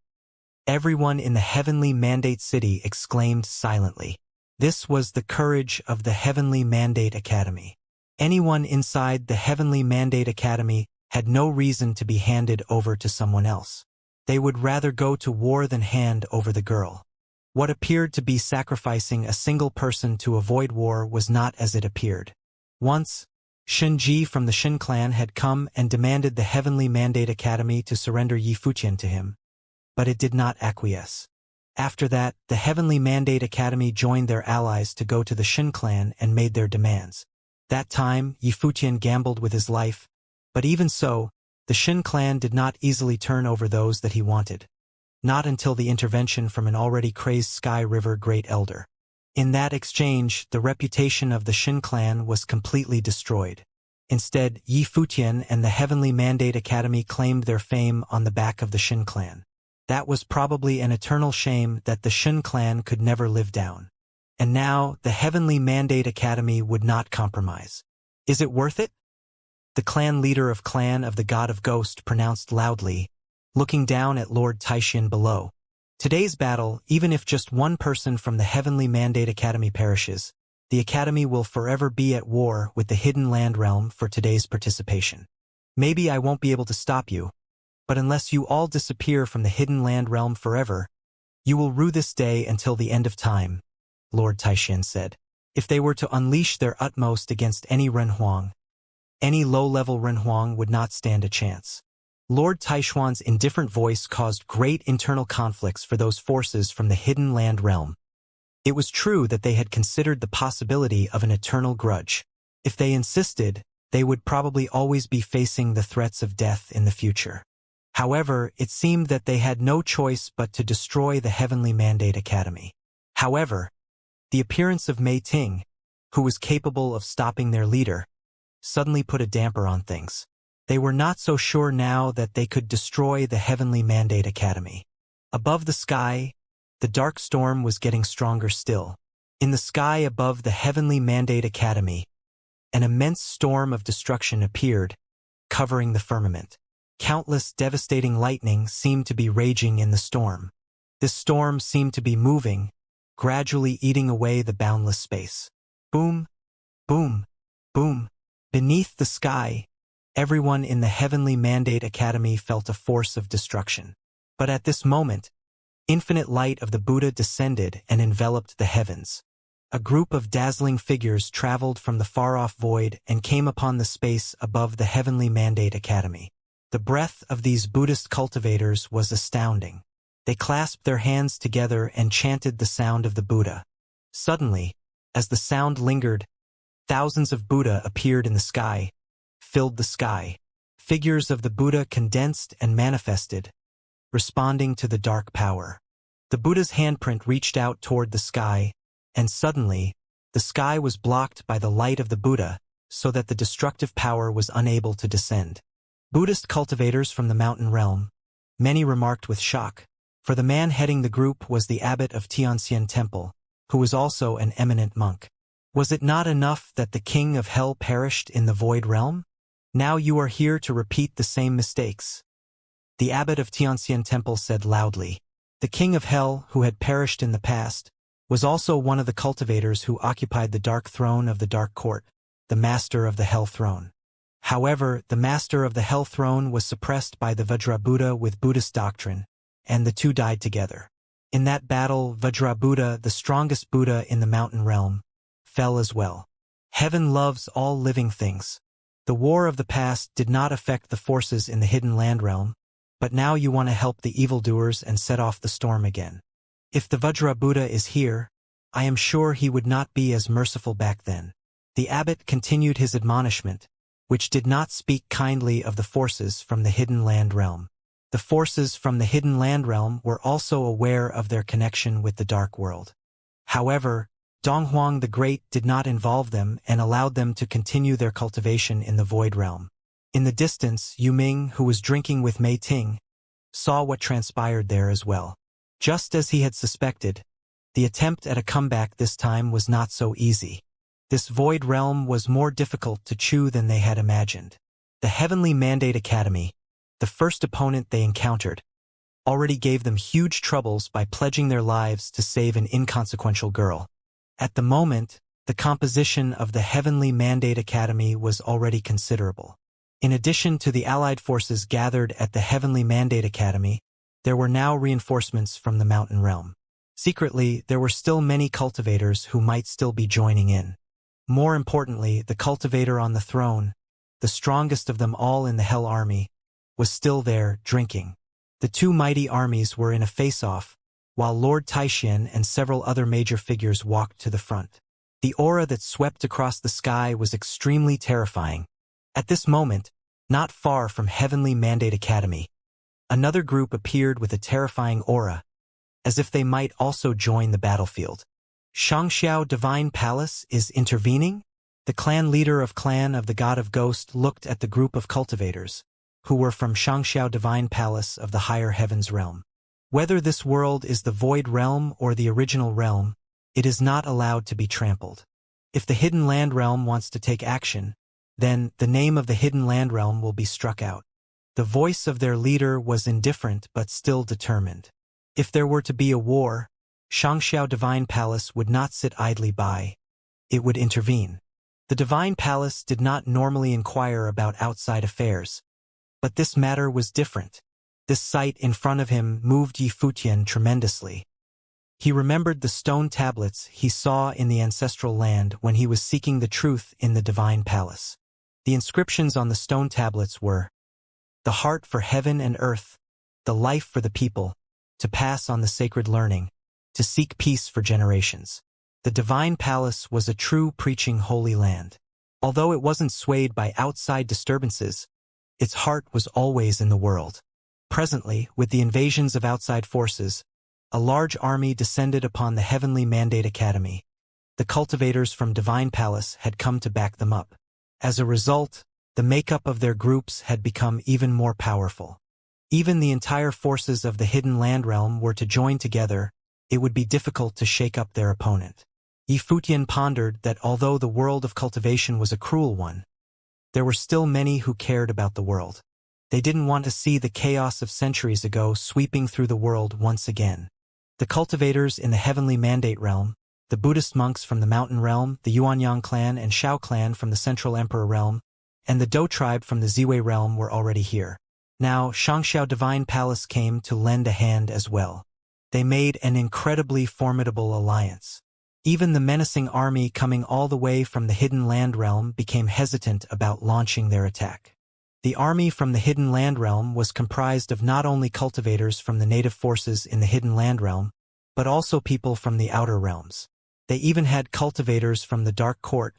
A: Everyone in the Heavenly Mandate City exclaimed silently. This was the courage of the Heavenly Mandate Academy. Anyone inside the Heavenly Mandate Academy had no reason to be handed over to someone else. They would rather go to war than hand over the girl. What appeared to be sacrificing a single person to avoid war was not as it appeared. Once, Shenji from the Shin clan had come and demanded the Heavenly Mandate Academy to surrender Yi Fuqian to him, but it did not acquiesce. After that, the Heavenly Mandate Academy joined their allies to go to the Shin clan and made their demands. That time, Yi Fuqian gambled with his life, but even so, the Shin clan did not easily turn over those that he wanted. Not until the intervention from an already crazed Sky River Great Elder. In that exchange, the reputation of the Shin clan was completely destroyed. Instead, Yi Fuqian and the Heavenly Mandate Academy claimed their fame on the back of the Shin clan. That was probably an eternal shame that the Shin clan could never live down. And now, the Heavenly Mandate Academy would not compromise. Is it worth it? The clan leader of Clan of the God of Ghost pronounced loudly, looking down at Lord Taishan below. Today's battle, even if just one person from the Heavenly Mandate Academy perishes, the Academy will forever be at war with the Hidden Land Realm for today's participation. Maybe I won't be able to stop you, but unless you all disappear from the Hidden Land Realm forever, you will rue this day until the end of time, Lord Taishan said. If they were to unleash their utmost against any Renhuang, any low-level Renhuang would not stand a chance. Lord Taishuan's indifferent voice caused great internal conflicts for those forces from the Hidden Land Realm. It was true that they had considered the possibility of an eternal grudge. If they insisted, they would probably always be facing the threats of death in the future. However, it seemed that they had no choice but to destroy the Heavenly Mandate Academy. However, the appearance of Mei Ting, who was capable of stopping their leader, suddenly put a damper on things. They were not so sure now that they could destroy the Heavenly Mandate Academy. Above the sky, the dark storm was getting stronger still. In the sky above the Heavenly Mandate Academy, an immense storm of destruction appeared, covering the firmament. Countless devastating lightning seemed to be raging in the storm. This storm seemed to be moving, gradually eating away the boundless space. Boom, boom, boom. Beneath the sky, everyone in the Heavenly Mandate Academy felt a force of destruction. But at this moment, infinite light of the Buddha descended and enveloped the heavens. A group of dazzling figures traveled from the far-off void and came upon the space above the Heavenly Mandate Academy. The breadth of these Buddhist cultivators was astounding. They clasped their hands together and chanted the sound of the Buddha. Suddenly, as the sound lingered, thousands of Buddha appeared in the sky, filled the sky. Figures of the Buddha condensed and manifested, responding to the dark power. The Buddha's handprint reached out toward the sky, and suddenly, the sky was blocked by the light of the Buddha, so that the destructive power was unable to descend. Buddhist cultivators from the mountain realm, many remarked with shock, for the man heading the group was the abbot of Xianxia Temple, who was also an eminent monk. Was it not enough that the king of hell perished in the void realm? Now you are here to repeat the same mistakes. The abbot of Xianxia Temple said loudly. The king of hell, who had perished in the past, was also one of the cultivators who occupied the dark throne of the dark court, the master of the hell throne. However, the master of the hell throne was suppressed by the Vajrabuddha with Buddhist doctrine, and the two died together. In that battle, Vajrabuddha, the strongest Buddha in the mountain realm, fell as well. Heaven loves all living things. The war of the past did not affect the forces in the hidden land realm, but now you want to help the evildoers and set off the storm again. If the Vajrabuddha is here, I am sure he would not be as merciful back then. The abbot continued his admonishment, which did not speak kindly of the forces from the hidden land realm. The forces from the hidden land realm were also aware of their connection with the dark world. However, Donghuang the Great did not involve them and allowed them to continue their cultivation in the void realm. In the distance, Yu Ming, who was drinking with Mei Ting, saw what transpired there as well. Just as he had suspected, the attempt at a comeback this time was not so easy. This void realm was more difficult to chew than they had imagined. The Heavenly Mandate Academy, the first opponent they encountered, already gave them huge troubles by pledging their lives to save an inconsequential girl. At the moment, the composition of the Heavenly Mandate Academy was already considerable. In addition to the allied forces gathered at the Heavenly Mandate Academy, there were now reinforcements from the mountain realm. Secretly, there were still many cultivators who might still be joining in. More importantly, the cultivator on the throne, the strongest of them all in the Hell Army, was still there, drinking. The two mighty armies were in a face-off, while Lord Taishan and several other major figures walked to the front. The aura that swept across the sky was extremely terrifying. At this moment, not far from Heavenly Mandate Academy, another group appeared with a terrifying aura, as if they might also join the battlefield. Xianxia Divine Palace is intervening? The clan leader of Clan of the God of Ghost looked at the group of cultivators, who were from Xianxia Divine Palace of the Higher Heavens realm. Whether this world is the Void Realm or the original realm, it is not allowed to be trampled. If the Hidden Land Realm wants to take action, then the name of the Hidden Land Realm will be struck out. The voice of their leader was indifferent but still determined. If there were to be a war, Xianxia Divine Palace would not sit idly by. It would intervene. The Divine Palace did not normally inquire about outside affairs, but this matter was different. This sight in front of him moved Yi Futian tremendously. He remembered the stone tablets he saw in the ancestral land when he was seeking the truth in the Divine Palace. The inscriptions on the stone tablets were, "The heart for heaven and earth, the life for the people, to pass on the sacred learning, to seek peace for generations." The Divine Palace was a true preaching holy land. Although it wasn't swayed by outside disturbances, its heart was always in the world. Presently, with the invasions of outside forces, a large army descended upon the Heavenly Mandate Academy. The cultivators from Divine Palace had come to back them up. As a result, the makeup of their groups had become even more powerful. Even the entire forces of the Hidden Land Realm were to join together, it would be difficult to shake up their opponent. Yi Futian pondered that although the world of cultivation was a cruel one, there were still many who cared about the world. They didn't want to see the chaos of centuries ago sweeping through the world once again. The cultivators in the Heavenly Mandate Realm, the Buddhist monks from the Mountain Realm, the Yuanyang clan and Shao clan from the Central Emperor Realm, and the Dou tribe from the Ziwei Realm were already here. Now, Xianxia Divine Palace came to lend a hand as well. They made an incredibly formidable alliance. Even the menacing army coming all the way from the Hidden Land Realm became hesitant about launching their attack. The army from the Hidden Land Realm was comprised of not only cultivators from the native forces in the Hidden Land Realm, but also people from the outer realms. They even had cultivators from the Dark Court,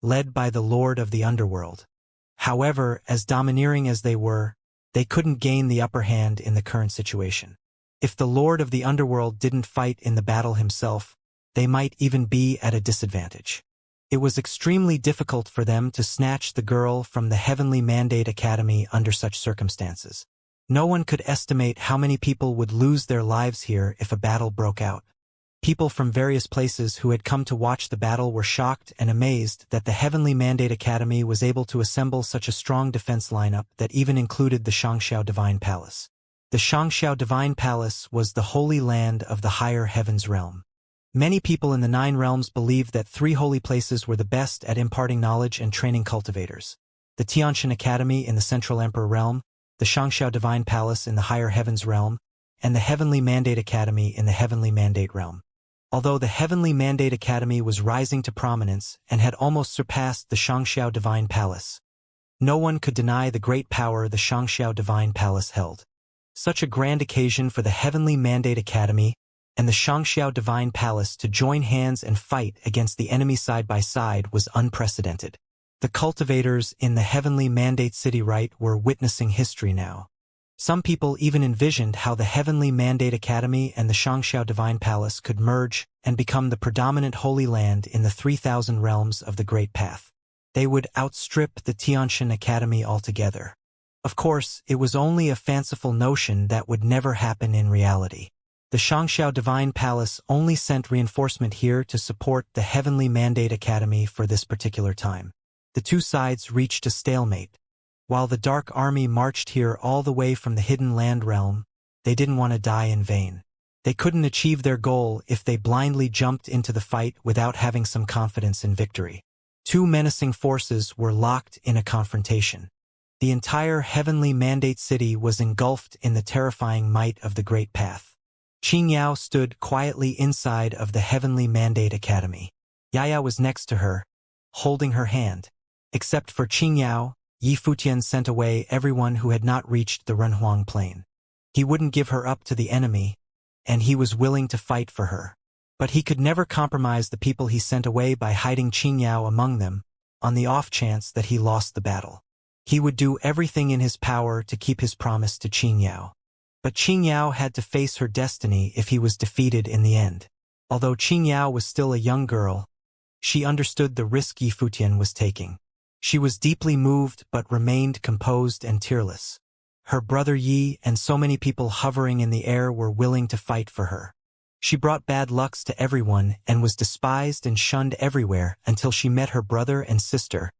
A: led by the Lord of the Underworld. However, as domineering as they were, they couldn't gain the upper hand in the current situation. If the Lord of the Underworld didn't fight in the battle himself, they might even be at a disadvantage. It was extremely difficult for them to snatch the girl from the Heavenly Mandate Academy under such circumstances. No one could estimate how many people would lose their lives here if a battle broke out. People from various places who had come to watch the battle were shocked and amazed that the Heavenly Mandate Academy was able to assemble such a strong defense lineup that even included the Xianxia Divine Palace. The Xianxia Divine Palace was the holy land of the higher heavens realm. Many people in the 9 realms believed that 3 holy places were the best at imparting knowledge and training cultivators: the Tiantian Academy in the Central Emperor realm, the Xianxia Divine Palace in the higher heavens realm, and the Heavenly Mandate Academy in the Heavenly Mandate realm. Although the Heavenly Mandate Academy was rising to prominence and had almost surpassed the Xianxia Divine Palace, no one could deny the great power the Xianxia Divine Palace held. Such a grand occasion for the Heavenly Mandate Academy and the Xianxia Divine Palace to join hands and fight against the enemy side by side was unprecedented. The cultivators in the Heavenly Mandate City were witnessing history now. Some people even envisioned how the Heavenly Mandate Academy and the Xianxia Divine Palace could merge and become the predominant holy land in the 3,000 realms of the Great Path. They would outstrip the Tiantian Academy altogether. Of course, it was only a fanciful notion that would never happen in reality. The Xianxia Divine Palace only sent reinforcement here to support the Heavenly Mandate Academy for this particular time. The two sides reached a stalemate. While the Dark Army marched here all the way from the Hidden Land realm, they didn't want to die in vain. They couldn't achieve their goal if they blindly jumped into the fight without having some confidence in victory. Two menacing forces were locked in a confrontation. The entire Heavenly Mandate City was engulfed in the terrifying might of the Great Path. Qingyao stood quietly inside of the Heavenly Mandate Academy. Yaya was next to her, holding her hand. Except for Qingyao, Yi Futian sent away everyone who had not reached the Renhuang Plain. He wouldn't give her up to the enemy, and he was willing to fight for her. But he could never compromise the people he sent away by hiding Qingyao among them, on the off chance that he lost the battle. He would do everything in his power to keep his promise to Qingyao. But Qingyao had to face her destiny if he was defeated in the end. Although Qingyao was still a young girl, she understood the risk Yi Futian was taking. She was deeply moved but remained composed and tearless. Her brother Yi and so many people hovering in the air were willing to fight for her. She brought bad lucks to everyone and was despised and shunned everywhere until she met her brother and sister,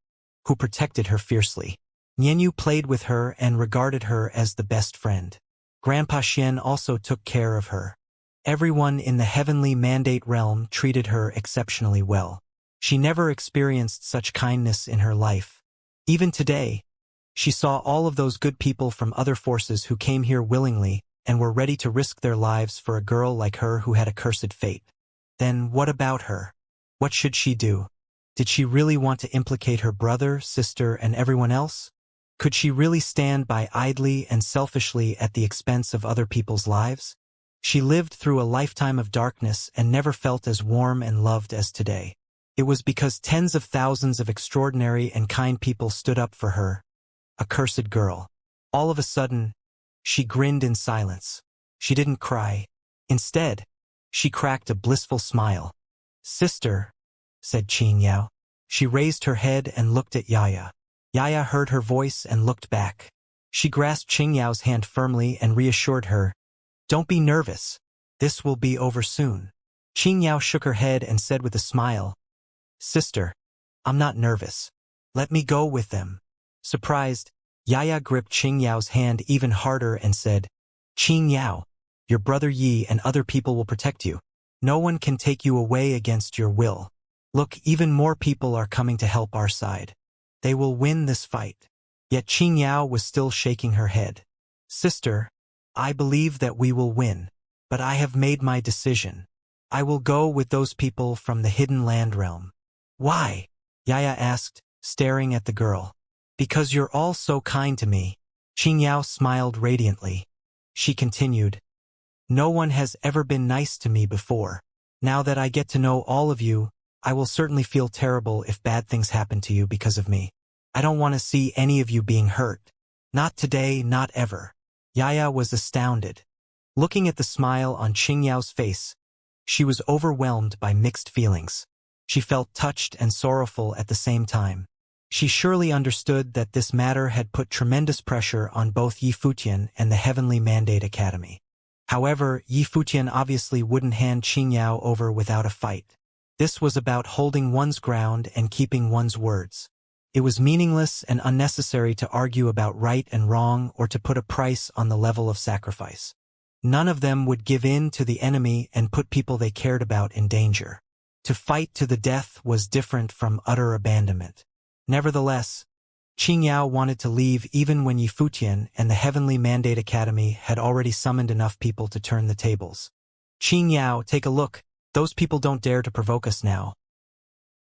A: who protected her fiercely. Nianyu played with her and regarded her as the best friend. Grandpa Xian also took care of her. Everyone in the Heavenly Mandate realm treated her exceptionally well. She never experienced such kindness in her life. Even today, she saw all of those good people from other forces who came here willingly and were ready to risk their lives for a girl like her who had a cursed fate. Then what about her? What should she do? Did she really want to implicate her brother, sister, and everyone else? Could she really stand by idly and selfishly at the expense of other people's lives? She lived through a lifetime of darkness and never felt as warm and loved as today. It was because tens of thousands of extraordinary and kind people stood up for her, a cursed girl. All of a sudden, she grinned in silence. She didn't cry. Instead, she cracked a blissful smile. "Sister," said Qingyao. She raised her head and looked at Yaya. Yaya heard her voice and looked back. She grasped Qingyao's hand firmly and reassured her, "Don't be nervous. This will be over soon." Qingyao shook her head and said with a smile, "Sister, I'm not nervous. Let me go with them." Surprised, Yaya gripped Qingyao's hand even harder and said, "Qingyao, your brother Yi and other people will protect you. No one can take you away against your will. Look, even more people are coming to help our side. They will win this fight." Yet Qingyao was still shaking her head. "Sister, I believe that we will win, but I have made my decision. I will go with those people from the Hidden Land realm." "Why?" Yaya asked, staring at the girl. "Because you're all so kind to me." Qingyao smiled radiantly. She continued, "No one has ever been nice to me before. Now that I get to know all of you, I will certainly feel terrible if bad things happen to you because of me. I don't want to see any of you being hurt. Not today, not ever. Yaya was astounded. Looking at the smile on Qingyao's face, she was overwhelmed by mixed feelings. She felt touched and sorrowful at the same time. She surely understood that this matter had put tremendous pressure on both Yi Futian and the Heavenly Mandate Academy. However, Yi Futian obviously wouldn't hand Qingyao over without a fight. This was about holding one's ground and keeping one's words. It was meaningless and unnecessary to argue about right and wrong or to put a price on the level of sacrifice. None of them would give in to the enemy and put people they cared about in danger. To fight to the death was different from utter abandonment. Nevertheless, Qingyao wanted to leave even when Yi Futian and the Heavenly Mandate Academy had already summoned enough people to turn the tables. Qingyao, take a look. Those people don't dare to provoke us now.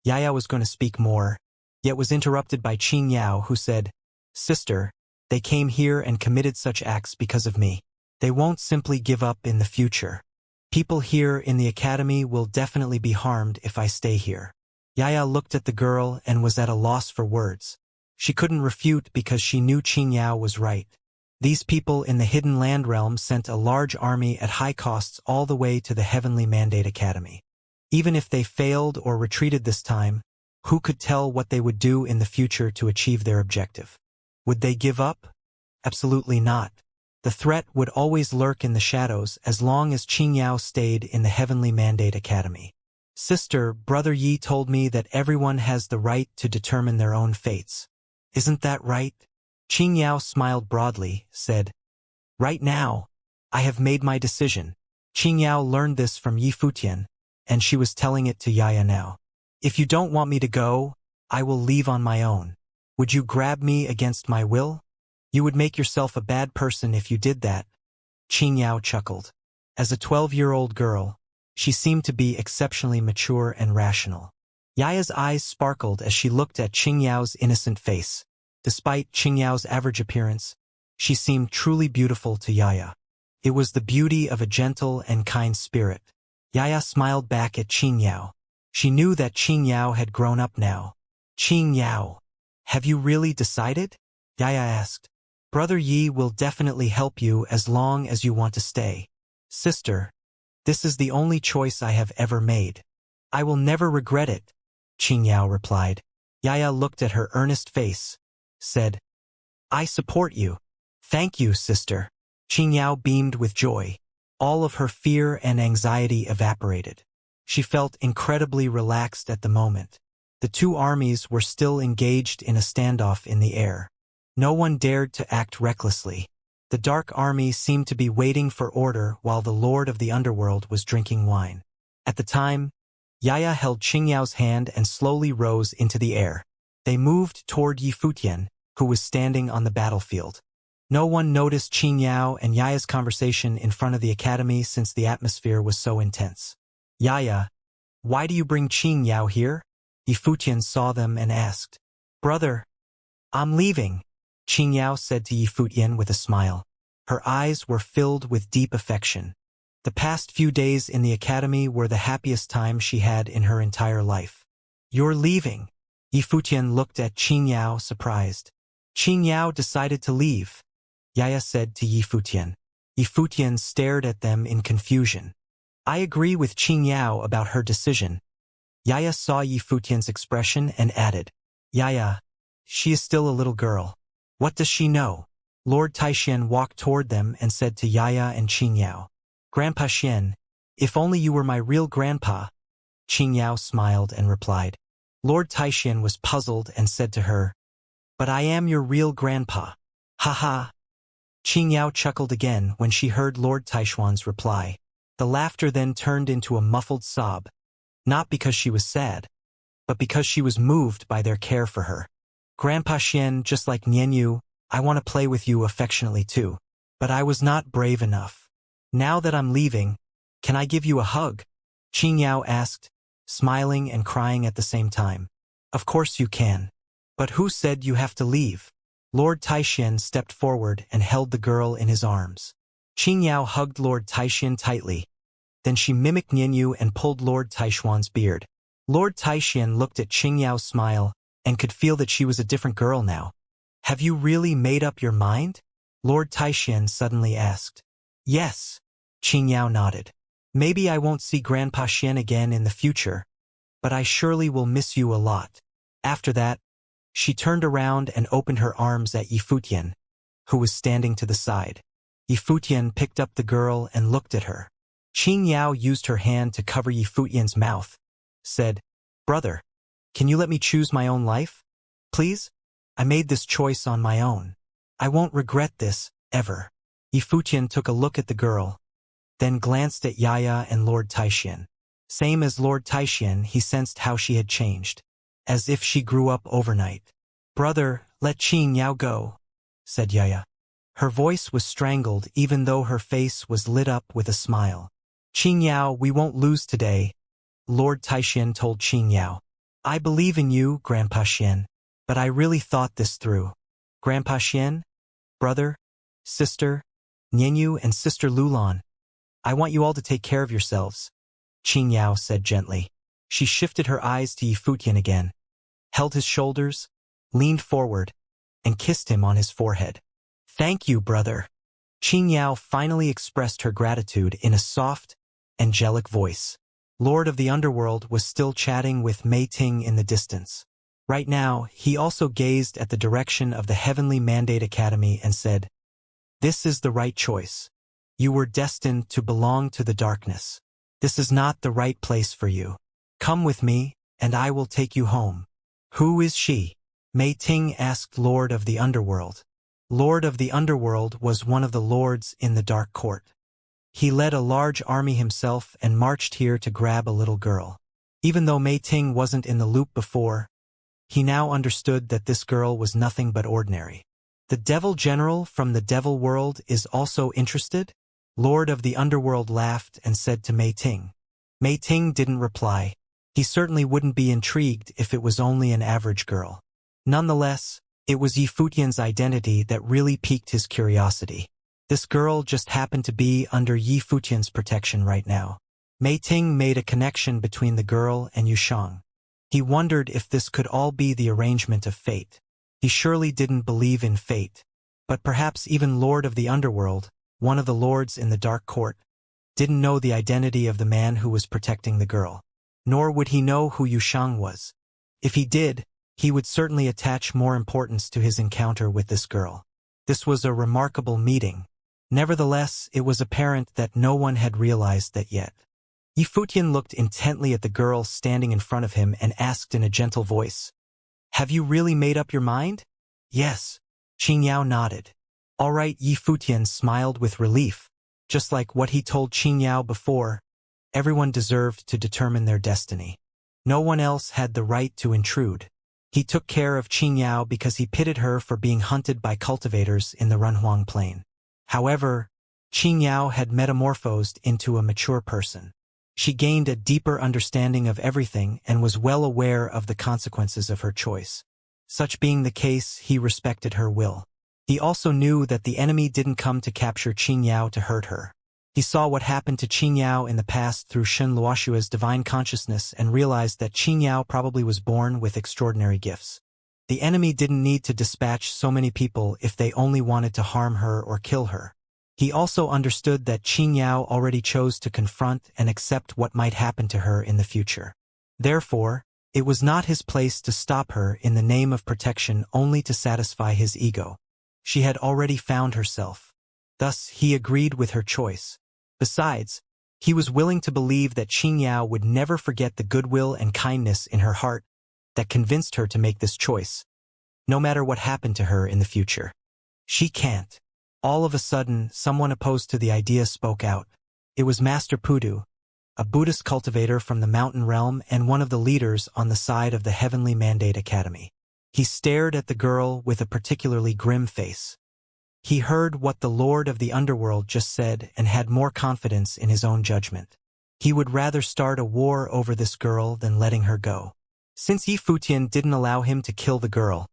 A: Yaya was going to speak more, yet was interrupted by Qingyao, who said, Sister, they came here and committed such acts because of me. They won't simply give up in the future. People here in the academy will definitely be harmed if I stay here. Yaya looked at the girl and was at a loss for words. She couldn't refute because she knew Qingyao was right. These people in the Hidden Land realm sent a large army at high costs all the way to the Heavenly Mandate Academy. Even if they failed or retreated this time, who could tell what they would do in the future to achieve their objective? Would they give up? Absolutely not. The threat would always lurk in the shadows as long as Qingyao stayed in the Heavenly Mandate Academy. Sister, Brother Yi told me that everyone has the right to determine their own fates. Isn't that right? Qingyao smiled broadly, said, Right now, I have made my decision. Qingyao learned this from Yi Futian, and she was telling it to Yaya now. If you don't want me to go, I will leave on my own. Would you grab me against my will? You would make yourself a bad person if you did that. Qingyao chuckled. As a 12-year-old girl, she seemed to be exceptionally mature and rational. Yaya's eyes sparkled as she looked at Qingyao's innocent face. Despite Qingyao's average appearance, she seemed truly beautiful to Yaya. It was the beauty of a gentle and kind spirit. Yaya smiled back at Qingyao. She knew that Qingyao had grown up now. Qingyao, have you really decided? Yaya asked. Brother Yi will definitely help you as long as you want to stay. Sister, this is the only choice I have ever made. I will never regret it, Qingyao replied. Yaya looked at her earnest face, said, I support you. Thank you, sister. Qingyao beamed with joy. All of her fear and anxiety evaporated. She felt incredibly relaxed at the moment. The two armies were still engaged in a standoff in the air. No one dared to act recklessly. The Dark Army seemed to be waiting for order while the Lord of the Underworld was drinking wine. At the time, Yaya held Qingyao's hand and slowly rose into the air. They moved toward Yi Futian, who was standing on the battlefield. No one noticed Qingyao and Yaya's conversation in front of the academy since the atmosphere was so intense. Yaya, why do you bring Qingyao here? Yi Futian saw them and asked. Brother, I'm leaving, Qingyao said to Yi Futian with a smile. Her eyes were filled with deep affection. The past few days in the academy were the happiest time she had in her entire life. You're leaving? Yi Futian looked at Qingyao surprised. Qingyao decided to leave, Yaya said to Yi Futian. Yi Futian stared at them in confusion. I agree with Qingyao about her decision. Yaya saw Yi Futian's expression and added, Yaya, she is still a little girl. What does she know? Lord Taishan walked toward them and said to Yaya and Qingyao, Grandpa Xian, if only you were my real grandpa. Qingyao smiled and replied. Lord Taishan was puzzled and said to her, But I am your real grandpa. Ha ha. Qingyao chuckled again when she heard Lord Taishuan's reply. The laughter then turned into a muffled sob, not because she was sad, but because she was moved by their care for her. Grandpa Xian, just like Nianyu, I want to play with you affectionately too. But I was not brave enough. Now that I'm leaving, can I give you a hug? Qingyao asked, smiling and crying at the same time. Of course you can. But who said you have to leave? Lord Taishan stepped forward and held the girl in his arms. Qingyao hugged Lord Taishan tightly. Then she mimicked Nianyu and pulled Lord Taishuan's beard. Lord Taishan looked at Qingyao's smile and could feel that she was a different girl now. Have you really made up your mind? Lord Taixian suddenly asked. Yes. Qingyao nodded. Maybe I won't see Grandpa Xian again in the future, but I surely will miss you a lot. After that, she turned around and opened her arms at Yifutian, who was standing to the side. Yifutian picked up the girl and looked at her. Qingyao used her hand to cover Yifutian's mouth, said, Brother, can you let me choose my own life? Please? I made this choice on my own. I won't regret this, ever. Yifutian took a look at the girl, then glanced at Yaya and Lord Taixian. Same as Lord Taixian, he sensed how she had changed, as if she grew up overnight. Brother, let Qingyao go, said Yaya. Her voice was strangled even though her face was lit up with a smile. Qingyao, we won't lose today, Lord Taixian told Qingyao. I believe in you, Grandpa Xian, but I really thought this through. Grandpa Xian, brother, sister, Nianyu and sister Lulan, I want you all to take care of yourselves, Qingyao said gently. She shifted her eyes to Yifutian again, held his shoulders, leaned forward, and kissed him on his forehead. Thank you, brother. Qingyao finally expressed her gratitude in a soft, angelic voice. Lord of the Underworld was still chatting with Mei Ting in the distance. Right now, he also gazed at the direction of the Heavenly Mandate Academy and said, This is the right choice. You were destined to belong to the darkness. This is not the right place for you. Come with me, and I will take you home. Who is she? Mei Ting asked Lord of the Underworld. Lord of the Underworld was one of the lords in the Dark Court. He led a large army himself and marched here to grab a little girl. Even though Mei Ting wasn't in the loop before, he now understood that this girl was nothing but ordinary. The Devil General from the Devil World is also interested? Lord of the Underworld laughed and said to Mei Ting. Mei Ting didn't reply. He certainly wouldn't be intrigued if it was only an average girl. Nonetheless, it was Yifutian's identity that really piqued his curiosity. This girl just happened to be under Yifutian's protection right now. Mei Ting made a connection between the girl and Yushang. He wondered if this could all be the arrangement of fate. He surely didn't believe in fate, but perhaps even Lord of the Underworld, one of the lords in the Dark Court, didn't know the identity of the man who was protecting the girl. Nor would he know who Yushang was. If he did, he would certainly attach more importance to his encounter with this girl. This was a remarkable meeting. Nevertheless, it was apparent that no one had realized that yet. Yifutian looked intently at the girl standing in front of him and asked in a gentle voice, Have you really made up your mind? Yes. Qingyao nodded. All right, Yifutian smiled with relief. Just like what he told Qingyao before, everyone deserved to determine their destiny. No one else had the right to intrude. He took care of Qingyao because he pitied her for being hunted by cultivators in the Runhuang Plain. However, Qingyao had metamorphosed into a mature person. She gained a deeper understanding of everything and was well aware of the consequences of her choice. Such being the case, he respected her will. He also knew that the enemy didn't come to capture Qingyao to hurt her. He saw what happened to Qingyao in the past through Shen Luoshua's divine consciousness and realized that Qingyao probably was born with extraordinary gifts. The enemy didn't need to dispatch so many people if they only wanted to harm her or kill her. He also understood that Qingyao already chose to confront and accept what might happen to her in the future. Therefore, it was not his place to stop her in the name of protection only to satisfy his ego. She had already found herself. Thus, he agreed with her choice. Besides, he was willing to believe that Qingyao would never forget the goodwill and kindness in her heart that convinced her to make this choice, no matter what happened to her in the future. She can't. All of a sudden, someone opposed to the idea spoke out. It was Master Pudu, a Buddhist cultivator from the mountain realm and one of the leaders on the side of the Heavenly Mandate Academy. He stared at the girl with a particularly grim face. He heard what the Lord of the Underworld just said and had more confidence in his own judgment. He would rather start a war over this girl than letting her go. Since Yifutian didn't allow him to kill the girl,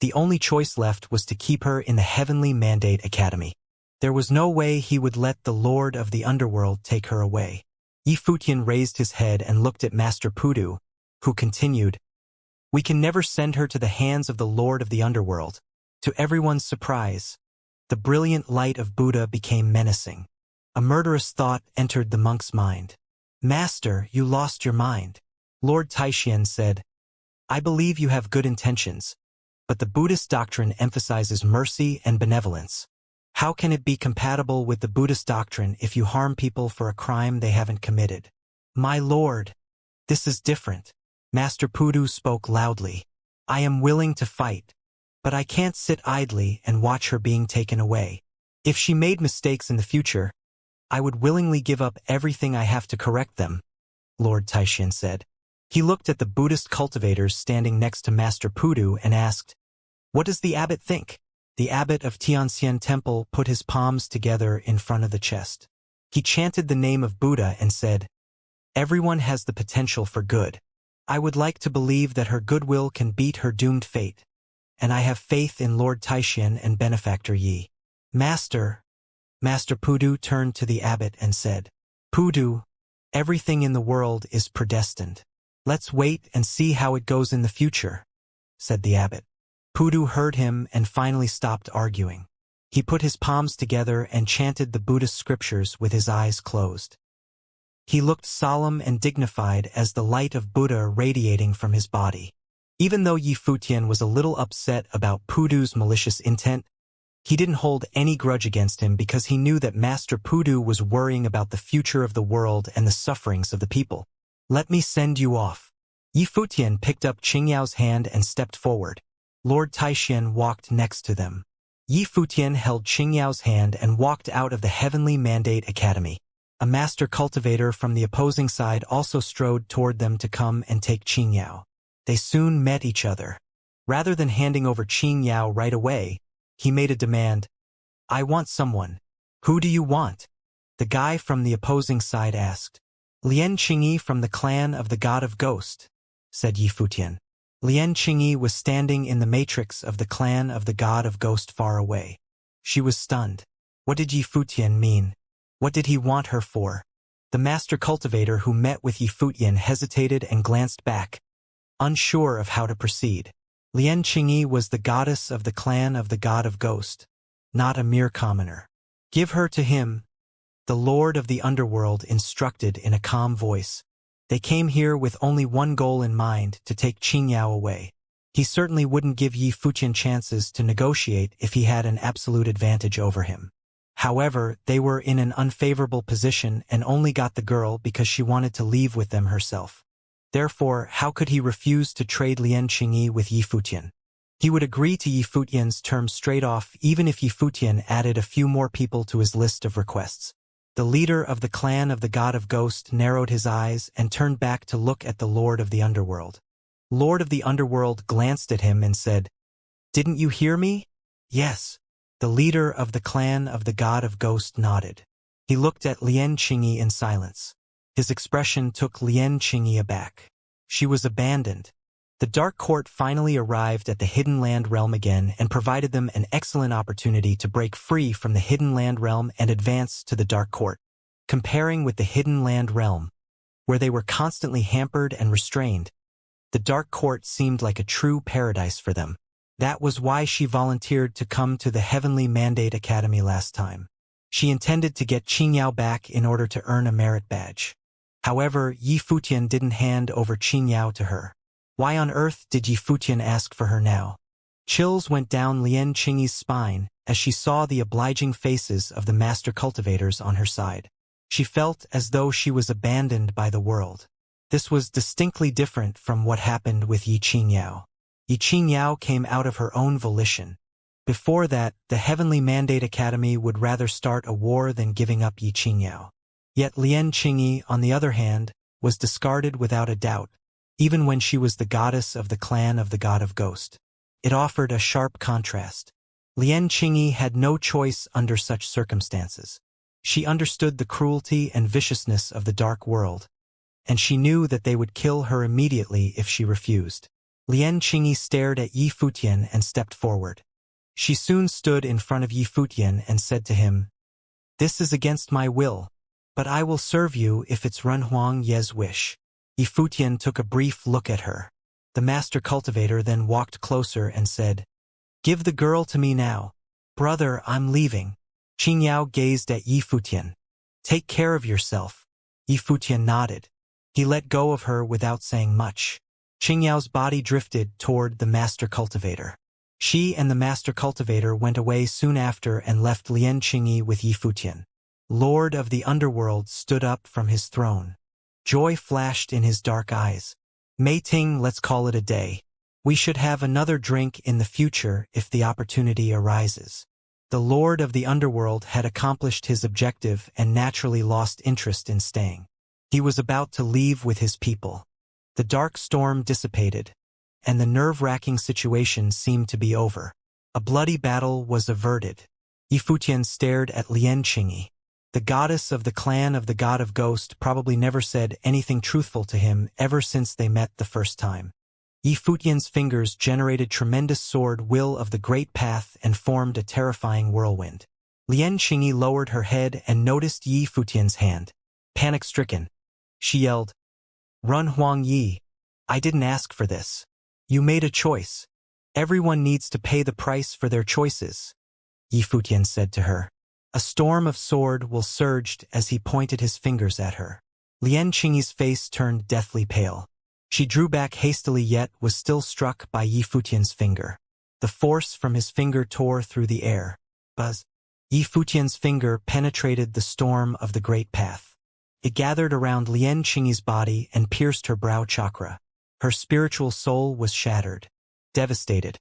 A: the only choice left was to keep her in the Heavenly Mandate Academy. There was no way he would let the Lord of the Underworld take her away. Yifutian raised his head and looked at Master Pudu, who continued, We can never send her to the hands of the Lord of the Underworld. To everyone's surprise, the brilliant light of Buddha became menacing. A murderous thought entered the monk's mind. Master, you lost your mind. Lord Taishian said, I believe you have good intentions, but the Buddhist doctrine emphasizes mercy and benevolence. How can it be compatible with the Buddhist doctrine if you harm people for a crime they haven't committed? My lord, this is different. Master Pudu spoke loudly. I am willing to fight, but I can't sit idly and watch her being taken away. If she made mistakes in the future, I would willingly give up everything I have to correct them, Lord Taishian said. He looked at the Buddhist cultivators standing next to Master Pudu and asked, What does the abbot think? The abbot of Tianxian Temple put his palms together in front of the chest. He chanted the name of Buddha and said, Everyone has the potential for good. I would like to believe that her goodwill can beat her doomed fate, and I have faith in Lord Taishian and Benefactor Yi. Master Pudu turned to the abbot and said, Pudu, everything in the world is predestined. Let's wait and see how it goes in the future, said the abbot. Pudu heard him and finally stopped arguing. He put his palms together and chanted the Buddhist scriptures with his eyes closed. He looked solemn and dignified as the light of Buddha radiating from his body. Even though Yi Futian was a little upset about Pudu's malicious intent, he didn't hold any grudge against him because he knew that Master Pudu was worrying about the future of the world and the sufferings of the people. Let me send you off. Yi Futian picked up Qingyao's hand and stepped forward. Lord Taishian walked next to them. Yi Futian held Qingyao's hand and walked out of the Heavenly Mandate Academy. A master cultivator from the opposing side also strode toward them to come and take Qingyao. They soon met each other. Rather than handing over Qingyao right away, he made a demand. I want someone. Who do you want? The guy from the opposing side asked. Lian Qingyi from the clan of the God of Ghost, said Yi Futian. Lian Qingyi was standing in the matrix of the clan of the God of Ghost far away. She was stunned. What did Yi Futian mean? What did he want her for? The master cultivator who met with Yi Futian hesitated and glanced back, unsure of how to proceed. Lian Qingyi was the goddess of the clan of the God of Ghost, not a mere commoner. Give her to him, the Lord of the Underworld instructed in a calm voice. They came here with only one goal in mind, to take Qingyao away. He certainly wouldn't give Yi Futian chances to negotiate if he had an absolute advantage over him. However, they were in an unfavorable position and only got the girl because she wanted to leave with them herself. Therefore, how could he refuse to trade Lian Qingyi with Yi Futian? He would agree to Yi Futian's terms straight off even if Yi Futian added a few more people to his list of requests. The leader of the clan of the God of Ghost narrowed his eyes and turned back to look at the Lord of the Underworld. Lord of the Underworld glanced at him and said, Didn't you hear me? Yes. The leader of the clan of the God of Ghost nodded. He looked at Lian Qingyi in silence. His expression took Lian Qingyi aback. She was abandoned. The Dark Court finally arrived at the Hidden Land Realm again and provided them an excellent opportunity to break free from the Hidden Land Realm and advance to the Dark Court. Comparing with the Hidden Land Realm, where they were constantly hampered and restrained, the Dark Court seemed like a true paradise for them. That was why she volunteered to come to the Heavenly Mandate Academy last time. She intended to get Qingyao back in order to earn a merit badge. However, Yi Futian didn't hand over Qingyao to her. Why on earth did Yi Futian ask for her now? Chills went down Lian Qingyi's spine as she saw the obliging faces of the master cultivators on her side. She felt as though she was abandoned by the world. This was distinctly different from what happened with Yi Qingyao. Yi Qingyao came out of her own volition. Before that, the Heavenly Mandate Academy would rather start a war than giving up Yi Qingyao. Yet Lian Qingyi, on the other hand, was discarded without a doubt, even when she was the goddess of the clan of the God of Ghost. It offered a sharp contrast. Lian Qingyi had no choice under such circumstances. She understood the cruelty and viciousness of the dark world, and she knew that they would kill her immediately if she refused. Lian Qingyi stared at Yi Futian and stepped forward. She soon stood in front of Yi Futian and said to him, "This is against my will, but I will serve you if it's Renhuang Ye's wish." Yi Futian took a brief look at her. The The master cultivator then walked closer and said, "Give the girl to me now. Brother, I'm leaving." Qingyao gazed at Yi Futian. "Take care of yourself." Yi Futian nodded. He let go of her without saying much. Qingyao's body drifted toward the master cultivator. She and the master cultivator went away soon after and left Lian Qingyi with Yi Futian. Lord of the underworld stood up from his throne. Joy flashed in his dark eyes. "Mei Ting, let's call it a day. We should have another drink in the future if the opportunity arises." The Lord of the underworld had accomplished his objective and naturally lost interest in staying. He was about to leave with his people. The dark storm dissipated, and the nerve-wracking situation seemed to be over. A bloody battle was averted. Yi Futian stared at Lian Qingyi. The goddess of the clan of the god of ghost probably never said anything truthful to him ever since they met the first time. Yi Futian's fingers generated tremendous sword will of the great path and formed a terrifying whirlwind. Lian Qingyi lowered her head and noticed Yi Futian's hand. Panic-stricken, she yelled, "Run, Huang Yi. I didn't ask for this. You made a choice. Everyone needs to pay the price for their choices," Yi Futian said to her. A storm of sword will surged as he pointed his fingers at her. Lian Qingyi's face turned deathly pale. She drew back hastily yet was still struck by Yi Futian's finger. The force from his finger tore through the air. Buzz. Yi Futian's finger penetrated the storm of the great path. It gathered around Lian Qingyi's body and pierced her brow chakra. Her spiritual soul was shattered. Devastated,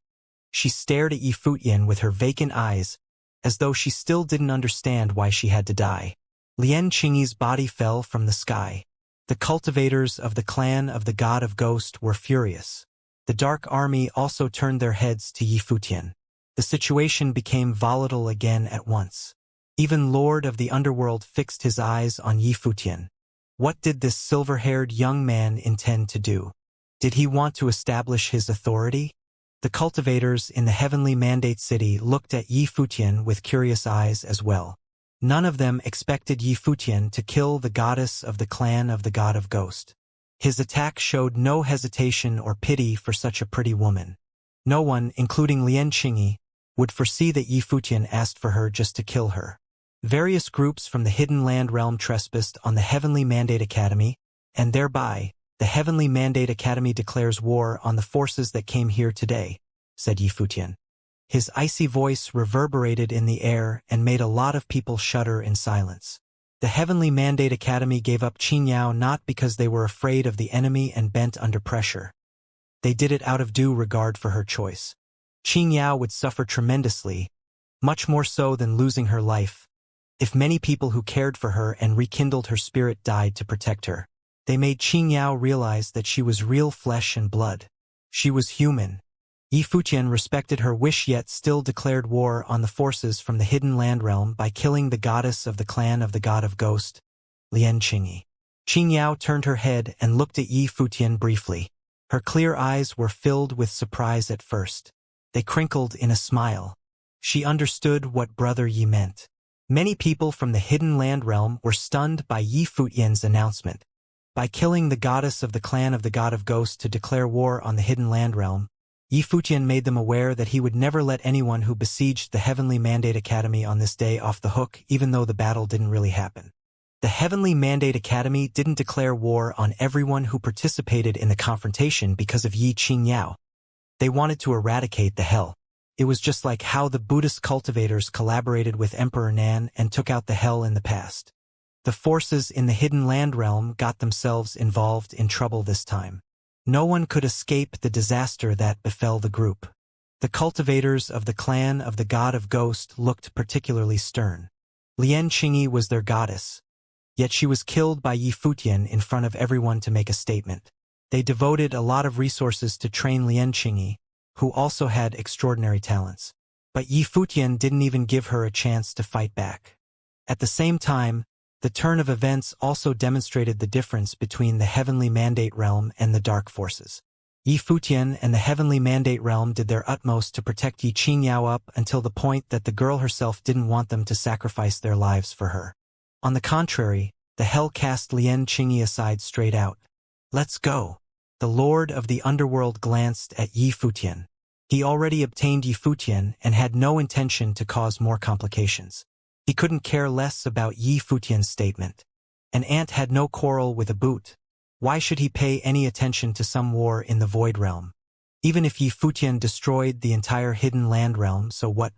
A: she stared at Yi Futian with her vacant eyes, as though she still didn't understand why she had to die. Lian Qingyi's body fell from the sky. The cultivators of the clan of the god of ghost were furious. The dark army also turned their heads to Yi Futian. The situation became volatile again at once. Even Lord of the underworld fixed his eyes on Yi Futian. What did this silver-haired young man intend to do? Did he want to establish his authority? The cultivators in the heavenly mandate city looked at Yi Futian with curious eyes as well. None of them expected Yi Futian to kill the goddess of the clan of the god of ghost. His attack showed no hesitation or pity for such a pretty woman. No one, including Lian Qingyi, would foresee that Yi Futian asked for her just to kill her. Various groups from the Hidden Land realm trespassed on the Heavenly Mandate Academy, and thereby, the Heavenly Mandate Academy declares war on the forces that came here today, said Yi Futian. His icy voice reverberated in the air and made a lot of people shudder in silence. The Heavenly Mandate Academy gave up Qingyao not because they were afraid of the enemy and bent under pressure. They did it out of due regard for her choice. Qingyao would suffer tremendously, much more so than losing her life, if many people who cared for her and rekindled her spirit died to protect her. They made Qingyao realize that she was real flesh and blood. She was human. Yi Futian respected her wish yet still declared war on the forces from the Hidden Land realm by killing the goddess of the clan of the god of ghost, Lian Qingyi. Qingyao turned her head and looked at Yi Futian briefly. Her clear eyes were filled with surprise at first. They crinkled in a smile. She understood what Brother Yi meant. Many people from the Hidden Land realm were stunned by Yi Futian's announcement. By killing the goddess of the clan of the god of ghost to declare war on the Hidden Land realm, Yi Futian made them aware that he would never let anyone who besieged the Heavenly Mandate Academy on this day off the hook, even though the battle didn't really happen. The Heavenly Mandate Academy didn't declare war on everyone who participated in the confrontation because of Yi Qingyao. They wanted to eradicate the hell. It was just like how the Buddhist cultivators collaborated with Emperor Nan and took out the hell in the past. The forces in the Hidden Land realm got themselves involved in trouble this time. No one could escape the disaster that befell the group. The cultivators of the clan of the god of ghost looked particularly stern. Lian Qingyi was their goddess, yet she was killed by Yi Futian in front of everyone to make a statement. They devoted a lot of resources to train Lian Qingyi, who also had extraordinary talents. But Yi Futian didn't even give her a chance to fight back. At the same time, the turn of events also demonstrated the difference between the Heavenly Mandate realm and the Dark Forces. Yi Futian and the Heavenly Mandate realm did their utmost to protect Yi Qingyao up until the point that the girl herself didn't want them to sacrifice their lives for her. On the contrary, the hell cast Lian Qingyi aside straight out. "Let's go." The lord of the underworld glanced at Yi Futian. He already obtained Yi Futian and had no intention to cause more complications. He couldn't care less about Yi Futian's statement. An ant had no quarrel with a boot. Why should he pay any attention to some war in the Void Realm? Even if Yi Futian destroyed the entire Hidden Land Realm, so what?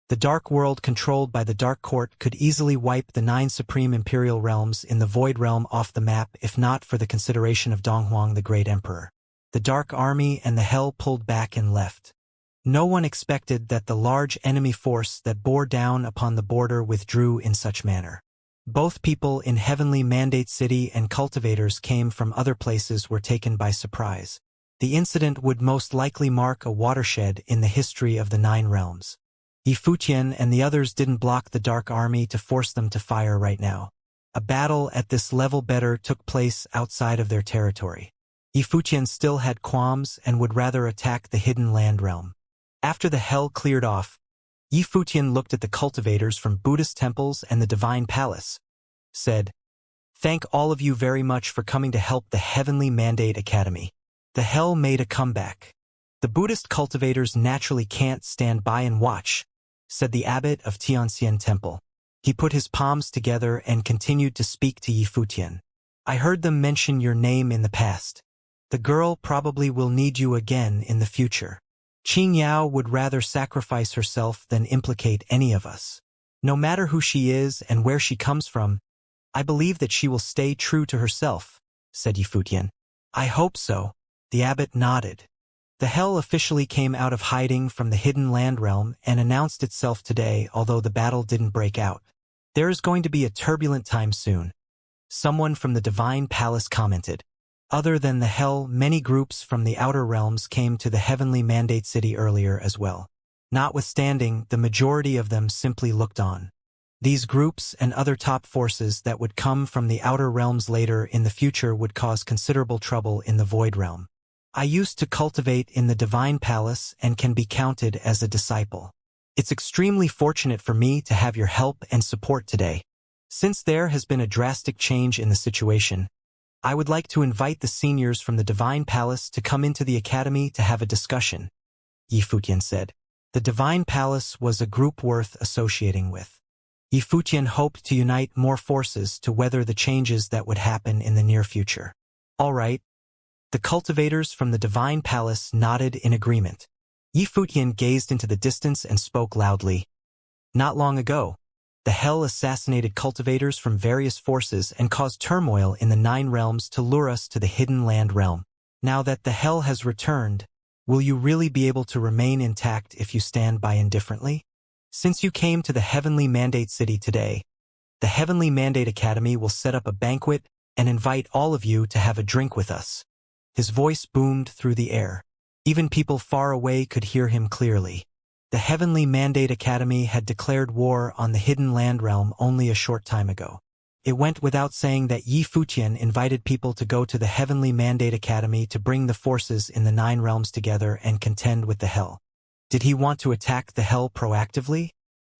A: The Dark World controlled by the Dark Court could easily wipe the 9 supreme imperial realms in the Void Realm off the map if not for the consideration of Donghuang the Great Emperor. The Dark Army and the Hell pulled back and left. No one expected that the large enemy force that bore down upon the border withdrew in such manner. Both people in Heavenly Mandate City and cultivators came from other places were taken by surprise. The incident would most likely mark a watershed in the history of the 9 realms. Yi Futian and the others didn't block the Dark Army to force them to fire right now. A battle at this level better took place outside of their territory. Yi Futian still had qualms and would rather attack the Hidden Land Realm. After the hell cleared off, Yi Futian looked at the cultivators from Buddhist temples and the Divine Palace, said, "Thank all of you very much for coming to help the Heavenly Mandate Academy." The hell made a comeback. "The Buddhist cultivators naturally can't stand by and watch," said the abbot of Xianxia Temple. He put his palms together and continued to speak to Yi Futian. "I heard them mention your name in the past. The girl probably will need you again in the future. Xianxia would rather sacrifice herself than implicate any of us. No matter who she is and where she comes from, I believe that she will stay true to herself," said Yi Futian. "I hope so." The abbot nodded. The hell officially came out of hiding from the Hidden Land Realm and announced itself today, although the battle didn't break out. "There is going to be a turbulent time soon," someone from the Divine Palace commented. Other than the hell, many groups from the outer realms came to the Heavenly Mandate City earlier as well. Notwithstanding, the majority of them simply looked on. These groups and other top forces that would come from the outer realms later in the future would cause considerable trouble in the Void Realm. "I used to cultivate in the Divine Palace and can be counted as a disciple. It's extremely fortunate for me to have your help and support today. Since there has been a drastic change in the situation, I would like to invite the seniors from the Divine Palace to come into the Academy to have a discussion," Yi Futian said. The Divine Palace was a group worth associating with. Yi Futian hoped to unite more forces to weather the changes that would happen in the near future. "All right." The cultivators from the Divine Palace nodded in agreement. Yi Futian gazed into the distance and spoke loudly. "Not long ago, the hell assassinated cultivators from various forces and caused turmoil in the 9 realms to lure us to the Hidden Land Realm. Now that the hell has returned, will you really be able to remain intact if you stand by indifferently? Since you came to the Heavenly Mandate City today, the Heavenly Mandate Academy will set up a banquet and invite all of you to have a drink with us." His voice boomed through the air. Even people far away could hear him clearly. The Heavenly Mandate Academy had declared war on the Hidden Land Realm only a short time ago. It went without saying that Yi Futian invited people to go to the Heavenly Mandate Academy to bring the forces in the 9 realms together and contend with the hell. Did he want to attack the hell proactively?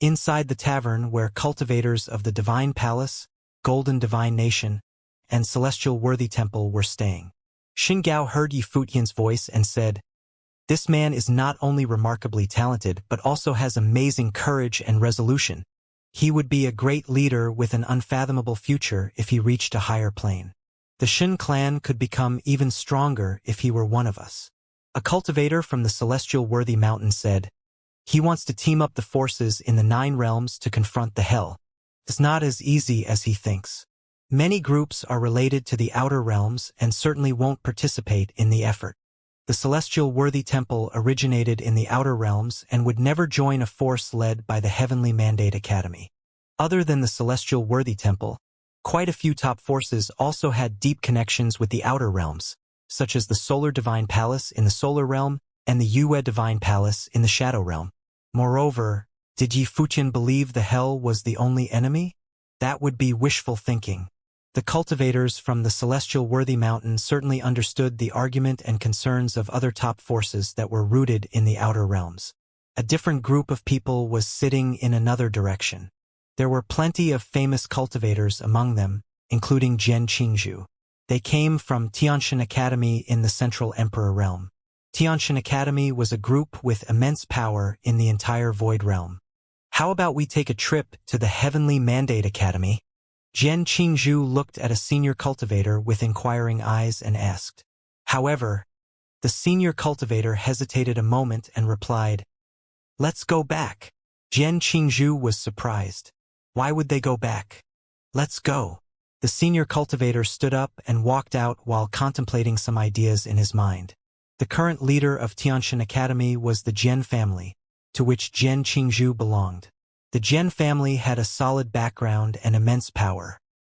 A: Inside the tavern where cultivators of the Divine Palace, Golden Divine Nation, and Celestial Worthy Temple were staying, Xingao heard Yi Futian's voice and said, "This man is not only remarkably talented but also has amazing courage and resolution. He would be a great leader with an unfathomable future if he reached a higher plane. The Shin clan could become even stronger if he were one of us." A cultivator from the Celestial Worthy Mountain said, "He wants to team up the forces in the 9 realms to confront the hell. It's not as easy as he thinks. Many groups are related to the outer realms and certainly won't participate in the effort. The Celestial Worthy Temple originated in the outer realms and would never join a force led by the Heavenly Mandate Academy. Other than the Celestial Worthy Temple, quite a few top forces also had deep connections with the outer realms, such as the Solar Divine Palace in the Solar Realm and the Yue Divine Palace in the Shadow Realm. Moreover, did Yi Futian believe the hell was the only enemy? That would be wishful thinking. The cultivators from the Celestial Worthy Mountain certainly understood the argument and concerns of other top forces that were rooted in the outer realms. A different group of people was sitting in another direction. There were plenty of famous cultivators among them, including Jian Qingzhu. They came from Tianxian Academy in the Central Emperor realm. Tianxian Academy was a group with immense power in the entire Void realm. How about we take a trip to the Heavenly Mandate Academy? Jian Qingzhu looked at a senior cultivator with inquiring eyes and asked. However, the senior cultivator hesitated a moment and replied, "Let's go back." Jian Qingzhu was surprised. Why would they go back? Let's go. The senior cultivator stood up and walked out while contemplating some ideas in his mind. The current leader of Tianxian Academy was the Jian family, to which Jian Qingzhu belonged. The Jian family had a solid background and immense power.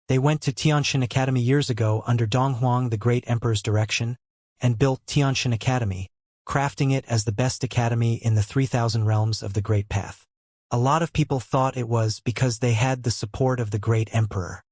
A: They went to Tianxian Academy years ago under Donghuang the Great Emperor's direction and built Tianxian Academy, crafting it as the best academy in the 3,000 realms of the Great Path. A lot of people thought it was because they had the support of the Great Emperor.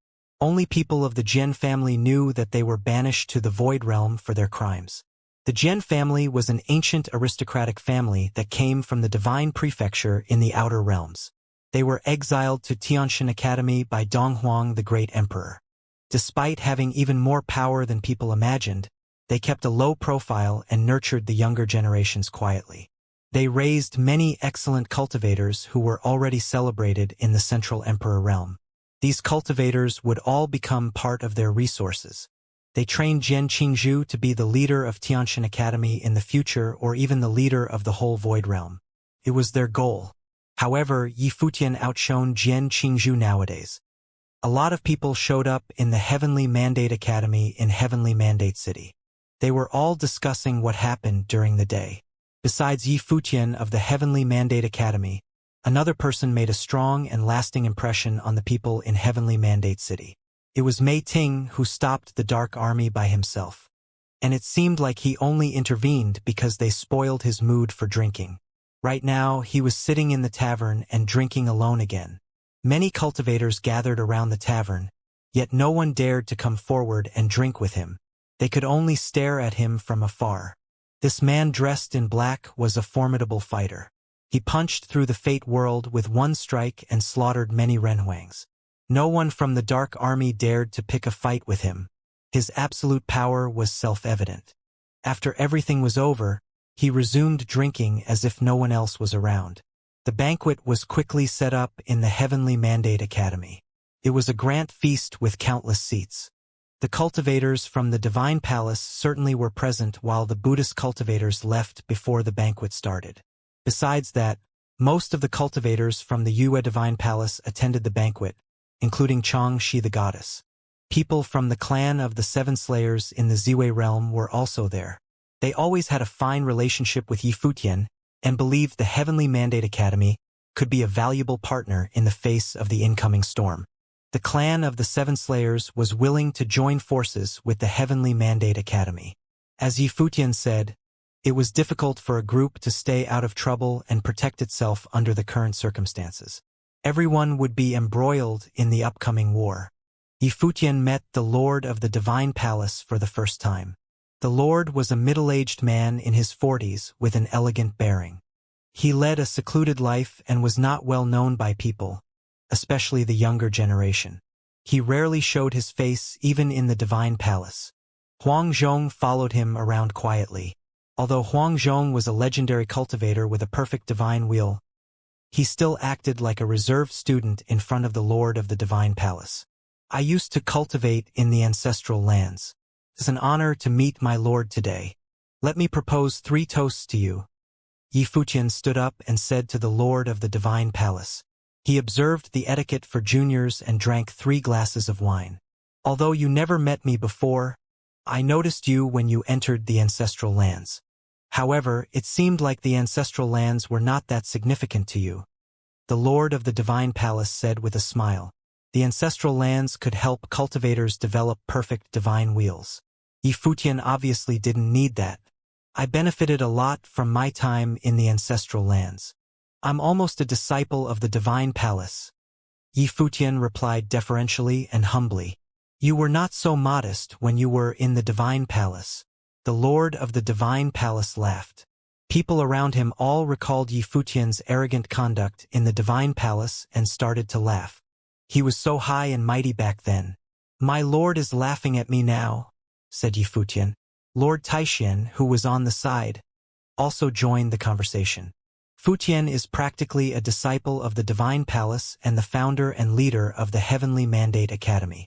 A: Only people of the Jian family knew that they were banished to the Void realm for their crimes. The Jian family was an ancient aristocratic family that came from the divine prefecture in the Outer Realms. They were exiled to Tianxian Academy by Donghuang the Great Emperor. Despite having even more power than people imagined, they kept a low profile and nurtured the younger generations quietly. They raised many excellent cultivators who were already celebrated in the Central Emperor realm. These cultivators would all become part of their resources. They trained Jian Qingzhu to be the leader of Tianxian Academy in the future or even the leader of the whole Void realm. It was their goal. However, Yi Futian outshone Jian Qingzhu nowadays. A lot of people showed up in the Heavenly Mandate Academy in Heavenly Mandate City. They were all discussing what happened during the day. Besides Yi Futian of the Heavenly Mandate Academy, another person made a strong and lasting impression on the people in Heavenly Mandate City. It was Mei Ting who stopped the Dark Army by himself. And it seemed like he only intervened because they spoiled his mood for drinking. Right now, he was sitting in the tavern and drinking alone again. Many cultivators gathered around the tavern, yet no one dared to come forward and drink with him. They could only stare at him from afar. This man dressed in black was a formidable fighter. He punched through the Fate world with one strike and slaughtered many Renhuangs. No one from the Dark Army dared to pick a fight with him. His absolute power was self-evident. After everything was over, he resumed drinking as if no one else was around. The banquet was quickly set up in the Heavenly Mandate Academy. It was a grand feast with countless seats. The cultivators from the Divine Palace certainly were present while the Buddhist cultivators left before the banquet started. Besides that, most of the cultivators from the Yue Divine Palace attended the banquet, including Xianxia the goddess. People from the clan of the Seven Slayers in the Ziwei realm were also there. They always had a fine relationship with Yi Futian and believed the Heavenly Mandate Academy could be a valuable partner in the face of the incoming storm. The clan of the Seven Slayers was willing to join forces with the Heavenly Mandate Academy. As Yi Futian said, it was difficult for a group to stay out of trouble and protect itself under the current circumstances. Everyone would be embroiled in the upcoming war. Yi Futian met the Lord of the Divine Palace for the first time. The Lord was a middle-aged man in his 40s with an elegant bearing. He led a secluded life and was not well known by people, especially the younger generation. He rarely showed his face even in the Divine Palace. Huang Zhong followed him around quietly. Although Huang Zhong was a legendary cultivator with a perfect divine wheel, he still acted like a reserved student in front of the Lord of the Divine Palace. I used to cultivate in the ancestral lands. It's an honor to meet my lord today. Let me propose 3 toasts to you. Yi Futian stood up and said to the Lord of the Divine Palace. He observed the etiquette for juniors and drank 3 glasses of wine. Although you never met me before, I noticed you when you entered the ancestral lands. However, it seemed like the ancestral lands were not that significant to you. The Lord of the Divine Palace said with a smile. The ancestral lands could help cultivators develop perfect divine wheels. Yi Futian obviously didn't need that. I benefited a lot from my time in the ancestral lands. I'm almost a disciple of the Divine Palace. Yi Futian replied deferentially and humbly. You were not so modest when you were in the Divine Palace. The Lord of the Divine Palace laughed. People around him all recalled Yi Futian's arrogant conduct in the Divine Palace and started to laugh. He was so high and mighty back then. My lord is laughing at me now, said Yi Futian. Lord Taixian, who was on the side, also joined the conversation. Futian is practically a disciple of the Divine Palace and the founder and leader of the Heavenly Mandate Academy.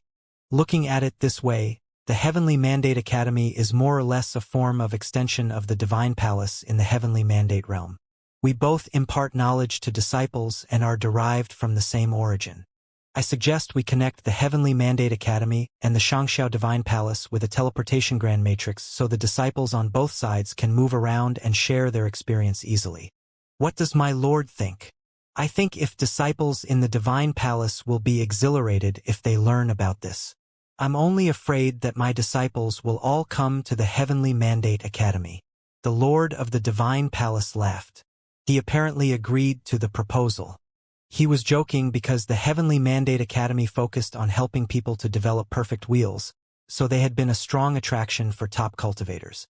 A: Looking at it this way, the Heavenly Mandate Academy is more or less a form of extension of the Divine Palace in the Heavenly Mandate realm. We both impart knowledge to disciples and are derived from the same origin. I suggest we connect the Heavenly Mandate Academy and the Xianxia Divine Palace with a teleportation grand matrix so the disciples on both sides can move around and share their experience easily. What does my lord think? I think if disciples in the Divine Palace will be exhilarated if they learn about this. I'm only afraid that my disciples will all come to the Heavenly Mandate Academy. The Lord of the Divine Palace laughed. He apparently agreed to the proposal. He was joking because the Heavenly Mandate Academy focused on helping people to develop perfect wheels, so they had been a strong attraction for top cultivators.